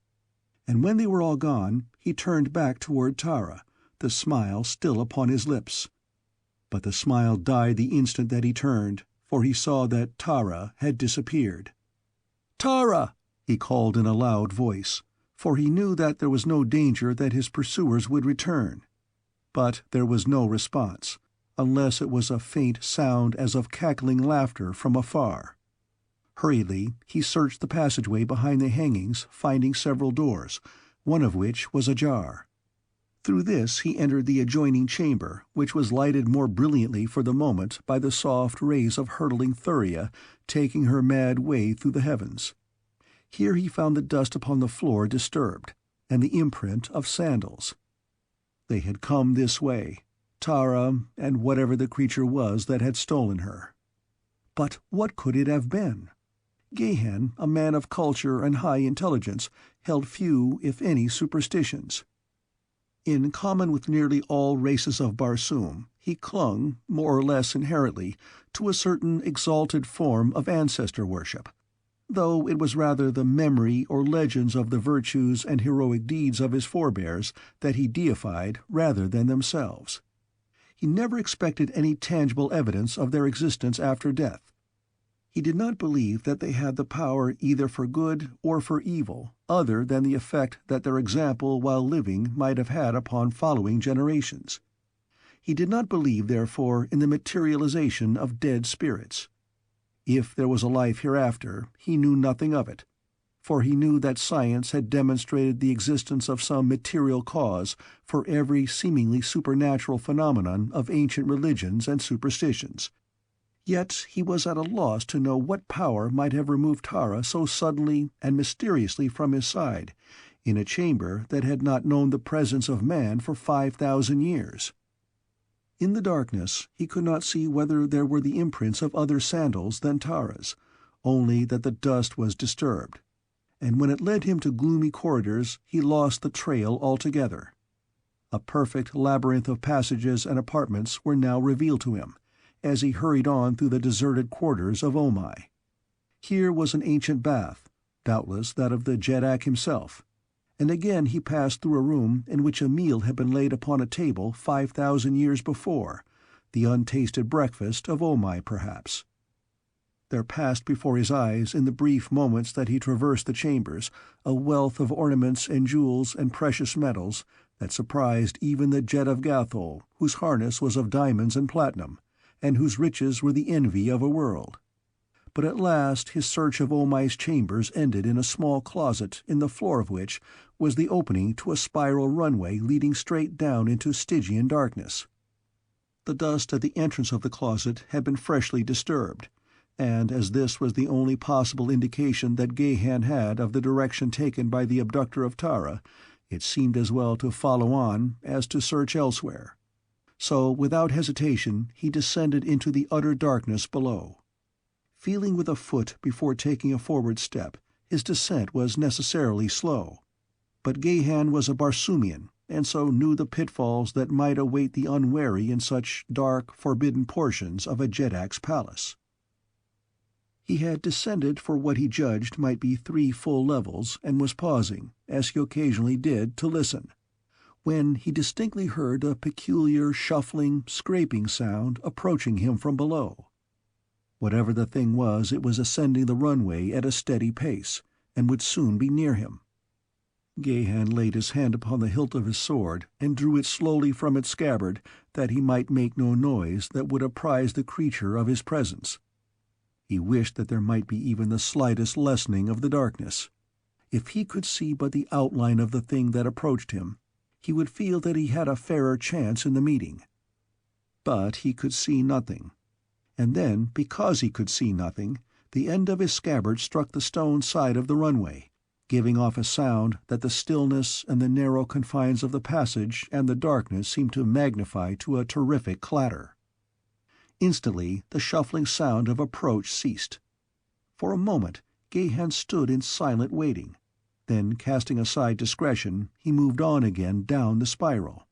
And when they were all gone, he turned back toward Tara, the smile still upon his lips. But the smile died the instant that he turned, for he saw that Tara had disappeared. "Tara!" he called in a loud voice, for he knew that there was no danger that his pursuers would return. But there was no response, unless it was a faint sound as of cackling laughter from afar. Hurriedly he searched the passageway behind the hangings, finding several doors, one of which was ajar. Through this he entered the adjoining chamber, which was lighted more brilliantly for the moment by the soft rays of hurtling Thuria taking her mad way through the heavens. Here he found the dust upon the floor disturbed, and the imprint of sandals. They had come this way, Tara and whatever the creature was that had stolen her. But what could it have been? Gahan, a man of culture and high intelligence, held few, if any, superstitions. In common with nearly all races of Barsoom, he clung, more or less inherently, to a certain exalted form of ancestor worship, though it was rather the memory or legends of the virtues and heroic deeds of his forebears that he deified rather than themselves. He never expected any tangible evidence of their existence after death. He did not believe that they had the power either for good or for evil, other than the effect that their example while living might have had upon following generations. He did not believe, therefore, in the materialization of dead spirits. If there was a life hereafter, he knew nothing of it, for he knew that science had demonstrated the existence of some material cause for every seemingly supernatural phenomenon of ancient religions and superstitions. Yet he was at a loss to know what power might have removed Tara so suddenly and mysteriously from his side, in a chamber that had not known the presence of man for 5,000 years. In the darkness he could not see whether there were the imprints of other sandals than Tara's, only that the dust was disturbed, and when it led him to gloomy corridors he lost the trail altogether. A perfect labyrinth of passages and apartments were now revealed to him, as he hurried on through the deserted quarters of Omai. Here was an ancient bath, doubtless that of the jedak himself, and again he passed through a room in which a meal had been laid upon a table 5,000 years before, the untasted breakfast of Omai perhaps. There passed before his eyes, in the brief moments that he traversed the chambers, a wealth of ornaments and jewels and precious metals that surprised even the Jet of Gathol, whose harness was of diamonds and platinum, and whose riches were the envy of a world. But at last his search of Omai's chambers ended in a small closet in the floor of which was the opening to a spiral runway leading straight down into Stygian darkness. The dust at the entrance of the closet had been freshly disturbed, and as this was the only possible indication that Gahan had of the direction taken by the abductor of Tara, it seemed as well to follow on as to search elsewhere. so without hesitation he descended into the utter darkness below. Feeling with a foot before taking a forward step, his descent was necessarily slow. But Gahan was a Barsoomian, and so knew the pitfalls that might await the unwary in such dark, forbidden portions of a Jedak's palace. He had descended for what he judged might be 3 full levels, and was pausing, as he occasionally did, to listen, when he distinctly heard a peculiar shuffling, scraping sound approaching him from below. Whatever the thing was, it was ascending the runway at a steady pace, and would soon be near him. Gahan laid his hand upon the hilt of his sword and drew it slowly from its scabbard, that he might make no noise that would apprise the creature of his presence. He wished that there might be even the slightest lessening of the darkness. If he could see but the outline of the thing that approached him, he would feel that he had a fairer chance in the meeting. But he could see nothing. And then, because he could see nothing, the end of his scabbard struck the stone side of the runway, giving off a sound that the stillness and the narrow confines of the passage and the darkness seemed to magnify to a terrific clatter. Instantly the shuffling sound of approach ceased. For a moment Gahan stood in silent waiting. Then, casting aside discretion, he moved on again down the spiral.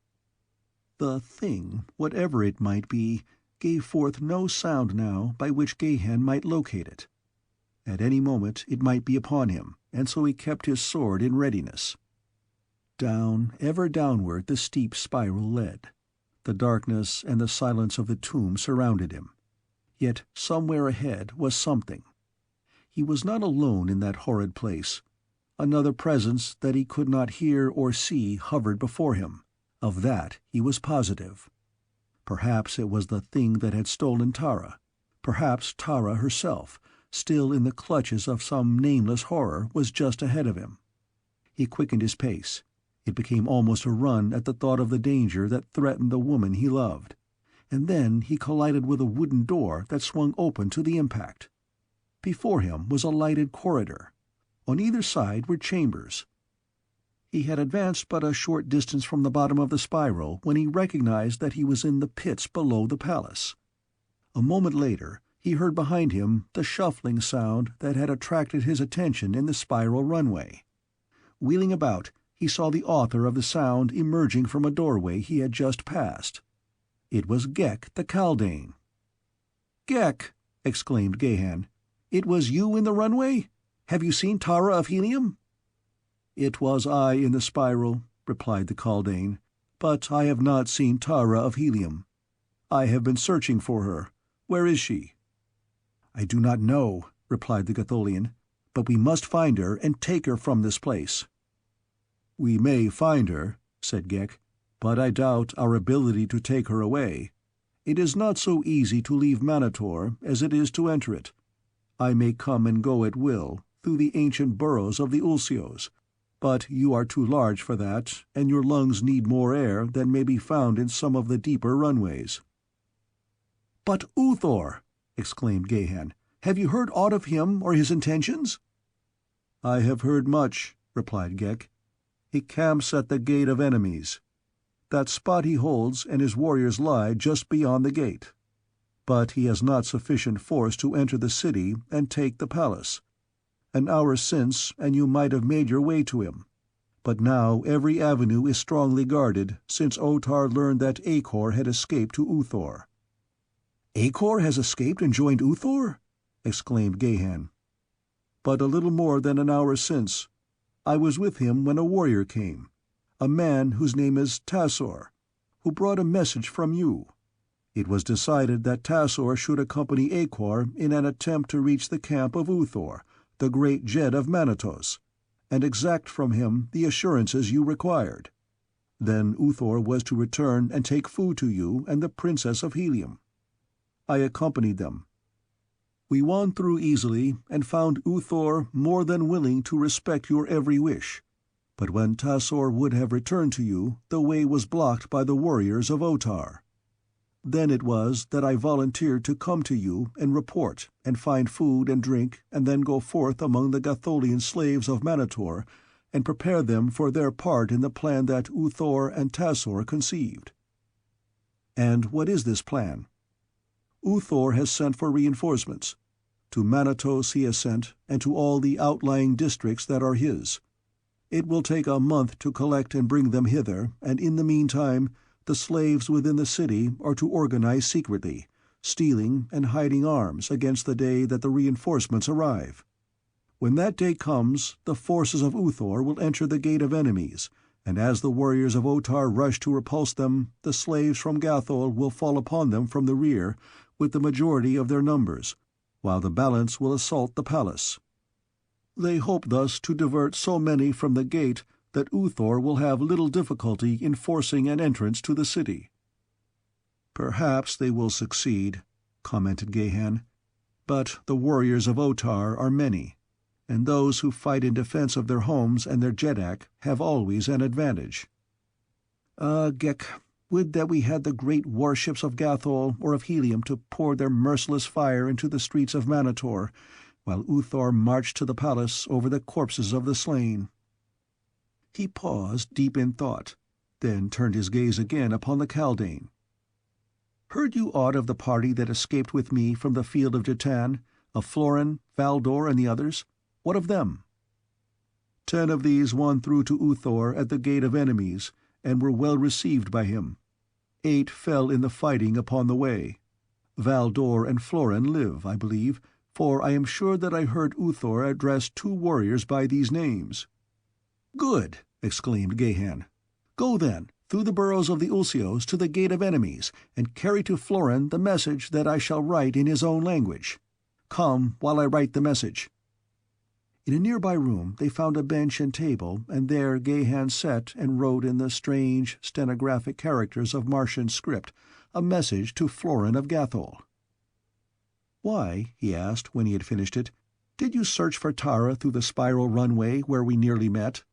The thing, whatever it might be, gave forth no sound now by which Gahan might locate it. At any moment it might be upon him, and so he kept his sword in readiness. Down, ever downward, the steep spiral led. The darkness and the silence of the tomb surrounded him. Yet somewhere ahead was something. He was not alone in that horrid place. Another presence that he could not hear or see hovered before him. Of that he was positive. Perhaps it was the thing that had stolen Tara. Perhaps Tara herself, still in the clutches of some nameless horror, was just ahead of him. He quickened his pace. It became almost a run at the thought of the danger that threatened the woman he loved. And then he collided with a wooden door that swung open to the impact. Before him was a lighted corridor. On either side were chambers. He had advanced but a short distance from the bottom of the spiral when he recognized that he was in the pits below the palace. A moment later he heard behind him the shuffling sound that had attracted his attention in the spiral runway. Wheeling about, he saw the author of the sound emerging from a doorway he had just passed. It was Ghek the Kaldane. "Ghek!" exclaimed Gahan. "It was you in the runway? Have you seen Tara of Helium?" "It was I in the spiral," replied the Kaldane, "but I have not seen Tara of Helium. I have been searching for her. Where is she?" "I do not know," replied the Gatholian, "but we must find her and take her from this place." "We may find her," said Ghek, "but I doubt our ability to take her away. It is not so easy to leave Manator as it is to enter it. I may come and go at will, through the ancient burrows of the Ulsios, but you are too large for that, and your lungs need more air than may be found in some of the deeper runways." "But Uthor!" exclaimed Gahan. "Have you heard aught of him or his intentions?" "I have heard much," replied Ghek. "He camps at the Gate of Enemies. That spot he holds and his warriors lie just beyond the gate. But he has not sufficient force to enter the city and take the palace. An hour since, and you might have made your way to him. But now every avenue is strongly guarded, since Otar learned that Akor had escaped to Uthor." "Akor has escaped and joined Uthor?" exclaimed Gahan. "But a little more than an hour since. I was with him when a warrior came, a man whose name is Tassor, who brought a message from you. It was decided that Tassor should accompany Akor in an attempt to reach the camp of Uthor, the great Jed of Manatos, and exact from him the assurances you required. Then Uthor was to return and take food to you and the Princess of Helium. I accompanied them. We won through easily and found Uthor more than willing to respect your every wish. But when Tassor would have returned to you, the way was blocked by the warriors of Otar. Then it was that I volunteered to come to you and report and find food and drink, and then go forth among the Gatholian slaves of Manator and prepare them for their part in the plan that Uthor and Tassor conceived." And what is this plan? Uthor has sent for reinforcements. To Manatos he has sent, and to all the outlying districts that are his. It will take a month to collect and bring them hither, and in the meantime the slaves within the city are to organize secretly, stealing and hiding arms against the day that the reinforcements arrive. When that day comes, the forces of Uthor will enter the Gate of Enemies, and as the warriors of Otar rush to repulse them, the slaves from Gathol will fall upon them from the rear with the majority of their numbers, while the balance will assault the palace. They hope thus to divert so many from the gate that Uthor will have little difficulty in forcing an entrance to the city. "Perhaps they will succeed," commented Gehan, "but the warriors of Otar are many, and those who fight in defense of their homes and their jeddak have always an advantage. Gek, would that we had the great warships of Gathol or of Helium to pour their merciless fire into the streets of Manator, while Uthor marched to the palace over the corpses of the slain." He paused, deep in thought, then turned his gaze again upon the Kaldane. "Heard you aught of the party that escaped with me from the field of Jetan, of Florin, Valdor, and the others? What of them?" 10 of these won through to Uthor at the Gate of Enemies, and were well received by him. 8 fell in the fighting upon the way. Valdor and Florin live, I believe, for I am sure that I heard Uthor address 2 warriors by these names." "Good!" exclaimed Gehan. "Go then, through the burrows of the Ulsios to the Gate of Enemies, and carry to Florin the message that I shall write in his own language. Come while I write the message." In a nearby room they found a bench and table, and there Gehan sat and wrote in the strange, stenographic characters of Martian script a message to Florin of Gathol. "Why," he asked when he had finished it, "did you search for Tara through the spiral runway where we nearly met?"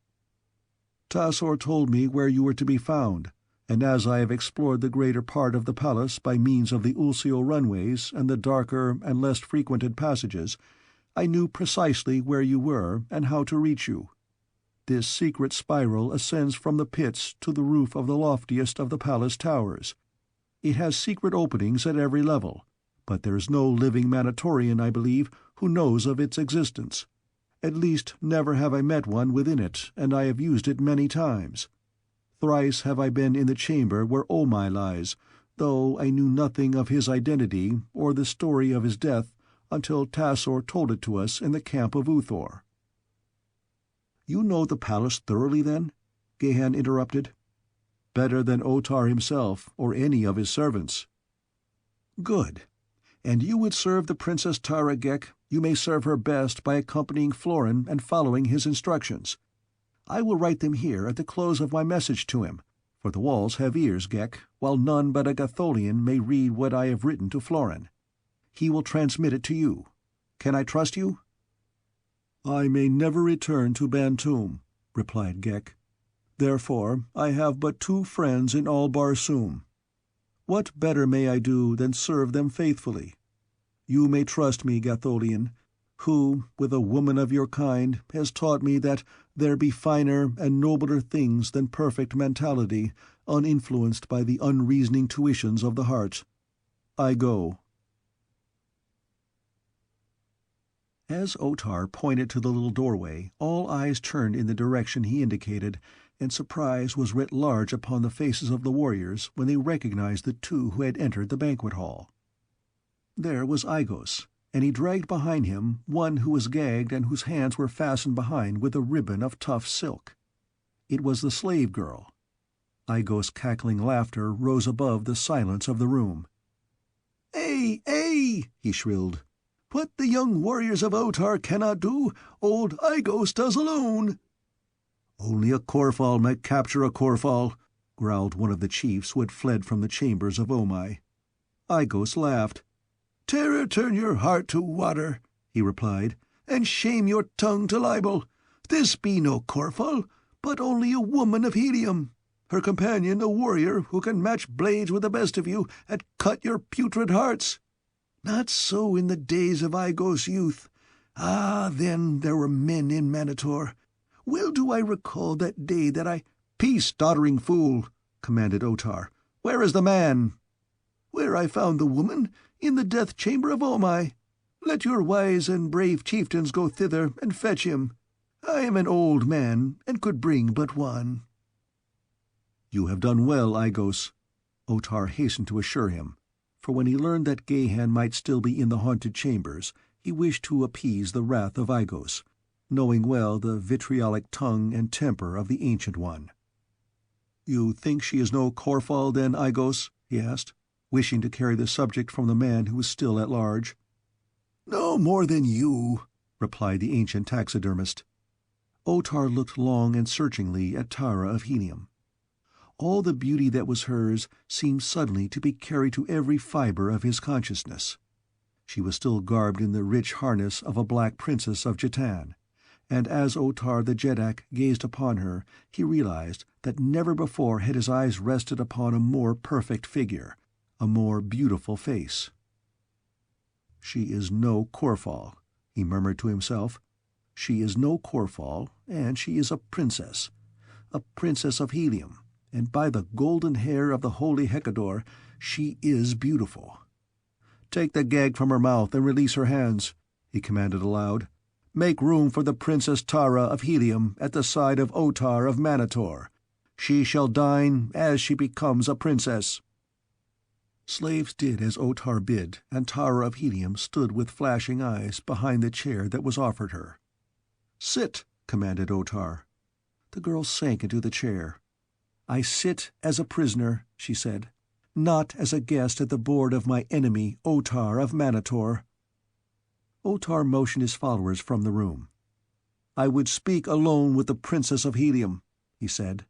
"Tassor told me where you were to be found, and as I have explored the greater part of the palace by means of the Ulsio runways and the darker and less frequented passages, I knew precisely where you were and how to reach you. This secret spiral ascends from the pits to the roof of the loftiest of the palace towers. It has secret openings at every level, but there is no living Manatorian, I believe, who knows of its existence. At least never have I met one within it, and I have used it many times. Thrice have I been in the chamber where Omai lies, though I knew nothing of his identity or the story of his death until Tassor told it to us in the camp of Uthor." "You know the palace thoroughly, then?" Gehan interrupted. "Better than Otar himself, or any of his servants." "Good. And you would serve the Princess Tara, Gek. You may serve her best by accompanying Florin and following his instructions. I will write them here at the close of my message to him, for the walls have ears, Gek, while none but a Gatholian may read what I have written to Florin. He will transmit it to you. Can I trust you?" "I may never return to Bantoom," replied Gek. "Therefore I have but 2 friends in all Barsoom. What better may I do than serve them faithfully? You may trust me, Gatholian, who, with a woman of your kind, has taught me that there be finer and nobler things than perfect mentality, uninfluenced by the unreasoning tuitions of the heart. I go." As Otar pointed to the little doorway, all eyes turned in the direction he indicated, and surprise was writ large upon the faces of the warriors when they recognized the 2 who had entered the banquet hall. There was Aigos, and he dragged behind him one who was gagged and whose hands were fastened behind with a ribbon of tough silk. It was the slave girl. Aigos' cackling laughter rose above the silence of the room. "Ay, ay!" he shrilled. "What the young warriors of Otar cannot do, old Aigos does alone." "Only a Korfal might capture a Korfal," growled one of the chiefs who had fled from the chambers of Omai. Aigos laughed. "Terror turn your heart to water," he replied, "and shame your tongue to libel. This be no Korfal, but only a woman of Helium. Her companion a warrior who can match blades with the best of you and cut your putrid hearts. Not so in the days of Aigos' youth. Ah, then there were men in Manator. Well do I recall that day that I—" "Peace, doddering fool!" commanded Otar. "Where is the man?" "Where I found the woman, in the death chamber of Omai. Let your wise and brave chieftains go thither and fetch him. I am an old man, and could bring but one." "You have done well, Aigos," Otar hastened to assure him, for when he learned that Gahan might still be in the haunted chambers, he wished to appease the wrath of Aigos, knowing well the vitriolic tongue and temper of the Ancient One. "You think she is no Korfal, then, Aigos?" he asked, wishing to carry the subject from the man who was still at large. "No more than you," replied the ancient taxidermist. Otar looked long and searchingly at Tara of Helium. All the beauty that was hers seemed suddenly to be carried to every fiber of his consciousness. She was still garbed in the rich harness of a black princess of Jetan, and as Otar the Jeddak gazed upon her, he realized that never before had his eyes rested upon a more perfect figure, a more beautiful face. "She is no Korfal," he murmured to himself. "She is no Korfal, and she is a princess of Helium, and by the golden hair of the holy Hekador, she is beautiful. Take the gag from her mouth and release her hands," he commanded aloud. "Make room for the Princess Tara of Helium at the side of Otar of Manator. She shall dine as she becomes a princess." Slaves did as Otar bid, and Tara of Helium stood with flashing eyes behind the chair that was offered her. "Sit," commanded Otar. The girl sank into the chair. "I sit as a prisoner," she said, "not as a guest at the board of my enemy, Otar of Manator." Otar motioned his followers from the room. "I would speak alone with the Princess of Helium," he said.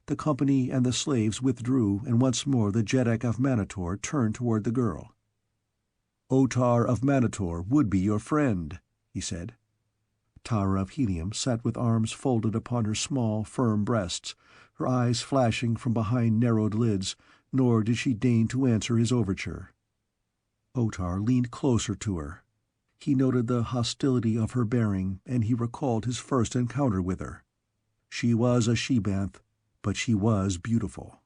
The company and the slaves withdrew, and once more the Jeddak of Manator turned toward the girl. "Otar of Manator would be your friend," he said. Tara of Helium sat with arms folded upon her small, firm breasts, her eyes flashing from behind narrowed lids, nor did she deign to answer his overture. Otar leaned closer to her. He noted the hostility of her bearing, and he recalled his first encounter with her. She was a she-banth, but she was beautiful.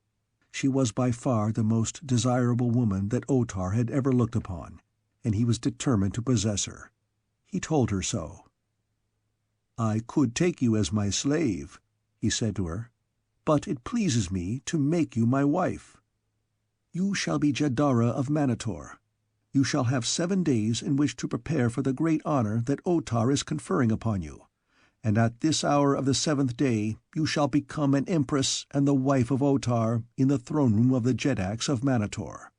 She was by far the most desirable woman that Otar had ever looked upon, and he was determined to possess her. He told her so. "I could take you as my slave," he said to her, "but it pleases me to make you my wife. You shall be Jeddara of Manator. You shall have 7 days in which to prepare for the great honor that Otar is conferring upon you, and at this hour of the 7th day you shall become an empress and the wife of Otar in the throne room of the Jeddaks of Manator."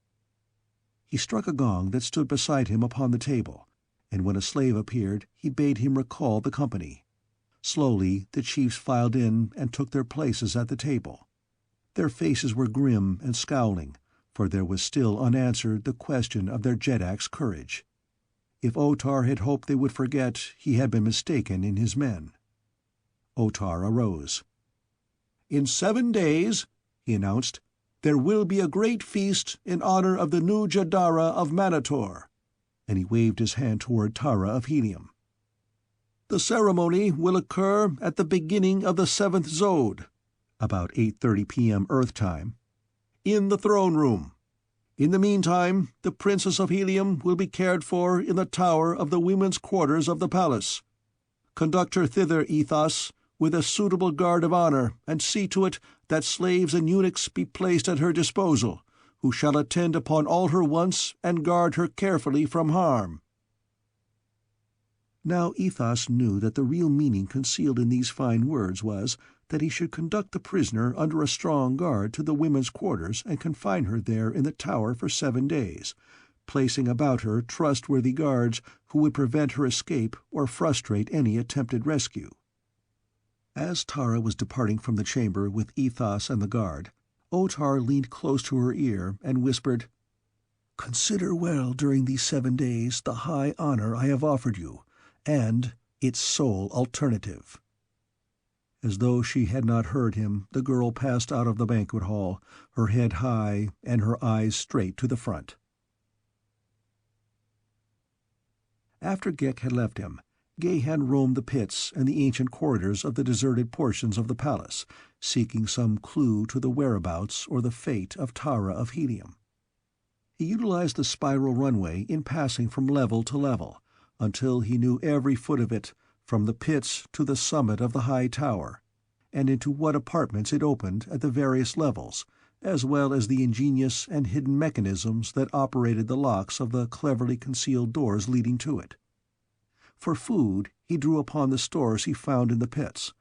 He struck a gong that stood beside him upon the table, and when a slave appeared he bade him recall the company. Slowly the chiefs filed in and took their places at the table. Their faces were grim and scowling, for there was still unanswered the question of their Jeddak's courage. If Otar had hoped they would forget, he had been mistaken in his men. Otar arose. "In 7 days," he announced, "there will be a great feast in honor of the new Jeddara of Manator," and he waved his hand toward Tara of Helium. "The ceremony will occur at the beginning of the 7th Zode," about 8:30 p.m. Earth time, "in the throne room. In the meantime, the Princess of Helium will be cared for in the tower of the women's quarters of the palace. Conduct her thither, Ethos, with a suitable guard of honor, and see to it that slaves and eunuchs be placed at her disposal, who shall attend upon all her wants and guard her carefully from harm." Now Ethos knew that the real meaning concealed in these fine words was that he should conduct the prisoner under a strong guard to the women's quarters and confine her there in the tower for 7 days, placing about her trustworthy guards who would prevent her escape or frustrate any attempted rescue. As Tara was departing from the chamber with Ethos and the guard, Otar leaned close to her ear and whispered, "Consider well during these 7 days the high honor I have offered you, and its sole alternative." As though she had not heard him, the girl passed out of the banquet hall, her head high and her eyes straight to the front. After Ghek had left him, Gahan roamed the pits and the ancient corridors of the deserted portions of the palace, seeking some clue to the whereabouts or the fate of Tara of Helium. He utilized the spiral runway in passing from level to level, until he knew every foot of it, from the pits to the summit of the high tower, and into what apartments it opened at the various levels, as well as the ingenious and hidden mechanisms that operated the locks of the cleverly concealed doors leading to it. For food, he drew upon the stores he found in the pits,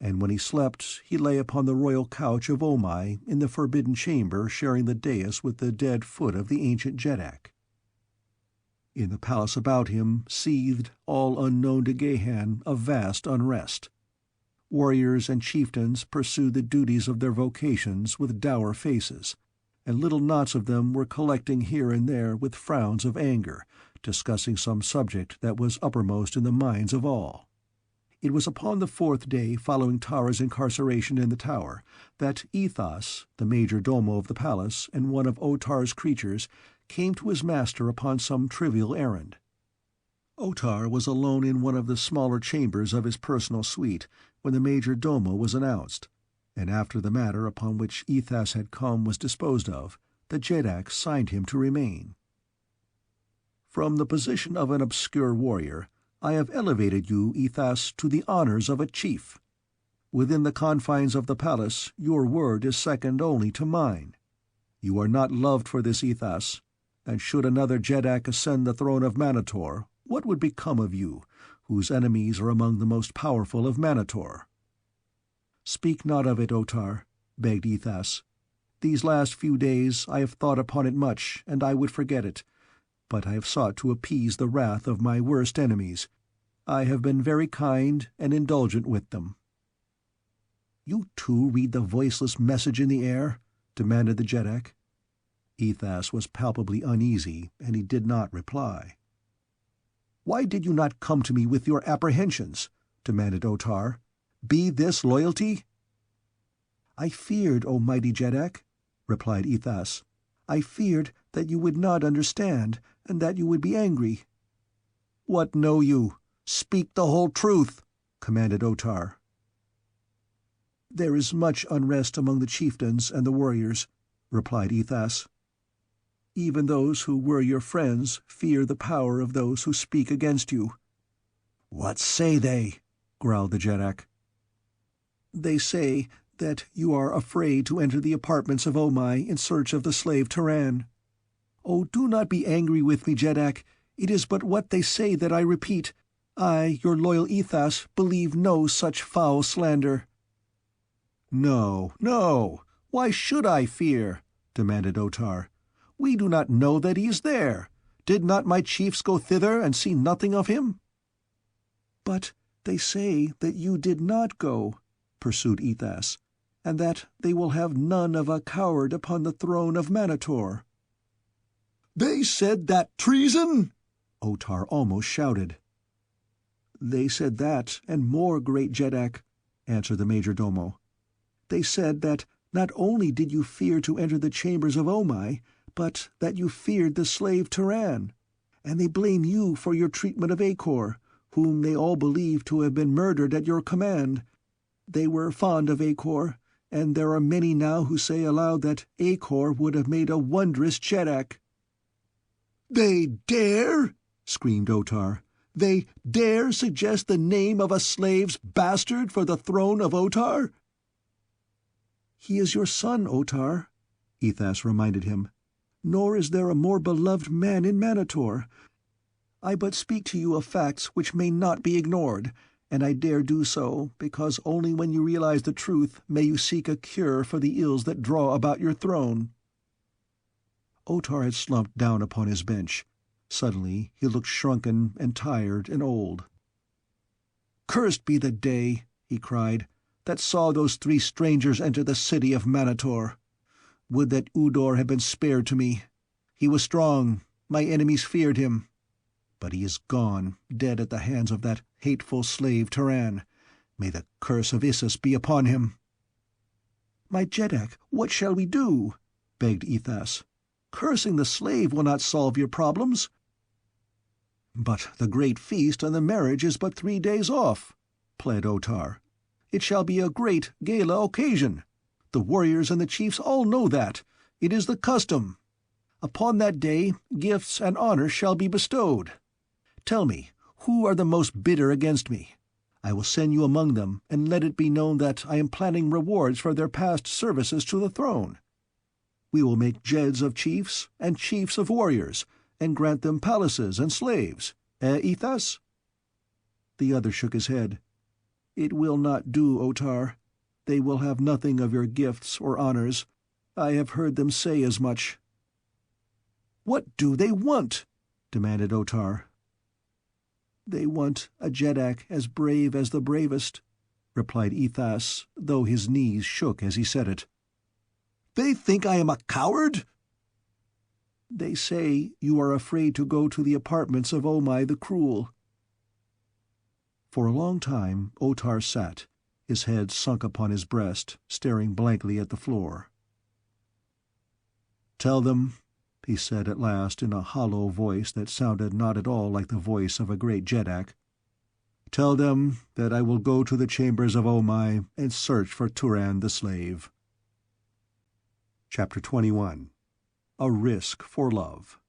and when he slept he lay upon the royal couch of Omai in the forbidden chamber sharing the dais with the dead foot of the ancient Jedak. In the palace about him seethed, all unknown to Gahan, a vast unrest. Warriors and chieftains pursued the duties of their vocations with dour faces, and little knots of them were collecting here and there with frowns of anger, discussing some subject that was uppermost in the minds of all. It was upon the 4th day following Tara's incarceration in the tower that Ethos, the major domo of the palace and one of Otar's creatures, came to his master upon some trivial errand. Otar was alone in one of the smaller chambers of his personal suite when the major domo was announced, and after the matter upon which Ethos had come was disposed of, the Jedak signed him to remain. "From the position of an obscure warrior, I have elevated you, Ethos, to the honors of a chief. Within the confines of the palace, your word is second only to mine. You are not loved for this, Ethos, and should another Jedak ascend the throne of Manator, what would become of you, whose enemies are among the most powerful of Manator?" "Speak not of it, Otar," begged Ethos. "These last few days I have thought upon it much, and I would forget it, but I have sought to appease the wrath of my worst enemies. I have been very kind and indulgent with them." "You too read the voiceless message in the air?" demanded the Jedak. Ethos was palpably uneasy, and he did not reply. "Why did you not come to me with your apprehensions?" demanded Otar. "Be this loyalty?" "I feared, O mighty Jedak," replied Ethos. "I feared that you would not understand, and that you would be angry." "What know you? Speak the whole truth," commanded Otar. "There is much unrest among the chieftains and the warriors," replied Ethos. "Even those who were your friends fear the power of those who speak against you." "What say they?" growled the Jedak. "They say that you are afraid to enter the apartments of Omai in search of the slave Turan. Oh, do not be angry with me, Jedak. It is but what they say that I repeat. I, your loyal Ethos, believe no such foul slander." "No, no! Why should I fear?" demanded Otar. "We do not know that he is there. Did not my chiefs go thither and see nothing of him?" "But they say that you did not go," pursued Ethos, "and that they will have none of a coward upon the throne of Manator." "They said that treason?" Otar almost shouted. "They said that, and more, great Jedak," answered the major domo. "They said that not only did you fear to enter the chambers of Omai, but that you feared the slave Turan, and they blame you for your treatment of Acor, whom they all believe to have been murdered at your command. They were fond of Acor, and there are many now who say aloud that Acor would have made a wondrous Jedak." "They dare?" screamed Otar. "They dare suggest the name of a slave's bastard for the throne of Otar?" "He is your son, Otar," Ethos reminded him. "Nor is there a more beloved man in Manator. I but speak to you of facts which may not be ignored, and I dare do so because only when you realize the truth may you seek a cure for the ills that draw about your throne." Otar had slumped down upon his bench. Suddenly he looked shrunken and tired and old. "Cursed be the day," he cried, "that saw those 3 strangers enter the city of Manator. Would that Udor had been spared to me. He was strong, my enemies feared him. But he is gone, dead at the hands of that hateful slave Turan. May the curse of Issus be upon him." "My Jedak, what shall we do?" begged Ethos. "Cursing the slave will not solve your problems." "But the great feast and the marriage is but 3 days off," pled Otar. "It shall be a great gala occasion. The warriors and the chiefs all know that. It is the custom. Upon that day gifts and honor shall be bestowed. Tell me, who are the most bitter against me? I will send you among them, and let it be known that I am planning rewards for their past services to the throne. We will make jeds of chiefs and chiefs of warriors, and grant them palaces and slaves. Ethas?" The other shook his head. "It will not do, Otar. They will have nothing of your gifts or honors. I have heard them say as much." "What do they want?" demanded Otar. "They want a jedak as brave as the bravest," replied Ethas, though his knees shook as he said it. "They think I am a coward?" "They say you are afraid to go to the apartments of Omai the Cruel." For a long time Otar sat, his head sunk upon his breast, staring blankly at the floor. "Tell them," he said at last in a hollow voice that sounded not at all like the voice of a great jedak, "tell them that I will go to the chambers of Omai and search for Turan the slave." Chapter 21. A Risk for Love.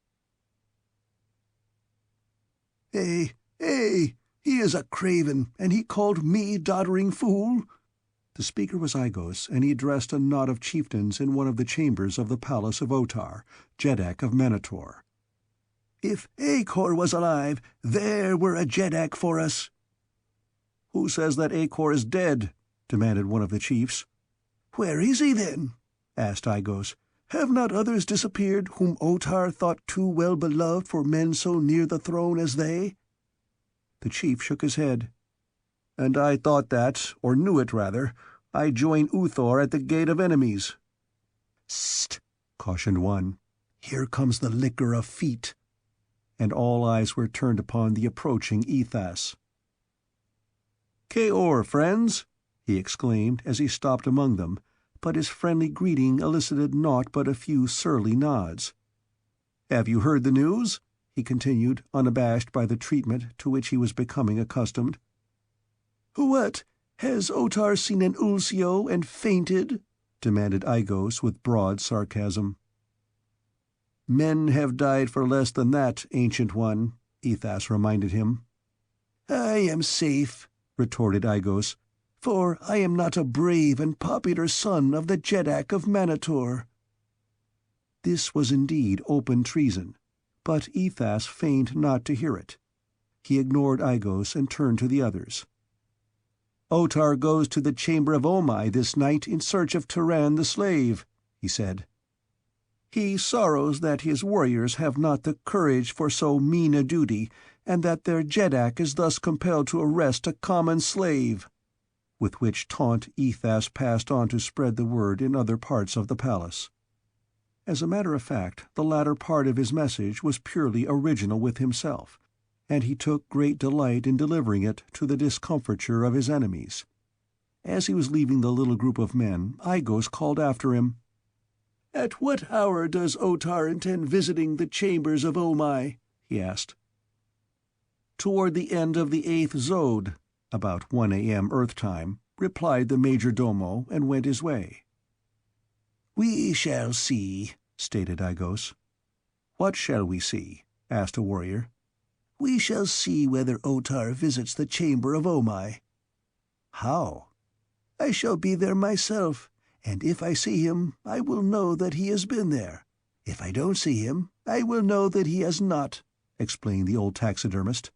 "Hey, he is a craven, and he called me doddering fool?" The speaker was Igos, and he addressed a knot of chieftains in one of the chambers of the palace of Otar, jedak of Manator. "If Acor was alive, there were a jedak for us." "Who says that Acor is dead?" demanded one of the chiefs. "Where is he, then?" asked Igos. "Have not others disappeared whom Otar thought too well beloved for men so near the throne as they?" The chief shook his head. "And I thought that, or knew it rather, I joined Uthor at the gate of enemies." "Sst!" cautioned one. "Here comes the licker of feet." And all eyes were turned upon the approaching Ethas. "Keor, friends!" he exclaimed as he stopped among them, but his friendly greeting elicited naught but a few surly nods. "Have you heard the news?" he continued, unabashed by the treatment to which he was becoming accustomed. "What? Has Otar seen an Ulsio and fainted?" demanded Igos with broad sarcasm. "Men have died for less than that, Ancient One," Ethas reminded him. "I am safe," retorted Igos, "for I am not a brave and popular son of the jedak of Manator." This was indeed open treason, but Ethas feigned not to hear it. He ignored Igos and turned to the others. "Otar goes to the chamber of Omai this night in search of Turan the slave," he said. "He sorrows that his warriors have not the courage for so mean a duty, and that their jedak is thus compelled to arrest a common slave." With which taunt Ethas passed on to spread the word in other parts of the palace. As a matter of fact, the latter part of his message was purely original with himself, and he took great delight in delivering it to the discomfiture of his enemies. As he was leaving the little group of men, Igos called after him, "At what hour does Otar intend visiting the chambers of Omai?" he asked. "Toward the end of the 8th Zode, about 1 a.m. Earth time," replied the major domo, and went his way. "We shall see," stated Igos. "What shall we see?" asked a warrior. "We shall see whether Otar visits the chamber of Omai." "How?" "I shall be there myself, and if I see him, I will know that he has been there. If I don't see him, I will know that he has not," explained the old taxidermist.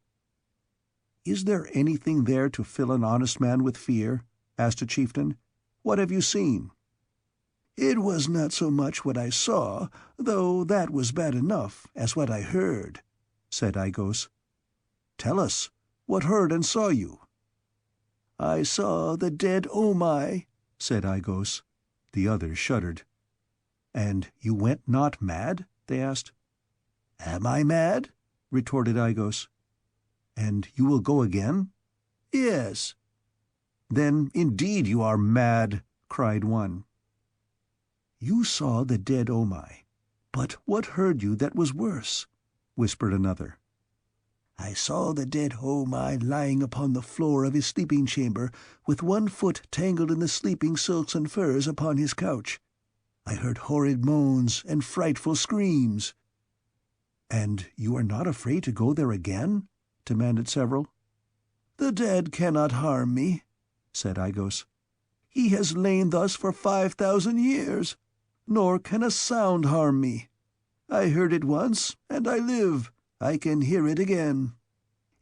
"Is there anything there to fill an honest man with fear?" asked a chieftain. "What have you seen?" "It was not so much what I saw, though that was bad enough, as what I heard," said Igos. "Tell us, what heard and saw you?" "I saw the dead Omai," said Igos. The others shuddered. "And you went not mad?" they asked. "Am I mad?" retorted Igos. "And you will go again?" "Yes." "Then indeed you are mad," cried one. "You saw the dead Omai, but what heard you that was worse?" whispered another. "I saw the dead Omai lying upon the floor of his sleeping chamber, with one foot tangled in the sleeping silks and furs upon his couch. I heard horrid moans and frightful screams." "And you are not afraid to go there again?" demanded several. "The dead cannot harm me," said Aigos. "He has lain thus for 5,000 years, nor can a sound harm me. I heard it once, and I live. I can hear it again.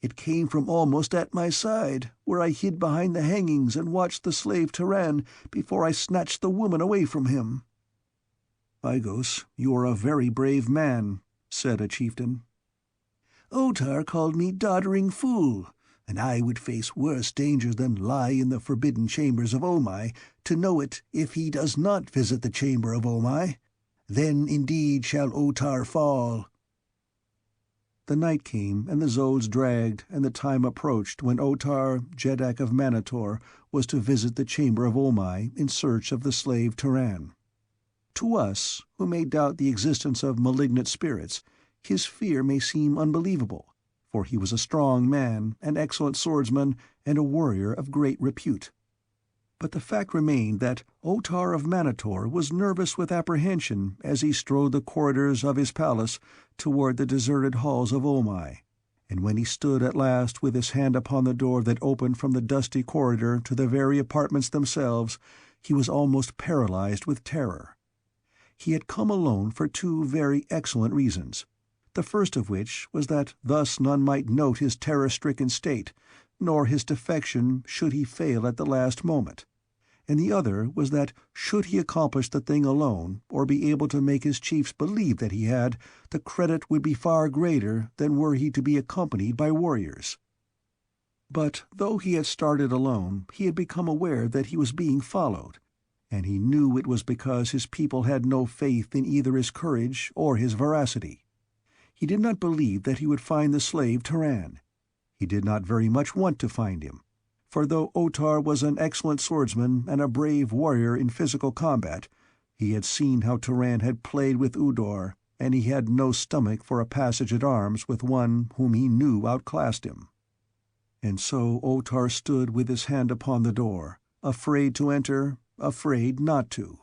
It came from almost at my side, where I hid behind the hangings and watched the slave Turan before I snatched the woman away from him." "Aigos, you are a very brave man," said a chieftain. "Otar called me doddering fool, and I would face worse dangers than lie in the forbidden chambers of Omai to know it if he does not visit the chamber of Omai. Then indeed shall Otar fall." The night came, and the Zodes dragged, and the time approached when Otar, Jeddak of Manator, was to visit the chamber of Omai in search of the slave Turan. To us, who may doubt the existence of malignant spirits, his fear may seem unbelievable, for he was a strong man, an excellent swordsman, and a warrior of great repute. But the fact remained that Otar of Manator was nervous with apprehension as he strode the corridors of his palace toward the deserted halls of Omai, and when he stood at last with his hand upon the door that opened from the dusty corridor to the very apartments themselves, he was almost paralyzed with terror. He had come alone for two very excellent reasons, the first of which was that thus none might note his terror-stricken state, nor his defection should he fail at the last moment, and the other was that should he accomplish the thing alone, or be able to make his chiefs believe that he had, the credit would be far greater than were he to be accompanied by warriors. But though he had started alone, he had become aware that he was being followed, and he knew it was because his people had no faith in either his courage or his veracity. He did not believe that he would find the slave Turan. He did not very much want to find him, for though Otar was an excellent swordsman and a brave warrior in physical combat, he had seen how Turan had played with Udor, and he had no stomach for a passage at arms with one whom he knew outclassed him. And so Otar stood with his hand upon the door, afraid to enter, afraid not to.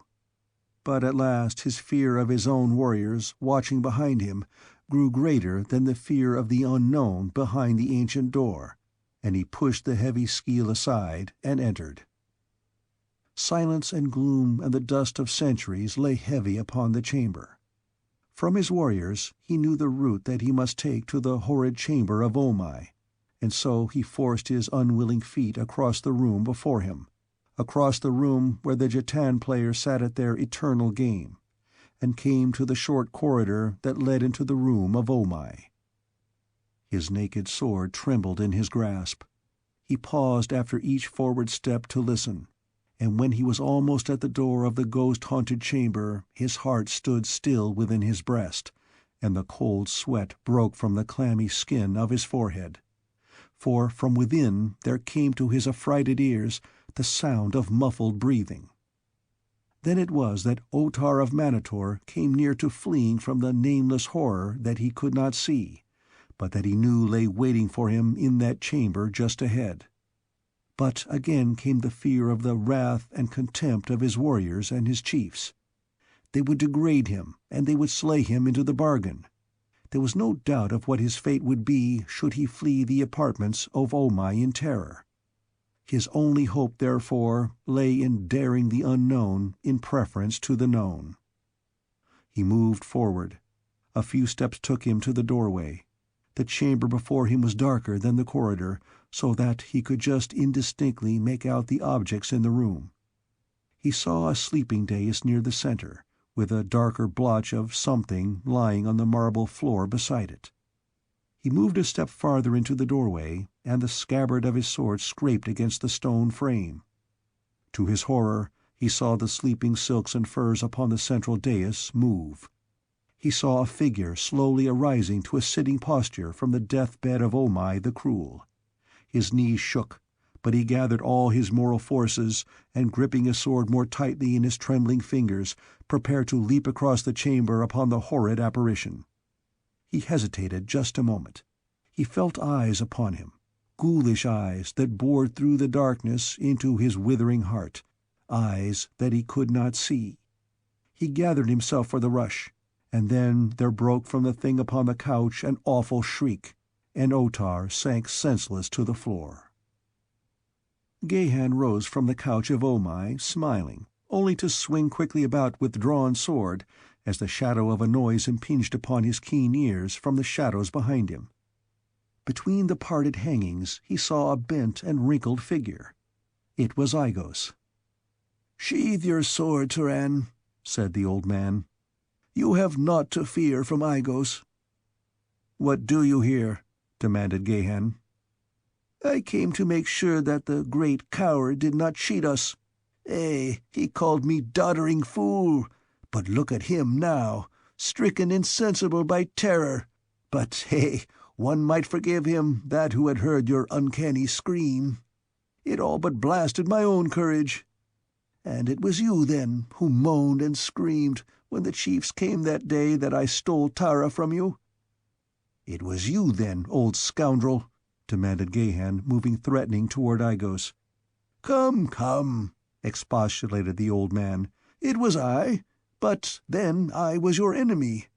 But at last his fear of his own warriors, watching behind him, grew greater than the fear of the unknown behind the ancient door, and he pushed the heavy skeel aside and entered. Silence and gloom and the dust of centuries lay heavy upon the chamber. From his warriors he knew the route that he must take to the horrid chamber of Omai, and so he forced his unwilling feet across the room before him, across the room where the jetan players sat at their eternal game, and came to the short corridor that led into the room of Omai. His naked sword trembled in his grasp. He paused after each forward step to listen, and when he was almost at the door of the ghost-haunted chamber, his heart stood still within his breast, and the cold sweat broke from the clammy skin of his forehead. For from within there came to his affrighted ears the sound of muffled breathing. Then it was that Otar of Manator came near to fleeing from the nameless horror that he could not see, but that he knew lay waiting for him in that chamber just ahead. But again came the fear of the wrath and contempt of his warriors and his chiefs. They would degrade him, and they would slay him into the bargain. There was no doubt of what his fate would be should he flee the apartments of Omai in terror. His only hope, therefore, lay in daring the unknown in preference to the known. He moved forward. A few steps took him to the doorway. The chamber before him was darker than the corridor, so that he could just indistinctly make out the objects in the room. He saw a sleeping dais near the center, with a darker blotch of something lying on the marble floor beside it. He moved a step farther into the doorway, and the scabbard of his sword scraped against the stone frame. To his horror, he saw the sleeping silks and furs upon the central dais move. He saw a figure slowly arising to a sitting posture from the death-bed of Omai the Cruel. His knees shook, but he gathered all his moral forces, and gripping his sword more tightly in his trembling fingers, prepared to leap across the chamber upon the horrid apparition. He hesitated just a moment. He felt eyes upon him, ghoulish eyes that bored through the darkness into his withering heart, eyes that he could not see. He gathered himself for the rush, and then there broke from the thing upon the couch an awful shriek, and Otar sank senseless to the floor. Gahan rose from the couch of Omai, smiling, only to swing quickly about with drawn sword as the shadow of a noise impinged upon his keen ears from the shadows behind him. Between the parted hangings he saw a bent and wrinkled figure. It was Aigos. "Sheathe your sword, Turan," said the old man. "You have naught to fear from Aigos." "What do you here?" demanded Gahan. "I came to make sure that the great coward did not cheat us. He called me doddering fool, but look at him now, stricken insensible by terror. But, one might forgive him that who had heard your uncanny scream. It all but blasted my own courage. And it was you, then, who moaned and screamed when the chiefs came that day that I stole Tara from you?" "It was you, then, old scoundrel?" demanded Gahan, moving threatening toward Aigos. Come," expostulated the old man. "It was I, but then I was your enemy.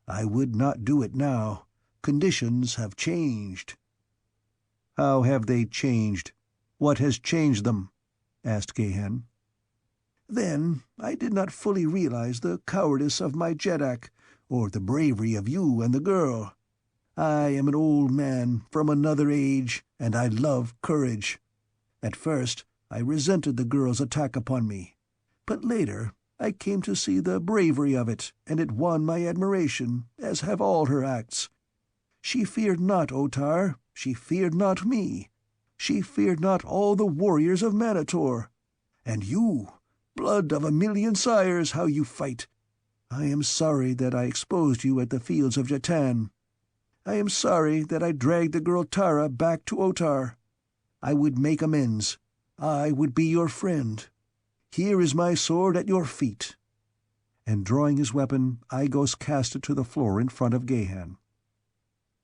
I would not do it now. Conditions have changed." "How have they changed? What has changed them?" asked Gahan. "Then I did not fully realize the cowardice of my jetak, or the bravery of you and the girl. I am an old man from another age, and I love courage. At first I resented the girl's attack upon me, but later I came to see the bravery of it, and it won my admiration, as have all her acts. She feared not Otar, she feared not me, she feared not all the warriors of Manator. And you, blood of a million sires, how you fight! I am sorry that I exposed you at the fields of Jetan. I am sorry that I dragged the girl Tara back to Otar. I would make amends. I would be your friend. Here is my sword at your feet." And drawing his weapon, Aigos cast it to the floor in front of Gahan.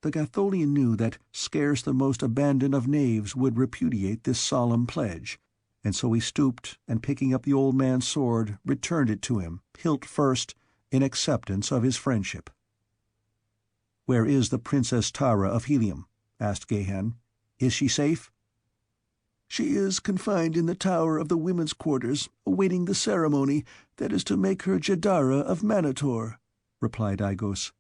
The Gatholian knew that scarce the most abandoned of knaves would repudiate this solemn pledge, and so he stooped, and picking up the old man's sword, returned it to him, hilt first, in acceptance of his friendship. "Where is the Princess Tara of Helium?" asked Gahan. "Is she safe?" "She is confined in the tower of the women's quarters, awaiting the ceremony that is to make her Jeddara of Manator," replied Aigos.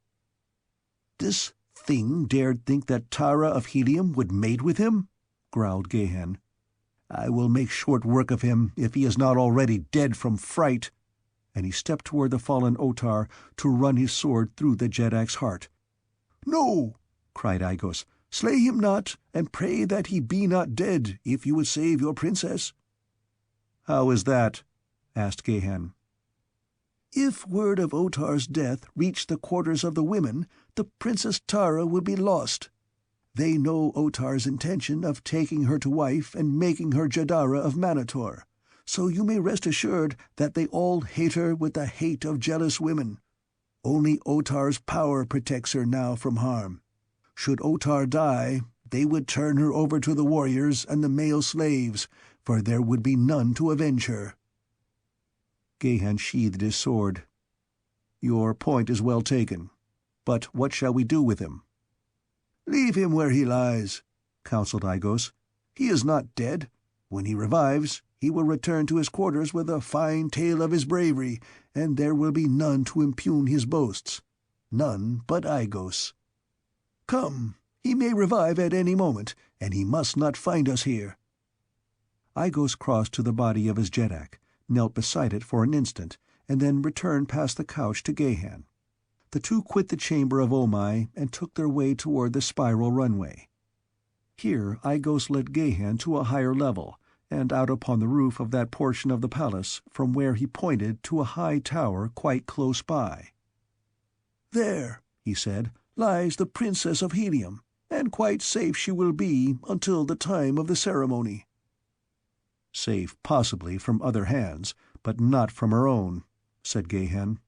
"This thing dared think that Tara of Helium would mate with him?" growled Gahan. "I will make short work of him if he is not already dead from fright," and he stepped toward the fallen Otar to run his sword through the jedak's heart. "No!" cried Aigos. "Slay him not, and pray that he be not dead, if you would save your princess." "How is that?" asked Gahan. "If word of Otar's death reached the quarters of the women, the Princess Tara would be lost. They know Otar's intention of taking her to wife and making her Jeddara of Manator, so you may rest assured that they all hate her with the hate of jealous women. Only Otar's power protects her now from harm. Should Otar die, they would turn her over to the warriors and the male slaves, for there would be none to avenge her." Gahan sheathed his sword. "Your point is well taken. But what shall we do with him?" "Leave him where he lies," counseled Aigos. "He is not dead. When he revives, he will return to his quarters with a fine tale of his bravery, and there will be none to impugn his boasts. None but Aigos. Come, he may revive at any moment, and he must not find us here." Aigos crossed to the body of his jedak, knelt beside it for an instant, and then returned past the couch to Gahan. The two quit the chamber of Omai and took their way toward the spiral runway. Here Aigos led Gahan to a higher level, and out upon the roof of that portion of the palace from where he pointed to a high tower quite close by. "There," he said, "lies the Princess of Helium, and quite safe she will be until the time of the ceremony." "Safe, possibly, from other hands, but not from her own," said Gahan.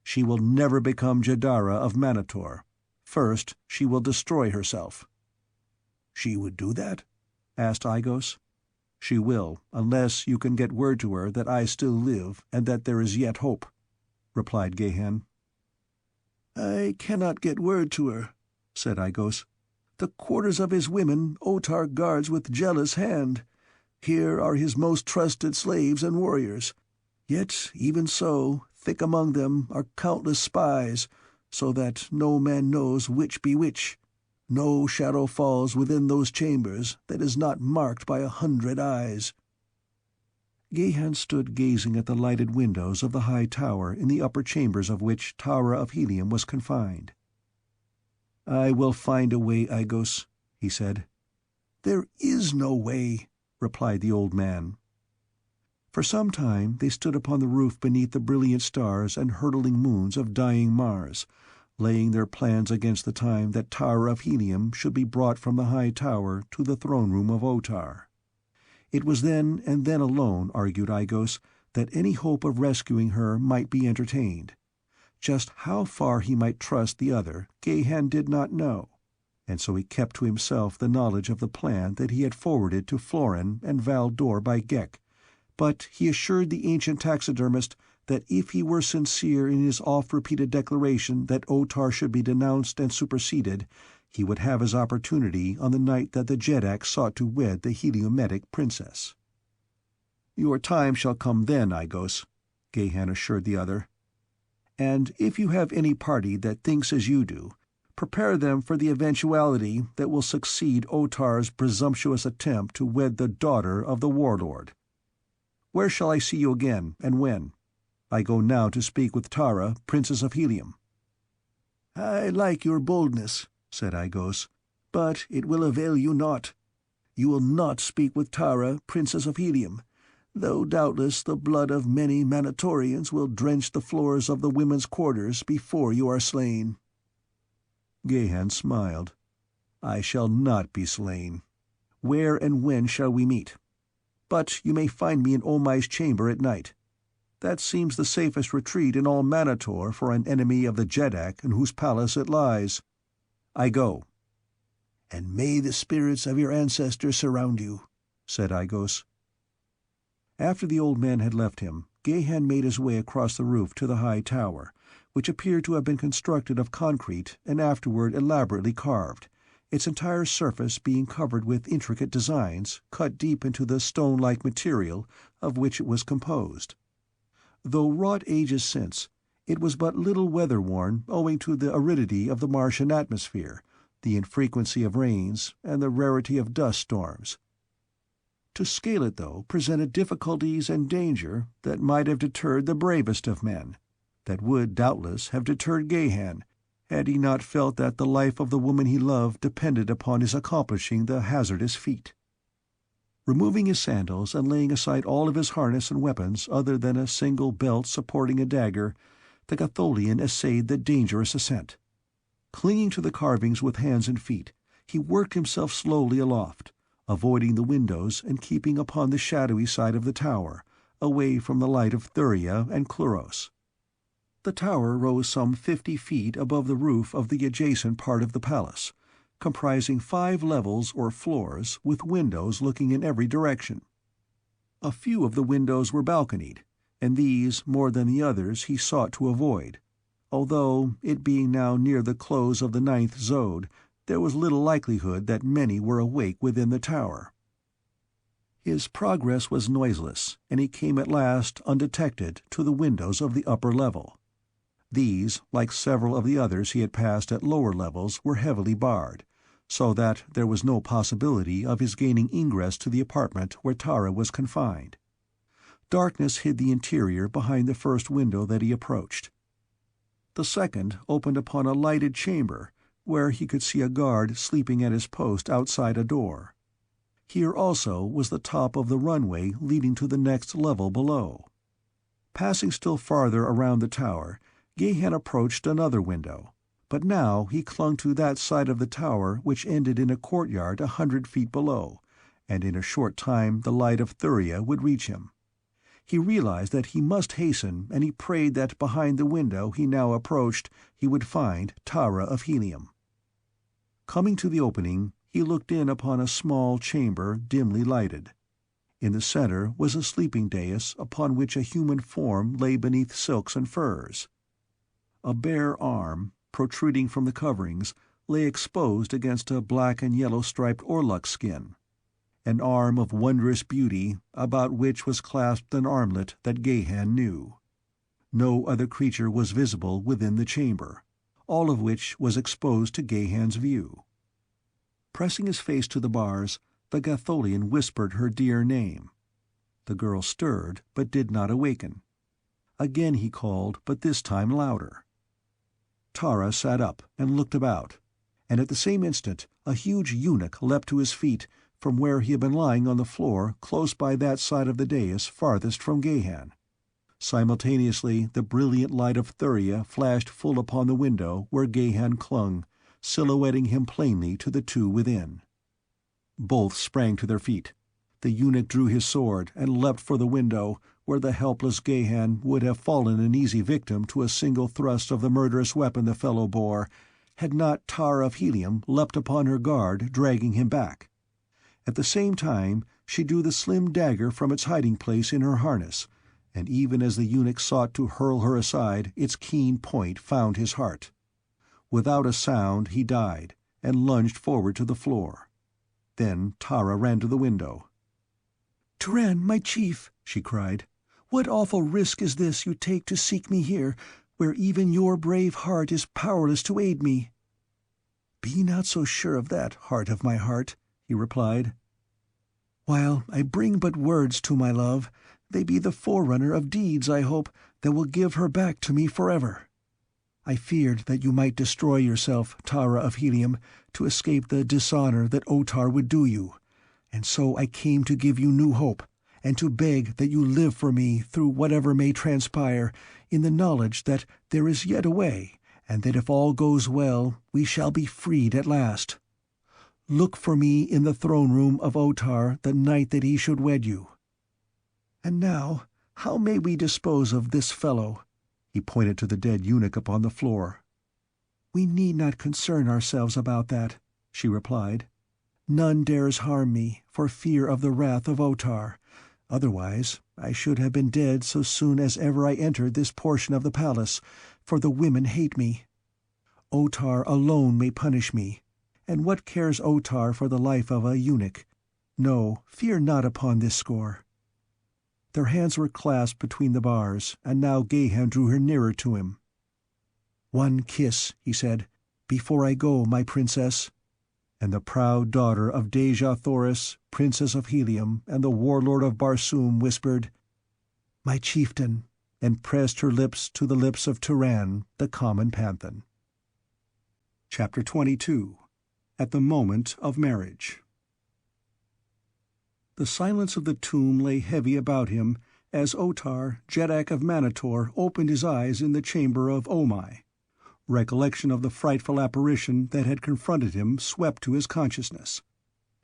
"She will never become Jeddara of Manator. First, she will destroy herself." "She would do that?" asked Aigos. "She will, unless you can get word to her that I still live and that there is yet hope." replied Gahan. "I cannot get word to her," said Aigos. "The quarters of his women Otar guards with jealous hand. Here are his most trusted slaves and warriors. Yet, even so, thick among them are countless spies, so that no man knows which be which. No shadow falls within those chambers that is not marked by 100 eyes." Gahan stood gazing at the lighted windows of the high tower in the upper chambers of which Tara of Helium was confined. "I will find a way, Aigos," he said. "There is no way," replied the old man. For some time they stood upon the roof beneath the brilliant stars and hurtling moons of dying Mars, laying their plans against the time that Tara of Helium should be brought from the high tower to the throne-room of Otar. It was then, and then alone, argued Aigos, that any hope of rescuing her might be entertained. Just how far he might trust the other, Gahan did not know, and so he kept to himself the knowledge of the plan that he had forwarded to Florin and Val d'Or by Ghek, but he assured the ancient taxidermist that if he were sincere in his oft-repeated declaration that Otar should be denounced and superseded, he would have his opportunity on the night that the Jeddak sought to wed the Heliometic princess. "Your time shall come then, Aigos," Gahan assured the other. "And if you have any party that thinks as you do, prepare them for the eventuality that will succeed Otar's presumptuous attempt to wed the daughter of the Warlord. Where shall I see you again, and when? I go now to speak with Tara, Princess of Helium." "I like your boldness," said Aigos, "but it will avail you naught. You will not speak with Tara, Princess of Helium, though doubtless the blood of many Manatorians will drench the floors of the women's quarters before you are slain." Gahan smiled. "I shall not be slain. Where and when shall we meet? But you may find me in Omai's chamber at night. That seems the safest retreat in all Manator for an enemy of the Jeddak in whose palace it lies. I go." "And may the spirits of your ancestors surround you," said Aigos. After the old man had left him, Gahan made his way across the roof to the high tower, which appeared to have been constructed of concrete and afterward elaborately carved, its entire surface being covered with intricate designs cut deep into the stone-like material of which it was composed. Though wrought ages since, it was but little weather-worn owing to the aridity of the Martian atmosphere, the infrequency of rains, and the rarity of dust storms. To scale it, though, presented difficulties and danger that might have deterred the bravest of men, that would, doubtless, have deterred Gahan, had he not felt that the life of the woman he loved depended upon his accomplishing the hazardous feat. Removing his sandals and laying aside all of his harness and weapons other than a single belt supporting a dagger, the Gatholian essayed the dangerous ascent. Clinging to the carvings with hands and feet, he worked himself slowly aloft, avoiding the windows and keeping upon the shadowy side of the tower, away from the light of Thuria and Cluros. The tower rose some 50 feet above the roof of the adjacent part of the palace, comprising 5 levels or floors with windows looking in every direction. A few of the windows were balconied, and these, more than the others, he sought to avoid, although, it being now near the close of the 9th Zode, there was little likelihood that many were awake within the tower. His progress was noiseless, and he came at last, undetected, to the windows of the upper level. These, like several of the others he had passed at lower levels, were heavily barred, so that there was no possibility of his gaining ingress to the apartment where Tara was confined. Darkness hid the interior behind the first window that he approached. The second opened upon a lighted chamber, where he could see a guard sleeping at his post outside a door. Here also was the top of the runway leading to the next level below. Passing still farther around the tower, Gahan approached another window, but now he clung to that side of the tower which ended in a courtyard 100 feet below, and in a short time the light of Thuria would reach him. He realized that he must hasten, and he prayed that behind the window he now approached he would find Tara of Helium. Coming to the opening, he looked in upon a small chamber dimly lighted. In the center was a sleeping dais upon which a human form lay beneath silks and furs. A bare arm, protruding from the coverings, lay exposed against a black and yellow striped orluk skin, an arm of wondrous beauty about which was clasped an armlet that Gahan knew. No other creature was visible within the chamber, all of which was exposed to Gahan's view. Pressing his face to the bars, the Gatholian whispered her dear name. The girl stirred, but did not awaken. Again he called, but this time louder. Tara sat up and looked about, and at the same instant a huge eunuch leapt to his feet from where he had been lying on the floor close by that side of the dais farthest from Gahan. Simultaneously the brilliant light of Thuria flashed full upon the window where Gahan clung, silhouetting him plainly to the two within. Both sprang to their feet. The eunuch drew his sword and leapt for the window, where the helpless Gahan would have fallen an easy victim to a single thrust of the murderous weapon the fellow bore, had not Tara of Helium leapt upon her guard, dragging him back. At the same time she drew the slim dagger from its hiding-place in her harness, and even as the eunuch sought to hurl her aside, its keen point found his heart. Without a sound he died, and lunged forward to the floor. Then Tara ran to the window. "Turan, my chief," she cried, "what awful risk is this you take to seek me here, where even your brave heart is powerless to aid me?" "Be not so sure of that, heart of my heart," he replied. "While I bring but words to my love, they be the forerunner of deeds, I hope, that will give her back to me forever. I feared that you might destroy yourself, Tara of Helium, to escape the dishonor that Otar would do you, and so I came to give you new hope, and to beg that you live for me through whatever may transpire, in the knowledge that there is yet a way, and that if all goes well, we shall be freed at last. Look for me in the throne-room of Otar the night that he should wed you. And now, how may we dispose of this fellow?" He pointed to the dead eunuch upon the floor. "We need not concern ourselves about that," she replied. "None dares harm me, for fear of the wrath of Otar. Otherwise, I should have been dead so soon as ever I entered this portion of the palace, for the women hate me. Otar alone may punish me, and what cares Otar for the life of a eunuch? No, fear not upon this score." Their hands were clasped between the bars, and now Gahan drew her nearer to him. "One kiss," he said, "before I go, my princess." And the proud daughter of Dejah Thoris, Princess of Helium, and the Warlord of Barsoom whispered, "My chieftain," and pressed her lips to the lips of Turan, the common panthan. Chapter 22. At the Moment of Marriage. The silence of the tomb lay heavy about him as Otar, Jeddak of Manator, opened his eyes in the chamber of Omai. Recollection of the frightful apparition that had confronted him swept to his consciousness.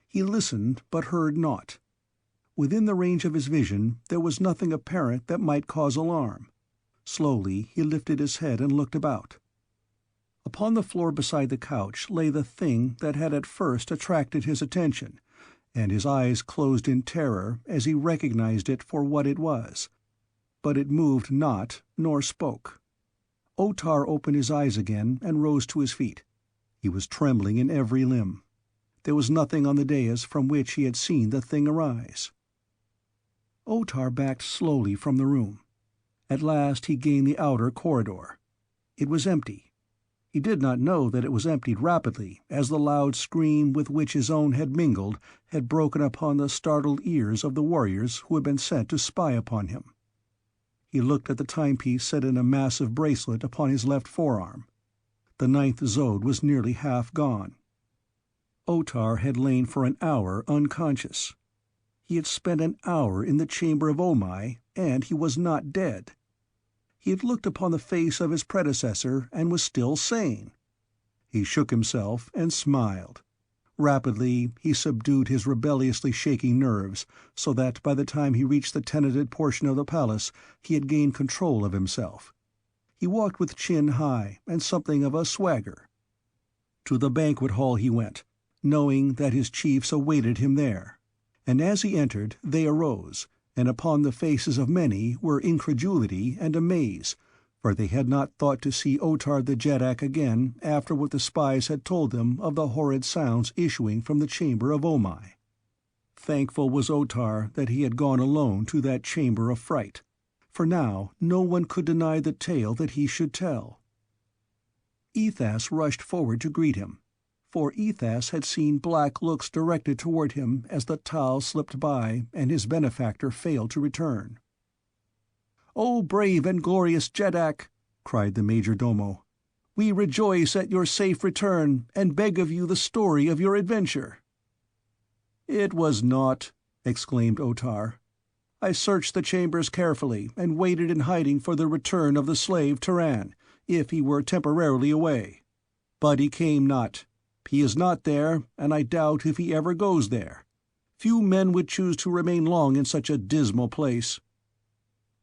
He listened, but heard naught. Within the range of his vision there was nothing apparent that might cause alarm. Slowly he lifted his head and looked about. Upon the floor beside the couch lay the thing that had at first attracted his attention, and his eyes closed in terror as he recognized it for what it was. But it moved not, nor spoke. Otar opened his eyes again and rose to his feet. He was trembling in every limb. There was nothing on the dais from which he had seen the thing arise. Otar backed slowly from the room. At last he gained the outer corridor. It was empty. He did not know that it was emptied rapidly, as the loud scream with which his own had mingled had broken upon the startled ears of the warriors who had been sent to spy upon him. He looked at the timepiece set in a massive bracelet upon his left forearm. The 9th Zode was nearly half gone. Otar had lain for an hour unconscious. He had spent an hour in the chamber of Omai, and he was not dead. He had looked upon the face of his predecessor and was still sane. He shook himself and smiled. Rapidly he subdued his rebelliously shaking nerves, so that by the time he reached the tenanted portion of the palace he had gained control of himself. He walked with chin high and something of a swagger. To the banquet hall he went, knowing that his chiefs awaited him there, and as he entered they arose, and upon the faces of many were incredulity and amaze, for they had not thought to see Otar the jetak again after what the spies had told them of the horrid sounds issuing from the chamber of Omai. Thankful was Otar that he had gone alone to that chamber of fright, for now no one could deny the tale that he should tell. Ethas rushed forward to greet him, for Ethas had seen black looks directed toward him as the Tal slipped by and his benefactor failed to return. "O brave and glorious jetak," cried the major domo, "we rejoice at your safe return, and beg of you the story of your adventure." "It was naught," exclaimed Otar. "I searched the chambers carefully, and waited in hiding for the return of the slave Turan, if he were temporarily away. But he came not. He is not there, and I doubt if he ever goes there. Few men would choose to remain long in such a dismal place."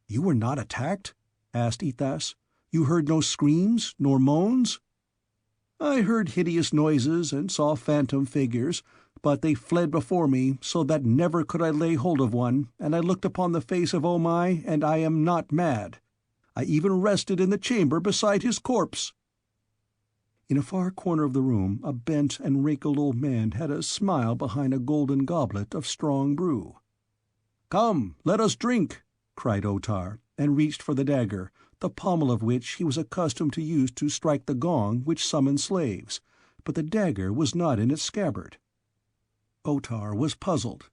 "You were not attacked?" asked Ethas. "You heard no screams, nor moans?" "I heard hideous noises and saw phantom figures, but they fled before me, so that never could I lay hold of one, and I looked upon the face of Omai, and I am not mad. I even rested in the chamber beside his corpse." In a far corner of the room a bent and wrinkled old man had a smile behind a golden goblet of strong brew. "Come, let us drink," cried Otar, and reached for the dagger, the pommel of which he was accustomed to use to strike the gong which summoned slaves, but the dagger was not in its scabbard. Otar was puzzled.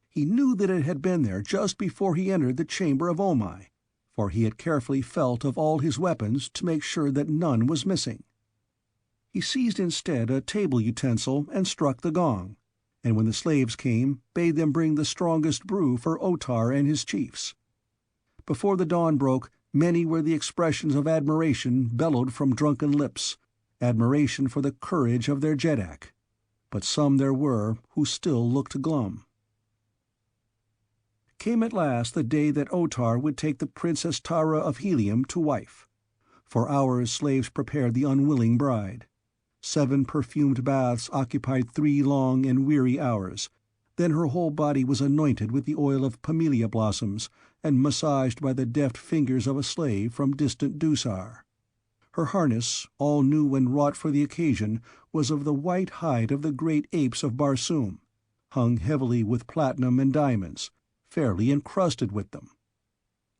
He knew that it had been there just before he entered the chamber of Omai, for he had carefully felt of all his weapons to make sure that none was missing. He seized instead a table utensil and struck the gong, and when the slaves came, bade them bring the strongest brew for Otar and his chiefs. Before the dawn broke, many were the expressions of admiration bellowed from drunken lips, admiration for the courage of their jetak, but some there were who still looked glum. Came at last the day that Otar would take the Princess Tara of Helium to wife. For hours slaves prepared the unwilling bride. 7 perfumed baths occupied 3 long and weary hours. Then her whole body was anointed with the oil of pamelia blossoms and massaged by the deft fingers of a slave from distant Dusar. Her harness, all new and wrought for the occasion, was of the white hide of the great apes of Barsoom, hung heavily with platinum and diamonds, fairly encrusted with them.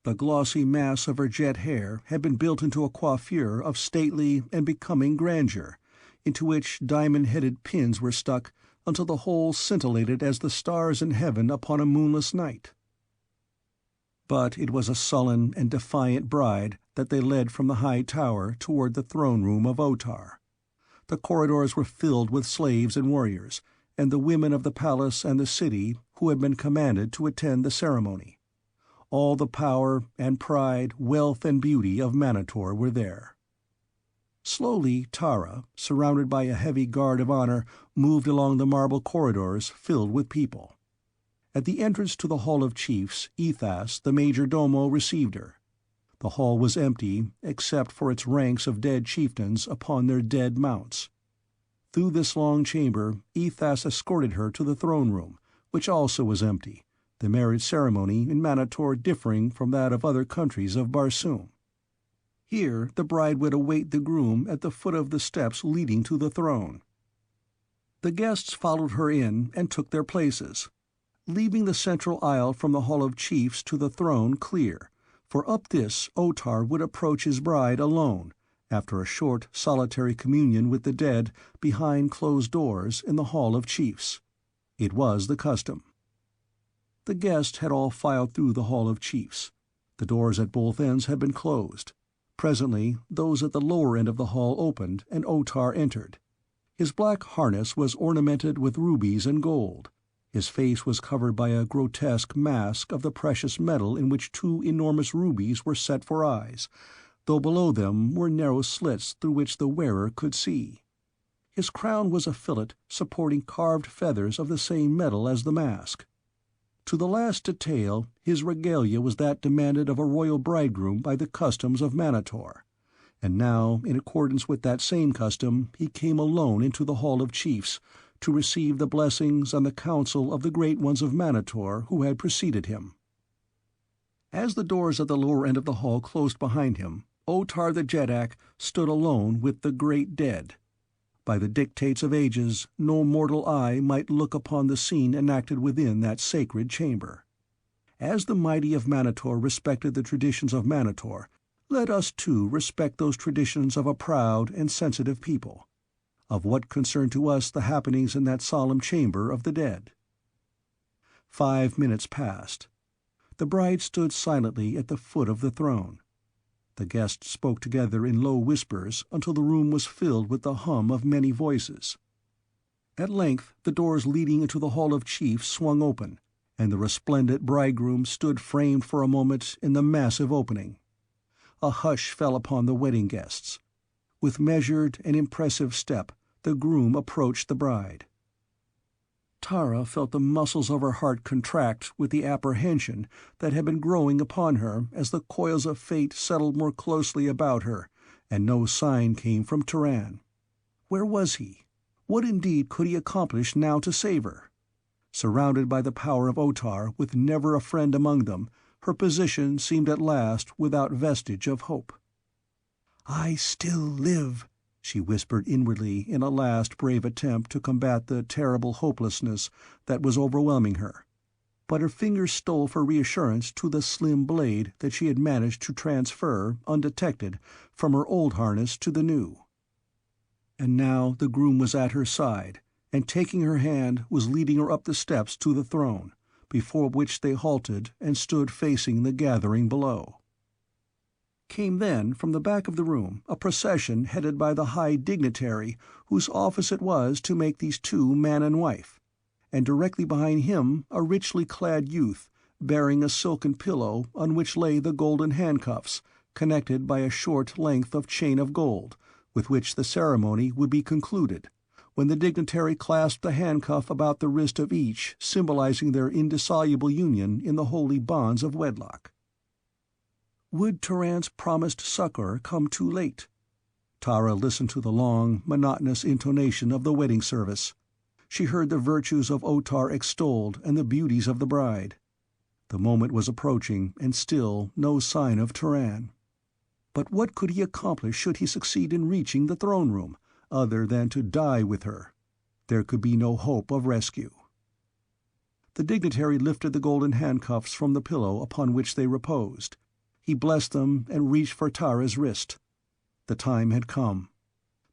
The glossy mass of her jet hair had been built into a coiffure of stately and becoming grandeur, into which diamond-headed pins were stuck until the whole scintillated as the stars in heaven upon a moonless night. But it was a sullen and defiant bride that they led from the high tower toward the throne-room of Otar. The corridors were filled with slaves and warriors, and the women of the palace and the city who had been commanded to attend the ceremony. All the power and pride, wealth and beauty of Manator were there. Slowly Tara, surrounded by a heavy guard of honor, moved along the marble corridors filled with people. At the entrance to the Hall of Chiefs, Ethas, the major domo, received her. The hall was empty, except for its ranks of dead chieftains upon their dead mounts. Through this long chamber, Ethas escorted her to the throne-room, which also was empty, the marriage ceremony in Manator differing from that of other countries of Barsoom. Here the bride would await the groom at the foot of the steps leading to the throne. The guests followed her in and took their places, leaving the central aisle from the Hall of Chiefs to the throne clear, for up this Otar would approach his bride alone, after a short solitary communion with the dead behind closed doors in the Hall of Chiefs. It was the custom. The guests had all filed through the Hall of Chiefs. The doors at both ends had been closed. Presently those at the lower end of the hall opened, and Otar entered. His black harness was ornamented with rubies and gold. His face was covered by a grotesque mask of the precious metal in which 2 enormous rubies were set for eyes, though below them were narrow slits through which the wearer could see. His crown was a fillet supporting carved feathers of the same metal as the mask. To the last detail, his regalia was that demanded of a royal bridegroom by the customs of Manator, and now, in accordance with that same custom, he came alone into the Hall of Chiefs, to receive the blessings and the counsel of the great ones of Manator who had preceded him. As the doors at the lower end of the hall closed behind him, Otar the Jetak stood alone with the great dead. By the dictates of ages, no mortal eye might look upon the scene enacted within that sacred chamber. As the mighty of Manator respected the traditions of Manator, let us too respect those traditions of a proud and sensitive people. Of what concern to us the happenings in that solemn chamber of the dead? 5 minutes passed. The bride stood silently at the foot of the throne. The guests spoke together in low whispers until the room was filled with the hum of many voices. At length the doors leading into the Hall of Chiefs swung open, and the resplendent bridegroom stood framed for a moment in the massive opening. A hush fell upon the wedding guests. With measured and impressive step, the groom approached the bride. Tara felt the muscles of her heart contract with the apprehension that had been growing upon her as the coils of fate settled more closely about her, and no sign came from Turan. Where was he? What indeed could he accomplish now to save her? Surrounded by the power of Otar, with never a friend among them, her position seemed at last without vestige of hope. "I still live," she whispered inwardly in a last brave attempt to combat the terrible hopelessness that was overwhelming her. But her fingers stole for reassurance to the slim blade that she had managed to transfer, undetected, from her old harness to the new. And now the groom was at her side, and taking her hand was leading her up the steps to the throne, before which they halted and stood facing the gathering below. Came then, from the back of the room, a procession headed by the high dignitary whose office it was to make these two man and wife, and directly behind him a richly clad youth, bearing a silken pillow on which lay the golden handcuffs, connected by a short length of chain of gold, with which the ceremony would be concluded, when the dignitary clasped the handcuff about the wrist of each, symbolizing their indissoluble union in the holy bonds of wedlock. Would Turan's promised succor come too late? Tara listened to the long, monotonous intonation of the wedding service. She heard the virtues of Otar extolled and the beauties of the bride. The moment was approaching, and still no sign of Turan. But what could he accomplish should he succeed in reaching the throne-room, other than to die with her? There could be no hope of rescue. The dignitary lifted the golden handcuffs from the pillow upon which they reposed. He blessed them and reached for Tara's wrist. The time had come.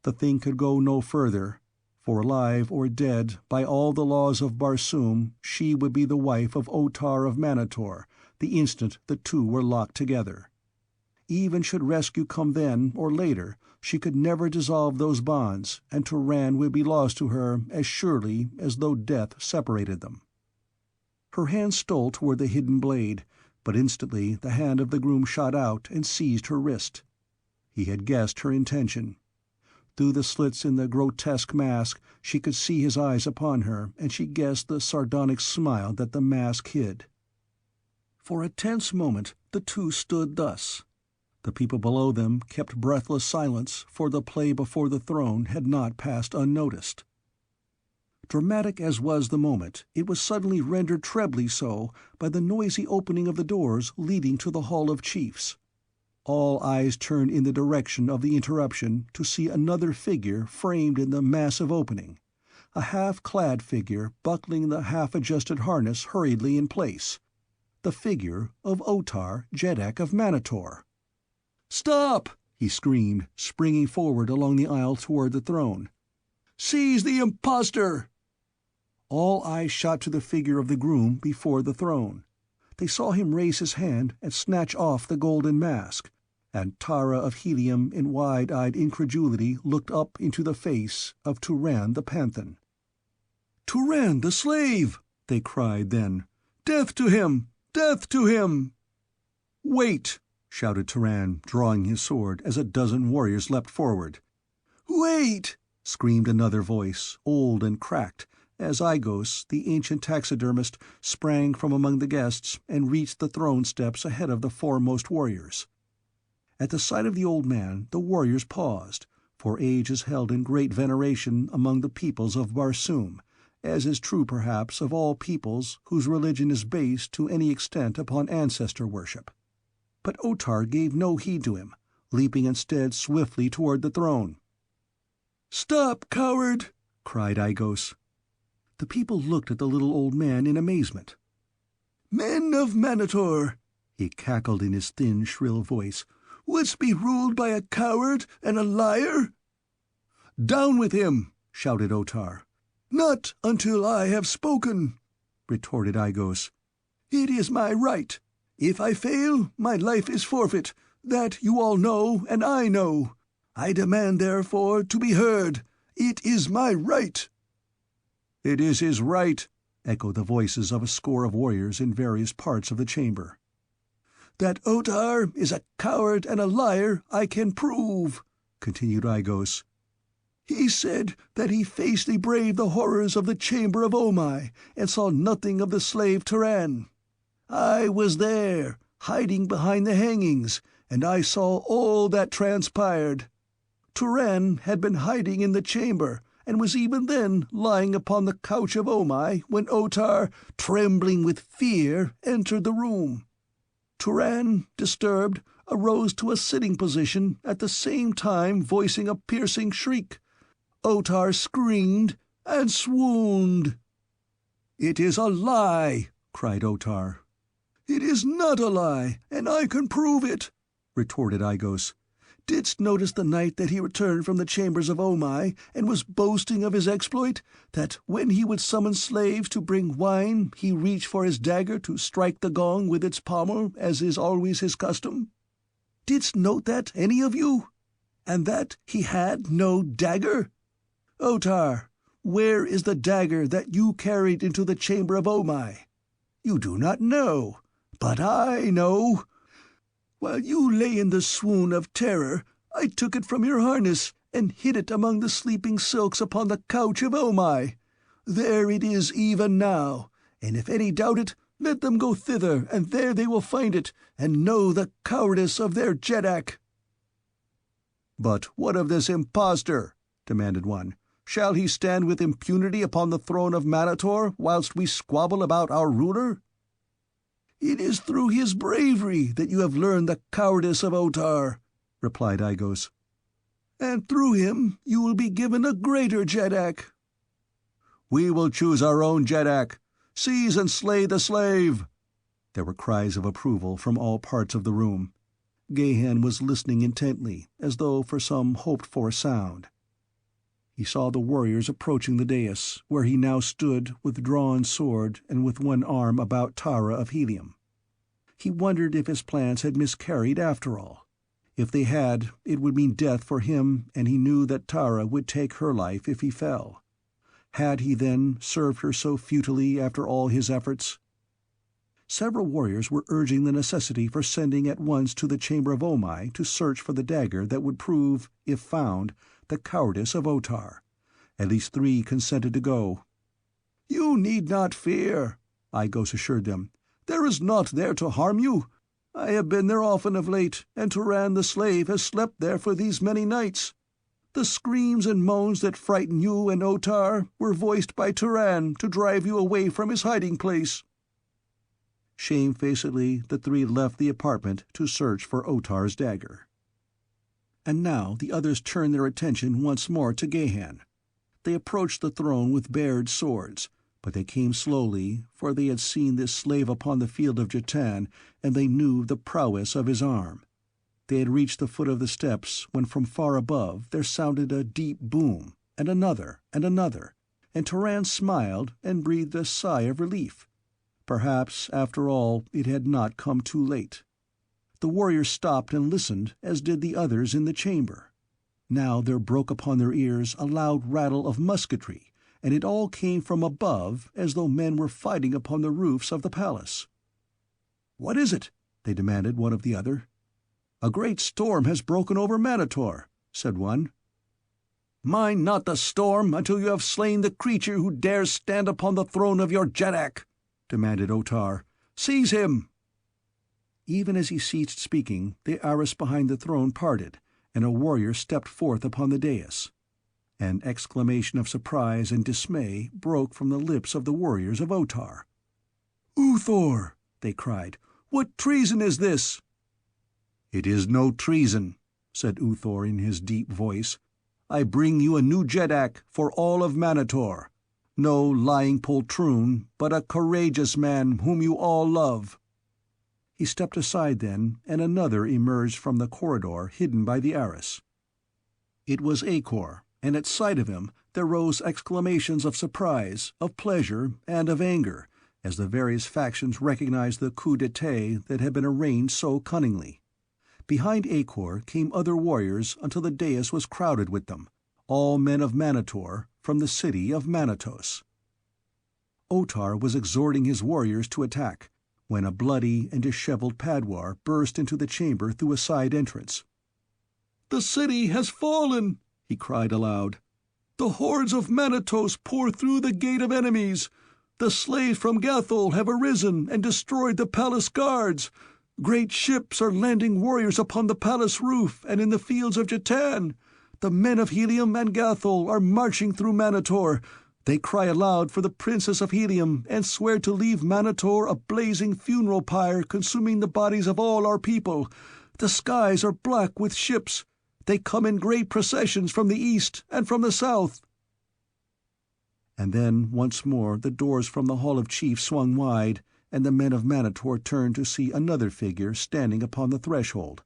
The thing could go no further, for alive or dead, by all the laws of Barsoom, she would be the wife of Otar of Manator the instant the two were locked together. Even should rescue come then or later, she could never dissolve those bonds, and Turan would be lost to her as surely as though death separated them. Her hand stole toward the hidden blade, but instantly the hand of the groom shot out and seized her wrist. He had guessed her intention. Through the slits in the grotesque mask she could see his eyes upon her, and she guessed the sardonic smile that the mask hid. For a tense moment the two stood thus. The people below them kept breathless silence, for the play before the throne had not passed unnoticed. Dramatic as was the moment, it was suddenly rendered trebly so by the noisy opening of the doors leading to the Hall of Chiefs. All eyes turned in the direction of the interruption to see another figure framed in the massive opening, a half-clad figure buckling the half-adjusted harness hurriedly in place. The figure of Otar, Jetak of Manator. "Stop!" he screamed, springing forward along the aisle toward the throne. "Seize the impostor!" All eyes shot to the figure of the groom before the throne. They saw him raise his hand and snatch off the golden mask, and Tara of Helium in wide-eyed incredulity looked up into the face of Turan the Panthan. "Turan the slave!" they cried then. "Death to him! Death to him!" "Wait!" shouted Turan, drawing his sword as a dozen warriors leapt forward. "Wait!" screamed another voice, old and cracked, as Igos, the ancient taxidermist, sprang from among the guests and reached the throne steps ahead of the foremost warriors. At the sight of the old man the warriors paused, for age is held in great veneration among the peoples of Barsoom, as is true perhaps of all peoples whose religion is based to any extent upon ancestor worship. But Otar gave no heed to him, leaping instead swiftly toward the throne. "Stop, coward!" cried Igos. The people looked at the little old man in amazement. "Men of Manator," he cackled in his thin, shrill voice, "wouldst be ruled by a coward and a liar?" "Down with him!" shouted Otar. "Not until I have spoken," retorted Igos. "It is my right. If I fail, my life is forfeit. That you all know, and I know. I demand, therefore, to be heard. It is my right." "It is his right," echoed the voices of a score of warriors in various parts of the chamber. "That Otar is a coward and a liar I can prove," continued Igos. "He said that he faced braved the horrors of the chamber of Omai, and saw nothing of the slave Turan. I was there, hiding behind the hangings, and I saw all that transpired. Turan had been hiding in the chamber, and was even then lying upon the couch of Omai when Otar, trembling with fear, entered the room. Turan, disturbed, arose to a sitting position, at the same time voicing a piercing shriek. Otar screamed and swooned." "It is a lie!" cried Otar. "It is not a lie, and I can prove it," retorted Igos. "Didst notice the night that he returned from the chambers of Omai, and was boasting of his exploit, that when he would summon slaves to bring wine, he reached for his dagger to strike the gong with its pommel, as is always his custom? Didst note that, any of you? And that he had no dagger? Otar, where is the dagger that you carried into the chamber of Omai? You do not know, but I know. While you lay in the swoon of terror, I took it from your harness and hid it among the sleeping silks upon the couch of Omai. There it is even now, and if any doubt it, let them go thither, and there they will find it, and know the cowardice of their jetak." "But what of this impostor?" demanded one. "Shall he stand with impunity upon the throne of Manator whilst we squabble about our ruler?" "It is through his bravery that you have learned the cowardice of Otar," replied Igos. "And through him you will be given a greater jetak." "We will choose our own jetak. Seize and slay the slave!" There were cries of approval from all parts of the room. Gahan was listening intently, as though for some hoped-for sound. He saw the warriors approaching the dais, where he now stood with drawn sword and with one arm about Tara of Helium. He wondered if his plans had miscarried after all. If they had, it would mean death for him, and he knew that Tara would take her life if he fell. Had he, then, served her so futilely after all his efforts? Several warriors were urging the necessity for sending at once to the chamber of Omai to search for the dagger that would prove, if found, the cowardice of Otar. At least 3 consented to go. "You need not fear," Igos assured them. "There is naught there to harm you. I have been there often of late, and Turan the slave has slept there for these many nights. The screams and moans that frighten you and Otar were voiced by Turan to drive you away from his hiding-place." Shamefacedly, the 3 left the apartment to search for Otar's dagger. And now the others turned their attention once more to Gahan. They approached the throne with bared swords, but they came slowly, for they had seen this slave upon the field of jetan, and they knew the prowess of his arm. They had reached the foot of the steps when from far above there sounded a deep boom, and another, and Turan smiled and breathed a sigh of relief. Perhaps, after all, it had not come too late. The warriors stopped and listened, as did the others in the chamber. Now there broke upon their ears a loud rattle of musketry, and it all came from above, as though men were fighting upon the roofs of the palace. "What is it?" they demanded one of the other. "A great storm has broken over Manator," said one. "Mind not the storm until you have slain the creature who dares stand upon the throne of your jetak," demanded Otar. "Seize him!" Even as he ceased speaking, the arras behind the throne parted, and a warrior stepped forth upon the dais. An exclamation of surprise and dismay broke from the lips of the warriors of Otar. "Uthor!" they cried. "What treason is this?" "It is no treason," said Uthor in his deep voice. "I bring you a new jetak for all of Manator. No lying poltroon, but a courageous man whom you all love." He stepped aside then, and another emerged from the corridor hidden by the arras. It was Acor, and at sight of him there rose exclamations of surprise, of pleasure, and of anger, as the various factions recognized the coup d'etat that had been arranged so cunningly. Behind Acor came other warriors until the dais was crowded with them, all men of Manator, from the city of Manatos. Otar was exhorting his warriors to attack, when a bloody and disheveled Padwar burst into the chamber through a side entrance. "The city has fallen!" he cried aloud. "The hordes of Manatos pour through the gate of enemies! The slaves from Gathol have arisen and destroyed the palace guards! Great ships are landing warriors upon the palace roof and in the fields of Jetan! The men of Helium and Gathol are marching through Manator! They cry aloud for the Princess of Helium and swear to leave Manator a blazing funeral pyre consuming the bodies of all our people! The skies are black with ships! They come in great processions from the east and from the south!" And then once more the doors from the Hall of Chiefs swung wide, and the men of Manator turned to see another figure standing upon the threshold,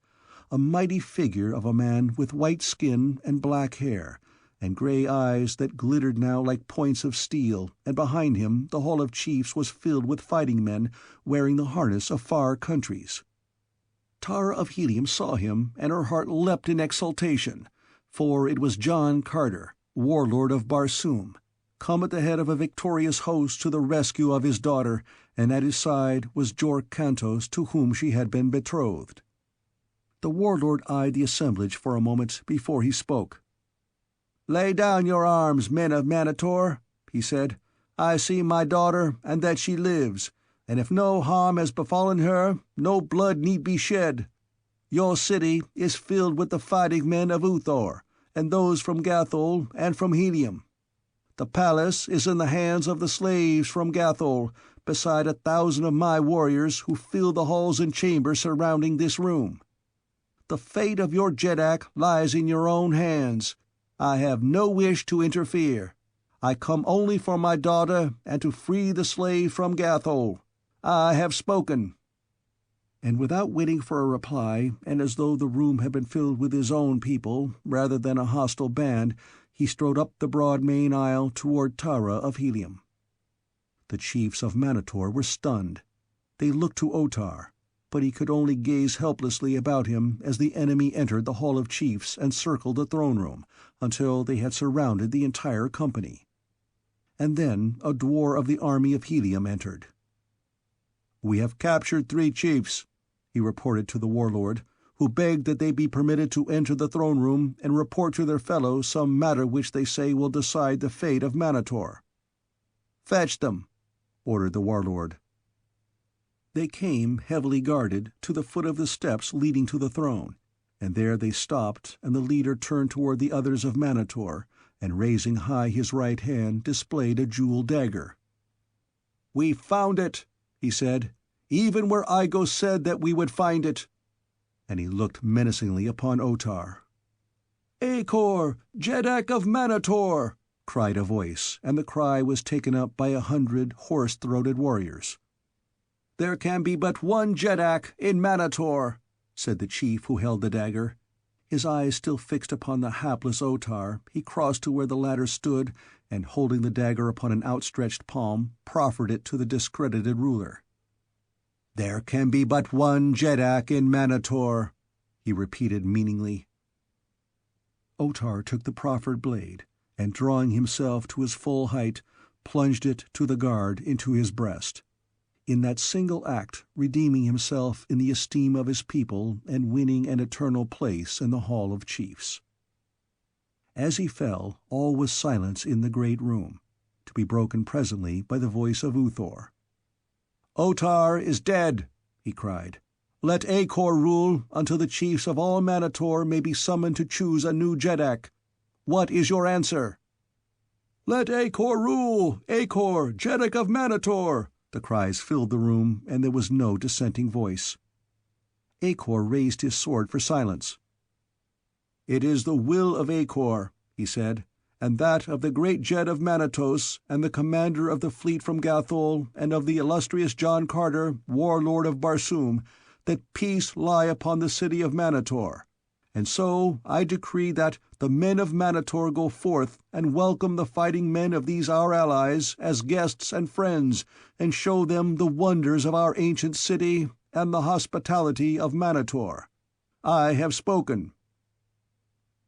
a mighty figure of a man with white skin and black hair, and grey eyes that glittered now like points of steel, and behind him the Hall of Chiefs was filled with fighting men wearing the harness of far countries. Tara of Helium saw him, and her heart leapt in exultation, for it was John Carter, Warlord of Barsoom, come at the head of a victorious host to the rescue of his daughter, and at his side was Jork Cantos, to whom she had been betrothed. The Warlord eyed the assemblage for a moment before he spoke. "Lay down your arms, men of Manator," he said. "I see my daughter, and that she lives, and if no harm has befallen her, no blood need be shed. Your city is filled with the fighting men of Uthor, and those from Gathol and from Helium. The palace is in the hands of the slaves from Gathol, beside 1,000 of my warriors who fill the halls and chambers surrounding this room. The fate of your jetak lies in your own hands. I have no wish to interfere. I come only for my daughter and to free the slaves from Gathol. I have spoken." And without waiting for a reply, and as though the room had been filled with his own people rather than a hostile band, he strode up the broad main aisle toward Tara of Helium. The chiefs of Manator were stunned. They looked to Otar, but he could only gaze helplessly about him as the enemy entered the Hall of Chiefs and circled the throne room, until they had surrounded the entire company. And then a dwar of the army of Helium entered. "We have captured 3 chiefs," he reported to the Warlord, "who begged that they be permitted to enter the throne room and report to their fellows some matter which they say will decide the fate of Manator." "Fetch them," ordered the Warlord. They came, heavily guarded, to the foot of the steps leading to the throne, and there they stopped, and the leader turned toward the others of Manator, and raising high his right hand displayed a jeweled dagger. "We found it," he said, "even where Igo said that we would find it." And he looked menacingly upon Otar. "Acor, jetak of Manator!" cried a voice, and the cry was taken up by 100 hoarse-throated warriors. "There can be but one jetak in Manator," said the chief who held the dagger. His eyes still fixed upon the hapless Otar, he crossed to where the latter stood, and holding the dagger upon an outstretched palm, proffered it to the discredited ruler. "There can be but one jetak in Manator," he repeated meaningly. Otar took the proffered blade, and drawing himself to his full height, plunged it to the guard into his breast, in that single act redeeming himself in the esteem of his people and winning an eternal place in the Hall of Chiefs. As he fell, all was silence in the great room, to be broken presently by the voice of Uthor. "Otar is dead," he cried. Let Acor rule until the chiefs of all Manator may be summoned to choose a new Jeddak. What is your answer?" "Let Acor rule! Acor, Jeddak of Manator!" The cries filled the room, and there was no dissenting voice. Acor raised his sword for silence. "It is the will of Acor," he said, "and that of the great Jed of Manatos, and the commander of the fleet from Gathol, and of the illustrious John Carter, Warlord of Barsoom, that peace lie upon the city of Manator. And so I decree that the men of Manator go forth and welcome the fighting men of these our allies as guests and friends, and show them the wonders of our ancient city and the hospitality of Manator. I have spoken."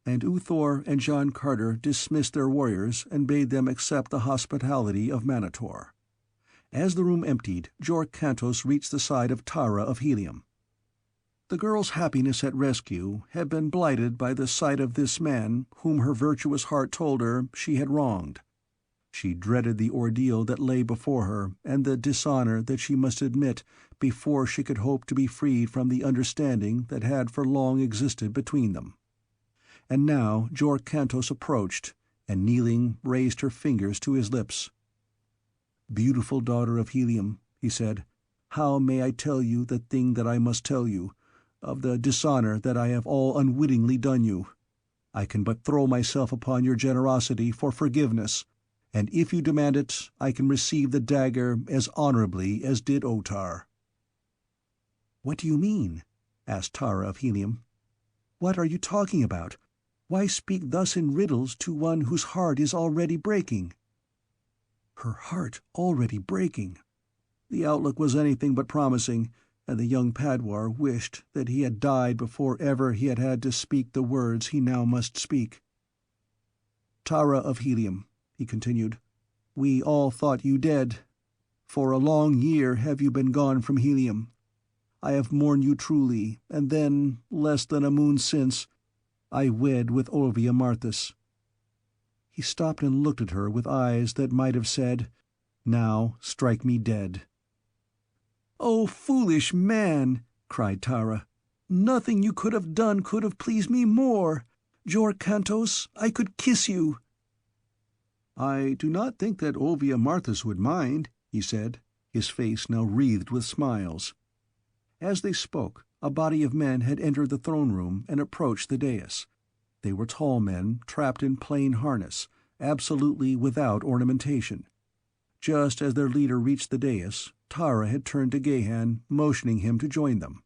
And Uthor and John Carter dismissed their warriors and bade them accept the hospitality of Manator. As the room emptied, Jork Cantos reached the side of Tara of Helium. The girl's happiness at rescue had been blighted by the sight of this man whom her virtuous heart told her she had wronged. She dreaded the ordeal that lay before her, and the dishonor that she must admit before she could hope to be freed from the understanding that had for long existed between them. And now Jork Cantos approached, and kneeling, raised her fingers to his lips. "Beautiful daughter of Helium," he said, "how may I tell you the thing that I must tell you, of the dishonor that I have all unwittingly done you? I can but throw myself upon your generosity for forgiveness, and if you demand it, I can receive the dagger as honorably as did Otar." "What do you mean?" asked Tara of Helium. "What are you talking about? Why speak thus in riddles to one whose heart is already breaking?" Her heart already breaking! The outlook was anything but promising, and the young Padwar wished that he had died before ever he had had to speak the words he now must speak. "Tara of Helium," he continued, "we all thought you dead. For a long year have you been gone from Helium. I have mourned you truly, and then, less than a moon since, I wed with Olvia Marthis." He stopped and looked at her with eyes that might have said, "Now strike me dead." "Oh, foolish man!" cried Tara. "Nothing you could have done could have pleased me more. Jork Cantos, I could kiss you." "I do not think that Olvia Marthis would mind," he said, his face now wreathed with smiles. As they spoke, a body of men had entered the throne-room and approached the dais. They were tall men, trapped in plain harness, absolutely without ornamentation. Just as their leader reached the dais, Tara had turned to Gahan, motioning him to join them.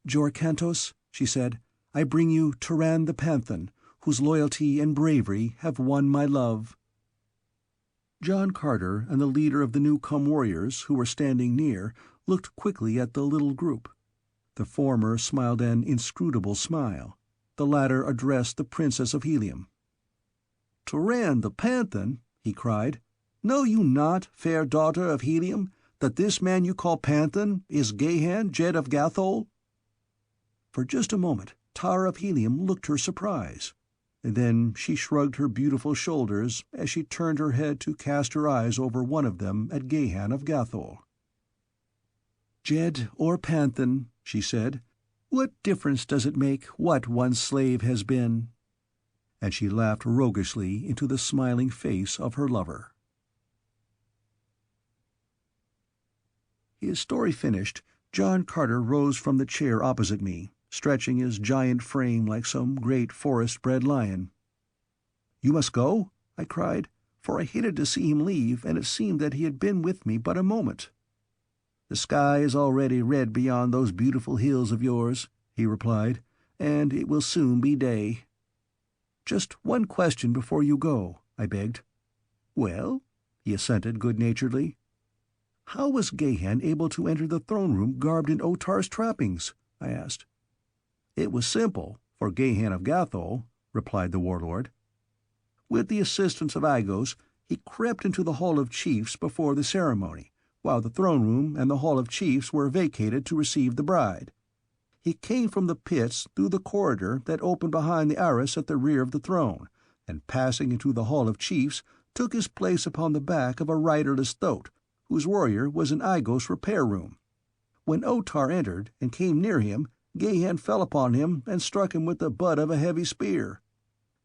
"Jork Cantos," she said, "I bring you Turan the Panthan, whose loyalty and bravery have won my love." John Carter and the leader of the new-come warriors, who were standing near, looked quickly at the little group. The former smiled an inscrutable smile. The latter addressed the Princess of Helium. "Turan the Panthan!" he cried. "Know you not, fair daughter of Helium, that this man you call Panthan is Gahan, Jed of Gathol?" For just a moment Tara of Helium looked her surprise. Then she shrugged her beautiful shoulders as she turned her head to cast her eyes over one of them at Gahan of Gathol. "Jed or Panthan," she said, "what difference does it make what one's slave has been?" And she laughed roguishly into the smiling face of her lover. His story finished, John Carter rose from the chair opposite me, stretching his giant frame like some great forest-bred lion. "You must go?" I cried, for I hated to see him leave, and it seemed that he had been with me but a moment. "The sky is already red beyond those beautiful hills of yours," he replied, "and it will soon be day." "Just one question before you go," I begged. "Well?" he assented good-naturedly. "How was Gahan able to enter the throne-room garbed in Otar's trappings?" I asked. "It was simple, for Gahan of Gathol," replied the warlord. "With the assistance of Agos, he crept into the Hall of Chiefs before the ceremony, while the throne-room and the Hall of Chiefs were vacated to receive the bride. He came from the pits through the corridor that opened behind the arras at the rear of the throne, and passing into the Hall of Chiefs, took his place upon the back of a riderless thoat, whose warrior was in Agos' repair room. When Otar entered and came near him, Gahan fell upon him and struck him with the butt of a heavy spear.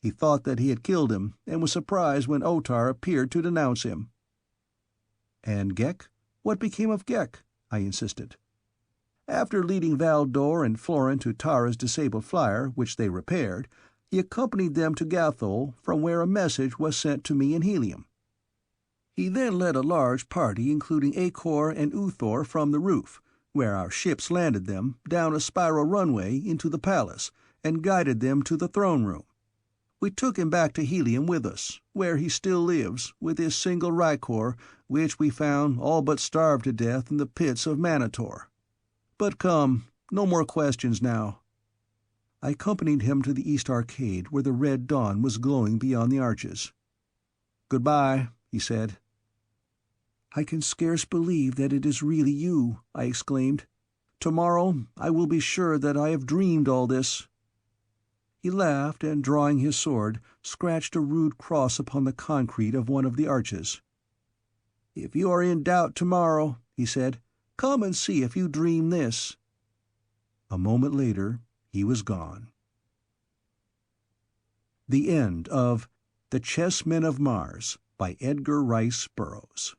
He thought that he had killed him, and was surprised when Otar appeared to denounce him." "And Ghek? What became of Ghek?" I insisted. "After leading Valdor and Florin to Tara's disabled flier, which they repaired, he accompanied them to Gathol, from where a message was sent to me in Helium. He then led a large party, including Akor and Uthor, from the roof, where our ships landed them, down a spiral runway into the palace, and guided them to the throne room. We took him back to Helium with us, where he still lives, with his single rykor, which we found all but starved to death in the pits of Manator. But come, no more questions now." I accompanied him to the East Arcade, where the red dawn was glowing beyond the arches. "Goodbye," he said. "I can scarce believe that it is really you," I exclaimed. "Tomorrow I will be sure that I have dreamed all this." He laughed, and drawing his sword, scratched a rude cross upon the concrete of one of the arches. "If you are in doubt tomorrow," he said, "come and see if you dream this." A moment later he was gone. The end of The Chessmen of Mars by Edgar Rice Burroughs.